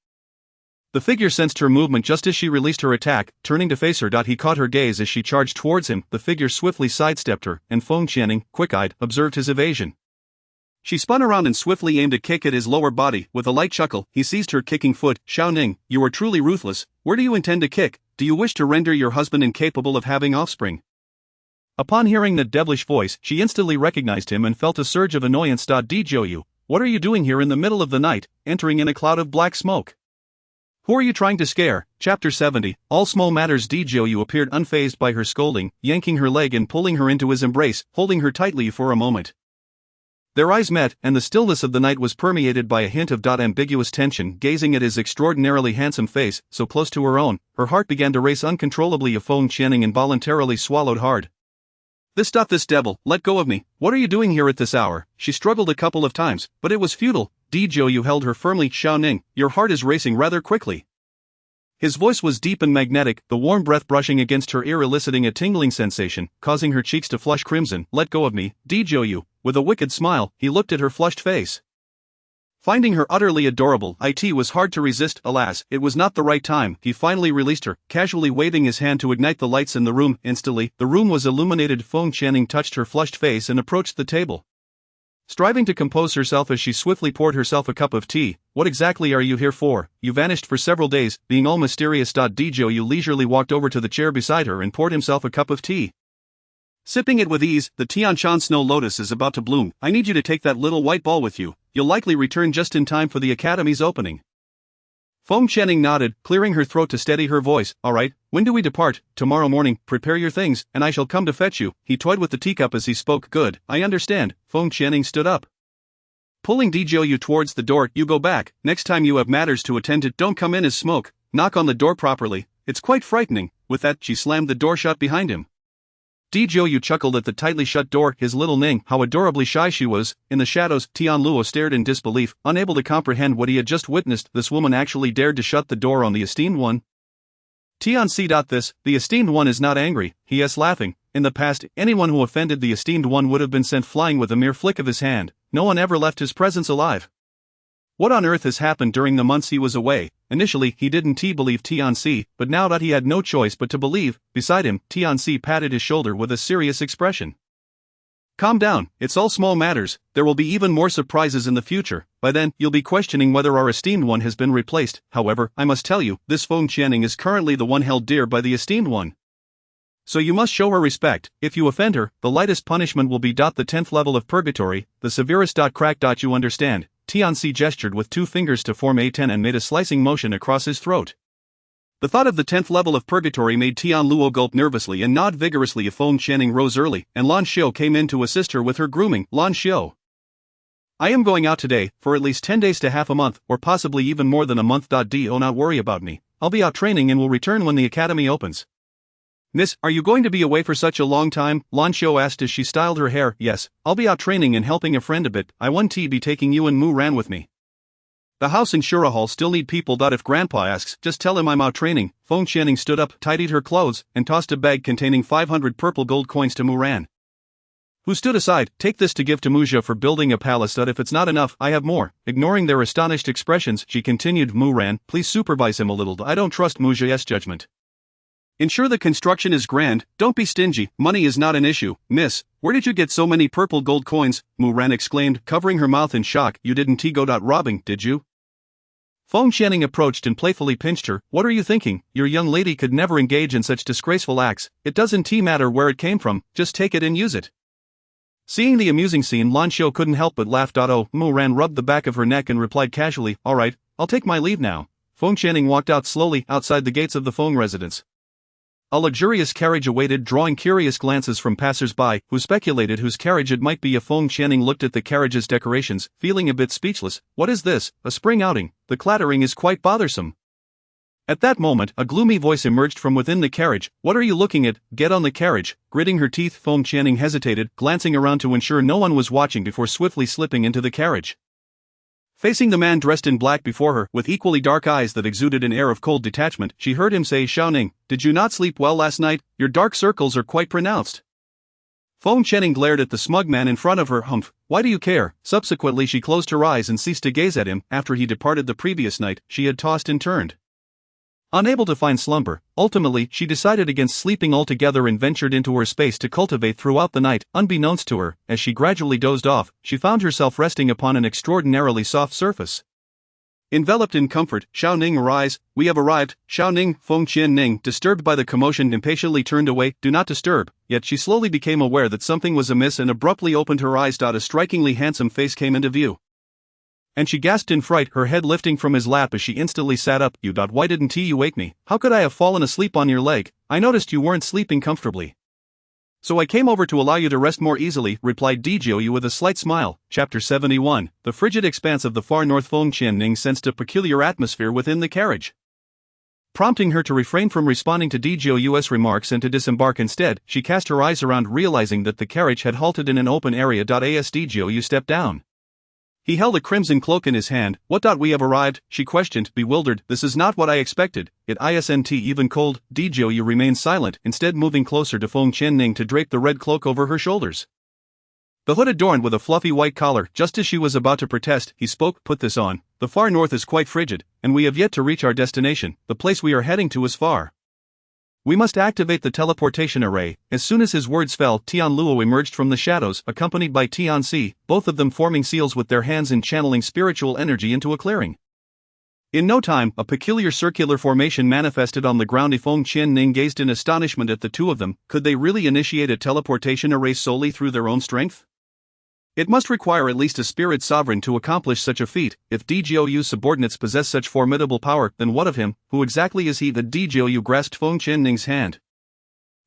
The figure sensed her movement just as she released her attack, turning to face her. He caught her gaze as she charged towards him. The figure swiftly sidestepped her, and Feng Qianing, quick-eyed, observed his evasion. She spun around and swiftly aimed a kick at his lower body. With a light chuckle, he seized her kicking foot. "Xiao Ning, you are truly ruthless. Where do you intend to kick? Do you wish to render your husband incapable of having offspring?" Upon hearing the devilish voice, she instantly recognized him and felt a surge of annoyance. "Dijiu, what are you doing here in the middle of the night, entering in a cloud of black smoke? Who are you trying to scare?" Chapter 70. All small matters. Dijiu appeared unfazed by her scolding, yanking her leg and pulling her into his embrace, holding her tightly for a moment. Their eyes met, and the stillness of the night was permeated by a hint of ambiguous tension. Gazing at his extraordinarily handsome face, so close to her own, her heart began to race uncontrollably. Feng Qianing involuntarily swallowed hard. This devil, let go of me. What are you doing here at this hour?" She struggled a couple of times, but it was futile. Dijiu held her firmly. "Xiao Ning, your heart is racing rather quickly." His voice was deep and magnetic, the warm breath brushing against her ear eliciting a tingling sensation, causing her cheeks to flush crimson. "Let go of me, Dijiu." With a wicked smile, he looked at her flushed face. Finding her utterly adorable, it was hard to resist. Alas, it was not the right time. He finally released her, casually waving his hand to ignite the lights in the room. Instantly, the room was illuminated. Feng Qianing touched her flushed face and approached the table. Striving to compose herself as she swiftly poured herself a cup of tea. "What exactly are you here for? You vanished for several days, being all mysterious." Dijiu leisurely walked over to the chair beside her and poured himself a cup of tea. Sipping it with ease, "The Tianshan snow lotus is about to bloom. I need you to take that little white ball with you. You'll likely return just in time for the academy's opening." Feng Channing nodded, clearing her throat to steady her voice. All right, when do we depart? Tomorrow morning. Prepare your things, and I shall come to fetch you. He toyed with the teacup as he spoke. Good, I understand. Feng Channing stood up, pulling Djiu towards the door. You go back. Next time you have matters to attend to, don't come in as smoke. Knock on the door properly. It's quite frightening. With that, she slammed the door shut behind him. Djiu chuckled at the tightly shut door. His little Ning, how adorably shy she was. In the shadows, Tianluo stared in disbelief, unable to comprehend what he had just witnessed. This woman actually dared to shut the door on the esteemed one. Tianci. This, the esteemed one is not angry, he is laughing. In the past, anyone who offended the esteemed one would have been sent flying with a mere flick of his hand. No one ever left his presence alive. What on earth has happened during the months he was away? Initially, he didn't believe Tianci, but now that he had no choice but to believe, beside him, Tianci patted his shoulder with a serious expression. Calm down, it's all small matters, there will be even more surprises in the future. By then, you'll be questioning whether our esteemed one has been replaced. However, I must tell you, this Feng Channing is currently the one held dear by the esteemed one. So you must show her respect. If you offend her, the lightest punishment will be the 10th level of purgatory, the severest. Crack. You understand? Tianci gestured with 2 fingers to form a 10 and made a slicing motion across his throat. The thought of the 10th level of purgatory made Tianluo gulp nervously and nod vigorously. Feng Channing rose early, and Lan Xiu came in to assist her with her grooming. Lan Xiu, I am going out today, for at least 10 days to half a month, or possibly even more than a month. Do not worry about me. I'll be out training and will return when the academy opens. Miss, are you going to be away for such a long time? Lan Xiu asked as she styled her hair. Yes, I'll be out training and helping a friend a bit. I want to be taking you and Mu Ran with me. The house in Shura Hall still need people. If Grandpa asks, just tell him I'm out training. Feng Channing stood up, tidied her clothes, and tossed a bag containing 500 purple gold coins to Mu Ran, who stood aside. Take this to give to Muzha for building a palace. If it's not enough, I have more. Ignoring their astonished expressions, she continued. Mu Ran, please supervise him a little. I don't trust Muzha's judgment. Ensure the construction is grand, don't be stingy. Money is not an issue. Miss, where did you get so many purple gold coins? Mu Ran exclaimed, covering her mouth in shock. You didn't go robbing, did you? Feng Channing approached and playfully pinched her. What are you thinking? Your young lady could never engage in such disgraceful acts. It doesn't matter where it came from, just take it and use it. Seeing the amusing scene, Lan Xiu couldn't help but laugh. Oh, Mu Ran rubbed the back of her neck and replied casually, all right, I'll take my leave now. Feng Channing walked out slowly outside the gates of the Feng residence. A luxurious carriage awaited, drawing curious glances from passers-by, who speculated whose carriage it might be. Feng Channing looked at the carriage's decorations, feeling a bit speechless. What is this? A spring outing? The clattering is quite bothersome. At that moment, a gloomy voice emerged from within the carriage. What are you looking at? Get on the carriage. Gritting her teeth, Feng Channing hesitated, glancing around to ensure no one was watching before swiftly slipping into the carriage. Facing the man dressed in black before her, with equally dark eyes that exuded an air of cold detachment, she heard him say, Xiaoning, did you not sleep well last night? Your dark circles are quite pronounced. Feng Channing glared at the smug man in front of her. Humph, why do you care? Subsequently she closed her eyes and ceased to gaze at him. After he departed the previous night, she had tossed and turned, unable to find slumber. Ultimately, she decided against sleeping altogether and ventured into her space to cultivate throughout the night. Unbeknownst to her, as she gradually dozed off, she found herself resting upon an extraordinarily soft surface. Enveloped in comfort, Xiao Ning, arise, we have arrived. Xiao Ning, Feng Ning, disturbed by the commotion, impatiently turned away. Do not disturb. Yet she slowly became aware that something was amiss and abruptly opened her eyes. A strikingly handsome face came into view, and she gasped in fright, her head lifting from his lap as she instantly sat up. You. Why didn't you wake me? How could I have fallen asleep on your leg? I noticed you weren't sleeping comfortably, so I came over to allow you to rest more easily, replied Djiu with a slight smile. Chapter 71. The frigid expanse of the far north. Feng Ning sensed a peculiar atmosphere within the carriage, prompting her to refrain from responding to Djiu's remarks and to disembark instead. She cast her eyes around, realizing that the carriage had halted in an open area. As Djiu stepped down, he held a crimson cloak in his hand. What? We have arrived, she questioned, bewildered. This is not what I expected. It isn't even cold. Djiu remained silent, instead moving closer to Feng Ning to drape the red cloak over her shoulders, the hood adorned with a fluffy white collar. Just as she was about to protest, he spoke. Put this on. The far north is quite frigid, and we have yet to reach our destination. The place we are heading to is far. We must activate the teleportation array. As soon as his words fell, Tianluo emerged from the shadows, accompanied by Tianci, both of them forming seals with their hands and channeling spiritual energy into a clearing. In no time, a peculiar circular formation manifested on the ground. Feng Ning gazed in astonishment at the two of them. Could they really initiate a teleportation array solely through their own strength? It must require at least a spirit sovereign to accomplish such a feat. If DJOU's subordinates possess such formidable power, then what of him? Who exactly is he? The DJOU grasped Feng Qianning's hand,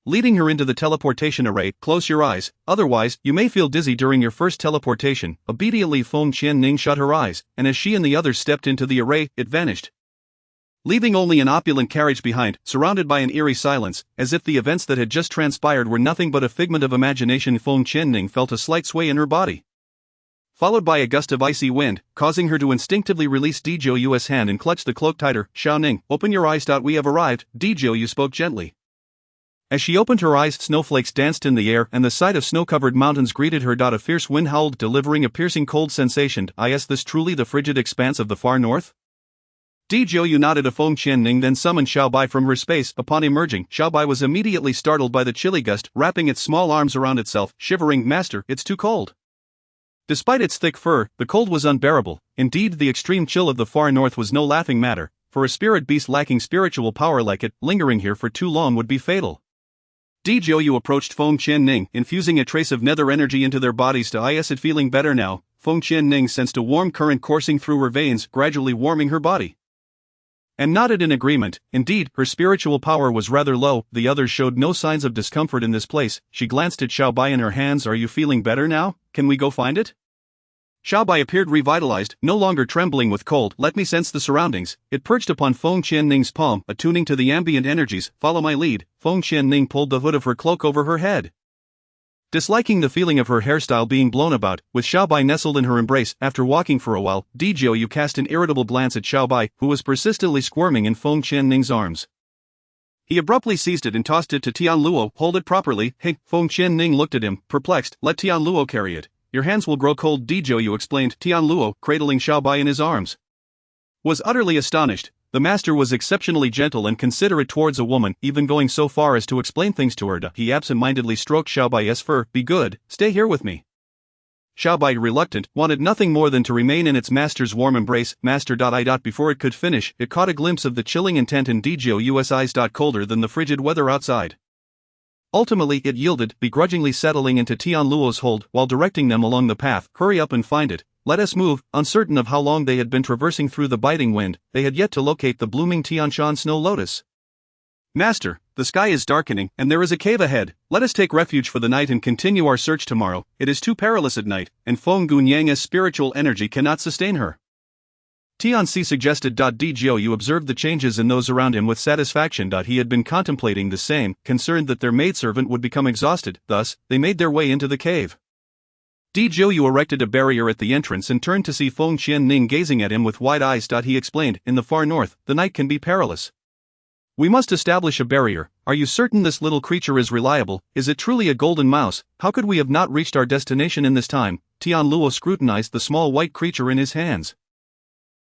leading her into the teleportation array. Close your eyes, otherwise, you may feel dizzy during your first teleportation. Obediently, Feng Qianning shut her eyes, and as she and the others stepped into the array, it vanished, leaving only an opulent carriage behind, surrounded by an eerie silence, as if the events that had just transpired were nothing but a figment of imagination. Feng Qianning felt a slight sway in her body, followed by a gust of icy wind, causing her to instinctively release DJOU's hand and clutch the cloak tighter. Xiaoning, open your eyes. We have arrived, DJOU spoke gently. As she opened her eyes, snowflakes danced in the air, and the sight of snow-covered mountains greeted her. A fierce wind howled, delivering a piercing cold sensation. Is this truly the frigid expanse of the far north? DJOU nodded to Feng Qianning, then summoned Xiaobai from her space. Upon emerging, Xiaobai was immediately startled by the chilly gust, wrapping its small arms around itself, shivering. Master, it's too cold. Despite its thick fur, the cold was unbearable. Indeed, the extreme chill of the far north was no laughing matter. For a spirit beast lacking spiritual power like it, lingering here for too long would be fatal. DJOU approached Feng Qianning, infusing a trace of nether energy into their bodies. Is it feeling better now? Feng Qianning sensed a warm current coursing through her veins, gradually warming her body, and nodded in agreement. Indeed, her spiritual power was rather low. The others showed no signs of discomfort in this place. She glanced at Xiaobai in her hands. Are you feeling better now? Can we go find it? Xiaobai appeared revitalized, no longer trembling with cold. Let me sense the surroundings. It perched upon Feng Qianning's palm, attuning to the ambient energies. Follow my lead. Feng Qianning pulled the hood of her cloak over her head, disliking the feeling of her hairstyle being blown about. With Xiaobai nestled in her embrace, after walking for a while, DJOU cast an irritable glance at Xiaobai, who was persistently squirming in Feng Qianning's arms. He abruptly seized it and tossed it to Tianluo. Hold it properly. Hey, Feng Qianning looked at him, perplexed. Let Tianluo carry it. Your hands will grow cold, DJOU explained. Tianluo, cradling Xiaobai in his arms, was utterly astonished. The master was exceptionally gentle and considerate towards a woman, even going so far as to explain things to her. He absent-mindedly stroked Xiaobai's fur. Be good, stay here with me. Xiaobai, reluctant, wanted nothing more than to remain in its master's warm embrace. Master. Before it could finish, it caught a glimpse of the chilling intent in DJOU's eyes. Colder than the frigid weather outside. Ultimately, it yielded, begrudgingly settling into Tianluo's hold while directing them along the path. Hurry up and find it. Let us move. Uncertain of how long they had been traversing through the biting wind, they had yet to locate the blooming Tianshan snow lotus. Master, the sky is darkening, and there is a cave ahead. Let us take refuge for the night and continue our search tomorrow. It is too perilous at night, and Feng Gunyang's spiritual energy cannot sustain her. Tianxi suggested. DJOU observed the changes in those around him with satisfaction. He had been contemplating the same, concerned that their maidservant would become exhausted. Thus, they made their way into the cave. DJOU erected a barrier at the entrance and turned to see Feng Qianning gazing at him with wide eyes. He explained, in the far north, the night can be perilous. We must establish a barrier. Are you certain this little creature is reliable? Is it truly a golden mouse? How could we have not reached our destination in this time? Tianluo scrutinized the small white creature in his hands.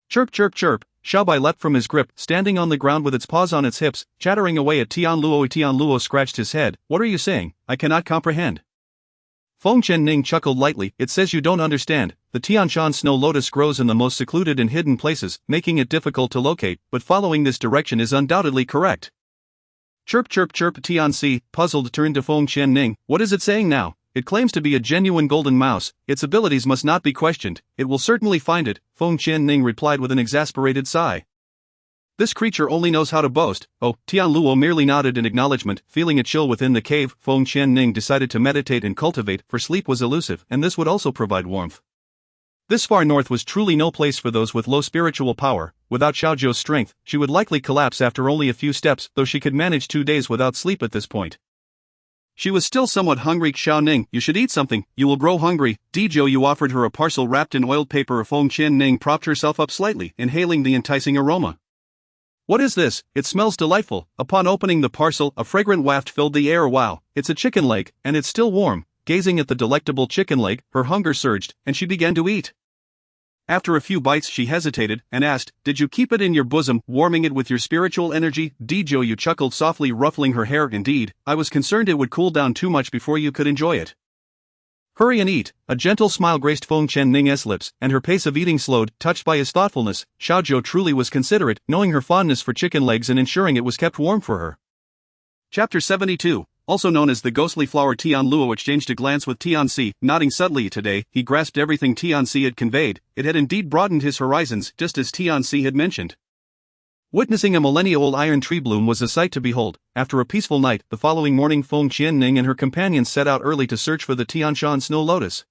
Chirp chirp chirp, Xiaobai leapt from his grip, standing on the ground with its paws on its hips, chattering away at Tianluo. Tianluo scratched his head. What are you saying? I cannot comprehend. Feng Qianning chuckled lightly. It says you don't understand. The Tianshan snow lotus grows in the most secluded and hidden places, making it difficult to locate, but following this direction is undoubtedly correct. Chirp chirp chirp. Tianxi, puzzled, turned to Feng Qianning. What is it saying now? It claims to be a genuine golden mouse. Its abilities must not be questioned. It will certainly find it, Feng Qianning replied with an exasperated sigh. This creature only knows how to boast. Oh, Tianluo merely nodded in acknowledgement, feeling a chill within the cave. Feng Qianning decided to meditate and cultivate, for sleep was elusive, and this would also provide warmth. This far north was truly no place for those with low spiritual power. Without Xiaozhou's strength, she would likely collapse after only a few steps, though she could manage 2 days without sleep at this point. She was still somewhat hungry. Xiaoning, you should eat something, you will grow hungry. DJOU offered her a parcel wrapped in oiled paper. Feng Qianning propped herself up slightly, inhaling the enticing aroma. What is this? It smells delightful. Upon opening the parcel, a fragrant waft filled the air. Wow, it's a chicken leg, and it's still warm. Gazing at the delectable chicken leg, her hunger surged, and she began to eat. After a few bites she hesitated, and asked, did you keep it in your bosom, warming it with your spiritual energy? DJOU chuckled softly, ruffling her hair. Indeed, I was concerned it would cool down too much before you could enjoy it. Hurry and eat. A gentle smile graced Feng Qianning's lips, and her pace of eating slowed, touched by his thoughtfulness. Xiaozhou truly was considerate, knowing her fondness for chicken legs and ensuring it was kept warm for her. Chapter 72. also known as the ghostly flower. Tian Luo exchanged a glance with Tian Si, nodding subtly. Today, he grasped everything Tian Si had conveyed. It had indeed broadened his horizons, just as Tian Si had mentioned. Witnessing a millennia-old iron tree bloom was a sight to behold. After a peaceful night, the following morning Feng Qianning and her companions set out early to search for the Tianshan snow lotus.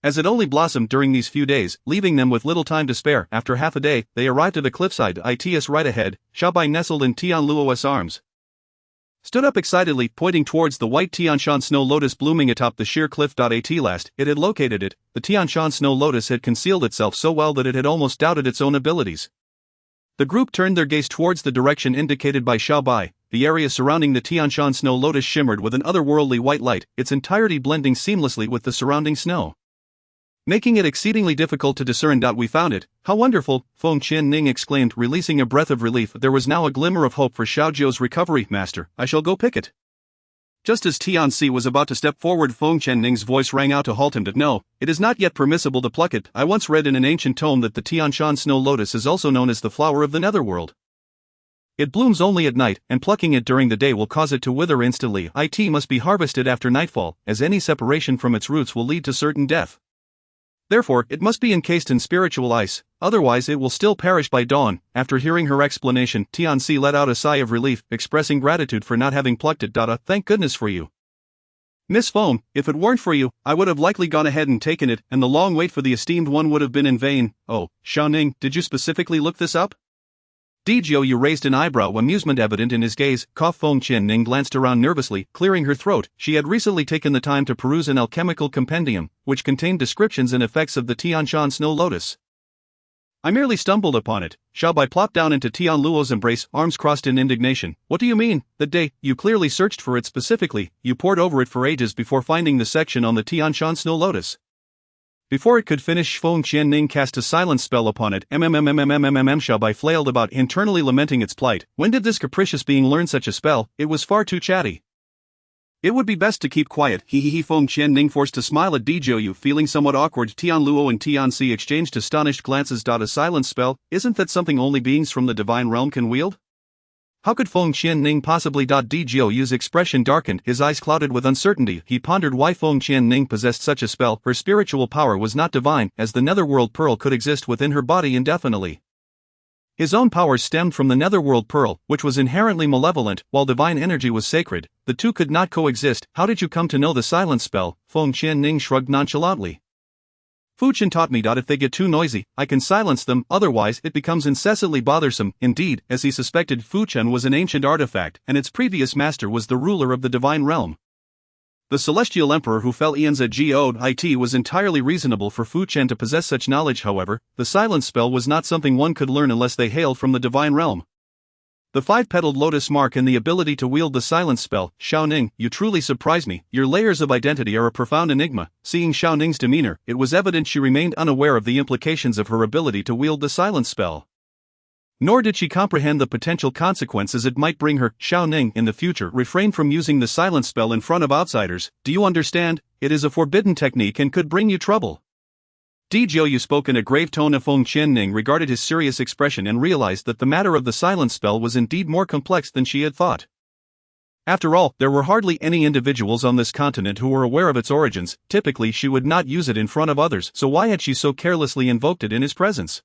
As it only blossomed during these few days, leaving them with little time to spare, after half a day, they arrived at a cliffside. Its right ahead, Xiaobai nestled in Tian Luo's arms. Stood up excitedly, pointing towards the white Tianshan snow lotus blooming atop the sheer cliff. At last, it had located it. The Tianshan snow lotus had concealed itself so well that it had almost doubted its own abilities. The group turned their gaze towards the direction indicated by Xiaobai. The area surrounding the Tianshan snow lotus shimmered with an otherworldly white light, its entirety blending seamlessly with the surrounding snow, making it exceedingly difficult to discern. We found it. How wonderful, Feng Qianning exclaimed, releasing a breath of relief. There was now a glimmer of hope for Xiaojiu's recovery. Master, I shall go pick it. Just as Tian Si was about to step forward, Feng Qianning's voice rang out to halt him. No, it is not yet permissible to pluck it. I once read in an ancient tome that the Tianshan snow lotus is also known as the flower of the netherworld. It blooms only at night, and plucking it during the day will cause it to wither instantly. It must be harvested after nightfall, as any separation from its roots will lead to certain death. Therefore, it must be encased in spiritual ice, otherwise it will still perish by dawn. After hearing her explanation, Tian Si let out a sigh of relief, expressing gratitude for not having plucked it. Thank goodness for you, Miss Feng. If it weren't for you, I would have likely gone ahead and taken it, and the long wait for the esteemed one would have been in vain. Oh, Xiaoning, did you specifically look this up? Dijiu raised an eyebrow, amusement evident in his gaze. Feng Qianning glanced around nervously, clearing her throat. She had recently taken the time to peruse an alchemical compendium, which contained descriptions and effects of the Tianshan snow lotus. I merely stumbled upon it. Xiaobai plopped down into Tian Luo's embrace, arms crossed in indignation. What do you mean? That day, you clearly searched for it specifically. You pored over it for ages before finding the section on the Tianshan snow lotus. Before it could finish, Feng Qianning cast a silence spell upon it. Xiaobai flailed about, internally lamenting its plight. When did this capricious being learn such a spell? It was far too chatty. It would be best to keep quiet. Feng Qianning forced to smile at Dijiu, feeling somewhat awkward. Tian Luo and Tian Si exchanged astonished glances. A silence spell? Isn't that something only beings from the divine realm can wield? How could Feng Qianning possibly? Dijiu's expression darkened, his eyes clouded with uncertainty. He pondered why Feng Qianning possessed such a spell. Her spiritual power was not divine, as the netherworld pearl could exist within her body indefinitely. His own powers stemmed from the netherworld pearl, which was inherently malevolent, while divine energy was sacred. The two could not coexist. How did you come to know the silence spell? Feng Qianning shrugged nonchalantly. Fu Chen taught me. If they get too noisy, I can silence them, otherwise it becomes incessantly bothersome. Indeed, as he suspected, Fu Chen was an ancient artifact, and its previous master was the ruler of the divine realm. The celestial emperor who fell Ianza God was entirely reasonable for Fu Chen to possess such knowledge. However, the silence spell was not something one could learn unless they hailed from the divine realm. The five-petaled lotus mark and the ability to wield the silence spell. Xiaoning, you truly surprise me. Your layers of identity are a profound enigma. Seeing Xiaoning's demeanor, it was evident she remained unaware of the implications of her ability to wield the silence spell. Nor did she comprehend the potential consequences it might bring her. Xiaoning, in the future, refrain from using the silence spell in front of outsiders. Do you understand? It is a forbidden technique and could bring you trouble. Dijiu spoke in a grave tone. Feng Qianning regarded his serious expression and realized that the matter of the silence spell was indeed more complex than she had thought. After all, there were hardly any individuals on this continent who were aware of its origins. Typically she would not use it in front of others, so why had she so carelessly invoked it in his presence?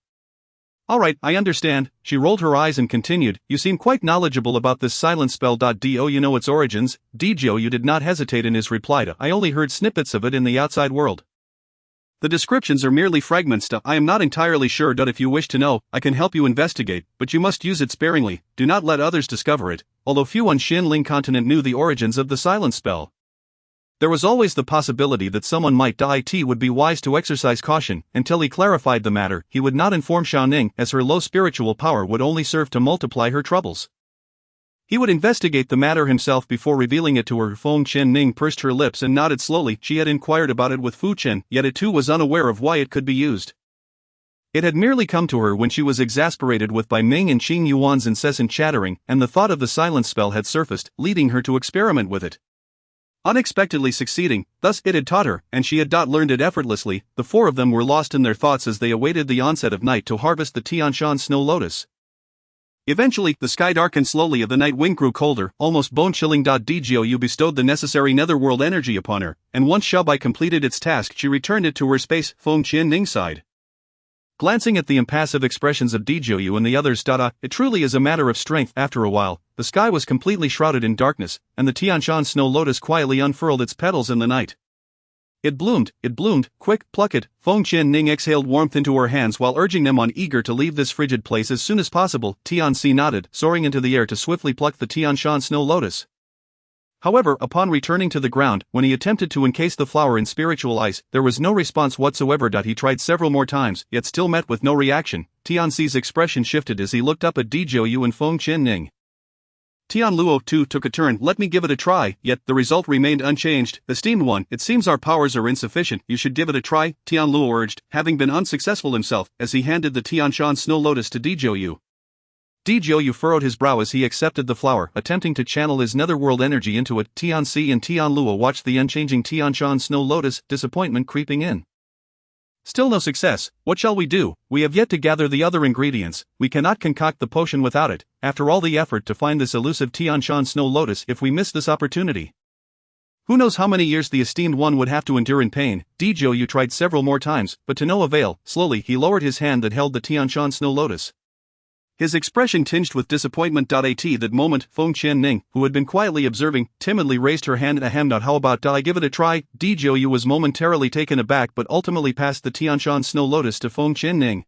Alright, I understand. She rolled her eyes and continued, you seem quite knowledgeable about this silence spell. Do you know its origins? Dijiu did not hesitate in his reply. I only heard snippets of it in the outside world. The descriptions are merely fragments. I am not entirely sure. If you wish to know, I can help you investigate, but you must use it sparingly. Do not let others discover it. Although few on Xinling continent knew the origins of the silence spell, there was always the possibility that someone might. It would be wise to exercise caution. Until he clarified the matter, he would not inform Xiaoning, as her low spiritual power would only serve to multiply her troubles. He would investigate the matter himself before revealing it to her. Feng Qianning pursed her lips and nodded slowly. She had inquired about it with Fu Chen, yet it too was unaware of why it could be used. It had merely come to her when she was exasperated with Bai Ming and Qing Yuan's incessant chattering, and the thought of the silence spell had surfaced, leading her to experiment with it. Unexpectedly succeeding, thus it had taught her, and she had learned it effortlessly. The four of them were lost in their thoughts as they awaited the onset of night to harvest the Tianshan snow lotus. Eventually, the sky darkened slowly, the night wind grew colder, almost bone-chilling. Dgou bestowed the necessary netherworld energy upon her, and once Xiaobai completed its task, she returned it to her space. Feng Qianning sighed. Glancing at the impassive expressions of Dgou and the others, it truly is a matter of strength. After a while, the sky was completely shrouded in darkness, and the Tianshan snow lotus quietly unfurled its petals in the night. It bloomed, quick, pluck it. Feng Qianning exhaled warmth into her hands while urging them on, eager to leave this frigid place as soon as possible. Tianxi nodded, soaring into the air to swiftly pluck the Tianshan snow lotus. However, upon returning to the ground, when he attempted to encase the flower in spiritual ice, there was no response whatsoever. He tried several more times, yet still met with no reaction. Tianxi's expression shifted as he looked up at Dgou and Feng Qianning. Tianluo too took a turn. Let me give it a try, yet the result remained unchanged. Esteemed one, it seems our powers are insufficient. You should give it a try, Tianluo urged, having been unsuccessful himself, as he handed the Tianshan snow lotus to Dgou. Dgou furrowed his brow as he accepted the flower, attempting to channel his netherworld energy into it. Tianxi and Tianluo watched the unchanging Tianshan snow lotus, disappointment creeping in. Still no success. What shall we do? We have yet to gather the other ingredients. We cannot concoct the potion without it. After all the effort to find this elusive Tianshan snow lotus, if we miss this opportunity, who knows how many years the esteemed one would have to endure in pain. Dgou tried several more times, but to no avail. Slowly he lowered his hand that held the Tianshan snow lotus. His expression tinged with disappointment. At that moment, Feng Qianning, who had been quietly observing, timidly raised her hand. Ahem. How about I give it a try? Dgou was momentarily taken aback but ultimately passed the Tianshan snow lotus to Feng Qianning.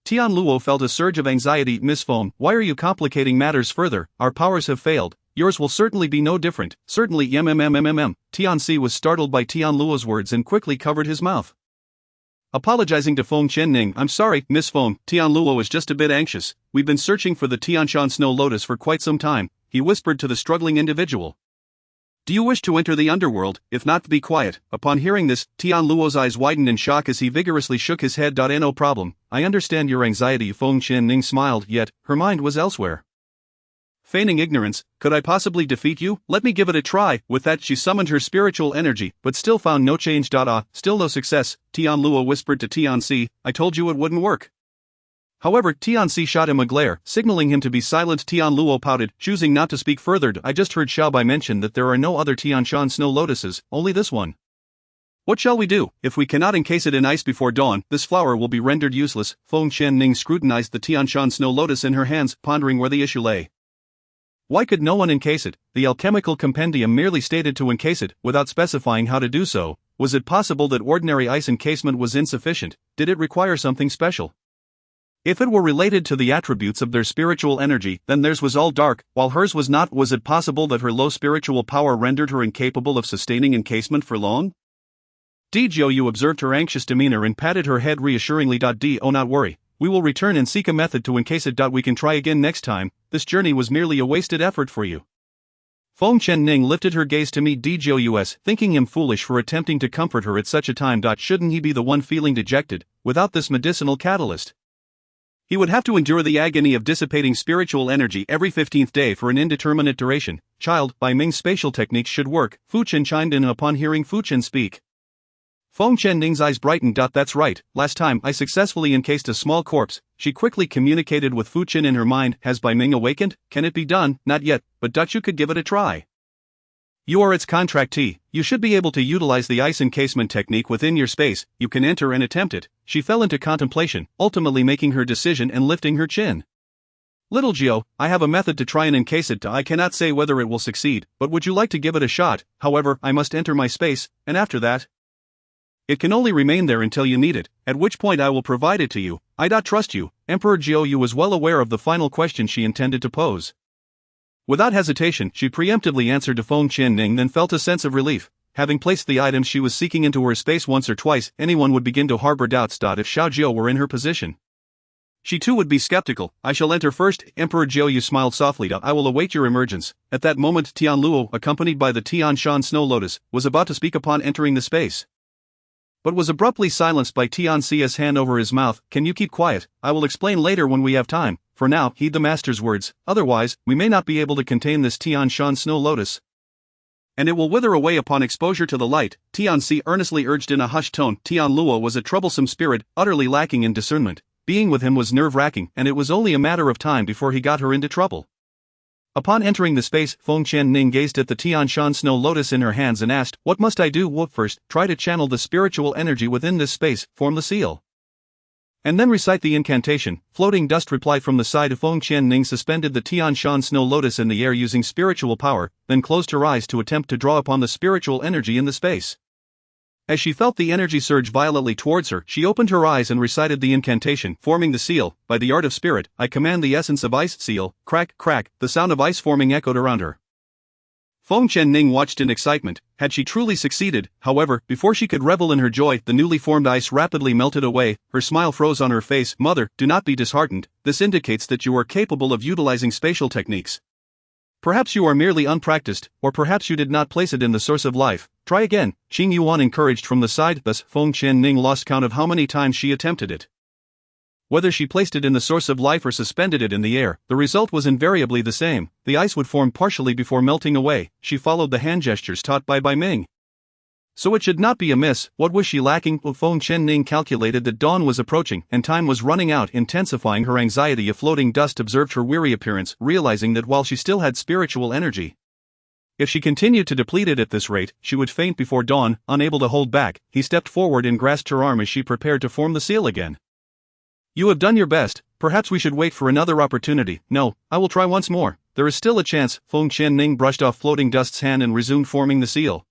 Tianluo felt a surge of anxiety. Miss Feng, why are you complicating matters further? Our powers have failed. Yours will certainly be no different. Certainly. Tianxi was startled by Tianluo's words and quickly covered his mouth. Apologizing to Feng Qianning, I'm sorry, Miss Feng, Tianluo was just a bit anxious. We've been searching for the Tianshan snow lotus for quite some time, he whispered to the struggling individual. Do you wish to enter the underworld? If not, be quiet. Upon hearing this, Tianluo's eyes widened in shock as he vigorously shook his head. No problem, I understand your anxiety. Feng Qianning smiled, yet her mind was elsewhere. Feigning ignorance, could I possibly defeat you? Let me give it a try. With that she summoned her spiritual energy, but still found no change. Still no success, Tianluo whispered to Tianxi, I told you it wouldn't work. However, Tianxi shot him a glare, signaling him to be silent. Tianluo pouted, choosing not to speak further. I just heard Xiaobai mention that there are no other Tianshan snow lotuses, only this one. What shall we do? If we cannot encase it in ice before dawn, this flower will be rendered useless. Feng Qianning scrutinized the Tianshan snow lotus in her hands, pondering where the issue lay. Why could no one encase it? The alchemical compendium merely stated to encase it, without specifying how to do so. Was it possible that ordinary ice encasement was insufficient? Did it require something special? If it were related to the attributes of their spiritual energy, then theirs was all dark, while hers was not. Was it possible that her low spiritual power rendered her incapable of sustaining encasement for long? Dgou observed her anxious demeanor and patted her head reassuringly. Do not worry. We will return and seek a method to encase it. We can try again next time. This journey was merely a wasted effort for you. Feng Qianning lifted her gaze to meet Dgou's, thinking him foolish for attempting to comfort her at such a time. Shouldn't he be the one feeling dejected, without this medicinal catalyst? He would have to endure the agony of dissipating spiritual energy every 15th day for an indeterminate duration. Child, Bai Ming's spatial techniques should work, Fu Chen chimed in upon hearing Fu Chen speak. Feng Qianning's eyes brightened. That's right, last time I successfully encased a small corpse. She quickly communicated with Fu Chen in her mind. Has Bai Ming awakened? Can it be done? Not yet, but you could give it a try. You are its contractee. You should be able to utilize the ice encasement technique within your space. You can enter and attempt it. She fell into contemplation, ultimately making her decision and lifting her chin. Little Gio, I have a method to try and encase it. I cannot say whether it will succeed, but would you like to give it a shot? However, I must enter my space, and after that, it can only remain there until you need it, at which point I will provide it to you. I trust you. Emperor Jiu was well aware of the final question she intended to pose. Without hesitation, she preemptively answered to Feng Qianning, then felt a sense of relief. Having placed the items she was seeking into her space once or twice, anyone would begin to harbor doubts. If Xiao Jiu were in her position, she too would be skeptical. I shall enter first. Emperor Jiu smiled softly. I will await your emergence. At that moment, Tianluo, accompanied by the Tianshan snow lotus, was about to speak upon entering the space, but was abruptly silenced by Tianxi's hand over his mouth. Can you keep quiet? I will explain later when we have time. For now, heed the master's words, otherwise, we may not be able to contain this Tianshan snow lotus, and it will wither away upon exposure to the light. Tianxi earnestly urged in a hushed tone. Tianluo was a troublesome spirit, utterly lacking in discernment. being with him was nerve-wracking, and it was only a matter of time before he got her into trouble. Upon entering the space, Feng Qianning gazed at the Tianshan snow lotus in her hands and asked, "What must I do?" Well, first, try to channel the spiritual energy within this space, form the seal, and then recite the incantation. Floating dust replied from the side of Feng Qianning, suspended the Tianshan snow lotus in the air using spiritual power, then closed her eyes to attempt to draw upon the spiritual energy in the space. As she felt the energy surge violently towards her, she opened her eyes and recited the incantation, forming the seal. By the art of spirit, I command the essence of ice. Seal, crack, crack, the sound of ice forming echoed around her. Feng Qianning watched in excitement. Had she truly succeeded, however, before she could revel in her joy, the newly formed ice rapidly melted away, her smile froze on her face. Mother, do not be disheartened, this indicates that you are capable of utilizing spatial techniques. Perhaps you are merely unpracticed, or perhaps you did not place it in the source of life. Try again, Qing Yuan encouraged from the side. Thus, Feng Qianning lost count of how many times she attempted it. Whether she placed it in the source of life or suspended it in the air, the result was invariably the same. The ice would form partially before melting away. She followed the hand gestures taught by Ming. So it should not be amiss. What was she lacking? Feng Qianning calculated that dawn was approaching, and time was running out, intensifying her anxiety. A floating dust observed her weary appearance, realizing that while she still had spiritual energy, if she continued to deplete it at this rate, she would faint before dawn. Unable to hold back, he stepped forward and grasped her arm as she prepared to form the seal again. You have done your best, perhaps we should wait for another opportunity. No, I will try once more, there is still a chance. Feng Qianning brushed off floating dust's hand and resumed forming the seal.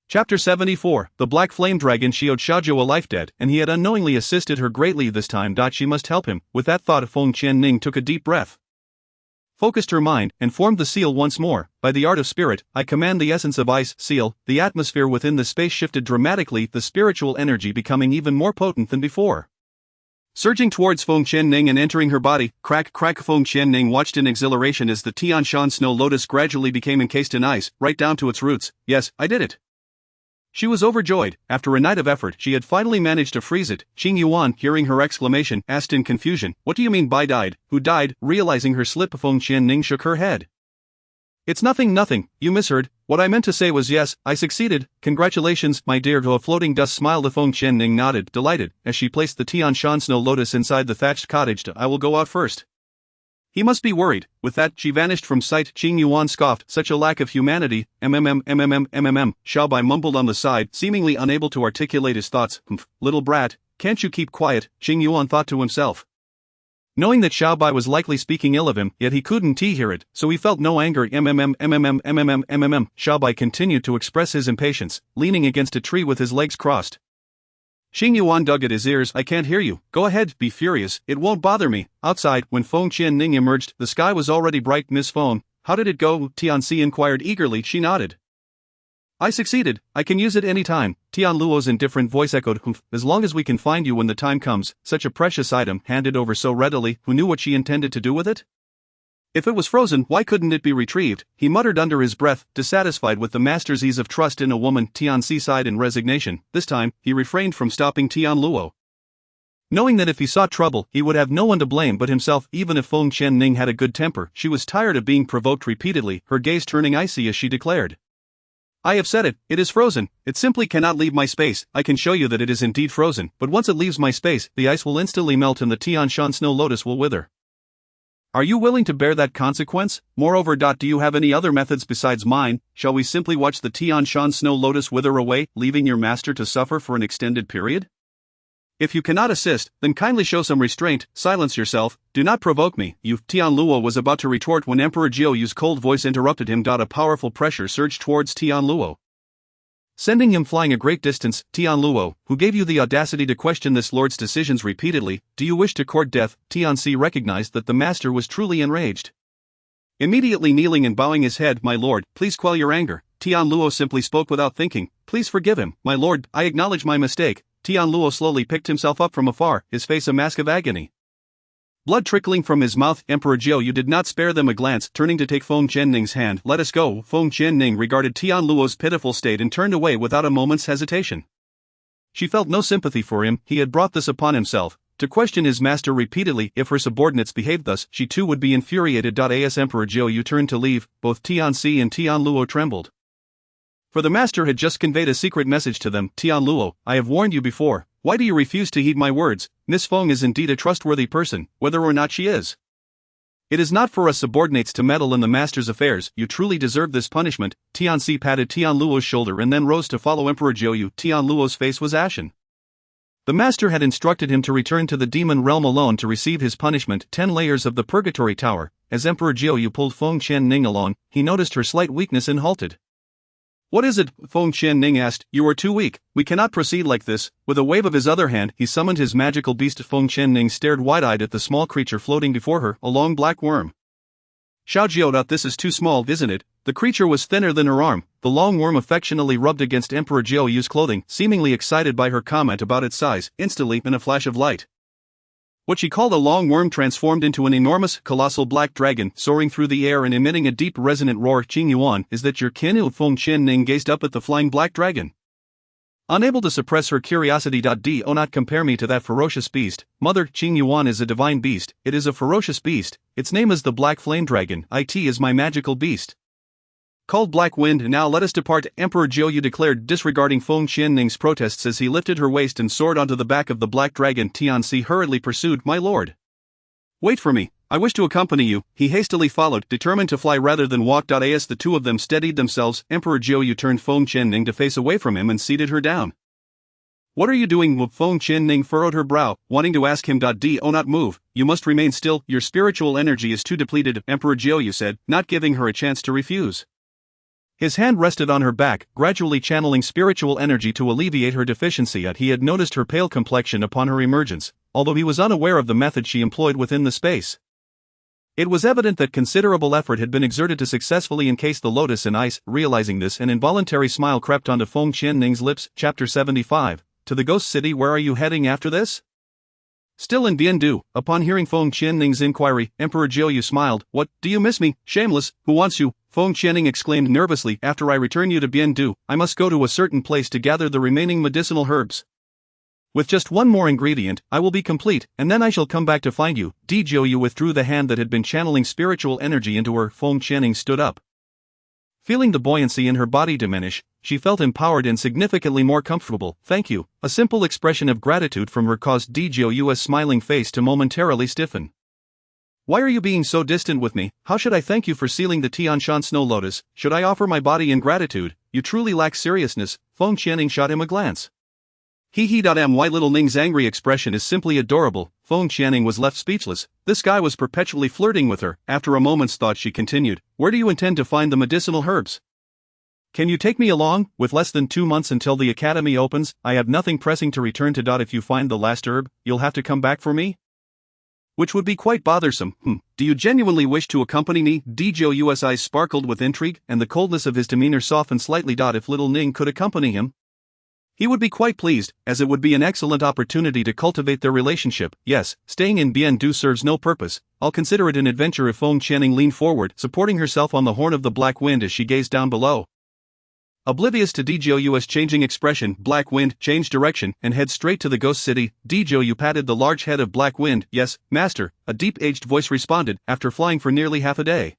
Chapter 74, the Black Flame Dragon showed Xiaozhou a life debt, and he had unknowingly assisted her greatly this time. She must help him. With that thought, Feng Qianning took a deep breath, focused her mind, and formed the seal once more. By the art of spirit, I command the essence of ice. Seal, the atmosphere within the space shifted dramatically, the spiritual energy becoming even more potent than before, surging towards Feng Qianning and entering her body. Crack, crack. Feng Qianning watched in exhilaration as the Tianshan snow lotus gradually became encased in ice, right down to its roots. Yes, I did it. She was overjoyed. After a night of effort, she had finally managed to freeze it. Qing Yuan, hearing her exclamation, asked in confusion, "What do you mean by died? Who died?" Realizing her slip, Feng Qianning shook her head. "It's nothing, you misheard. What I meant to say was yes, I succeeded. Congratulations, my dear." A floating dust smiled. Feng Qianning nodded, delighted, as she placed the Tianshan snow lotus inside the thatched cottage. I will go out first. He must be worried. With that, she vanished from sight. Qing Yuan scoffed, "Such a lack of humanity." Xiaobai mumbled on the side, seemingly unable to articulate his thoughts. Little brat, can't you keep quiet? Qing Yuan thought to himself. Knowing that Xiaobai was likely speaking ill of him, yet he couldn't hear it, so he felt no anger. Xiaobai continued to express his impatience, leaning against a tree with his legs crossed. Qing Yuan dug at his ears. "I can't hear you. Go ahead, be furious, it won't bother me." Outside, when Feng Qianning emerged, the sky was already bright. "Miss Feng, how did it go?" Tianxi inquired eagerly. She nodded. "I succeeded, I can use it any time." Tian Luo's indifferent voice echoed, "As long as we can find you when the time comes." Such a precious item, handed over so readily. Who knew what she intended to do with it? If it was frozen, why couldn't it be retrieved? He muttered under his breath, dissatisfied with the master's ease of trust in a woman. Tianxi sighed in resignation. This time, he refrained from stopping Tian Luo, knowing that if he sought trouble, he would have no one to blame but himself. Even if Feng Qianning had a good temper, she was tired of being provoked repeatedly, her gaze turning icy as she declared, "I have said it, it is frozen. It simply cannot leave my space. I can show you that it is indeed frozen, but once it leaves my space, the ice will instantly melt and the Tianshan snow lotus will wither. Are you willing to bear that consequence? Moreover, do you have any other methods besides mine? Shall we simply watch the Tianshan snow lotus wither away, leaving your master to suffer for an extended period? If you cannot assist, then kindly show some restraint. Silence yourself. Do not provoke me, you." Tian Luo was about to retort when Emperor Jiu's cold voice interrupted him. A powerful pressure surged towards Tian Luo, sending him flying a great distance. "Tian Luo, who gave you the audacity to question this lord's decisions repeatedly? Do you wish to court death?" Tianxi recognized that the master was truly enraged. Immediately kneeling and bowing his head, "My lord, please quell your anger." Tian Luo simply spoke without thinking. "Please forgive him, my lord, I acknowledge my mistake." Tian Luo slowly picked himself up from afar, his face a mask of agony, blood trickling from his mouth. Emperor Jiu did not spare them a glance, turning to take Feng Qianning's hand. "Let us go." Feng Qianning regarded Tian Luo's pitiful state and turned away without a moment's hesitation. She felt no sympathy for him, he had brought this upon himself. To question his master repeatedly, if her subordinates behaved thus, she too would be infuriated. As Emperor Jiu turned to leave, both Tianxi and Tian Luo trembled. For the master had just conveyed a secret message to them. "Tian Luo, I have warned you before. Why do you refuse to heed my words? Miss Feng is indeed a trustworthy person, whether or not she is. It is not for us subordinates to meddle in the master's affairs. You truly deserve this punishment. Tianxi patted Tianluo's shoulder and then rose to follow Emperor Jiuyu. Tianluo's face was ashen. The master had instructed him to return to the demon realm alone to receive his punishment. 10 layers of the purgatory tower. As Emperor Jiuyu pulled Feng Qianning along, he noticed her slight weakness and halted. What is it? Feng Qianning asked. You are too weak. We cannot proceed like this. With a wave of his other hand, he summoned his magical beast. Feng Qianning stared wide-eyed at the small creature floating before her, a long black worm. Xiaojiao, this is too small, isn't it? The creature was thinner than her arm. The long worm affectionately rubbed against Emperor Jiuyu's clothing, seemingly excited by her comment about its size. Instantly, in a flash of light, what she called a long worm transformed into an enormous, colossal black dragon, soaring through the air and emitting a deep resonant roar. Qing Yuan, is that your kin? Feng Qianning gazed up at the flying black dragon, unable to suppress her curiosity. Do not compare me to that ferocious beast. Mother, Qing Yuan is a divine beast. It is a ferocious beast. Its name is the Black Flame Dragon. It is my magical beast, called Black Wind. Now let us depart, Emperor Jiuyu declared, disregarding Feng Qianning's protests as he lifted her waist and soared onto the back of the black dragon. Tianxi hurriedly pursued, my lord, wait for me. I wish to accompany you. He hastily followed, determined to fly rather than walk. As the two of them steadied themselves, Emperor Jiuyu turned Feng Qianning to face away from him and seated her down. What are you doing? Feng Qianning furrowed her brow, wanting to ask him. Do not move. You must remain still. Your spiritual energy is too depleted, Emperor Jiuyu said, not giving her a chance to refuse. His hand rested on her back, gradually channeling spiritual energy to alleviate her deficiency. He had noticed her pale complexion upon her emergence, although he was unaware of the method she employed within the space. It was evident that considerable effort had been exerted to successfully encase the lotus in ice. Realizing this, an involuntary smile crept onto Feng Qianning's lips. Chapter 75. To the Ghost City. Where are you heading after this? Still in Biendu. Upon hearing Feng Qianning's inquiry, Emperor Jiuyu smiled. What, do you miss me? Shameless, who wants you? Feng Qianning exclaimed nervously. After I return you to Biendu, I must go to a certain place to gather the remaining medicinal herbs. With just one more ingredient, I will be complete, and then I shall come back to find you. Jiuyu withdrew the hand that had been channeling spiritual energy into her. Feng Qianning stood up. Feeling the buoyancy in her body diminish, she felt empowered and significantly more comfortable. Thank you. A simple expression of gratitude from her caused Jiuyu's smiling face to momentarily stiffen. Why are you being so distant with me? How should I thank you for sealing the Tianshan snow lotus? Should I offer my body in gratitude? You truly lack seriousness. Feng Qianning shot him a glance. Why little Ning's angry expression is simply adorable. Feng Qianning was left speechless. This guy was perpetually flirting with her. After a moment's thought she continued, where do you intend to find the medicinal herbs? Can you take me along? With less than 2 months until the academy opens, I have nothing pressing to return to. If you find the last herb, you'll have to come back for me? Which would be quite bothersome. Do you genuinely wish to accompany me? Jiuyu's eyes sparkled with intrigue, and the coldness of his demeanor softened slightly. If little Ning could accompany him, he would be quite pleased, as it would be an excellent opportunity to cultivate their relationship. Yes, staying in Biendu serves no purpose. I'll consider it an adventure. If Feng Qianning leaned forward, supporting herself on the horn of the black wind as she gazed down below. Oblivious to Jiuyu's changing expression, Black Wind changed direction and head straight to the ghost city. Jiuyu patted the large head of Black Wind. Yes, master, a deep-aged voice responded, after flying for nearly half a day.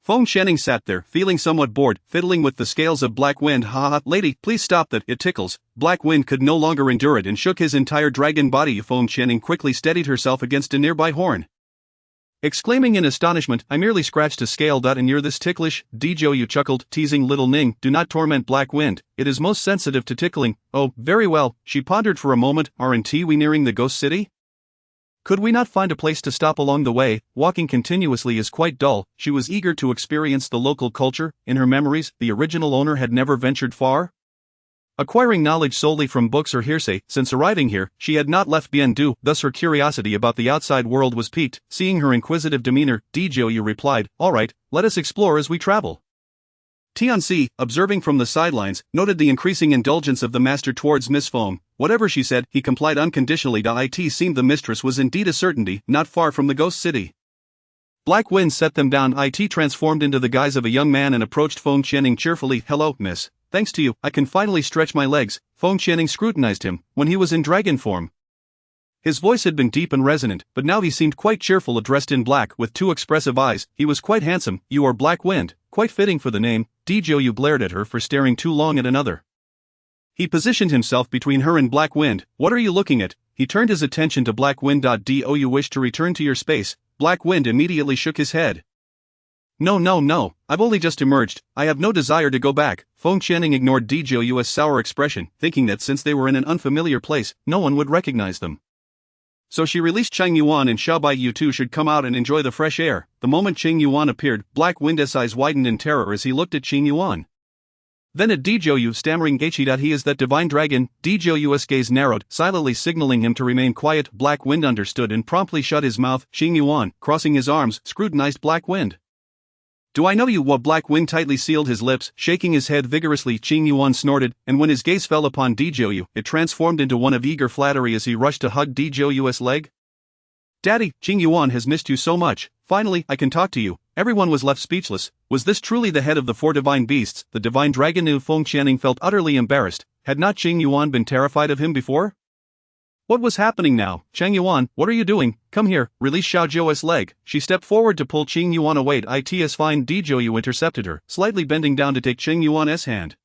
Feng Qianning sat there, feeling somewhat bored, fiddling with the scales of Black Wind. Lady, please stop that, it tickles. Black Wind could no longer endure it and shook his entire dragon body. Feng Qianning quickly steadied herself against a nearby horn, exclaiming in astonishment, I merely scratched a scale. And you're this ticklish? Jiuyu chuckled, teasing little Ning. Do not torment Black Wind, it is most sensitive to tickling. Oh, very well. She pondered for a moment. Aren't we nearing the ghost city? Could we not find a place to stop along the way? Walking continuously is quite dull. She was eager to experience the local culture. In her memories, the original owner had never ventured far, acquiring knowledge solely from books or hearsay. Since arriving here, she had not left Biendu, thus her curiosity about the outside world was piqued. Seeing her inquisitive demeanor, Jiuyu replied, all right, let us explore as we travel. Tianxi, observing from the sidelines, noted the increasing indulgence of the master towards Miss Feng. Whatever she said, he complied unconditionally. It seemed the mistress was indeed a certainty, not far from the ghost city. Black Wind set them down. It transformed into the guise of a young man and approached Feng Qianning cheerfully. Hello, miss. Thanks to you, I can finally stretch my legs. Feng Qianning scrutinized him, when he was in dragon form. His voice had been deep and resonant, but now he seemed quite cheerful. Dressed in black, with 2 expressive eyes, he was quite handsome. You are Black Wind, quite fitting for the name. Jiuyu glared at her for staring too long at another. He positioned himself between her and Black Wind. What are you looking at? He turned his attention to Black Wind. Do you wish to return to your space? Black Wind immediately shook his head. No, I've only just emerged, I have no desire to go back. Feng Qianning ignored Djiaoyu's sour expression, thinking that since they were in an unfamiliar place, no one would recognize them. So she released Chang Yuan and Xiaobai. You two should come out and enjoy the fresh air. The moment Chang Yuan appeared, Black Wind's eyes widened in terror as he looked at Chang Yuan. Then at Djiaoyu, stammering Geichi. He is that divine dragon. Djiaoyu's gaze narrowed, silently signaling him to remain quiet. Black Wind understood and promptly shut his mouth. Chang Yuan, crossing his arms, scrutinized Black Wind. Do I know you? What? Black Wind tightly sealed his lips, shaking his head vigorously. Chang Yuan snorted, and when his gaze fell upon Djiaoyu, it transformed into one of eager flattery as he rushed to hug Djiaoyu's leg. Daddy, Chang Yuan has missed you so much. Finally, I can talk to you. Everyone was left speechless. Was this truly the head of the four divine beasts, the divine dragon? Feng Qianning felt utterly embarrassed. Had not Chang Yuan been terrified of him before? What was happening now? Chang Yuan, what are you doing? Come here, release Xiao Zhou's leg. She stepped forward to pull Chang Yuan away. It is fine. Djiaoyu intercepted her, slightly bending down to take Chang Yuan's hand.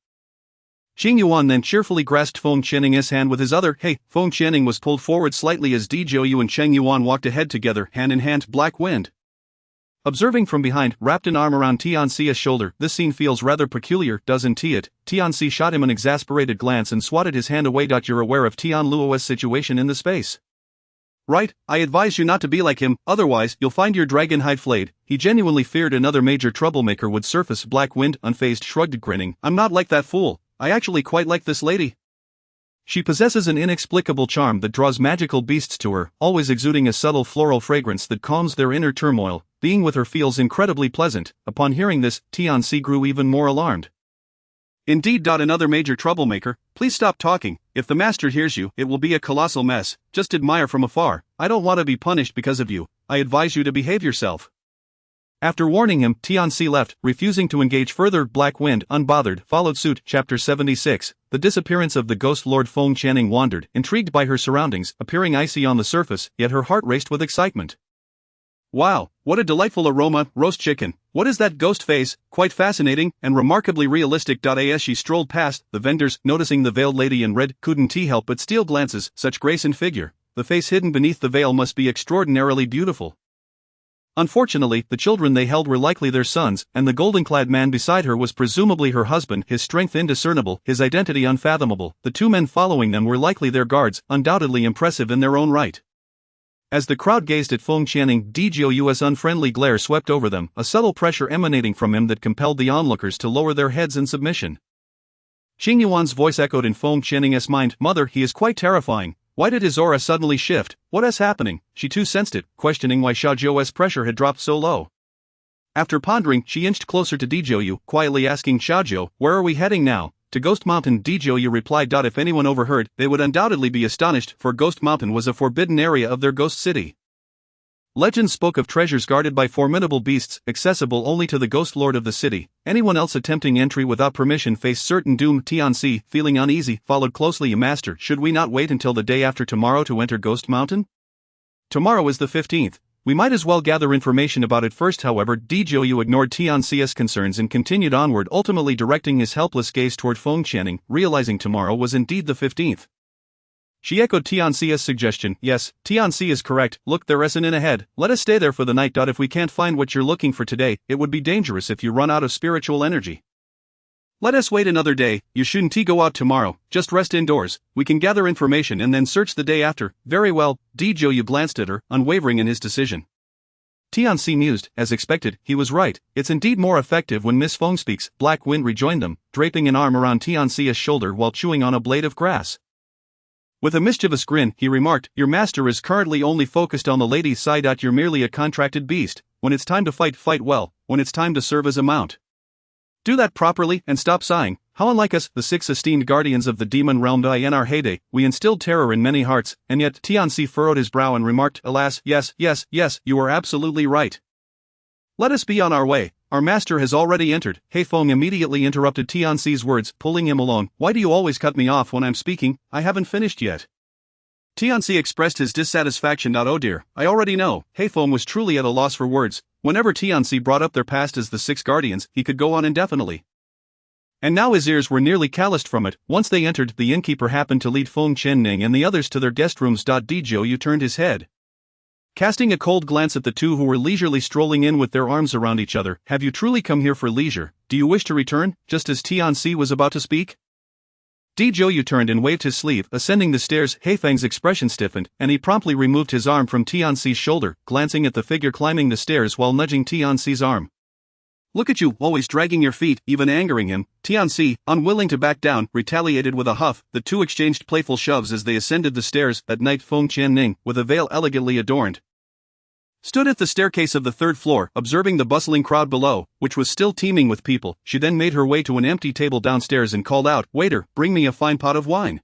Chang Yuan then cheerfully grasped Feng Qianning's hand with his other. Hey, Feng Qianning was pulled forward slightly as Djiaoyu and Chang Yuan walked ahead together, hand in hand. Black Wind, observing from behind, wrapped an arm around Tianxi's shoulder. This scene feels rather peculiar, doesn't it? Tianxi shot him an exasperated glance and swatted his hand away. You're aware of Tian Luo's situation in the space, right? I advise you not to be like him, otherwise you'll find your dragon hide flayed. He genuinely feared another major troublemaker would surface. Black Wind, unfazed, shrugged, grinning. I'm not like that fool. I actually quite like this lady. She possesses an inexplicable charm that draws magical beasts to her, always exuding a subtle floral fragrance that calms their inner turmoil. Being with her feels incredibly pleasant. Upon hearing this, Tianxi grew even more alarmed. Indeed. Another major troublemaker. Please stop talking. If the master hears you, it will be a colossal mess. Just admire from afar. I don't want to be punished because of you. I advise you to behave yourself. After warning him, Tianxi left, refusing to engage further. Black Wind, unbothered, followed suit. Chapter 76. The disappearance of the ghost lord. Feng Qianning wandered, intrigued by her surroundings, appearing icy on the surface, yet her heart raced with excitement. Wow, what a delightful aroma. Roast chicken. What is that ghost face? Quite fascinating, and remarkably realistic. As she strolled past, the vendors, noticing the veiled lady in red, couldn't help but steal glances. Such grace and figure. The face hidden beneath the veil must be extraordinarily beautiful. Unfortunately, the children they held were likely their sons, and the golden-clad man beside her was presumably her husband. His strength indiscernible, his identity unfathomable. The two men following them were likely their guards, undoubtedly impressive in their own right. As the crowd gazed at Feng Qianning, Djiaoyu's unfriendly glare swept over them, a subtle pressure emanating from him that compelled the onlookers to lower their heads in submission. Chang Yuan's voice echoed in Feng Qianning's mind. Mother, he is quite terrifying. Why did his aura suddenly shift? What is happening? She too sensed it, questioning why Xiao Zhou's pressure had dropped so low. After pondering, she inched closer to Djiaoyu, quietly asking Xiao Zhou, where are we heading now? To Ghost Mountain. Djiaoyu replied. If anyone overheard, they would undoubtedly be astonished, for Ghost Mountain was a forbidden area of their ghost city. Legends spoke of treasures guarded by formidable beasts, accessible only to the ghost lord of the city. Anyone else attempting entry without permission faced certain doom. Tianxi, feeling uneasy, followed closely. Master, should we not wait until the day after tomorrow to enter Ghost Mountain? Tomorrow is the 15th. We might as well gather information about it first. However, Djiaoyu ignored Tianxi's concerns and continued onward, ultimately directing his helpless gaze toward Feng Qianning, realizing tomorrow was indeed the 15th. She echoed Tianxi's suggestion. Yes, Tianxi is correct. Look, there is an inn ahead. Let us stay there for the night. If we can't find what you're looking for today, it would be dangerous if you run out of spiritual energy. Let us wait another day. You shouldn't go out tomorrow, just rest indoors. We can gather information and then search the day after. Very well. Djiaoyu glanced at her, unwavering in his decision. Tianxi mused. As expected, he was right. It's indeed more effective when Miss Feng speaks. Black Wind rejoined them, draping an arm around Tianxi's shoulder while chewing on a blade of grass. With a mischievous grin, he remarked, your master is currently only focused on the lady's side. You're merely a contracted beast. When it's time to fight, fight well. When it's time to serve as a mount, do that properly and stop sighing. How unlike us, the 6 esteemed guardians of the demon realm. In our heyday, we instilled terror in many hearts, and yet Tianxi furrowed his brow and remarked, alas, yes, you are absolutely right. Let us be on our way. Our master has already entered. Hey, Feng immediately interrupted Tianxi's words, pulling him along. Why do you always cut me off when I'm speaking? I haven't finished yet. Tianxi expressed his dissatisfaction. Oh dear, I already know. Hey, Feng was truly at a loss for words. Whenever Tianxi brought up their past as the 6 guardians, he could go on indefinitely. And now his ears were nearly calloused from it. Once they entered, the innkeeper happened to lead Feng Qianning and the others to their guest rooms. Dezhou turned his head, casting a cold glance at the two who were leisurely strolling in with their arms around each other. Have you truly come here for leisure? Do you wish to return? Just as Tianxi was about to speak, Dezhou turned and waved his sleeve, ascending the stairs. Feng's expression stiffened, and he promptly removed his arm from Tianxi's shoulder, glancing at the figure climbing the stairs while nudging Tianxi's arm. Look at you, always dragging your feet, even angering him. Tianxi, unwilling to back down, retaliated with a huff. The two exchanged playful shoves as they ascended the stairs. At night, Feng Qianning, with a veil elegantly adorned, stood at the staircase of the third floor, observing the bustling crowd below, which was still teeming with people. She then made her way to an empty table downstairs and called out, "Waiter, bring me a fine pot of wine.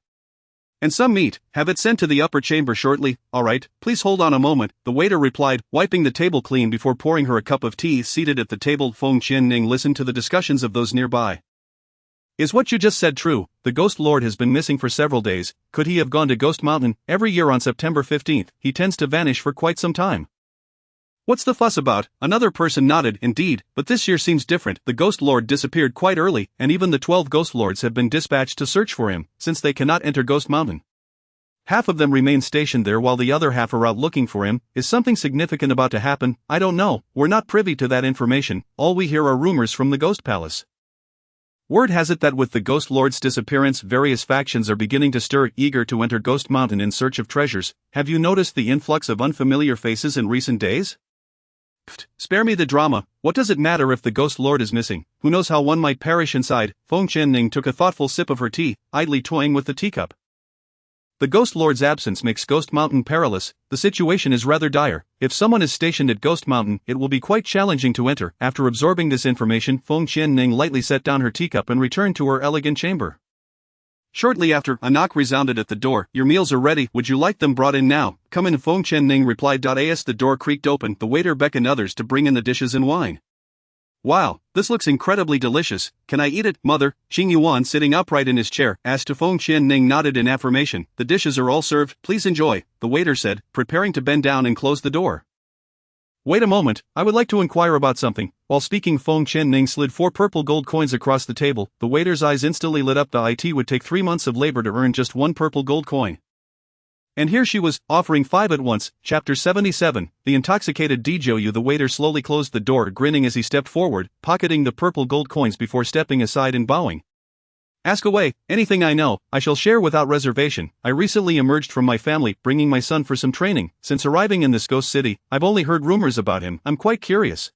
And some meat, have it sent to the upper chamber shortly." "All right, please hold on a moment," the waiter replied, wiping the table clean before pouring her a cup of tea. Seated at the table, Feng Qianning listened to the discussions of those nearby. "Is what you just said true? The Ghost Lord has been missing for several days. Could he have gone to Ghost Mountain? Every year on September 15th, he tends to vanish for quite some time. What's the fuss about?" Another person nodded. "Indeed, but this year seems different. The Ghost Lord disappeared quite early, and even the 12 Ghost Lords have been dispatched to search for him, since they cannot enter Ghost Mountain. Half of them remain stationed there while the other half are out looking for him. Is something significant about to happen? I don't know, we're not privy to that information. All we hear are rumors from the Ghost Palace. Word has it that with the Ghost Lord's disappearance, various factions are beginning to stir, eager to enter Ghost Mountain in search of treasures. Have you noticed the influx of unfamiliar faces in recent days?" "Pfft, spare me the drama. What does it matter if the Ghost Lord is missing? Who knows how one might perish inside?" Feng Qianning took a thoughtful sip of her tea, idly toying with the teacup. "The Ghost Lord's absence makes Ghost Mountain perilous. The situation is rather dire. If someone is stationed at Ghost Mountain, it will be quite challenging to enter." After absorbing this information, Feng Qianning lightly set down her teacup and returned to her elegant chamber. Shortly after, a knock resounded at the door. "Your meals are ready. Would you like them brought in now?" "Come in," Feng Qianning replied. As the door creaked open, the waiter beckoned others to bring in the dishes and wine. "Wow, this looks incredibly delicious. Can I eat it, mother?" Qing Yuan, sitting upright in his chair, asked. Feng Qianning nodded in affirmation. "The dishes are all served, please enjoy," the waiter said, preparing to bend down and close the door. "Wait a moment, I would like to inquire about something." While speaking, Feng Qianning slid 4 purple gold coins across the table. The waiter's eyes instantly lit up. It would take 3 months of labor to earn just 1 purple gold coin. And here she was, offering 5 at once. Chapter 77, The Intoxicated Dezhou. The waiter slowly closed the door, grinning as he stepped forward, pocketing the purple gold coins before stepping aside and bowing. "Ask away, anything I know, I shall share without reservation. I recently emerged from my family, bringing my son for some training. Since arriving in this ghost city, I've only heard rumors about him. I'm quite curious.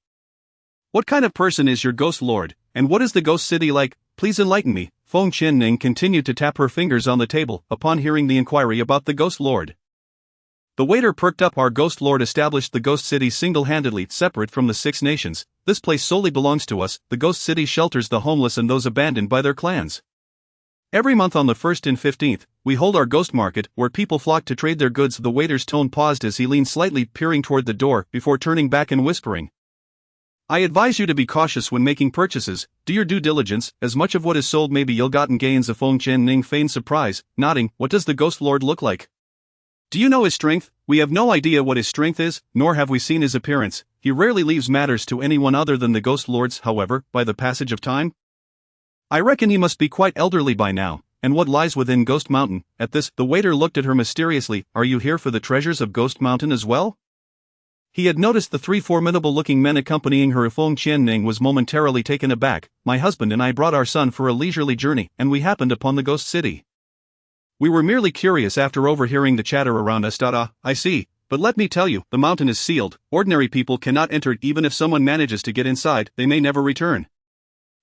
What kind of person is your Ghost Lord, and what is the ghost city like? Please enlighten me." Feng Qianning continued to tap her fingers on the table, upon hearing the inquiry about the Ghost Lord. The waiter perked up. "Our Ghost Lord established the ghost city single-handedly, separate from the 6 nations. This place solely belongs to us. The ghost city shelters the homeless and those abandoned by their clans. Every month on the 1st and 15th, we hold our ghost market, where people flock to trade their goods." The waiter's tone paused as he leaned slightly, peering toward the door, before turning back and whispering, "I advise you to be cautious when making purchases. Do your due diligence, as much of what is sold may be ill-gotten gains." Feng Qianning feigned surprise, nodding. "What does the Ghost Lord look like? Do you know his strength?" "We have no idea what his strength is, nor have we seen his appearance. He rarely leaves matters to anyone other than the Ghost Lords. However, by the passage of time, I reckon he must be quite elderly by now. And what lies within Ghost Mountain?" At this, the waiter looked at her mysteriously. "Are you here for the treasures of Ghost Mountain as well?" He had noticed the 3 formidable-looking men accompanying her. Feng Qianning was momentarily taken aback. "My husband and I brought our son for a leisurely journey, and we happened upon the ghost city. We were merely curious after overhearing the chatter around us." "I see. But let me tell you, the mountain is sealed. Ordinary people cannot enter it. Even if someone manages to get inside, they may never return.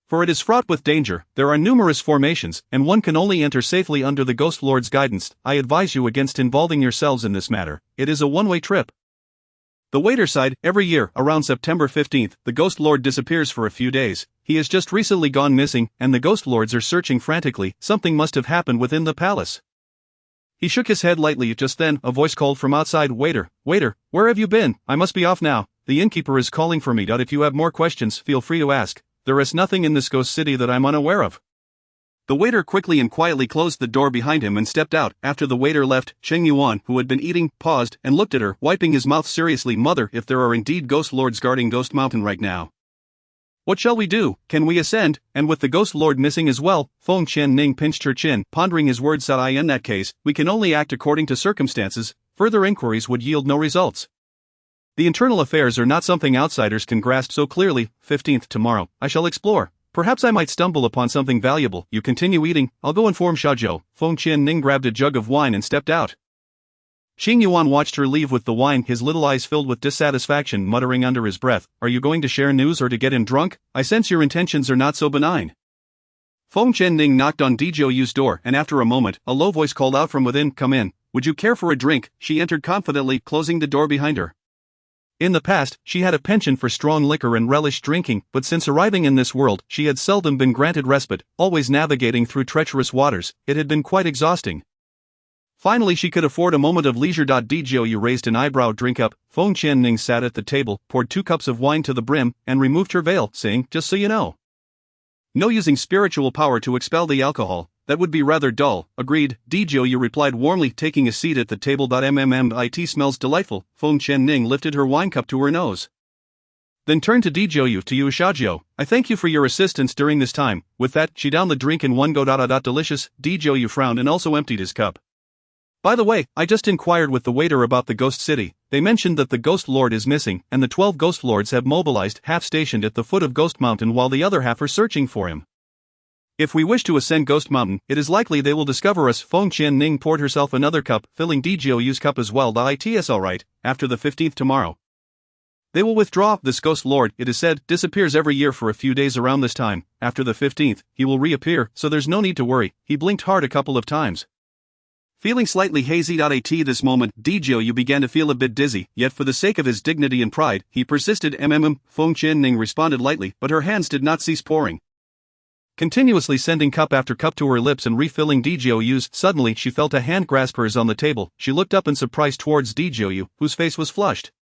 For it is fraught with danger. There are numerous formations, and one can only enter safely under the Ghost Lord's guidance. I advise you against involving yourselves in this matter. It is a one-way trip." The waiter sighed. "Every year, around September 15th, the Ghost Lord disappears for a few days. He has just recently gone missing, and the Ghost Lords are searching frantically. Something must have happened within the palace." He shook his head lightly. Just then, a voice called from outside, Waiter, where have you been? I must be off now. The innkeeper is calling for me. If you have more questions, feel free to ask. There is nothing in this ghost city that I'm unaware of." The waiter quickly and quietly closed the door behind him and stepped out. After the waiter left, Qing Yuan, who had been eating, paused and looked at her, wiping his mouth seriously. "Mother, if there are indeed Ghost Lords guarding Ghost Mountain right now, What shall we do? Can we ascend? And with the ghost lord missing as well, Feng Ning pinched her chin, pondering his words. In that case, we can only act according to circumstances. Further inquiries would yield no results. The internal affairs are not something outsiders can grasp so clearly. 15th tomorrow, I shall explore. Perhaps I might stumble upon something valuable. You continue eating, I'll go inform Xiaozhou. Feng Ning grabbed a jug of wine and stepped out. Xing Yuan watched her leave with the wine, his little eyes filled with dissatisfaction, muttering under his breath, "Are you going to share news or to get him drunk? I sense your intentions are not so benign." Feng Ning knocked on Dijiuyu's door, and after a moment, a low voice called out from within, "Come in. Would you care for a drink?" She entered confidently, closing the door behind her. In the past, she had a penchant for strong liquor and relished drinking, but since arriving in this world, she had seldom been granted respite, always navigating through treacherous waters. It had been quite exhausting. Finally she could afford a moment of leisure. Dijiuyu raised an eyebrow. "Drink up." Feng Ning sat at the table, poured 2 cups of wine to the brim, and removed her veil, saying, "Just so you know. No using spiritual power to expel the alcohol, that would be rather dull." "Agreed," Dijiuyu replied warmly, taking a seat at the table. "It smells delightful." Feng Ning lifted her wine cup to her nose. Then turned to Dijiuyu. "To you, Xiaozhou, I thank you for your assistance during this time." With that, she downed the drink in one go. Delicious. Dijiuyu frowned and also emptied his cup. "By the way, I just inquired with the waiter about the ghost city. They mentioned that the ghost lord is missing, and the 12 ghost lords have mobilized, half stationed at the foot of Ghost Mountain while the other half are searching for him. If we wish to ascend Ghost Mountain, it is likely they will discover us." Feng Ning poured herself another cup, filling Dijiuyu's cup as well. "It's alright, after the 15th tomorrow. They will withdraw. This ghost lord, it is said, disappears every year for a few days around this time. After the 15th, he will reappear, so there's no need to worry." He blinked hard a couple of times. Feeling slightly hazy. At this moment, Dijiuyu began to feel a bit dizzy, yet for the sake of his dignity and pride, he persisted. Feng Ning responded lightly, but her hands did not cease pouring, continuously sending cup after cup to her lips and refilling Dijiuyu's. Suddenly she felt a hand grasp hers on the table. She looked up in surprise towards Dijiuyu, whose face was flushed,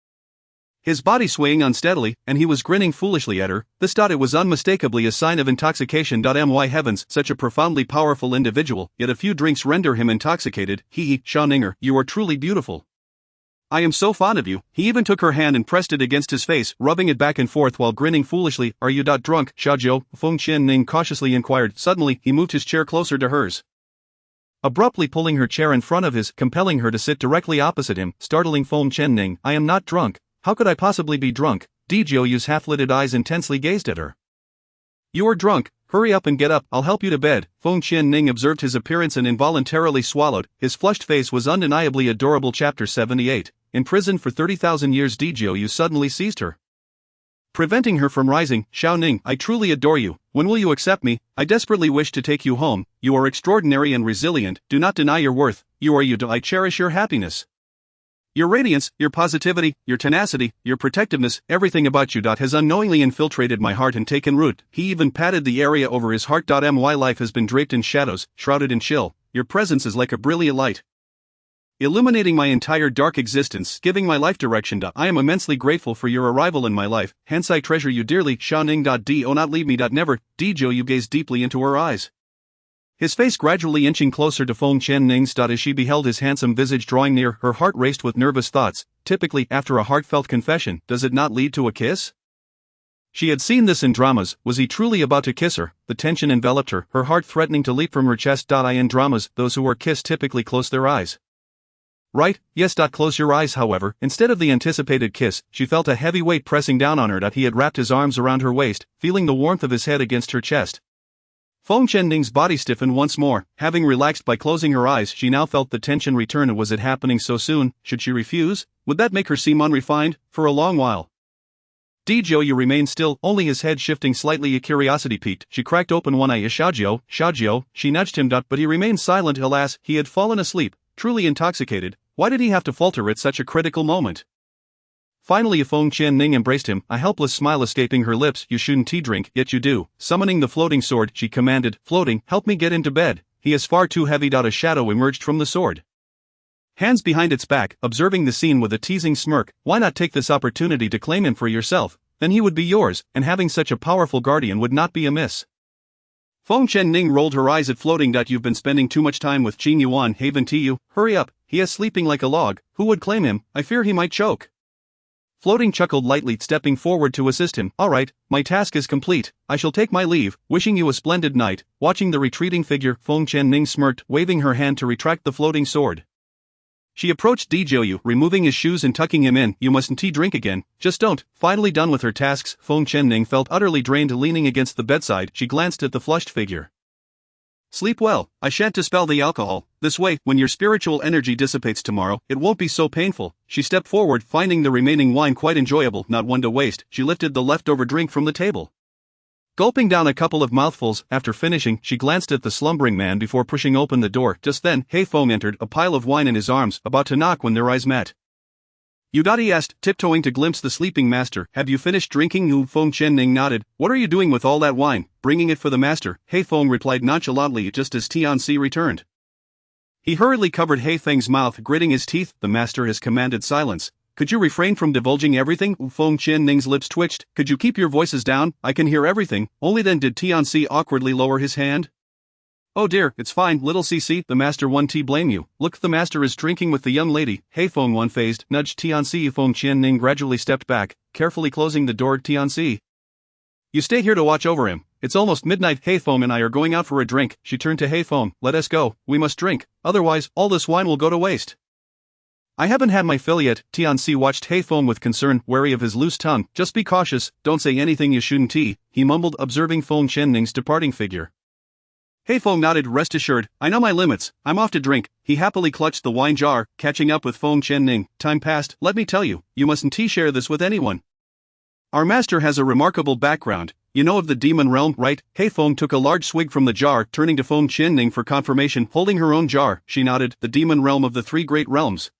his body swaying unsteadily, and he was grinning foolishly at her. It was unmistakably a sign of intoxication. My heavens, such a profoundly powerful individual, yet a few drinks render him intoxicated. Xiaoninger, you are truly beautiful. I am so fond of you." He even took her hand and pressed it against his face, rubbing it back and forth while grinning foolishly. "Are you drunk, Xiaozhou?" Feng Ning cautiously inquired. Suddenly, he moved his chair closer to hers, abruptly pulling her chair in front of his, compelling her to sit directly opposite him, startling Feng Ning. "I am not drunk. How could I possibly be drunk?" Dijiuyu's half-lidded eyes intensely gazed at her. "You are drunk. Hurry up and get up, I'll help you to bed." Feng Ning observed his appearance and involuntarily swallowed. His flushed face was undeniably adorable. Chapter 78. Imprisoned for 30,000 years. Dijiuyu suddenly seized her, preventing her from rising. "Xiaoning, I truly adore you. When will you accept me? I desperately wish to take you home. You are extraordinary and resilient. Do not deny your worth. You are you. I cherish your happiness. Your radiance, your positivity, your tenacity, your protectiveness, everything about you. Has unknowingly infiltrated my heart and taken root." He even patted the area over his heart. My life has been draped in shadows, shrouded in chill. Your presence is like a brilliant light, illuminating my entire dark existence, giving my life direction. I am immensely grateful for your arrival in my life, hence I treasure you dearly. Xiaoning. Do not leave me. Never. Dijiuyu gazed deeply into her eyes, his face gradually inching closer to Feng Ning's. As she beheld his handsome visage drawing near, her heart raced with nervous thoughts. Typically, after a heartfelt confession, does it not lead to a kiss? She had seen this in dramas. Was he truly about to kiss her? The tension enveloped her, her heart threatening to leap from her chest. In dramas, those who are kissed typically close their eyes. Right, yes. Close your eyes. However, instead of the anticipated kiss, she felt a heavy weight pressing down on her. He had wrapped his arms around her waist, feeling the warmth of his head against her chest. Feng Ning's body stiffened once more. Having relaxed by closing her eyes, she now felt the tension return. Was it happening so soon? Should she refuse? Would that make her seem unrefined? For a long while, Dijiuyu remained still, only his head shifting slightly. A curiosity piqued. She cracked open one eye. Xiaozhou. She nudged him. But he remained silent. Alas, he had fallen asleep, truly intoxicated. Why did he have to falter at such a critical moment? Finally Feng Ning embraced him, a helpless smile escaping her lips. "You shouldn't drink, yet you do." Summoning the floating sword, she commanded, "Floating, help me get into bed. He is far too heavy." A shadow emerged from the sword, hands behind its back, observing the scene with a teasing smirk. "Why not take this opportunity to claim him for yourself? Then he would be yours, and having such a powerful guardian would not be amiss." Feng Ning rolled her eyes at Floating. "You've been spending too much time with Xing Yuan. Haven't you? Hurry up, he is sleeping like a log. Who would claim him? I fear he might choke." Floating chuckled lightly, stepping forward to assist him. All right, my task is complete. I shall take my leave, wishing you a splendid night. Watching the retreating figure, Feng Qianning smirked, waving her hand to retract the floating sword. She approached Dijoyu, removing his shoes and tucking him in. You mustn't drink again, just don't. Finally done with her tasks, Feng Qianning felt utterly drained. Leaning against the bedside, she glanced at the flushed figure. Sleep well, I shan't dispel the alcohol. This way, when your spiritual energy dissipates tomorrow, it won't be so painful. She stepped forward, finding the remaining wine quite enjoyable, not one to waste. She lifted the leftover drink from the table. Gulping down a couple of mouthfuls, after finishing, she glanced at the slumbering man before pushing open the door. Just then, Feng entered, a pile of wine in his arms, about to knock when their eyes met. He asked, tiptoeing to glimpse the sleeping master. Have you finished drinking? Feng Qianning nodded. What are you doing with all that wine? Bringing it for the master, Feng replied nonchalantly just as Tianzi returned. He hurriedly covered Feng's mouth, gritting his teeth. The master has commanded silence. Could you refrain from divulging everything? Feng Qianning's lips twitched. Could you keep your voices down? I can hear everything. Only then did Tianzi awkwardly lower his hand. Oh dear, it's fine, little CC, the master won't blame you. Look, the master is drinking with the young lady. Feng one-phased, nudged Tianzi. Feng Qianning gradually stepped back, carefully closing the door. Tianzi, you stay here to watch over him. It's almost midnight. Feng and I are going out for a drink. She turned to Feng. Let us go, we must drink, otherwise, all this wine will go to waste. I haven't had my fill yet. Tianzi watched Feng with concern, wary of his loose tongue. Just be cautious, don't say anything you shouldn't. He mumbled, observing Feng Qianning's departing figure. Feng nodded, rest assured, I know my limits, I'm off to drink. He happily clutched the wine jar, catching up with Feng Qianning. Time passed. Let me tell you, you mustn't share this with anyone. Our master has a remarkable background. You know of the demon realm, right? Feng took a large swig from the jar, turning to Feng Qianning for confirmation. Holding her own jar, she nodded. The demon realm of the three great realms.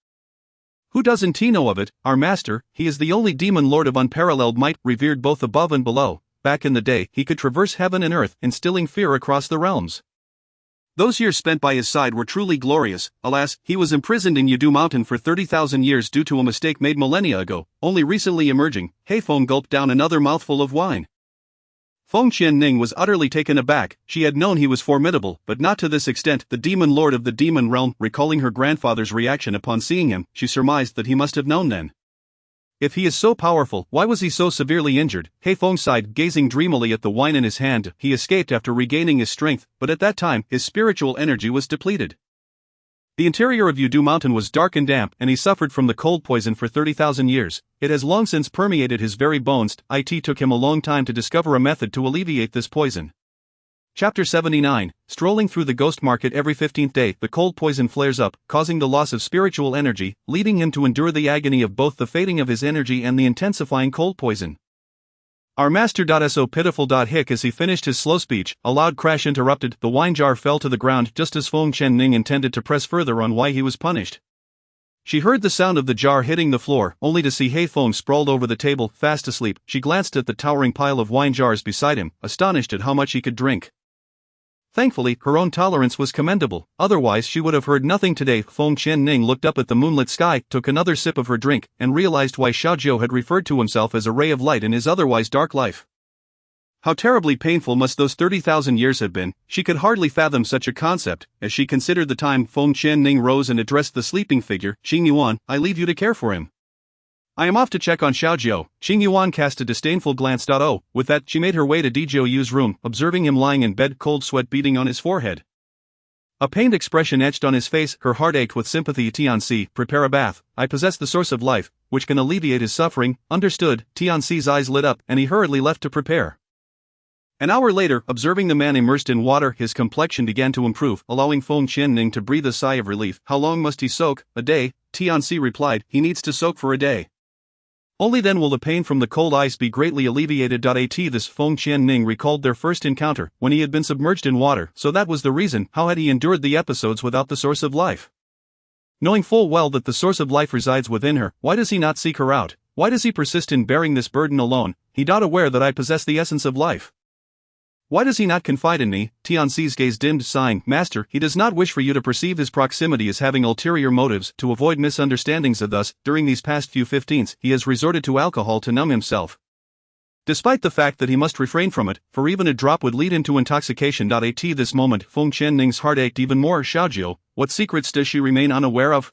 Who doesn't know of it? Our master, he is the only demon lord of unparalleled might, revered both above and below. Back in the day, he could traverse heaven and earth, instilling fear across the realms. Those years spent by his side were truly glorious. Alas, he was imprisoned in Yudu Mountain for 30,000 years due to a mistake made millennia ago, only recently emerging. Feng gulped down another mouthful of wine. Feng Qianning was utterly taken aback. She had known he was formidable, but not to this extent. The demon lord of the demon realm. Recalling her grandfather's reaction upon seeing him, she surmised that he must have known then. If he is so powerful, why was he so severely injured? Feng sighed, gazing dreamily at the wine in his hand. He escaped after regaining his strength, but at that time, his spiritual energy was depleted. The interior of Yudu Mountain was dark and damp, and he suffered from the cold poison for 30,000 years. It has long since permeated his very bones. It took him a long time to discover a method to alleviate this poison. Chapter 79. Strolling through the ghost market every 15th day, the cold poison flares up, causing the loss of spiritual energy, leading him to endure the agony of both the fading of his energy and the intensifying cold poison. Our master. So pitiful. Hic. As he finished his slow speech, a loud crash interrupted. The wine jar fell to the ground just as Feng Qianning intended to press further on why he was punished. She heard the sound of the jar hitting the floor, only to see Feng sprawled over the table, fast asleep. She glanced at the towering pile of wine jars beside him, astonished at how much he could drink. Thankfully, her own tolerance was commendable, otherwise she would have heard nothing today. Feng Qianning looked up at the moonlit sky, took another sip of her drink, and realized why Xiaojiu had referred to himself as a ray of light in his otherwise dark life. How terribly painful must those 30,000 years have been. She could hardly fathom such a concept. As she considered the time, Feng Qianning rose and addressed the sleeping figure. Xing Yuan, I leave you to care for him. I am off to check on Xiaojiu. Xing Yuan cast a disdainful glance. With that, she made her way to Dijiu's room, observing him lying in bed, cold sweat beading on his forehead. A pained expression etched on his face. Her heart ached with sympathy. Tianzi, prepare a bath. I possess the source of life, which can alleviate his suffering. Understood. Tianzi's eyes lit up, and he hurriedly left to prepare. An hour later, observing the man immersed in water, his complexion began to improve, allowing Feng Qianning to breathe a sigh of relief. How long must he soak? A day, Tianzi replied. He needs to soak for a day. Only then will the pain from the cold ice be greatly alleviated. This Feng Qianning recalled their first encounter, when he had been submerged in water, so that was the reason. How had he endured the episodes without the source of life? Knowing full well that the source of life resides within her, why does he not seek her out? Why does he persist in bearing this burden alone? He aware that I possess the essence of life. Why does he not confide in me? Tianzi's gaze dimmed, sighing. Master, he does not wish for you to perceive his proximity as having ulterior motives. To avoid misunderstandings of thus, during these past few 15s, he has resorted to alcohol to numb himself. Despite the fact that he must refrain from it, for even a drop would lead into intoxication. At this moment, Feng Qianning's heart ached even more. Xiaojiu, what secrets does she remain unaware of?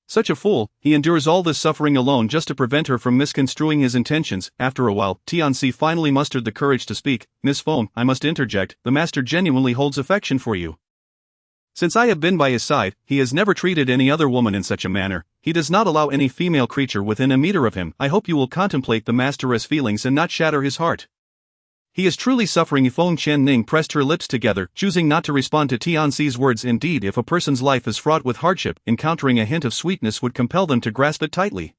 Such a fool, he endures all this suffering alone just to prevent her from misconstruing his intentions. After a while, Tianxi finally mustered the courage to speak. Miss Feng, I must interject, the master genuinely holds affection for you. Since I have been by his side, he has never treated any other woman in such a manner. He does not allow any female creature within a meter of him. I hope you will contemplate the master's feelings and not shatter his heart. He is truly suffering. Feng Qianning pressed her lips together, choosing not to respond to Tianxi's words. Indeed, if a person's life is fraught with hardship, encountering a hint of sweetness would compel them to grasp it tightly.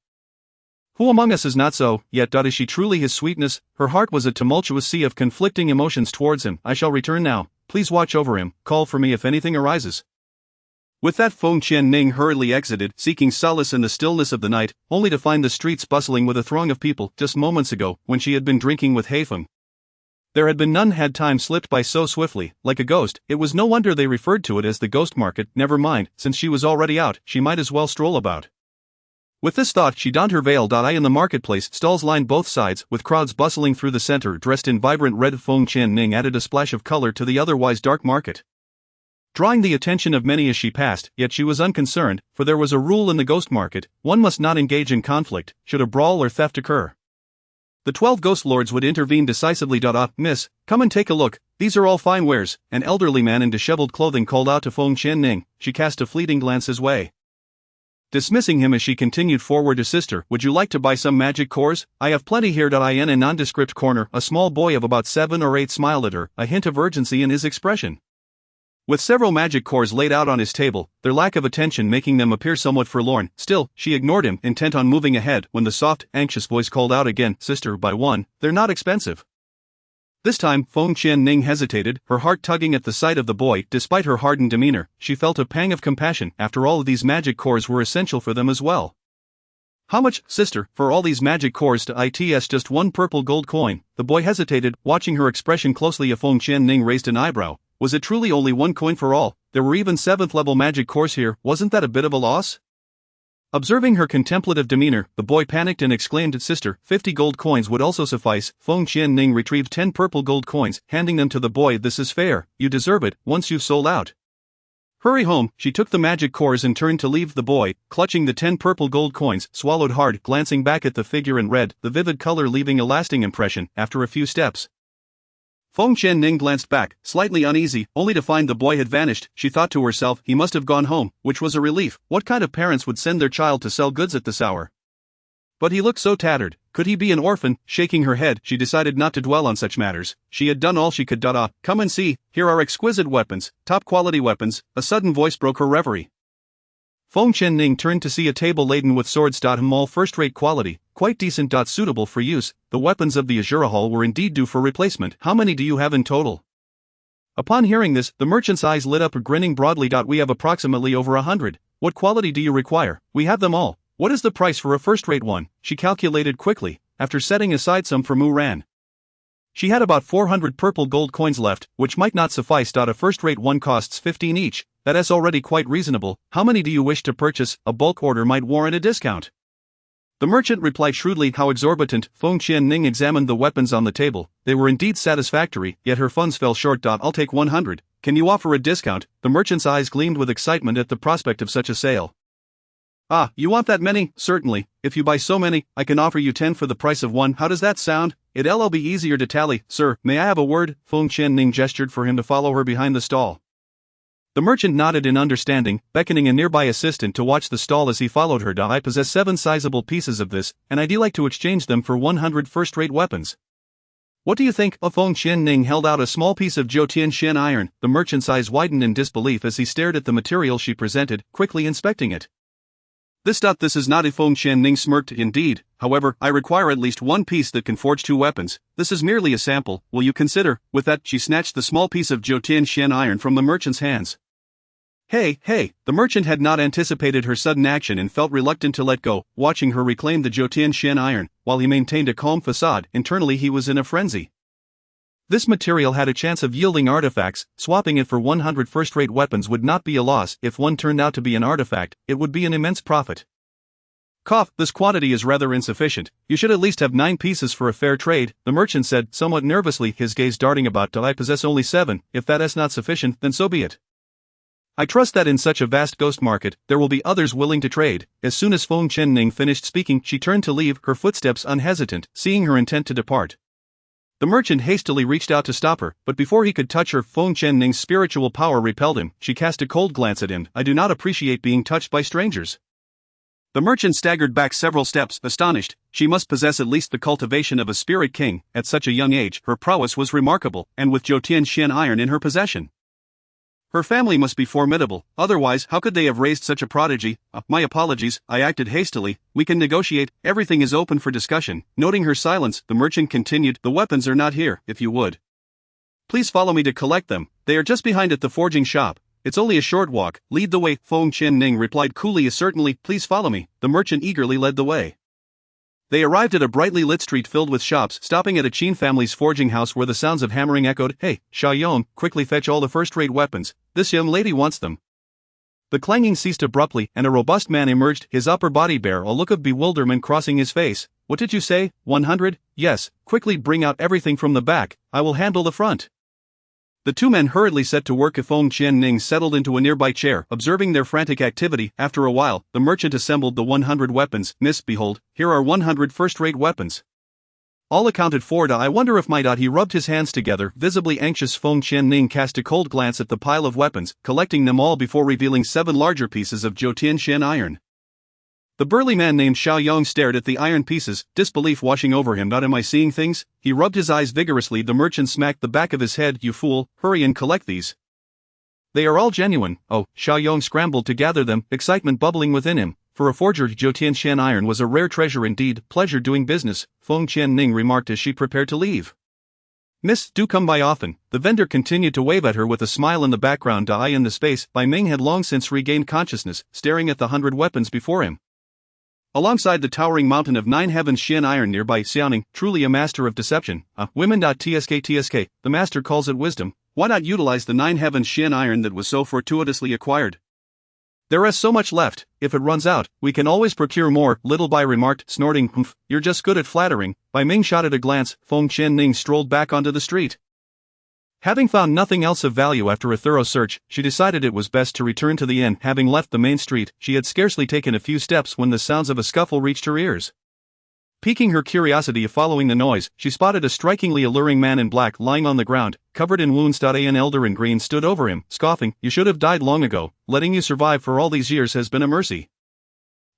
Who among us is not so? Yet is she truly his sweetness? Her heart was a tumultuous sea of conflicting emotions towards him. I shall return now. Please watch over him. Call for me if anything arises. With that, Feng Qianning hurriedly exited, seeking solace in the stillness of the night, only to find the streets bustling with a throng of people. Just moments ago, when she had been drinking with Feng, there had been none. Had time slipped by so swiftly, like a ghost. It was no wonder they referred to it as the ghost market. Never mind, since she was already out, she might as well stroll about. With this thought, she donned her veil. In the marketplace, stalls lined both sides, with crowds bustling through the center. Dressed in vibrant red, Feng Qianning added a splash of color to the otherwise dark market, drawing the attention of many as she passed. Yet she was unconcerned, for there was a rule in the ghost market: one must not engage in conflict, should a brawl or theft occur. The 12 ghost lords would intervene decisively. Miss, come and take a look, these are all fine wares, an elderly man in disheveled clothing called out to Feng Qianning. She cast a fleeting glance his way, dismissing him as she continued forward to sister. Would you like to buy some magic cores? I have plenty here. In a nondescript corner, a small boy of about 7 or 8 smiled at her, a hint of urgency in his expression. With several magic cores laid out on his table, their lack of attention making them appear somewhat forlorn. Still, she ignored him, intent on moving ahead, when the soft, anxious voice called out again, Sister, buy one, they're not expensive. This time, Feng Qianning hesitated, her heart tugging at the sight of the boy. Despite her hardened demeanor, she felt a pang of compassion. After all, these magic cores were essential for them as well. How much, sister, for all these magic cores? It's just 1 purple gold coin. The boy hesitated, watching her expression closely. Feng Qianning raised an eyebrow. Was it truly only 1 coin for all? There were even 7th level magic cores here. Wasn't that a bit of a loss? Observing her contemplative demeanor, the boy panicked and exclaimed, Sister, 50 gold coins would also suffice. Feng Qianning retrieved 10 purple gold coins, handing them to the boy. This is fair, you deserve it, once you've sold out. Hurry home. She took the magic cores and turned to leave. The boy, clutching the 10 purple gold coins, swallowed hard, glancing back at the figure in red, the vivid color leaving a lasting impression. After a few steps, Feng Qianning glanced back, slightly uneasy, only to find the boy had vanished. She thought to herself, he must have gone home, which was a relief. What kind of parents would send their child to sell goods at this hour? But he looked so tattered. Could he be an orphan? Shaking her head, she decided not to dwell on such matters. She had done all she could. Come and see, here are exquisite weapons, top-quality weapons. A sudden voice broke her reverie. Feng Qianning turned to see a table laden with swords. All first-rate quality, quite decent. Suitable for use. The weapons of the Azura Hall were indeed due for replacement. How many do you have in total? Upon hearing this, the merchant's eyes lit up, grinning broadly. We have approximately over 100. What quality do you require? We have them all. What is the price for a first-rate one? She calculated quickly, after setting aside some for Mu Ran. She had about 400 purple gold coins left, which might not suffice. A first-rate one costs 15 each. That is already quite reasonable. How many do you wish to purchase? A bulk order might warrant a discount. The merchant replied shrewdly. How exorbitant? Feng Qianning examined the weapons on the table. They were indeed satisfactory, yet her funds fell short. I'll take 100. Can you offer a discount? The merchant's eyes gleamed with excitement at the prospect of such a sale. Ah, you want that many? Certainly. If you buy so many, I can offer you 10 for the price of 1. How does that sound? It'll be easier to tally. Sir, may I have a word? Feng Qianning gestured for him to follow her behind the stall. The merchant nodded in understanding, beckoning a nearby assistant to watch the stall as he followed her. I possess 7 sizable pieces of this, and I'd like to exchange them for 100 first-rate weapons. What do you think? Feng Qianning held out a small piece of Jiutian Shen iron. The merchant's eyes widened in disbelief as he stared at the material she presented, quickly inspecting it. This is not. Feng Qianning smirked. Indeed, however, I require at least 1 piece that can forge 2 weapons. This is merely a sample, will you consider? With that, she snatched the small piece of Jiutian Shen iron from the merchant's hands. Hey, the merchant had not anticipated her sudden action and felt reluctant to let go. Watching her reclaim the Jiutian Shen iron, while he maintained a calm facade, internally he was in a frenzy. This material had a chance of yielding artifacts. Swapping it for 100 first-rate weapons would not be a loss. If one turned out to be an artifact, it would be an immense profit. This quantity is rather insufficient. You should at least have 9 pieces for a fair trade, the merchant said, somewhat nervously, his gaze darting about. I possess only 7. If that is not sufficient, then so be it. I trust that in such a vast ghost market, there will be others willing to trade. As soon as Feng Qianning finished speaking, she turned to leave, her footsteps unhesitant, seeing her intent to depart. The merchant hastily reached out to stop her, but before he could touch her, Feng Qianning's spiritual power repelled him. She cast a cold glance at him. I do not appreciate being touched by strangers. The merchant staggered back several steps, astonished. She must possess at least the cultivation of a spirit king. At such a young age, her prowess was remarkable, and with Jotian Xian iron in her possession, her family must be formidable, otherwise how could they have raised such a prodigy? My apologies, I acted hastily. We can negotiate, everything is open for discussion. Noting her silence, the merchant continued, the weapons are not here, if you would. Please follow me to collect them, they are just behind at the forging shop. It's only a short walk, lead the way, Feng Qianning replied coolly. Certainly, please follow me. The merchant eagerly led the way. They arrived at a brightly lit street filled with shops, stopping at a Qin family's forging house where the sounds of hammering echoed. Hey, Xiaoyong, quickly fetch all the first-rate weapons, this young lady wants them. The clanging ceased abruptly, and a robust man emerged, his upper body bare a look of bewilderment crossing his face. What did you say, 100? Yes, quickly bring out everything from the back, I will handle the front. The two men hurriedly set to work. Feng Qianning settled into a nearby chair, observing their frantic activity. After a while, the merchant assembled the 100 weapons. Miss, behold, here are 100 first-rate weapons. All accounted for. I wonder if my. He rubbed his hands together, visibly anxious. Feng Qianning cast a cold glance at the pile of weapons, collecting them all before revealing 7 larger pieces of Jotian Xian iron. The burly man named Xiaoyong stared at the iron pieces, disbelief washing over him. Not am I seeing things? He rubbed his eyes vigorously. The merchant smacked the back of his head. You fool, hurry and collect these. They are all genuine. Oh, Xiaoyong scrambled to gather them, excitement bubbling within him. For a forger, Jotian Xian iron was a rare treasure indeed. Pleasure doing business, Feng Qianning remarked as she prepared to leave. Miss, do come by often. The vendor continued to wave at her with a smile in the background. In the space, Bai Ming had long since regained consciousness, staring at the 100 weapons before him. Alongside the towering mountain of 9 heavens Xian iron nearby, Xiaoning, truly a master of deception. Women. Tsk, the master calls it wisdom. Why not utilize the 9 heavens Xian iron that was so fortuitously acquired? There is so much left, if it runs out, we can always procure more, Little Bai remarked, snorting. You're just good at flattering. Bai Ming shot at a glance. Feng Qianning strolled back onto the street. Having found nothing else of value after a thorough search, she decided it was best to return to the inn. Having left the main street, she had scarcely taken a few steps when the sounds of a scuffle reached her ears. Piquing her curiosity following the noise, she spotted a strikingly alluring man in black lying on the ground, covered in wounds. An elder in green stood over him, scoffing, you should have died long ago, letting you survive for all these years has been a mercy.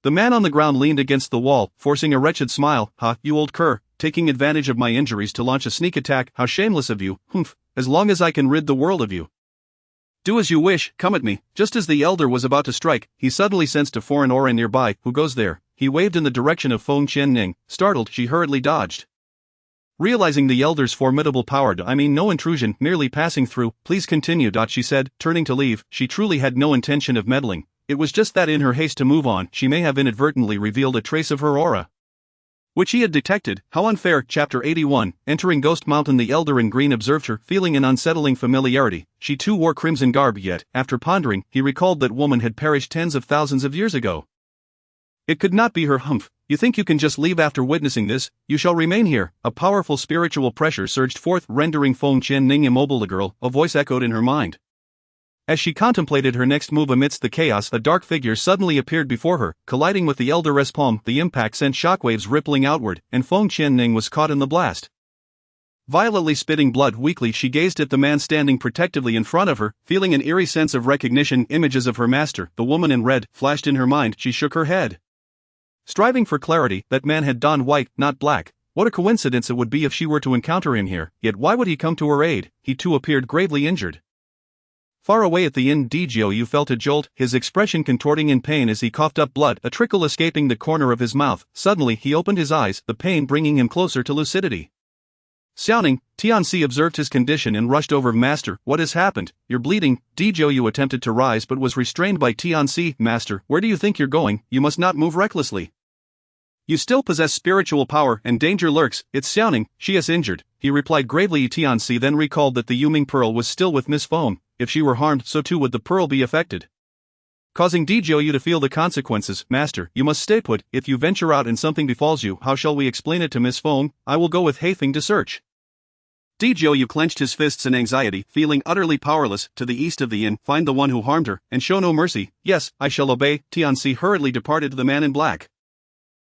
The man on the ground leaned against the wall, forcing a wretched smile. Ha, you old cur, taking advantage of my injuries to launch a sneak attack, how shameless of you, as long as I can rid the world of you. Do as you wish, come at me. Just as the elder was about to strike, he suddenly sensed a foreign aura nearby. Who goes there? He waved in the direction of Feng Qianning. Startled, she hurriedly dodged. Realizing the elder's formidable power, no intrusion, merely passing through. Please continue. She said, turning to leave. She truly had no intention of meddling. It was just that in her haste to move on, she may have inadvertently revealed a trace of her aura, which he had detected. How unfair. Chapter 81. Entering Ghost Mountain, the elder in green observed her, feeling an unsettling familiarity. She too wore crimson garb, yet, after pondering, he recalled that woman had perished tens of thousands of years ago. It could not be her. You think you can just leave after witnessing this? You shall remain here. A powerful spiritual pressure surged forth, rendering Feng Qianning immobile. The girl, a voice echoed in her mind. As she contemplated her next move amidst the chaos, a dark figure suddenly appeared before her, colliding with the elder's palm. The impact sent shockwaves rippling outward, and Feng Qianning was caught in the blast. Violently spitting blood weakly, she gazed at the man standing protectively in front of her, feeling an eerie sense of recognition. Images of her master, the woman in red, flashed in her mind. She shook her head, striving for clarity. That man had donned white, not black. What a coincidence it would be if she were to encounter him here, yet why would he come to her aid? He too appeared gravely injured. Far away at the inn, Djiu felt a jolt, his expression contorting in pain as he coughed up blood, a trickle escaping the corner of his mouth. Suddenly he opened his eyes, the pain bringing him closer to lucidity. Xiaoning, Tianxi observed his condition and rushed over. Master, what has happened? You're bleeding. Djiu attempted to rise but was restrained by Tianxi. Master, where do you think you're going? You must not move recklessly. You still possess spiritual power and danger lurks. It's Xiaoning, she is injured, he replied gravely. Tianxi then recalled that the Yuming pearl was still with Miss Feng. If she were harmed, so too would the pearl be affected, causing Djiu to feel the consequences. Master, you must stay put. If you venture out and something befalls you, how shall we explain it to Miss Feng? I will go with Haifeng to search. Zhou clenched his fists in anxiety, feeling utterly powerless. To the east of the inn, find the one who harmed her, and show no mercy. Yes, I shall obey. Tianxi hurriedly departed to the man in black.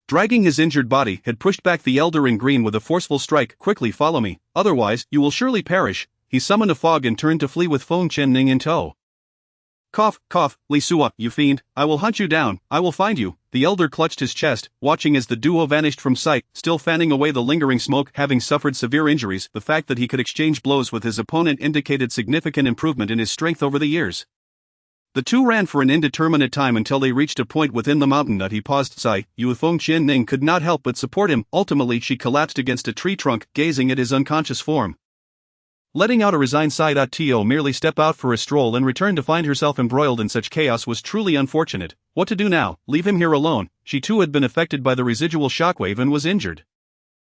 Dragging his injured body, had pushed back the elder in green with a forceful strike. Quickly follow me, otherwise, you will surely perish. He summoned a fog and turned to flee with Feng Qianning in tow. Cough, cough, Li Sua, you fiend, I will hunt you down, I will find you. The elder clutched his chest, watching as the duo vanished from sight, still fanning away the lingering smoke. Having suffered severe injuries, the fact that he could exchange blows with his opponent indicated significant improvement in his strength over the years. The two ran for an indeterminate time until they reached a point within the mountain that he paused. Sigh, Yu Feng Qianning could not help but support him. Ultimately she collapsed against a tree trunk, gazing at his unconscious form. Letting out a resigned sigh. To merely step out for a stroll and return to find herself embroiled in such chaos was truly unfortunate. What to do now? Leave him here alone? She too had been affected by the residual shockwave and was injured.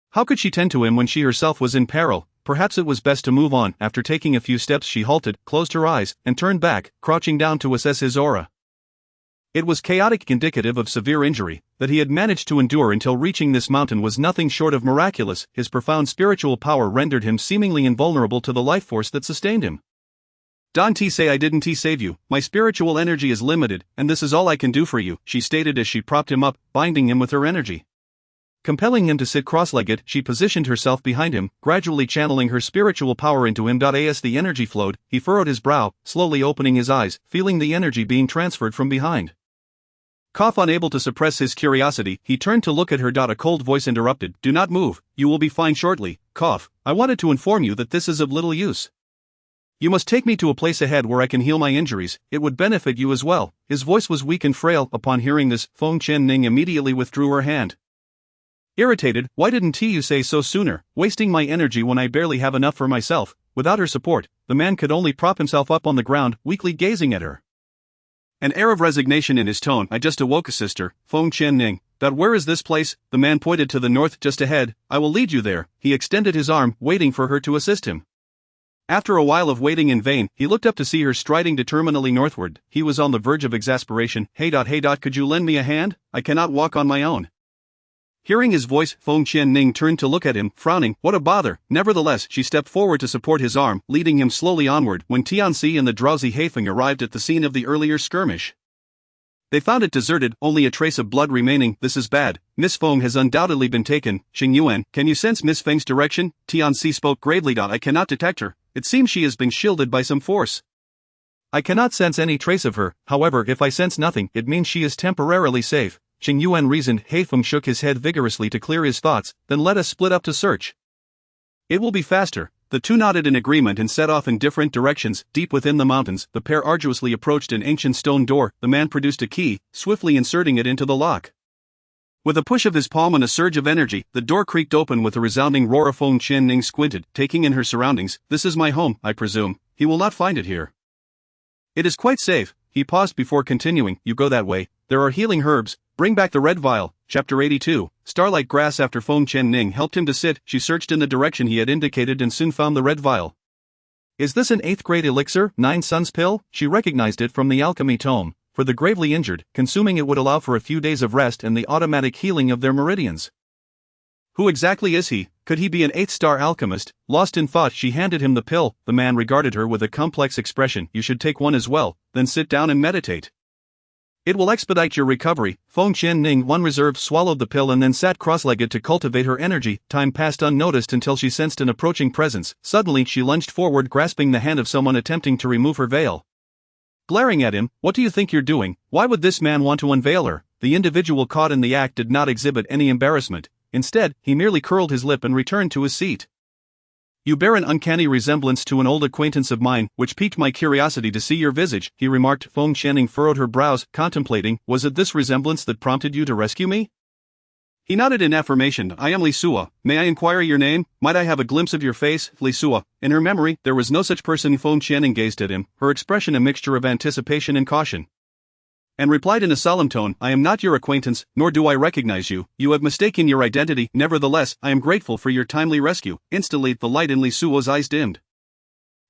How could she tend to him when she herself was in peril? Perhaps it was best to move on. After taking a few steps she halted, closed her eyes, and turned back, crouching down to assess his aura. It was chaotic, indicative of severe injury. That he had managed to endure until reaching this mountain was nothing short of miraculous. His profound spiritual power rendered him seemingly invulnerable to the life force that sustained him. Don't say I didn't save you, my spiritual energy is limited, and this is all I can do for you, she stated as she propped him up, binding him with her energy. Compelling him to sit cross-legged, she positioned herself behind him, gradually channeling her spiritual power into him. As the energy flowed, he furrowed his brow, slowly opening his eyes, feeling the energy being transferred from behind. Cough, unable to suppress his curiosity, he turned to look at her. A cold voice interrupted, do not move, you will be fine shortly. Cough, I wanted to inform you that this is of little use. You must take me to a place ahead where I can heal my injuries, it would benefit you as well. His voice was weak and frail. Upon hearing this, Feng Qianning immediately withdrew her hand. Irritated, why didn't you say so sooner, wasting my energy when I barely have enough for myself? Without her support, the man could only prop himself up on the ground, weakly gazing at her. An air of resignation in his tone. I just awoke, sister, Feng Qianning. Where is this place? The man pointed to the north just ahead. I will lead you there. He extended his arm, waiting for her to assist him. After a while of waiting in vain, he looked up to see her striding determinedly northward. He was on the verge of exasperation. Hey. Could you lend me a hand? I cannot walk on my own. Hearing his voice, Feng Qianning turned to look at him, frowning. What a bother. Nevertheless, she stepped forward to support his arm, leading him slowly onward. When Tianxi and the drowsy Feng arrived at the scene of the earlier skirmish, they found it deserted, only a trace of blood remaining. This is bad. Miss Feng has undoubtedly been taken. Xingyuan, can you sense Miss Feng's direction? Tianxi spoke gravely. I cannot detect her. It seems she has been shielded by some force. I cannot sense any trace of her. However, if I sense nothing, it means she is temporarily safe. Xingyuan reasoned. Feng shook his head vigorously to clear his thoughts. Then let us split up to search. It will be faster. The two nodded in agreement and set off in different directions. Deep within the mountains, the pair arduously approached an ancient stone door. The man produced a key, swiftly inserting it into the lock. With a push of his palm and a surge of energy, the door creaked open with a resounding roar. Feng Qianning squinted, taking in her surroundings. This is my home, I presume. He will not find it here. It is quite safe. He paused before continuing. You go that way. There are healing herbs. Bring back the red vial. Chapter 82. Starlight grass. After Feng Qianning helped him to sit, she searched in the direction he had indicated and soon found the red vial. Is this an 8th grade elixir, 9 suns pill? She recognized it from the alchemy tome. For the gravely injured, consuming it would allow for a few days of rest and the automatic healing of their meridians. Who exactly is he? Could he be an 8-star alchemist? Lost in thought, she handed him the pill. The man regarded her with a complex expression. You should take one as well, then sit down and meditate. It will expedite your recovery. Feng Qianning, unreserved, swallowed the pill and then sat cross-legged to cultivate her energy. Time passed unnoticed until she sensed an approaching presence. Suddenly she lunged forward, grasping the hand of someone attempting to remove her veil. Glaring at him, what do you think you're doing? Why would this man want to unveil her? The individual caught in the act did not exhibit any embarrassment. Instead, he merely curled his lip and returned to his seat. You bear an uncanny resemblance to an old acquaintance of mine, which piqued my curiosity to see your visage, he remarked. Feng Qianning furrowed her brows, contemplating. Was it this resemblance that prompted you to rescue me? He nodded in affirmation. I am Li Sua. May I inquire your name? Might I have a glimpse of your face? Li Sua. In her memory, there was no such person. Feng Qianning gazed at him, her expression a mixture of anticipation and caution, and replied in a solemn tone, I am not your acquaintance, nor do I recognize you. You have mistaken your identity. Nevertheless, I am grateful for your timely rescue. Instantly, the light in Li Sua's eyes dimmed.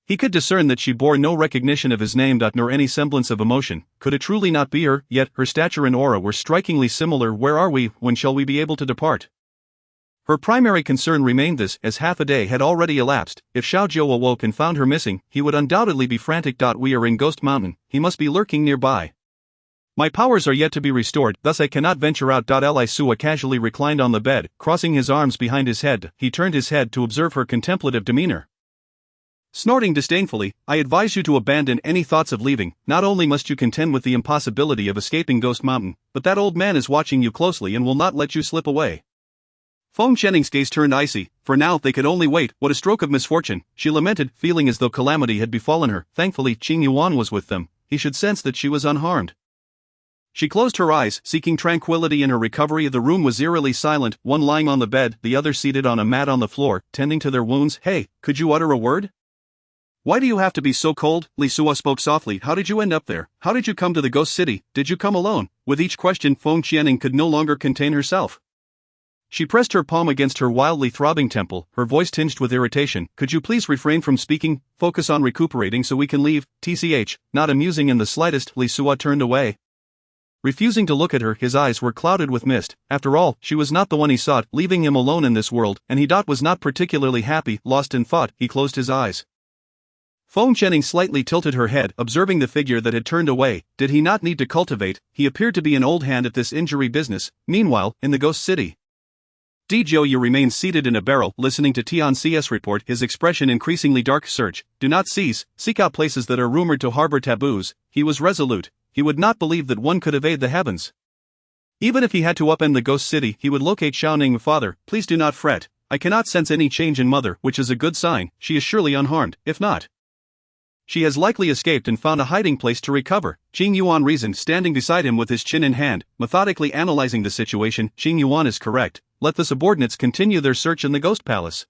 He could discern that she bore no recognition of his name, nor any semblance of emotion. Could it truly not be her? Yet, her stature and aura were strikingly similar. Where are we? When shall we be able to depart? Her primary concern remained this, as half a day had already elapsed. If Xiaojiu awoke and found her missing, he would undoubtedly be frantic. We are in Ghost Mountain, he must be lurking nearby. My powers are yet to be restored, thus I cannot venture out. Li Sua casually reclined on the bed, crossing his arms behind his head. He turned his head to observe her contemplative demeanor. Snorting disdainfully, I advise you to abandon any thoughts of leaving. Not only must you contend with the impossibility of escaping Ghost Mountain, but that old man is watching you closely and will not let you slip away. Feng Qianning's gaze turned icy. For now they could only wait. What a stroke of misfortune, she lamented, feeling as though calamity had befallen her. Thankfully Qing Yuan was with them. He should sense that she was unharmed. She closed her eyes, seeking tranquility in her recovery. The room was eerily silent, one lying on the bed, the other seated on a mat on the floor, tending to their wounds. Hey, could you utter a word? Why do you have to be so cold? Li Sua spoke softly. How did you end up there? How did you come to the ghost city? Did you come alone? With each question Feng Qianning could no longer contain herself. She pressed her palm against her wildly throbbing temple, her voice tinged with irritation. Could you please refrain from speaking, focus on recuperating so we can leave? TCH, not amusing in the slightest. Li Sua turned away. Refusing to look at her, his eyes were clouded with mist. After all, she was not the one he sought, leaving him alone in this world, and he was not particularly happy. Lost in thought, he closed his eyes. Feng Qianning slightly tilted her head, observing the figure that had turned away. Did he not need to cultivate? He appeared to be an old hand at this injury business. Meanwhile, in the ghost city, Zhou Yu remained seated in a barrel, listening to Tian C's report, his expression increasingly dark. Search, do not cease, seek out places that are rumored to harbor taboos. He was resolute. He would not believe that one could evade the heavens. Even if he had to upend the ghost city, he would locate Xiaoning. Father, please do not fret. I cannot sense any change in mother, which is a good sign. She is surely unharmed. If not, she has likely escaped and found a hiding place to recover. Qing Yuan reasoned, standing beside him with his chin in hand, methodically analyzing the situation. Qing Yuan is correct. Let the subordinates continue their search in the ghost palace.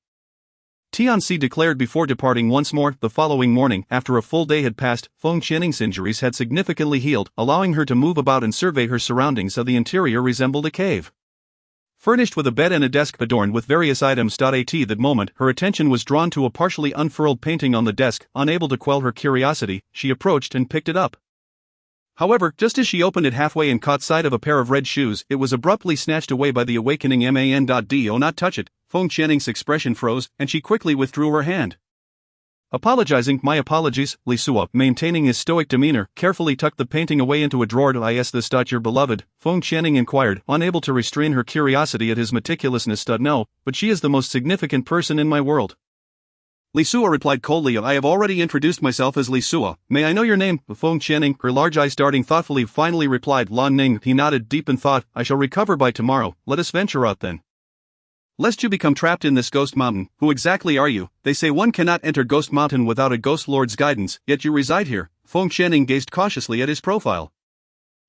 Tianci declared before departing once more. The following morning, after a full day had passed, Feng Qianning's injuries had significantly healed, allowing her to move about and survey her surroundings. The interior resembled a cave. Furnished with a bed and a desk adorned with various items. At that moment, her attention was drawn to a partially unfurled painting on the desk. Unable to quell her curiosity, she approached and picked it up. However, just as she opened it halfway and caught sight of a pair of red shoes, it was abruptly snatched away by the awakening man. Do not touch it. Feng Qianning's expression froze, and she quickly withdrew her hand. Apologizing, my apologies. Li Sua, maintaining his stoic demeanor, carefully tucked the painting away into a drawer. Is this your beloved? Feng Qianning inquired, unable to restrain her curiosity at his meticulousness. No, but she is the most significant person in my world. Li Sua replied coldly. I have already introduced myself as Li Sua. May I know your name? Feng Qianning, her large eyes darting thoughtfully, finally replied. Lan Ning. He nodded, deep in thought. I shall recover by tomorrow. Let us venture out then. Lest you become trapped in this ghost mountain. Who exactly are you? They say one cannot enter Ghost Mountain without a ghost lord's guidance, yet you reside here. Feng Qianning gazed cautiously at his profile.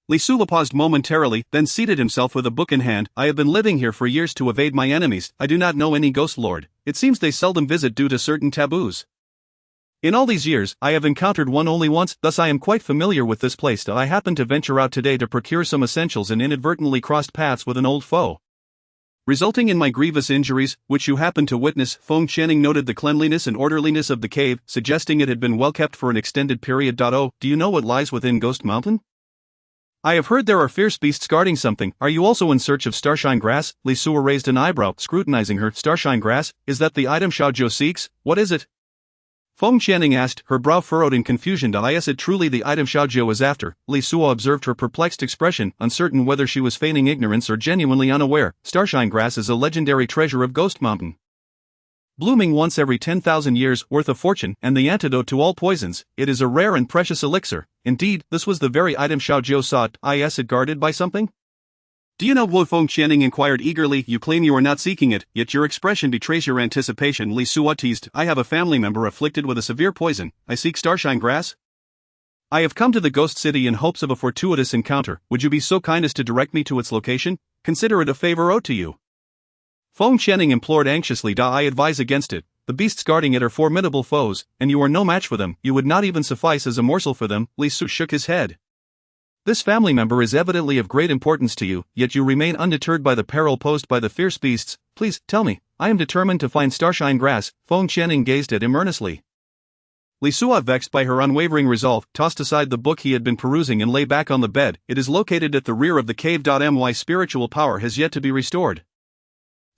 Li Sua paused momentarily, then seated himself with a book in hand. I have been living here for years to evade my enemies. I do not know any ghost lord. It seems they seldom visit due to certain taboos. In all these years, I have encountered one only once, thus I am quite familiar with this place. I happened to venture out today to procure some essentials and inadvertently crossed paths with an old foe, resulting in my grievous injuries, which you happened to witness. Feng Qianning noted the cleanliness and orderliness of the cave, suggesting it had been well kept for an extended period. Do you know what lies within Ghost Mountain? I have heard there are fierce beasts guarding something. Are you also in search of starshine grass? Li Sua raised an eyebrow, scrutinizing her. Starshine grass? Is that the item Xiaojiu seeks? What is it? Feng Qianning asked, her brow furrowed in confusion. Is it truly the item Xiaojiu is after? Li Sua observed her perplexed expression, uncertain whether she was feigning ignorance or genuinely unaware. Starshine grass is a legendary treasure of Ghost Mountain, blooming once every 10,000 years, worth a fortune, and the antidote to all poisons. It is a rare and precious elixir. Indeed, this was the very item Xiaojiu sought. Is it guarded by something? Do you know what? Feng Qianning inquired eagerly. You claim you are not seeking it, yet your expression betrays your anticipation. Li Sua teased. I have a family member afflicted with a severe poison. I seek starshine grass? I have come to the ghost city in hopes of a fortuitous encounter. Would you be so kind as to direct me to its location? Consider it a favor owed to you. Feng Qianning implored anxiously. I advise against it. The beasts guarding it are formidable foes, and you are no match for them. You would not even suffice as a morsel for them. Li Sua shook his head. This family member is evidently of great importance to you, yet you remain undeterred by the peril posed by the fierce beasts. Please, tell me. I am determined to find starshine grass. Feng Qianning gazed at him earnestly. Li Sua, vexed by her unwavering resolve, tossed aside the book he had been perusing and lay back on the bed. It is located at the rear of the cave. My spiritual power has yet to be restored.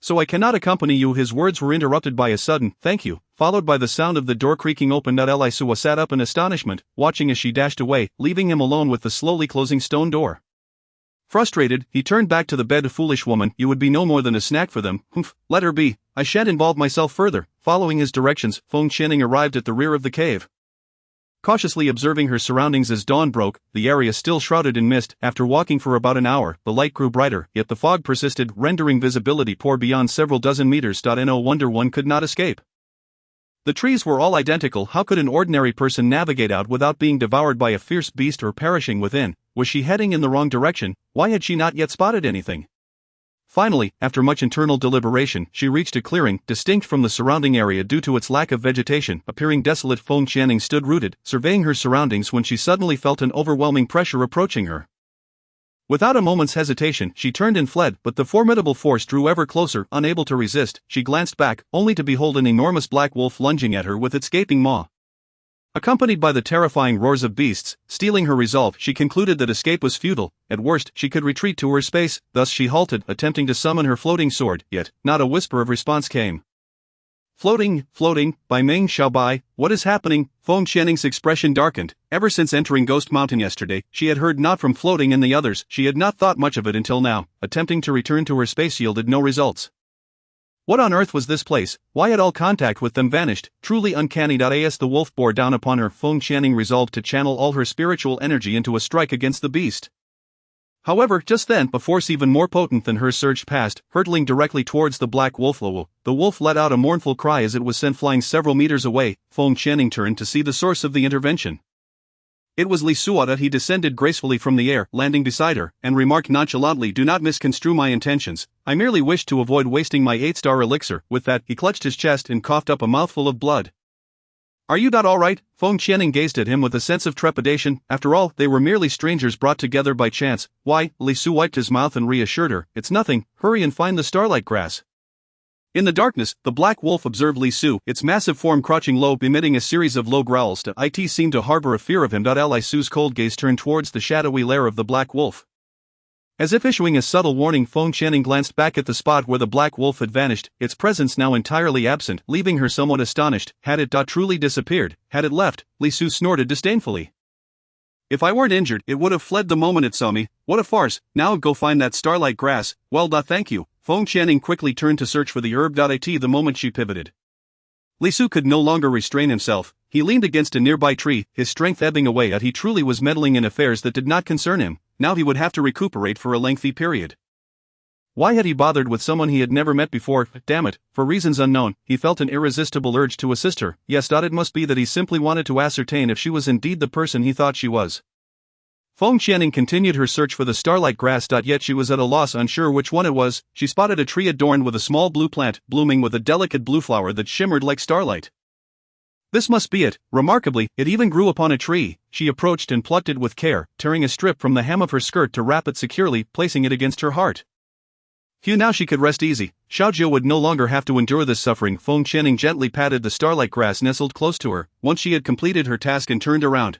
So I cannot accompany you. His words were interrupted by a sudden, thank you, followed by the sound of the door creaking open. Elisua sat up in astonishment, watching as she dashed away, leaving him alone with the slowly closing stone door. Frustrated, he turned back to the bed. Foolish woman, you would be no more than a snack for them. Humph, let her be, I shan't involve myself further. Following his directions, Feng arrived at the rear of the cave. Cautiously observing her surroundings as dawn broke, the area still shrouded in mist. After walking for about an hour, the light grew brighter, yet the fog persisted, rendering visibility poor beyond several dozen meters. No wonder one could not escape. The trees were all identical. How could an ordinary person navigate out without being devoured by a fierce beast or perishing within? Was she heading in the wrong direction? Why had she not yet spotted anything? Finally, after much internal deliberation, she reached a clearing, distinct from the surrounding area due to its lack of vegetation. Appearing desolate, Feng stood rooted, surveying her surroundings when she suddenly felt an overwhelming pressure approaching her. Without a moment's hesitation, she turned and fled, but the formidable force drew ever closer. Unable to resist, she glanced back, only to behold an enormous black wolf lunging at her with its gaping maw. Accompanied by the terrifying roars of beasts, stealing her resolve, she concluded that escape was futile. At worst, she could retreat to her space. Thus she halted, attempting to summon her floating sword, yet not a whisper of response came. Floating, by Ming Xiaobai, what is happening? Feng Qianning's expression darkened. Ever since entering Ghost Mountain yesterday, she had heard not from Floating and the others. She had not thought much of it until now. Attempting to return to her space yielded no results. What on earth was this place? Why had all contact with them vanished? Truly uncanny. As the wolf bore down upon her, Feng Qianning resolved to channel all her spiritual energy into a strike against the beast. However, just then, a force even more potent than hers surged past, hurtling directly towards the black wolf. The wolf let out a mournful cry as it was sent flying several meters away. Feng Qianning turned to see the source of the intervention. It was Li Suada. He descended gracefully from the air, landing beside her, and remarked nonchalantly, do not misconstrue my intentions. I merely wished to avoid wasting my 8-star elixir. With that, he clutched his chest and coughed up a mouthful of blood. Are you not all right? Feng Qianning gazed at him with a sense of trepidation. After all, they were merely strangers brought together by chance. Why? Li Su wiped his mouth and reassured her. It's nothing. Hurry and find the starlight grass. In the darkness, the black wolf observed Li Su, its massive form crouching low, emitting a series of low growls. It seemed to harbor a fear of him. Li Su's cold gaze turned towards the shadowy lair of the black wolf. As if issuing a subtle warning, Feng Qianning glanced back at the spot where the black wolf had vanished, its presence now entirely absent, leaving her somewhat astonished. Had it truly disappeared? Had it left? Li Su snorted disdainfully. If I weren't injured, it would have fled the moment it saw me. What a farce. Now go find that starlight grass. Well, thank you. Feng Qianning quickly turned to search for the herb. The moment she pivoted, Li Su could no longer restrain himself. He leaned against a nearby tree, his strength ebbing away. He truly was meddling in affairs that did not concern him. Now he would have to recuperate for a lengthy period. Why had he bothered with someone he had never met before? Damn it, for reasons unknown, he felt an irresistible urge to assist her. Yes, it must be that he simply wanted to ascertain if she was indeed the person he thought she was. Feng Qianning continued her search for the starlight grass. Yet she was at a loss, unsure which one it was. She spotted a tree adorned with a small blue plant, blooming with a delicate blue flower that shimmered like starlight. This must be it. Remarkably, it even grew upon a tree. She approached and plucked it with care, tearing a strip from the hem of her skirt to wrap it securely, placing it against her heart. Phew, now she could rest easy. Xiaojia would no longer have to endure this suffering. Feng Qianning gently patted the starlight grass nestled close to her, once she had completed her task and turned around.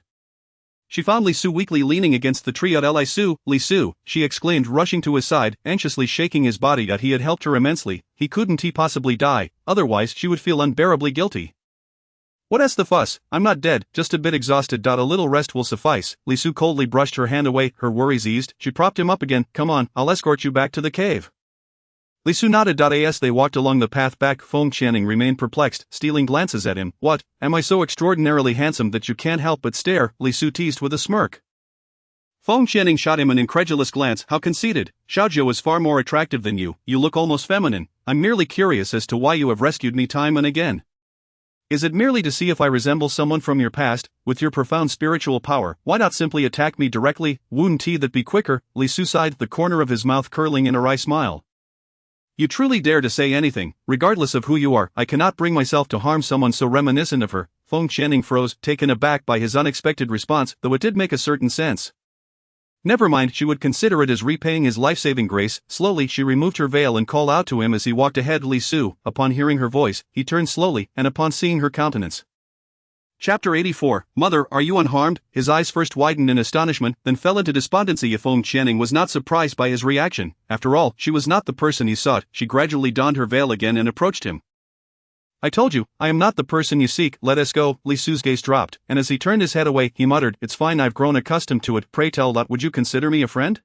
She found Li Su weakly leaning against the tree. Li Su, she exclaimed, rushing to his side, anxiously shaking his body. He had helped her immensely. He couldn't possibly die, otherwise she would feel unbearably guilty. What's the fuss? I'm not dead, just a bit exhausted. A little rest will suffice. Li Su coldly brushed her hand away, her worries eased. She propped him up again. Come on, I'll escort you back to the cave. Li Su nodded. As they walked along the path back, Feng Qianning remained perplexed, stealing glances at him. What, am I so extraordinarily handsome that you can't help but stare? Li Su teased with a smirk. Feng Qianning shot him an incredulous glance. How conceited. Xiaojia was far more attractive than you. You look almost feminine. I'm merely curious as to why you have rescued me time and again. Is it merely to see if I resemble someone from your past? With your profound spiritual power, why not simply attack me directly? Wouldn't that be quicker? Li Su sighed, the corner of his mouth curling in a wry smile. You truly dare to say anything, regardless of who you are. I cannot bring myself to harm someone so reminiscent of her. Feng Qianning froze, taken aback by his unexpected response, though it did make a certain sense. Never mind, she would consider it as repaying his life-saving grace. Slowly, she removed her veil and called out to him as he walked ahead. Li Su, upon hearing her voice, he turned slowly, and upon seeing her countenance, Chapter 84, Mother, are you unharmed? His eyes first widened in astonishment, then fell into despondency. Feng Qianning was not surprised by his reaction. After all, she was not the person he sought. She gradually donned her veil again and approached him. I told you, I am not the person you seek. Let us go. Li Su's gaze dropped, and as he turned his head away, he muttered, It's fine, I've grown accustomed to it. Pray tell, would you consider me a friend?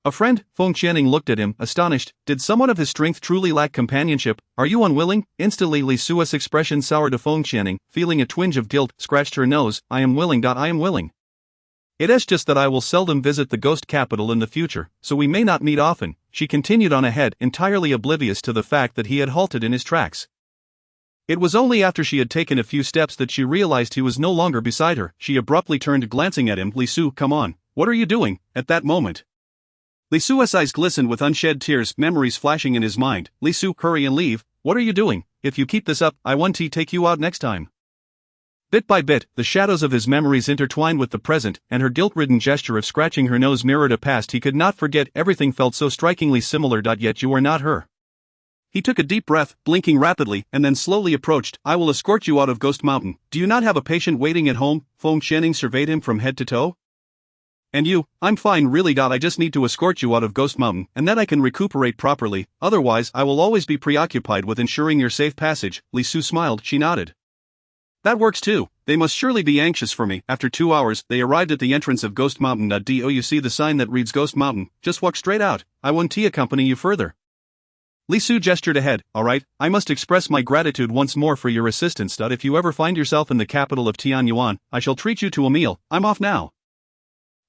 A friend? Feng Qianning looked at him, astonished. Did someone of his strength truly lack companionship? Are you unwilling? Instantly Li Su's expression soured. Feng Qianning, feeling a twinge of guilt, scratched her nose. I am willing. I am willing. It is just that I will seldom visit the ghost capital in the future, so we may not meet often, she continued on ahead, entirely oblivious to the fact that he had halted in his tracks. It was only after she had taken a few steps that she realized he was no longer beside her. She abruptly turned, glancing at him. Li Su, come on. What are you doing? At that moment, Li Su's eyes glistened with unshed tears, memories flashing in his mind. Li Su, hurry and leave. What are you doing? If you keep this up, I want to take you out next time. Bit by bit, the shadows of his memories intertwined with the present, and her guilt-ridden gesture of scratching her nose mirrored a past he could not forget. Everything felt so strikingly similar. Yet you are not her. He took a deep breath, blinking rapidly, and then slowly approached. I will escort you out of Ghost Mountain. Do you not have a patient waiting at home? Feng Qianning surveyed him from head to toe. And you? I'm fine, really. I just need to escort you out of Ghost Mountain, and then I can recuperate properly. Otherwise, I will always be preoccupied with ensuring your safe passage. Li Su smiled. She nodded. That works too. They must surely be anxious for me. After 2 hours, they arrived at the entrance of Ghost Mountain. Do you see the sign that reads Ghost Mountain? Just walk straight out. I won't accompany you further. Li Su gestured ahead. All right, I must express my gratitude once more for your assistance. If you ever find yourself in the capital of Tianyuan, I shall treat you to a meal. I'm off now.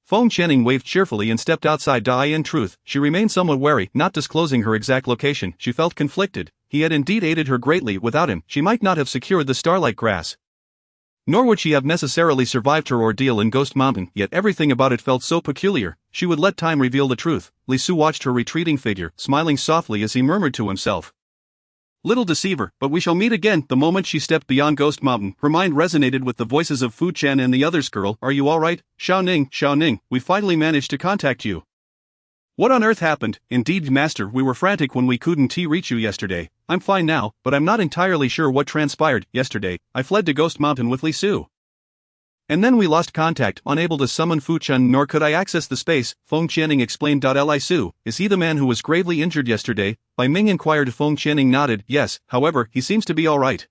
Feng Qianning waved cheerfully and stepped outside. In truth, she remained somewhat wary, not disclosing her exact location. She felt conflicted. He had indeed aided her greatly. Without him, she might not have secured the starlight grass. Nor would she have necessarily survived her ordeal in Ghost Mountain, yet everything about it felt so peculiar. She would let time reveal the truth. Li Su watched her retreating figure, smiling softly as he murmured to himself. Little deceiver, but we shall meet again. The moment she stepped beyond Ghost Mountain, her mind resonated with the voices of Fu Chen and the others. Girl, are you alright? Xiao Ning, we finally managed to contact you. What on earth happened? Indeed, Master, we were frantic when we couldn't reach you yesterday. I'm fine now, but I'm not entirely sure what transpired. Yesterday, I fled to Ghost Mountain with Li Su. And then we lost contact, unable to summon Fu Chen, nor could I access the space. Feng Qianning explained. Li Su, is he the man who was gravely injured yesterday? Bai Ming inquired. Feng Qianning nodded. Yes, however, he seems to be alright.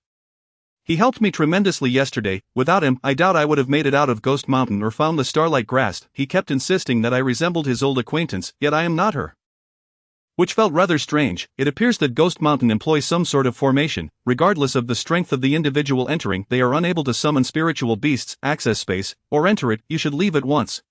He helped me tremendously yesterday. Without him, I doubt I would have made it out of Ghost Mountain or found the starlight grass. He kept insisting that I resembled his old acquaintance, yet I am not her. Which felt rather strange. It appears that Ghost Mountain employs some sort of formation. Regardless of the strength of the individual entering, they are unable to summon spiritual beasts, access space, or enter it. You should leave at once.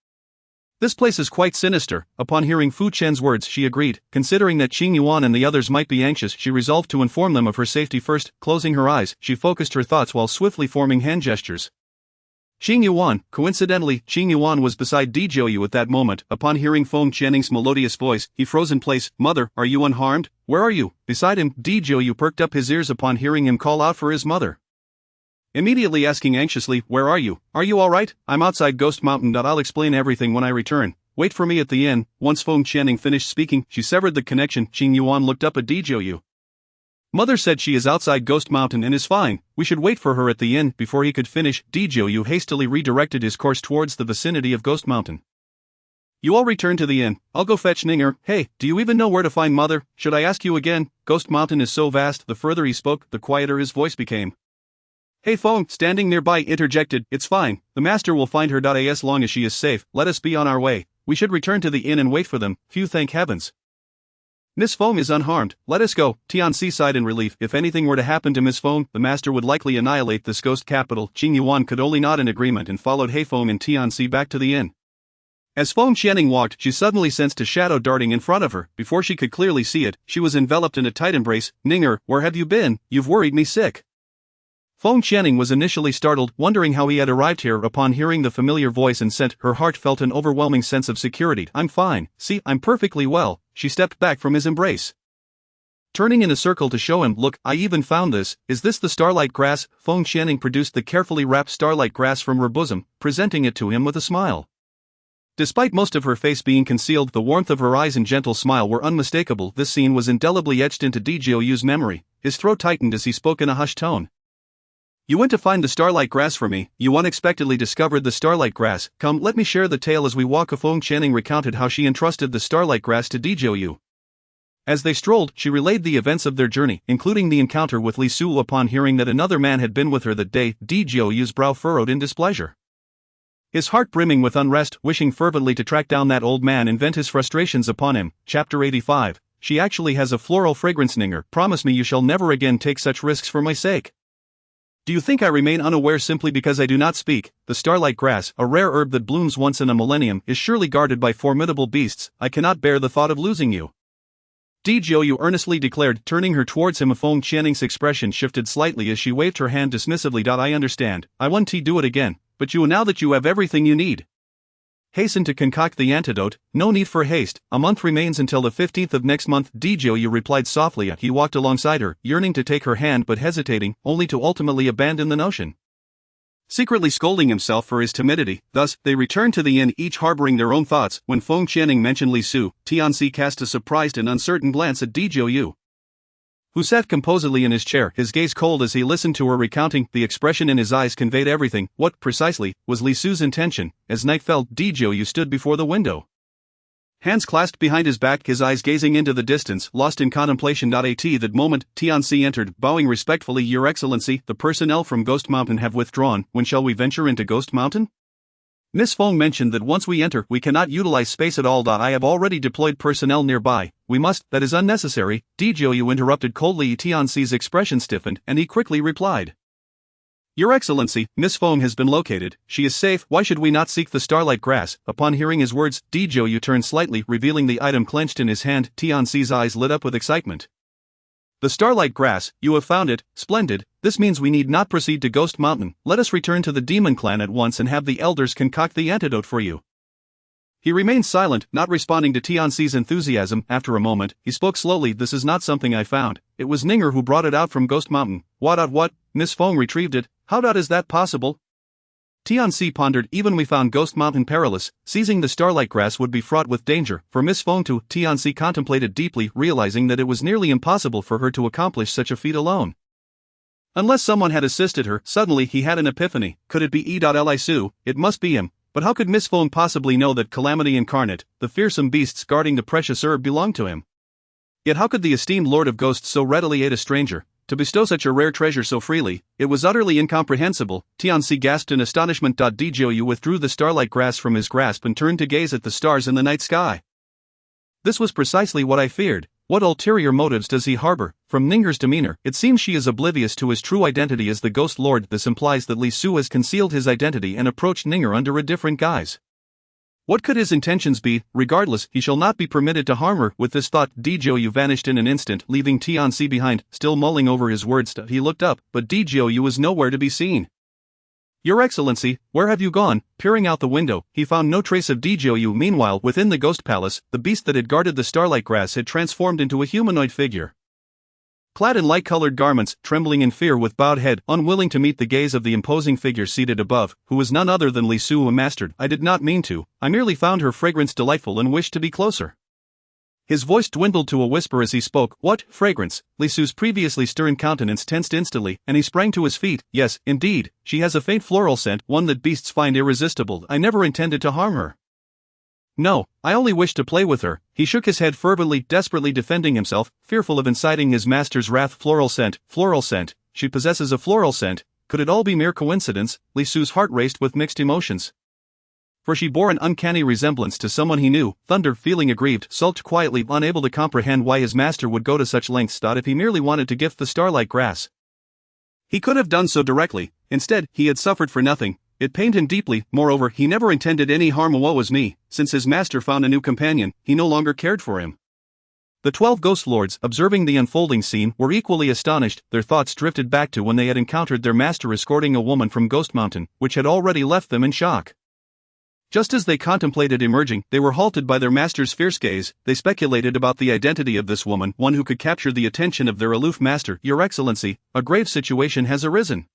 This place is quite sinister. Upon hearing Fu Chen's words, she agreed. Considering that Qing Yuan and the others might be anxious, she resolved to inform them of her safety first. Closing her eyes, she focused her thoughts while swiftly forming hand gestures. Qing Yuan, coincidentally, Qing Yuan was beside Dizhou at that moment. Upon hearing Feng Qianning's melodious voice, he froze in place. Mother, are you unharmed? Where are you? Beside him, Dizhou perked up his ears upon hearing him call out for his mother. Immediately asking anxiously, where are you? Are you alright? I'm outside Ghost Mountain. I'll explain everything when I return. Wait for me at the inn. Once Feng Qianning finished speaking, she severed the connection. Qing Yuan looked up at Dizhou. Mother said she is outside Ghost Mountain and is fine. We should wait for her at the inn. Before he could finish, Dizhou hastily redirected his course towards the vicinity of Ghost Mountain. You all return to the inn. I'll go fetch Ninger. Hey, do you even know where to find Mother? Should I ask you again? Ghost Mountain is so vast. The further he spoke, the quieter his voice became. Hey Feng, standing nearby, interjected. It's fine. The master will find her. As long as she is safe, let us be on our way. We should return to the inn and wait for them. Phew, thank heavens. Miss Feng is unharmed. Let us go. Tianxi sighed in relief. If anything were to happen to Miss Feng, the master would likely annihilate this ghost capital. Qing Yuan could only nod in agreement and followed He Feng and Tianxi back to the inn. As Feng Qianning walked, she suddenly sensed a shadow darting in front of her. Before she could clearly see it, she was enveloped in a tight embrace. Ninger, where have you been? You've worried me sick. Feng Qianning was initially startled, wondering how he had arrived here. Upon hearing the familiar voice and scent, her heart felt an overwhelming sense of security. I'm fine. See, I'm perfectly well. She stepped back from his embrace, turning in a circle to show him. Look, I even found this. Is this the starlight grass? Feng Qianning produced the carefully wrapped starlight grass from her bosom, presenting it to him with a smile. Despite most of her face being concealed, the warmth of her eyes and gentle smile were unmistakable. This scene was indelibly etched into Dizhou's memory. His throat tightened as he spoke in a hushed tone. You went to find the starlight grass for me, you unexpectedly discovered the starlight grass. Come, let me share the tale as we walk. Feng Channing recounted how she entrusted the starlight grass to Djiu. As they strolled, she relayed the events of their journey, including the encounter with Li Su. Upon hearing that another man had been with her that day, Djiu's brow furrowed in displeasure. His heart brimming with unrest, wishing fervently to track down that old man and vent his frustrations upon him. Chapter 85. She actually has a floral fragrance. Ninger, promise me you shall never again take such risks for my sake. Do you think I remain unaware simply because I do not speak? The starlight grass, a rare herb that blooms once in a millennium, is surely guarded by formidable beasts. I cannot bear the thought of losing you. Djiu earnestly declared, turning her towards him. Feng Channing's expression shifted slightly as she waved her hand dismissively. I understand, I won't do it again, but now that you have everything you need. Hasten to concoct the antidote. No need for haste, a month remains until the 15th of next month. Djiu replied softly. He walked alongside her, yearning to take her hand but hesitating, only to ultimately abandon the notion. Secretly scolding himself for his timidity, thus, they returned to the inn, each harboring their own thoughts. When Feng Channing mentioned Li Su, Tianxi cast a surprised and uncertain glance at Djiu, who sat composedly in his chair, his gaze cold as he listened to her recounting. The expression in his eyes conveyed everything. What, precisely, was Li Su's intention? As night fell, Djiu stood before the window, hands clasped behind his back, his eyes gazing into the distance, lost in contemplation. At that moment, Tianxi entered, bowing respectfully. Your Excellency, the personnel from Ghost Mountain have withdrawn. When shall we venture into Ghost Mountain? Miss Feng mentioned that once we enter, we cannot utilize space at all. I have already deployed personnel nearby. We must. That is unnecessary. Djiu interrupted coldly. Tianxi's expression stiffened, and he quickly replied. Your Excellency, Miss Feng has been located. She is safe. Why should we not seek the starlight grass? Upon hearing his words, Djiu turned slightly, revealing the item clenched in his hand. Tianxi's eyes lit up with excitement. The starlight grass, you have found it. Splendid. This means we need not proceed to Ghost Mountain. Let us return to the Demon Clan at once and have the elders concoct the antidote for you. He remained silent, not responding to Tianxi's enthusiasm. After a moment, he spoke slowly. This is not something I found. It was Ninger who brought it out from Ghost Mountain. What? Miss Feng retrieved it. How is that possible? Tianxi pondered. Even we found Ghost Mountain perilous. Seizing the starlight grass would be fraught with danger. For Miss Feng too. Tianxi contemplated deeply, realizing that it was nearly impossible for her to accomplish such a feat alone. Unless someone had assisted her. Suddenly he had an epiphany. Could it be Li Su? It must be him. But how could Miss Feng possibly know that Calamity Incarnate, the fearsome beasts guarding the precious herb, belonged to him? Yet how could the esteemed Lord of Ghosts so readily aid a stranger, to bestow such a rare treasure so freely? It was utterly incomprehensible. Tianxi gasped in astonishment. Djiu withdrew the starlight grass from his grasp and turned to gaze at the stars in the night sky. This was precisely what I feared. What ulterior motives does he harbor? From Ninger's demeanor, it seems she is oblivious to his true identity as the Ghost Lord. This implies that Li Su has concealed his identity and approached Ninger under a different guise. What could his intentions be? Regardless, he shall not be permitted to harm her. With this thought, Djiu vanished in an instant, leaving Tianxi behind. Still mulling over his words, he looked up, but Djiu was nowhere to be seen. Your Excellency, where have you gone? Peering out the window, he found no trace of Djiu. Meanwhile, within the Ghost Palace, the beast that had guarded the starlight grass had transformed into a humanoid figure. Clad in light-colored garments, trembling in fear with bowed head, unwilling to meet the gaze of the imposing figure seated above, who was none other than Li Su. Mastered, I did not mean to. I merely found her fragrance delightful and wished to be closer. His voice dwindled to a whisper as he spoke. What fragrance? Li Su's previously stern countenance tensed instantly, and he sprang to his feet. Yes, indeed, she has a faint floral scent, one that beasts find irresistible. I never intended to harm her. No, I only wished to play with her. He shook his head fervently, desperately defending himself, fearful of inciting his master's wrath. Floral scent. She possesses a floral scent. Could it all be mere coincidence? Li Su's heart raced with mixed emotions. For she bore an uncanny resemblance to someone he knew. Thunder, feeling aggrieved, sulked quietly, unable to comprehend why his master would go to such lengths. If he merely wanted to gift the starlight grass, he could have done so directly. Instead, he had suffered for nothing. It pained him deeply. Moreover, he never intended any harm. Woe is me. Since his master found a new companion, he no longer cared for him. The 12 Ghost Lords, observing the unfolding scene, were equally astonished. Their thoughts drifted back to when they had encountered their master escorting a woman from Ghost Mountain, which had already left them in shock. Just as they contemplated emerging, they were halted by their master's fierce gaze. They speculated about the identity of this woman, one who could capture the attention of their aloof master. Your Excellency, a grave situation has arisen.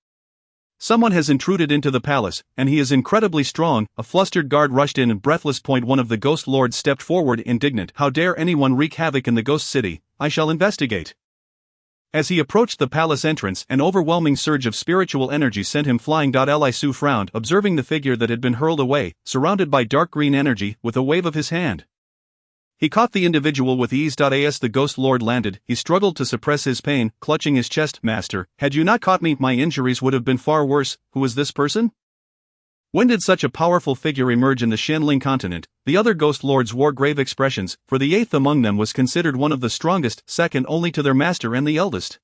Someone has intruded into the palace, and he is incredibly strong. A flustered guard rushed in and breathless. One of the Ghost Lords stepped forward, indignant. How dare anyone wreak havoc in the Ghost City? I shall investigate. As he approached the palace entrance, an overwhelming surge of spiritual energy sent him flying. Li Su frowned, observing the figure that had been hurled away, surrounded by dark green energy, with a wave of his hand. He caught the individual with ease. As the Ghost Lord landed, he struggled to suppress his pain, clutching his chest. Master, had you not caught me, my injuries would have been far worse. Who is this person? When did such a powerful figure emerge in the Xianling continent? The other Ghost Lords wore grave expressions, for the eighth among them was considered one of the strongest, second only to their master and the eldest.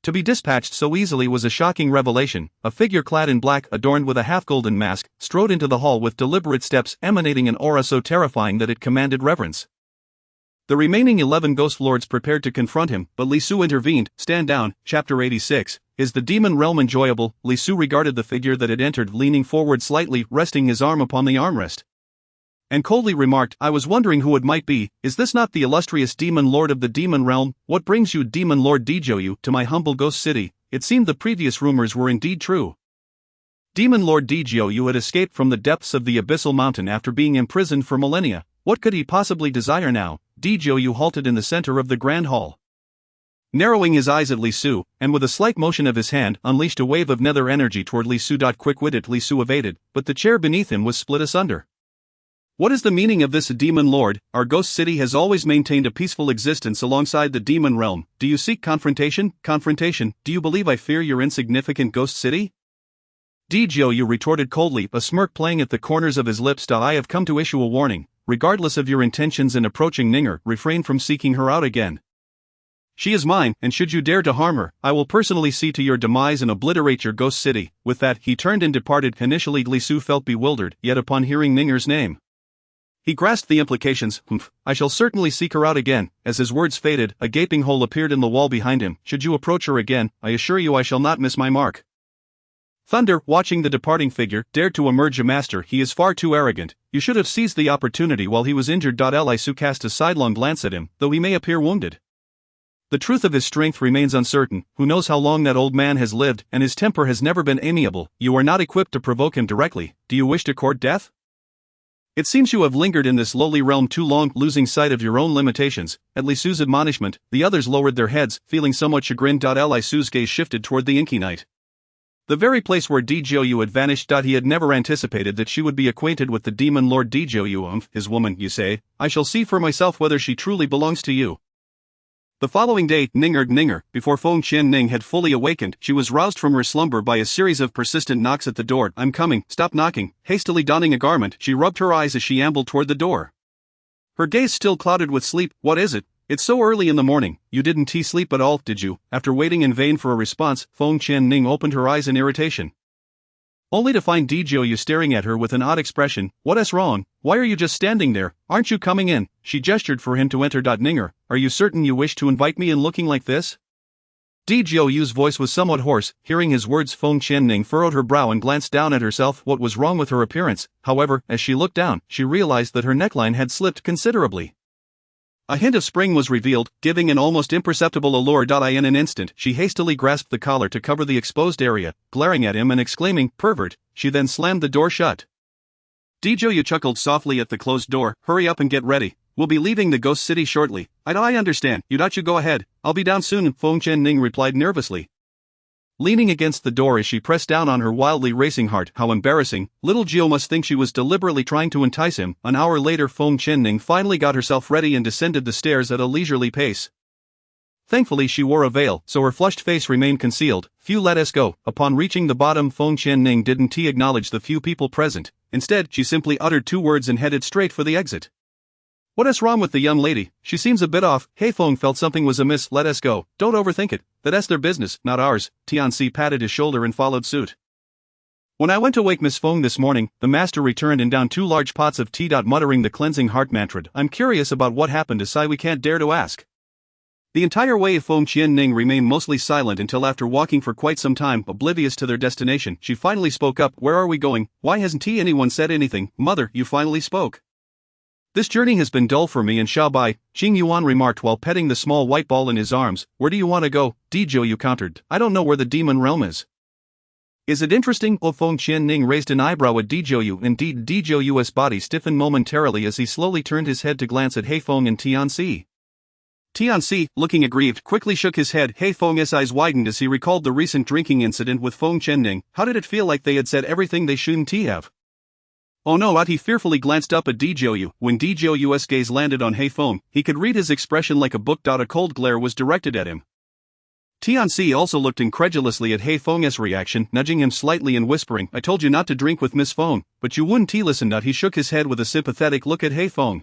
To be dispatched so easily was a shocking revelation. A figure clad in black, adorned with a half-golden mask, strode into the hall with deliberate steps, emanating an aura so terrifying that it commanded reverence. The remaining 11 Ghost Lords prepared to confront him, but Li Su intervened. Stand down. Chapter 86. Is the demon realm enjoyable? Li Su regarded the figure that had entered, leaning forward slightly, resting his arm upon the armrest, and coldly remarked, I was wondering who it might be. Is this not the illustrious demon lord of the demon realm? What brings you, demon lord Dijoyu, to my humble ghost city? It seemed the previous rumors were indeed true. Demon lord Dijoyu had escaped from the depths of the abyssal mountain after being imprisoned for millennia. What could he possibly desire now? Dijoyu halted in the center of the grand hall, narrowing his eyes at Li Su, and with a slight motion of his hand, unleashed a wave of nether energy toward Li Su. Quick-witted Li Su evaded, but the chair beneath him was split asunder. What is the meaning of this, demon lord? Our ghost city has always maintained a peaceful existence alongside the demon realm. Do you seek confrontation? Confrontation? Do you believe I fear your insignificant ghost city? Dijoyu retorted coldly, a smirk playing at the corners of his lips. I have come to issue a warning. Regardless of your intentions in approaching Ninger, refrain from seeking her out again. She is mine, and should you dare to harm her, I will personally see to your demise and obliterate your ghost city. With that, he turned and departed. Initially, Li Su felt bewildered, yet upon hearing Ninger's name, he grasped the implications. I shall certainly seek her out again. As his words faded, a gaping hole appeared in the wall behind him. Should you approach her again, I assure you I shall not miss my mark. Thunder, watching the departing figure, dared to emerge. A master, he is far too arrogant. You should have seized the opportunity while he was injured. Li Su cast a sidelong glance at him, though he may appear wounded. The truth of his strength remains uncertain. Who knows how long that old man has lived, and his temper has never been amiable. You are not equipped to provoke him directly. Do you wish to court death? It seems you have lingered in this lowly realm too long, losing sight of your own limitations. At Li Su's admonishment, the others lowered their heads, feeling somewhat chagrined. Li Su's gaze shifted toward the Inky Knight, the very place where Dijoyu had vanished. He had never anticipated that she would be acquainted with the demon lord Dijoyu. His woman, you say? I shall see for myself whether she truly belongs to you. The following day, Ninger, before Feng Qianning had fully awakened, she was roused from her slumber by a series of persistent knocks at the door. I'm coming, stop knocking. Hastily donning a garment, she rubbed her eyes as she ambled toward the door, her gaze still clouded with sleep. What is it? It's so early in the morning. You didn't sleep at all, did you? After waiting in vain for a response, Feng Qianning opened her eyes in irritation, only to find Dijoyu staring at her with an odd expression. What is wrong? Why are you just standing there? Aren't you coming in? She gestured for him to enter. Ninger, are you certain you wish to invite me in looking like this? Dijoyu's voice was somewhat hoarse. Hearing his words, Feng Qianning furrowed her brow and glanced down at herself. What was wrong with her appearance? However, as she looked down, she realized that her neckline had slipped considerably. A hint of spring was revealed, giving an almost imperceptible allure. In an instant, she hastily grasped the collar to cover the exposed area, glaring at him and exclaiming, pervert. She then slammed the door shut. Dijoyu chuckled softly at the closed door. Hurry up and get ready. We'll be leaving the ghost city shortly. I understand. You go ahead. I'll be down soon, Feng Qianning replied nervously, leaning against the door as she pressed down on her wildly racing heart. How embarrassing. Little Gio must think she was deliberately trying to entice him. An hour later, Feng Qianning finally got herself ready and descended the stairs at a leisurely pace. Thankfully she wore a veil, so her flushed face remained concealed. Few let us go. Upon reaching the bottom, Feng Qianning didn't acknowledge the few people present. Instead, she simply uttered 2 words and headed straight for the exit. What is wrong with the young lady? She seems a bit off. Hey, Feng felt something was amiss. Let us go. Don't overthink it. That's their business, not ours. Tianxi patted his shoulder and followed suit. When I went to wake Miss Feng this morning, the master returned and downed 2 large pots of tea. Muttering the cleansing heart mantra. I'm curious about what happened to Sai. We can't dare to ask. The entire way Feng Qianning remained mostly silent until after walking for quite some time, oblivious to their destination, she finally spoke up. Where are we going? Why hasn't anyone said anything? Mother, you finally spoke. This journey has been dull for me and Xiaobai, Qing Yuan remarked while petting the small white ball in his arms. Where do you want to go? Dijoyu countered. I don't know where the demon realm is. Is it interesting? Feng Qianning raised an eyebrow at Dijoyu. Indeed, Dijoyu's body stiffened momentarily as he slowly turned his head to glance at Heifeng and Tianxi. Tianxi, looking aggrieved, quickly shook his head. Hey Feng's eyes widened as he recalled the recent drinking incident with Feng Chenning. How did it feel like they had said everything they shouldn't have? Oh no, he fearfully glanced up at Djiu. When Djiu's gaze landed on He Feng, he could read his expression like a book. A cold glare was directed at him. Tianxi also looked incredulously at He Feng's reaction, nudging him slightly and whispering, I told you not to drink with Miss Feng, but you wouldn't listen. He shook his head with a sympathetic look at He Feng.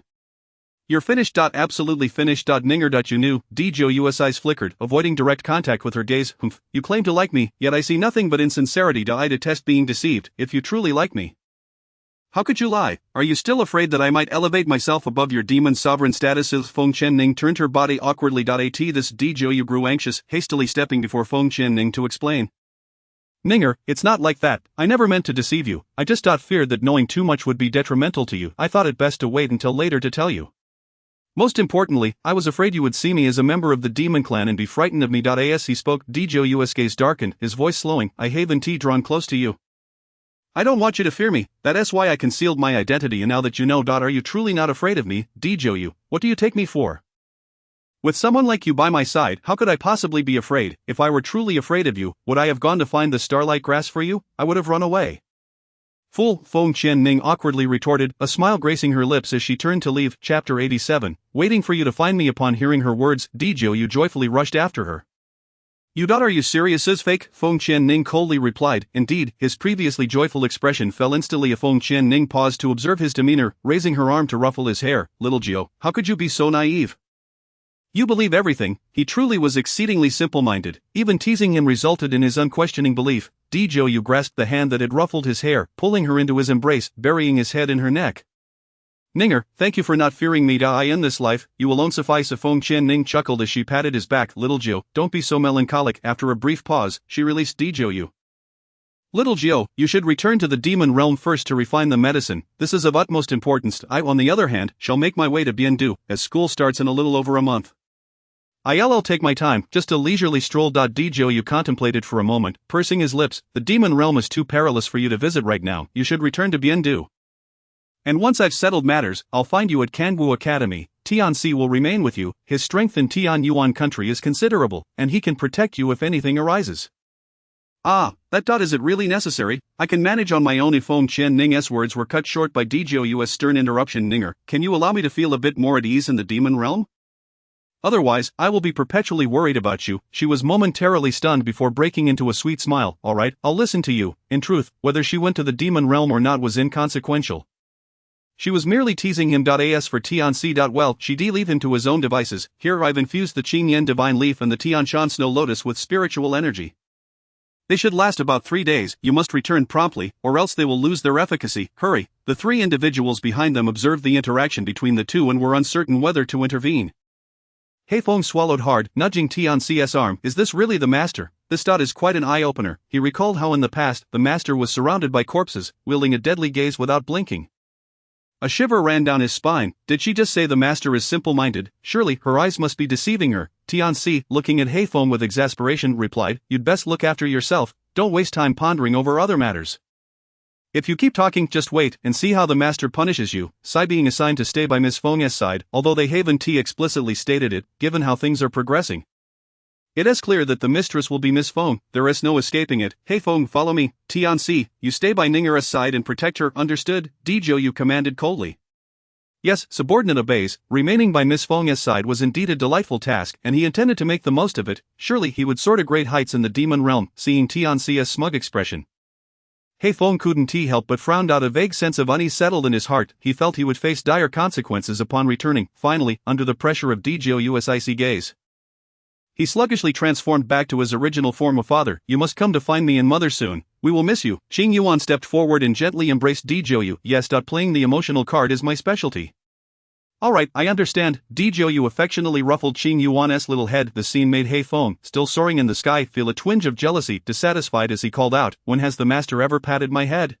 You're finished. Absolutely finished. Ninger. You knew. Djiu's eyes flickered, avoiding direct contact with her gaze. Humph, you claim to like me, yet I see nothing but insincerity. I detest being deceived. If you truly like me, how could you lie? Are you still afraid that I might elevate myself above your demon sovereign status? Feng Chenning turned her body awkwardly. At this, Djiu grew anxious, hastily stepping before Feng Chenning to explain. Ninger, it's not like that. I never meant to deceive you. I just feared that knowing too much would be detrimental to you. I thought it best to wait until later to tell you. Most importantly, I was afraid you would see me as a member of the demon clan and be frightened of me. As he spoke, Djiu's gaze darkened, his voice slowing. I haven't drawn close to you. I don't want you to fear me. That's why I concealed my identity, and now that you know. Are you truly not afraid of me, Djiu? What do you take me for? With someone like you by my side, how could I possibly be afraid? If I were truly afraid of you, would I have gone to find the starlight grass for you? I would have run away. Fool, Feng Chenning awkwardly retorted, a smile gracing her lips as she turned to leave. Chapter 87, waiting for you to find me. Upon hearing her words, Djiu joyfully rushed after her. Are you serious? Is fake? Feng Chenning coldly replied. Indeed, his previously joyful expression fell instantly. Feng Chenning paused to observe his demeanor, raising her arm to ruffle his hair. Little Jiu, how could you be so naive? You believe everything. He truly was exceedingly simple-minded. Even teasing him resulted in his unquestioning belief. Djiu grasped the hand that had ruffled his hair, pulling her into his embrace, burying his head in her neck. Ninger, thank you for not fearing me. In this life, you alone suffice. Feng Chenning chuckled as she patted his back. Little Jiu, don't be so melancholic. After a brief pause, she released Djiu. Little Jiu, you should return to the demon realm first to refine the medicine. This is of utmost importance. I, on the other hand, shall make my way to Biendu, as school starts in a little over a month. I'll take my time, just a leisurely stroll. Djiu contemplated for a moment, pursing his lips. The demon realm is too perilous for you to visit right now. You should return to Biendu. And once I've settled matters, I'll find you at Kangwu Academy. Tianxi will remain with you. His strength in Tianyuan country is considerable, and he can protect you if anything arises. Is it really necessary? I can manage on my own. Feng Chenning's words were cut short by Djiu's stern interruption. Ninger, can you allow me to feel a bit more at ease in the demon realm? Otherwise, I will be perpetually worried about you. She was momentarily stunned before breaking into a sweet smile. All right, I'll listen to you. In truth, whether she went to the demon realm or not was inconsequential. She was merely teasing him. As for Tianxi, well, she'd leave him to his own devices. Here I've infused the Qingyan divine leaf and the Tianshan snow lotus with spiritual energy. They should last about 3 days. You must return promptly, or else they will lose their efficacy. Hurry. The three individuals behind them observed the interaction between the two and were uncertain whether to intervene. He Feng swallowed hard, nudging Tianxi's arm. Is this really the master? This is quite an eye-opener. He recalled how in the past, the master was surrounded by corpses, wielding a deadly gaze without blinking. A shiver ran down his spine. Did she just say the master is simple-minded? Surely, her eyes must be deceiving her. Tianxi, looking at He Feng with exasperation, replied, You'd best look after yourself. Don't waste time pondering over other matters. If you keep talking, just wait and see how the master punishes you. Sai being assigned to stay by Miss Feng's side, although they haven't explicitly stated it, given how things are progressing. It is clear that the mistress will be Miss Feng. There is no escaping it. He Feng, follow me. Tianxi, you stay by Ninger's side and protect her. Understood? Djiu commanded coldly. Yes, subordinate obeys. Remaining by Miss Feng's side was indeed a delightful task, and he intended to make the most of it. Surely he would soar to great heights in the demon realm. Seeing Tianxi's smug expression, He Feng couldn't help but frown. A vague sense of unease settled in his heart. He felt he would face dire consequences upon returning, finally, under the pressure of Djiu's icy gaze. He sluggishly transformed back to his original form of father. You must come to find me and mother soon. We will miss you. Qing Yuan stepped forward and gently embraced Djiu. Yes, playing the emotional card is my specialty. Alright, I understand. Djiu affectionately ruffled Qing Yuan's little head. The scene made He Feng, still soaring in the sky, feel a twinge of jealousy, dissatisfied as he called out, When has the master ever patted my head?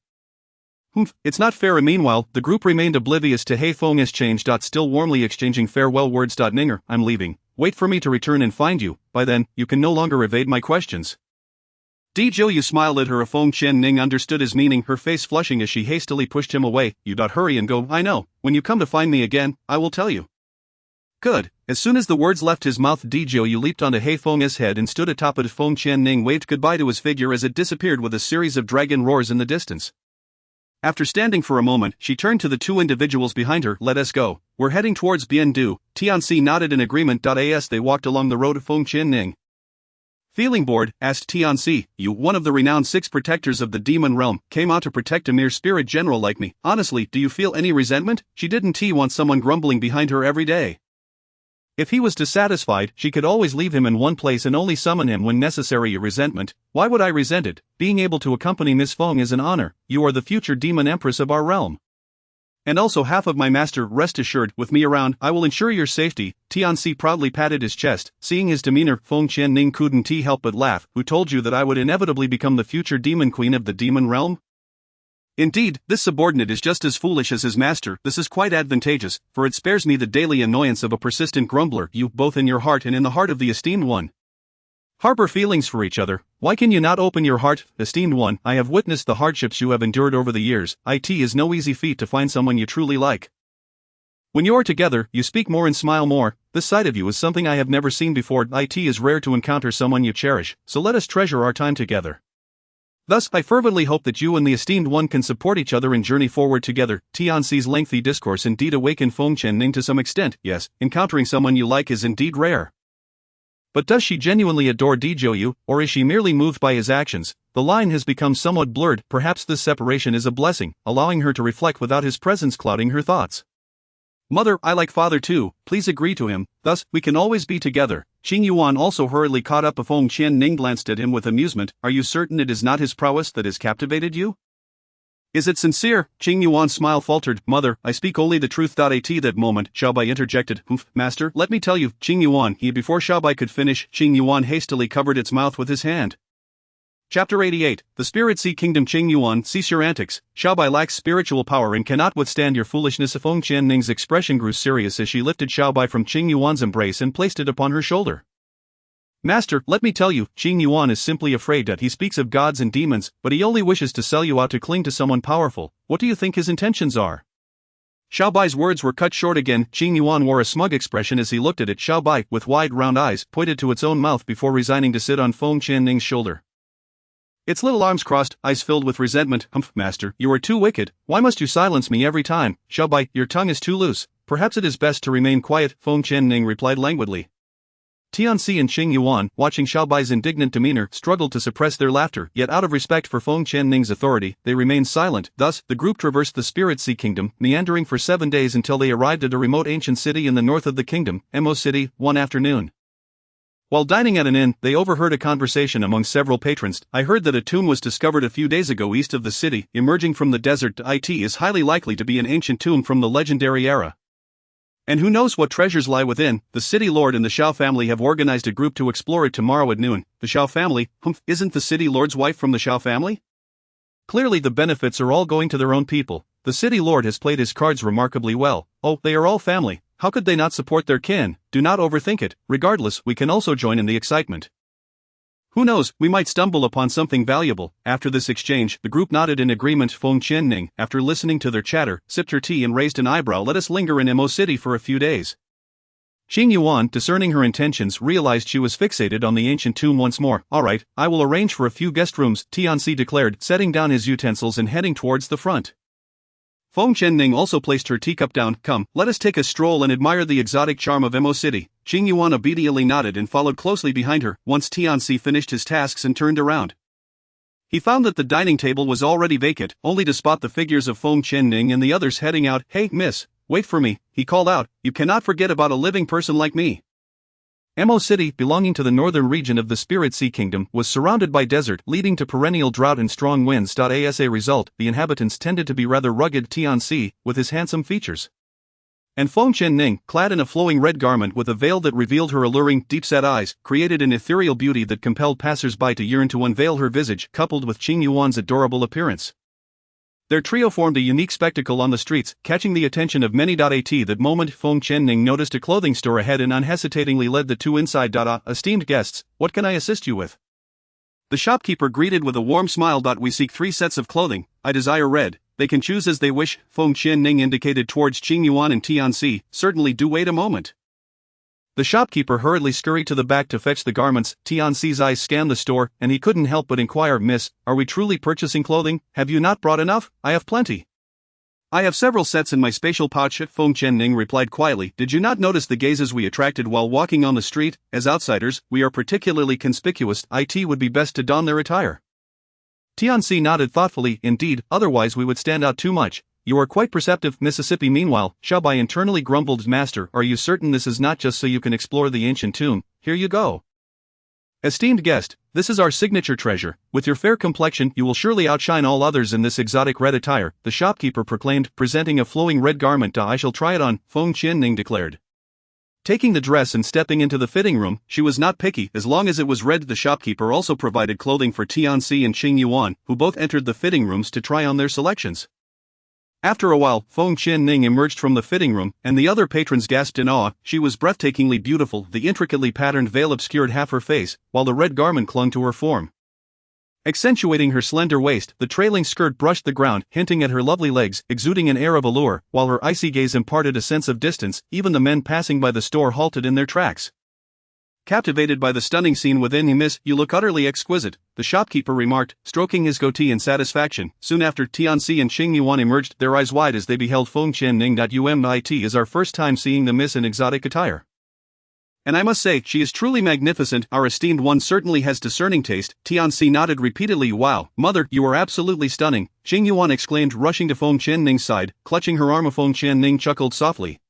Humph, it's not fair. Meanwhile, the group remained oblivious to He Feng's change. Still warmly exchanging farewell words. Ninger, I'm leaving. Wait for me to return and find you. By then, you can no longer evade my questions. Djiu smiled at her. Feng Chenning understood his meaning, her face flushing as she hastily pushed him away. You hurry and go. I know. When you come to find me again, I will tell you. Good. As soon as the words left his mouth, Djiu leaped onto Feng's head and stood atop it. Feng Qianning waved goodbye to his figure as it disappeared with a series of dragon roars in the distance. After standing for a moment, she turned to the two individuals behind her. Let us go. We're heading towards Biandu. Tianxi nodded in agreement. As they walked along the road of Feng Qianning. Feeling bored, asked Tianxi, you, one of the renowned 6 protectors of the demon realm, came out to protect a mere spirit general like me. Honestly, do you feel any resentment? She didn't want someone grumbling behind her every day. If he was dissatisfied, she could always leave him in one place and only summon him when necessary. Resentment? Why would I resent it? Being able to accompany Miss Feng is an honor. You are the future demon empress of our realm. And also half of my master. Rest assured, with me around, I will ensure your safety. Tianxi proudly patted his chest. Seeing his demeanor, Feng Qianning couldn't help but laugh. Who told you that I would inevitably become the future demon queen of the demon realm? Indeed, this subordinate is just as foolish as his master. This is quite advantageous, for it spares me the daily annoyance of a persistent grumbler. You, both in your heart and in the heart of the esteemed one, harbor feelings for each other. Why can you not open your heart? Esteemed one, I have witnessed the hardships you have endured over the years. It is no easy feat to find someone you truly like. When you are together, you speak more and smile more. This side of you is something I have never seen before. It is rare to encounter someone you cherish, so let us treasure our time together. Thus, I fervently hope that you and the esteemed one can support each other and journey forward together. Tianxi's lengthy discourse indeed awakened Feng Qianning to some extent. Yes, encountering someone you like is indeed rare. But does she genuinely adore Djiu, or is she merely moved by his actions? The line has become somewhat blurred. Perhaps this separation is a blessing, allowing her to reflect without his presence clouding her thoughts. Mother, I like father too, please agree to him, thus, we can always be together. Qing Yuan also hurriedly caught up. Feng Qianning glanced at him with amusement. Are you certain it is not his prowess that has captivated you? Is it sincere? Qing Yuan's smile faltered. Mother, I speak only the truth. At that moment, Xiaobai interjected. Master, let me tell you, Qing Yuan. Before Xiaobai could finish, Qing Yuan hastily covered its mouth with his hand. Chapter 88, The Spirit Sea Kingdom. Qing Yuan, cease your antics. Xiaobai lacks spiritual power and cannot withstand your foolishness. Feng Qianning's expression grew serious as she lifted Xiaobai from Qing Yuan's embrace and placed it upon her shoulder. Master, let me tell you, Qing Yuan is simply afraid that he speaks of gods and demons, but he only wishes to sell you out to cling to someone powerful. What do you think his intentions are? Xiaobai's words were cut short again. Qing Yuan wore a smug expression as he looked at it. Xiaobai, with wide round eyes, pointed to its own mouth before resigning to sit on Feng Qianning's shoulder. Its little arms crossed, eyes filled with resentment. Master, you are too wicked. Why must you silence me every time? Xiaobai, your tongue is too loose. Perhaps it is best to remain quiet, Feng Qianning replied languidly. Tianxi and Qing Yuan, watching Xiaobai's indignant demeanor, struggled to suppress their laughter, yet out of respect for Feng Qianning's authority, they remained silent. Thus, the group traversed the Spirit Sea Kingdom, meandering for 7 days until they arrived at a remote ancient city in the north of the kingdom, Mo City, one afternoon. While dining at an inn, they overheard a conversation among several patrons. I heard that a tomb was discovered a few days ago east of the city, emerging from the desert. It is highly likely to be an ancient tomb from the legendary era. And who knows what treasures lie within? The city lord and the Xiao family have organized a group to explore it tomorrow at noon. The Xiao family? Isn't the city lord's wife from the Xiao family? Clearly the benefits are all going to their own people. The city lord has played his cards remarkably well. Oh, they are all family. How could they not support their kin? Do not overthink it. Regardless, we can also join in the excitement. Who knows, we might stumble upon something valuable. After this exchange, the group nodded in agreement. Feng Qianning, after listening to their chatter, sipped her tea and raised an eyebrow. Let us linger in Mo City for a few days. Qing Yuan, discerning her intentions, realized she was fixated on the ancient tomb once more. All right, I will arrange for a few guest rooms, Tianxi declared, setting down his utensils and heading towards the front. Feng Qianning also placed her teacup down. Come, let us take a stroll and admire the exotic charm of Mo City. Qing Yuan obediently nodded and followed closely behind her. Once Tianxi finished his tasks and turned around, he found that the dining table was already vacant, only to spot the figures of Feng Qianning and the others heading out. Hey, miss, wait for me, he called out. You cannot forget about a living person like me. Mo City, belonging to the northern region of the Spirit Sea Kingdom, was surrounded by desert, leading to perennial drought and strong winds. As a result, the inhabitants tended to be rather rugged. Tianxi, with his handsome features, and Feng Qianning, clad in a flowing red garment with a veil that revealed her alluring, deep-set eyes, created an ethereal beauty that compelled passers-by to yearn to unveil her visage, coupled with Qing Yuan's adorable appearance. Their trio formed a unique spectacle on the streets, catching the attention of many. At that moment, Feng Qianning noticed a clothing store ahead and unhesitatingly led the two inside. Esteemed guests, what can I assist you with? The shopkeeper greeted with a warm smile. We seek 3 sets of clothing. I desire red. They can choose as they wish. Feng Qianning indicated towards Qing Yuan and Tianxi. Certainly, do wait a moment. The shopkeeper hurriedly scurried to the back to fetch the garments. Tianxi's eyes scanned the store, and he couldn't help but inquire, "Miss, are we truly purchasing clothing? Have you not brought enough? I have plenty." "I have several sets in my spatial pouch," Feng Qianning replied quietly. "Did you not notice the gazes we attracted while walking on the street? As outsiders, we are particularly conspicuous. It would be best to don their attire." Tianxi nodded thoughtfully. "Indeed, otherwise we would stand out too much. You are quite perceptive, Mississippi." Meanwhile, Xiaobai internally grumbled, "Master, are you certain this is not just so you can explore the ancient tomb? Here you go. Esteemed guest, this is our signature treasure. With your fair complexion, you will surely outshine all others in this exotic red attire," the shopkeeper proclaimed, presenting a flowing red garment. "I shall try it on," Feng Qianning declared. Taking the dress and stepping into the fitting room, she was not picky as long as it was red. The shopkeeper also provided clothing for Tianxi and Qing Yuan, who both entered the fitting rooms to try on their selections. After a while, Feng Qianning emerged from the fitting room, and the other patrons gasped in awe. She was breathtakingly beautiful. The intricately patterned veil obscured half her face, while the red garment clung to her form, accentuating her slender waist. The trailing skirt brushed the ground, hinting at her lovely legs, exuding an air of allure, while her icy gaze imparted a sense of distance. Even the men passing by the store halted in their tracks, captivated by the stunning scene within. "Miss, you look utterly exquisite," the shopkeeper remarked, stroking his goatee in satisfaction. Soon after, Tianxi and Qing Yuan emerged, their eyes wide as they beheld Feng Qianning. "It is our first time seeing the miss in exotic attire, and I must say, she is truly magnificent. Our esteemed one certainly has discerning taste." Tianxi nodded repeatedly. "Wow, mother, you are absolutely stunning," Qing Yuan exclaimed, rushing to Feng Qianning's side, clutching her arm. Feng Qianning chuckled softly,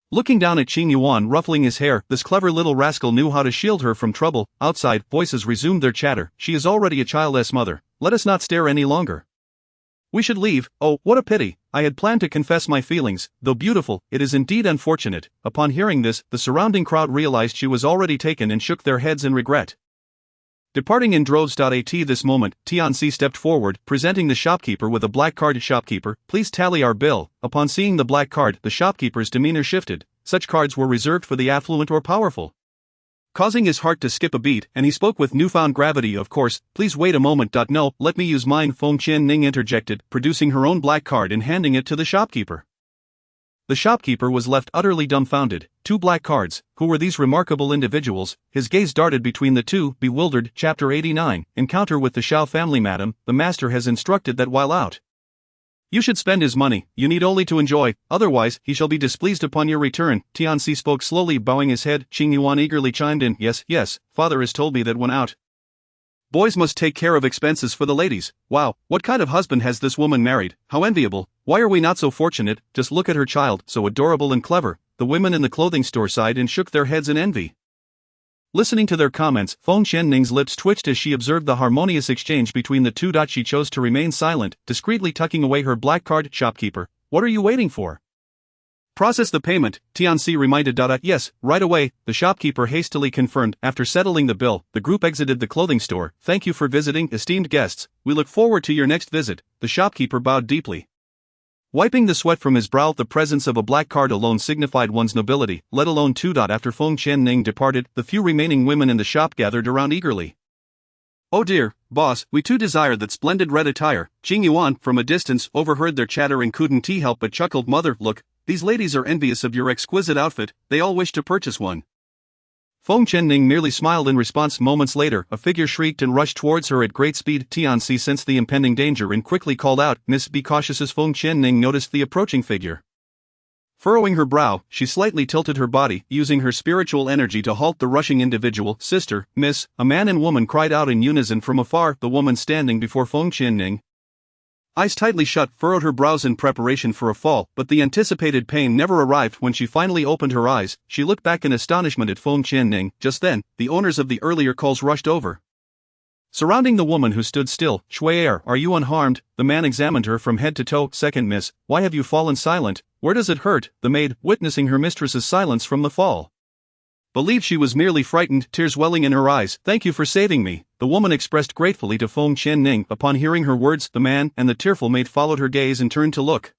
looking down at Qing Yuan, ruffling his hair. This clever little rascal knew how to shield her from trouble. Outside, voices resumed their chatter. "She is already a childless mother. Let us not stare any longer. We should leave. Oh, what a pity. I had planned to confess my feelings. Though beautiful, it is indeed unfortunate." Upon hearing this, the surrounding crowd realized she was already taken and shook their heads in regret, departing in droves. At this moment, Tianxi stepped forward, presenting the shopkeeper with a black card. "Shopkeeper, please tally our bill." Upon seeing the black card, the shopkeeper's demeanor shifted. Such cards were reserved for the affluent or powerful, causing his heart to skip a beat, and he spoke with newfound gravity. "Of course, please wait a moment. No, let me use mine," Feng Qianning interjected, producing her own black card and handing it to the shopkeeper. The shopkeeper was left utterly dumbfounded. Two black cards, who were these remarkable individuals? His gaze darted between the two, bewildered. Chapter 89, Encounter with the Xiao family. "Madam, the master has instructed that while out, you should spend his money. You need only to enjoy, otherwise he shall be displeased upon your return." Tianxi spoke slowly, bowing his head. Qing Yuan eagerly chimed in, "Yes, yes, father has told me that when out, boys must take care of expenses for the ladies." "Wow, what kind of husband has this woman married? How enviable. Why are we not so fortunate? Just look at her child, so adorable and clever." The women in the clothing store sighed and shook their heads in envy. Listening to their comments, Feng Qianning's lips twitched as she observed the harmonious exchange between the two. She chose to remain silent, discreetly tucking away her black card. "Shopkeeper, what are you waiting for? Process the payment," Tianxi reminded. "Yes, right away," the shopkeeper hastily confirmed. After settling the bill, the group exited the clothing store. "Thank you for visiting, esteemed guests. We look forward to your next visit." The shopkeeper bowed deeply, wiping the sweat from his brow. The presence of a black card alone signified one's nobility, let alone two. After Feng Qianning departed, the few remaining women in the shop gathered around eagerly. "Oh dear, boss, we too desire that splendid red attire." Qing Yuan, from a distance, overheard their chatter and couldn't help but chuckled. "Mother, look, these ladies are envious of your exquisite outfit. They all wish to purchase one." Feng Qianning merely smiled in response. Moments later, a figure shrieked and rushed towards her at great speed. Tianxi sensed the impending danger and quickly called out, "Miss, be cautious." As Feng Qianning noticed the approaching figure, furrowing her brow, she slightly tilted her body, using her spiritual energy to halt the rushing individual. "Sister, miss," a man and woman cried out in unison from afar. The woman standing before Feng Qianning, eyes tightly shut, furrowed her brows in preparation for a fall, but the anticipated pain never arrived. When she finally opened her eyes, she looked back in astonishment at Feng Qianning. Just then, the owners of the earlier calls rushed over, surrounding the woman who stood still. "Shui'er, are you unharmed?" The man examined her from head to toe. "Second miss, why have you fallen silent? Where does it hurt?" The maid, witnessing her mistress's silence from the fall, believed she was merely frightened, tears welling in her eyes. "Thank you for saving me," the woman expressed gratefully to Feng Qianning. Upon hearing her words, the man and the tearful maid followed her gaze and turned to look.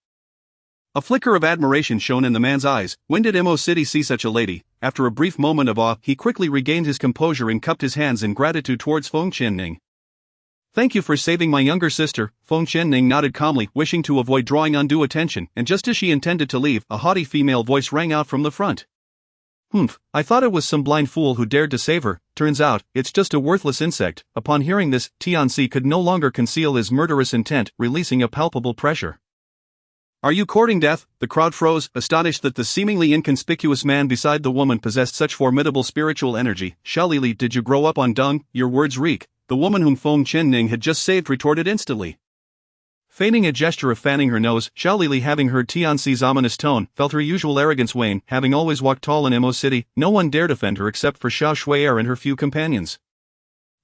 A flicker of admiration shone in the man's eyes. When did Mo City see such a lady? After a brief moment of awe, he quickly regained his composure and cupped his hands in gratitude towards Feng Qianning. "Thank you for saving my younger sister." Feng Qianning nodded calmly, wishing to avoid drawing undue attention, and just as she intended to leave, a haughty female voice rang out from the front. I thought it was some blind fool who dared to save her, turns out, it's just a worthless insect. Upon hearing this, Tianxi could no longer conceal his murderous intent, releasing a palpable pressure. Are you courting death? The crowd froze, astonished that the seemingly inconspicuous man beside the woman possessed such formidable spiritual energy. Xiaolili, did you grow up on dung? Your words reek. The woman whom Feng Qianning had just saved retorted instantly. Feigning a gesture of fanning her nose, Xiaolili, having heard Tianxi's ominous tone, felt her usual arrogance wane. Having always walked tall in Mo City, no one dared offend her except for Xiao Shui'er and her few companions.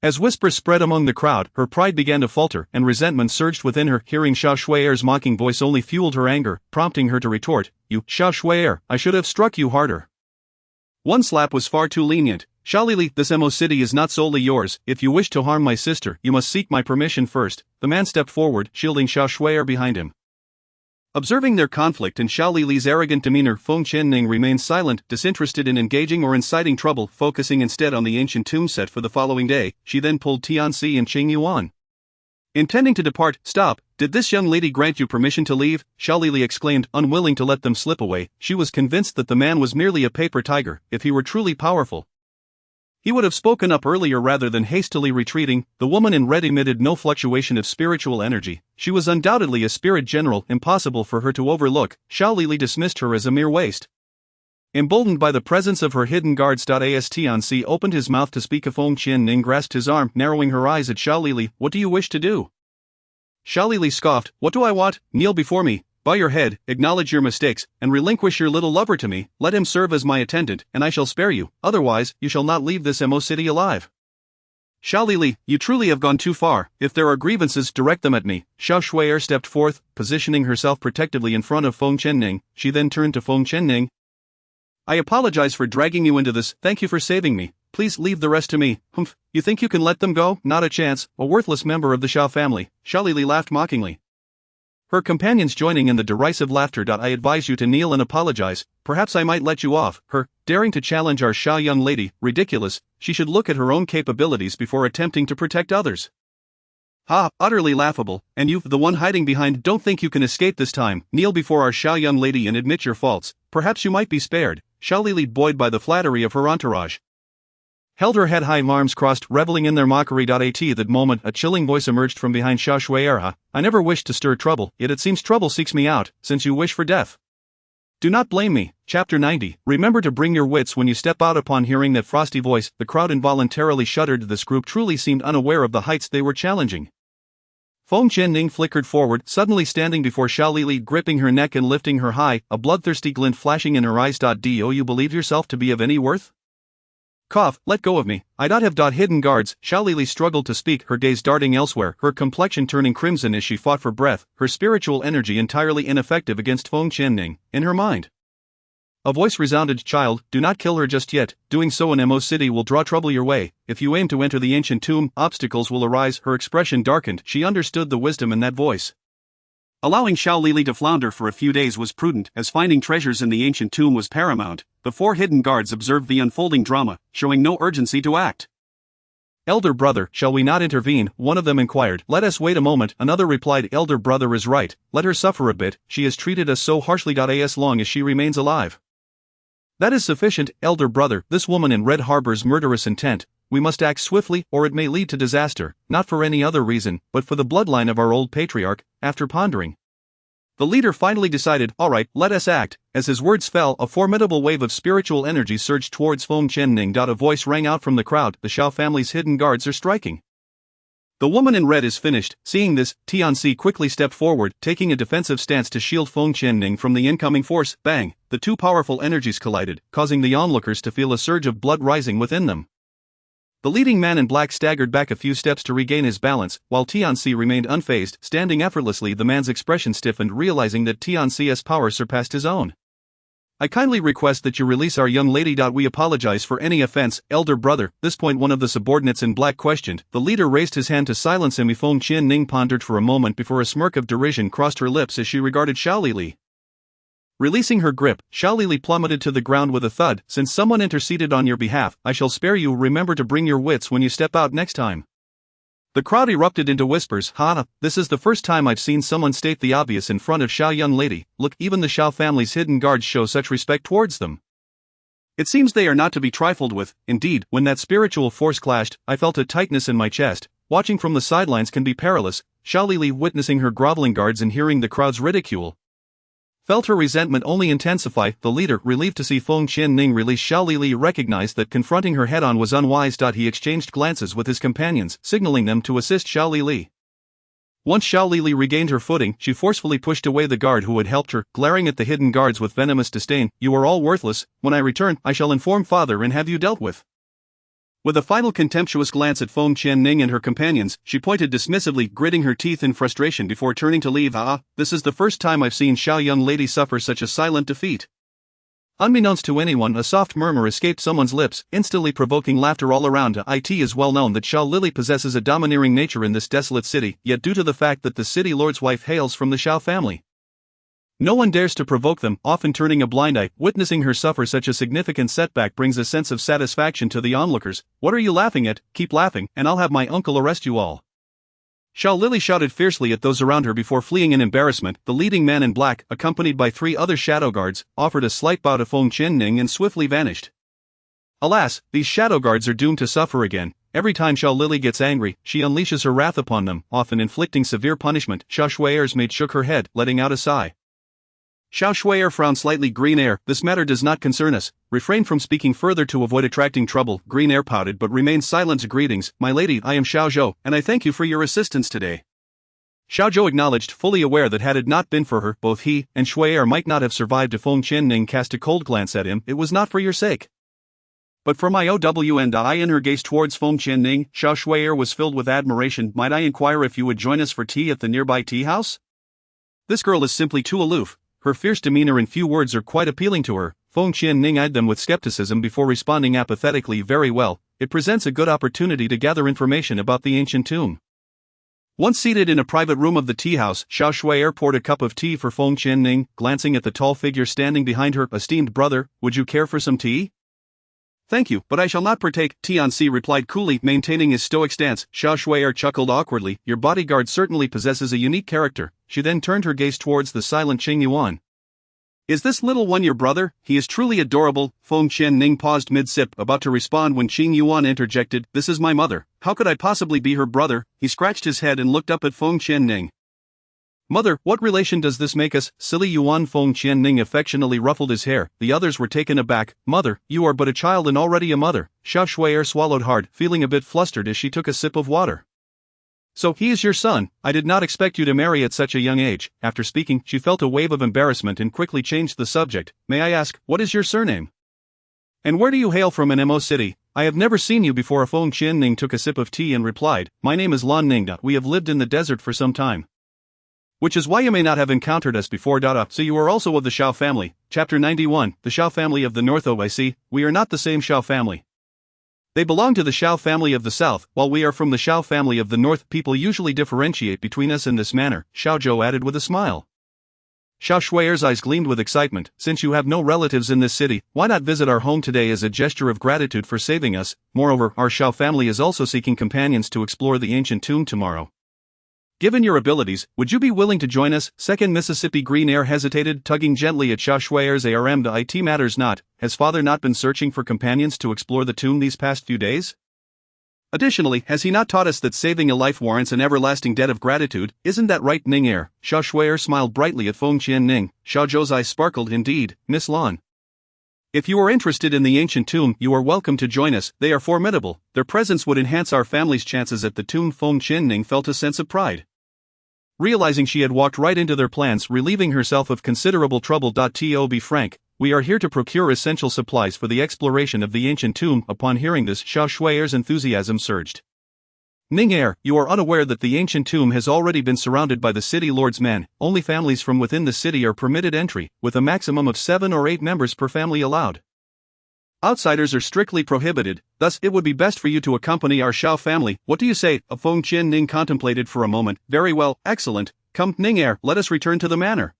As whispers spread among the crowd, her pride began to falter, and resentment surged within her. Hearing Xiao Shui'er's mocking voice only fueled her anger, prompting her to retort, "You, Xiao Shui'er, I should have struck you harder. One slap was far too lenient. Xiaolili, this Mo City is not solely yours. If you wish to harm my sister, you must seek my permission first." The man stepped forward, shielding Xiao Shui'er behind him. Observing their conflict and Xiaolili's arrogant demeanor, Feng Qianning remained silent, disinterested in engaging or inciting trouble, focusing instead on the ancient tomb set for the following day. She then pulled Tianxi and Qing Yuan. Intending to depart, "Stop, did this young lady grant you permission to leave?" Xiaolili exclaimed, unwilling to let them slip away. She was convinced that the man was merely a paper tiger. If he were truly powerful, he would have spoken up earlier rather than hastily retreating. The woman in red emitted no fluctuation of spiritual energy. She was undoubtedly a spirit general, impossible for her to overlook. Xiaolili dismissed her as a mere waste. Emboldened by the presence of her hidden guards, Tianxi opened his mouth to speak. Feng Qianning grasped his arm, narrowing her eyes at Xiaolili. "What do you wish to do?" Xiaolili scoffed. "What do I want? Kneel before me, bow your head, acknowledge your mistakes, and relinquish your little lover to me. Let him serve as my attendant, and I shall spare you. Otherwise, you shall not leave this Mo City alive." "Xiaolili, you truly have gone too far. If there are grievances, direct them at me." Xiao Shui'er stepped forth, positioning herself protectively in front of Feng Qianning. She then turned to Feng Qianning. "I apologize for dragging you into this. Thank you for saving me. Please leave the rest to me." You think you can let them go? Not a chance. A worthless member of the Xiao family." Xiaolili laughed mockingly, her companions joining in the derisive laughter. "I advise you to kneel and apologize. Perhaps I might let you off." Her daring to challenge our Xiao young lady, ridiculous. She should look at her own capabilities before attempting to protect others. "Ha, utterly laughable. And you, the one hiding behind, don't think you can escape this time. Kneel before our Xiao young lady and admit your faults. Perhaps you might be spared." Xiaolili, buoyed by the flattery of her entourage, held her head high, arms crossed, reveling in their mockery. At that moment, a chilling voice emerged from behind Xiao Shui'er. "I never wished to stir trouble, yet it seems trouble seeks me out, since you wish for death. Do not blame me." Chapter 90. Remember to bring your wits when you step out. Upon hearing that frosty voice, the crowd involuntarily shuddered. This group truly seemed unaware of the heights they were challenging. Feng Qianning flickered forward, suddenly standing before Xiaolili, gripping her neck and lifting her high, a bloodthirsty glint flashing in her eyes. "Do you believe yourself to be of any worth? Cough, let go of me. I don't have hidden guards." Xiaolili struggled to speak, her gaze darting elsewhere, her complexion turning crimson as she fought for breath, her spiritual energy entirely ineffective against Feng Qianning. In her mind, a voice resounded, "Child, do not kill her just yet. Doing so in Mo City will draw trouble your way. If you aim to enter the ancient tomb, obstacles will arise." Her expression darkened. She understood the wisdom in that voice. Allowing Xiaolili to flounder for a few days was prudent, as finding treasures in the ancient tomb was paramount. The four hidden guards observed the unfolding drama, showing no urgency to act. "Elder brother, shall we not intervene?" one of them inquired. "Let us wait a moment," another replied. "Elder brother is right. Let her suffer a bit. She has treated us so harshly. As long as she remains alive, that is sufficient." "Elder brother, this woman in red harbors murderous intent. We must act swiftly, or it may lead to disaster, not for any other reason, but for the bloodline of our old patriarch." After pondering, the leader finally decided, "All right, let us act." As his words fell, a formidable wave of spiritual energy surged towards Feng Qianning. A voice rang out from the crowd, "The Xiao family's hidden guards are striking. The woman in red is finished." Seeing this, Tianxi quickly stepped forward, taking a defensive stance to shield Feng Qianning from the incoming force. Bang! The two powerful energies collided, causing the onlookers to feel a surge of blood rising within them. The leading man in black staggered back a few steps to regain his balance, while Tianxi remained unfazed, standing effortlessly. The man's expression stiffened, realizing that Tianxi's power surpassed his own. "I kindly request that you release our young lady. We apologize for any offense, elder brother." This point one of the subordinates in black questioned. The leader raised his hand to silence him. Feng Qianning pondered for a moment before a smirk of derision crossed her lips as she regarded Xiaolili. Releasing her grip, Xiaolili plummeted to the ground with a thud. "Since someone interceded on your behalf, I shall spare you. Remember to bring your wits when you step out next time." The crowd erupted into whispers. "Ha, this is the first time I've seen someone state the obvious in front of Xiao young lady. Look, even the Xiao family's hidden guards show such respect towards them." It seems they are not to be trifled with. Indeed, when that spiritual force clashed, I felt a tightness in my chest. Watching from the sidelines can be perilous. Xiao Lili, witnessing her groveling guards and hearing the crowd's ridicule, felt her resentment only intensify. The leader, relieved to see Feng Qianning release Xiao Lili, recognized that confronting her head-on was unwise. He exchanged glances with his companions, signaling them to assist Xiao Lili. Once Xiao Lili regained her footing, she forcefully pushed away the guard who had helped her, glaring at the hidden guards with venomous disdain. "You are all worthless. When I return, I shall inform father and have you dealt with." With a final contemptuous glance at Feng Qianning and her companions, she pointed dismissively, gritting her teeth in frustration before turning to leave. This is the first time I've seen Xiao young lady suffer such a silent defeat. Unbeknownst to anyone, a soft murmur escaped someone's lips, instantly provoking laughter all around. It is well known that Xiao Lili possesses a domineering nature in this desolate city, yet due to the fact that the city lord's wife hails from the Xiao family, no one dares to provoke them, often turning a blind eye. Witnessing her suffer such a significant setback brings a sense of satisfaction to the onlookers. "What are you laughing at? Keep laughing, and I'll have my uncle arrest you all." Xiao Lili shouted fiercely at those around her before fleeing in embarrassment. The leading man in black, accompanied by 3 other shadow guards, offered a slight bow to Feng Qianning and swiftly vanished. Alas, these shadow guards are doomed to suffer again. Every time Xiao Lili gets angry, she unleashes her wrath upon them, often inflicting severe punishment. Xiao Shui'er's maid shook her head, letting out a sigh. Xiao Shui'er frowned slightly. "Green Air, this matter does not concern us. Refrain from speaking further to avoid attracting trouble." Green Air pouted but remained silent. "Greetings, my lady, I am Xiao Zhou, and I thank you for your assistance today." Xiao Zhou acknowledged, fully aware that had it not been for her, both he and Shui'er might not have survived. If Feng Qianning cast a cold glance at him, "It was not for your sake, but for my OW&I." In her gaze towards Feng Qianning, Xiao Shui'er was filled with admiration. "Might I inquire if you would join us for tea at the nearby tea house? This girl is simply too aloof. Her fierce demeanor and few words are quite appealing to her." Feng Qianning eyed them with skepticism before responding apathetically, "Very well, it presents a good opportunity to gather information about the ancient tomb." Once seated in a private room of the tea house, Xiao Shui'er poured a cup of tea for Feng Qianning, glancing at the tall figure standing behind her. "Esteemed brother, would you care for some tea?" "Thank you, but I shall not partake." Tianxi replied coolly, maintaining his stoic stance. Xiao Shui'er chuckled awkwardly. "Your bodyguard certainly possesses a unique character." She then turned her gaze towards the silent Qing Yuan. "Is this little one your brother? He is truly adorable." Feng Qianning paused mid-sip, about to respond when Qing Yuan interjected, "This is my mother. How could I possibly be her brother?" He scratched his head and looked up at Feng Qianning. "Mother, what relation does this make us?" "Silly Yuan." Feng Qianning affectionately ruffled his hair. The others were taken aback. "Mother, you are but a child and already a mother." Xiao Shui'er swallowed hard, feeling a bit flustered as she took a sip of water. "So he is your son? I did not expect you to marry at such a young age." After speaking, she felt a wave of embarrassment and quickly changed the subject. "May I ask, what is your surname? And where do you hail from in Mo City?" "I have never seen you before." Feng Qianning took a sip of tea and replied, "My name is Lan Ning. We have lived in the desert for some time, which is why you may not have encountered us before. So you are also of the Xiao family." Chapter 91, The Xiao family of the North. "Oh, I see, we are not the same Xiao family. They belong to the Xiao family of the South, while we are from the Xiao family of the North. People usually differentiate between us in this manner," Xiao Zhou added with a smile. Xiao Shui'er's eyes gleamed with excitement. "Since you have no relatives in this city, why not visit our home today as a gesture of gratitude for saving us? Moreover, our Xiao family is also seeking companions to explore the ancient tomb tomorrow. Given your abilities, would you be willing to join us?" Second Mississippi Green Air hesitated, tugging gently at Xiao Shui'er's arm. "It matters not. Has father not been searching for companions to explore the tomb these past few days? Additionally, has he not taught us that saving a life warrants an everlasting debt of gratitude? Isn't that right, Ning Air?" Xiao Shui'er smiled brightly at Feng Qianning. Xiao Zhou's eyes sparkled. "Indeed, Miss Lan. If you are interested in the ancient tomb, you are welcome to join us. They are formidable. Their presence would enhance our family's chances at the tomb." Feng Qianning felt a sense of pride, realizing she had walked right into their plans, relieving herself of considerable trouble. To be frank, we are here to procure essential supplies for the exploration of the ancient tomb. Upon hearing this, Xiao Shui'er's enthusiasm surged. "Ning Air, you are unaware that the ancient tomb has already been surrounded by the city lord's men. Only families from within the city are permitted entry, with a maximum of 7 or 8 members per family allowed. Outsiders are strictly prohibited, thus it would be best for you to accompany our Xiao family. What do you say?" Feng Qianning contemplated for a moment. "Very well, excellent. Come, Ning Air, let us return to the manor."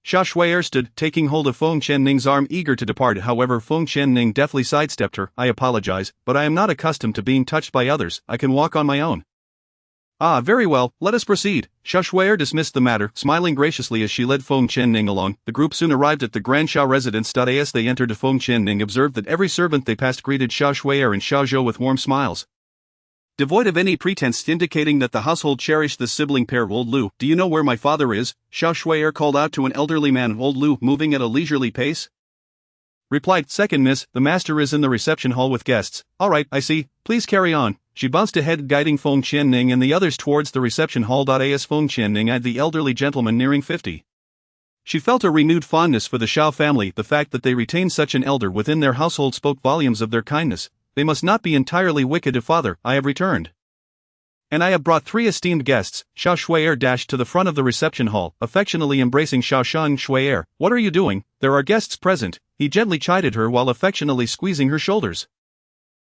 Xiao Shui'er stood, taking hold of Feng Qianning's arm, eager to depart. However, Feng Qianning deftly sidestepped her. "I apologize, but I am not accustomed to being touched by others. I can walk on my own." Ah, very well, let us proceed. Xiao Shui'er dismissed the matter, smiling graciously as she led Feng Qianning along. The group soon arrived at the Grand Xiao residence. As they entered, Feng Qianning observed that every servant they passed greeted Xiao Shui'er and Xiao Zhou with warm smiles, devoid of any pretense, indicating that the household cherished the sibling pair. Old Lu, do you know where my father is? Xiao Shui'er called out to an elderly man. Old Lu, moving at a leisurely pace, replied, second miss, the master is in the reception hall with guests. All right, I see, please carry on. She bounced ahead, guiding Feng Qianning and the others towards the reception hall. As Feng Qianning eyed the elderly gentleman nearing 50, she felt a renewed fondness for the Xiao family. The fact that they retained such an elder within their household spoke volumes of their kindness. They must not be entirely wicked. Father, I have returned, and I have brought 3 esteemed guests. Xiao Shui'er dashed to the front of the reception hall, affectionately embracing Xiao Shui'er. What are you doing? There are guests present, he gently chided her while affectionately squeezing her shoulders,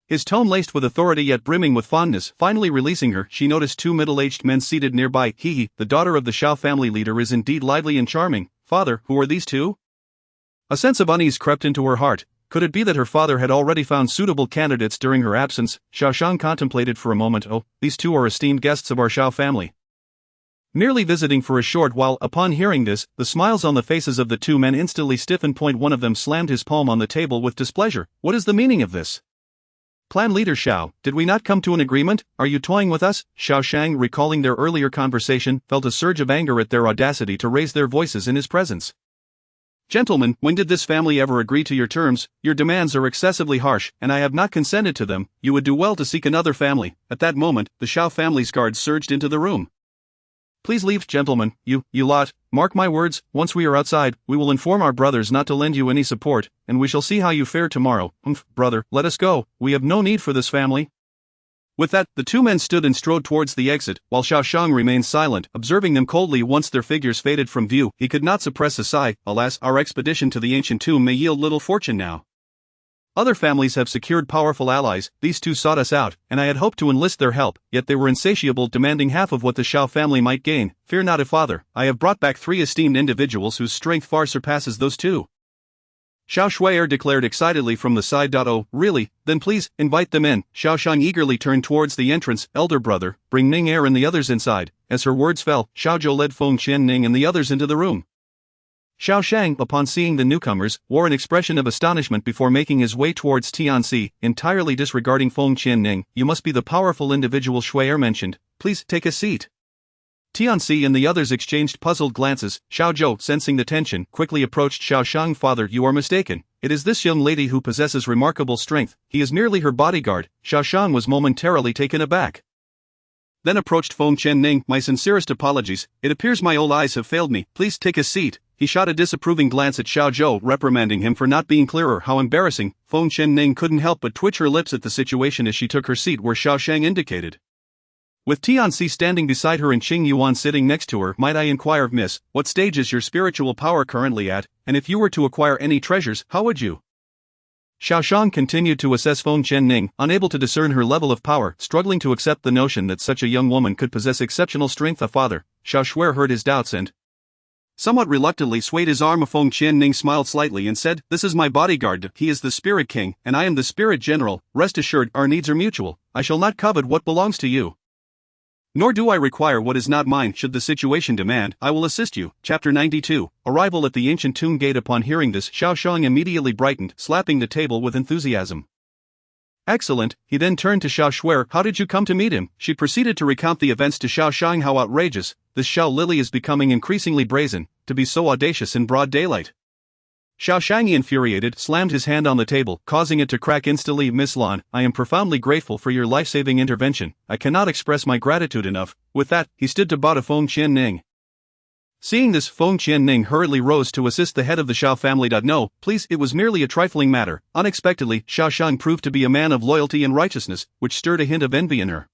his tone laced with authority yet brimming with fondness. Finally releasing her, she noticed 2 middle-aged men seated nearby. The daughter of the Xiao family leader is indeed lively and charming. Father, who are these 2? A sense of unease crept into her heart. Could it be that her father had already found suitable candidates during her absence? Xiao Shang contemplated for a moment. Oh, these 2 are esteemed guests of our Xiao family, merely visiting for a short while. Upon hearing this, the smiles on the faces of the 2 men instantly stiffened. One of them slammed his palm on the table with displeasure. What is the meaning of this? Clan leader Xiao, did we not come to an agreement? Are you toying with us? Xiao Shang, recalling their earlier conversation, felt a surge of anger at their audacity to raise their voices in his presence. Gentlemen, when did this family ever agree to your terms? Your demands are excessively harsh, and I have not consented to them. You would do well to seek another family. At that moment, the Xiao family's guards surged into the room. Please leave, gentlemen, you lot. Mark my words, once we are outside, we will inform our brothers not to lend you any support, and we shall see how you fare tomorrow. Brother, let us go, we have no need for this family. With that, the 2 men stood and strode towards the exit, while Xiao Shang remained silent, observing them coldly. Once their figures faded from view, he could not suppress a sigh. Alas, our expedition to the ancient tomb may yield little fortune now. Other families have secured powerful allies. These 2 sought us out, and I had hoped to enlist their help, yet they were insatiable, demanding half of what the Xiao family might gain. Fear not, father, I have brought back 3 esteemed individuals whose strength far surpasses those 2. Xiao Shui'er declared excitedly from the side. Oh, really? Then please, invite them in. Xiao Shang eagerly turned towards the entrance. Elder brother, bring Ning Er and the others inside. As her words fell, Xiao Zhou led Feng Qianning and the others into the room. Xiao Shang, upon seeing the newcomers, wore an expression of astonishment before making his way towards Tianxi, entirely disregarding Feng Qianning. You must be the powerful individual Shui'er mentioned. Please take a seat. Tianxi and the others exchanged puzzled glances. Xiao Zhou, sensing the tension, quickly approached Xiao Shang. Father, you are mistaken. It is this young lady who possesses remarkable strength. He is merely her bodyguard. Xiao Shang was momentarily taken aback, then approached Feng Qianning. My sincerest apologies, it appears my old eyes have failed me. Please take a seat. He shot a disapproving glance at Xiao Zhou, reprimanding him for not being clearer. How embarrassing. Feng Qianning couldn't help but twitch her lips at the situation as she took her seat where Xiao Shang indicated, with Tianxi standing beside her and Qing Yuan sitting next to her. Might I inquire, miss, what stage is your spiritual power currently at, and if you were to acquire any treasures, how would you? Xiao Shang continued to assess Feng Qianning, unable to discern her level of power, struggling to accept the notion that such a young woman could possess exceptional strength. A father, Xiao Shui'er heard his doubts and, somewhat reluctantly, swayed his arm. Feng Qianning smiled slightly and said, this is my bodyguard. He is the spirit king, and I am the spirit general. Rest assured, our needs are mutual. I shall not covet what belongs to you, nor do I require what is not mine. Should the situation demand, I will assist you. Chapter 92, Arrival at the Ancient Tomb Gate. Upon hearing this, Xiao Shang immediately brightened, slapping the table with enthusiasm. Excellent. He then turned to Xiao Shui'er. How did you come to meet him? She proceeded to recount the events to Xiao Shang. How outrageous. This Xiao Lily is becoming increasingly brazen, to be so audacious in broad daylight. Xiao Shang, infuriated, slammed his hand on the table, causing it to crack instantly. Miss Lan, I am profoundly grateful for your life-saving intervention. I cannot express my gratitude enough. With that, he stood to bow to Feng Qianning. Seeing this, Feng Qianning hurriedly rose to assist the head of the Xiao family. No, please, it was merely a trifling matter. Unexpectedly, Xiao Shang proved to be a man of loyalty and righteousness, which stirred a hint of envy in her.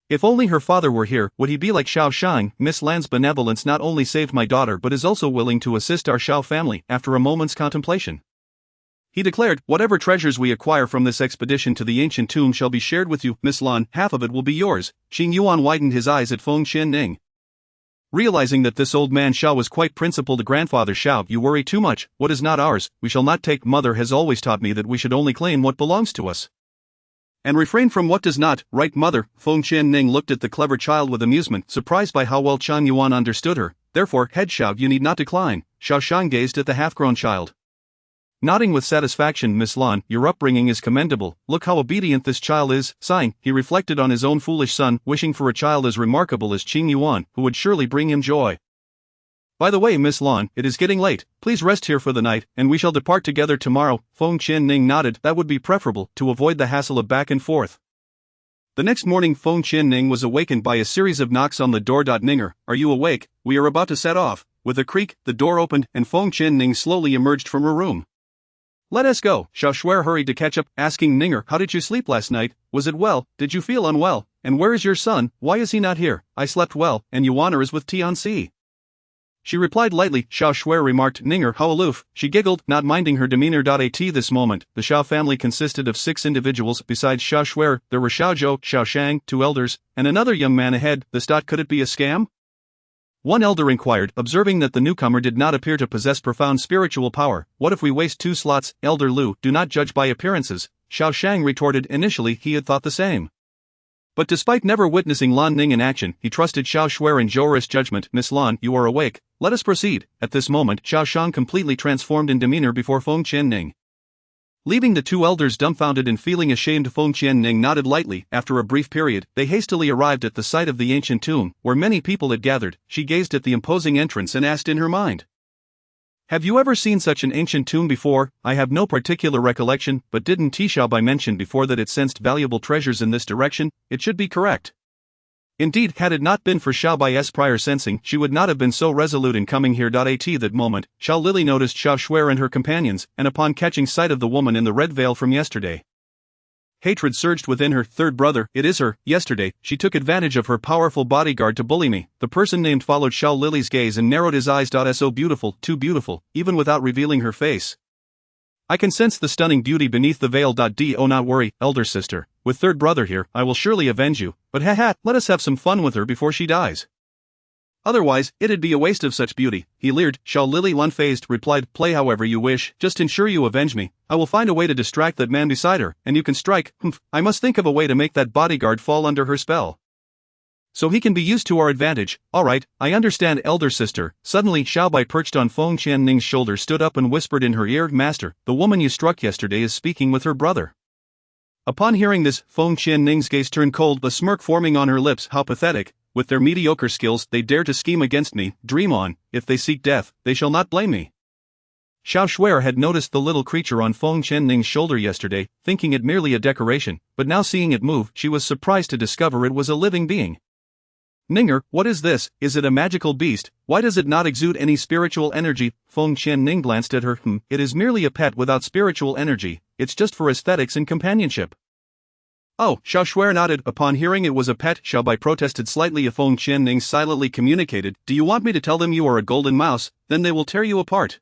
If only her father were here, would he be like Xiao Shang? Miss Lan's benevolence not only saved my daughter but is also willing to assist our Xiao family. After a moment's contemplation, he declared, whatever treasures we acquire from this expedition to the ancient tomb shall be shared with you, Miss Lan. Half of it will be yours. Qing Yuan widened his eyes at Feng Qianning, realizing that this old man Xiao was quite principled. Grandfather Xiao, you worry too much. What is not ours, we shall not take. Mother has always taught me that we should only claim what belongs to us. And refrain from what does not, right mother. Feng Qianning looked at the clever child with amusement, surprised by how well Chang Yuan understood her. Therefore, head Xiao, you need not decline. Xiao Shang gazed at the half-grown child. Nodding with satisfaction, Miss Lan, your upbringing is commendable. Look how obedient this child is. Sighing, he reflected on his own foolish son, wishing for a child as remarkable as Qing Yuan, who would surely bring him joy. By the way, Miss Lan, it is getting late. Please rest here for the night, and we shall depart together tomorrow. Feng Qianning nodded. That would be preferable, to avoid the hassle of back and forth. The next morning, Feng Qianning was awakened by a series of knocks on the door. Ninger, are you awake? We are about to set off. With a creak, the door opened, and Feng Qianning slowly emerged from her room. Let us go. Xiao Shuai hurried to catch up, asking Ninger, how did you sleep last night? Was it well? Did you feel unwell? And where is your son? Why is he not here? I slept well, and Yuaner is with Tianxi. She replied lightly. Xiao Shuai remarked, Ninger, how aloof. She giggled, not minding her demeanor. At this moment, the Xiao family consisted of 6 individuals. Besides Xiao Shuai, there were Xiao Zhou, Xiao Shang, 2 elders, and another young man ahead. Could it be a scam? One elder inquired, observing that the newcomer did not appear to possess profound spiritual power. What if we waste 2 slots? Elder Lu, do not judge by appearances. Xiao Shang retorted. Initially, he had thought the same. But despite never witnessing Lan Ning in action, he trusted Xiao Shuai and Zhou's judgment. Miss Lan, you are awake. Let us proceed. At this moment, Xiao Shang completely transformed in demeanor before Feng Qianning. Leaving the 2 elders dumbfounded and feeling ashamed, Feng Qianning nodded lightly. After a brief period, they hastily arrived at the site of the ancient tomb, where many people had gathered. She gazed at the imposing entrance and asked in her mind, have you ever seen such an ancient tomb before? I have no particular recollection, but didn't Tishaobai mention before that it sensed valuable treasures in this direction? It should be correct. Indeed, had it not been for Xiaobai's prior sensing, she would not have been so resolute in coming here. At that moment, Xiao Lili noticed Xiao Shuai and her companions, and upon catching sight of the woman in the red veil from yesterday, hatred surged within her. Third brother, it is her. Yesterday, she took advantage of her powerful bodyguard to bully me. The person named followed Xiao Lili's gaze and narrowed his eyes. So beautiful, too beautiful, even without revealing her face. I can sense the stunning beauty beneath the veil. Do not worry, elder sister. With third brother here, I will surely avenge you. But let us have some fun with her before she dies. Otherwise, it'd be a waste of such beauty. He leered. Xiao Lili, unfazed, replied, play however you wish, just ensure you avenge me. I will find a way to distract that man beside her, and you can strike. I must think of a way to make that bodyguard fall under her spell, so he can be used to our advantage. Alright, I understand, elder sister. Suddenly, Xiaobai, perched on Feng Qianning's shoulder, stood up and whispered in her ear, Master, the woman you struck yesterday is speaking with her brother. Upon hearing this, Feng Qianning's gaze turned cold, a smirk forming on her lips. How pathetic. With their mediocre skills, they dare to scheme against me. Dream on. If they seek death, they shall not blame me. Xiao Shuai had noticed the little creature on Feng Qianning's shoulder yesterday, thinking it merely a decoration, but now seeing it move, she was surprised to discover it was a living being. Ninger, what is this? Is it a magical beast? Why does it not exude any spiritual energy? Feng Qianning glanced at her. It is merely a pet without spiritual energy. It's just for aesthetics and companionship. Oh, Xiao Shuai nodded. Upon hearing it was a pet, Xiaobai protested slightly. If Feng Qianning silently communicated, do you want me to tell them you are a golden mouse? Then they will tear you apart.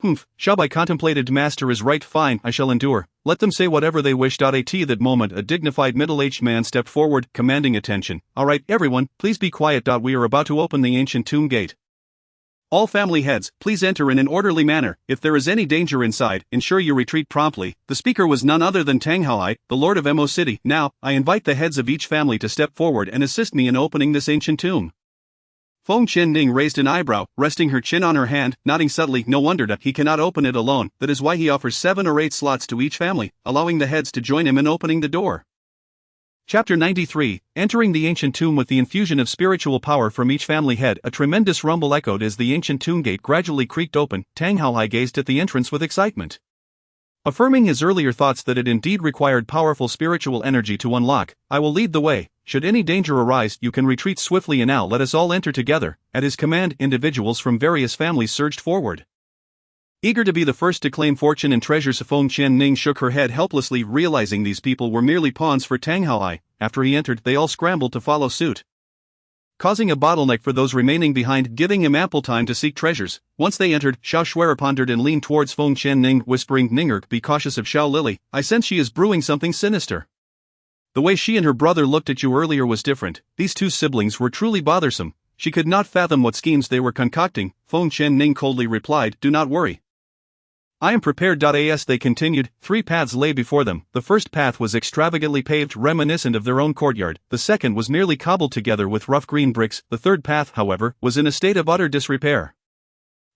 Xiaobai contemplated. Master is right, fine, I shall endure. Let them say whatever they wish. At that moment, a dignified middle-aged man stepped forward, commanding attention. Alright, everyone, please be quiet. We are about to open the ancient tomb gate. All family heads, please enter in an orderly manner. If there is any danger inside, ensure you retreat promptly. The speaker was none other than Tang Haoai, the Lord of Mo City. Now, I invite the heads of each family to step forward and assist me in opening this ancient tomb. Feng Qianning raised an eyebrow, resting her chin on her hand, nodding subtly. No wonder he cannot open it alone. That is why he offers 7 or 8 slots to each family, allowing the heads to join him in opening the door. Chapter 93, Entering the Ancient Tomb. With the infusion of spiritual power from each family head, a tremendous rumble echoed as the ancient tomb gate gradually creaked open. Tang Haoai gazed at the entrance with excitement. Affirming his earlier thoughts that it indeed required powerful spiritual energy to unlock, I will lead the way. Should any danger arise, you can retreat swiftly, and now let us all enter together. At his command, individuals from various families surged forward, eager to be the first to claim fortune and treasures. Feng Qianning shook her head helplessly, realizing these people were merely pawns for Tang Haoai. After he entered, they all scrambled to follow suit, causing a bottleneck for those remaining behind, giving him ample time to seek treasures. Once they entered, Xiao Shuai pondered and leaned towards Feng Qianning, whispering, Ninger, be cautious of Xiao Lili. I sense she is brewing something sinister. The way she and her brother looked at you earlier was different. These 2 siblings were truly bothersome. She could not fathom what schemes they were concocting. Feng Qianning coldly replied, do not worry. I am prepared. As they continued, 3 paths lay before them. The first path was extravagantly paved, reminiscent of their own courtyard. The second was merely cobbled together with rough green bricks. The third path, however, was in a state of utter disrepair.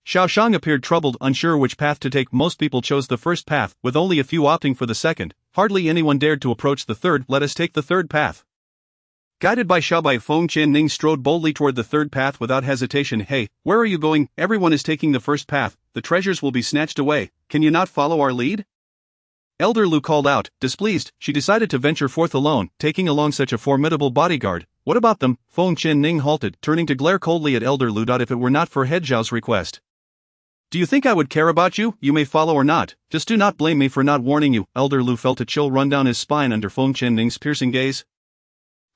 Xiaoshang appeared troubled, unsure which path to take. Most people chose the first path, with only a few opting for the second. Hardly anyone dared to approach the third. Let us take the third path. Guided by Xiaobai, Feng Qianning strode boldly toward the third path without hesitation. Hey, where are you going? Everyone is taking the first path. The treasures will be snatched away. Can you not follow our lead? Elder Lu called out. Displeased, she decided to venture forth alone, taking along such a formidable bodyguard. What about them? Feng Qianning halted, turning to glare coldly at Elder Lu. If it were not for He Zhao's request. Do you think I would care about you? You may follow or not. Just do not blame me for not warning you. Elder Lu felt a chill run down his spine under Feng Qianning's piercing gaze.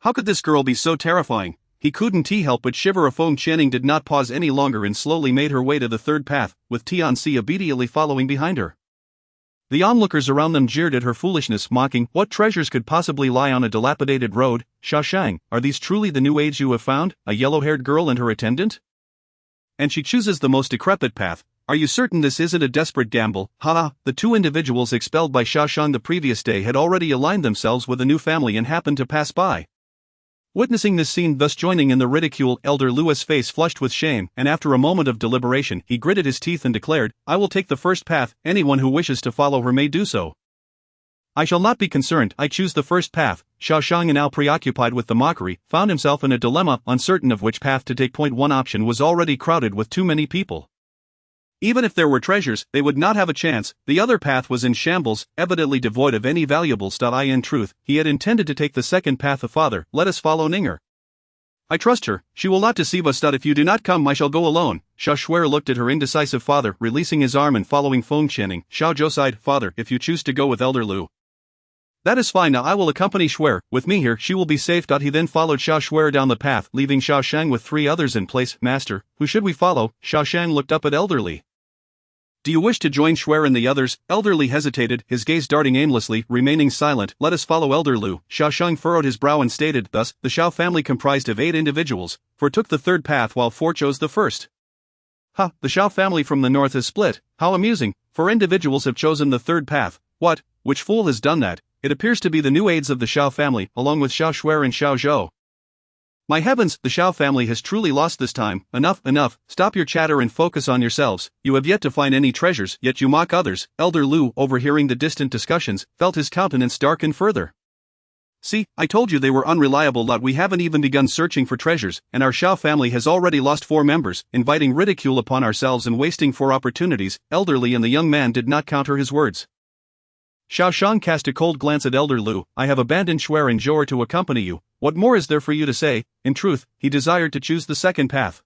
How could this girl be so terrifying? He couldn't help but shiver. Feng Qianning did not pause any longer and slowly made her way to the third path, with Tianxi obediently following behind her. The onlookers around them jeered at her foolishness, mocking, what treasures could possibly lie on a dilapidated road? Xiaoshang, are these truly the new aids you have found? A yellow-haired girl and her attendant? And she chooses the most decrepit path. Are you certain this isn't a desperate gamble? Ha! The 2 individuals expelled by Xiaoshang the previous day had already aligned themselves with a new family and happened to pass by. Witnessing this scene, thus joining in the ridicule, Elder Lu's face flushed with shame, and after a moment of deliberation, he gritted his teeth and declared, I will take the first path. Anyone who wishes to follow her may do so. I shall not be concerned. I choose the first path. Xiaoshang, now preoccupied with the mockery, found himself in a dilemma, uncertain of which path to take. One option was already crowded with too many people. Even if there were treasures, they would not have a chance. The other path was in shambles, evidently devoid of any valuables. In truth, he had intended to take the second path. Father, let us follow Ninger. I trust her, she will not deceive us. If you do not come, I shall go alone. Xiao Shuer looked at her indecisive father, releasing his arm and following Feng Qianning. Xiao Zhou sighed, Father, if you choose to go with Elder Lu. That is fine. Now I will accompany Shuer. With me here, she will be safe. He then followed Xiao Shuer down the path, leaving Xiaoshang with 3 others in place. Master, who should we follow? Xiaoshang looked up at Elder Li. Do you wish to join Shuer and the others? Elder Li hesitated, his gaze darting aimlessly, remaining silent. Let us follow Elder Lu. Xiaoshang furrowed his brow and stated, thus, the Xiao family comprised of 8 individuals, 4 took the third path while 4 chose the first. The Xiao family from the north is split. How amusing. 4 individuals have chosen the third path. What? Which fool has done that? It appears to be the new aides of the Xiao family, along with Xiao Shuer and Xiao Zhou. My heavens, the Xiao family has truly lost this time. Enough, stop your chatter and focus on yourselves. You have yet to find any treasures, yet you mock others. Elder Lu, overhearing the distant discussions, felt his countenance darken further. See, I told you they were unreliable. We haven't even begun searching for treasures, and our Xiao family has already lost 4 members, inviting ridicule upon ourselves and wasting 4 opportunities. Elder Li and the young man did not counter his words. Xiaoshang cast a cold glance at Elder Lu. I have abandoned Shuer and Zhou to accompany you. What more is there for you to say? In truth, he desired to choose the second path.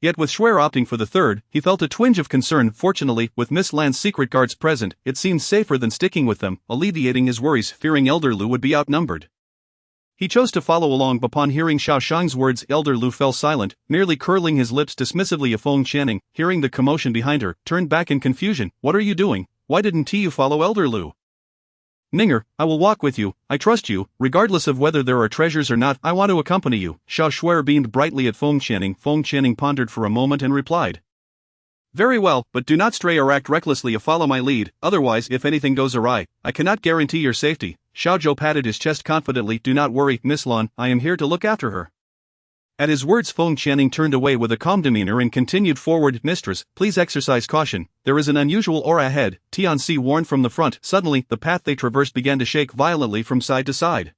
Yet with Shuer opting for the third, he felt a twinge of concern. Fortunately, with Miss Lan's secret guards present, it seemed safer than sticking with them, alleviating his worries, fearing Elder Lu would be outnumbered. He chose to follow along. Upon hearing Xiaoshang's words, Elder Lu fell silent, merely curling his lips dismissively. Feng Qianning, hearing the commotion behind her, turned back in confusion. What are you doing? Why didn't you follow Elder Lu? Ninger, I will walk with you. I trust you, regardless of whether there are treasures or not. I want to accompany you. Xiao Shuer beamed brightly at Feng Qianning. Feng Qianning pondered for a moment and replied. Very well, but do not stray or act recklessly. Follow my lead, otherwise, if anything goes awry, I cannot guarantee your safety. Xiao Zhou patted his chest confidently. Do not worry, Miss Lan, I am here to look after her. At his words, Feng Qianning turned away with a calm demeanor and continued forward. Mistress, please exercise caution. There is an unusual aura ahead, Tianxi warned from the front. Suddenly, the path they traversed began to shake violently from side to side.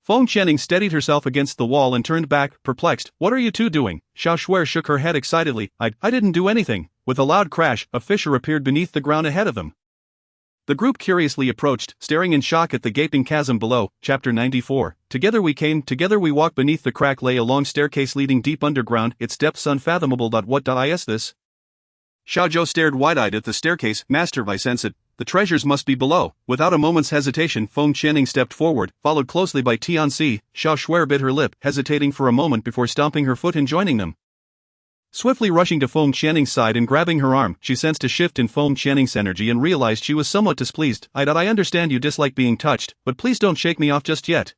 Feng Qianning steadied herself against the wall and turned back, perplexed. What are you 2 doing? Xiao Shuer shook her head excitedly. I didn't do anything. With a loud crash, a fissure appeared beneath the ground ahead of them. The group curiously approached, staring in shock at the gaping chasm below. Chapter 94. Together we came, together we walked. Beneath the crack lay a long staircase leading deep underground, its depths unfathomable. What is this? Xiao Zhou stared wide-eyed at the staircase. Master, I sense it. The treasures must be below. Without a moment's hesitation, Feng Qianning stepped forward, followed closely by Tianxi. Xiao Shuer bit her lip, hesitating for a moment before stomping her foot and joining them. Swiftly rushing to Feng Qianning's side and grabbing her arm, she sensed a shift in Feng Qianning's energy and realized she was somewhat displeased. I understand you dislike being touched, but please don't shake me off just yet.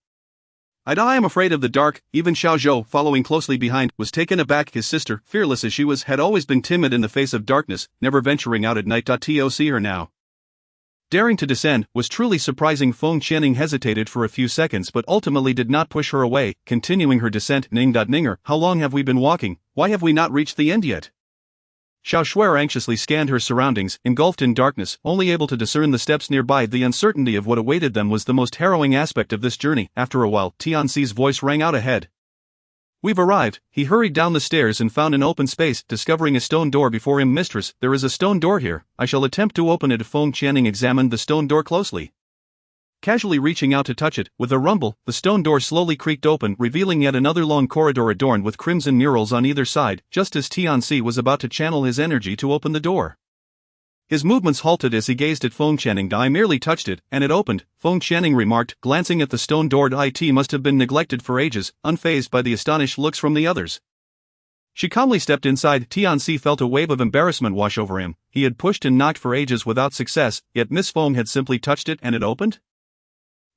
I am afraid of the dark." Even Xiao Zhou, following closely behind, was taken aback. His sister, fearless as she was, had always been timid in the face of darkness, never venturing out at night. To see her now daring to descend was truly surprising. Feng Qianning hesitated for a few seconds but ultimately did not push her away, continuing her descent. Ninger, how long have we been walking? Why have we not reached the end yet? Xiao Shuer anxiously scanned her surroundings, engulfed in darkness, only able to discern the steps nearby. The uncertainty of what awaited them was the most harrowing aspect of this journey. After a while, Tianxi's voice rang out ahead. "We've arrived." He hurried down the stairs and found an open space, discovering a stone door before him. "Mistress, there is a stone door here. I shall attempt to open it." Feng Qianning examined the stone door closely. Casually reaching out to touch it, with a rumble, the stone door slowly creaked open, revealing yet another long corridor adorned with crimson murals on either side. Just as Tianxi was about to channel his energy to open the door, his movements halted as he gazed at Feng Qianning. "I merely touched it, and it opened," Feng Qianning remarked, glancing at the stone door. "It must have been neglected for ages," unfazed by the astonished looks from the others. She calmly stepped inside. Tianxi felt a wave of embarrassment wash over him. He had pushed and knocked for ages without success, yet Miss Feng had simply touched it and it opened?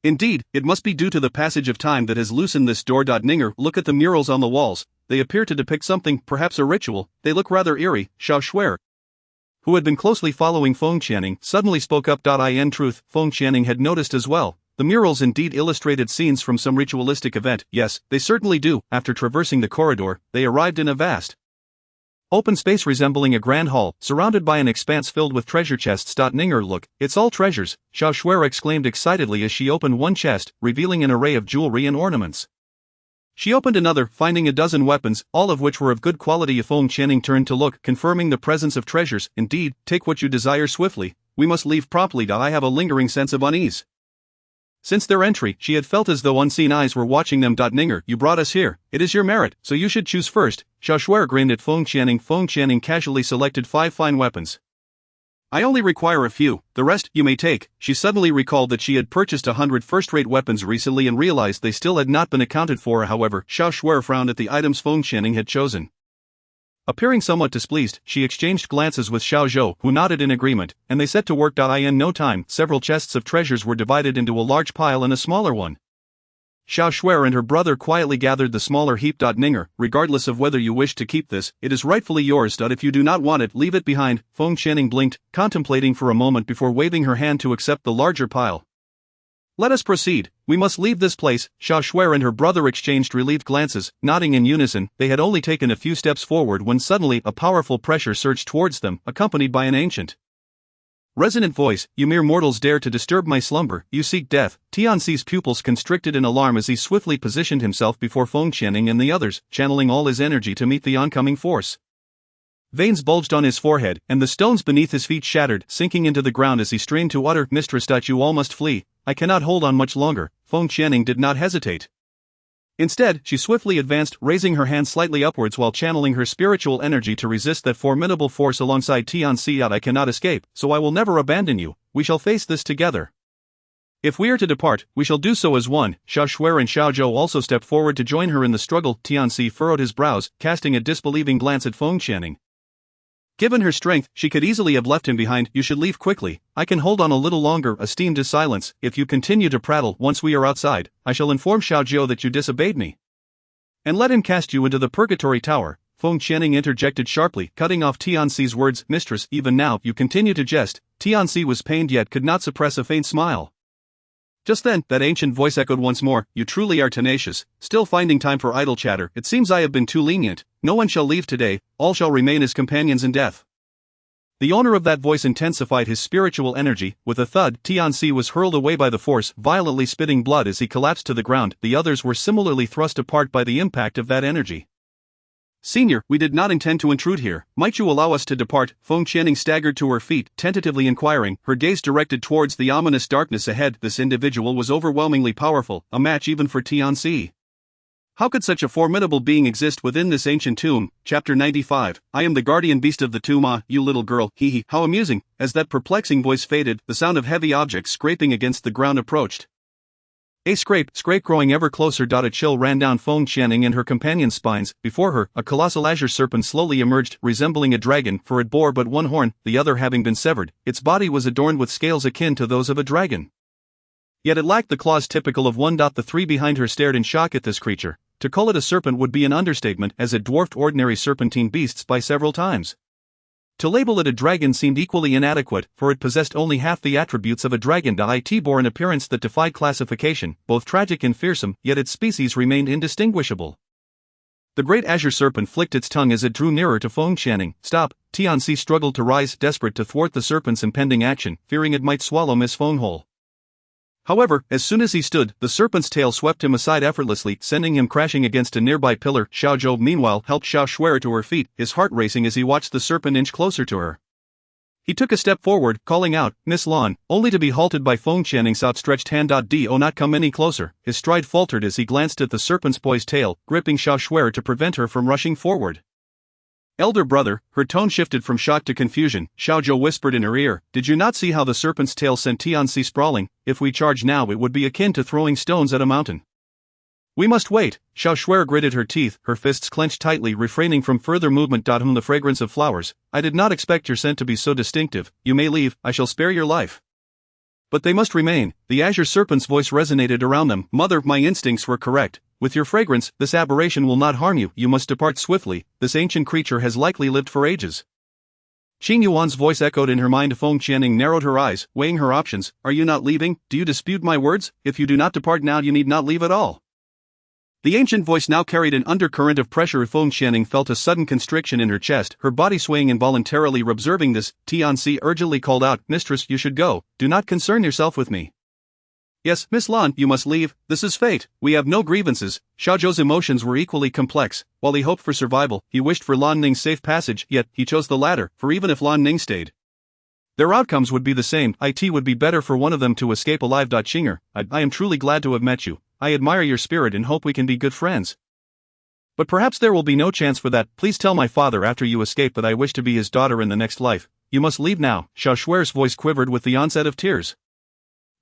Indeed, it must be due to the passage of time that has loosened this door. Ninger, look at the murals on the walls. They appear to depict something, perhaps a ritual. They look rather eerie. Xiao Shuer, who had been closely following Feng Qianning, suddenly spoke up. In truth, Feng Qianning had noticed as well. The murals indeed illustrated scenes from some ritualistic event. Yes, they certainly do. After traversing the corridor, they arrived in a vast open space resembling a grand hall, surrounded by an expanse filled with treasure chests. Ninger, look, it's all treasures, Xiao Shuer exclaimed excitedly as she opened one chest, revealing an array of jewelry and ornaments. She opened another, finding a dozen weapons, all of which were of good quality. Feng Qianning turned to look, confirming the presence of treasures. Indeed, take what you desire swiftly. We must leave promptly. I have a lingering sense of unease. Since their entry, she had felt as though unseen eyes were watching them. Ninger, you brought us here. It is your merit, so you should choose first. Xiao Shuer grinned at Feng Qianning. Feng Qianning casually selected 5 fine weapons. I only require a few, the rest you may take. She suddenly recalled that she had purchased 100 first-rate weapons recently and realized they still had not been accounted for. However, Xiao Shuer frowned at the items Feng Qianning had chosen. Appearing somewhat displeased, she exchanged glances with Xiao Zhou, who nodded in agreement, and they set to work. In no time, several chests of treasures were divided into a large pile and a smaller one. Xiao Shuer and her brother quietly gathered the smaller heap. Ninger, regardless of whether you wish to keep this, it is rightfully yours. If you do not want it, leave it behind. Feng Qianning blinked, contemplating for a moment before waving her hand to accept the larger pile. Let us proceed. We must leave this place. Xiao Shuer and her brother exchanged relieved glances, nodding in unison. They had only taken a few steps forward when suddenly a powerful pressure surged towards them, accompanied by an ancient, resonant voice. You mere mortals dare to disturb my slumber. You seek death. Tianxi's pupils constricted in alarm as he swiftly positioned himself before Feng Qianning and the others, channeling all his energy to meet the oncoming force. Veins bulged on his forehead, and the stones beneath his feet shattered, sinking into the ground as he strained to utter, "Mistress, you all must flee. I cannot hold on much longer." Feng Qianning did not hesitate. Instead, she swiftly advanced, raising her hand slightly upwards while channeling her spiritual energy to resist that formidable force alongside Tianxi. "I cannot escape, so I will never abandon you. We shall face this together. If we are to depart, we shall do so as one." Xiao Shuer and Xiao Zhou also stepped forward to join her in the struggle. Tianxi furrowed his brows, casting a disbelieving glance at Feng Qianning. Given her strength, she could easily have left him behind. "You should leave quickly. I can hold on a little longer." Esteemed his silence. "If you continue to prattle once we are outside, I shall inform Xiao Zhou that you disobeyed me, and let him cast you into the purgatory tower." Feng Qianning interjected sharply, cutting off Tianxi's words. "Mistress, even now you continue to jest." Tianxi was pained yet could not suppress a faint smile. Just then, that ancient voice echoed once more. "You truly are tenacious, still finding time for idle chatter. It seems I have been too lenient. No one shall leave today, all shall remain as companions in death." The owner of that voice intensified his spiritual energy. With a thud, Tianxi was hurled away by the force, violently spitting blood as he collapsed to the ground. The others were similarly thrust apart by the impact of that energy. "Senior, we did not intend to intrude here. Might you allow us to depart?" Feng Qianning staggered to her feet, tentatively inquiring, her gaze directed towards the ominous darkness ahead. This individual was overwhelmingly powerful, a match even for Tianxi. How could such a formidable being exist within this ancient tomb? Chapter 95. I am the guardian beast of the tomb. Ah, you little girl, hee. How amusing. As that perplexing voice faded, the sound of heavy objects scraping against the ground approached. A scrape growing ever closer. A chill ran down Feng Qianning and her companion's spines. Before her, a colossal azure serpent slowly emerged, resembling a dragon, for it bore but one horn, the other having been severed. Its body was adorned with scales akin to those of a dragon. Yet it lacked the claws typical of one. The three behind her stared in shock at this creature. To call it a serpent would be an understatement, as it dwarfed ordinary serpentine beasts by several times. To label it a dragon seemed equally inadequate, for it possessed only half the attributes of a dragon. It bore an appearance that defied classification, both tragic and fearsome, yet its species remained indistinguishable. The great azure serpent flicked its tongue as it drew nearer to Feng Channing. Stop! Tianxi struggled to rise, desperate to thwart the serpent's impending action, fearing it might swallow Miss Feng whole. However, as soon as he stood, the serpent's tail swept him aside effortlessly, sending him crashing against a nearby pillar. Xiao Zhou meanwhile helped Xiao Shuer to her feet, his heart racing as he watched the serpent inch closer to her. He took a step forward, calling out, "Miss Lan," only to be halted by Feng Channing's outstretched hand. Do not come any closer. His stride faltered as he glanced at the serpent's poised tail, gripping Xiao Shuer to prevent her from rushing forward. "Elder brother," her tone shifted from shock to confusion. Xiao Zhou whispered in her ear, "Did you not see how the serpent's tail sent Tianxi sprawling? If we charge now, it would be akin to throwing stones at a mountain." "We must wait." Xiao Shuer gritted her teeth, her fists clenched tightly, refraining from further movement. The fragrance of flowers. "I did not expect your scent to be so distinctive. You may leave, I shall spare your life." "But they must remain." The azure serpent's voice resonated around them. "Mother, my instincts were correct. With your fragrance, this aberration will not harm you. You must depart swiftly. This ancient creature has likely lived for ages." Qing Yuan's voice echoed in her mind. Feng Channing narrowed her eyes, weighing her options. "Are you not leaving? Do you dispute my words? If you do not depart now, you need not leave at all." The ancient voice now carried an undercurrent of pressure. Feng Channing felt a sudden constriction in her chest, her body swaying involuntarily. Observing this, Tianxi urgently called out, "Mistress, you should go. Do not concern yourself with me." "Yes, Miss Lan, you must leave. This is fate. We have no grievances." Xiao Zhou's emotions were equally complex. While he hoped for survival, he wished for Lan Ning's safe passage, yet he chose the latter, for even if Lan Ning stayed, their outcomes would be the same. It would be better for one of them to escape alive. Qinger, I am truly glad to have met you. I admire your spirit and hope we can be good friends. But perhaps there will be no chance for that. Please tell my father after you escape that I wish to be his daughter in the next life. You must leave now." Xiao Shuer's voice quivered with the onset of tears.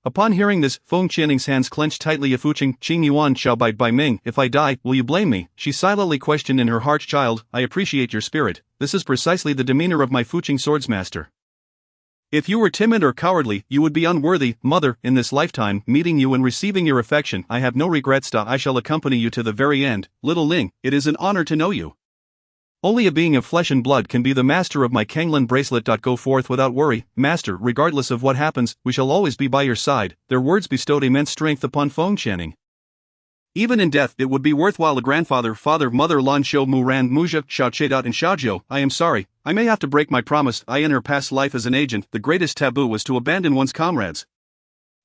Upon hearing this, Feng Channing's hands clenched tightly. "Qing Yuan shall bite by Ming. If I die, will you blame me?" she silently questioned in her heart. "Child, I appreciate your spirit. This is precisely the demeanor of my Fuqing swordsmaster. If you were timid or cowardly, you would be unworthy, mother, in this lifetime. Meeting you and receiving your affection, I have no regrets. I shall accompany you to the very end. Little Ling, it is an honor to know you. Only a being of flesh and blood can be the master of my Kanglin bracelet. Go forth without worry, master. Regardless of what happens, we shall always be by your side." Their words bestowed immense strength upon Feng Channing. Even in death, it would be worthwhile. A grandfather, father, mother, Lan Shou, Muran, Muzha, Xiao Chedot, and Xiaozhou. "I am sorry. I may have to break my promise. In her past life as an agent, the greatest taboo was to abandon one's comrades.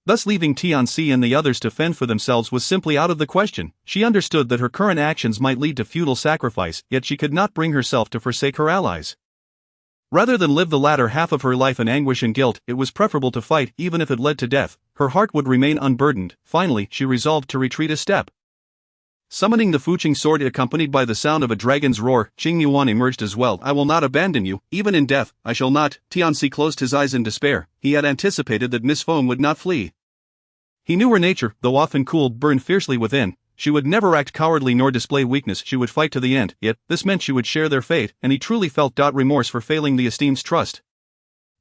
Thus leaving Tianxi and the others to fend for themselves was simply out of the question. She understood that her current actions might lead to futile sacrifice, yet she could not bring herself to forsake her allies. Rather than live the latter half of her life in anguish and guilt, it was preferable to fight, even if it led to death. Her heart would remain unburdened. Finally, she resolved to retreat a step. Summoning the Fuqing sword accompanied by the sound of a dragon's roar, Qing Yuan emerged as well. "I will not abandon you, even in death. I shall not." Tianxi closed his eyes in despair. He had anticipated that Miss Feng would not flee. He knew her nature, though often cool, burned fiercely within. She would never act cowardly nor display weakness. She would fight to the end, yet this meant she would share their fate, and he truly felt remorse for failing the esteem's trust.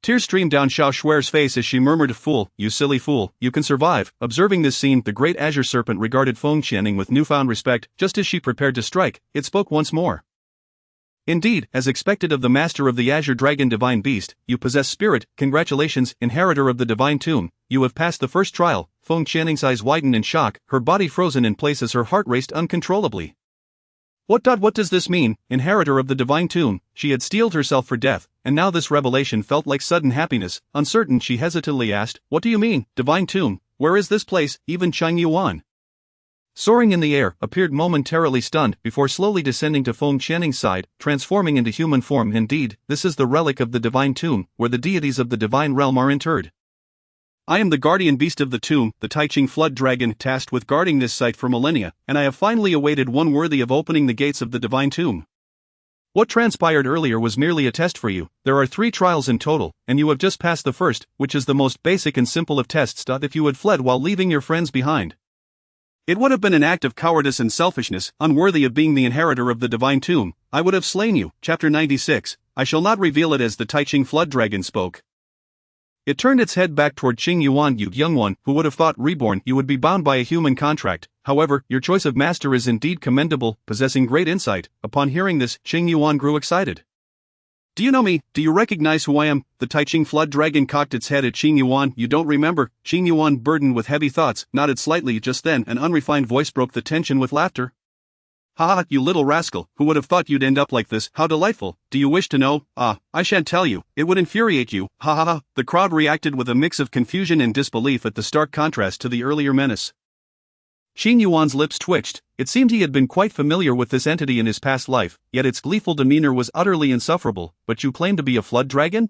Tears streamed down Xiao Shuer's face as she murmured, "Fool, you silly fool, you can survive." Observing this scene, the great azure serpent regarded Feng Channing with newfound respect. Just as she prepared to strike, it spoke once more. "Indeed, as expected of the master of the azure dragon divine beast, you possess spirit. Congratulations, inheritor of the divine tomb. You have passed the first trial." Feng Channing's eyes widened in shock, her body frozen in place as her heart raced uncontrollably. What does this mean, inheritor of the divine tomb? She had steeled herself for death, and now this revelation felt like sudden happiness. Uncertain, she hesitantly asked, "What do you mean, divine tomb? Where is this place?" Even Qing Yuan, soaring in the air, appeared momentarily stunned, before slowly descending to Feng Channing's side, transforming into human form. "Indeed, this is the relic of the divine tomb, where the deities of the divine realm are interred. I am the guardian beast of the tomb, the Taiching flood dragon, tasked with guarding this site for millennia, and I have finally awaited one worthy of opening the gates of the divine tomb. What transpired earlier was merely a test for you. There are 3 trials in total, and you have just passed the first, which is the most basic and simple of tests. If you had fled while leaving your friends behind, it would have been an act of cowardice and selfishness, unworthy of being the inheritor of the divine tomb. I would have slain you." Chapter 96. I shall not reveal it as the Taiching flood dragon spoke. It turned its head back toward Qing Yuan. You young one, who would have thought reborn you would be bound by a human contract. However, your choice of master is indeed commendable, possessing great insight. Upon hearing this, Qing Yuan grew excited. Do you know me? Do you recognize who I am? The Taiching flood dragon cocked its head at Qing Yuan. You don't remember? Qing Yuan, burdened with heavy thoughts, nodded slightly. Just then, an unrefined voice broke the tension with laughter. Ha ha, you little rascal, who would have thought you'd end up like this? How delightful. Do you wish to know? Ah, I shan't tell you, it would infuriate you. Ha ha ha. The crowd reacted with a mix of confusion and disbelief at the stark contrast to the earlier menace. Qing Yuan's lips twitched. It seemed he had been quite familiar with this entity in his past life, yet its gleeful demeanor was utterly insufferable. But you claim to be a flood dragon?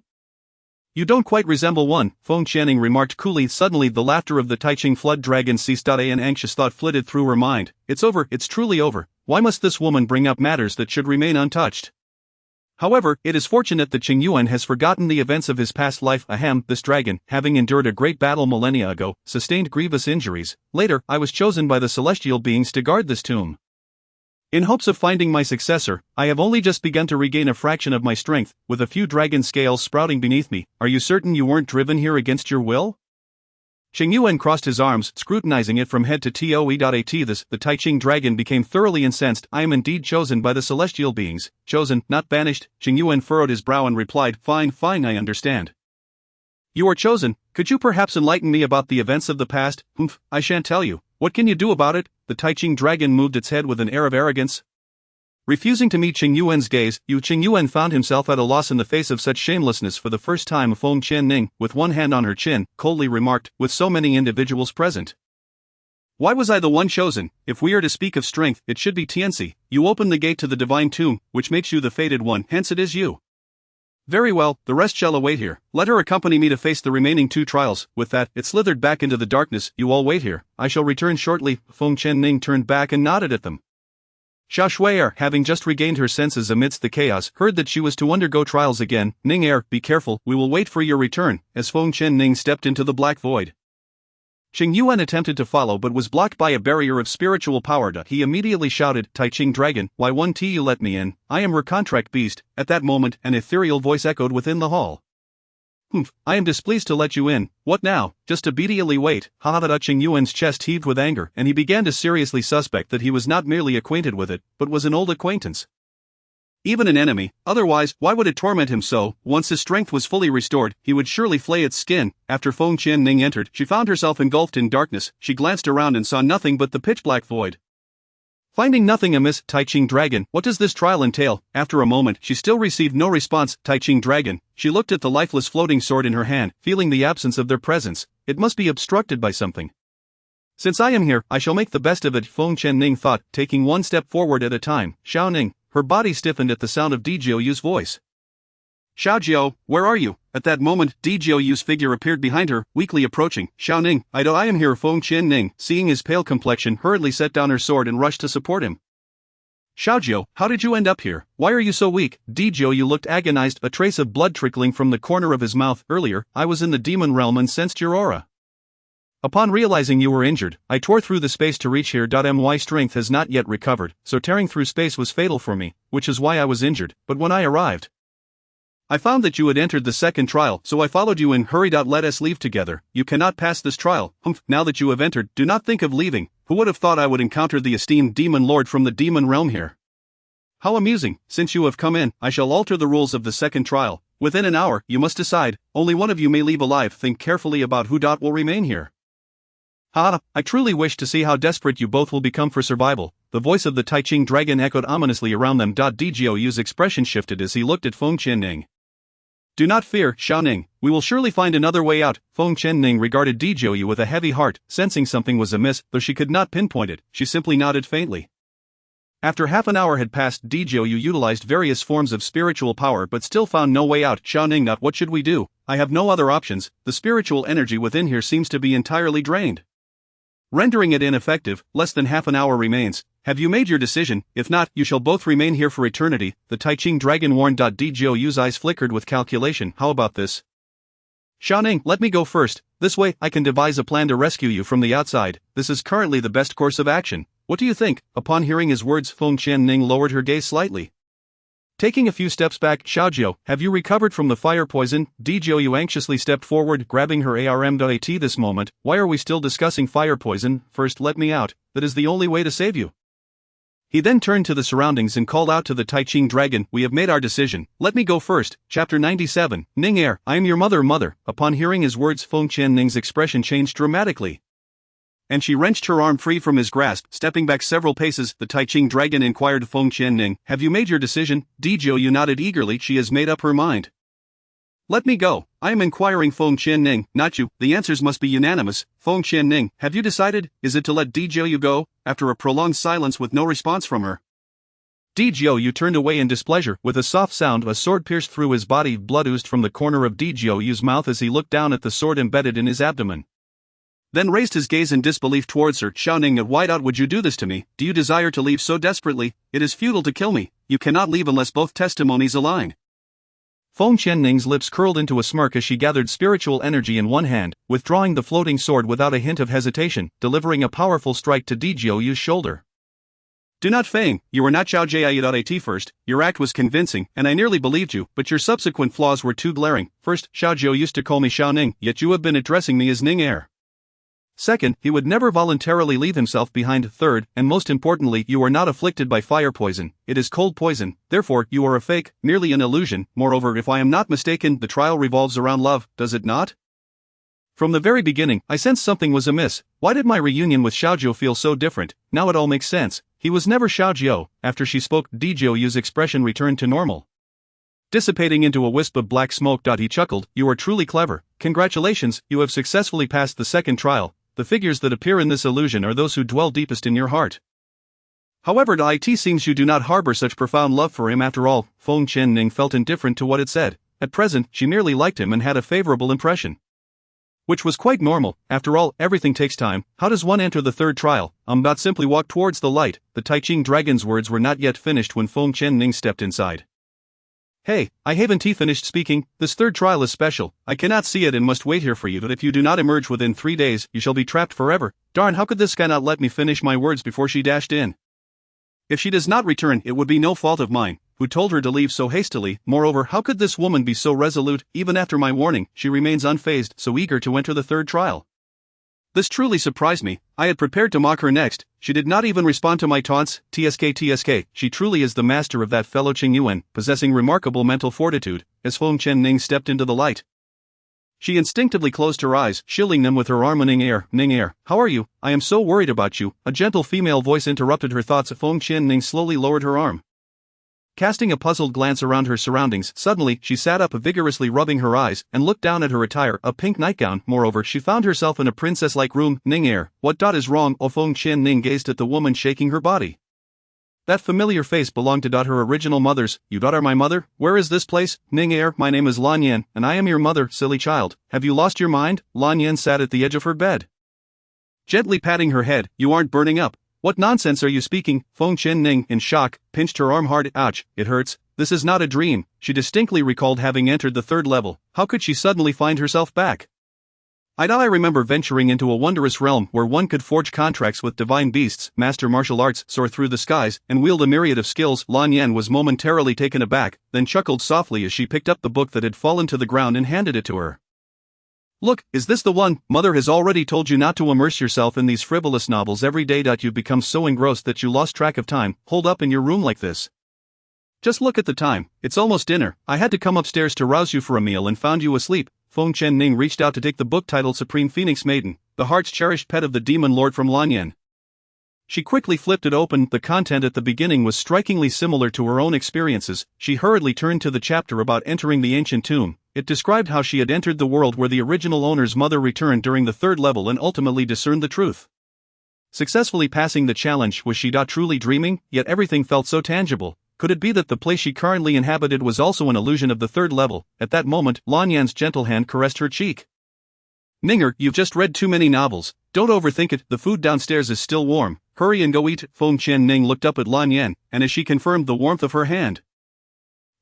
You don't quite resemble one, Feng Qianning remarked coolly. Suddenly the laughter of the Taiching flood dragon ceased. An anxious thought flitted through her mind. It's over, it's truly over. Why must this woman bring up matters that should remain untouched? However, it is fortunate that Qing Yuan has forgotten the events of his past life. Ahem, this dragon, having endured a great battle millennia ago, sustained grievous injuries. Later, I was chosen by the celestial beings to guard this tomb. In hopes of finding my successor, I have only just begun to regain a fraction of my strength, with a few dragon scales sprouting beneath me. Are you certain you weren't driven here against your will? Qing Yuan crossed his arms, scrutinizing it from head to toe. The Taiching dragon became thoroughly incensed. I am indeed chosen by the celestial beings. Chosen, not banished. Qing Yuan furrowed his brow and replied, Fine, I understand. You are chosen. Could you perhaps enlighten me about the events of the past? Humph, I shan't tell you. What can you do about it? The Taiching dragon moved its head with an air of arrogance. Refusing to meet Qing Yuan's gaze, Qing Yuan found himself at a loss in the face of such shamelessness. For the first time, Feng Qianning, with one hand on her chin, coldly remarked, with so many individuals present. Why was I the one chosen? If we are to speak of strength, it should be Tianxi. You opened the gate to the divine tomb, which makes you the fated one, hence it is you. Very well, the rest shall await here. Let her accompany me to face the remaining 2 trials. With that, it slithered back into the darkness. You all wait here. I shall return shortly. Feng Qianning turned back and nodded at them. Xiao Shui'er, having just regained her senses amidst the chaos, heard that she was to undergo trials again. Ning Er, be careful, we will wait for your return, as Feng Qianning stepped into the black void. Qing Yuan attempted to follow but was blocked by a barrier of spiritual power. He immediately shouted, Taiching dragon, why won't you let me in? I am her contract beast. At that moment, an ethereal voice echoed within the hall. Humph, I am displeased to let you in. What now? Just obediently wait. Qing Yuan's chest heaved with anger, and he began to seriously suspect that he was not merely acquainted with it, but was an old acquaintance. Even an enemy, otherwise, why would it torment him so? Once his strength was fully restored, he would surely flay its skin. After Feng Qianning entered, she found herself engulfed in darkness. She glanced around and saw nothing but the pitch-black void. Finding nothing amiss, Taiching dragon, what does this trial entail? After a moment, she still received no response. Taiching dragon, she looked at the lifeless floating sword in her hand, feeling the absence of their presence. It must be obstructed by something. Since I am here, I shall make the best of it, Feng Qianning thought, taking one step forward at a time. Xiao Ning, her body stiffened at the sound of Dijiuyu's voice. Xiao Jiao, where are you? At that moment, Dijiuyu's figure appeared behind her, weakly approaching. Xiao Ning, I am here. Feng Qianning, seeing his pale complexion, hurriedly set down her sword and rushed to support him. Xiao Jiao, how did you end up here? Why are you so weak? Dijiuyu looked agonized, a trace of blood trickling from the corner of his mouth. Earlier, I was in the demon realm and sensed your aura. Upon realizing you were injured, I tore through the space to reach here. My strength has not yet recovered, so tearing through space was fatal for me, which is why I was injured. But when I arrived, I found that you had entered the second trial, so I followed you in. Hurry. Let us leave together. You cannot pass this trial. Humph, now that you have entered, do not think of leaving. Who would have thought I would encounter the esteemed demon lord from the demon realm here? How amusing. Since you have come in, I shall alter the rules of the second trial. Within an hour, you must decide. Only one of you may leave alive. Think carefully about who will remain here. I truly wish to see how desperate you both will become for survival. The voice of the Taiching dragon echoed ominously around them. Dijiuyu's expression shifted as he looked at Feng Qianning. Do not fear, Xiao Ning, we will surely find another way out. Feng Qianning regarded Dijiuyu with a heavy heart, sensing something was amiss, though she could not pinpoint it. She simply nodded faintly. After half an hour had passed, Dijiuyu utilized various forms of spiritual power but still found no way out. Xiao Ning, what should we do? I have no other options. The spiritual energy within here seems to be entirely drained, rendering it ineffective. Less than half an hour remains. Have you made your decision? If not, you shall both remain here for eternity, the Taiching dragon warned. Dijiuyu's eyes flickered with calculation. How about this? Xiao Ning, let me go first. This way, I can devise a plan to rescue you from the outside. This is currently the best course of action. What do you think? Upon hearing his words, Feng Qianning lowered her gaze slightly. Taking a few steps back, Xiaojiu, have you recovered from the fire poison? Dijiu anxiously stepped forward, grabbing her arm.at this moment. Why are we still discussing fire poison? First let me out, that is the only way to save you. He then turned to the surroundings and called out to the Taiching dragon, we have made our decision, let me go first. Chapter 97, Ning Er, I am your mother. Upon hearing his words, Feng Qianning's expression changed dramatically, and she wrenched her arm free from his grasp. Stepping back several paces, the Taiching dragon inquired Feng Qianning, have you made your decision? Dijiu nodded eagerly, she has made up her mind. Let me go, I am inquiring Feng Qianning, not you, the answers must be unanimous. Feng Qianning, have you decided, is it to let Dijiu go? After a prolonged silence with no response from her, Dijiu turned away in displeasure. With a soft sound, a sword pierced through his body. Blood oozed from the corner of Dijiu's mouth as he looked down at the sword embedded in his abdomen, then raised his gaze in disbelief towards her, shouting, why would you do this to me? Do you desire to leave so desperately? It is futile to kill me, you cannot leave unless both testimonies align. Feng Qianning's lips curled into a smirk as she gathered spiritual energy in one hand, withdrawing the floating sword without a hint of hesitation, delivering a powerful strike to Dijiu's shoulder. Do not feign, you were not Xiao Jia at first, your act was convincing, and I nearly believed you, but your subsequent flaws were too glaring. First, Xiao Jiu used to call me Xiao Ning, yet you have been addressing me as Ning Er. Second, he would never voluntarily leave himself behind. Third, and most importantly, you are not afflicted by fire poison, it is cold poison, therefore, you are a fake, merely an illusion. Moreover, if I am not mistaken, the trial revolves around love, does it not? From the very beginning, I sensed something was amiss. Why did my reunion with Xiaojiu feel so different? Now it all makes sense, he was never Xiaojiu. After she spoke, Dijiu's expression returned to normal, dissipating into a wisp of black smoke. He chuckled, you are truly clever, congratulations, you have successfully passed the second trial. The figures that appear in this illusion are those who dwell deepest in your heart. However, it seems you do not harbor such profound love for him after all. Feng Qianning felt indifferent to what it said. At present, she merely liked him and had a favorable impression, which was quite normal. After all, everything takes time. How does one enter the third trial? Not simply walk towards the light. The Taiching dragon's words were not yet finished when Feng Qianning stepped inside. Hey, I haven't finished speaking, this third trial is special, I cannot see it and must wait here for you, but if you do not emerge within 3 days, you shall be trapped forever. Darn, how could this guy not let me finish my words before she dashed in? If she does not return, it would be no fault of mine, who told her to leave so hastily. Moreover, how could this woman be so resolute? Even after my warning, she remains unfazed, so eager to enter the third trial. This truly surprised me. I had prepared to mock her next. She did not even respond to my taunts. TSK, she truly is the master of that fellow Qing Yuan, possessing remarkable mental fortitude. As Feng Qianning stepped into the light, she instinctively closed her eyes, shielding them with her arm. Ning Er, how are you? I am so worried about you. A gentle female voice interrupted her thoughts. Feng Qianning slowly lowered her arm, casting a puzzled glance around her surroundings. Suddenly, she sat up, vigorously rubbing her eyes, and looked down at her attire, a pink nightgown. Moreover, she found herself in a princess-like room. Ning Er, what is wrong? Feng Qianning gazed at the woman shaking her body. That familiar face belonged to her original mother's. You are my mother? Where is this place? Ning Er, my name is Lan Yan, and I am your mother, silly child. Have you lost your mind? Lan Yan sat at the edge of her bed, gently patting her head. You aren't burning up. What nonsense are you speaking? Feng Qianning, in shock, pinched her arm hard. Ouch, it hurts. This is not a dream. She distinctly recalled having entered the third level. How could she suddenly find herself back? I remember venturing into a wondrous realm where one could forge contracts with divine beasts, master martial arts, soar through the skies, and wield a myriad of skills. Lan Yan was momentarily taken aback, then chuckled softly as she picked up the book that had fallen to the ground and handed it to her. Look, is this the one? Mother has already told you not to immerse yourself in these frivolous novels every day. You've become so engrossed that you lost track of time, holed up in your room like this. Just look at the time, it's almost dinner. I had to come upstairs to rouse you for a meal and found you asleep. Feng Qianning reached out to take the book titled Supreme Phoenix Maiden, the heart's cherished pet of the demon lord, from Lan Yan. She quickly flipped it open. The content at the beginning was strikingly similar to her own experiences. She hurriedly turned to the chapter about entering the ancient tomb. It described how she had entered the world where the original owner's mother returned during the third level and ultimately discerned the truth, successfully passing the challenge. Was she truly dreaming? Yet everything felt so tangible. Could it be that the place she currently inhabited was also an illusion of the third level? At that moment, Lan Yan's gentle hand caressed her cheek. Ninger, you've just read too many novels. Don't overthink it, the food downstairs is still warm. Hurry and go eat. Feng Qianning looked up at Lan Yan, and as she confirmed the warmth of her hand,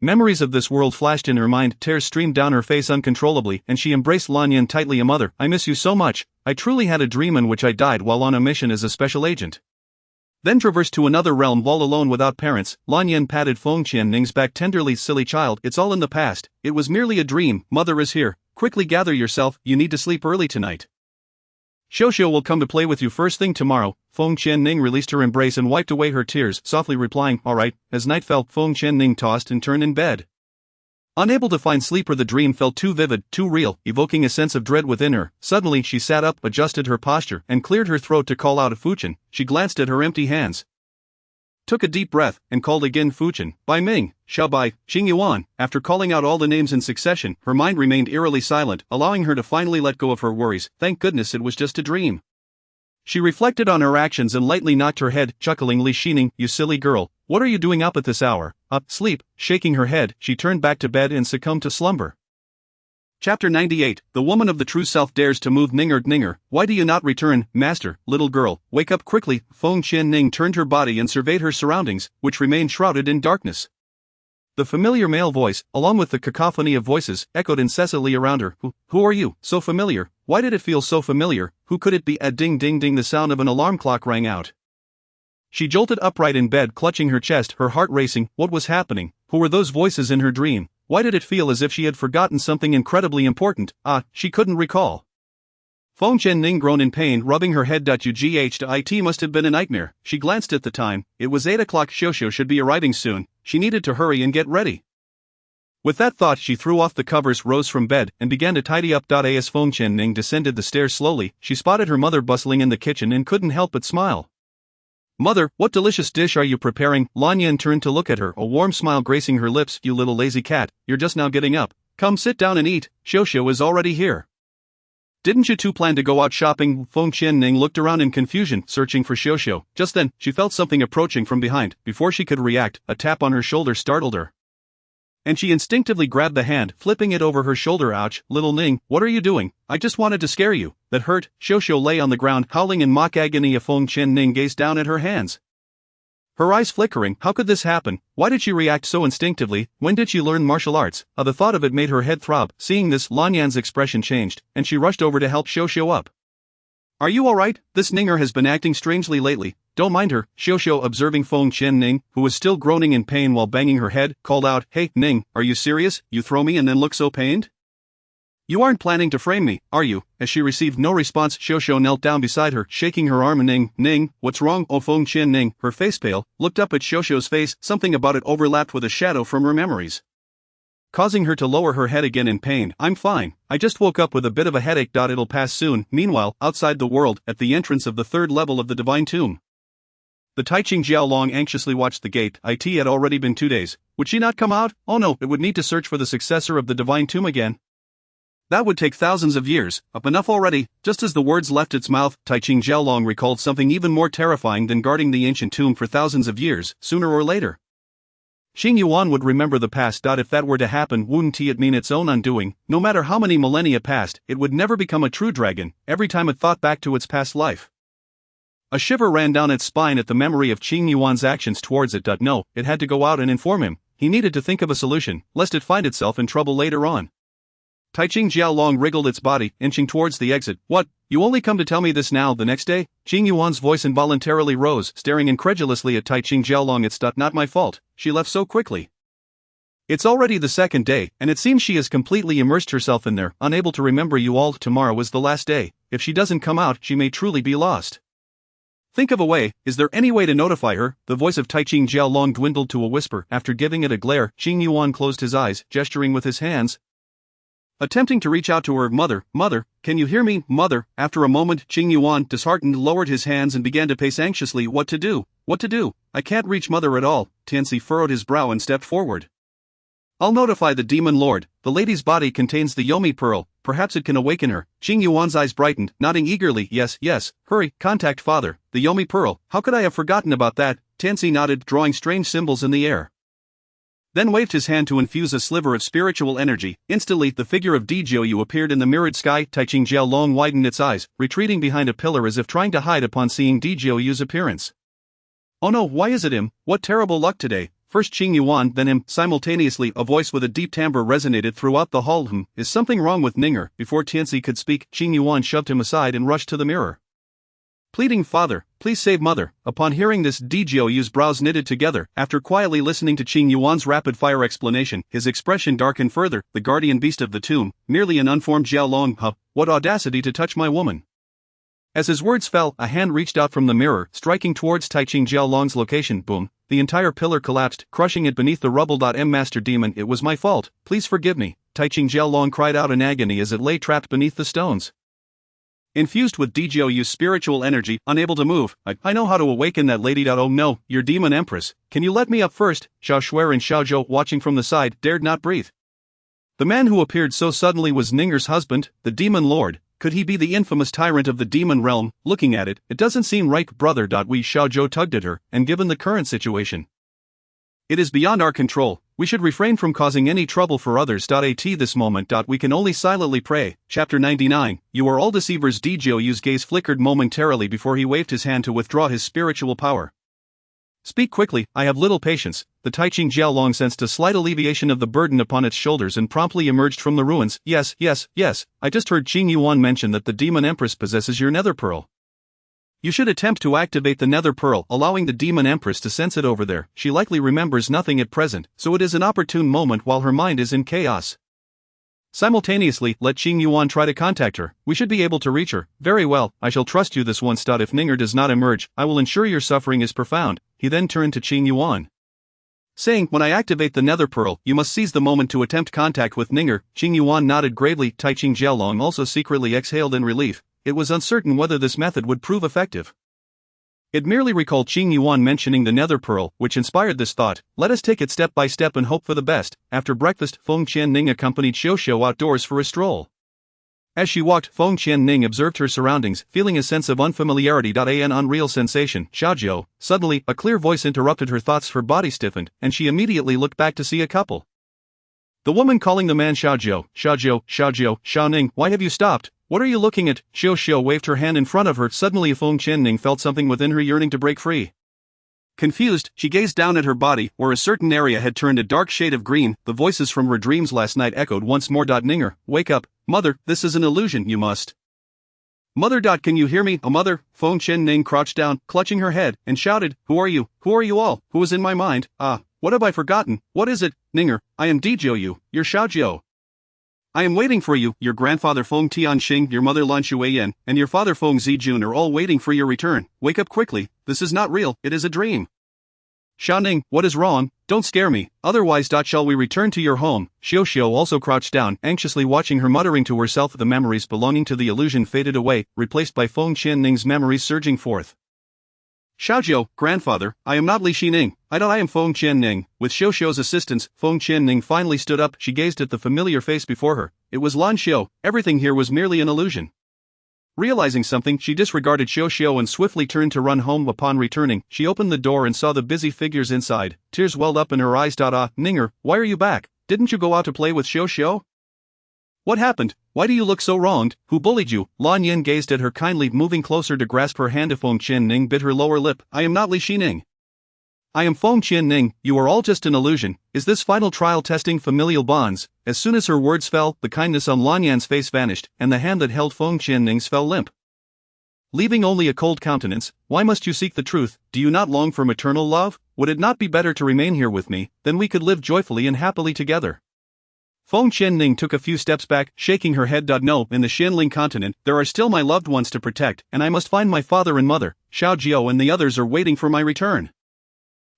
memories of this world flashed in her mind. Tears streamed down her face uncontrollably, and she embraced Lan Yan tightly. Mother, I miss you so much. I truly had a dream in which I died while on a mission as a special agent. Then traversed to another realm all alone without parents. Lan Yan patted Feng Qianning's back tenderly. Silly child, it's all in the past, it was merely a dream, mother is here, quickly gather yourself, you need to sleep early tonight. Xiao will come to play with you first thing tomorrow. Feng Qianning released her embrace and wiped away her tears, softly replying, alright. As night fell, Feng Qianning tossed and turned in bed. Unable to find sleep, or the dream felt too vivid, too real, evoking a sense of dread within her. Suddenly she sat up, adjusted her posture, and cleared her throat to call out Fuchen. She glanced at her empty hands, took a deep breath, and called again, Fuchen, Bai Ming, Xiao Bai, Qing Yuan. After calling out all the names in succession, her mind remained eerily silent, allowing her to finally let go of her worries. Thank goodness it was just a dream. She reflected on her actions and lightly knocked her head, chuckling. Li Xining, you silly girl, what are you doing up at this hour? Sleep. Shaking her head, she turned back to bed and succumbed to slumber. Chapter 98. The woman of the true self dares to move. Ninger, why do you not return, master? Little girl, wake up quickly. Feng Qianning turned her body and surveyed her surroundings, which remained shrouded in darkness. The familiar male voice, along with the cacophony of voices, echoed incessantly around her. Who are you? So familiar. Why did it feel so familiar? Who could it be? A ding ding ding. The sound of an alarm clock rang out. She jolted upright in bed, clutching her chest, her heart racing. What was happening? Who were those voices in her dream? Why did it feel as if she had forgotten something incredibly important? She couldn't recall. Feng Qianning groaned in pain, rubbing her head. It must have been a nightmare. She glanced at the time. It was 8 o'clock. Xiao should be arriving soon. She needed to hurry and get ready. With that thought, she threw off the covers, rose from bed, and began to tidy up. As Feng Qianning descended the stairs slowly, she spotted her mother bustling in the kitchen and couldn't help but smile. Mother, what delicious dish are you preparing? Lan Yan turned to look at her, a warm smile gracing her lips. You little lazy cat, you're just now getting up. Come sit down and eat. Xiao is already here. Didn't you two plan to go out shopping? Feng Qianning looked around in confusion, searching for Xiao. Just then, she felt something approaching from behind. Before she could react, a tap on her shoulder startled her, and she instinctively grabbed the hand, flipping it over her shoulder. Ouch, little Ning, what are you doing? I just wanted to scare you. That hurt. Xiao lay on the ground, howling in mock agony. Feng Qianning gazed down at her hands, her eyes flickering. How could this happen? Why did she react so instinctively? When did she learn martial arts? The thought of it made her head throb. Seeing this, Lan Yan's expression changed, and she rushed over to help Xiao up. Are you alright? This Ninger has been acting strangely lately. Don't mind her. Xiao, observing Feng Qianning, who was still groaning in pain while banging her head, called out, Hey, Ning, are you serious? You throw me and then look so pained? You aren't planning to frame me, are you? As she received no response, Xiao knelt down beside her, shaking her arm. Ning, what's wrong? Feng Qianning, her face pale, looked up at Xiao's face. Something about it overlapped with a shadow from her memories, causing her to lower her head again in pain. I'm fine. I just woke up with a bit of a headache. It'll pass soon. Meanwhile, outside the world, at the entrance of the 3rd level of the Divine Tomb, the Taiqing Jiaolong anxiously watched the gate. It had already been 2 days. Would she not come out? Oh no, it would need to search for the successor of the Divine Tomb again. That would take thousands of years. Up enough already. Just as the words left its mouth, Taiqing Jiaolong recalled something even more terrifying than guarding the ancient tomb for thousands of years. Sooner or later, Qing Yuan would remember the past. If that were to happen, wouldn't it mean its own undoing? No matter how many millennia passed, it would never become a true dragon, every time it thought back to its past life. A shiver ran down its spine at the memory of Qing Yuan's actions towards it. No, it had to go out and inform him. He needed to think of a solution, lest it find itself in trouble later on. Taiqing Jiaolong wriggled its body, inching towards the exit. What? You only come to tell me this now? The next day? Qing Yuan's voice involuntarily rose, staring incredulously at Taiqing Jiaolong. It's not my fault. She left so quickly. It's already the 2nd day, and it seems she has completely immersed herself in there, unable to remember you all. Tomorrow is the last day. If she doesn't come out, she may truly be lost. Think of a way. Is there any way to notify her? The voice of Taiqing Jiaolong dwindled to a whisper. After giving it a glare, Qing Yuan closed his eyes, gesturing with his hands, attempting to reach out to her. Mother, can you hear me? Mother. After a moment, Qing Yuan, disheartened, lowered his hands and began to pace anxiously. What to do? I can't reach Mother at all. Tianzi furrowed his brow and stepped forward. I'll notify the demon lord. The lady's body contains the Yomi pearl. Perhaps it can awaken her. Qing Yuan's eyes brightened, nodding eagerly. Yes. Hurry, contact Father. The Yomi pearl. How could I have forgotten about that? Tianzi nodded, drawing strange symbols in the air, then waved his hand to infuse a sliver of spiritual energy. Instantly, the figure of Dijiu appeared in the mirrored sky. Taiqing Jiaolong widened its eyes, retreating behind a pillar as if trying to hide upon seeing Dijiu's appearance. Oh no, why is it him? What terrible luck today. First Qing Yuan, then him. Simultaneously, a voice with a deep timbre resonated throughout the hall. Is something wrong with Ninger? Before Tianzi could speak, Qing Yuan shoved him aside and rushed to the mirror, pleading, Father, please save mother. Upon hearing this, Djiaoyu's brows knitted together. After quietly listening to Qing Yuan's rapid-fire explanation, his expression darkened further. The guardian beast of the tomb, merely an unformed Jiaolong, huh? What audacity to touch my woman. As his words fell, a hand reached out from the mirror, striking towards Taiqing Jiaolong's location. Boom. The entire pillar collapsed, crushing it beneath the rubble. Master demon, it was my fault, please forgive me, Taiqing Jiaolong cried out in agony as it lay trapped beneath the stones. Infused with Djiaoyu's spiritual energy, unable to move, I know how to awaken that lady. Oh no, your demon empress, can you let me up first? Xiao Shuer and Xiao Zhou, watching from the side, dared not breathe. The man who appeared so suddenly was Ninger's husband, the demon lord. Could he be the infamous tyrant of the demon realm? Looking at it, it doesn't seem right, brother. We Xiao Zhou tugged at her, and given the current situation, it is beyond our control. We should refrain from causing any trouble for others. At this moment, we can only silently pray. Chapter 99. You are all deceivers. Djiaoyu's gaze flickered momentarily before he waved his hand to withdraw his spiritual power. Speak quickly, I have little patience. The Taiqing Jiaolong sensed a slight alleviation of the burden upon its shoulders and promptly emerged from the ruins. Yes, I just heard Qing Yuan mention that the demon empress possesses your nether pearl. You should attempt to activate the nether pearl, allowing the demon empress to sense it over there. She likely remembers nothing at present, so it is an opportune moment while her mind is in chaos. Simultaneously, let Qing Yuan try to contact her. We should be able to reach her. Very well, I shall trust you this once. If Ninger does not emerge, I will ensure your suffering is profound. He then turned to Qing Yuan, saying, when I activate the nether pearl, you must seize the moment to attempt contact with Ninger. Qing Yuan nodded gravely. Taiqing Jiaolong also secretly exhaled in relief. It was uncertain whether this method would prove effective. It merely recalled Qing Yuan mentioning the nether pearl, which inspired this thought. Let us take it step by step and hope for the best. After breakfast, Feng Qianning accompanied Xiao outdoors for a stroll. As she walked, Feng Qianning observed her surroundings, feeling a sense of unfamiliarity. An unreal sensation. Xiaozhou. Suddenly, a clear voice interrupted her thoughts. Her body stiffened, and she immediately looked back to see a couple. The woman calling the man Xiaozhou, Xiaoning, why have you stopped? What are you looking at? Xiao waved her hand in front of her. Suddenly Feng Qianning felt something within her yearning to break free. Confused, she gazed down at her body, where a certain area had turned a dark shade of green. The voices from her dreams last night echoed once more. Ninger, wake up. Mother, this is an illusion, you must. Mother. Can you hear me? Oh mother. Feng Qianning crouched down, clutching her head, and shouted, Who are you? Who are you all? Who is in my mind? What have I forgotten? What is it? Ninger, I am Djiaoyu, your Xiaozhou. I am waiting for you. Your grandfather Feng Tianxing, your mother Lan Shuiyan, and your father Feng Zijun are all waiting for your return. Wake up quickly, this is not real, it is a dream. Xiaoning, what is wrong? Don't scare me, otherwise. Shall we return to your home? Xiao also crouched down, anxiously watching her, muttering to herself. The memories belonging to the illusion faded away, replaced by Feng Qianning's memories surging forth. Xiaozhou, grandfather, I am not Li Xining, I am Feng Qianning. With Xiao's assistance, Feng Qianning finally stood up. She gazed at the familiar face before her. It was Lan Xiao. Everything here was merely an illusion. Realizing something, she disregarded Xiao and swiftly turned to run home. Upon returning, she opened the door and saw the busy figures inside. Tears welled up in her eyes. Ninger, why are you back? Didn't you go out to play with Xiao? What happened? Why do you look so wronged? Who bullied you? Lan Yin gazed at her kindly, moving closer to grasp her hand. Feng Qianning bit her lower lip. I am not Li Xining. I am Feng Qianning. You are all just an illusion. Is this final trial testing familial bonds? As soon as her words fell, the kindness on Lan Yan's face vanished, and the hand that held Feng Qianning's fell limp, leaving only a cold countenance. Why must you seek the truth? Do you not long for maternal love? Would it not be better to remain here with me? Then we could live joyfully and happily together. Feng Qianning took a few steps back, shaking her head. No, in the Xianling continent, there are still my loved ones to protect, and I must find my father and mother. Xiaozhou and the others are waiting for my return.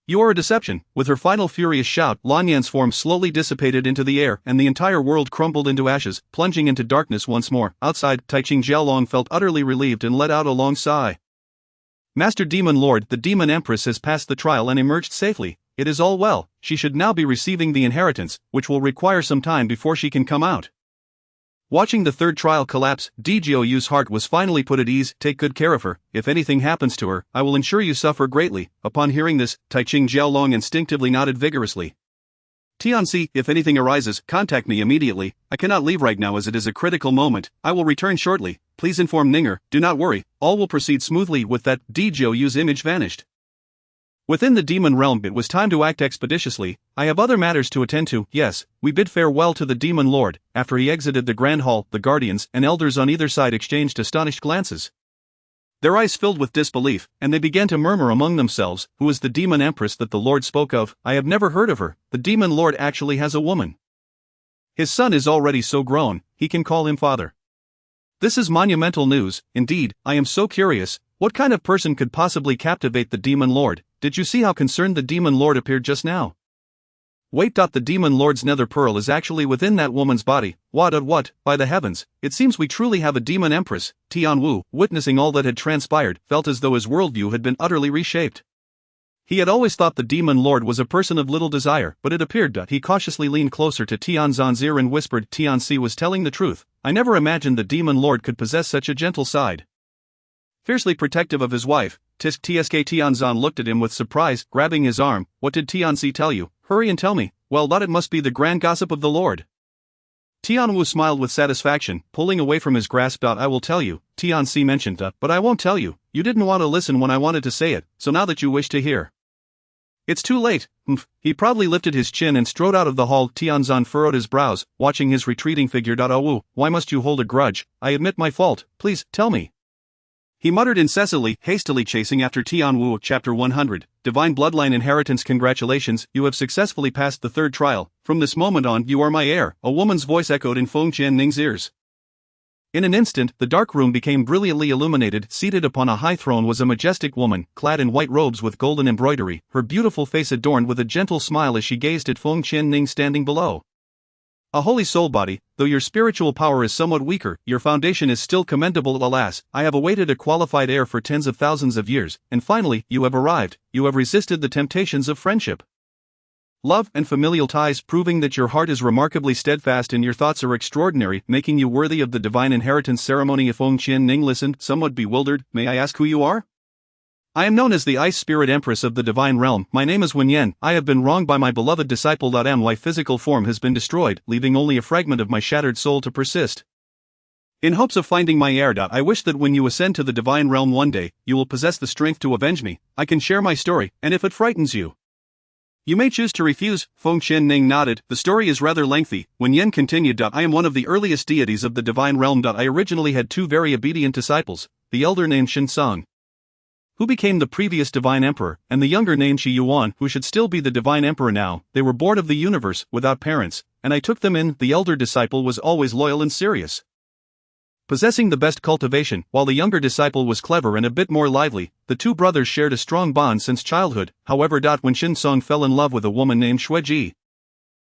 You are a deception. With her final furious shout, Lan Yan's form slowly dissipated into the air, and the entire world crumbled into ashes, plunging into darkness once more. Outside, Taiqing Jiaolong felt utterly relieved and let out a long sigh. Master Demon Lord, the Demon Empress has passed the trial and emerged safely. It is all well. She should now be receiving the inheritance, which will require some time before she can come out. Watching the third trial collapse, Djiaoyu's heart was finally put at ease. Take good care of her. If anything happens to her, I will ensure you suffer greatly. Upon hearing this, Taiqing Jiaolong instinctively nodded vigorously. Tianxi, if anything arises, contact me immediately. I cannot leave right now as it is a critical moment. I will return shortly. Please inform Ninger. Do not worry, all will proceed smoothly. With that, Djiaoyu's image vanished. Within the demon realm, it was time to act expeditiously. I have other matters to attend to. Yes, we bid farewell to the demon lord. After he exited the grand hall, the guardians and elders on either side exchanged astonished glances. Their eyes filled with disbelief, and they began to murmur among themselves, "Who is the demon empress that the Lord spoke of? I have never heard of her. The demon lord actually has a woman. His son is already so grown, he can call him father. This is monumental news, indeed. I am so curious, what kind of person could possibly captivate the demon lord? Did you see how concerned the demon lord appeared just now? Wait. The demon lord's nether pearl is actually within that woman's body. What? By the heavens, it seems we truly have a demon empress." Tian Wu, witnessing all that had transpired, felt as though his worldview had been utterly reshaped. He had always thought the demon lord was a person of little desire, but it appeared that he cautiously leaned closer to Tian Zan's ear and whispered, "Tian Si was telling the truth. I never imagined the demon lord could possess such a gentle side." Fiercely protective of his wife, Tsk Tian Zan looked at him with surprise, grabbing his arm. "What did Tian Si tell you? Hurry and tell me." "Well, it must be the grand gossip of the Lord." Tian Wu smiled with satisfaction, pulling away from his grasp. "I will tell you," Tian Si mentioned, "but I won't tell you. You didn't want to listen when I wanted to say it, so now that you wish to hear, it's too late." He proudly lifted his chin and strode out of the hall. Tian Zan furrowed his brows, watching his retreating figure. "Oh Wu, why must you hold a grudge? I admit my fault, please, tell me," he muttered incessantly, hastily chasing after Tian Wu. Chapter 100, Divine Bloodline Inheritance. "Congratulations, you have successfully passed the third trial. From this moment on, you are my heir," a woman's voice echoed in Feng Qianning's ears. In an instant, the dark room became brilliantly illuminated. Seated upon a high throne was a majestic woman, clad in white robes with golden embroidery, her beautiful face adorned with a gentle smile as she gazed at Feng Qianning standing below. "A holy soul body, though your spiritual power is somewhat weaker, your foundation is still commendable. Alas, I have awaited a qualified heir for tens of thousands of years, and finally, you have arrived. You have resisted the temptations of friendship, love, and familial ties, proving that your heart is remarkably steadfast and your thoughts are extraordinary, making you worthy of the divine inheritance ceremony." Feng Qianning listened, somewhat bewildered. "May I ask who you are?" "I am known as the Ice Spirit Empress of the Divine Realm. My name is Wenyan. I have been wronged by my beloved disciple. My physical form has been destroyed, leaving only a fragment of my shattered soul to persist. In hopes of finding my heir. I wish that when you ascend to the Divine Realm one day, you will possess the strength to avenge me. I can share my story, and if it frightens you, you may choose to refuse." Feng Qianning nodded. "The story is rather lengthy." Wenyan continued. "I am one of the earliest deities of the Divine Realm. I originally had two very obedient disciples, the elder named Shinsong, who became the previous divine emperor, and the younger named Shi Yuan, who should still be the divine emperor now. They were bored of the universe, without parents, and I took them in. The elder disciple was always loyal and serious, possessing the best cultivation, while the younger disciple was clever and a bit more lively. The two brothers shared a strong bond since childhood. However, when Shinsong fell in love with a woman named Xueji,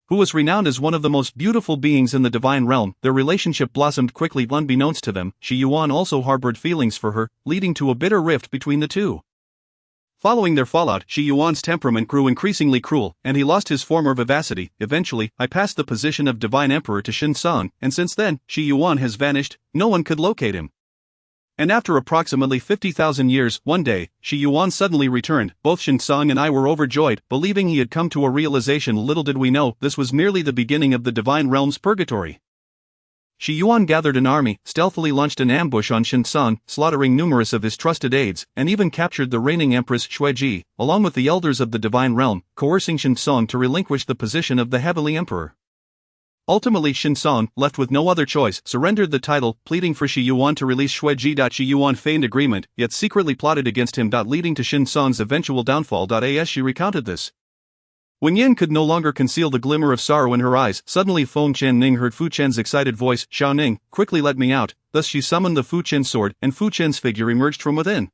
who was renowned as one of the most beautiful beings in the divine realm, their relationship blossomed quickly. Unbeknownst to them, Shi Yuan also harbored feelings for her, leading to a bitter rift between the two. Following their fallout, Shi Yuan's temperament grew increasingly cruel, and he lost his former vivacity. Eventually, I passed the position of divine emperor to Shinsong, and since then, Shi Yuan has vanished. No one could locate him. And after approximately 50,000 years, one day, Shi Yuan suddenly returned. Both Shinsong and I were overjoyed, believing he had come to a realization. Little did we know, this was merely the beginning of the divine realm's purgatory. Shi Yuan gathered an army, stealthily launched an ambush on Shinsong, slaughtering numerous of his trusted aides, and even captured the reigning empress Xueji, along with the elders of the divine realm, coercing Shinsong to relinquish the position of the heavenly emperor. Ultimately, Shinsong, left with no other choice, surrendered the title, pleading for Shi Yuan to release Xueji. Shi Yuan feigned agreement, yet secretly plotted against him. Leading to Shinsong's eventual downfall. As she recounted this, Wenyan could no longer conceal the glimmer of sorrow in her eyes. Suddenly Feng Qianning heard Fu Chen's excited voice. "Xiaoning, quickly let me out." Thus she summoned the Fu Chen sword, and Fu Chen's figure emerged from within.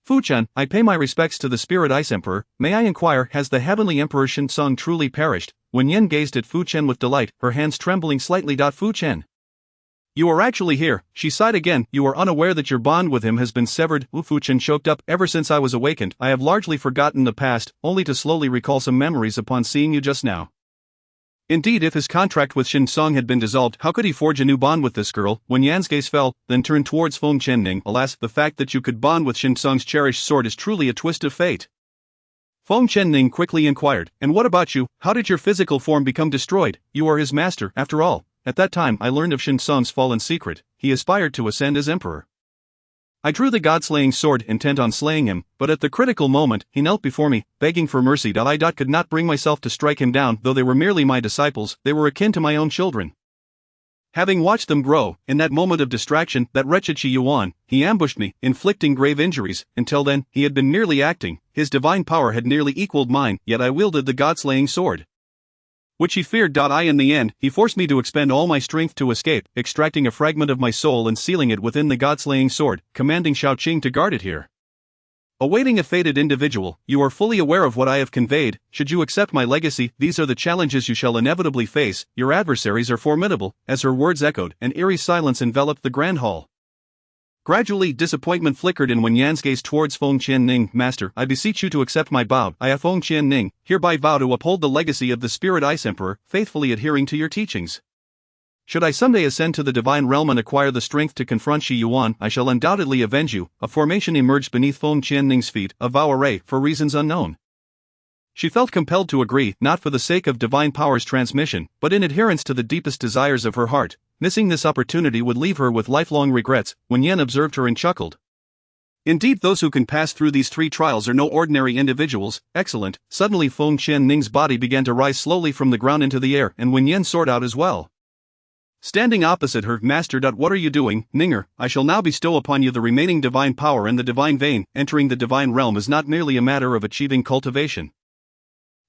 "Fu Chen, I pay my respects to the Spirit Ice Emperor. May I inquire, has the heavenly emperor Shinsong truly perished?" Wenyan gazed at Fu Chen with delight, her hands trembling slightly. "Fu Chen, you are actually here." She sighed again. "You are unaware that your bond with him has been severed?" Fu Chen choked up. "Ever since I was awakened, I have largely forgotten the past, only to slowly recall some memories upon seeing you just now." Indeed, if his contract with Shinsong had been dissolved, how could he forge a new bond with this girl? When Yan's gaze fell, then turned towards Feng Qianning. "Alas, the fact that you could bond with Shinsong's cherished sword is truly a twist of fate." Feng Qianning quickly inquired, "And what about you? How did your physical form become destroyed? You are his master, after all." At that time I learned of Shinsong's fallen secret. He aspired to ascend as emperor. I drew the god-slaying sword, intent on slaying him, but at the critical moment, he knelt before me, begging for mercy. I could not bring myself to strike him down. Though they were merely my disciples, they were akin to my own children. Having watched them grow, in that moment of distraction, that wretched Shi Yuan, he ambushed me, inflicting grave injuries. Until then, he had been merely acting. His divine power had nearly equaled mine, yet I wielded the god-slaying sword, which he feared. In the end, he forced me to expend all my strength to escape, extracting a fragment of my soul and sealing it within the god-slaying sword, commanding Shao Qing to guard it here. Awaiting a fated individual, you are fully aware of what I have conveyed. Should you accept my legacy, these are the challenges you shall inevitably face. Your adversaries are formidable. As her words echoed, an eerie silence enveloped the grand hall. Gradually, disappointment flickered in Wen Yan's gaze towards Feng Qianning. Master, I beseech you to accept my vow. I, Feng Qianning, hereby vow to uphold the legacy of the Spirit Ice Emperor, faithfully adhering to your teachings. Should I someday ascend to the divine realm and acquire the strength to confront Shi Yuan, I shall undoubtedly avenge you. A formation emerged beneath Feng Qianning's feet, a vow array, for reasons unknown. She felt compelled to agree, not for the sake of divine power's transmission, but in adherence to the deepest desires of her heart. Missing this opportunity would leave her with lifelong regrets. Wen Yan observed her and chuckled. Indeed, those who can pass through these 3 trials are no ordinary individuals. Excellent. Suddenly Feng Qianning's body began to rise slowly from the ground into the air, and Wen Yan soared out as well. Standing opposite her, Master. What are you doing, Ninger? I shall now bestow upon you the remaining divine power and the divine vein. Entering the divine realm is not merely a matter of achieving cultivation.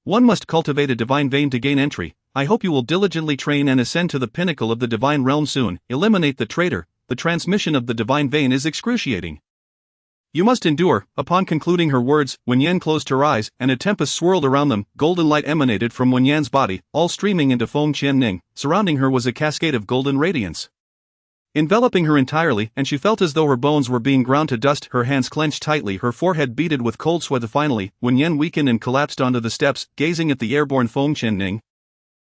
One must cultivate a divine vein to gain entry. I hope you will diligently train and ascend to the pinnacle of the divine realm soon. Eliminate the traitor. The transmission of the divine vein is excruciating. You must endure. Upon concluding her words, Wen Yan closed her eyes, and a tempest swirled around them. Golden light emanated from Wen Yan's body, all streaming into Feng Qianning. Surrounding her was a cascade of golden radiance, enveloping her entirely, and she felt as though her bones were being ground to dust. Her hands clenched tightly, her forehead beaded with cold sweat. Finally, Wen Yan weakened and collapsed onto the steps, gazing at the airborne Feng Qianning.